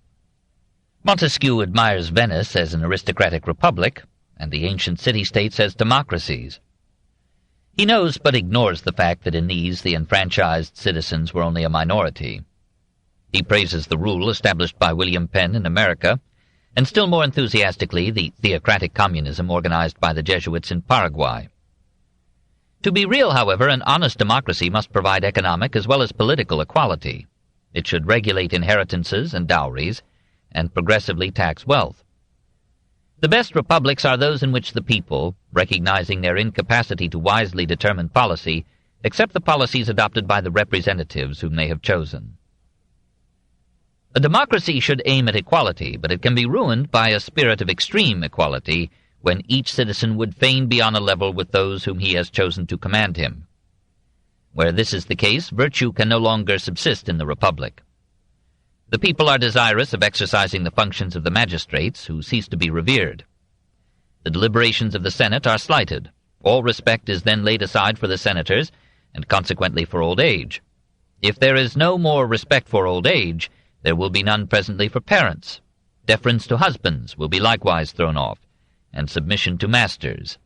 Speaker 2: Montesquieu admires Venice as an aristocratic republic, and the ancient city-states as democracies. He knows but ignores the fact that in these the enfranchised citizens were only a minority. He praises the rule established by William Penn in America, and still more enthusiastically the theocratic communism organized by the Jesuits in Paraguay. To be real, however, an honest democracy must provide economic as well as political equality. It should regulate inheritances and dowries, and progressively tax wealth. The best republics are those in which the people, recognizing their incapacity to wisely determine policy, accept the policies adopted by the representatives whom they have chosen. A democracy should aim at equality, but it can be ruined by a spirit of extreme equality, when each citizen would fain be on a level with those whom he has chosen to command him. Where this is the case, virtue can no longer subsist in the republic. The people are desirous of exercising the functions of the magistrates, who cease to be revered. The deliberations of the Senate are slighted. All respect is then laid aside for the senators, and consequently for old age. If there is no more respect for old age, there will be none presently for parents. Deference to husbands will be likewise thrown off, and submission to masters.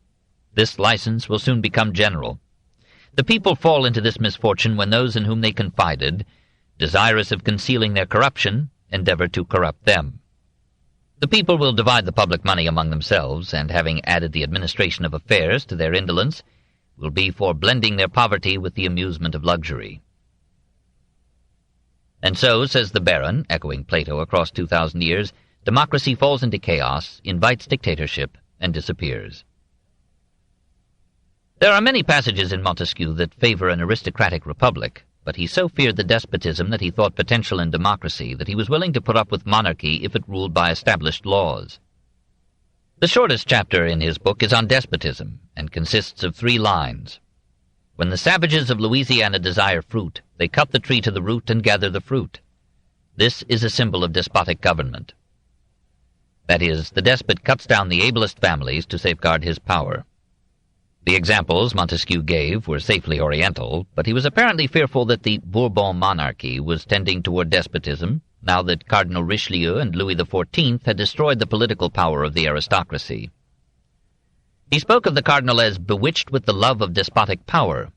Speaker 2: This license will soon become general.
Speaker 1: The people fall into this misfortune when those in whom they confided, desirous of concealing their corruption, endeavor to corrupt them. The people will divide the public money among themselves, and having added the administration of affairs to their indolence, will be for blending their poverty with the amusement of luxury. And so, says the Baron, echoing Plato across 2,000 years, democracy falls into chaos, invites dictatorship, and disappears. There are many passages in Montesquieu that favor an aristocratic republic, but he so feared the despotism that he thought potential in democracy that he was willing to put up with monarchy if it ruled by established laws. The shortest chapter in his book is on despotism, and consists of 3 lines. When the savages of Louisiana desire fruit, they cut the tree to the root and gather the fruit. This is a symbol of despotic government. That is, the despot cuts down the ablest families to safeguard his power. The examples Montesquieu gave were safely oriental, but he was apparently fearful that the Bourbon monarchy was tending toward despotism, now that Cardinal Richelieu and Louis XIV had destroyed the political power of the aristocracy. He spoke of the cardinal as bewitched with the love of despotic power.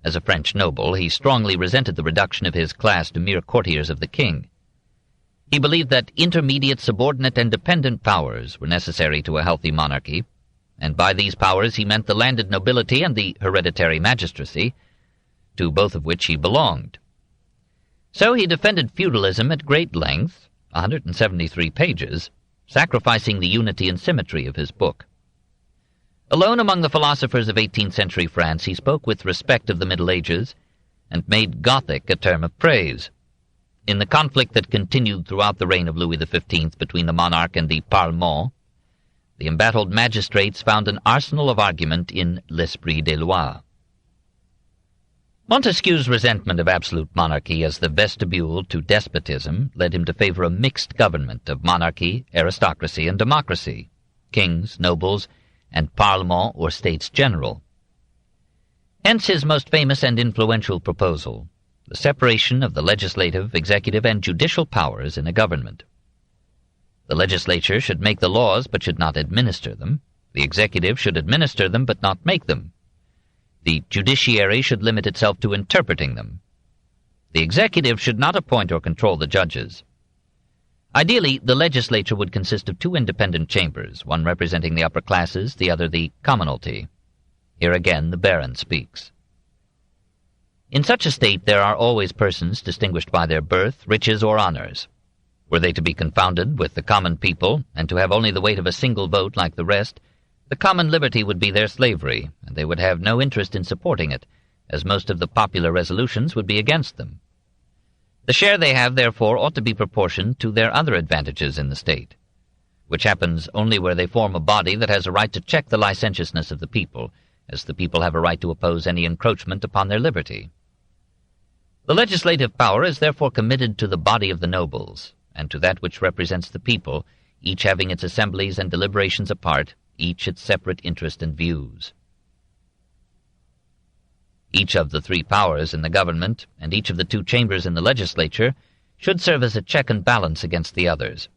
Speaker 1: As a French noble, he strongly resented the reduction of his class to mere courtiers of the king. He believed that intermediate, subordinate, and dependent powers were necessary to a healthy monarchy, and by these powers he meant the landed nobility and the hereditary magistracy, to both of which he belonged. So he defended feudalism at great length, 173 pages, sacrificing the unity and symmetry of his book. Alone among the philosophers of 18th-century France, he spoke with respect of the Middle Ages, and made Gothic a term of praise. In the conflict that continued throughout the reign of Louis XV between the monarch and the Parlement, the embattled magistrates found an arsenal of argument in L'Esprit des Lois. Montesquieu's resentment of absolute monarchy as the vestibule to despotism led him to favor a mixed government of monarchy, aristocracy, and democracy, kings, nobles, and Parlement or States General. Hence his most famous and influential proposal, the separation of the legislative, executive, and judicial powers in a government. The legislature should make the laws but should not administer them. The executive should administer them but not make them. The judiciary should limit itself to interpreting them. The executive should not appoint or control the judges. Ideally, the legislature would consist of 2 independent chambers, one representing the upper classes, the other the commonalty. Here again the Baron speaks. In such a state there are always persons distinguished by their birth, riches, or honors. Were they to be confounded with the common people, and to have only the weight of a single vote like the rest, the common liberty would be their slavery, and they would have no interest in supporting it, as most of the popular resolutions would be against them. The share they have, therefore, ought to be proportioned to their other advantages in the state, which happens only where they form a body that has a right to check the licentiousness of the people, as the people have a right to oppose any encroachment upon their liberty. The legislative power is therefore committed to the body of the nobles, and to that which represents the people, each having its assemblies and deliberations apart, each its separate interest and views. Each of the 3 powers in the government, and each of the 2 chambers in the legislature, should serve as a check and balance against the others.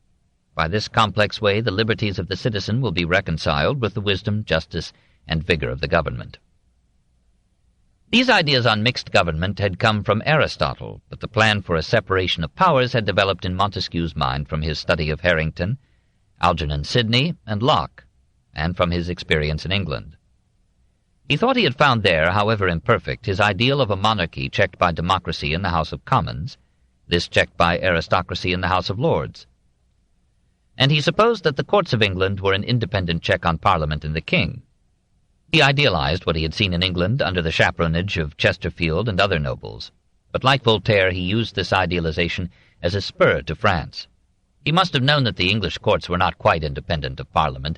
Speaker 1: By this complex way the liberties of the citizen will be reconciled with the wisdom, justice, and vigor of the government. These ideas on mixed government had come from Aristotle, but the plan for a separation of powers had developed in Montesquieu's mind from his study of Harrington, Algernon Sidney, and Locke, and from his experience in England. He thought he had found there, however imperfect, his ideal of a monarchy checked by democracy in the House of Commons, this checked by aristocracy in the House of Lords. And he supposed that the courts of England were an independent check on Parliament and the king. He idealized what he had seen in England under the chaperonage of Chesterfield and other nobles, but like Voltaire he used this idealization as a spur to France. He must have known that the English courts were not quite independent of Parliament,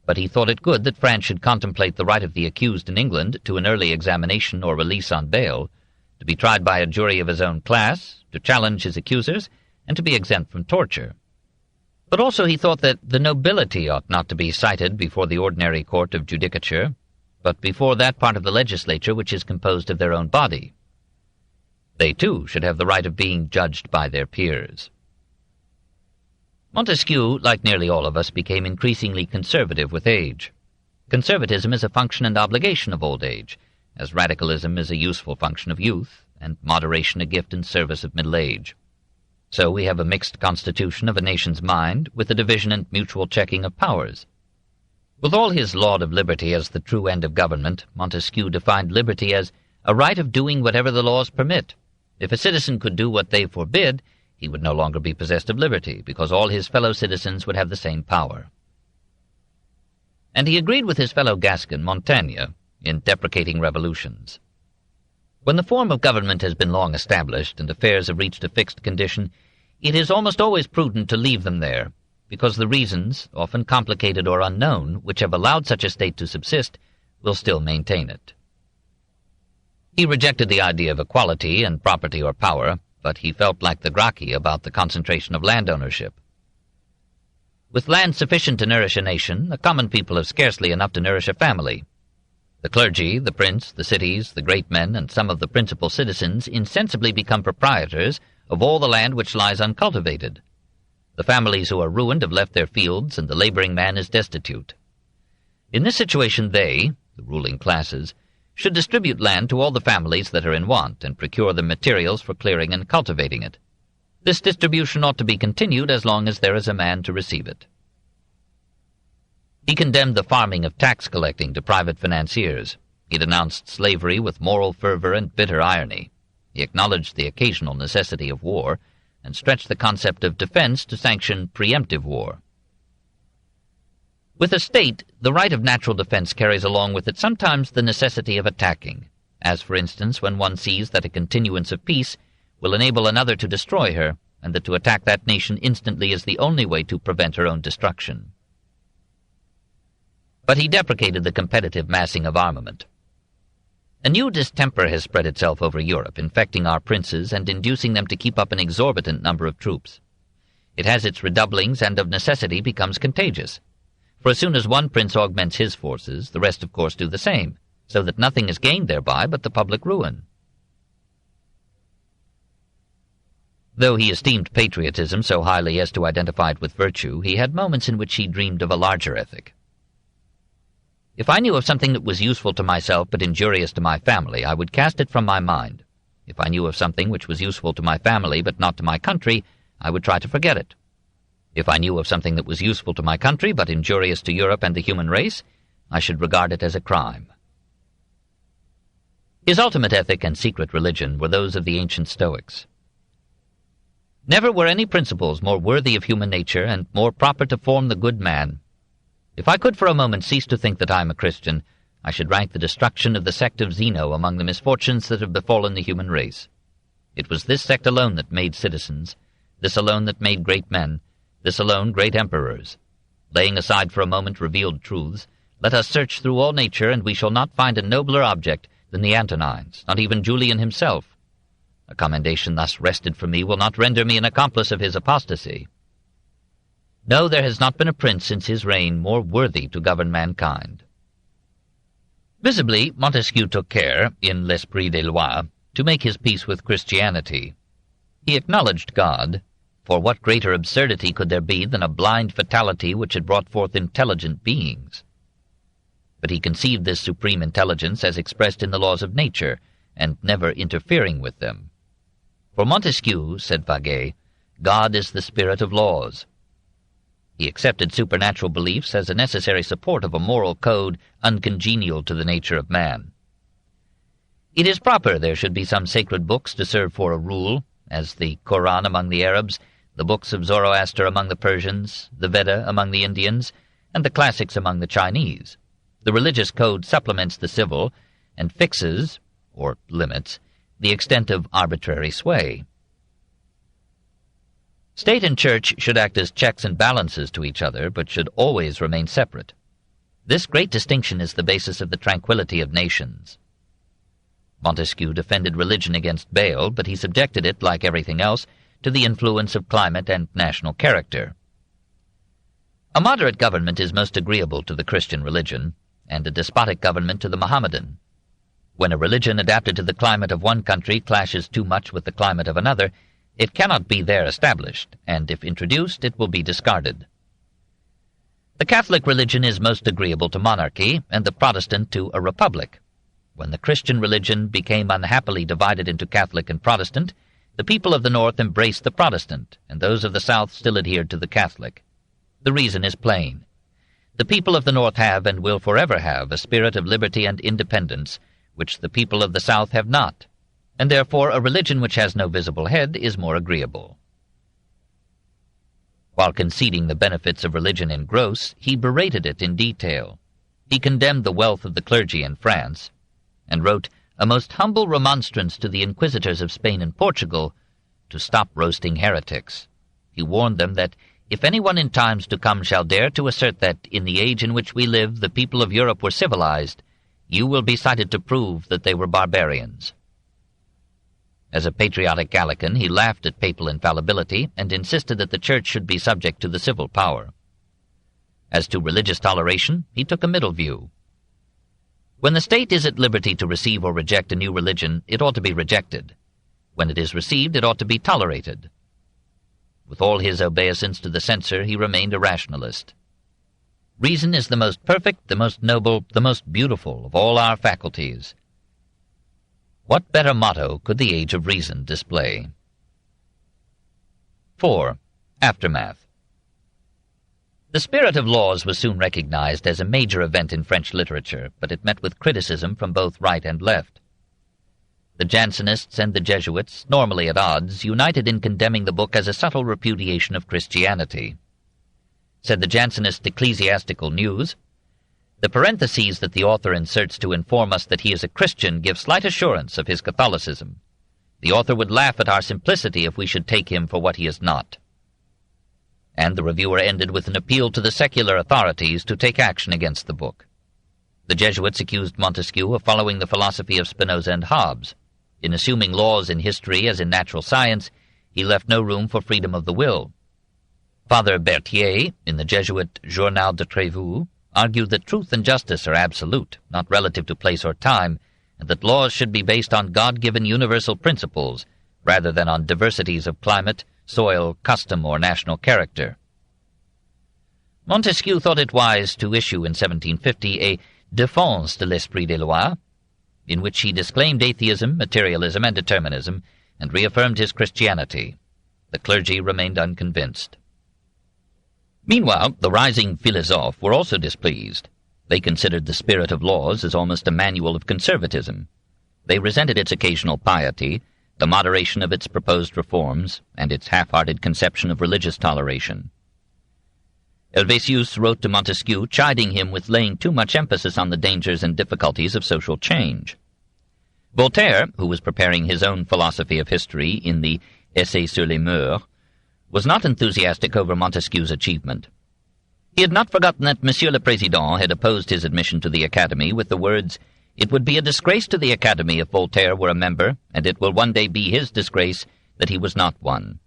Speaker 1: but he thought it good that France should contemplate the right of the accused in England to an early examination or release on bail, to be tried by a jury of his own class, to challenge his accusers, and to be exempt from torture. But also he thought that the nobility ought not to be cited before the ordinary court of judicature, but before that part of the legislature which is composed of their own body. They, too, should have the right of being judged by their peers. Montesquieu, like nearly all of us, became increasingly conservative with age. Conservatism is a function and obligation of old age, as radicalism is a useful function of youth, and moderation a gift and service of middle age. So we have a mixed constitution of a nation's mind, with a division and mutual checking of powers. With all his laud of liberty as the true end of government, Montesquieu defined liberty as a right of doing whatever the laws permit. If a citizen could do what they forbid, he would no longer be possessed of liberty, because all his fellow citizens would have the same power. And he agreed with his fellow Gascon, Montaigne, in deprecating revolutions. When the form of government has been long established and affairs have reached a fixed condition, it is almost always prudent to leave them there, because the reasons, often complicated or unknown, which have allowed such a state to subsist, will still maintain it. He rejected the idea of equality in property or power, but he felt like the Gracchi about the concentration of land ownership. With land sufficient to nourish a nation, the common people have scarcely enough to nourish a family. The clergy, the prince, the cities, the great men, and some of the principal citizens insensibly become proprietors of all the land which lies uncultivated. The families who are ruined have left their fields, and the laboring man is destitute. In this situation they, the ruling classes, should distribute land to all the families that are in want, and procure the materials for clearing and cultivating it. This distribution ought to be continued as long as there is a man to receive it. He condemned the farming of tax collecting to private financiers. He denounced slavery with moral fervor and bitter irony. He acknowledged the occasional necessity of war, and stretched the concept of defense to sanction preemptive war. With a state, the right of natural defense carries along with it sometimes the necessity of attacking, as for instance when one sees that a continuance of peace will enable another to destroy her, and that to attack that nation instantly is the only way to prevent her own destruction. But he deprecated the competitive massing of armament. A new distemper has spread itself over Europe, infecting our princes and inducing them to keep up an exorbitant number of troops. It has its redoublings and of necessity becomes contagious. For as soon as one prince augments his forces, the rest of course do the same, so that nothing is gained thereby but the public ruin. Though he esteemed patriotism so highly as to identify it with virtue, he had moments in which he dreamed of a larger ethic. If I knew of something that was useful to myself but injurious to my family, I would cast it from my mind. If I knew of something which was useful to my family but not to my country, I would try to forget it. If I knew of something that was useful to my country but injurious to Europe and the human race, I should regard it as a crime. His ultimate ethic and secret religion were those of the ancient Stoics. Never were any principles more worthy of human nature and more proper to form the good man. If I could for a moment cease to think that I am a Christian, I should rank the destruction of the sect of Zeno among the misfortunes that have befallen the human race. It was this sect alone that made citizens, this alone that made great men, this alone great emperors. Laying aside for a moment revealed truths, let us search through all nature, and we shall not find a nobler object than the Antonines, not even Julian himself. A commendation thus wrested from me will not render me an accomplice of his apostasy. No, there has not been a prince since his reign more worthy to govern mankind. Visibly, Montesquieu took care, in L'Esprit des Lois, to make his peace with Christianity. He acknowledged God, for what greater absurdity could there be than a blind fatality which had brought forth intelligent beings? But he conceived this supreme intelligence as expressed in the laws of nature, and never interfering with them. For Montesquieu, said Faguet, God is the spirit of laws. He accepted supernatural beliefs as a necessary support of a moral code uncongenial to the nature of man. It is proper there should be some sacred books to serve for a rule, as the Koran among the Arabs, the books of Zoroaster among the Persians, the Veda among the Indians, and the classics among the Chinese. The religious code supplements the civil, and fixes, or limits, the extent of arbitrary sway. State and church should act as checks and balances to each other, but should always remain separate. This great distinction is the basis of the tranquility of nations. Montesquieu defended religion against Baal, but he subjected it, like everything else, to the influence of climate and national character. A moderate government is most agreeable to the Christian religion, and a despotic government to the Mohammedan. When a religion adapted to the climate of one country clashes too much with the climate of another, it cannot be there established, and if introduced, it will be discarded. The Catholic religion is most agreeable to monarchy, and the Protestant to a republic. When the Christian religion became unhappily divided into Catholic and Protestant, the people of the North embraced the Protestant, and those of the South still adhered to the Catholic. The reason is plain. The people of the North have and will forever have a spirit of liberty and independence, which the people of the South have not, and therefore a religion which has no visible head is more agreeable. While conceding the benefits of religion in gross, he berated it in detail. He condemned the wealth of the clergy in France, and wrote a most humble remonstrance to the inquisitors of Spain and Portugal to stop roasting heretics. He warned them that if anyone in times to come shall dare to assert that, in the age in which we live, the people of Europe were civilized, you will be cited to prove that they were barbarians. As a patriotic Gallican, he laughed at papal infallibility and insisted that the Church should be subject to the civil power. As to religious toleration, he took a middle view. When the state is at liberty to receive or reject a new religion, it ought to be rejected. When it is received, it ought to be tolerated. With all his obeisance to the censor, he remained a rationalist. Reason is the most perfect, the most noble, the most beautiful of all our faculties. What better motto could the age of reason display? 4. Aftermath. The spirit of laws was soon recognized as a major event in French literature, but it met with criticism from both right and left. The Jansenists and the Jesuits, normally at odds, united in condemning the book as a subtle repudiation of Christianity. Said the Jansenist Ecclesiastical News, "The parentheses that the author inserts to inform us that he is a Christian give slight assurance of his Catholicism. The author would laugh at our simplicity if we should take him for what he is not." And the reviewer ended with an appeal to the secular authorities to take action against the book. The Jesuits accused Montesquieu of following the philosophy of Spinoza and Hobbes. In assuming laws in history as in natural science, he left no room for freedom of the will. Father Berthier, in the Jesuit Journal de Trévoux, argued that truth and justice are absolute, not relative to place or time, and that laws should be based on God-given universal principles, rather than on diversities of climate, soil, custom, or national character. Montesquieu thought it wise to issue in 1750 a Défense de l'Esprit des Lois, in which he disclaimed atheism, materialism, and determinism, and reaffirmed his Christianity. The clergy remained unconvinced. Meanwhile, the rising philosophes were also displeased. They considered the spirit of laws as almost a manual of conservatism. They resented its occasional piety, the moderation of its proposed reforms, and its half-hearted conception of religious toleration. Helvétius wrote to Montesquieu chiding him with laying too much emphasis on the dangers and difficulties of social change. Voltaire, who was preparing his own philosophy of history in the Essai sur les mœurs, was not enthusiastic over Montesquieu's achievement. He had not forgotten that Monsieur le Président had opposed his admission to the Academy with the words, "It would be a disgrace to the Academy if Voltaire were a member, and it will one day be his disgrace that he was not one."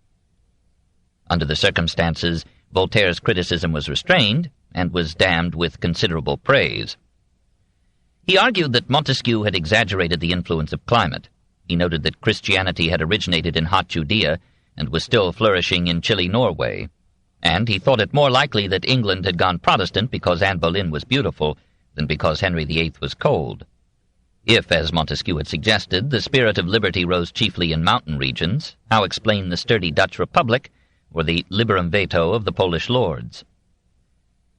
Speaker 1: Under the circumstances, Voltaire's criticism was restrained, and was damned with considerable praise. He argued that Montesquieu had exaggerated the influence of climate. He noted that Christianity had originated in hot Judea, and was still flourishing in chilly Norway, and he thought it more likely that England had gone Protestant because Anne Boleyn was beautiful, than because Henry VIII was cold. If, as Montesquieu had suggested, the spirit of liberty rose chiefly in mountain regions, how explain the sturdy Dutch Republic, or the liberum veto of the Polish lords?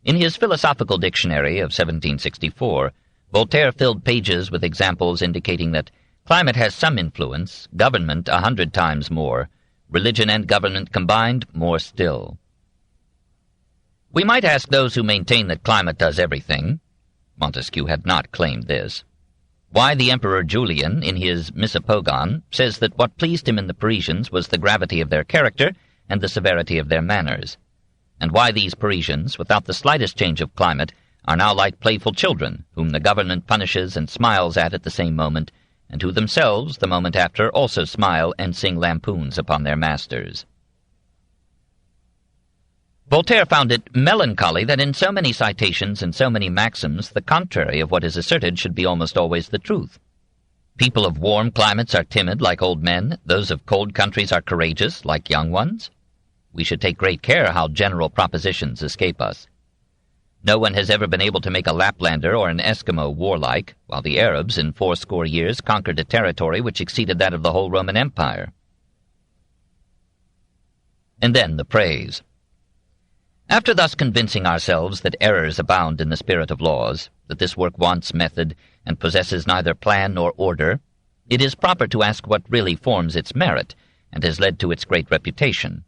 Speaker 1: In his Philosophical Dictionary of 1764, Voltaire filled pages with examples indicating that climate has some influence, government 100 times more, religion and government combined more still. We might ask those who maintain that climate does everything, Montesquieu had not claimed this, why the Emperor Julian, in his Missapogon, says that what pleased him in the Parisians was the gravity of their character and the severity of their manners, and why these Parisians, without the slightest change of climate, are now like playful children, whom the government punishes and smiles at the same moment, and who themselves, the moment after, also smile and sing lampoons upon their masters. Voltaire found it melancholy that in so many citations and so many maxims the contrary of what is asserted should be almost always the truth. People of warm climates are timid like old men, those of cold countries are courageous like young ones. We should take great care how general propositions escape us. No one has ever been able to make a Laplander or an Eskimo warlike, while the Arabs in 80 years conquered a territory which exceeded that of the whole Roman Empire. And then the praise. After thus convincing ourselves that errors abound in the spirit of laws, that this work wants method and possesses neither plan nor order, it is proper to ask what really forms its merit and has led to its great reputation.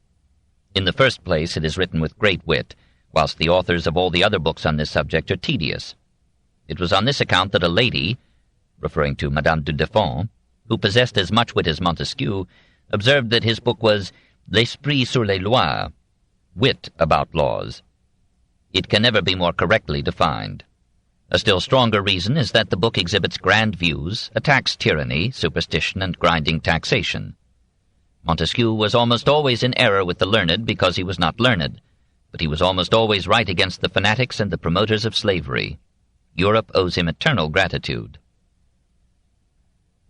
Speaker 1: In the first place, it is written with great wit, whilst the authors of all the other books on this subject are tedious. It was on this account that a lady, referring to Madame du Deffand, who possessed as much wit as Montesquieu, observed that his book was l'esprit sur les lois, wit about laws. It can never be more correctly defined. A still stronger reason is that the book exhibits grand views, attacks tyranny, superstition, and grinding taxation. Montesquieu was almost always in error with the learned because he was not learned, but he was almost always right against the fanatics and the promoters of slavery. Europe owes him eternal gratitude.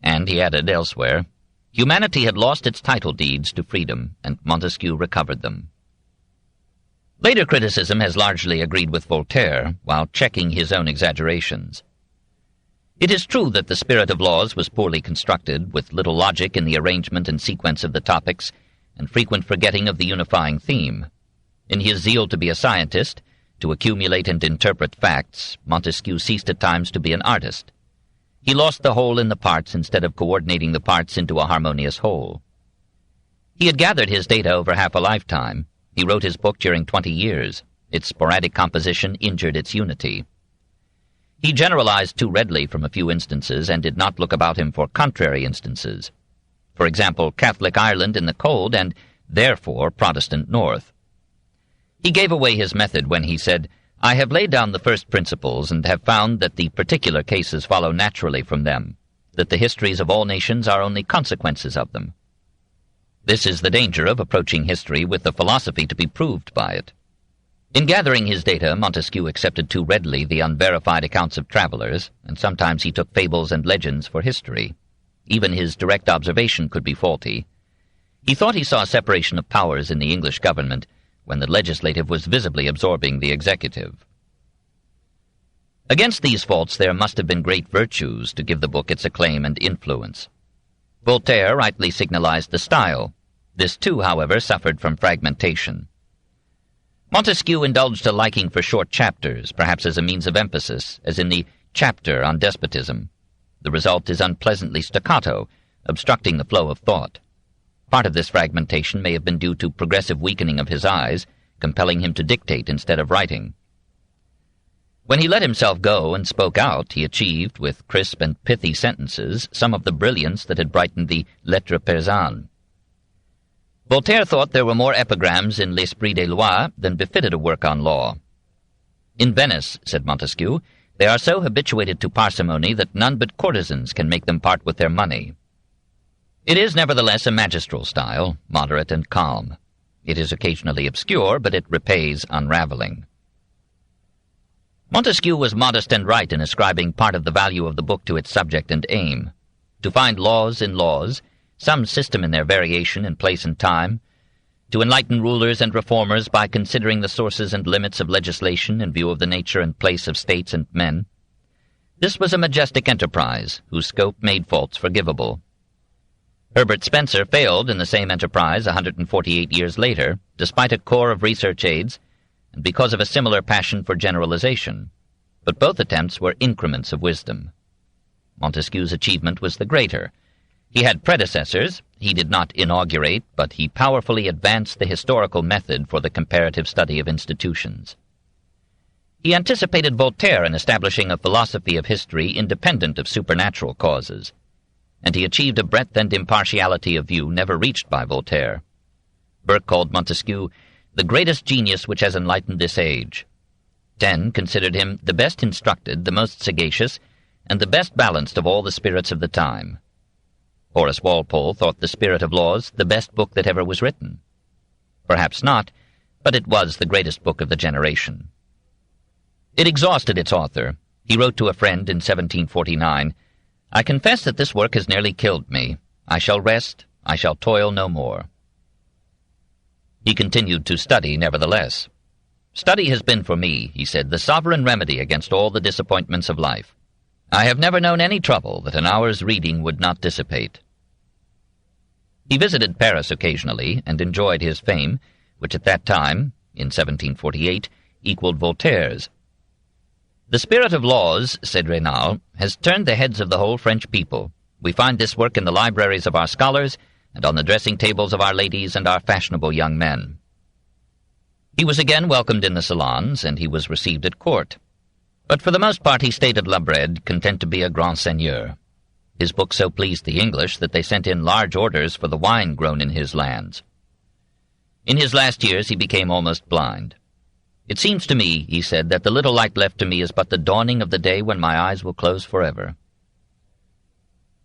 Speaker 1: And, he added elsewhere, humanity had lost its title deeds to freedom, and Montesquieu recovered them. Later criticism has largely agreed with Voltaire, while checking his own exaggerations. It is true that the spirit of laws was poorly constructed, with little logic in the arrangement and sequence of the topics, and frequent forgetting of the unifying theme. In his zeal to be a scientist, to accumulate and interpret facts, Montesquieu ceased at times to be an artist. He lost the whole in the parts instead of coordinating the parts into a harmonious whole. He had gathered his data over half a lifetime. He wrote his book during 20 years. Its sporadic composition injured its unity. He generalized too readily from a few instances and did not look about him for contrary instances. For example, Catholic Ireland in the cold and, therefore, Protestant North. He gave away his method when he said, "I have laid down the first principles and have found that the particular cases follow naturally from them, that the histories of all nations are only consequences of them." This is the danger of approaching history with the philosophy to be proved by it. In gathering his data, Montesquieu accepted too readily the unverified accounts of travelers, and sometimes he took fables and legends for history. Even his direct observation could be faulty. He thought he saw a separation of powers in the English government, when the legislative was visibly absorbing the executive. Against these faults there must have been great virtues to give the book its acclaim and influence. Voltaire rightly signalized the style. This too, however, suffered from fragmentation. Montesquieu indulged a liking for short chapters, perhaps as a means of emphasis, as in the chapter on despotism. The result is unpleasantly staccato, obstructing the flow of thought. Part of this fragmentation may have been due to progressive weakening of his eyes, compelling him to dictate instead of writing. When he let himself go and spoke out, he achieved, with crisp and pithy sentences, some of the brilliance that had brightened the lettres paysannes. Voltaire thought there were more epigrams in l'esprit des lois than befitted a work on law. "In Venice," said Montesquieu, "they are so habituated to parsimony that none but courtesans can make them part with their money." It is nevertheless a magistral style, moderate and calm. It is occasionally obscure, but it repays unraveling. Montesquieu was modest and right in ascribing part of the value of the book to its subject and aim. To find laws in laws, some system in their variation in place and time, to enlighten rulers and reformers by considering the sources and limits of legislation in view of the nature and place of states and men. This was a majestic enterprise, whose scope made faults forgivable. Herbert Spencer failed in the same enterprise 148 years later, despite a corps of research aides, and because of a similar passion for generalization. But both attempts were increments of wisdom. Montesquieu's achievement was the greater. He had predecessors. He did not inaugurate, but he powerfully advanced the historical method for the comparative study of institutions. He anticipated Voltaire in establishing a philosophy of history independent of supernatural causes, and he achieved a breadth and impartiality of view never reached by Voltaire. Burke called Montesquieu the greatest genius which has enlightened this age. Taine considered him the best instructed, the most sagacious, and the best balanced of all the spirits of the time. Horace Walpole thought The Spirit of Laws the best book that ever was written. Perhaps not, but it was the greatest book of the generation. It exhausted its author. He wrote to a friend in 1749, "I confess that this work has nearly killed me. I shall rest, I shall toil no more." He continued to study, nevertheless. "Study has been for me," he said, "the sovereign remedy against all the disappointments of life. I have never known any trouble that an hour's reading would not dissipate." He visited Paris occasionally and enjoyed his fame, which at that time, in 1748, equaled Voltaire's. "The spirit of laws," said Raynal, "has turned the heads of the whole French people. We find this work in the libraries of our scholars, and on the dressing tables of our ladies and our fashionable young men." He was again welcomed in the salons, and he was received at court. But for the most part he stayed at La Brede, content to be a grand seigneur. His book so pleased the English that they sent in large orders for the wine grown in his lands. In his last years he became almost blind. "It seems to me," he said, "that the little light left to me is but the dawning of the day when my eyes will close forever."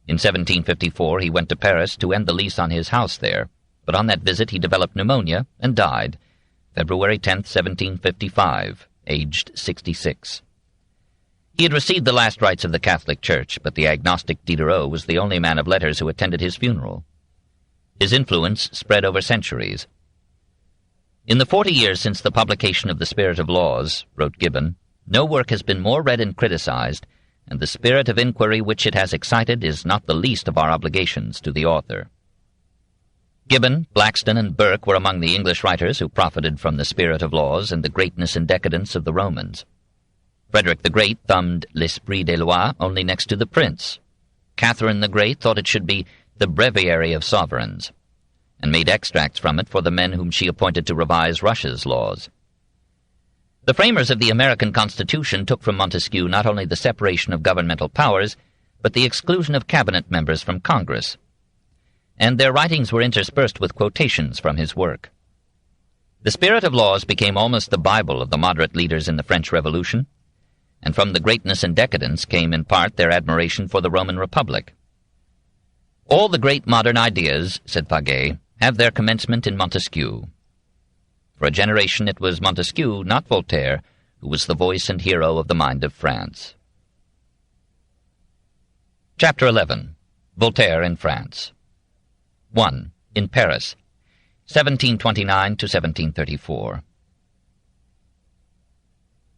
Speaker 1: In 1754 he went to Paris to end the lease on his house there, but on that visit he developed pneumonia and died, February 10, 1755, aged 66. He had received the last rites of the Catholic Church, but the agnostic Diderot was the only man of letters who attended his funeral. His influence spread over centuries. "In the 40 years since the publication of The Spirit of Laws," wrote Gibbon, "no work has been more read and criticized, and the spirit of inquiry which it has excited is not the least of our obligations to the author." Gibbon, Blackstone, and Burke were among the English writers who profited from The Spirit of Laws and the greatness and decadence of the Romans. Frederick the Great thumbed L'Esprit des Lois only next to the Prince. Catherine the Great thought it should be the Breviary of Sovereigns, and made extracts from it for the men whom she appointed to revise Russia's laws. The framers of the American Constitution took from Montesquieu not only the separation of governmental powers, but the exclusion of cabinet members from Congress, and their writings were interspersed with quotations from his work. The Spirit of Laws became almost the Bible of the moderate leaders in the French Revolution, and from the greatness and decadence came in part their admiration for the Roman Republic. "All the great modern ideas," said Faguet, "have their commencement in Montesquieu." For a generation it was Montesquieu, not Voltaire, who was the voice and hero of the mind of France. Chapter 11. Voltaire in France. 1. In Paris, 1729 to 1734.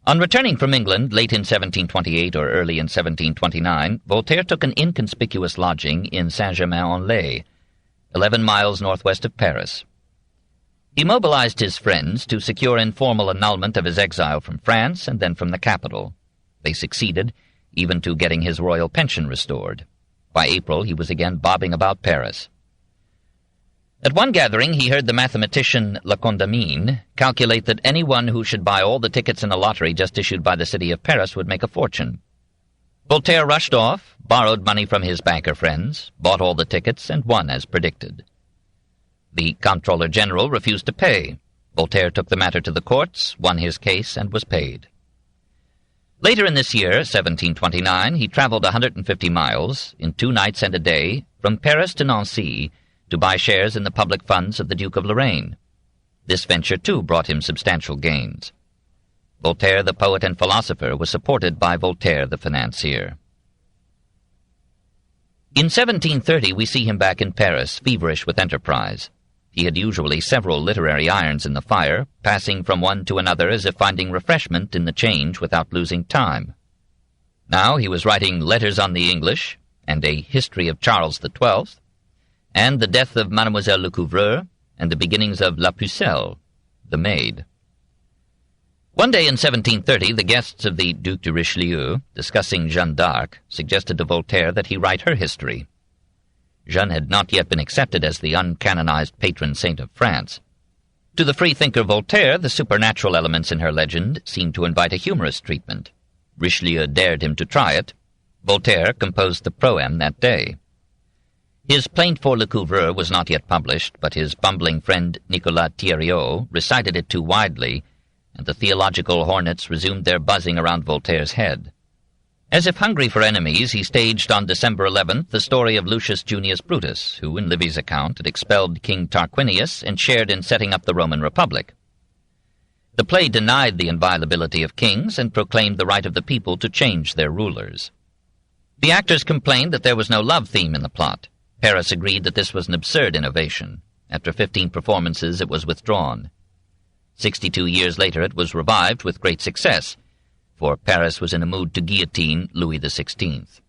Speaker 1: On returning from England late in 1728 or early in 1729, Voltaire took an inconspicuous lodging in Saint-Germain-en-Laye, 11 miles northwest of Paris. He mobilized his friends to secure informal annulment of his exile from France and then from the capital. They succeeded, even to getting his royal pension restored. By April he was again bobbing about Paris. At one gathering he heard the mathematician La Condamine calculate that anyone who should buy all the tickets in a lottery just issued by the city of Paris would make a fortune. Voltaire rushed off, borrowed money from his banker friends, bought all the tickets, and won as predicted. The Comptroller General refused to pay. Voltaire took the matter to the courts, won his case, and was paid. Later in this year, 1729, he traveled 150 miles, in 2 nights and a day, from Paris to Nancy, to buy shares in the public funds of the Duke of Lorraine. This venture, too, brought him substantial gains. Voltaire, the poet and philosopher, was supported by Voltaire, the financier. In 1730 we see him back in Paris, feverish with enterprise. He had usually several literary irons in the fire, passing from one to another as if finding refreshment in the change without losing time. Now he was writing Letters on the English, and a History of Charles XII, and the death of Mademoiselle Le Couvreur, and the beginnings of La Pucelle, the maid. One day in 1730, the guests of the Duc de Richelieu, discussing Jeanne d'Arc, suggested to Voltaire that he write her history. Jeanne had not yet been accepted as the uncanonized patron saint of France. To the freethinker Voltaire, the supernatural elements in her legend seemed to invite a humorous treatment. Richelieu dared him to try it. Voltaire composed the proem that day. His Plaint for Le Couvreur was not yet published, but his bumbling friend Nicolas Thierrot recited it too widely, and the theological hornets resumed their buzzing around Voltaire's head. As if hungry for enemies, he staged on December 11th the story of Lucius Junius Brutus, who, in Livy's account, had expelled King Tarquinius and shared in setting up the Roman Republic. The play denied the inviolability of kings and proclaimed the right of the people to change their rulers. The actors complained that there was no love theme in the plot. Paris agreed that this was an absurd innovation. After 15 performances, it was withdrawn. 62 years later it was revived with great success, for Paris was in a mood to guillotine Louis XVI.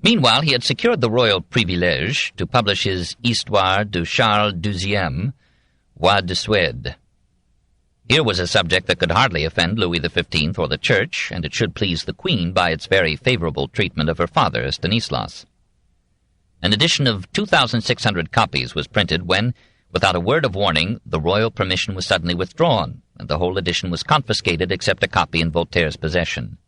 Speaker 1: Meanwhile, he had secured the royal privilege to publish his Histoire de Charles XII, Roi de Suède. Here was a subject that could hardly offend Louis XV or the Church, and it should please the Queen by its very favorable treatment of her father, Stanislas. An edition of 2,600 copies was printed when, without a word of warning, the royal permission was suddenly withdrawn, and the whole edition was confiscated except a copy in Voltaire's possession.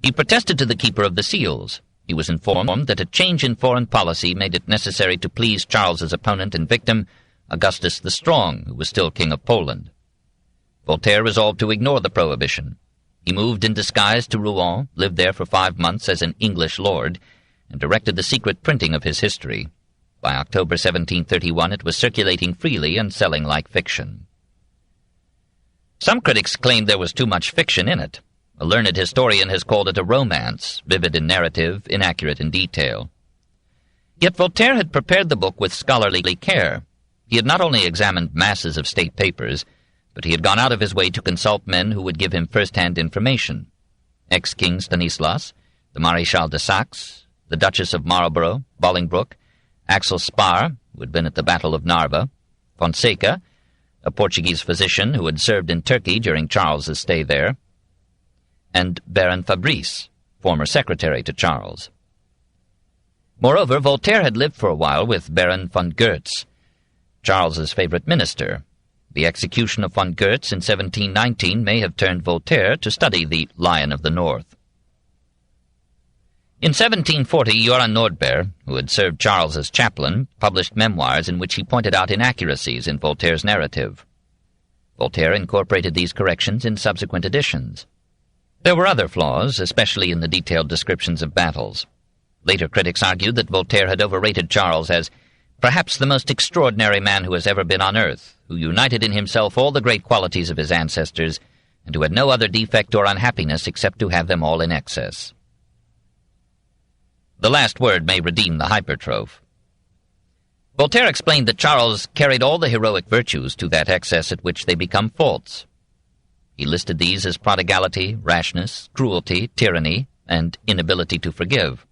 Speaker 1: He protested to the keeper of the seals. He was informed that a change in foreign policy made it necessary to please Charles's opponent and victim, Augustus the Strong, who was still King of Poland. Voltaire resolved to ignore the prohibition. He moved in disguise to Rouen, lived there for 5 months as an English lord, and directed the secret printing of his history. By October 1731 it was circulating freely and selling like fiction. Some critics claimed there was too much fiction in it. A learned historian has called it a romance, vivid in narrative, inaccurate in detail. Yet Voltaire had prepared the book with scholarly care. He had not only examined masses of state papers, but he had gone out of his way to consult men who would give him first-hand information. Ex-King Stanislas, the Maréchal de Saxe, the Duchess of Marlborough, Bolingbroke, Axel Sparre, who had been at the Battle of Narva, Fonseca, a Portuguese physician who had served in Turkey during Charles's stay there, and Baron Fabrice, former secretary to Charles. Moreover, Voltaire had lived for a while with Baron von Goetz, Charles's favorite minister. The execution of von Goetz in 1719 may have turned Voltaire to study the Lion of the North. In 1740, Joran Nordberg, who had served Charles as chaplain, published memoirs in which he pointed out inaccuracies in Voltaire's narrative. Voltaire incorporated these corrections in subsequent editions. There were other flaws, especially in the detailed descriptions of battles. Later critics argued that Voltaire had overrated Charles as perhaps the most extraordinary man who has ever been on earth, who united in himself all the great qualities of his ancestors, and who had no other defect or unhappiness except to have them all in excess. The last word may redeem the hypertroph. Voltaire explained that Charles carried all the heroic virtues to that excess at which they become faults. He listed these as prodigality, rashness, cruelty, tyranny, and inability to forgive.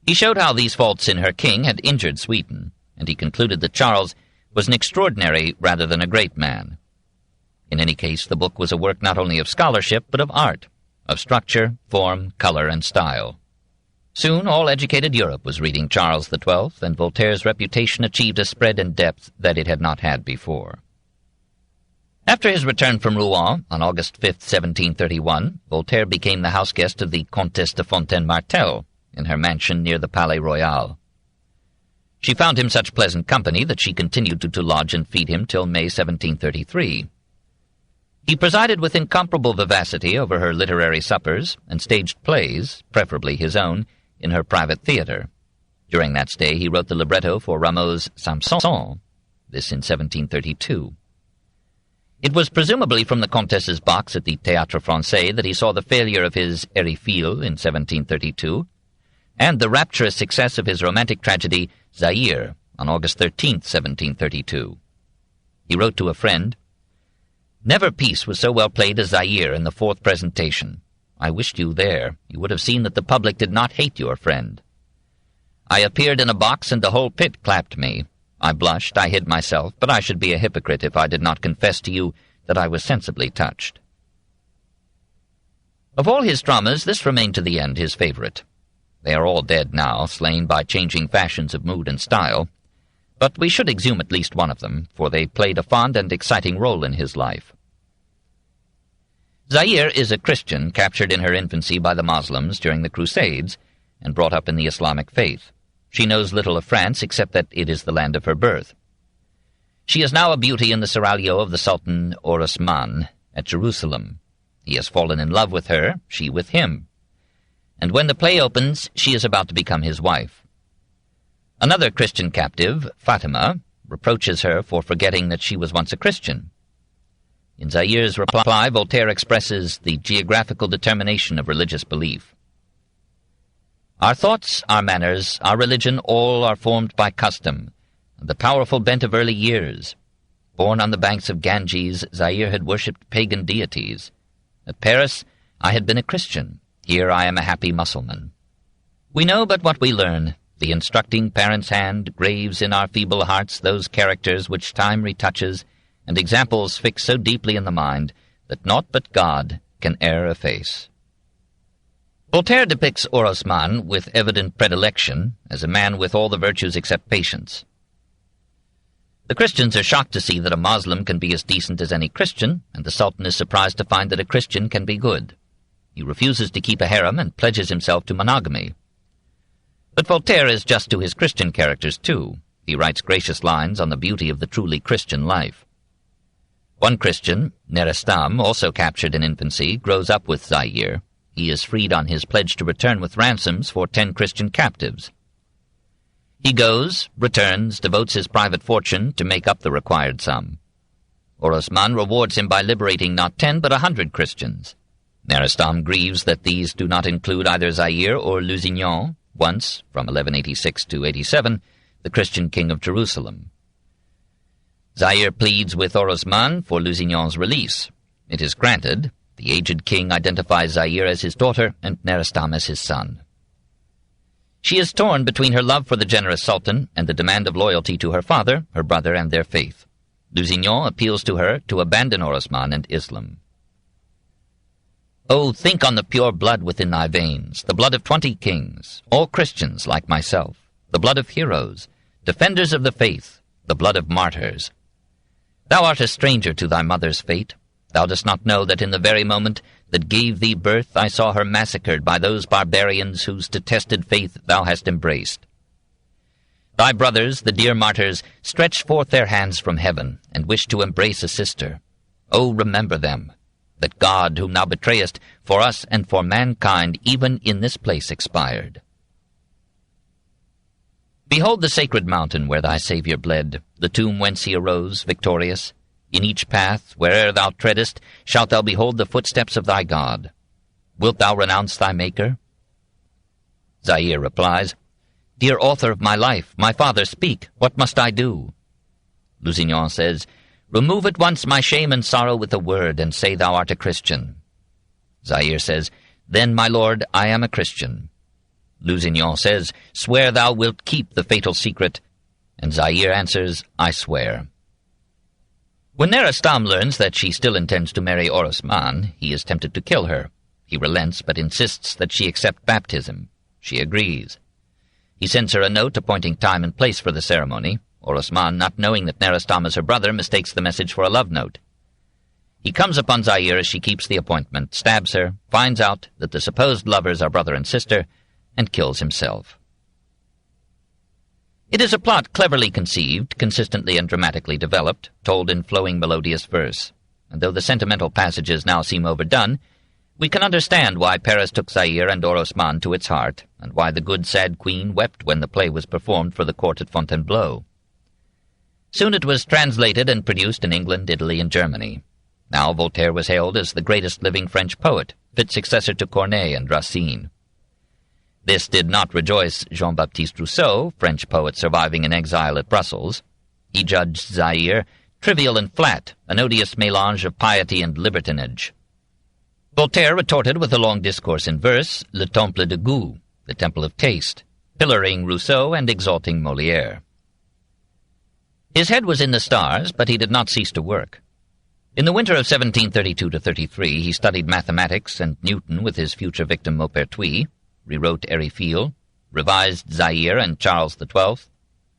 Speaker 1: He showed how these faults in her king had injured Sweden, and he concluded that Charles was an extraordinary rather than a great man. In any case, the book was a work not only of scholarship, but of art, of structure, form, color, and style. Soon all educated Europe was reading Charles XII, and Voltaire's reputation achieved a spread and depth that it had not had before. After his return from Rouen, on August 5, 1731, Voltaire became the houseguest of the Comtesse de Fontaine-Martel, in her mansion near the Palais Royal. She found him such pleasant company that she continued to lodge and feed him till May 1733. He presided with incomparable vivacity over her literary suppers and staged plays, preferably his own, in her private theatre. During that stay he wrote the libretto for Rameau's Samson, this in 1732. It was presumably from the Comtesse's box at the Théâtre Français that he saw the failure of his Ariel in 1732, and the rapturous success of his romantic tragedy Zaire on August 13, 1732. He wrote to a friend, "Never piece was so well played as Zaire in the 4th presentation. I wished you there. You would have seen that the public did not hate your friend. I appeared in a box and the whole pit clapped me. I blushed, I hid myself, but I should be a hypocrite if I did not confess to you that I was sensibly touched." Of all his dramas, this remained to the end his favorite. They are all dead now, slain by changing fashions of mood and style, but we should exhume at least one of them, for they played a fond and exciting role in his life. Zaire is a Christian captured in her infancy by the Moslems during the Crusades and brought up in the Islamic faith. She knows little of France except that it is the land of her birth. She is now a beauty in the seraglio of the Sultan Orosman at Jerusalem. He has fallen in love with her, she with him. And when the play opens, she is about to become his wife. Another Christian captive, Fatima, reproaches her for forgetting that she was once a Christian. In Zaire's reply, Voltaire expresses the geographical determination of religious belief. "Our thoughts, our manners, our religion, all are formed by custom, and the powerful bent of early years. Born on the banks of Ganges, Zaire had worshipped pagan deities. At Paris, I had been a Christian. Here I am a happy Mussulman. We know but what we learn. The instructing parent's hand graves in our feeble hearts those characters which time retouches, and examples fix so deeply in the mind that naught but God can e'er efface. Voltaire depicts Orosmane with evident predilection as a man with all the virtues except patience. The Christians are shocked to see that a Moslem can be as decent as any Christian, and the Sultan is surprised to find that a Christian can be good. He refuses to keep a harem and pledges himself to monogamy. But Voltaire is just to his Christian characters, too. He writes gracious lines on the beauty of the truly Christian life. One Christian, Nerestam, also captured in infancy, grows up with Zaire. He is freed on his pledge to return with ransoms for 10 Christian captives. He goes, returns, devotes his private fortune to make up the required sum. Orosmane rewards him by liberating not 10 but 100 Christians. Nerestam grieves that these do not include either Zaire or Lusignan, once, from 1186 to 87, the Christian king of Jerusalem. Zaire pleads with Orosmane for Lusignan's release. It is granted. The aged king identifies Zaire as his daughter and Nerestam as his son. She is torn between her love for the generous sultan and the demand of loyalty to her father, her brother, and their faith. Lusignan appeals to her to abandon Orosmane and Islam. Oh, think on the pure blood within thy veins, the blood of 20 kings, all Christians like myself, the blood of heroes, defenders of the faith, the blood of martyrs. Thou art a stranger to thy mother's fate. Thou dost not know that in the very moment that gave thee birth I saw her massacred by those barbarians whose detested faith thou hast embraced. Thy brothers, the dear martyrs, stretched forth their hands from heaven and wished to embrace a sister. Oh, remember them, that God, whom thou betrayest, for us and for mankind, even in this place expired. Behold the sacred mountain where thy Saviour bled, the tomb whence he arose, victorious. In each path, where'er thou treadest, shalt thou behold the footsteps of thy God. Wilt thou renounce thy Maker? Zaire replies, Dear author of my life, my father, speak, what must I do? Lusignan says, Remove at once my shame and sorrow with a word, and say thou art a Christian. Zaire says, Then, my lord, I am a Christian. Lusignan says, Swear thou wilt keep the fatal secret. And Zaire answers, I swear. When Nerestam learns that she still intends to marry Orosmane, he is tempted to kill her. He relents, but insists that she accept baptism. She agrees. He sends her a note appointing time and place for the ceremony. Orosmane, not knowing that Nerestam is her brother, mistakes the message for a love note. He comes upon Zaire as she keeps the appointment, stabs her, finds out that the supposed lovers are brother and sister, and kills himself. It is a plot cleverly conceived, consistently and dramatically developed, told in flowing melodious verse. And though the sentimental passages now seem overdone, we can understand why Paris took Zaire and Orosmane to its heart, and why the good sad queen wept when the play was performed for the court at Fontainebleau. Soon it was translated and produced in England, Italy, and Germany. Now Voltaire was hailed as the greatest living French poet, fit successor to Corneille and Racine. This did not rejoice Jean-Baptiste Rousseau, French poet surviving in exile at Brussels. He judged Zaire trivial and flat, an odious mélange of piety and libertinage. Voltaire retorted with a long discourse in verse, Le Temple de Goût, the Temple of Taste, pillaring Rousseau and exalting Molière. His head was in the stars, but he did not cease to work. In the winter of 1732-33, he studied mathematics and Newton with his future victim Maupertuis, rewrote Ariel, revised Zaire and Charles XII,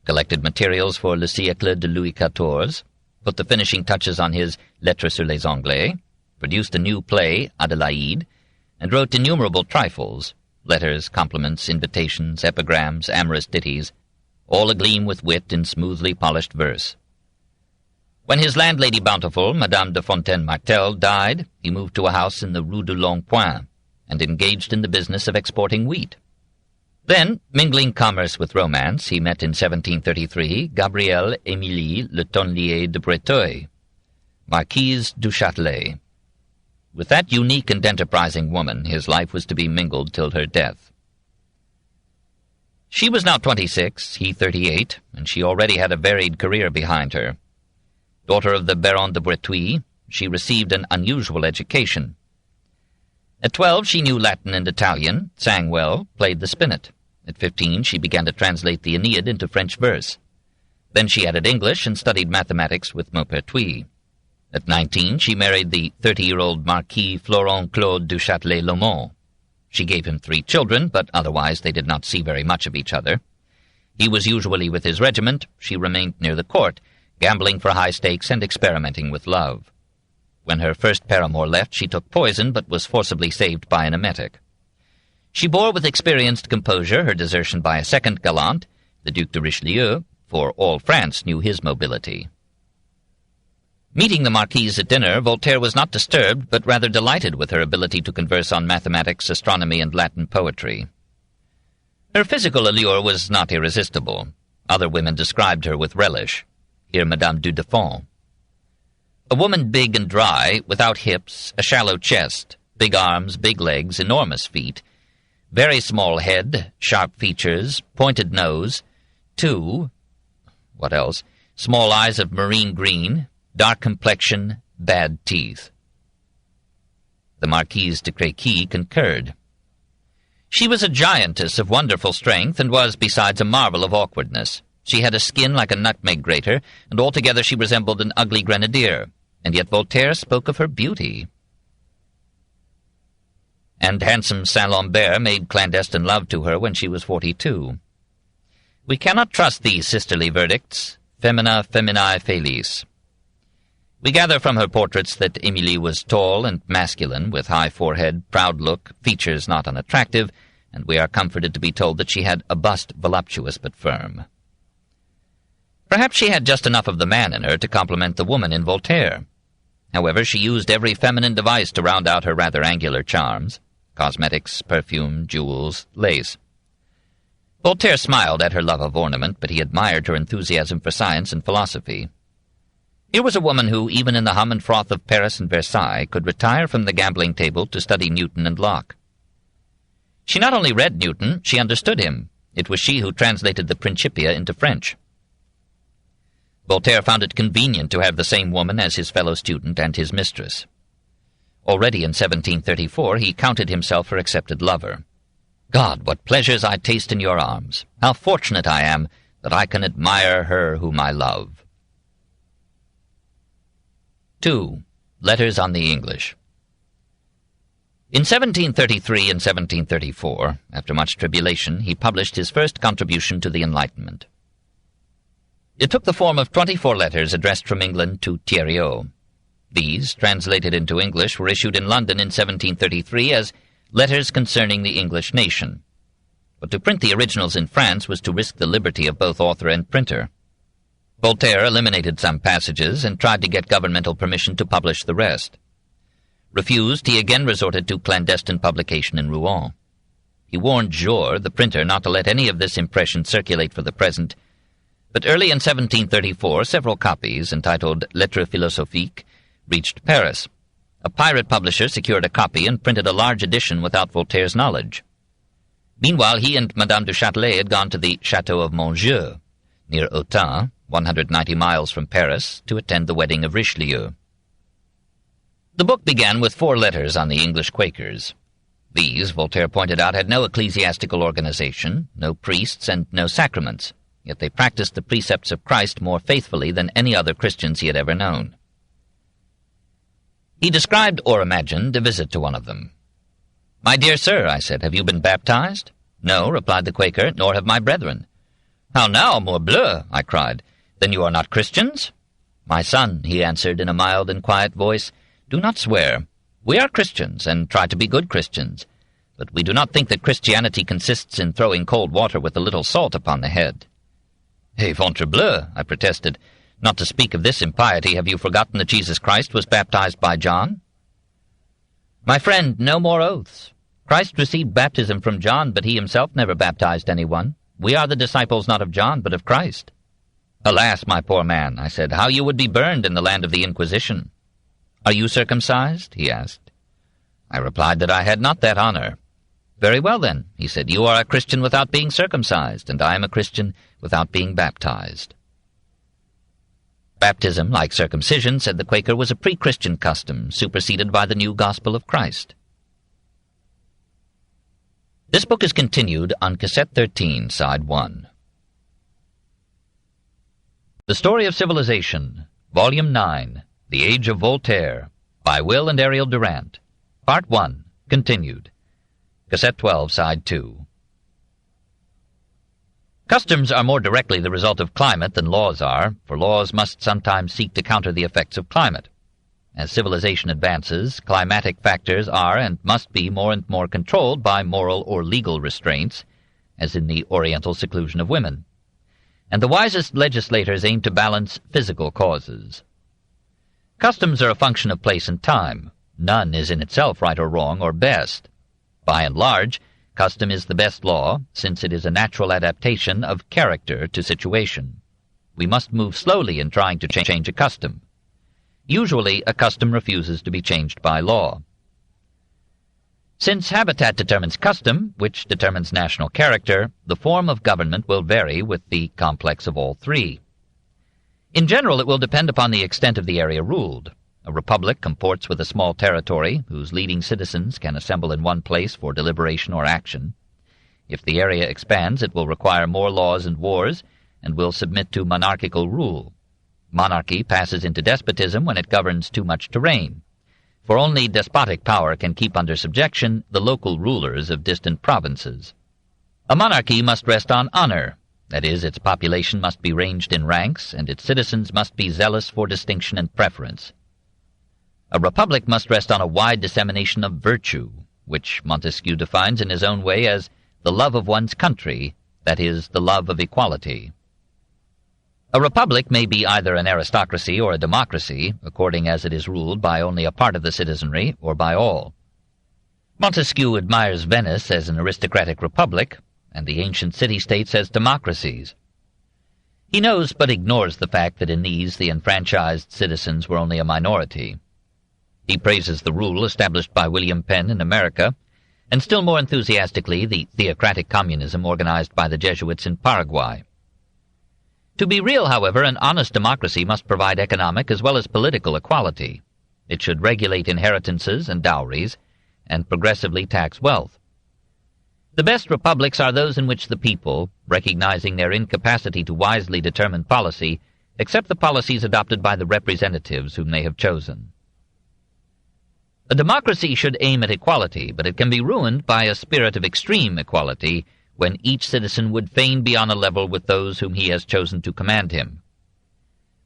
Speaker 1: collected materials for Le Siècle de Louis XIV, put the finishing touches on his Lettres sur les Anglais, produced a new play, Adélaïde, and wrote innumerable trifles, letters, compliments, invitations, epigrams, amorous ditties, all agleam with wit in smoothly polished verse. When his landlady bountiful, Madame de Fontaine-Martel, died, he moved to a house in the Rue du Long Point, and engaged in the business of exporting wheat. Then, mingling commerce with romance, he met in 1733 Gabrielle Émilie Le Tonnelier de Breteuil, Marquise du Châtelet. With that unique and enterprising woman, his life was to be mingled till her death. She was now 26, he 38, and she already had a varied career behind her. Daughter of the Baron de Breteuil, she received an unusual education. At 12, she knew Latin and Italian, sang well, played the spinet. At 15, she began to translate the Aeneid into French verse. Then she added English and studied mathematics with Maupertuis. At 19, she married the 30-year-old Marquis Florent Claude du Châtelet-Laumont. She gave him 3 children, but otherwise they did not see very much of each other. He was usually with his regiment. She remained near the court, gambling for high stakes and experimenting with love. When her first paramour left, she took poison, but was forcibly saved by an emetic. She bore with experienced composure her desertion by a second gallant, the Duc de Richelieu, for all France knew his mobility. Meeting the Marquise at dinner, Voltaire was not disturbed, but rather delighted with her ability to converse on mathematics, astronomy, and Latin poetry. Her physical allure was not irresistible. Other women described her with relish. Here Madame du Deffand. A woman big and dry, without hips, a shallow chest, big arms, big legs, enormous feet, very small head, sharp features, pointed nose, small eyes of marine green, dark complexion, bad teeth. The Marquise de Créquy concurred. She was a giantess of wonderful strength, and was, besides, a marvel of awkwardness. She had a skin like a nutmeg grater, and altogether she resembled an ugly grenadier, and yet Voltaire spoke of her beauty. And handsome Saint-Lambert made clandestine love to her when she was 42. We cannot trust these sisterly verdicts, femina feminae feliz. We gather from her portraits that Emilie was tall and masculine, with high forehead, proud look, features not unattractive, and we are comforted to be told that she had a bust voluptuous but firm. Perhaps she had just enough of the man in her to complement the woman in Voltaire. However, she used every feminine device to round out her rather angular charms: cosmetics, perfume, jewels, lace. Voltaire smiled at her love of ornament, but he admired her enthusiasm for science and philosophy. Here was a woman who, even in the hum and froth of Paris and Versailles, could retire from the gambling table to study Newton and Locke. She not only read Newton, she understood him. It was she who translated the Principia into French. Voltaire found it convenient to have the same woman as his fellow student and his mistress. Already in 1734 he counted himself her accepted lover. God, what pleasures I taste in your arms! How fortunate I am that I can admire her whom I love. 2. Letters on the English. In 1733 and 1734, after much tribulation, he published his first contribution to the Enlightenment. It took the form of 24 letters addressed from England to Theriot. These, translated into English, were issued in London in 1733 as Letters Concerning the English Nation. But to print the originals in France was to risk the liberty of both author and printer. Voltaire eliminated some passages and tried to get governmental permission to publish the rest. Refused, he again resorted to clandestine publication in Rouen. He warned Jour, the printer, not to let any of this impression circulate for the present, but early in 1734 several copies, entitled Lettres philosophiques, reached Paris. A pirate publisher secured a copy and printed a large edition without Voltaire's knowledge. Meanwhile, he and Madame du Châtelet had gone to the Château of Montjeu, near Autun, 190 miles from Paris, to attend the wedding of Richelieu. The book began with 4 letters on the English Quakers. These, Voltaire pointed out, had no ecclesiastical organization, no priests, and no sacraments, yet they practiced the precepts of Christ more faithfully than any other Christians he had ever known. He described, or imagined, a visit to one of them. "My dear sir," I said, "have you been baptized?" "No," replied the Quaker, "nor have my brethren." "How now, morbleu!" I cried. "Then you are not Christians?" "My son," he answered in a mild and quiet voice, "do not swear. We are Christians, and try to be good Christians, but we do not think that Christianity consists in throwing cold water with a little salt upon the head." "Eh, ventrebleu!" I protested. "Not to speak of this impiety, have you forgotten that Jesus Christ was baptized by John?" "My friend, no more oaths. Christ received baptism from John, but he himself never baptized anyone. We are the disciples not of John, but of Christ." "Alas, my poor man," I said, "how you would be burned in the land of the Inquisition." "Are you circumcised?" he asked. I replied that I had not that honor. "Very well, then," he said, "you are a Christian without being circumcised, and I am a Christian without being baptized." Baptism, like circumcision, said the Quaker, was a pre-Christian custom, superseded by the new gospel of Christ. This book is continued on cassette 13, side 1. The Story of Civilization, Volume 9, The Age of Voltaire, by Will and Ariel Durant, Part 1, continued. Cassette 12, side 2. Customs are more directly the result of climate than laws are, for laws must sometimes seek to counter the effects of climate. As civilization advances, climatic factors are and must be more and more controlled by moral or legal restraints, as in the Oriental seclusion of women. And the wisest legislators aim to balance physical causes. Customs are a function of place and time. None is in itself right or wrong or best. By and large, custom is the best law, since it is a natural adaptation of character to situation. We must move slowly in trying to change a custom. Usually, a custom refuses to be changed by law. Since habitat determines custom, which determines national character, the form of government will vary with the complex of all three. In general, it will depend upon the extent of the area ruled. A republic comports with a small territory, whose leading citizens can assemble in one place for deliberation or action. If the area expands, it will require more laws and wars, and will submit to monarchical rule. Monarchy passes into despotism when it governs too much terrain, for only despotic power can keep under subjection the local rulers of distant provinces. A monarchy must rest on honor, that is, its population must be ranged in ranks, and its citizens must be zealous for distinction and preference. A republic must rest on a wide dissemination of virtue, which Montesquieu defines in his own way as the love of one's country, that is, the love of equality. A republic may be either an aristocracy or a democracy, according as it is ruled by only a part of the citizenry or by all. Montesquieu admires Venice as an aristocratic republic, and the ancient city-states as democracies. He knows but ignores the fact that in these the enfranchised citizens were only a minority. He praises the rule established by William Penn in America, and still more enthusiastically the theocratic communism organized by the Jesuits in Paraguay. To be real, however, an honest democracy must provide economic as well as political equality. It should regulate inheritances and dowries, and progressively tax wealth. The best republics are those in which the people, recognizing their incapacity to wisely determine policy, accept the policies adopted by the representatives whom they have chosen. A democracy should aim at equality, but it can be ruined by a spirit of extreme equality, when each citizen would fain be on a level with those whom he has chosen to command him.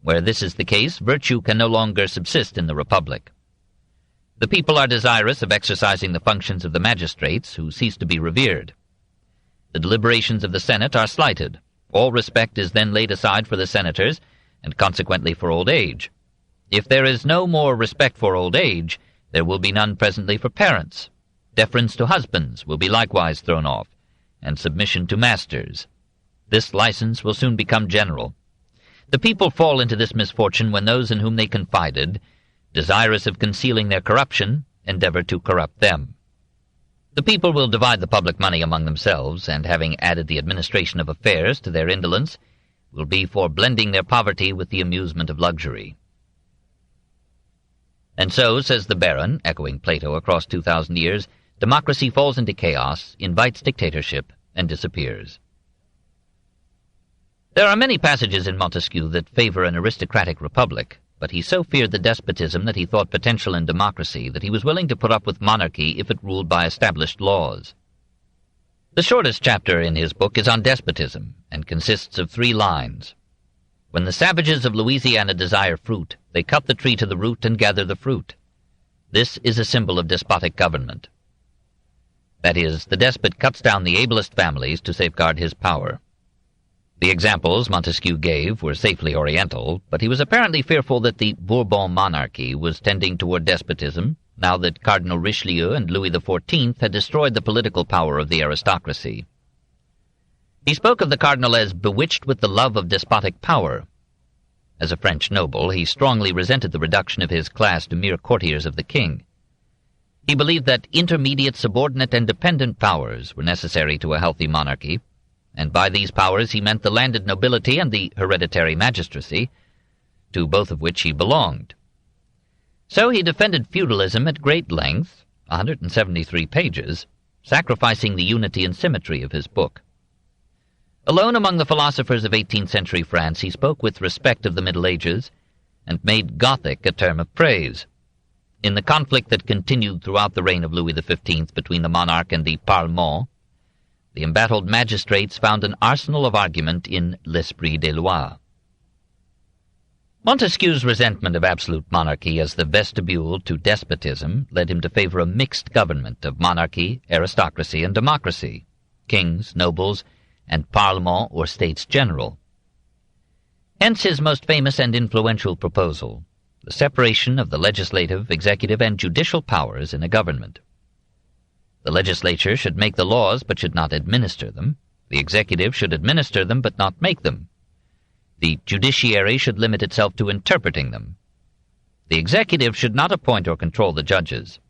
Speaker 1: Where this is the case, virtue can no longer subsist in the republic. The people are desirous of exercising the functions of the magistrates, who cease to be revered. The deliberations of the Senate are slighted. All respect is then laid aside for the senators, and consequently for old age. If there is no more respect for old age, there will be none presently for parents. Deference to husbands will be likewise thrown off, and submission to masters. This license will soon become general. The people fall into this misfortune when those in whom they confided, desirous of concealing their corruption, endeavor to corrupt them. The people will divide the public money among themselves, and having added the administration of affairs to their indolence, will be for blending their poverty with the amusement of luxury. And so, says the Baron, echoing Plato across 2,000 years, democracy falls into chaos, invites dictatorship, and disappears. There are many passages in Montesquieu that favor an aristocratic republic, but he so feared the despotism that he thought potential in democracy that he was willing to put up with monarchy if it ruled by established laws. The shortest chapter in his book is on despotism, and consists of 3 lines. When the savages of Louisiana desire fruit, they cut the tree to the root and gather the fruit. This is a symbol of despotic government. That is, the despot cuts down the ablest families to safeguard his power. The examples Montesquieu gave were safely oriental, but he was apparently fearful that the Bourbon monarchy was tending toward despotism, now that Cardinal Richelieu and Louis XIV had destroyed the political power of the aristocracy. He spoke of the cardinal as bewitched with the love of despotic power. As a French noble, he strongly resented the reduction of his class to mere courtiers of the king. He believed that intermediate, subordinate, and dependent powers were necessary to a healthy monarchy, and by these powers he meant the landed nobility and the hereditary magistracy. to both of which he belonged. So he defended feudalism at great length, 173 pages, sacrificing the unity and symmetry of his book. Alone among the philosophers of 18th century France, he spoke with respect of the Middle Ages, and made Gothic a term of praise. In the conflict that continued throughout the reign of Louis XV between the monarch and the Parlement, the embattled magistrates found an arsenal of argument in L'Esprit des Lois. Montesquieu's resentment of absolute monarchy as the vestibule to despotism led him to favor a mixed government of monarchy, aristocracy, and democracy, kings, nobles, and Parlement or States General. Hence his most famous and influential proposal, the separation of the legislative, executive, and judicial powers in a government. The legislature should make the laws but should not administer them. The executive should administer them but not make them. The judiciary should limit itself to interpreting them. The executive should not appoint or control the judges.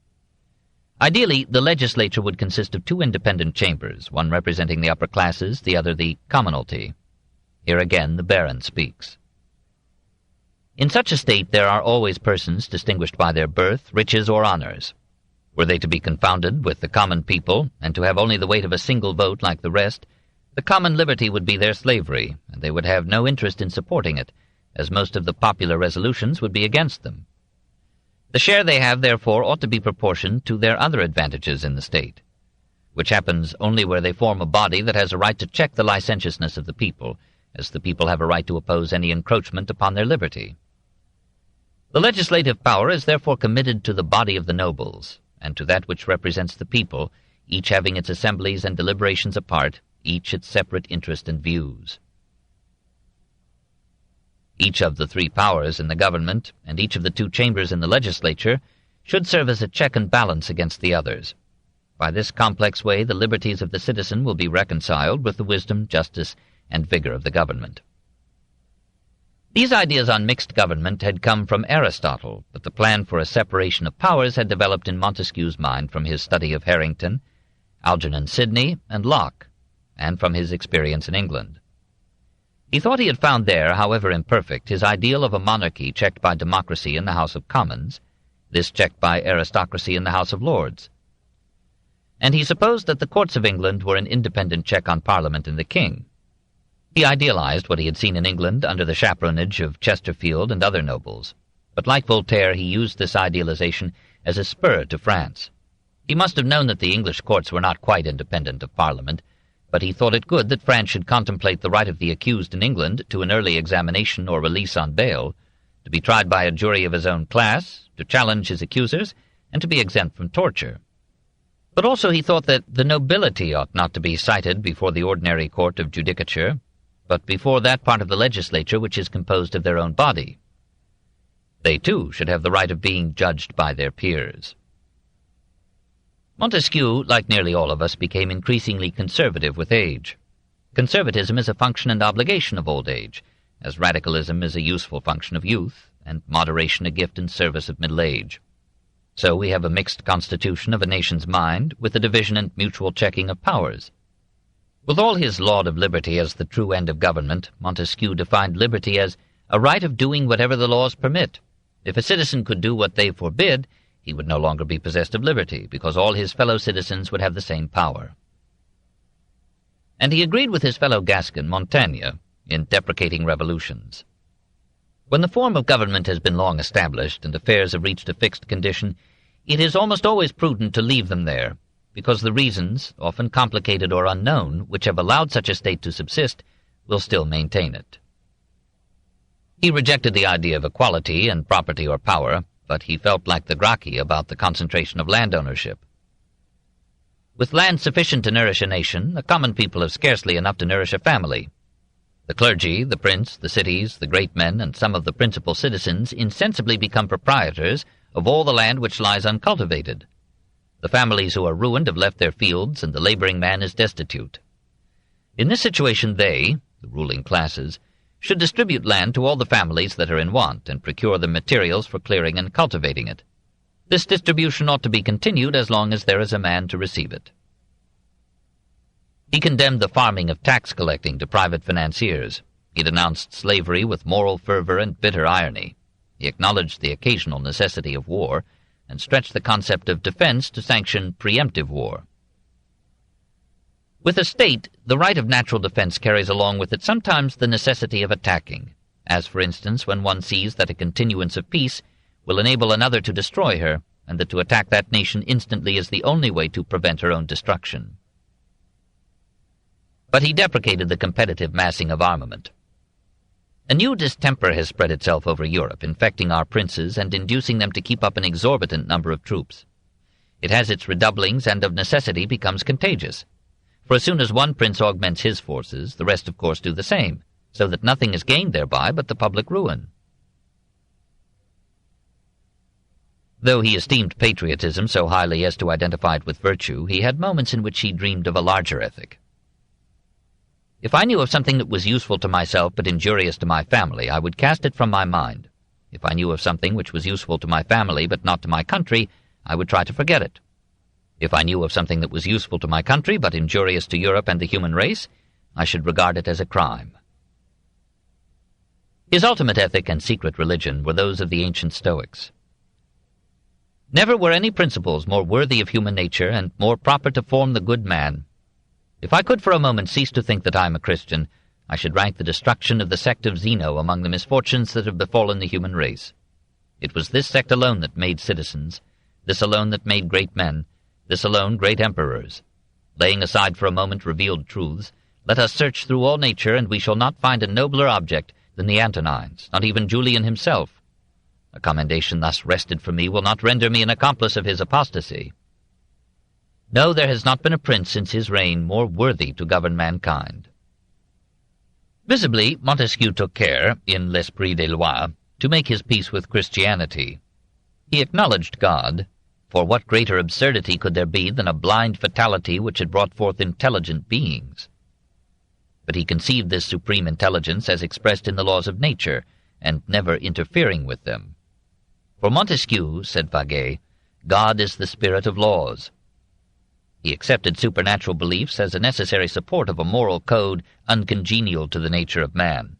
Speaker 1: Ideally, the legislature would consist of two independent chambers, one representing the upper classes, the other the commonalty. Here again the baron speaks. In such a state there are always persons distinguished by their birth, riches, or honors. Were they to be confounded with the common people, and to have only the weight of a single vote like the rest, the common liberty would be their slavery, and they would have no interest in supporting it, as most of the popular resolutions would be against them. The share they have, therefore, ought to be proportioned to their other advantages in the state, which happens only where they form a body that has a right to check the licentiousness of the people, as the people have a right to oppose any encroachment upon their liberty. The legislative power is therefore committed to the body of the nobles, and to that which represents the people, each having its assemblies and deliberations apart, each its separate interest and views. Each of the three powers in the government, and each of the two chambers in the legislature, should serve as a check and balance against the others. By this complex way the liberties of the citizen will be reconciled with the wisdom, justice, and vigor of the government. These ideas on mixed government had come from Aristotle, but the plan for a separation of powers had developed in Montesquieu's mind from his study of Harrington, Algernon Sidney, and Locke, and from his experience in England. He thought he had found there, however imperfect, his ideal of a monarchy checked by democracy in the House of Commons, this checked by aristocracy in the House of Lords. And he supposed that the courts of England were an independent check on Parliament and the king. He idealized what he had seen in England under the chaperonage of Chesterfield and other nobles, but like Voltaire he used this idealization as a spur to France. He must have known that the English courts were not quite independent of Parliament, but he thought it good that France should contemplate the right of the accused in England to an early examination or release on bail, to be tried by a jury of his own class, to challenge his accusers, and to be exempt from torture. But also he thought that the nobility ought not to be cited before the ordinary court of judicature, but before that part of the legislature which is composed of their own body. They, too, should have the right of being judged by their peers. Montesquieu, like nearly all of us, became increasingly conservative with age. Conservatism is a function and obligation of old age, as radicalism is a useful function of youth, and moderation a gift and service of middle age. So we have a mixed constitution of a nation's mind, with a division and mutual checking of powers. With all his laud of liberty as the true end of government, Montesquieu defined liberty as a right of doing whatever the laws permit. If a citizen could do what they forbid, he would no longer be possessed of liberty, because all his fellow citizens would have the same power. And he agreed with his fellow Gascon, Montaigne, in deprecating revolutions. When the form of government has been long established and affairs have reached a fixed condition, it is almost always prudent to leave them there, because the reasons, often complicated or unknown, which have allowed such a state to subsist, will still maintain it. He rejected the idea of equality in property or power, but he felt like the Gracchi about the concentration of land ownership. With land sufficient to nourish a nation, the common people have scarcely enough to nourish a family. The clergy, the prince, the cities, the great men, and some of the principal citizens insensibly become proprietors of all the land which lies uncultivated. The families who are ruined have left their fields, and the laboring man is destitute. In this situation they, the ruling classes, should distribute land to all the families that are in want, and procure the materials for clearing and cultivating it. This distribution ought to be continued as long as there is a man to receive it. He condemned the farming of tax collecting to private financiers. He denounced slavery with moral fervor and bitter irony. He acknowledged the occasional necessity of war, and stretched the concept of defense to sanction preemptive war. With a state, the right of natural defense carries along with it sometimes the necessity of attacking, as for instance when one sees that a continuance of peace will enable another to destroy her, and that to attack that nation instantly is the only way to prevent her own destruction. But he deprecated the competitive massing of armament. A new distemper has spread itself over Europe, infecting our princes and inducing them to keep up an exorbitant number of troops. It has its redoublings and of necessity becomes contagious. For as soon as one prince augments his forces, the rest of course do the same, so that nothing is gained thereby but the public ruin. Though he esteemed patriotism so highly as to identify it with virtue, he had moments in which he dreamed of a larger ethic. If I knew of something that was useful to myself but injurious to my family, I would cast it from my mind. If I knew of something which was useful to my family but not to my country, I would try to forget it. If I knew of something that was useful to my country but injurious to Europe and the human race, I should regard it as a crime. His ultimate ethic and secret religion were those of the ancient Stoics. Never were any principles more worthy of human nature and more proper to form the good man. If I could for a moment cease to think that I am a Christian, I should rank the destruction of the sect of Zeno among the misfortunes that have befallen the human race. It was this sect alone that made citizens, this alone that made great men, this alone great emperors. Laying aside for a moment revealed truths, let us search through all nature, and we shall not find a nobler object than the Antonines, not even Julian himself. A commendation thus wrested from me will not render me an accomplice of his apostasy. No, there has not been a prince since his reign more worthy to govern mankind. Visibly, Montesquieu took care, in L'Esprit des Lois, to make his peace with Christianity. He acknowledged God, for what greater absurdity could there be than a blind fatality which had brought forth intelligent beings? But he conceived this supreme intelligence as expressed in the laws of nature, and never interfering with them. For Montesquieu, said Faguet, God is the spirit of laws. He accepted supernatural beliefs as a necessary support of a moral code uncongenial to the nature of man.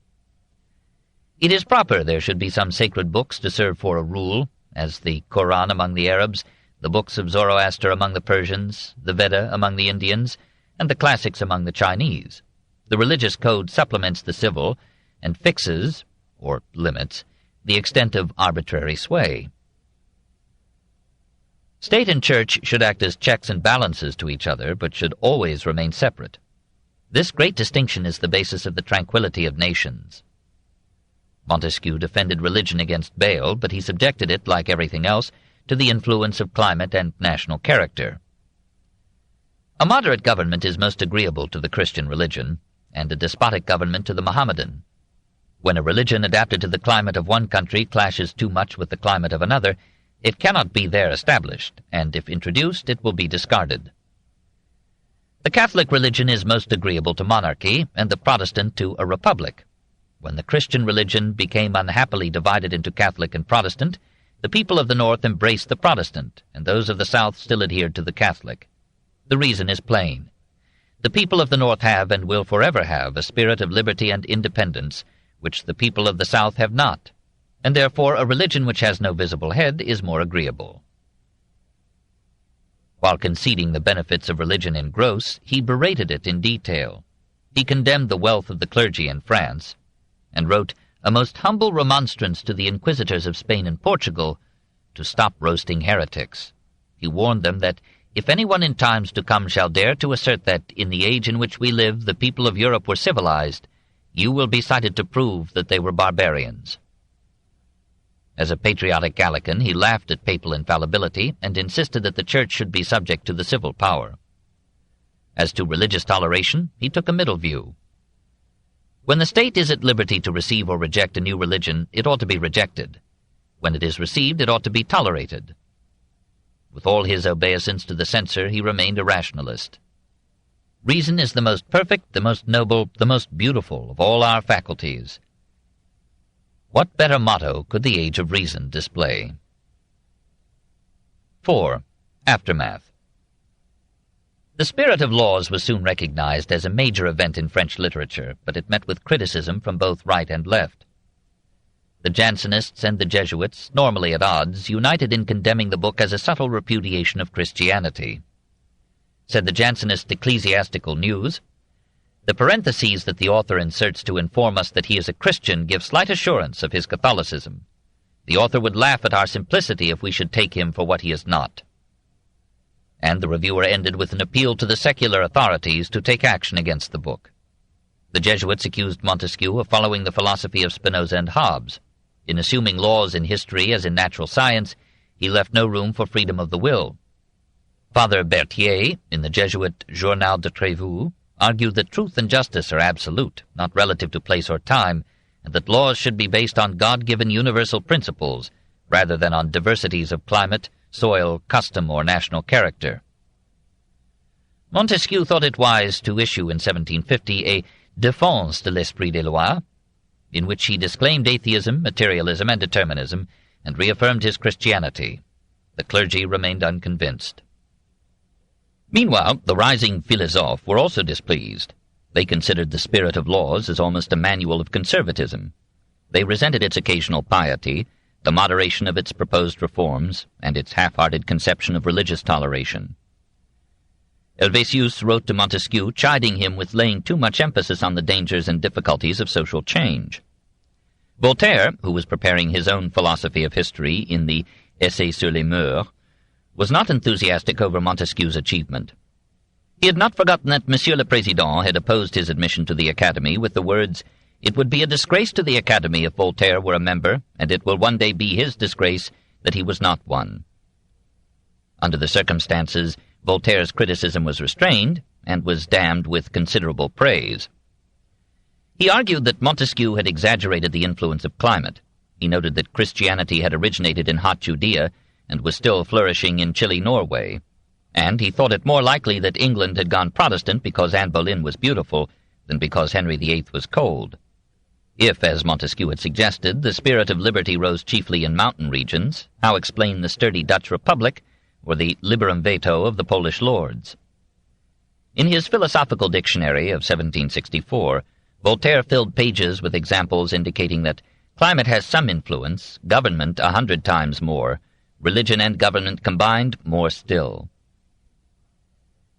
Speaker 1: It is proper there should be some sacred books to serve for a rule, as the Koran among the Arabs, the books of Zoroaster among the Persians, the Veda among the Indians, and the classics among the Chinese. The religious code supplements the civil, and fixes, or limits, the extent of arbitrary sway. State and church should act as checks and balances to each other, but should always remain separate. This great distinction is the basis of the tranquility of nations. Montesquieu defended religion against Baal, but he subjected it, like everything else, to the influence of climate and national character. A moderate government is most agreeable to the Christian religion, and a despotic government to the Mohammedan. When a religion adapted to the climate of one country clashes too much with the climate of another, it cannot be there established, and if introduced, it will be discarded. The Catholic religion is most agreeable to monarchy, and the Protestant to a republic. When the Christian religion became unhappily divided into Catholic and Protestant, the people of the North embraced the Protestant, and those of the South still adhered to the Catholic. The reason is plain. The people of the North have, and will forever have, a spirit of liberty and independence, which the people of the South have not, and therefore a religion which has no visible head is more agreeable. While conceding the benefits of religion in gross, he berated it in detail. He condemned the wealth of the clergy in France, and wrote a most humble remonstrance to the inquisitors of Spain and Portugal to stop roasting heretics. He warned them that if anyone in times to come shall dare to assert that, in the age in which we live, the people of Europe were civilized, you will be cited to prove that they were barbarians. As a patriotic Gallican, he laughed at papal infallibility and insisted that the Church should be subject to the civil power. As to religious toleration, he took a middle view. When the state is at liberty to receive or reject a new religion, it ought to be rejected. When it is received, it ought to be tolerated. With all his obeisance to the censor, he remained a rationalist. Reason is the most perfect, the most noble, the most beautiful of all our faculties. What better motto could the age of reason display? 4. Aftermath. The spirit of laws was soon recognized as a major event in French literature, but it met with criticism from both right and left. The Jansenists and the Jesuits, normally at odds, united in condemning the book as a subtle repudiation of Christianity. Said the Jansenist Ecclesiastical News, "The parentheses that the author inserts to inform us that he is a Christian give slight assurance of his Catholicism. The author would laugh at our simplicity if we should take him for what he is not." And the reviewer ended with an appeal to the secular authorities to take action against the book. The Jesuits accused Montesquieu of following the philosophy of Spinoza and Hobbes. In assuming laws in history as in natural science, he left no room for freedom of the will. Father Berthier, in the Jesuit Journal de Trévoux, argued that truth and justice are absolute, not relative to place or time, and that laws should be based on God-given universal principles, rather than on diversities of climate, soil, custom, or national character. Montesquieu thought it wise to issue in 1750 a Défense de l'Esprit des Lois, in which he disclaimed atheism, materialism, and determinism, and reaffirmed his Christianity. The clergy remained unconvinced. Meanwhile, the rising philosophes were also displeased. They considered the spirit of laws as almost a manual of conservatism. They resented its occasional piety, the moderation of its proposed reforms, and its half-hearted conception of religious toleration. Helvétius wrote to Montesquieu chiding him with laying too much emphasis on the dangers and difficulties of social change. Voltaire, who was preparing his own philosophy of history in the Essai sur les mœurs, was not enthusiastic over Montesquieu's achievement. He had not forgotten that Monsieur le Président had opposed his admission to the Academy with the words, "It would be a disgrace to the Academy if Voltaire were a member, and it will one day be his disgrace that he was not one." Under the circumstances, Voltaire's criticism was restrained, and was damned with considerable praise. He argued that Montesquieu had exaggerated the influence of climate. He noted that Christianity had originated in hot Judea, and was still flourishing in chilly Norway, and he thought it more likely that England had gone Protestant because Anne Boleyn was beautiful than because Henry VIII was cold. If, as Montesquieu had suggested, the spirit of liberty rose chiefly in mountain regions, how explain the sturdy Dutch Republic or the liberum veto of the Polish lords? In his Philosophical Dictionary of 1764, Voltaire filled pages with examples indicating that climate has some influence, government 100 times more, religion and government combined more still.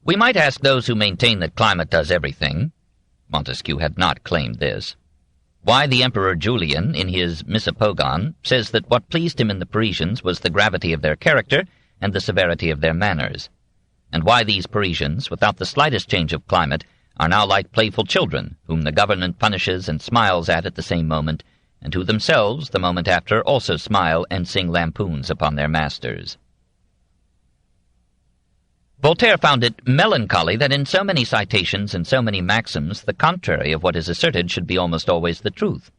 Speaker 1: We might ask those who maintain that climate does everything, Montesquieu had not claimed this, why the Emperor Julian, in his Missapogon, says that what pleased him in the Parisians was the gravity of their character and the severity of their manners, and why these Parisians, without the slightest change of climate, are now like playful children, whom the government punishes and smiles at the same moment, and who themselves, the moment after, also smile and sing lampoons upon their masters. Voltaire found it melancholy that in so many citations and so many maxims the contrary of what is asserted should be almost always the truth.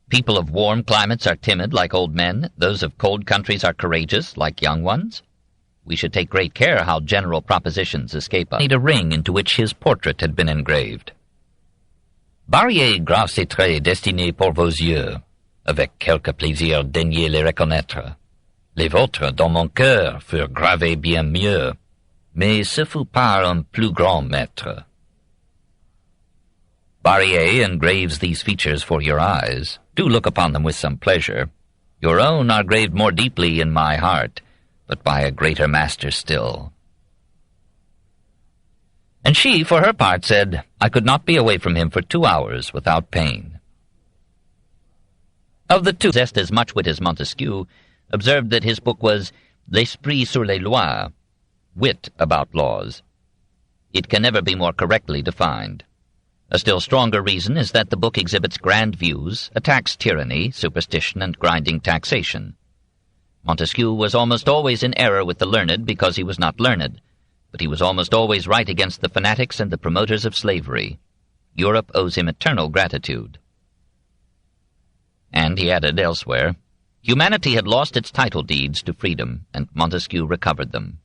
Speaker 1: People of warm climates are timid like old men, those of cold countries are courageous like young ones. We should take great care how general propositions escape us. Need a ring into which his portrait had been engraved. Barriez graves ces traits destinés pour vos yeux, avec quelque plaisir daignez les reconnaître. Les vôtres dans mon cœur furent gravés bien mieux, mais ce fut par un plus grand maître. Barrier engraves these features for your eyes. Do look upon them with some pleasure. Your own are graved more deeply in my heart, but by a greater master still. And she, for her part, said, I could not be away from him for 2 hours without pain. Of the two, possessed as much wit as Montesquieu, observed that his book was L'Esprit sur les lois, wit about laws. It can never be more correctly defined. A still stronger reason is that the book exhibits grand views, attacks tyranny, superstition, and grinding taxation. Montesquieu was almost always in error with the learned because he was not learned, but he was almost always right against the fanatics and the promoters of slavery. Europe owes him eternal gratitude. And, he added elsewhere, humanity had lost its title deeds to freedom, and Montesquieu recovered them.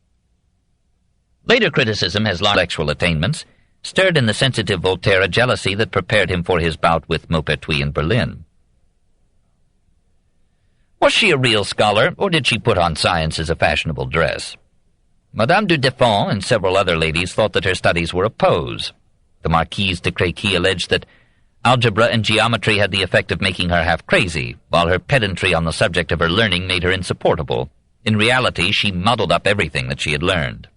Speaker 1: Later criticism has large intellectual attainments, stirred in the sensitive Voltaire a jealousy that prepared him for his bout with Maupertuis in Berlin. Was she a real scholar, or did she put on science as a fashionable dress? Madame du Deffand and several other ladies thought that her studies were a pose. The Marquise de Créquy alleged that algebra and geometry had the effect of making her half crazy, while her pedantry on the subject of her learning made her insupportable. In reality, she muddled up everything that she had learned.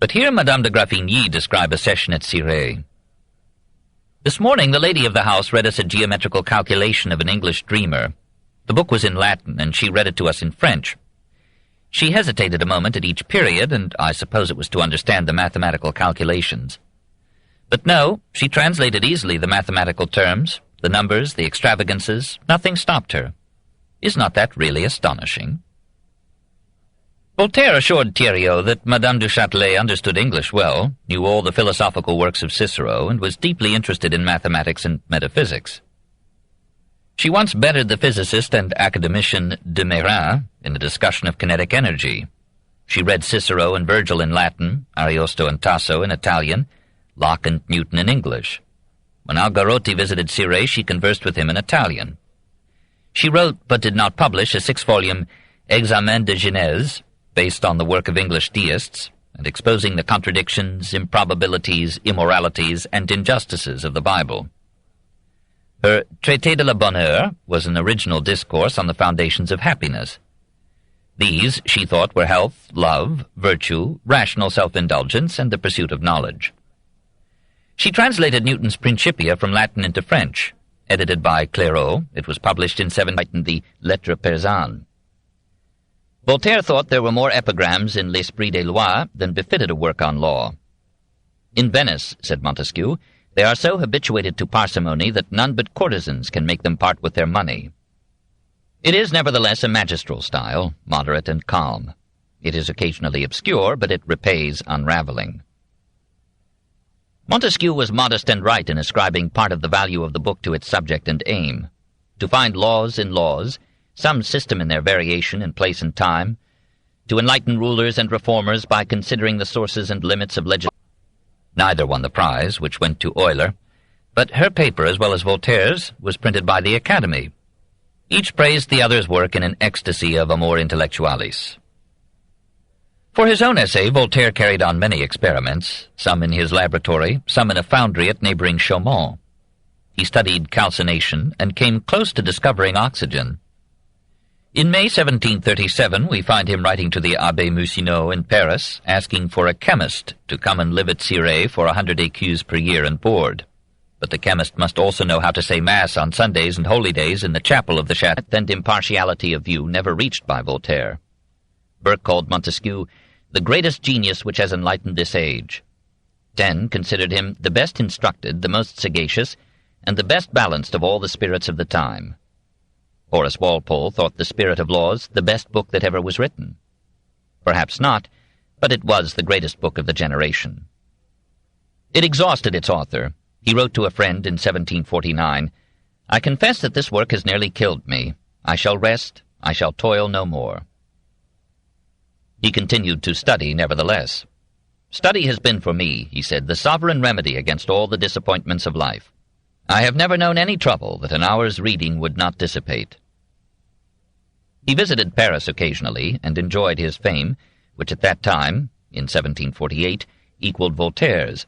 Speaker 1: But hear Madame de Graffigny describe a session at Cirey. This morning the lady of the house read us a geometrical calculation of an English dreamer. The book was in Latin, and she read it to us in French. She hesitated a moment at each period, and I suppose it was to understand the mathematical calculations. But no, she translated easily the mathematical terms, the numbers, the extravagances. Nothing stopped her. Is not that really astonishing? Voltaire assured Thériault that Madame du Châtelet understood English well, knew all the philosophical works of Cicero, and was deeply interested in mathematics and metaphysics. She once bettered the physicist and academician de Mérin in a discussion of kinetic energy. She read Cicero and Virgil in Latin, Ariosto and Tasso in Italian, Locke and Newton in English. When Algarotti visited Cirey, she conversed with him in Italian. She wrote, but did not publish, a 6-volume Examen de Genèse, based on the work of English deists, and exposing the contradictions, improbabilities, immoralities, and injustices of the Bible. Her Traité de la Bonne Heure was an original discourse on the foundations of happiness. These, she thought, were health, love, virtue, rational self-indulgence, and the pursuit of knowledge. She translated Newton's Principia from Latin into French. Edited by Clairaut, it was published in 17 the Lettres Persanes. Voltaire thought there were more epigrams in L'Esprit des Lois than befitted a work on law. In Venice, said Montesquieu, they are so habituated to parsimony that none but courtesans can make them part with their money. It is nevertheless a magistral style, moderate and calm. It is occasionally obscure, but it repays unraveling. Montesquieu was modest and right in ascribing part of the value of the book to its subject and aim. To find laws in laws, some system in their variation in place and time, to enlighten rulers and reformers by considering the sources and limits of legislation. Neither won the prize, which went to Euler, but her paper, as well as Voltaire's, was printed by the Academy. Each praised the other's work in an ecstasy of amor intellectualis. For his own essay, Voltaire carried on many experiments, some in his laboratory, some in a foundry at neighboring Chaumont. He studied calcination and came close to discovering oxygen. In May 1737, we find him writing to the Abbé Mousineau in Paris, asking for a chemist to come and live at Cirey for 100 écus per year and board. But the chemist must also know how to say Mass on Sundays and holy days in the chapel of the Châtelet, and impartiality of view never reached by Voltaire. Burke called Montesquieu the greatest genius which has enlightened this age. Taine considered him the best instructed, the most sagacious, and the best balanced of all the spirits of the time. Horace Walpole thought The Spirit of Laws the best book that ever was written. Perhaps not, but it was the greatest book of the generation. It exhausted its author. He wrote to a friend in 1749, "I confess that this work has nearly killed me. I shall rest, I shall toil no more." He continued to study, nevertheless. "Study has been for me," he said, "the sovereign remedy against all the disappointments of life. I have never known any trouble that an hour's reading would not dissipate." He visited Paris occasionally and enjoyed his fame, which at that time, in 1748, equaled Voltaire's.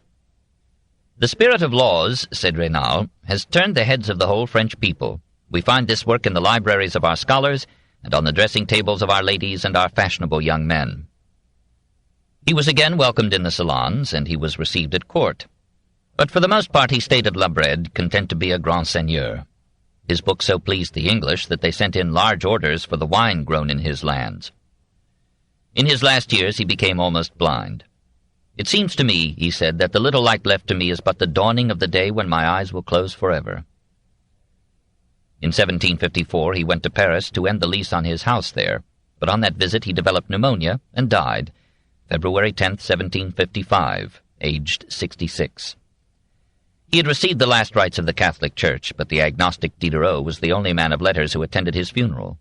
Speaker 1: "The Spirit of Laws," said Raynal, "has turned the heads of the whole French people. We find this work in the libraries of our scholars, and on the dressing tables of our ladies and our fashionable young men." He was again welcomed in the salons, and he was received at court. But for the most part he stayed at La Brede, content to be a grand seigneur. His book so pleased the English that they sent in large orders for the wine grown in his lands. In his last years he became almost blind. "It seems to me," he said, "that the little light left to me is but the dawning of the day when my eyes will close forever." In 1754 he went to Paris to end the lease on his house there, but on that visit he developed pneumonia and died, February 10, 1755, aged 66. He had received the last rites of the Catholic Church, but the agnostic Diderot was the only man of letters who attended his funeral.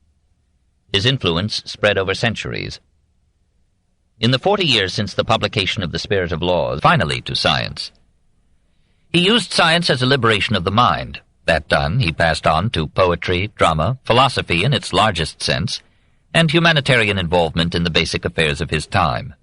Speaker 1: His influence spread over centuries. In the 40 years since the publication of The Spirit of Laws, finally to science. He used science as a liberation of the mind. That done, he passed on to poetry, drama, philosophy in its largest sense, and humanitarian involvement in the basic affairs of his time.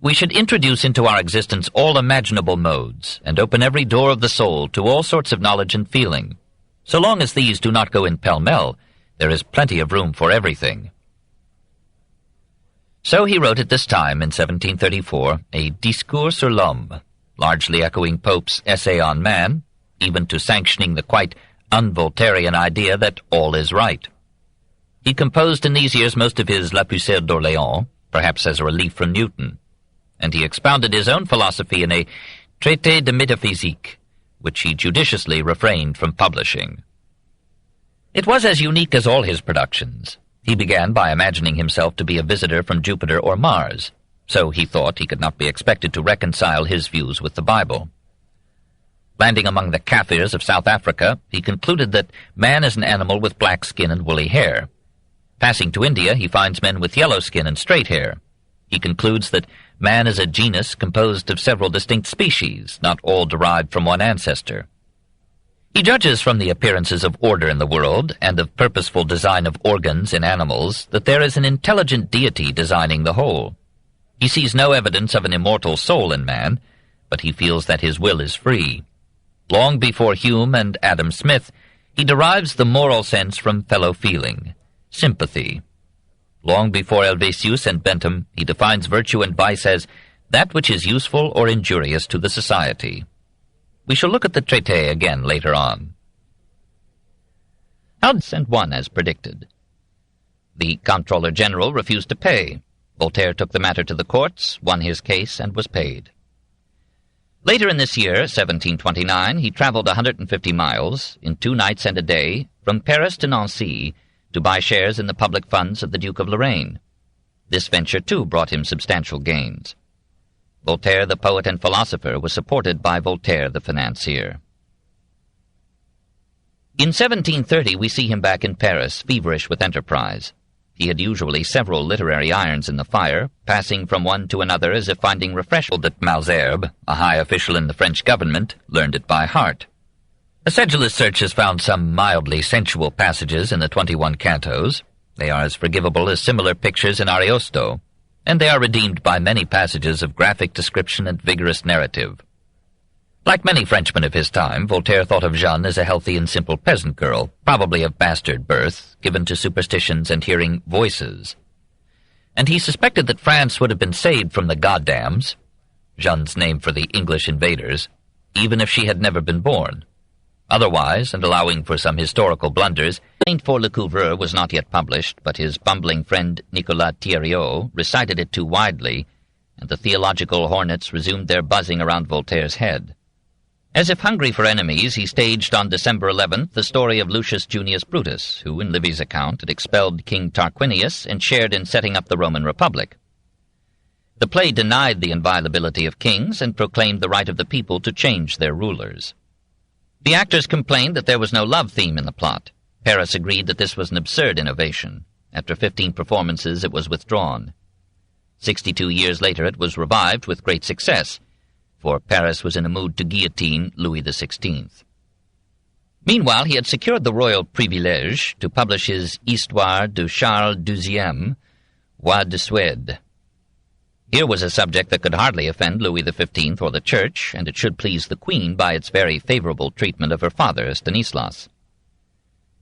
Speaker 1: We should introduce into our existence all imaginable modes, and open every door of the soul to all sorts of knowledge and feeling. So long as these do not go in pell-mell, there is plenty of room for everything. So he wrote at this time, in 1734, a Discours sur l'homme, largely echoing Pope's Essay on Man, even to sanctioning the quite un-Voltairian idea that all is right. He composed in these years most of his La Pucelle d'Orléans, perhaps as a relief from Newton, and he expounded his own philosophy in a Traité de Métaphysique, which he judiciously refrained from publishing. It was as unique as all his productions. He began by imagining himself to be a visitor from Jupiter or Mars, so he thought he could not be expected to reconcile his views with the Bible. Landing among the Kaffirs of South Africa, he concluded that man is an animal with black skin and woolly hair. Passing to India, he finds men with yellow skin and straight hair. He concludes that man is a genus composed of several distinct species, not all derived from one ancestor. He judges from the appearances of order in the world and of purposeful design of organs in animals that there is an intelligent deity designing the whole. He sees no evidence of an immortal soul in man, but he feels that his will is free. Long before Hume and Adam Smith, he derives the moral sense from fellow feeling, sympathy. Long before Helvetius and Bentham, he defines virtue and vice as that which is useful or injurious to the society. We shall look at the traité again later on. House and won as predicted. The Comptroller General refused to pay. Voltaire took the matter to the courts, won his case, and was paid. Later in this year, 1729, he traveled 150 miles, in 2 nights and a day, from Paris to Nancy, to buy shares in the public funds of the Duke of Lorraine. This venture, too, brought him substantial gains. Voltaire, the poet and philosopher, was supported by Voltaire, the financier. In 1730, we see him back in Paris, feverish with enterprise. He had usually several literary irons in the fire, passing from one to another as if finding refreshment that Malesherbes, a high official in the French government, learned it by heart. A sedulous search has found some mildly sensual passages in the 21 cantos. They are as forgivable as similar pictures in Ariosto, and they are redeemed by many passages of graphic description and vigorous narrative. Like many Frenchmen of his time, Voltaire thought of Jeanne as a healthy and simple peasant girl, probably of bastard birth, given to superstitions and hearing voices. And he suspected that France would have been saved from the goddams, Jeanne's name for the English invaders, even if she had never been born. Otherwise, and allowing for some historical blunders, Saint for Le Couvreur was not yet published, but his bumbling friend Nicolas Thierrot recited it too widely, and the theological hornets resumed their buzzing around Voltaire's head. As if hungry for enemies, he staged on December 11th the story of Lucius Junius Brutus, who, in Livy's account, had expelled King Tarquinius and shared in setting up the Roman Republic. The play denied the inviolability of kings and proclaimed the right of the people to change their rulers. The actors complained that there was no love theme in the plot. Paris agreed that this was an absurd innovation. After 15 performances, it was withdrawn. 62 years later, it was revived with great success, for Paris was in a mood to guillotine Louis XVI. Meanwhile, he had secured the royal privilege to publish his Histoire de Charles XII, Roi de Suède. Here was a subject that could hardly offend Louis XV or the Church, and it should please the Queen by its very favorable treatment of her father, Stanislas.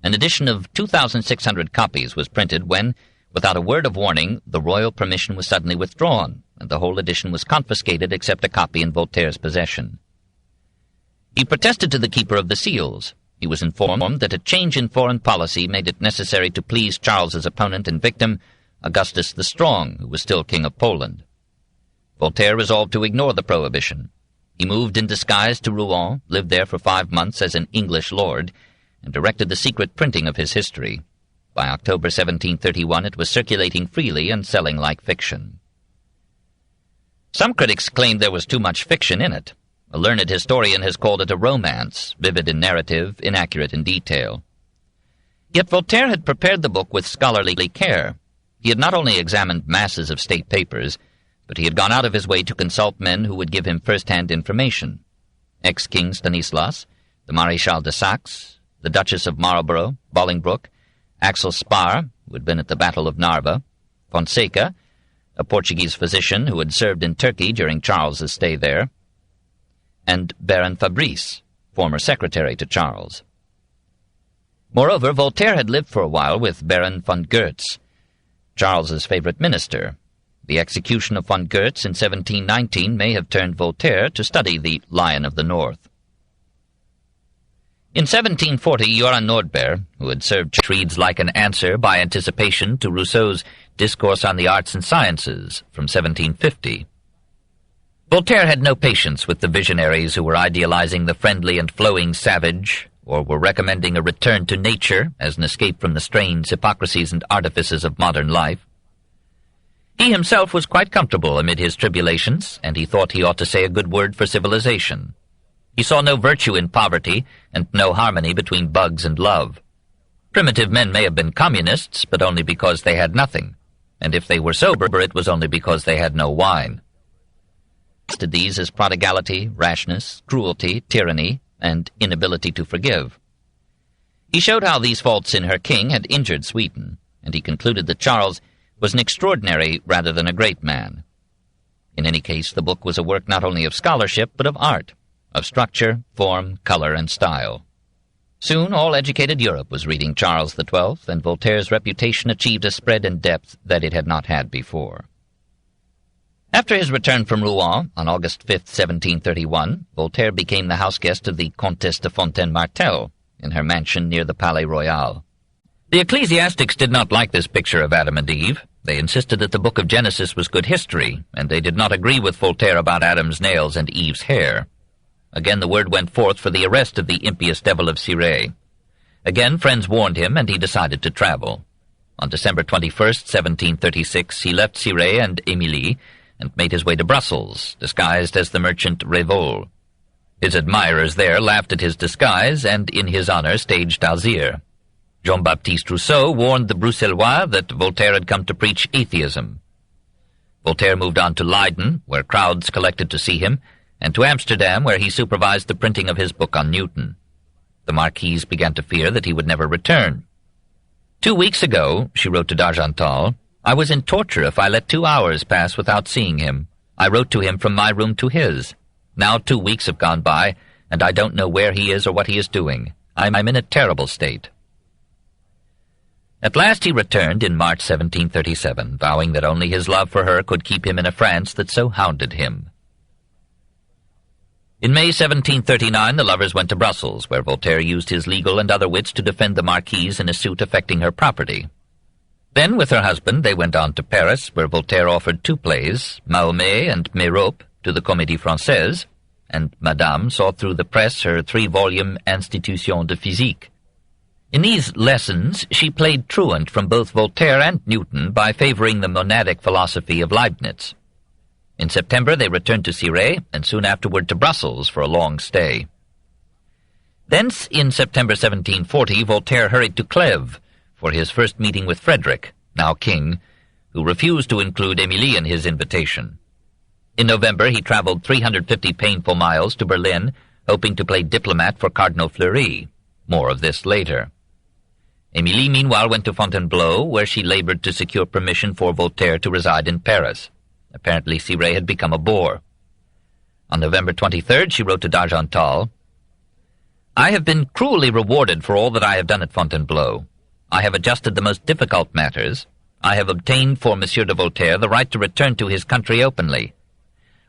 Speaker 1: An edition of 2,600 copies was printed when, without a word of warning, the royal permission was suddenly withdrawn, and the whole edition was confiscated except a copy in Voltaire's possession. He protested to the Keeper of the Seals. He was informed that a change in foreign policy made it necessary to please Charles's opponent and victim, Augustus the Strong, who was still King of Poland. Voltaire resolved to ignore the prohibition. He moved in disguise to Rouen, lived there for 5 months as an English lord, and directed the secret printing of his history. By October 1731 it was circulating freely and selling like fiction. Some critics claimed there was too much fiction in it. A learned historian has called it a romance, vivid in narrative, inaccurate in detail. Yet Voltaire had prepared the book with scholarly care. He had not only examined masses of state papers, but he had gone out of his way to consult men who would give him first-hand information. Ex-King Stanislas, the Maréchal de Saxe, the Duchess of Marlborough, Bolingbroke, Axel Sparre, who had been at the Battle of Narva, Fonseca, a Portuguese physician who had served in Turkey during Charles's stay there, and Baron Fabrice, former secretary to Charles. Moreover, Voltaire had lived for a while with Baron von Goetz, Charles's favorite minister. The execution of von Goetz in 1719 may have turned Voltaire to study the Lion of the North. In 1740, Joran Nordberg, who had served, reads like an answer by anticipation to Rousseau's Discourse on the Arts and Sciences from 1750. Voltaire had no patience with the visionaries who were idealizing the friendly and flowing savage, or were recommending a return to nature as an escape from the strange hypocrisies and artifices of modern life. He himself was quite comfortable amid his tribulations, and he thought he ought to say a good word for civilization. He saw no virtue in poverty, and no harmony between bugs and love. Primitive men may have been communists, but only because they had nothing, and if they were sober, it was only because they had no wine. He listed these as prodigality, rashness, cruelty, tyranny, and inability to forgive. He showed how these faults in her king had injured Sweden, and he concluded that Charles was an extraordinary rather than a great man. In any case, the book was a work not only of scholarship, but of art, of structure, form, color, and style. Soon all educated Europe was reading Charles XII, and Voltaire's reputation achieved a spread and depth that it had not had before. After his return from Rouen, on August 5, 1731, Voltaire became the house-guest of the Comtesse de Fontaine-Martel in her mansion near the Palais Royal. The ecclesiastics did not like this picture of Adam and Eve. They insisted that the book of Genesis was good history, and they did not agree with Voltaire about Adam's nails and Eve's hair. Again the word went forth for the arrest of the impious devil of Cirey. Again friends warned him, and he decided to travel. On December 21st, 1736, he left Cirey and Émilie, and made his way to Brussels, disguised as the merchant Revol. His admirers there laughed at his disguise, and in his honor staged Alzire. Jean-Baptiste Rousseau warned the Bruxellois that Voltaire had come to preach atheism. Voltaire moved on to Leiden, where crowds collected to see him, and to Amsterdam, where he supervised the printing of his book on Newton. The Marquise began to fear that he would never return. 2 weeks ago, she wrote to d'Argental, I was in torture if I let 2 hours pass without seeing him. I wrote to him from my room to his. Now 2 weeks have gone by, and I don't know where he is or what he is doing. I'm in a terrible state. At last he returned in March 1737, vowing that only his love for her could keep him in a France that so hounded him. In May 1739 the lovers went to Brussels, where Voltaire used his legal and other wits to defend the Marquise in a suit affecting her property. Then, with her husband, they went on to Paris, where Voltaire offered 2 plays, Mahomet and Mérope, to the Comédie Française, and Madame saw through the press her 3-volume Institution de Physique. In these lessons she played truant from both Voltaire and Newton by favoring the monadic philosophy of Leibniz. In September they returned to Cirey, and soon afterward to Brussels for a long stay. Thence, in September 1740, Voltaire hurried to Clèves for his first meeting with Frederick, now king, who refused to include Émilie in his invitation. In November he traveled 350 painful miles to Berlin, hoping to play diplomat for Cardinal Fleury. More of this later. Émilie meanwhile went to Fontainebleau, where she labored to secure permission for Voltaire to reside in Paris. Apparently Cirey had become a bore. On November 23rd she wrote to d'Argental, I have been cruelly rewarded for all that I have done at Fontainebleau. I have adjusted the most difficult matters. I have obtained for Monsieur de Voltaire the right to return to his country openly.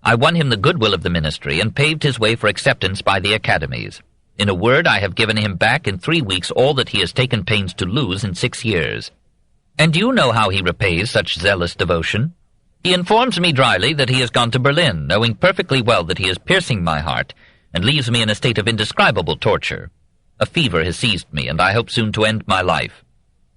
Speaker 1: I won him the goodwill of the ministry and paved his way for acceptance by the academies. In a word, I have given him back in 3 weeks all that he has taken pains to lose in 6 years. And do you know how he repays such zealous devotion? He informs me dryly that he has gone to Berlin, knowing perfectly well that he is piercing my heart, and leaves me in a state of indescribable torture. A fever has seized me, and I hope soon to end my life.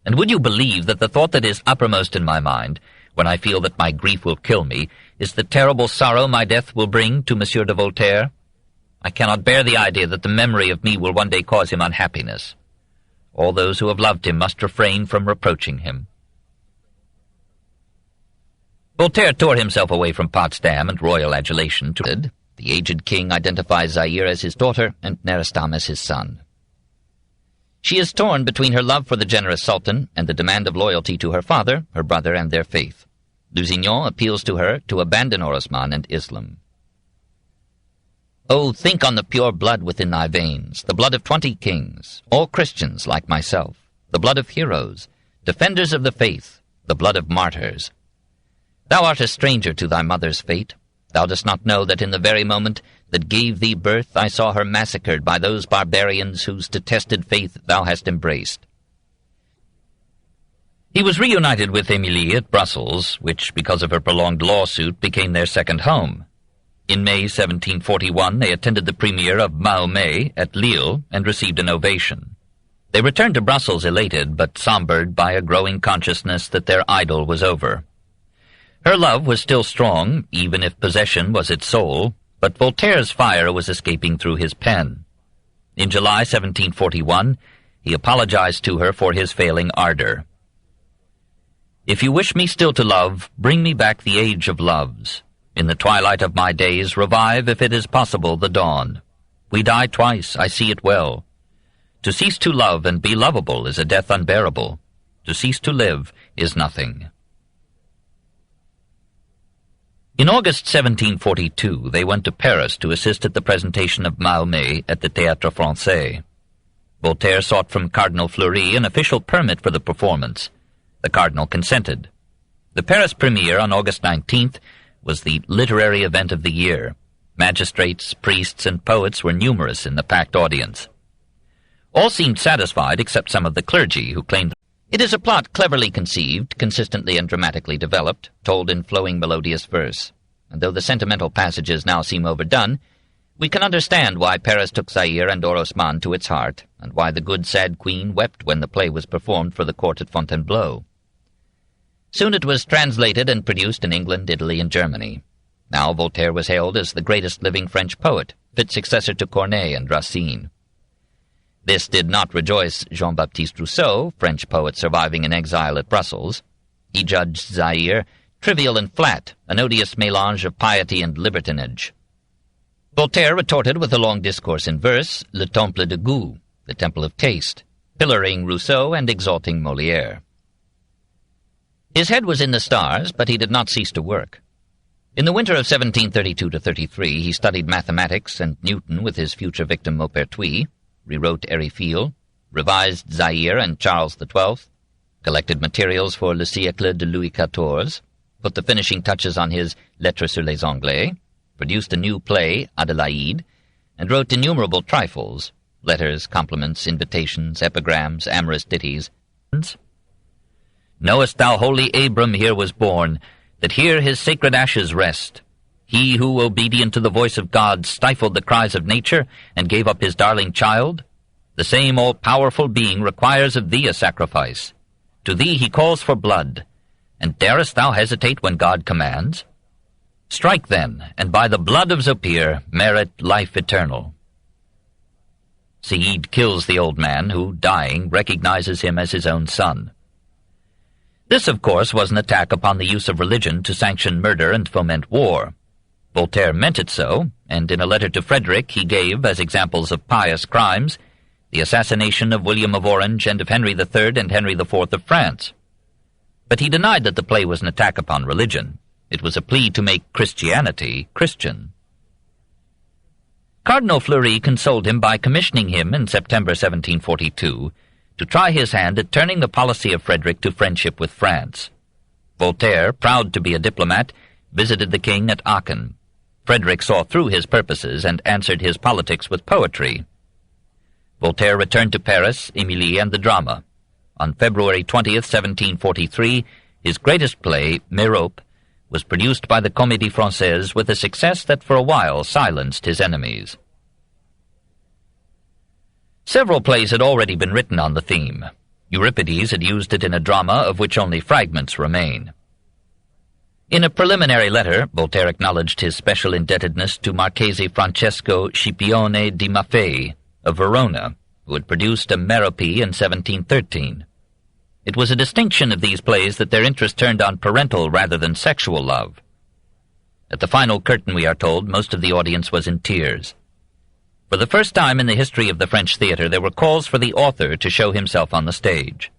Speaker 1: And would you believe that the thought that is uppermost in my mind, when I feel that my grief will kill me, is the terrible sorrow my death will bring to Monsieur de Voltaire? I cannot bear the idea that the memory of me will one day cause him unhappiness. All those who have loved him must refrain from reproaching him. Voltaire tore himself away from Potsdam and royal adulation. The aged king identifies Zaire as his daughter and Nerestam as his son. She is torn between her love for the generous sultan and the demand of loyalty to her father, her brother, and their faith. Lusignan appeals to her to abandon Orosmane and Islam. "Oh, think on the pure blood within thy veins, the blood of 20 kings, all Christians like myself, the blood of heroes, defenders of the faith, the blood of martyrs. Thou art a stranger to thy mother's fate. Thou dost not know that in the very moment that gave thee birth I saw her massacred by those barbarians whose detested faith thou hast embraced." He was reunited with Emilie at Brussels, which, because of her prolonged lawsuit, became their second home. In May 1741 they attended the premiere of Mahomet at Lille and received an ovation. They returned to Brussels elated, but sombered by a growing consciousness that their idyll was over. Her love was still strong, even if possession was its soul, but Voltaire's fire was escaping through his pen. In July 1741 he apologized to her for his failing ardor. "If you wish me still to love, bring me back the age of loves. In the twilight of my days, revive, if it is possible, the dawn. We die twice, I see it well. To cease to love and be lovable is a death unbearable. To cease to live is nothing." In August 1742 they went to Paris to assist at the presentation of Mahomet at the Théâtre Français. Voltaire sought from Cardinal Fleury an official permit for the performance. The cardinal consented. The Paris premiere on August 19th was the literary event of the year. Magistrates, priests, and poets were numerous in the packed audience. All seemed satisfied except some of the clergy, who claimed it is a plot cleverly conceived, consistently and dramatically developed, told in flowing melodious verse. And though the sentimental passages now seem overdone, we can understand why Paris took Zaire and Orosmane to its heart, and why the good sad queen wept when the play was performed for the court at Fontainebleau. Soon it was translated and produced in England, Italy, and Germany. Now Voltaire was hailed as the greatest living French poet, fit successor to Corneille and Racine. This did not rejoice Jean-Baptiste Rousseau, French poet surviving in exile at Brussels. He judged Zaire trivial and flat, an odious mélange of piety and libertinage. Voltaire retorted with a long discourse in verse, Le Temple de Goût, the Temple of Taste, pillaring Rousseau and exalting Molière. His head was in the stars, but he did not cease to work. In the winter of 1732-33 he studied mathematics and Newton with his future victim Maupertuis, rewrote Ariel, revised Zaire and Charles XII, collected materials for Le Siècle de Louis XIV, put the finishing touches on his Lettres sur les Anglais, produced a new play, Adélaïde, and wrote innumerable trifles, letters, compliments, invitations, epigrams, amorous ditties. "Knowest thou holy Abram here was born, that here his sacred ashes rest? He who, obedient to the voice of God, stifled the cries of nature and gave up his darling child? The same all-powerful being requires of thee a sacrifice. To thee he calls for blood, and darest thou hesitate when God commands? Strike then, and by the blood of Zopir merit life eternal." Said kills the old man, who, dying, recognizes him as his own son. This, of course, was an attack upon the use of religion to sanction murder and foment war. Voltaire meant it so, and in a letter to Frederick he gave, as examples of pious crimes, the assassination of William of Orange and of Henry III and Henry IV of France. But he denied that the play was an attack upon religion. It was a plea to make Christianity Christian. Cardinal Fleury consoled him by commissioning him in September 1742 to try his hand at turning the policy of Frederick to friendship with France. Voltaire, proud to be a diplomat, visited the king at Aachen. Frederick saw through his purposes and answered his politics with poetry. Voltaire returned to Paris, Emilie, and the drama. On February 20th, 1743, his greatest play, Merope, was produced by the Comédie Française with a success that for a while silenced his enemies. Several plays had already been written on the theme. Euripides had used it in a drama of which only fragments remain. In a preliminary letter, Voltaire acknowledged his special indebtedness to Marchese Francesco Scipione di Maffei of Verona, who had produced a Merope in 1713. It was a distinction of these plays that their interest turned on parental rather than sexual love. At the final curtain, we are told, most of the audience was in tears. For the first time in the history of the French theatre, there were calls for the author to show himself on the stage.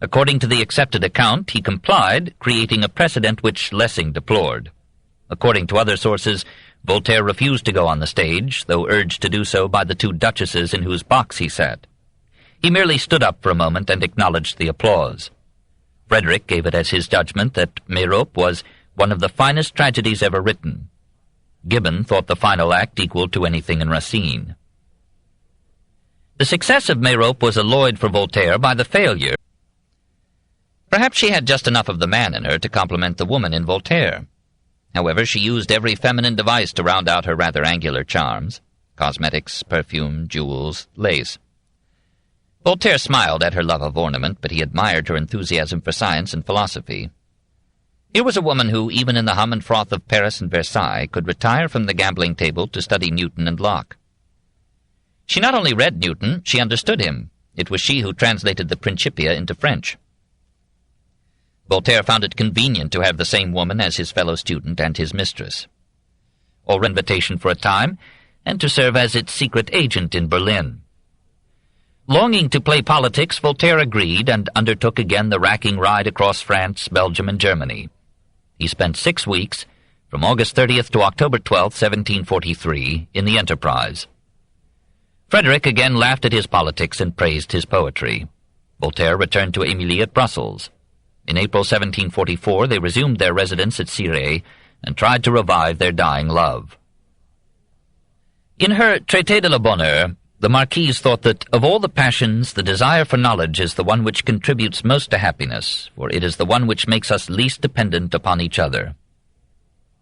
Speaker 1: According to the accepted account, he complied, creating a precedent which Lessing deplored. According to other sources, Voltaire refused to go on the stage, though urged to do so by the two duchesses in whose box he sat. He merely stood up for a moment and acknowledged the applause. Frederick gave it as his judgment that Merope was one of the finest tragedies ever written. Gibbon thought the final act equal to anything in Racine. The success of Merope was alloyed for Voltaire by the failure. Perhaps she had just enough of the man in her to complement the woman in Voltaire. However, she used every feminine device to round out her rather angular charms: cosmetics, perfume, jewels, lace. Voltaire smiled at her love of ornament, but he admired her enthusiasm for science and philosophy. Here was a woman who, even in the hum and froth of Paris and Versailles, could retire from the gambling table to study Newton and Locke. She not only read Newton, she understood him. It was she who translated the Principia into French. Voltaire found it convenient to have the same woman as his fellow student and his mistress, or invitation for a time, and to serve as its secret agent in Berlin. Longing to play politics, Voltaire agreed and undertook again the racking ride across France, Belgium, and Germany. He spent 6 weeks, from August 30th to October 12th, 1743, in the enterprise. Frederick again laughed at his politics and praised his poetry. Voltaire returned to Émilie at Brussels. In April 1744 they resumed their residence at Cirey and tried to revive their dying love. In her Traité de la Bonheur, the Marquise thought that, of all the passions, the desire for knowledge is the one which contributes most to happiness, for it is the one which makes us least dependent upon each other.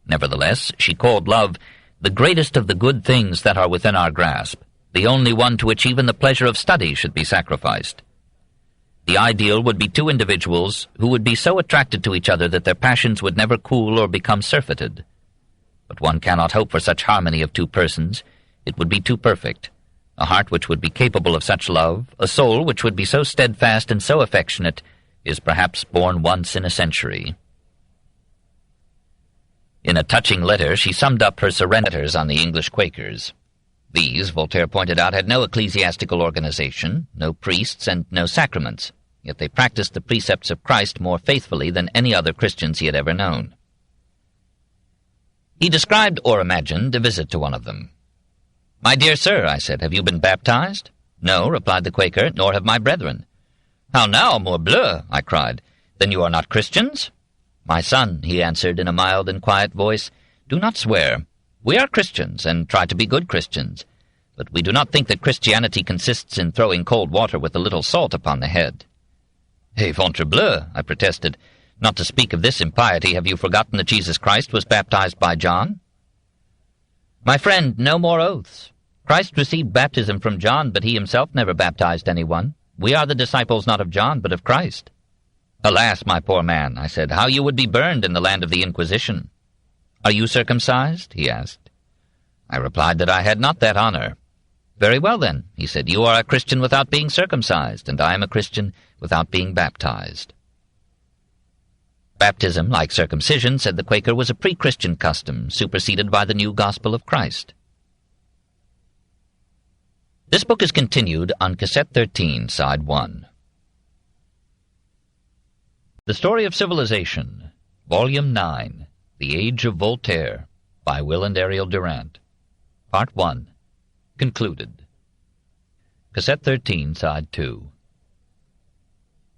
Speaker 1: Nevertheless, she called love the greatest of the good things that are within our grasp, the only one to which even the pleasure of study should be sacrificed. The ideal would be two individuals who would be so attracted to each other that their passions would never cool or become surfeited. But one cannot hope for such harmony of two persons. It would be too perfect. A heart which would be capable of such love, a soul which would be so steadfast and so affectionate, is perhaps born once in a century. In a touching letter, she summed up her serenitors on the English Quakers. These, Voltaire pointed out, had no ecclesiastical organization, no priests, and no sacraments, yet they practiced the precepts of Christ more faithfully than any other Christians he had ever known. He described, or imagined, a visit to one of them. "My dear sir," I said, "have you been baptized?" "No," replied the Quaker, "nor have my brethren." "How now, morbleu!" I cried. "Then you are not Christians?" "My son," he answered in a mild and quiet voice, "do not swear. We are Christians, and try to be good Christians, but we do not think that Christianity consists in throwing cold water with a little salt upon the head." "Eh, ventrebleu," I protested. "Not to speak of this impiety, have you forgotten that Jesus Christ was baptized by John?" "My friend, no more oaths. Christ received baptism from John, but he himself never baptized anyone. We are the disciples not of John, but of Christ." "Alas, my poor man," I said, "how you would be burned in the land of the Inquisition." "Are you circumcised?" he asked. I replied that I had not that honor. "Very well, then," he said, "you are a Christian without being circumcised, and I am a Christian without being baptized." Baptism, like circumcision, said the Quaker, was a pre-Christian custom, superseded by the new gospel of Christ. This book is continued on Cassette 13, Side 1. The Story of Civilization, Volume 9, The Age of Voltaire, by Will and Ariel Durant. Part 1. Concluded. Cassette 13, Side 2.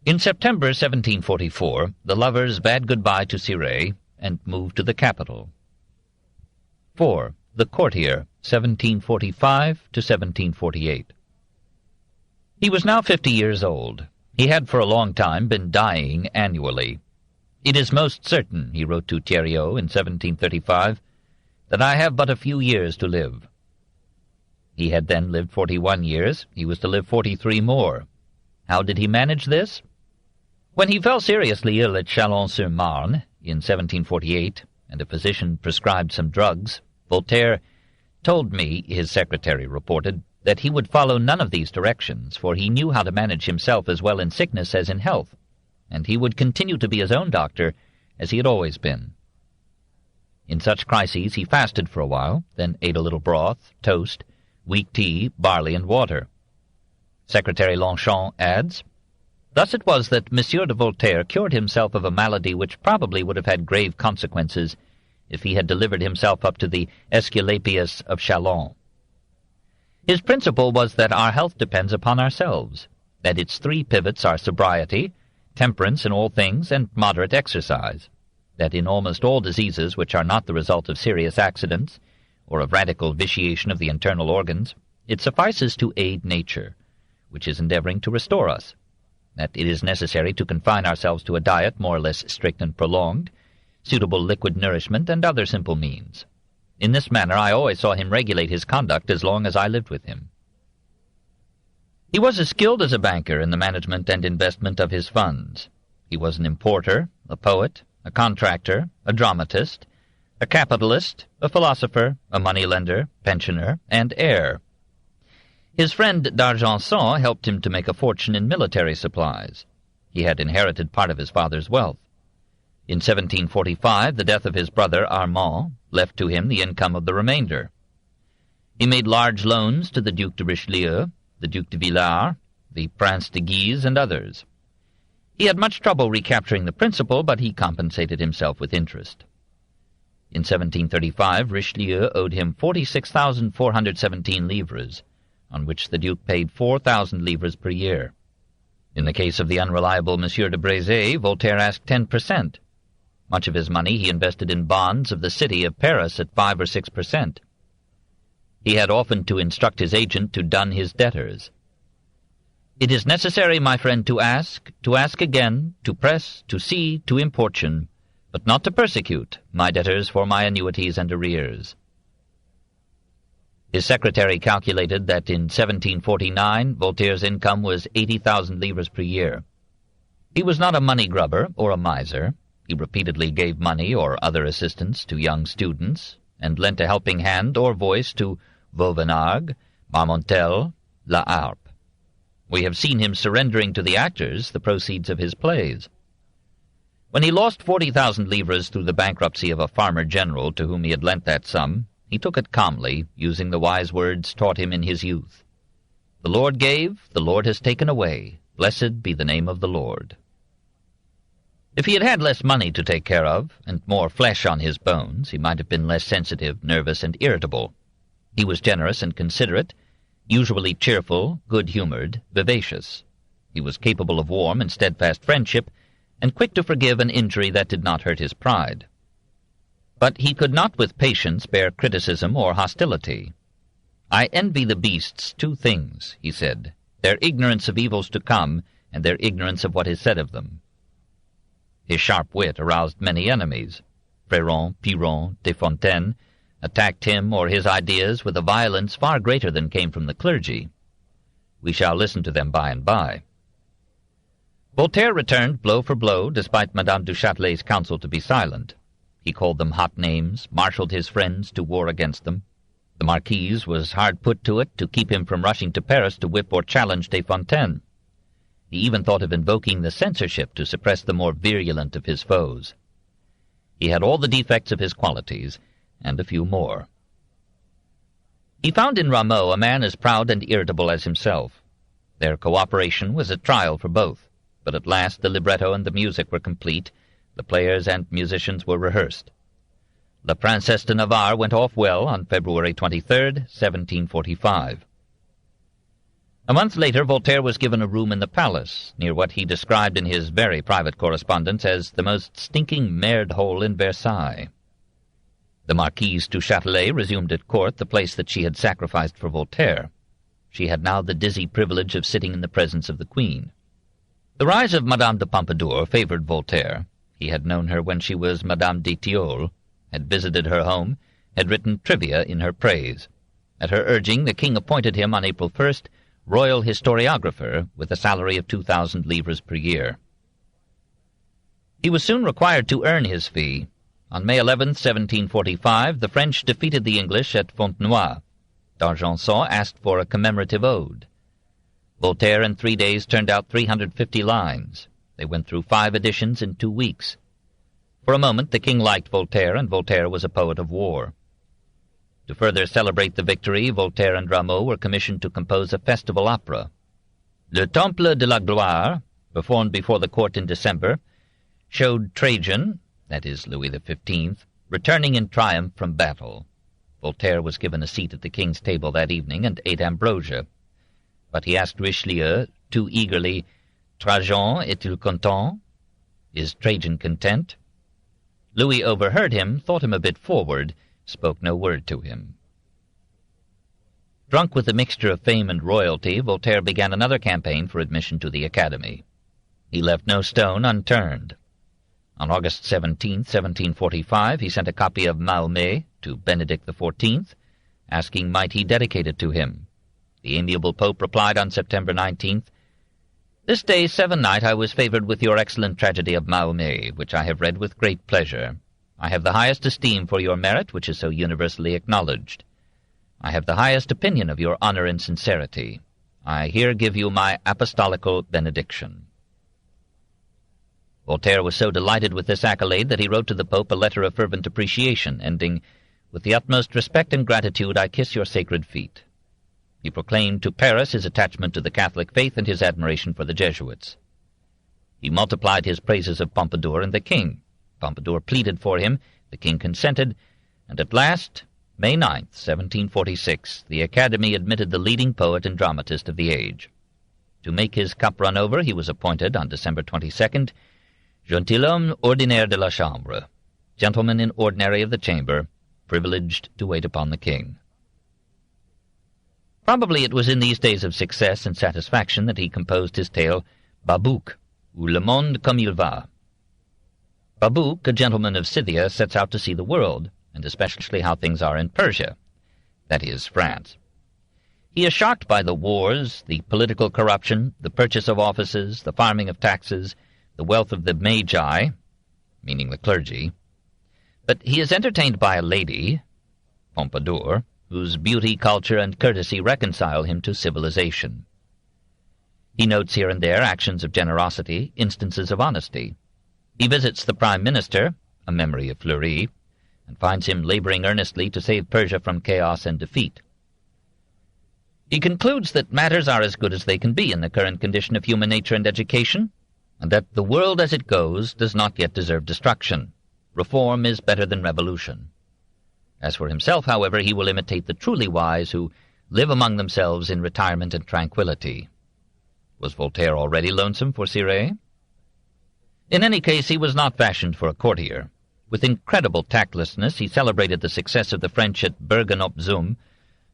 Speaker 1: In September 1744, the lovers bade goodbye to Cirey and moved to the capital. 4. The Courtier, 1745 to 1748. He was now 50 years old. He had for a long time been dying annually. "It is most certain," he wrote to Theriot in 1735, "that I have but a few years to live." He had then lived 41 years. He was to live 43 more. How did he manage this? When he fell seriously ill at Chalons-sur-Marne in 1748, and a physician prescribed some drugs, Voltaire told me, his secretary reported, that he would follow none of these directions, for he knew how to manage himself as well in sickness as in health, and he would continue to be his own doctor, as he had always been. In such crises he fasted for a while, then ate a little broth, toast, weak tea, barley, and water. Secretary Longchamp adds, Thus it was that Monsieur de Voltaire cured himself of a malady which probably would have had grave consequences if he had delivered himself up to the Aesculapius of Salons. His principle was that our health depends upon ourselves, that its three pivots are sobriety, temperance in all things, and moderate exercise, that in almost all diseases which are not the result of serious accidents or of radical vitiation of the internal organs, it suffices to aid nature, which is endeavoring to restore us, that it is necessary to confine ourselves to a diet more or less strict and prolonged, suitable liquid nourishment, and other simple means. In this manner I always saw him regulate his conduct as long as I lived with him. He was as skilled as a banker in the management and investment of his funds. He was an importer, a poet, a contractor, a dramatist, a capitalist, a philosopher, a money-lender, pensioner, and heir. His friend d'Argenson helped him to make a fortune in military supplies. He had inherited part of his father's wealth. In 1745, the death of his brother Armand left to him the income of the remainder. He made large loans to the Duc de Richelieu, the Duc de Villars, the Prince de Guise, and others. He had much trouble recapturing the principal, but he compensated himself with interest. In 1735, Richelieu owed him 46,417 livres, on which the Duke paid 4,000 livres per year. In the case of the unreliable Monsieur de Brezé, Voltaire asked 10%. Much of his money he invested in bonds of the city of Paris at 5 or 6%. He had often to instruct his agent to dun his debtors. "It is necessary, my friend, to ask again, to press, to see, to importune, but not to persecute my debtors for my annuities and arrears." His secretary calculated that in 1749 Voltaire's income was 80,000 livres per year. He was not a money-grubber or a miser. He repeatedly gave money or other assistance to young students, and lent a helping hand or voice to Vauvenargues, Marmontel, La Harpe. We have seen him surrendering to the actors the proceeds of his plays. When he lost 40,000 livres through the bankruptcy of a farmer-general to whom he had lent that sum, he took it calmly, using the wise words taught him in his youth. "The Lord gave, the Lord has taken away. Blessed be the name of the Lord." If he had had less money to take care of, and more flesh on his bones, he might have been less sensitive, nervous, and irritable. He was generous and considerate, usually cheerful, good-humored, vivacious. He was capable of warm and steadfast friendship, and quick to forgive an injury that did not hurt his pride. But he could not with patience bear criticism or hostility. "I envy the beasts two things," he said, "their ignorance of evils to come, and their ignorance of what is said of them." His sharp wit aroused many enemies. Fréron, Piron, Desfontaines attacked him or his ideas with a violence far greater than came from the clergy. We shall listen to them by and by. Voltaire returned blow for blow, despite Madame du Châtelet's counsel to be silent. He called them hot names, marshalled his friends to war against them. The Marquise was hard put to it to keep him from rushing to Paris to whip or challenge Desfontaines. He even thought of invoking the censorship to suppress the more virulent of his foes. He had all the defects of his qualities, and a few more. He found in Rameau a man as proud and irritable as himself. Their cooperation was a trial for both, but at last the libretto and the music were complete, the players and musicians were rehearsed. La Princesse de Navarre went off well on February 23rd, 1745. A month later, Voltaire was given a room in the palace, near what he described in his very private correspondence as the most stinking merde-hole in Versailles. The Marquise du Châtelet resumed at court the place that she had sacrificed for Voltaire. She had now the dizzy privilege of sitting in the presence of the Queen. The rise of Madame de Pompadour favored Voltaire. He had known her when she was Madame d'Étiole, had visited her home, had written trivia in her praise. At her urging, the king appointed him on April 1st royal historiographer with a salary of 2,000 livres per year. He was soon required to earn his fee. On May 11th, 1745, the French defeated the English at Fontenoy. D'Argenson asked for a commemorative ode. Voltaire in 3 days turned out 350 lines. They went through 5 editions in 2 weeks. For a moment the king liked Voltaire, and Voltaire was a poet of war. To further celebrate the victory, Voltaire and Rameau were commissioned to compose a festival opera. Le Temple de la Gloire, performed before the court in December, showed Trajan, that is Louis XV, returning in triumph from battle. Voltaire was given a seat at the king's table that evening and ate ambrosia. But he asked Richelieu, too eagerly, "Trajan est-il content?" Is Trajan content? Louis overheard him, thought him a bit forward, spoke no word to him. Drunk with the mixture of fame and royalty, Voltaire began another campaign for admission to the Academy. He left no stone unturned. On August 17, 1745, he sent a copy of Mahomet to Benedict XIV, asking might he dedicate it to him. The amiable Pope replied on September 19th, "This day, seven-night, I was favoured with your excellent tragedy of Mahomet, which I have read with great pleasure. I have the highest esteem for your merit, which is so universally acknowledged. I have the highest opinion of your honour and sincerity. I here give you my apostolical benediction." Voltaire was so delighted with this accolade that he wrote to the Pope a letter of fervent appreciation, ending, "With the utmost respect and gratitude I kiss your sacred feet." He proclaimed to Paris his attachment to the Catholic faith and his admiration for the Jesuits. He multiplied his praises of Pompadour and the king. Pompadour pleaded for him, the king consented, and at last, May 9, 1746, the Academy admitted the leading poet and dramatist of the age. To make his cup run over, he was appointed, on December 22nd, gentilhomme ordinaire de la Chambre, gentleman in ordinary of the chamber, privileged to wait upon the king. Probably it was in these days of success and satisfaction that he composed his tale Babuk, ou Le Monde comme il va. Babuk, a gentleman of Scythia, sets out to see the world, and especially how things are in Persia, that is, France. He is shocked by the wars, the political corruption, the purchase of offices, the farming of taxes, the wealth of the magi, meaning the clergy. But he is entertained by a lady, Pompadour, whose beauty, culture, and courtesy reconcile him to civilization. He notes here and there actions of generosity, instances of honesty. He visits the Prime Minister, a memory of Fleury, and finds him laboring earnestly to save Persia from chaos and defeat. He concludes that matters are as good as they can be in the current condition of human nature and education, and that the world as it goes does not yet deserve destruction. Reform is better than revolution. As for himself, however, he will imitate the truly wise who live among themselves in retirement and tranquillity. Was Voltaire already lonesome for Cirey? In any case, he was not fashioned for a courtier. With incredible tactlessness, he celebrated the success of the French at Bergen-op-Zoom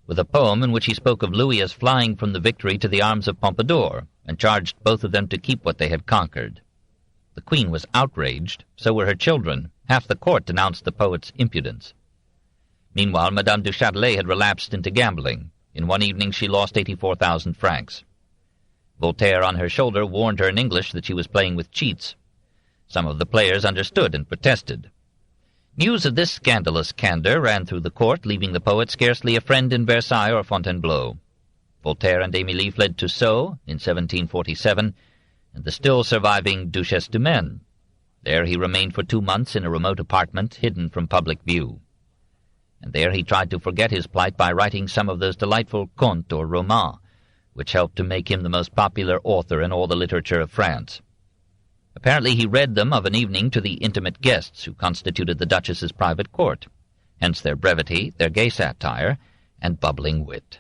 Speaker 1: with a poem in which he spoke of Louis as flying from the victory to the arms of Pompadour, and charged both of them to keep what they had conquered. The Queen was outraged, so were her children. Half the court denounced the poet's impudence. Meanwhile, Madame du Châtelet had relapsed into gambling. In one evening she lost 84,000 francs. Voltaire on her shoulder warned her in English that she was playing with cheats. Some of the players understood and protested. News of this scandalous candour ran through the court, leaving the poet scarcely a friend in Versailles or Fontainebleau. Voltaire and Émilie fled to Sceaux in 1747, and the still surviving Duchesse de Maine. There he remained for 2 months in a remote apartment, hidden from public view. And there he tried to forget his plight by writing some of those delightful contes or romans, which helped to make him the most popular author in all the literature of France. Apparently he read them of an evening to the intimate guests who constituted the Duchess's private court, hence their brevity, their gay satire, and bubbling wit.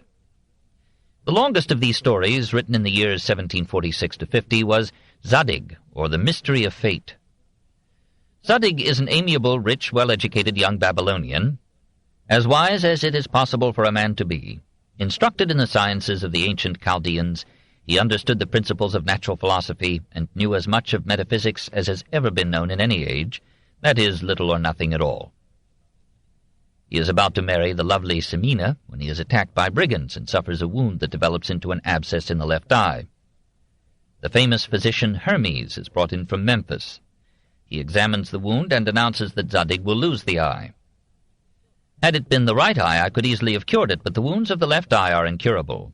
Speaker 1: The longest of these stories, written in the years 1746 to 50, was Zadig, or The Mystery of Fate. Zadig is an amiable, rich, well-educated young Babylonian, as wise as it is possible for a man to be. Instructed in the sciences of the ancient Chaldeans, he understood the principles of natural philosophy and knew as much of metaphysics as has ever been known in any age, that is, little or nothing at all. He is about to marry the lovely Semina when he is attacked by brigands and suffers a wound that develops into an abscess in the left eye. The famous physician Hermes is brought in from Memphis. He examines the wound and announces that Zadig will lose the eye. Had it been the right eye, I could easily have cured it, but the wounds of the left eye are incurable.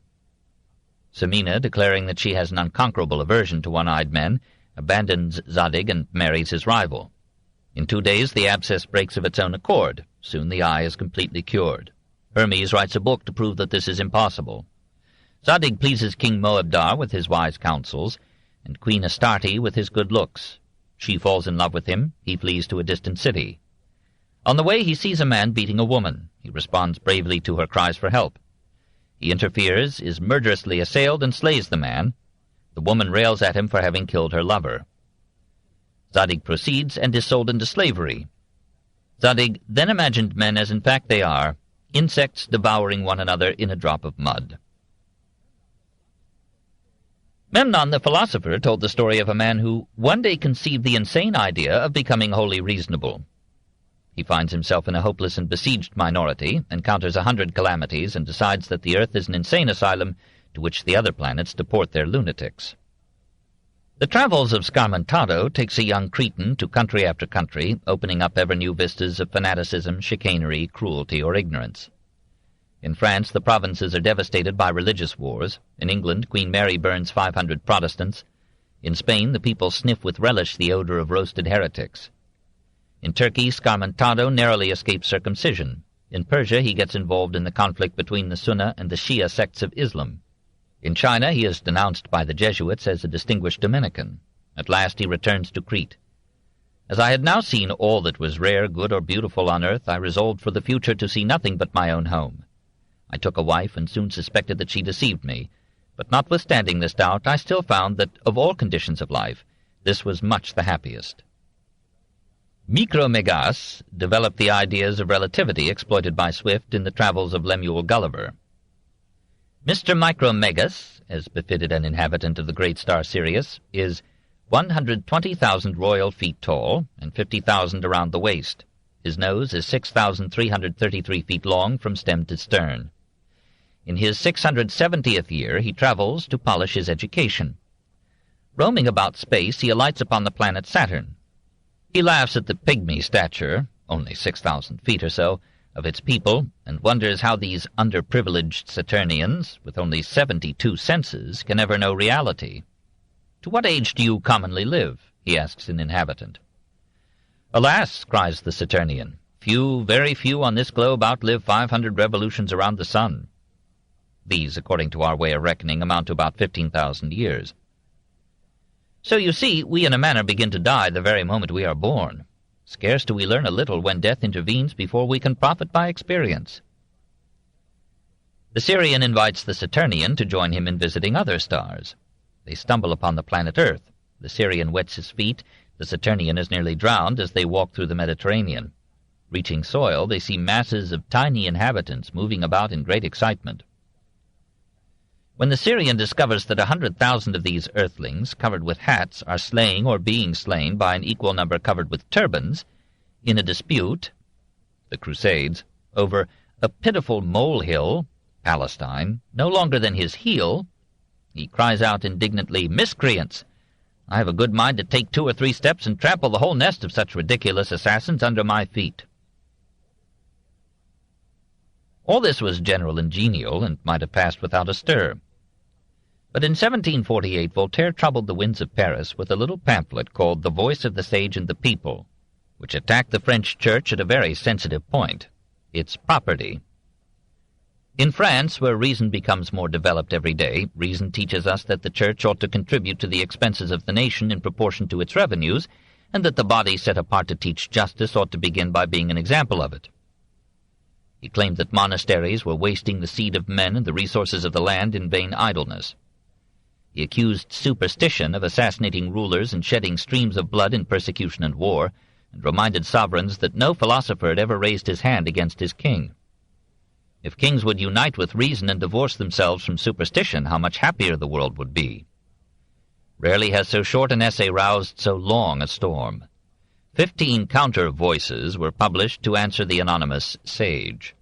Speaker 1: Semina, declaring that she has an unconquerable aversion to one-eyed men, abandons Zadig and marries his rival. In 2 days the abscess breaks of its own accord. Soon the eye is completely cured. Hermes writes a book to prove that this is impossible. Zadig pleases King Moabdar with his wise counsels, and Queen Astarte with his good looks. She falls in love with him. He flees to a distant city. On the way he sees a man beating a woman. He responds bravely to her cries for help. He interferes, is murderously assailed, and slays the man. The woman rails at him for having killed her lover. Zadig proceeds and is sold into slavery. Zadig then imagined men as in fact they are, insects devouring one another in a drop of mud. Memnon the philosopher told the story of a man who one day conceived the insane idea of becoming wholly reasonable. He finds himself in a hopeless and besieged minority, encounters 100 calamities, and decides that the Earth is an insane asylum to which the other planets deport their lunatics. The travels of Scarmentado takes a young Cretan to country after country, opening up ever new vistas of fanaticism, chicanery, cruelty, or ignorance. In France, the provinces are devastated by religious wars. In England, Queen Mary burns 500 Protestants. In Spain, the people sniff with relish the odor of roasted heretics. In Turkey, Scarmentado narrowly escapes circumcision. In Persia, he gets involved in the conflict between the Sunna and the Shia sects of Islam. In China, he is denounced by the Jesuits as a distinguished Dominican. At last he returns to Crete. As I had now seen all that was rare, good, or beautiful on earth, I resolved for the future to see nothing but my own home. I took a wife, and soon suspected that she deceived me. But notwithstanding this doubt, I still found that, of all conditions of life, this was much the happiest. Micromegas developed the ideas of relativity exploited by Swift in the travels of Lemuel Gulliver. Mr. Micromegas, as befitted an inhabitant of the great star Sirius, is 120,000 royal feet tall and 50,000 around the waist. His nose is 6,333 feet long from stem to stern. In his 670th year he travels to polish his education. Roaming about space, he alights upon the planet Saturn. He laughs at the pygmy stature, only 6,000 feet or so, of its people, and wonders how these underprivileged Saturnians, with only 72 senses, can ever know reality. "To what age do you commonly live?" he asks an inhabitant. "Alas," cries the Saturnian, "few, very few on this globe outlive 500 revolutions around the sun." These, according to our way of reckoning, amount to about 15,000 years. So you see, we in a manner begin to die the very moment we are born. Scarce do we learn a little when death intervenes before we can profit by experience. The Syrian invites the Saturnian to join him in visiting other stars. They stumble upon the planet Earth. The Syrian wets his feet. The Saturnian is nearly drowned as they walk through the Mediterranean. Reaching soil, they see masses of tiny inhabitants moving about in great excitement. When the Syrian discovers that 100,000 of these earthlings, covered with hats, are slaying or being slain by an equal number covered with turbans, in a dispute, the Crusades, over a pitiful molehill, Palestine, no longer than his heel, he cries out indignantly, "Miscreants! I have a good mind to take 2 or 3 steps and trample the whole nest of such ridiculous assassins under my feet." All this was general and genial, and might have passed without a stir. But in 1748 Voltaire troubled the winds of Paris with a little pamphlet called The Voice of the Sage and the People, which attacked the French Church at a very sensitive point, its property. In France, where reason becomes more developed every day, reason teaches us that the Church ought to contribute to the expenses of the nation in proportion to its revenues, and that the body set apart to teach justice ought to begin by being an example of it. He claimed that monasteries were wasting the seed of men and the resources of the land in vain idleness. He accused superstition of assassinating rulers and shedding streams of blood in persecution and war, and reminded sovereigns that no philosopher had ever raised his hand against his king. If kings would unite with reason and divorce themselves from superstition, how much happier the world would be. Rarely has so short an essay roused so long a storm. 15 counter-voices were published to answer the anonymous sage.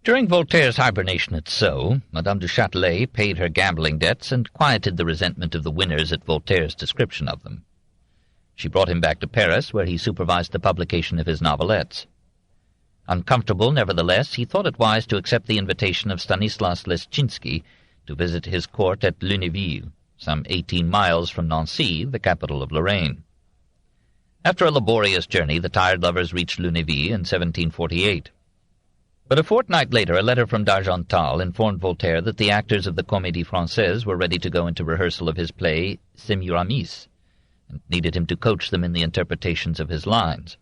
Speaker 1: During Voltaire's hibernation at Sceaux, Madame du Châtelet paid her gambling debts and quieted the resentment of the winners at Voltaire's description of them. She brought him back to Paris, where he supervised the publication of his novelettes. Uncomfortable, nevertheless, he thought it wise to accept the invitation of Stanislas Leszczynski to visit his court at Lunéville, some 18 miles from Nancy, the capital of Lorraine. After a laborious journey, the tired lovers reached Lunéville in 1748. But a fortnight later a letter from d'Argental informed Voltaire that the actors of the Comédie Française were ready to go into rehearsal of his play Semiramis, and needed him to coach them in the interpretations of his lines.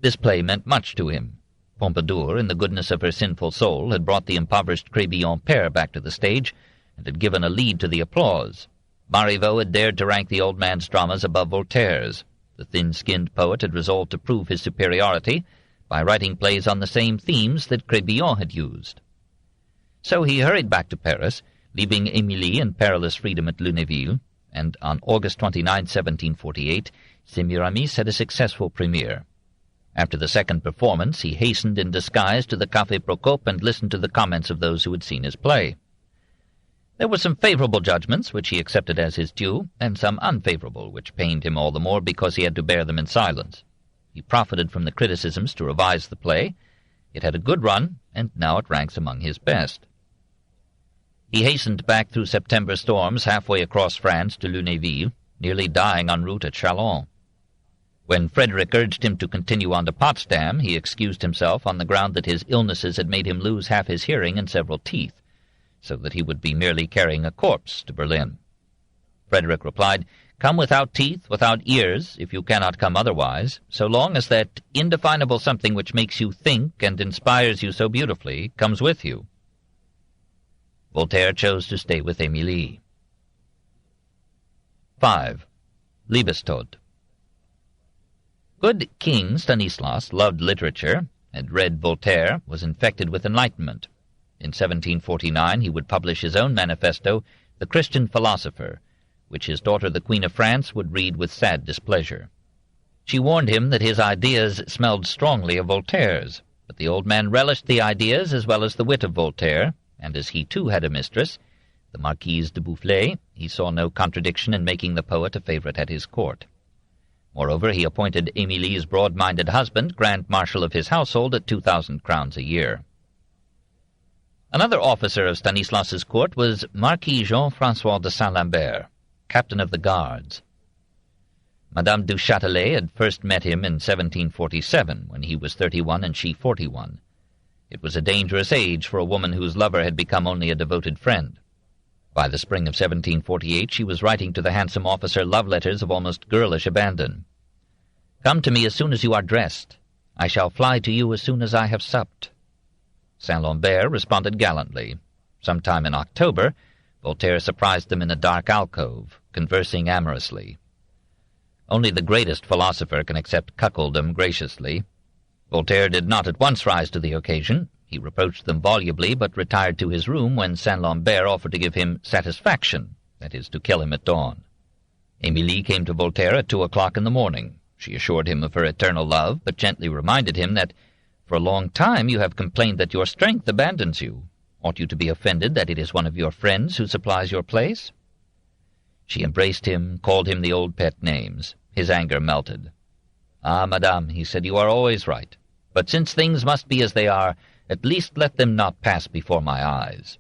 Speaker 1: This play meant much to him. Pompadour, in the goodness of her sinful soul, had brought the impoverished Crébillon pair back to the stage, and had given a lead to the applause. Marivaux had dared to rank the old man's dramas above Voltaire's. The thin-skinned poet had resolved to prove his superiority by writing plays on the same themes that Crébillon had used. So he hurried back to Paris, leaving Émilie in perilous freedom at Lunéville, and on August 29, 1748, Semiramis had a successful premiere. After the second performance, he hastened in disguise to the Café Procope and listened to the comments of those who had seen his play. There were some favorable judgments, which he accepted as his due, and some unfavorable, which pained him all the more because he had to bear them in silence. He profited from the criticisms to revise the play. It had a good run, and now it ranks among his best. He hastened back through September storms halfway across France to Lunéville, nearly dying en route at Salons. When Frederick urged him to continue on to Potsdam, he excused himself on the ground that his illnesses had made him lose half his hearing and several teeth, so that he would be merely carrying a corpse to Berlin. Frederick replied, "Come without teeth, without ears, if you cannot come otherwise, so long as that indefinable something which makes you think and inspires you so beautifully comes with you." Voltaire chose to stay with Émilie. 5. Liebestod. Good King Stanislas loved literature, had read Voltaire, was infected with enlightenment. In 1749 he would publish his own manifesto, The Christian Philosopher, which his daughter the Queen of France would read with sad displeasure. She warned him that his ideas smelled strongly of Voltaire's, but the old man relished the ideas as well as the wit of Voltaire, and as he too had a mistress, the Marquise de Boufflers, he saw no contradiction in making the poet a favorite at his court. Moreover, he appointed Émilie's broad-minded husband Grand Marshal of his household at 2,000 crowns a year. Another officer of Stanislas's court was Marquis Jean-François de Saint-Lambert, captain of the guards. Madame du Châtelet had first met him in 1747, when he was 31 and she 41. It was a dangerous age for a woman whose lover had become only a devoted friend. By the spring of 1748 she was writing to the handsome officer love letters of almost girlish abandon. "Come to me as soon as you are dressed. I shall fly to you as soon as I have supped." Saint-Lambert responded gallantly. Sometime in October, Voltaire surprised them in a dark alcove, conversing amorously. Only the greatest philosopher can accept cuckoldom graciously. Voltaire did not at once rise to the occasion. He reproached them volubly, but retired to his room when Saint-Lambert offered to give him satisfaction, that is, to kill him at dawn. Émilie came to Voltaire at 2 o'clock in the morning. She assured him of her eternal love, but gently reminded him that, "For a long time you have complained that your strength abandons you. Ought you to be offended that it is one of your friends who supplies your place?" She embraced him, called him the old pet names. His anger melted. "Ah, madame," he said, "you are always right. But since things must be as they are, at least let them not pass before my eyes."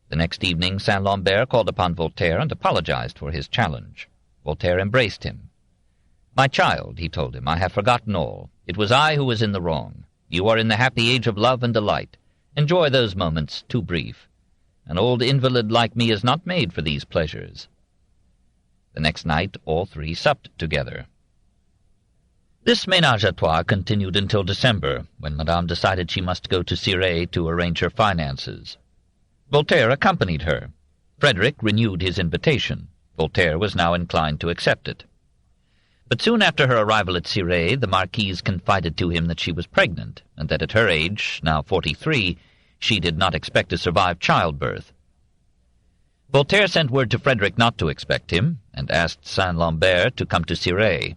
Speaker 1: The next evening Saint-Lambert called upon Voltaire and apologized for his challenge. Voltaire embraced him. "My child," he told him, "I have forgotten all. It was I who was in the wrong. You are in the happy age of love and delight. Enjoy those moments, too brief. An old invalid like me is not made for these pleasures." The next night all three supped together. This ménage à trois continued until December, when Madame decided she must go to Cirey to arrange her finances. Voltaire accompanied her. Frederick renewed his invitation. Voltaire was now inclined to accept it. But soon after her arrival at Cirey, the Marquise confided to him that she was pregnant, and that at her age, now 43, she did not expect to survive childbirth. Voltaire sent word to Frederick not to expect him, and asked Saint-Lambert to come to Cirey.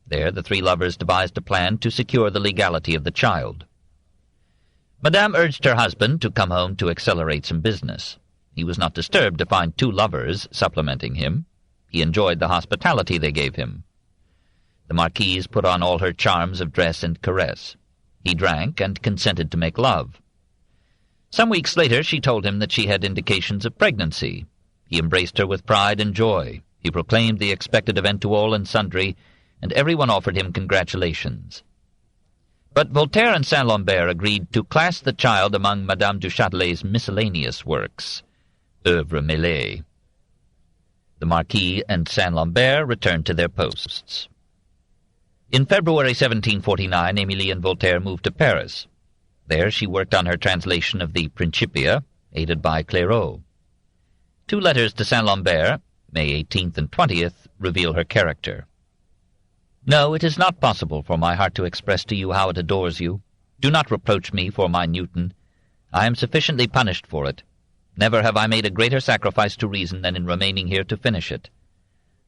Speaker 1: There the three lovers devised a plan to secure the legality of the child. Madame urged her husband to come home to accelerate some business. He was not disturbed to find two lovers supplementing him. He enjoyed the hospitality they gave him. The Marquise put on all her charms of dress and caress. He drank and consented to make love. Some weeks later she told him that she had indications of pregnancy. He embraced her with pride and joy. He proclaimed the expected event to all and sundry, and everyone offered him congratulations. But Voltaire and Saint-Lambert agreed to class the child among Madame du Châtelet's miscellaneous works, œuvres mêlées. The Marquis and Saint-Lambert returned to their posts. In February 1749, Emilie and Voltaire moved to Paris. There she worked on her translation of the Principia, aided by Clairaut. 2 letters to Saint-Lambert, May 18th and 20th, reveal her character. No, it is not possible for my heart to express to you how it adores you. Do not reproach me for my Newton. I am sufficiently punished for it. Never have I made a greater sacrifice to reason than in remaining here to finish it.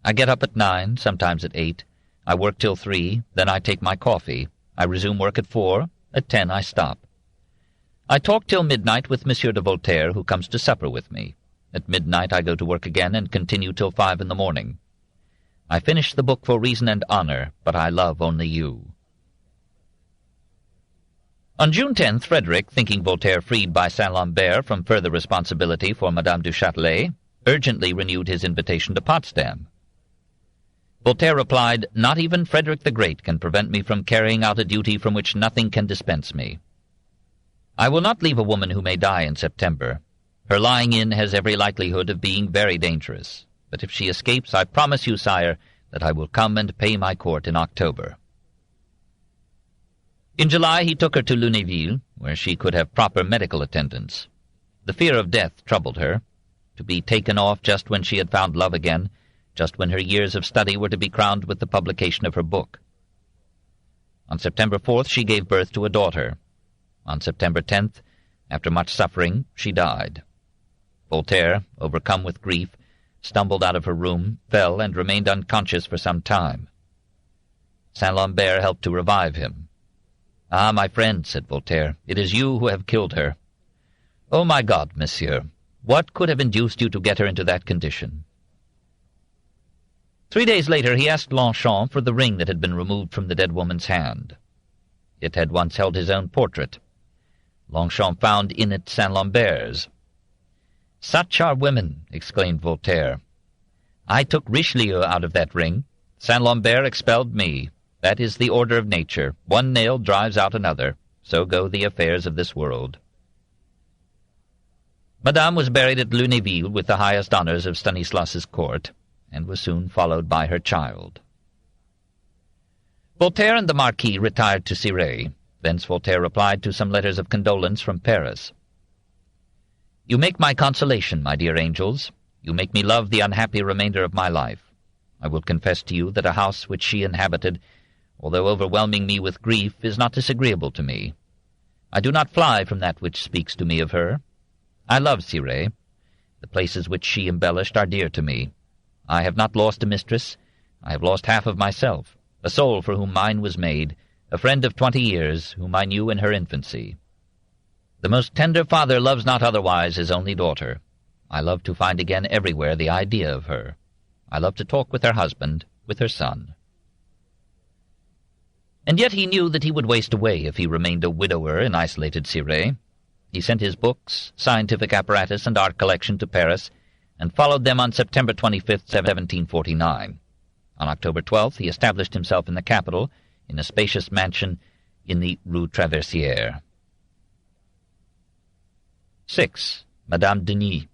Speaker 1: I get up at 9, sometimes at 8. I work till 3, then I take my coffee. I resume work at 4. At 10 I stop. I talk till midnight with Monsieur de Voltaire, who comes to supper with me. At midnight I go to work again and continue till 5 in the morning. I finish the book for reason and honor, but I love only you. On June 10th, Frederick, thinking Voltaire freed by Saint-Lambert from further responsibility for Madame du Châtelet, urgently renewed his invitation to Potsdam. Voltaire replied, "Not even Frederick the Great can prevent me from carrying out a duty from which nothing can dispense me. I will not leave a woman who may die in September. Her lying in has every likelihood of being very dangerous. But if she escapes, I promise you, sire, that I will come and pay my court in October." In July he took her to Lunéville, where she could have proper medical attendance. The fear of death troubled her. To be taken off just when she had found love again, just when her years of study were to be crowned with the publication of her book. On September 4th she gave birth to a daughter. On September 10th, after much suffering, she died. Voltaire, overcome with grief, stumbled out of her room, fell, and remained unconscious for some time. Saint-Lambert helped to revive him. "Ah, my friend," said Voltaire, "it is you who have killed her. Oh, my God, monsieur, what could have induced you to get her into that condition?" 3 days later he asked Longchamp for the ring that had been removed from the dead woman's hand. It had once held his own portrait. Longchamp found in it Saint-Lambert's. "Such are women," exclaimed Voltaire. "I took Richelieu out of that ring. Saint-Lambert expelled me. That is the order of nature. One nail drives out another. So go the affairs of this world." Madame was buried at Lunéville with the highest honors of Stanislas's court, and was soon followed by her child. Voltaire and the Marquis retired to Cirey. Thence Voltaire replied to some letters of condolence from Paris. "You make my consolation, my dear angels. You make me love the unhappy remainder of my life. I will confess to you that a house which she inhabited, although overwhelming me with grief, is not disagreeable to me. I do not fly from that which speaks to me of her. I love Cirey. The places which she embellished are dear to me. I have not lost a mistress. I have lost half of myself, a soul for whom mine was made, a friend of 20 years, whom I knew in her infancy. The most tender father loves not otherwise his only daughter. I love to find again everywhere the idea of her. I love to talk with her husband, with her son." And yet he knew that he would waste away if he remained a widower in isolated Cirey. He sent his books, scientific apparatus, and art collection to Paris, and followed them on September 25th, 1749. On October 12th he established himself in the capital, in a spacious mansion in the Rue Traversière. 6. Madame Denis.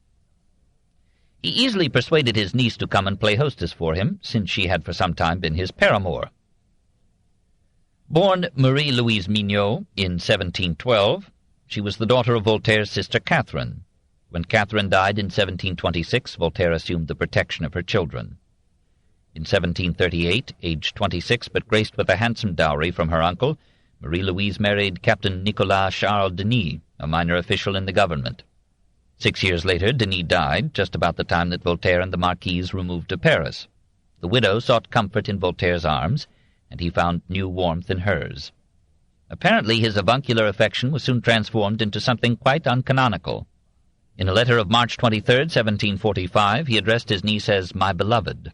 Speaker 1: He easily persuaded his niece to come and play hostess for him, since she had for some time been his paramour. Born Marie-Louise Mignot in 1712, she was the daughter of Voltaire's sister Catherine. When Catherine died in 1726, Voltaire assumed the protection of her children. In 1738, aged 26 but graced with a handsome dowry from her uncle, Marie-Louise married Captain Nicolas Charles Denis, a minor official in the government. 6 years later, Denis died, just about the time that Voltaire and the Marquise removed to Paris. The widow sought comfort in Voltaire's arms, and he found new warmth in hers. Apparently his avuncular affection was soon transformed into something quite uncanonical. In a letter of March 23rd, 1745, he addressed his niece as "my beloved."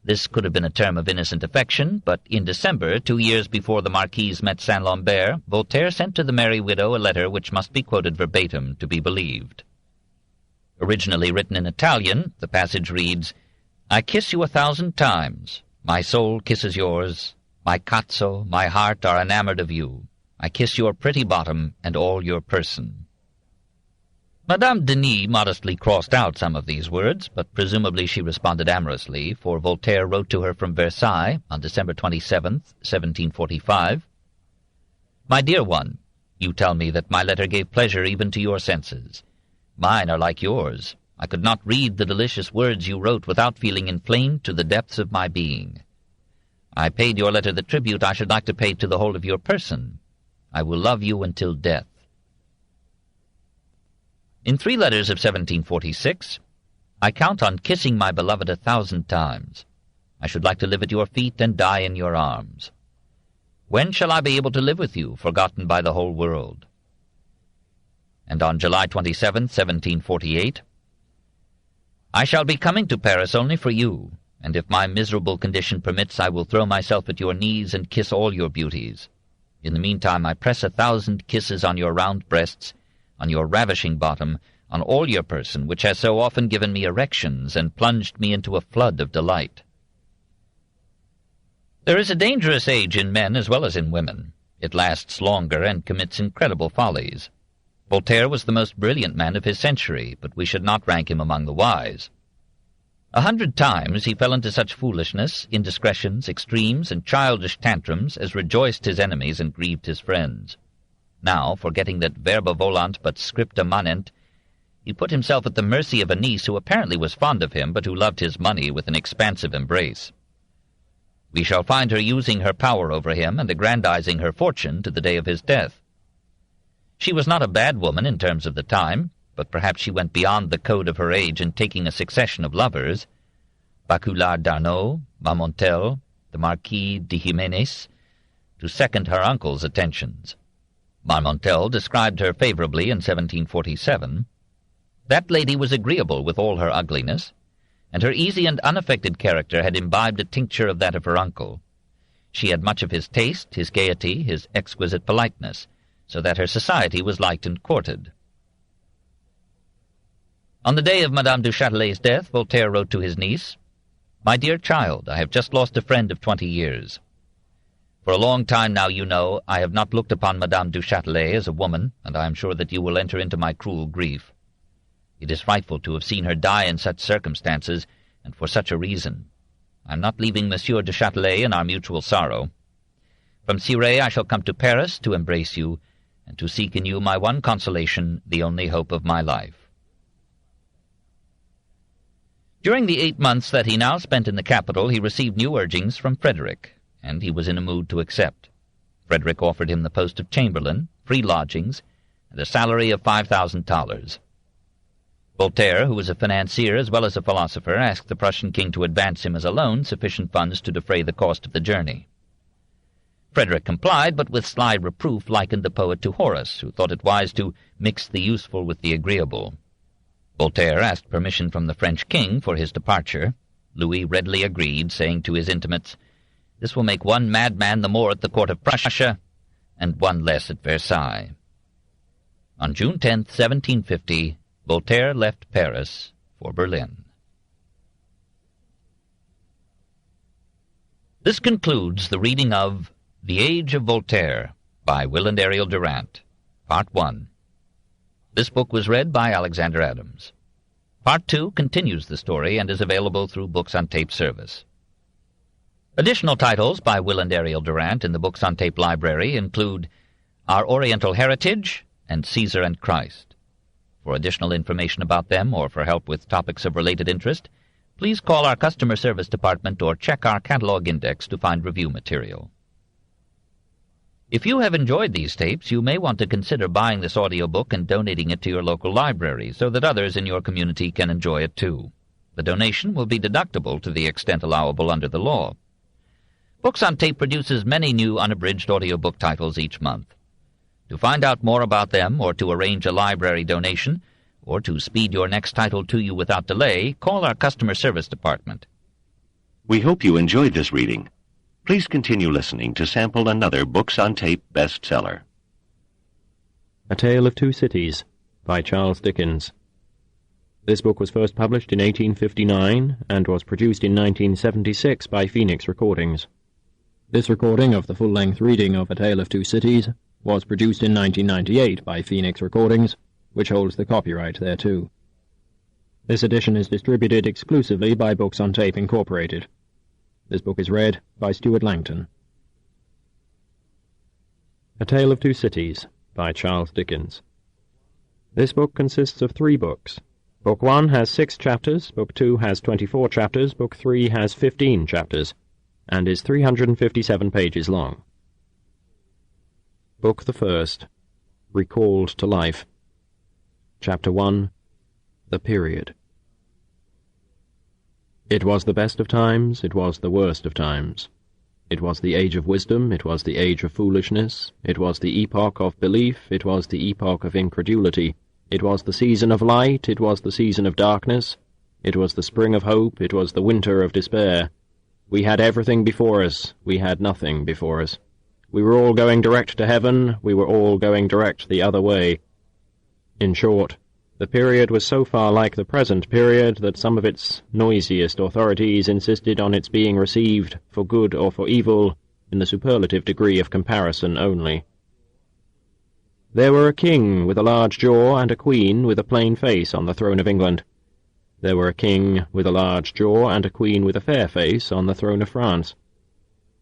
Speaker 1: This could have been a term of innocent affection, but in December, 2 years before the Marquise met Saint-Lambert, Voltaire sent to the merry widow a letter which must be quoted verbatim to be believed. Originally written in Italian, the passage reads, "I kiss you 1,000 times. My soul kisses yours. My cazzo, my heart are enamoured of you. I kiss your pretty bottom and all your person." Madame Denis modestly crossed out some of these words, but presumably she responded amorously, for Voltaire wrote to her from Versailles on December 27th, 1745, "My dear one, you tell me that my letter gave pleasure even to your senses. Mine are like yours. I could not read the delicious words you wrote without feeling inflamed to the depths of my being. I paid your letter the tribute I should like to pay to the whole of your person. I will love you until death." In 3 letters of 1746, "I count on kissing my beloved 1,000 times. I should like to live at your feet and die in your arms. When shall I be able to live with you, forgotten by the whole world?" And on July 27, 1748, "I shall be coming to Paris only for you, and if my miserable condition permits, I will throw myself at your knees and kiss all your beauties. In the meantime I press 1,000 kisses on your round breasts, on your ravishing bottom, on all your person, which has so often given me erections and plunged me into a flood of delight." There is a dangerous age in men as well as in women. It lasts longer and commits incredible follies. Voltaire was the most brilliant man of his century, but we should not rank him among the wise. 100 times he fell into such foolishness, indiscretions, extremes, and childish tantrums as rejoiced his enemies and grieved his friends. Now, forgetting that verba volant but scripta manent, he put himself at the mercy of a niece who apparently was fond of him, but who loved his money with an expansive embrace. We shall find her using her power over him and aggrandizing her fortune to the day of his death. She was not a bad woman in terms of the time, but perhaps she went beyond the code of her age in taking a succession of lovers, Baculard d'Arnaud, Marmontel, the Marquis de Jimenez, to second her uncle's attentions. Marmontel described her favorably in 1747. That lady was agreeable with all her ugliness, and her easy and unaffected character had imbibed a tincture of that of her uncle. She had much of his taste, his gaiety, his exquisite politeness, so that her society was liked and courted. On the day of Madame du Châtelet's death, Voltaire wrote to his niece, "My dear child, I have just lost a friend of 20 years. For a long time now, you know, I have not looked upon Madame du Châtelet as a woman, and I am sure that you will enter into my cruel grief. It is frightful to have seen her die in such circumstances, and for such a reason. I am not leaving Monsieur de Châtelet in our mutual sorrow. From Cirey I shall come to Paris to embrace you, and to seek in you my one consolation, the only hope of my life." During the 8 months that he now spent in the capital, he received new urgings from Frederick, and he was in a mood to accept. Frederick offered him the post of chamberlain, free lodgings, and a salary of $5,000. Voltaire, who was a financier as well as a philosopher, asked the Prussian king to advance him as a loan sufficient funds to defray the cost of the journey. Frederick complied, but with sly reproof likened the poet to Horace, who thought it wise to mix the useful with the agreeable. Voltaire asked permission from the French king for his departure. Louis readily agreed, saying to his intimates, "This will make one madman the more at the court of Prussia, and one less at Versailles." On June 10th, 1750, Voltaire left Paris for Berlin. This concludes the reading of The Age of Voltaire by Will and Ariel Durant, Part 1. This book was read by Alexander Adams. Part 2 continues the story and is available through Books on Tape service. Additional titles by Will and Ariel Durant in the Books on Tape library include Our Oriental Heritage and Caesar and Christ. For additional information about them or for help with topics of related interest, please call our customer service department or check our catalog index to find review material. If you have enjoyed these tapes, you may want to consider buying this audiobook and donating it to your local library so that others in your community can enjoy it too. The donation will be deductible to the extent allowable under the law. Books on Tape produces many new unabridged audiobook titles each month. To find out more about them, or to arrange a library donation, or to speed your next title to you without delay, call our customer service department.
Speaker 3: We hope you enjoyed this reading. Please continue listening to sample another Books on Tape bestseller.
Speaker 4: A Tale of Two Cities by Charles Dickens. This book was first published in 1859 and was produced in 1976 by Phoenix Recordings. This recording of the full-length reading of A Tale of Two Cities was produced in 1998 by Phoenix Recordings, which holds the copyright thereto. This edition is distributed exclusively by Books on Tape Incorporated. This book is read by Stuart Langton. A Tale of Two Cities by Charles Dickens. This book consists of 3 books. Book 1 has 6 chapters, Book 2 has 24 chapters, Book 3 has 15 chapters, and is 357 pages long. Book the First, Recalled to Life. Chapter 1, The Period. It was the best of times, it was the worst of times. It was the age of wisdom, it was the age of foolishness, it was the epoch of belief, it was the epoch of incredulity, it was the season of light, it was the season of darkness, it was the spring of hope, it was the winter of despair. We had everything before us, we had nothing before us. We were all going direct to heaven, we were all going direct the other way. In short, the period was so far like the present period that some of its noisiest authorities insisted on its being received, for good or for evil, in the superlative degree of comparison only. There were a king with a large jaw and a queen with a plain face on the throne of England. There were a king with a large jaw and a queen with a fair face on the throne of France.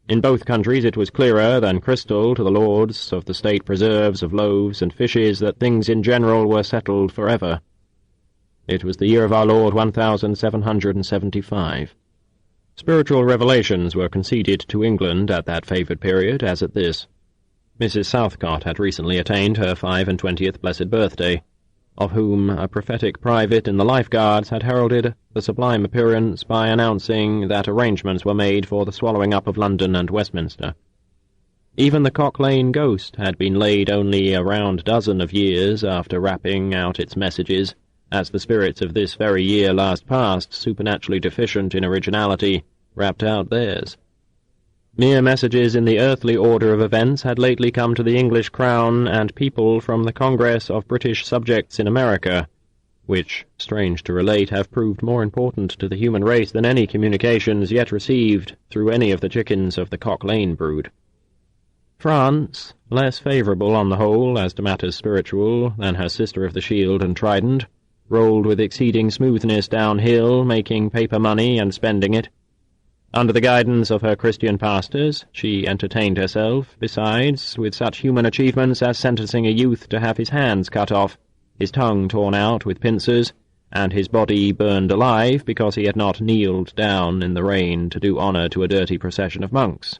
Speaker 4: In both countries it was clearer than crystal to the lords of the state preserves of loaves and fishes that things in general were settled for ever. It was the year of our Lord 1775. Spiritual revelations were conceded to England at that favoured period as at this. Mrs. Southcott had recently attained her 25th blessed birthday, of whom a prophetic private in the Life Guards had heralded the sublime appearance by announcing that arrangements were made for the swallowing up of London and Westminster. Even the Cock Lane ghost had been laid only a round dozen of years after rapping out its messages, as the spirits of this very year last past, supernaturally deficient in originality, rapped out theirs. Mere messages in the earthly order of events had lately come to the English Crown and people from the Congress of British Subjects in America, which, strange to relate, have proved more important to the human race than any communications yet received through any of the chickens of the Cock Lane brood. France, less favourable on the whole as to matters spiritual than her sister of the Shield and Trident, rolled with exceeding smoothness downhill, making paper money and spending it. Under the guidance of her Christian pastors, she entertained herself, besides, with such human achievements as sentencing a youth to have his hands cut off, his tongue torn out with pincers, and his body burned alive because he had not kneeled down in the rain to do honour to a dirty procession of monks,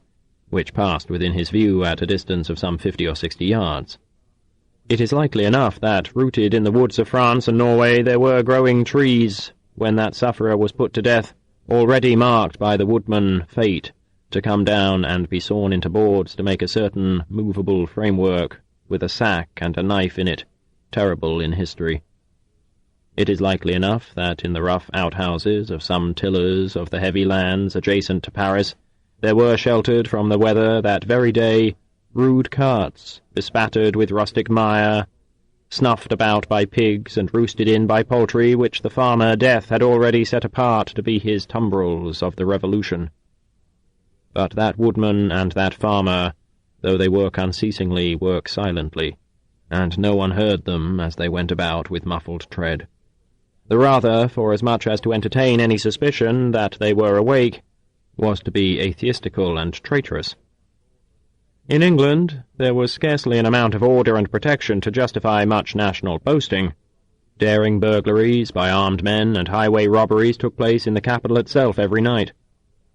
Speaker 4: which passed within his view at a distance of some 50 or 60 yards. It is likely enough that, rooted in the woods of France and Norway, there were growing trees, when that sufferer was put to death, already marked by the woodman Fate, to come down and be sawn into boards to make a certain movable framework, with a sack and a knife in it, terrible in history. It is likely enough that in the rough outhouses of some tillers of the heavy lands adjacent to Paris, there were sheltered from the weather that very day rude carts, bespattered with rustic mire, snuffed about by pigs and roosted in by poultry, which the farmer Death had already set apart to be his tumbrils of the Revolution. But that woodman and that farmer, though they work unceasingly, work silently, and no one heard them as they went about with muffled tread. The rather, for as much as to entertain any suspicion that they were awake, was to be atheistical and traitorous. In England, there was scarcely an amount of order and protection to justify much national boasting. Daring burglaries by armed men and highway robberies took place in the capital itself every night.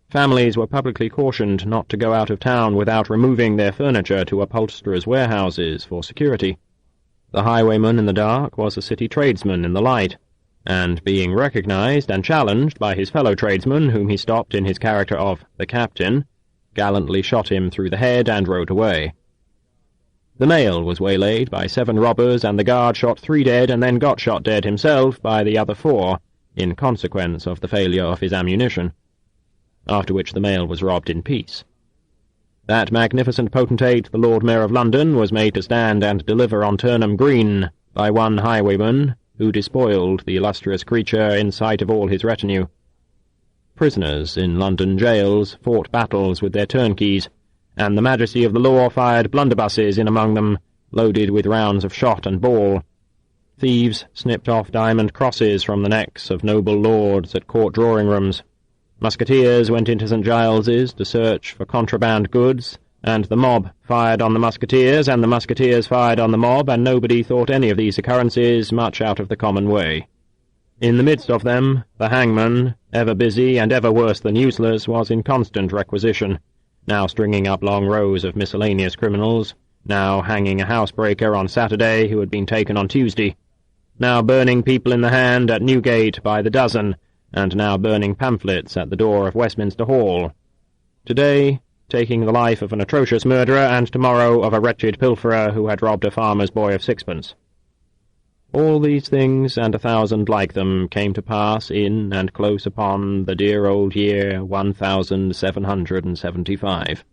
Speaker 4: Families were publicly cautioned not to go out of town without removing their furniture to upholsterers' warehouses for security. The highwayman in the dark was a city tradesman in the light, and being recognized and challenged by his fellow tradesman, whom he stopped in his character of the captain, gallantly shot him through the head and rode away. The mail was waylaid by 7 robbers, and the guard shot 3 dead and then got shot dead himself by the other 4, in consequence of the failure of his ammunition, after which the mail was robbed in peace. That magnificent potentate, the Lord Mayor of London, was made to stand and deliver on Turnham Green by one highwayman, who despoiled the illustrious creature in sight of all his retinue. Prisoners in London jails fought battles with their turnkeys, and the majesty of the law fired blunderbusses in among them, loaded with rounds of shot and ball. Thieves snipped off diamond crosses from the necks of noble lords at court drawing-rooms. Musketeers went into St. Giles's to search for contraband goods, and the mob fired on the musketeers, and the musketeers fired on the mob, and nobody thought any of these occurrences much out of the common way. In the midst of them, the hangman, ever busy and ever worse than useless, was in constant requisition, now stringing up long rows of miscellaneous criminals, now hanging a housebreaker on Saturday who had been taken on Tuesday, now burning people in the hand at Newgate by the dozen, and now burning pamphlets at the door of Westminster Hall. Today, taking the life of an atrocious murderer, and tomorrow of a wretched pilferer who had robbed a farmer's boy of sixpence. All these things, and 1,000 like them, came to pass in and close upon the dear old year 1775.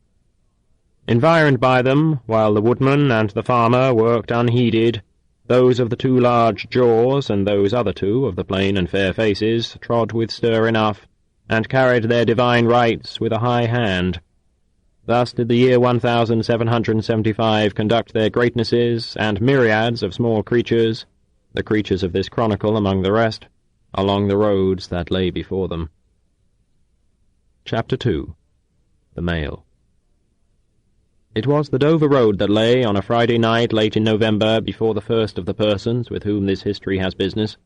Speaker 4: Environed by them, while the woodman and the farmer worked unheeded, those of the 2 large jaws and those other 2 of the plain and fair faces trod with stir enough, and carried their divine rights with a high hand. Thus did the year 1775 conduct their greatnesses and myriads of small creatures, the creatures of this chronicle among the rest, along the roads that lay before them. Chapter 2. The Mail. It was the Dover Road that lay on a Friday night late in November before the first of the persons with whom this history has business.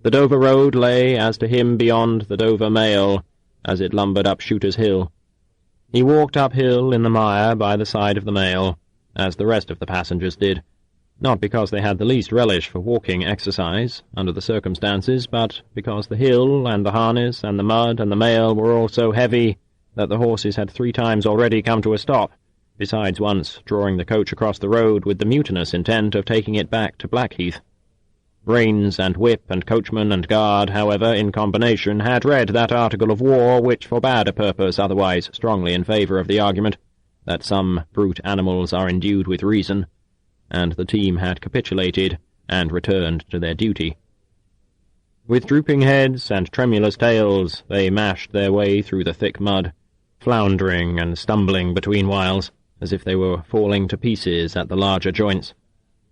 Speaker 4: The Dover Road lay as to him beyond the Dover Mail, as it lumbered up Shooter's Hill. He walked uphill in the mire by the side of the mail, as the rest of the passengers did, not because they had the least relish for walking exercise under the circumstances, but because the hill and the harness and the mud and the mail were all so heavy that the horses had 3 times already come to a stop, besides once drawing the coach across the road with the mutinous intent of taking it back to Blackheath. Reins and whip and coachman and guard, however, in combination, had read that article of war which forbade a purpose otherwise strongly in favour of the argument that some brute animals are endued with reason, and the team had capitulated and returned to their duty. With drooping heads and tremulous tails they mashed their way through the thick mud, floundering and stumbling between whiles, as if they were falling to pieces at the larger joints.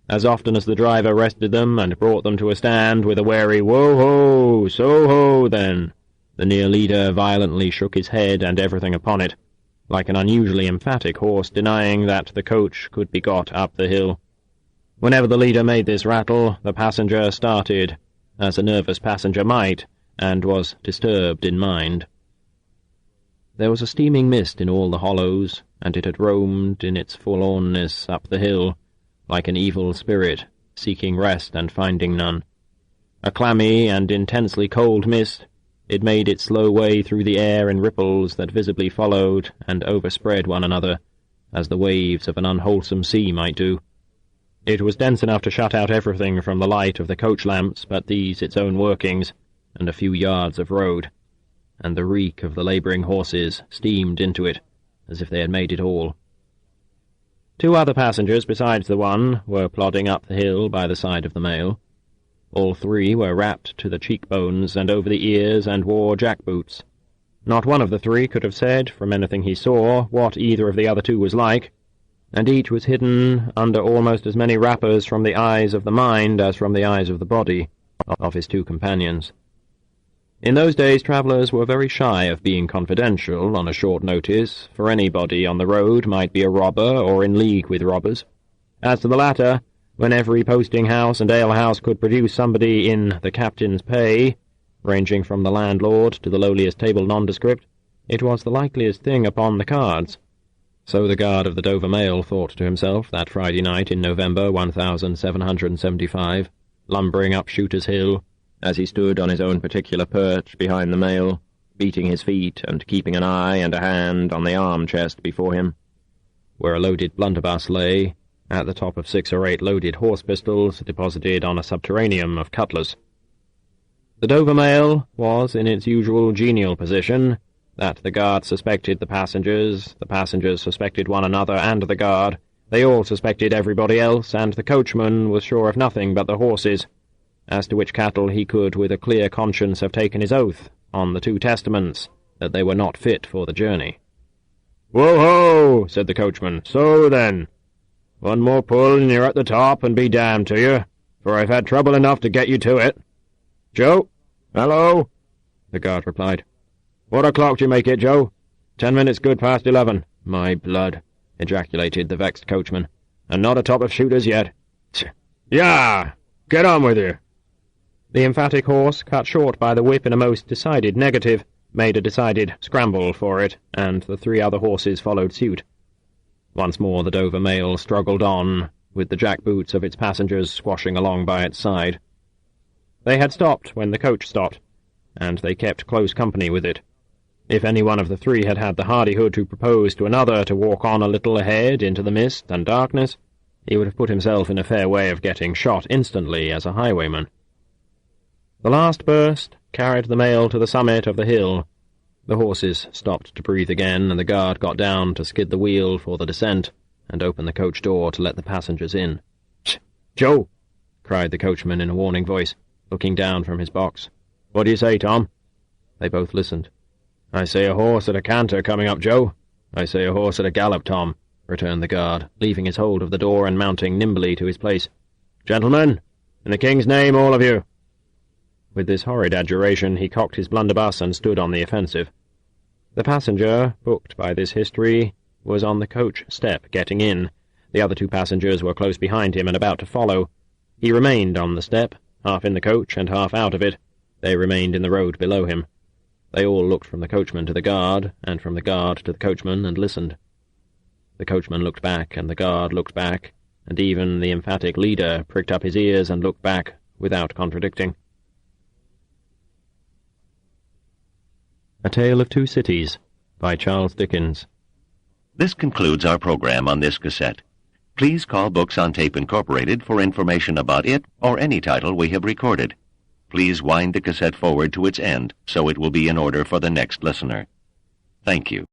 Speaker 4: As often as the driver rested them and brought them to a stand with a wary "Whoa-ho! So-ho, then!" the near leader violently shook his head and everything upon it, like an unusually emphatic horse denying that the coach could be got up the hill. Whenever the leader made this rattle, the passenger started, as a nervous passenger might, and was disturbed in mind. There was a steaming mist in all the hollows, and it had roamed in its forlornness up the hill, like an evil spirit, seeking rest and finding none. A clammy and intensely cold mist, it made its slow way through the air in ripples that visibly followed and overspread one another, as the waves of an unwholesome sea might do. It was dense enough to shut out everything from the light of the coach lamps but these its own workings, and a few yards of road, and the reek of the labouring horses steamed into it, as if they had made it all. 2 other passengers besides the one were plodding up the hill by the side of the mail. All 3 were wrapped to the cheekbones and over the ears and wore jack-boots. Not one of the 3 could have said, from anything he saw, what either of the other 2 was like, and each was hidden under almost as many wrappers from the eyes of the mind as from the eyes of the body of his 2 companions. In those days travellers were very shy of being confidential on a short notice, for anybody on the road might be a robber or in league with robbers. As to the latter, when every posting-house and ale-house could produce somebody in the captain's pay, ranging from the landlord to the lowliest table nondescript, it was the likeliest thing upon the cards. So the guard of the Dover Mail thought to himself that Friday night in November 1775, lumbering up Shooter's Hill, as he stood on his own particular perch behind the mail, beating his feet and keeping an eye and a hand on the arm-chest before him, where a loaded blunderbuss lay, at the top of 6 or 8 loaded horse pistols deposited on a subterraneum of cutlass. The Dover Mail was in its usual genial position, that the guard suspected the passengers suspected one another and the guard, they all suspected everybody else, and the coachman was sure of nothing but the horses, as to which cattle he could with a clear conscience have taken his oath on the 2 testaments that they were not fit for the journey. "Whoa-ho!" said the coachman. "So then. One more pull and you're at the top, and be damned to you, for I've had trouble enough to get you to it." "Joe?" "Hello?" the guard replied. "What o'clock do you make it, Joe?" 10 minutes good past 11. "My blood!" ejaculated the vexed coachman. "And not a top of shooters yet." "Yah! Get on with you!" The emphatic horse, cut short by the whip in a most decided negative, made a decided scramble for it, and the 3 other horses followed suit. Once more the Dover mail struggled on, with the jack-boots of its passengers squashing along by its side. They had stopped when the coach stopped, and they kept close company with it. If any one of the 3 had had the hardihood to propose to another to walk on a little ahead into the mist and darkness, he would have put himself in a fair way of getting shot instantly as a highwayman. The last burst carried the mail to the summit of the hill. The horses stopped to breathe again, and the guard got down to skid the wheel for the descent, and open the coach door to let the passengers in. "Joe!" cried the coachman in a warning voice, looking down from his box. "What do you say, Tom?" They both listened. "I say a horse at a canter coming up, Joe." "I say a horse at a gallop, Tom," returned the guard, leaving his hold of the door and mounting nimbly to his place. "Gentlemen, in the King's name, all of you!" With this horrid adjuration he cocked his blunderbuss and stood on the offensive. The passenger, booked by this history, was on the coach step getting in. The other 2 passengers were close behind him and about to follow. He remained on the step, half in the coach and half out of it. They remained in the road below him. They all looked from the coachman to the guard, and from the guard to the coachman, and listened. The coachman looked back, and the guard looked back, and even the emphatic leader pricked up his ears and looked back, without contradicting. A Tale of Two Cities, by Charles Dickens.
Speaker 3: This concludes our program on this cassette. Please call Books on Tape Incorporated for information about it or any title we have recorded. Please wind the cassette forward to its end so it will be in order for the next listener. Thank you.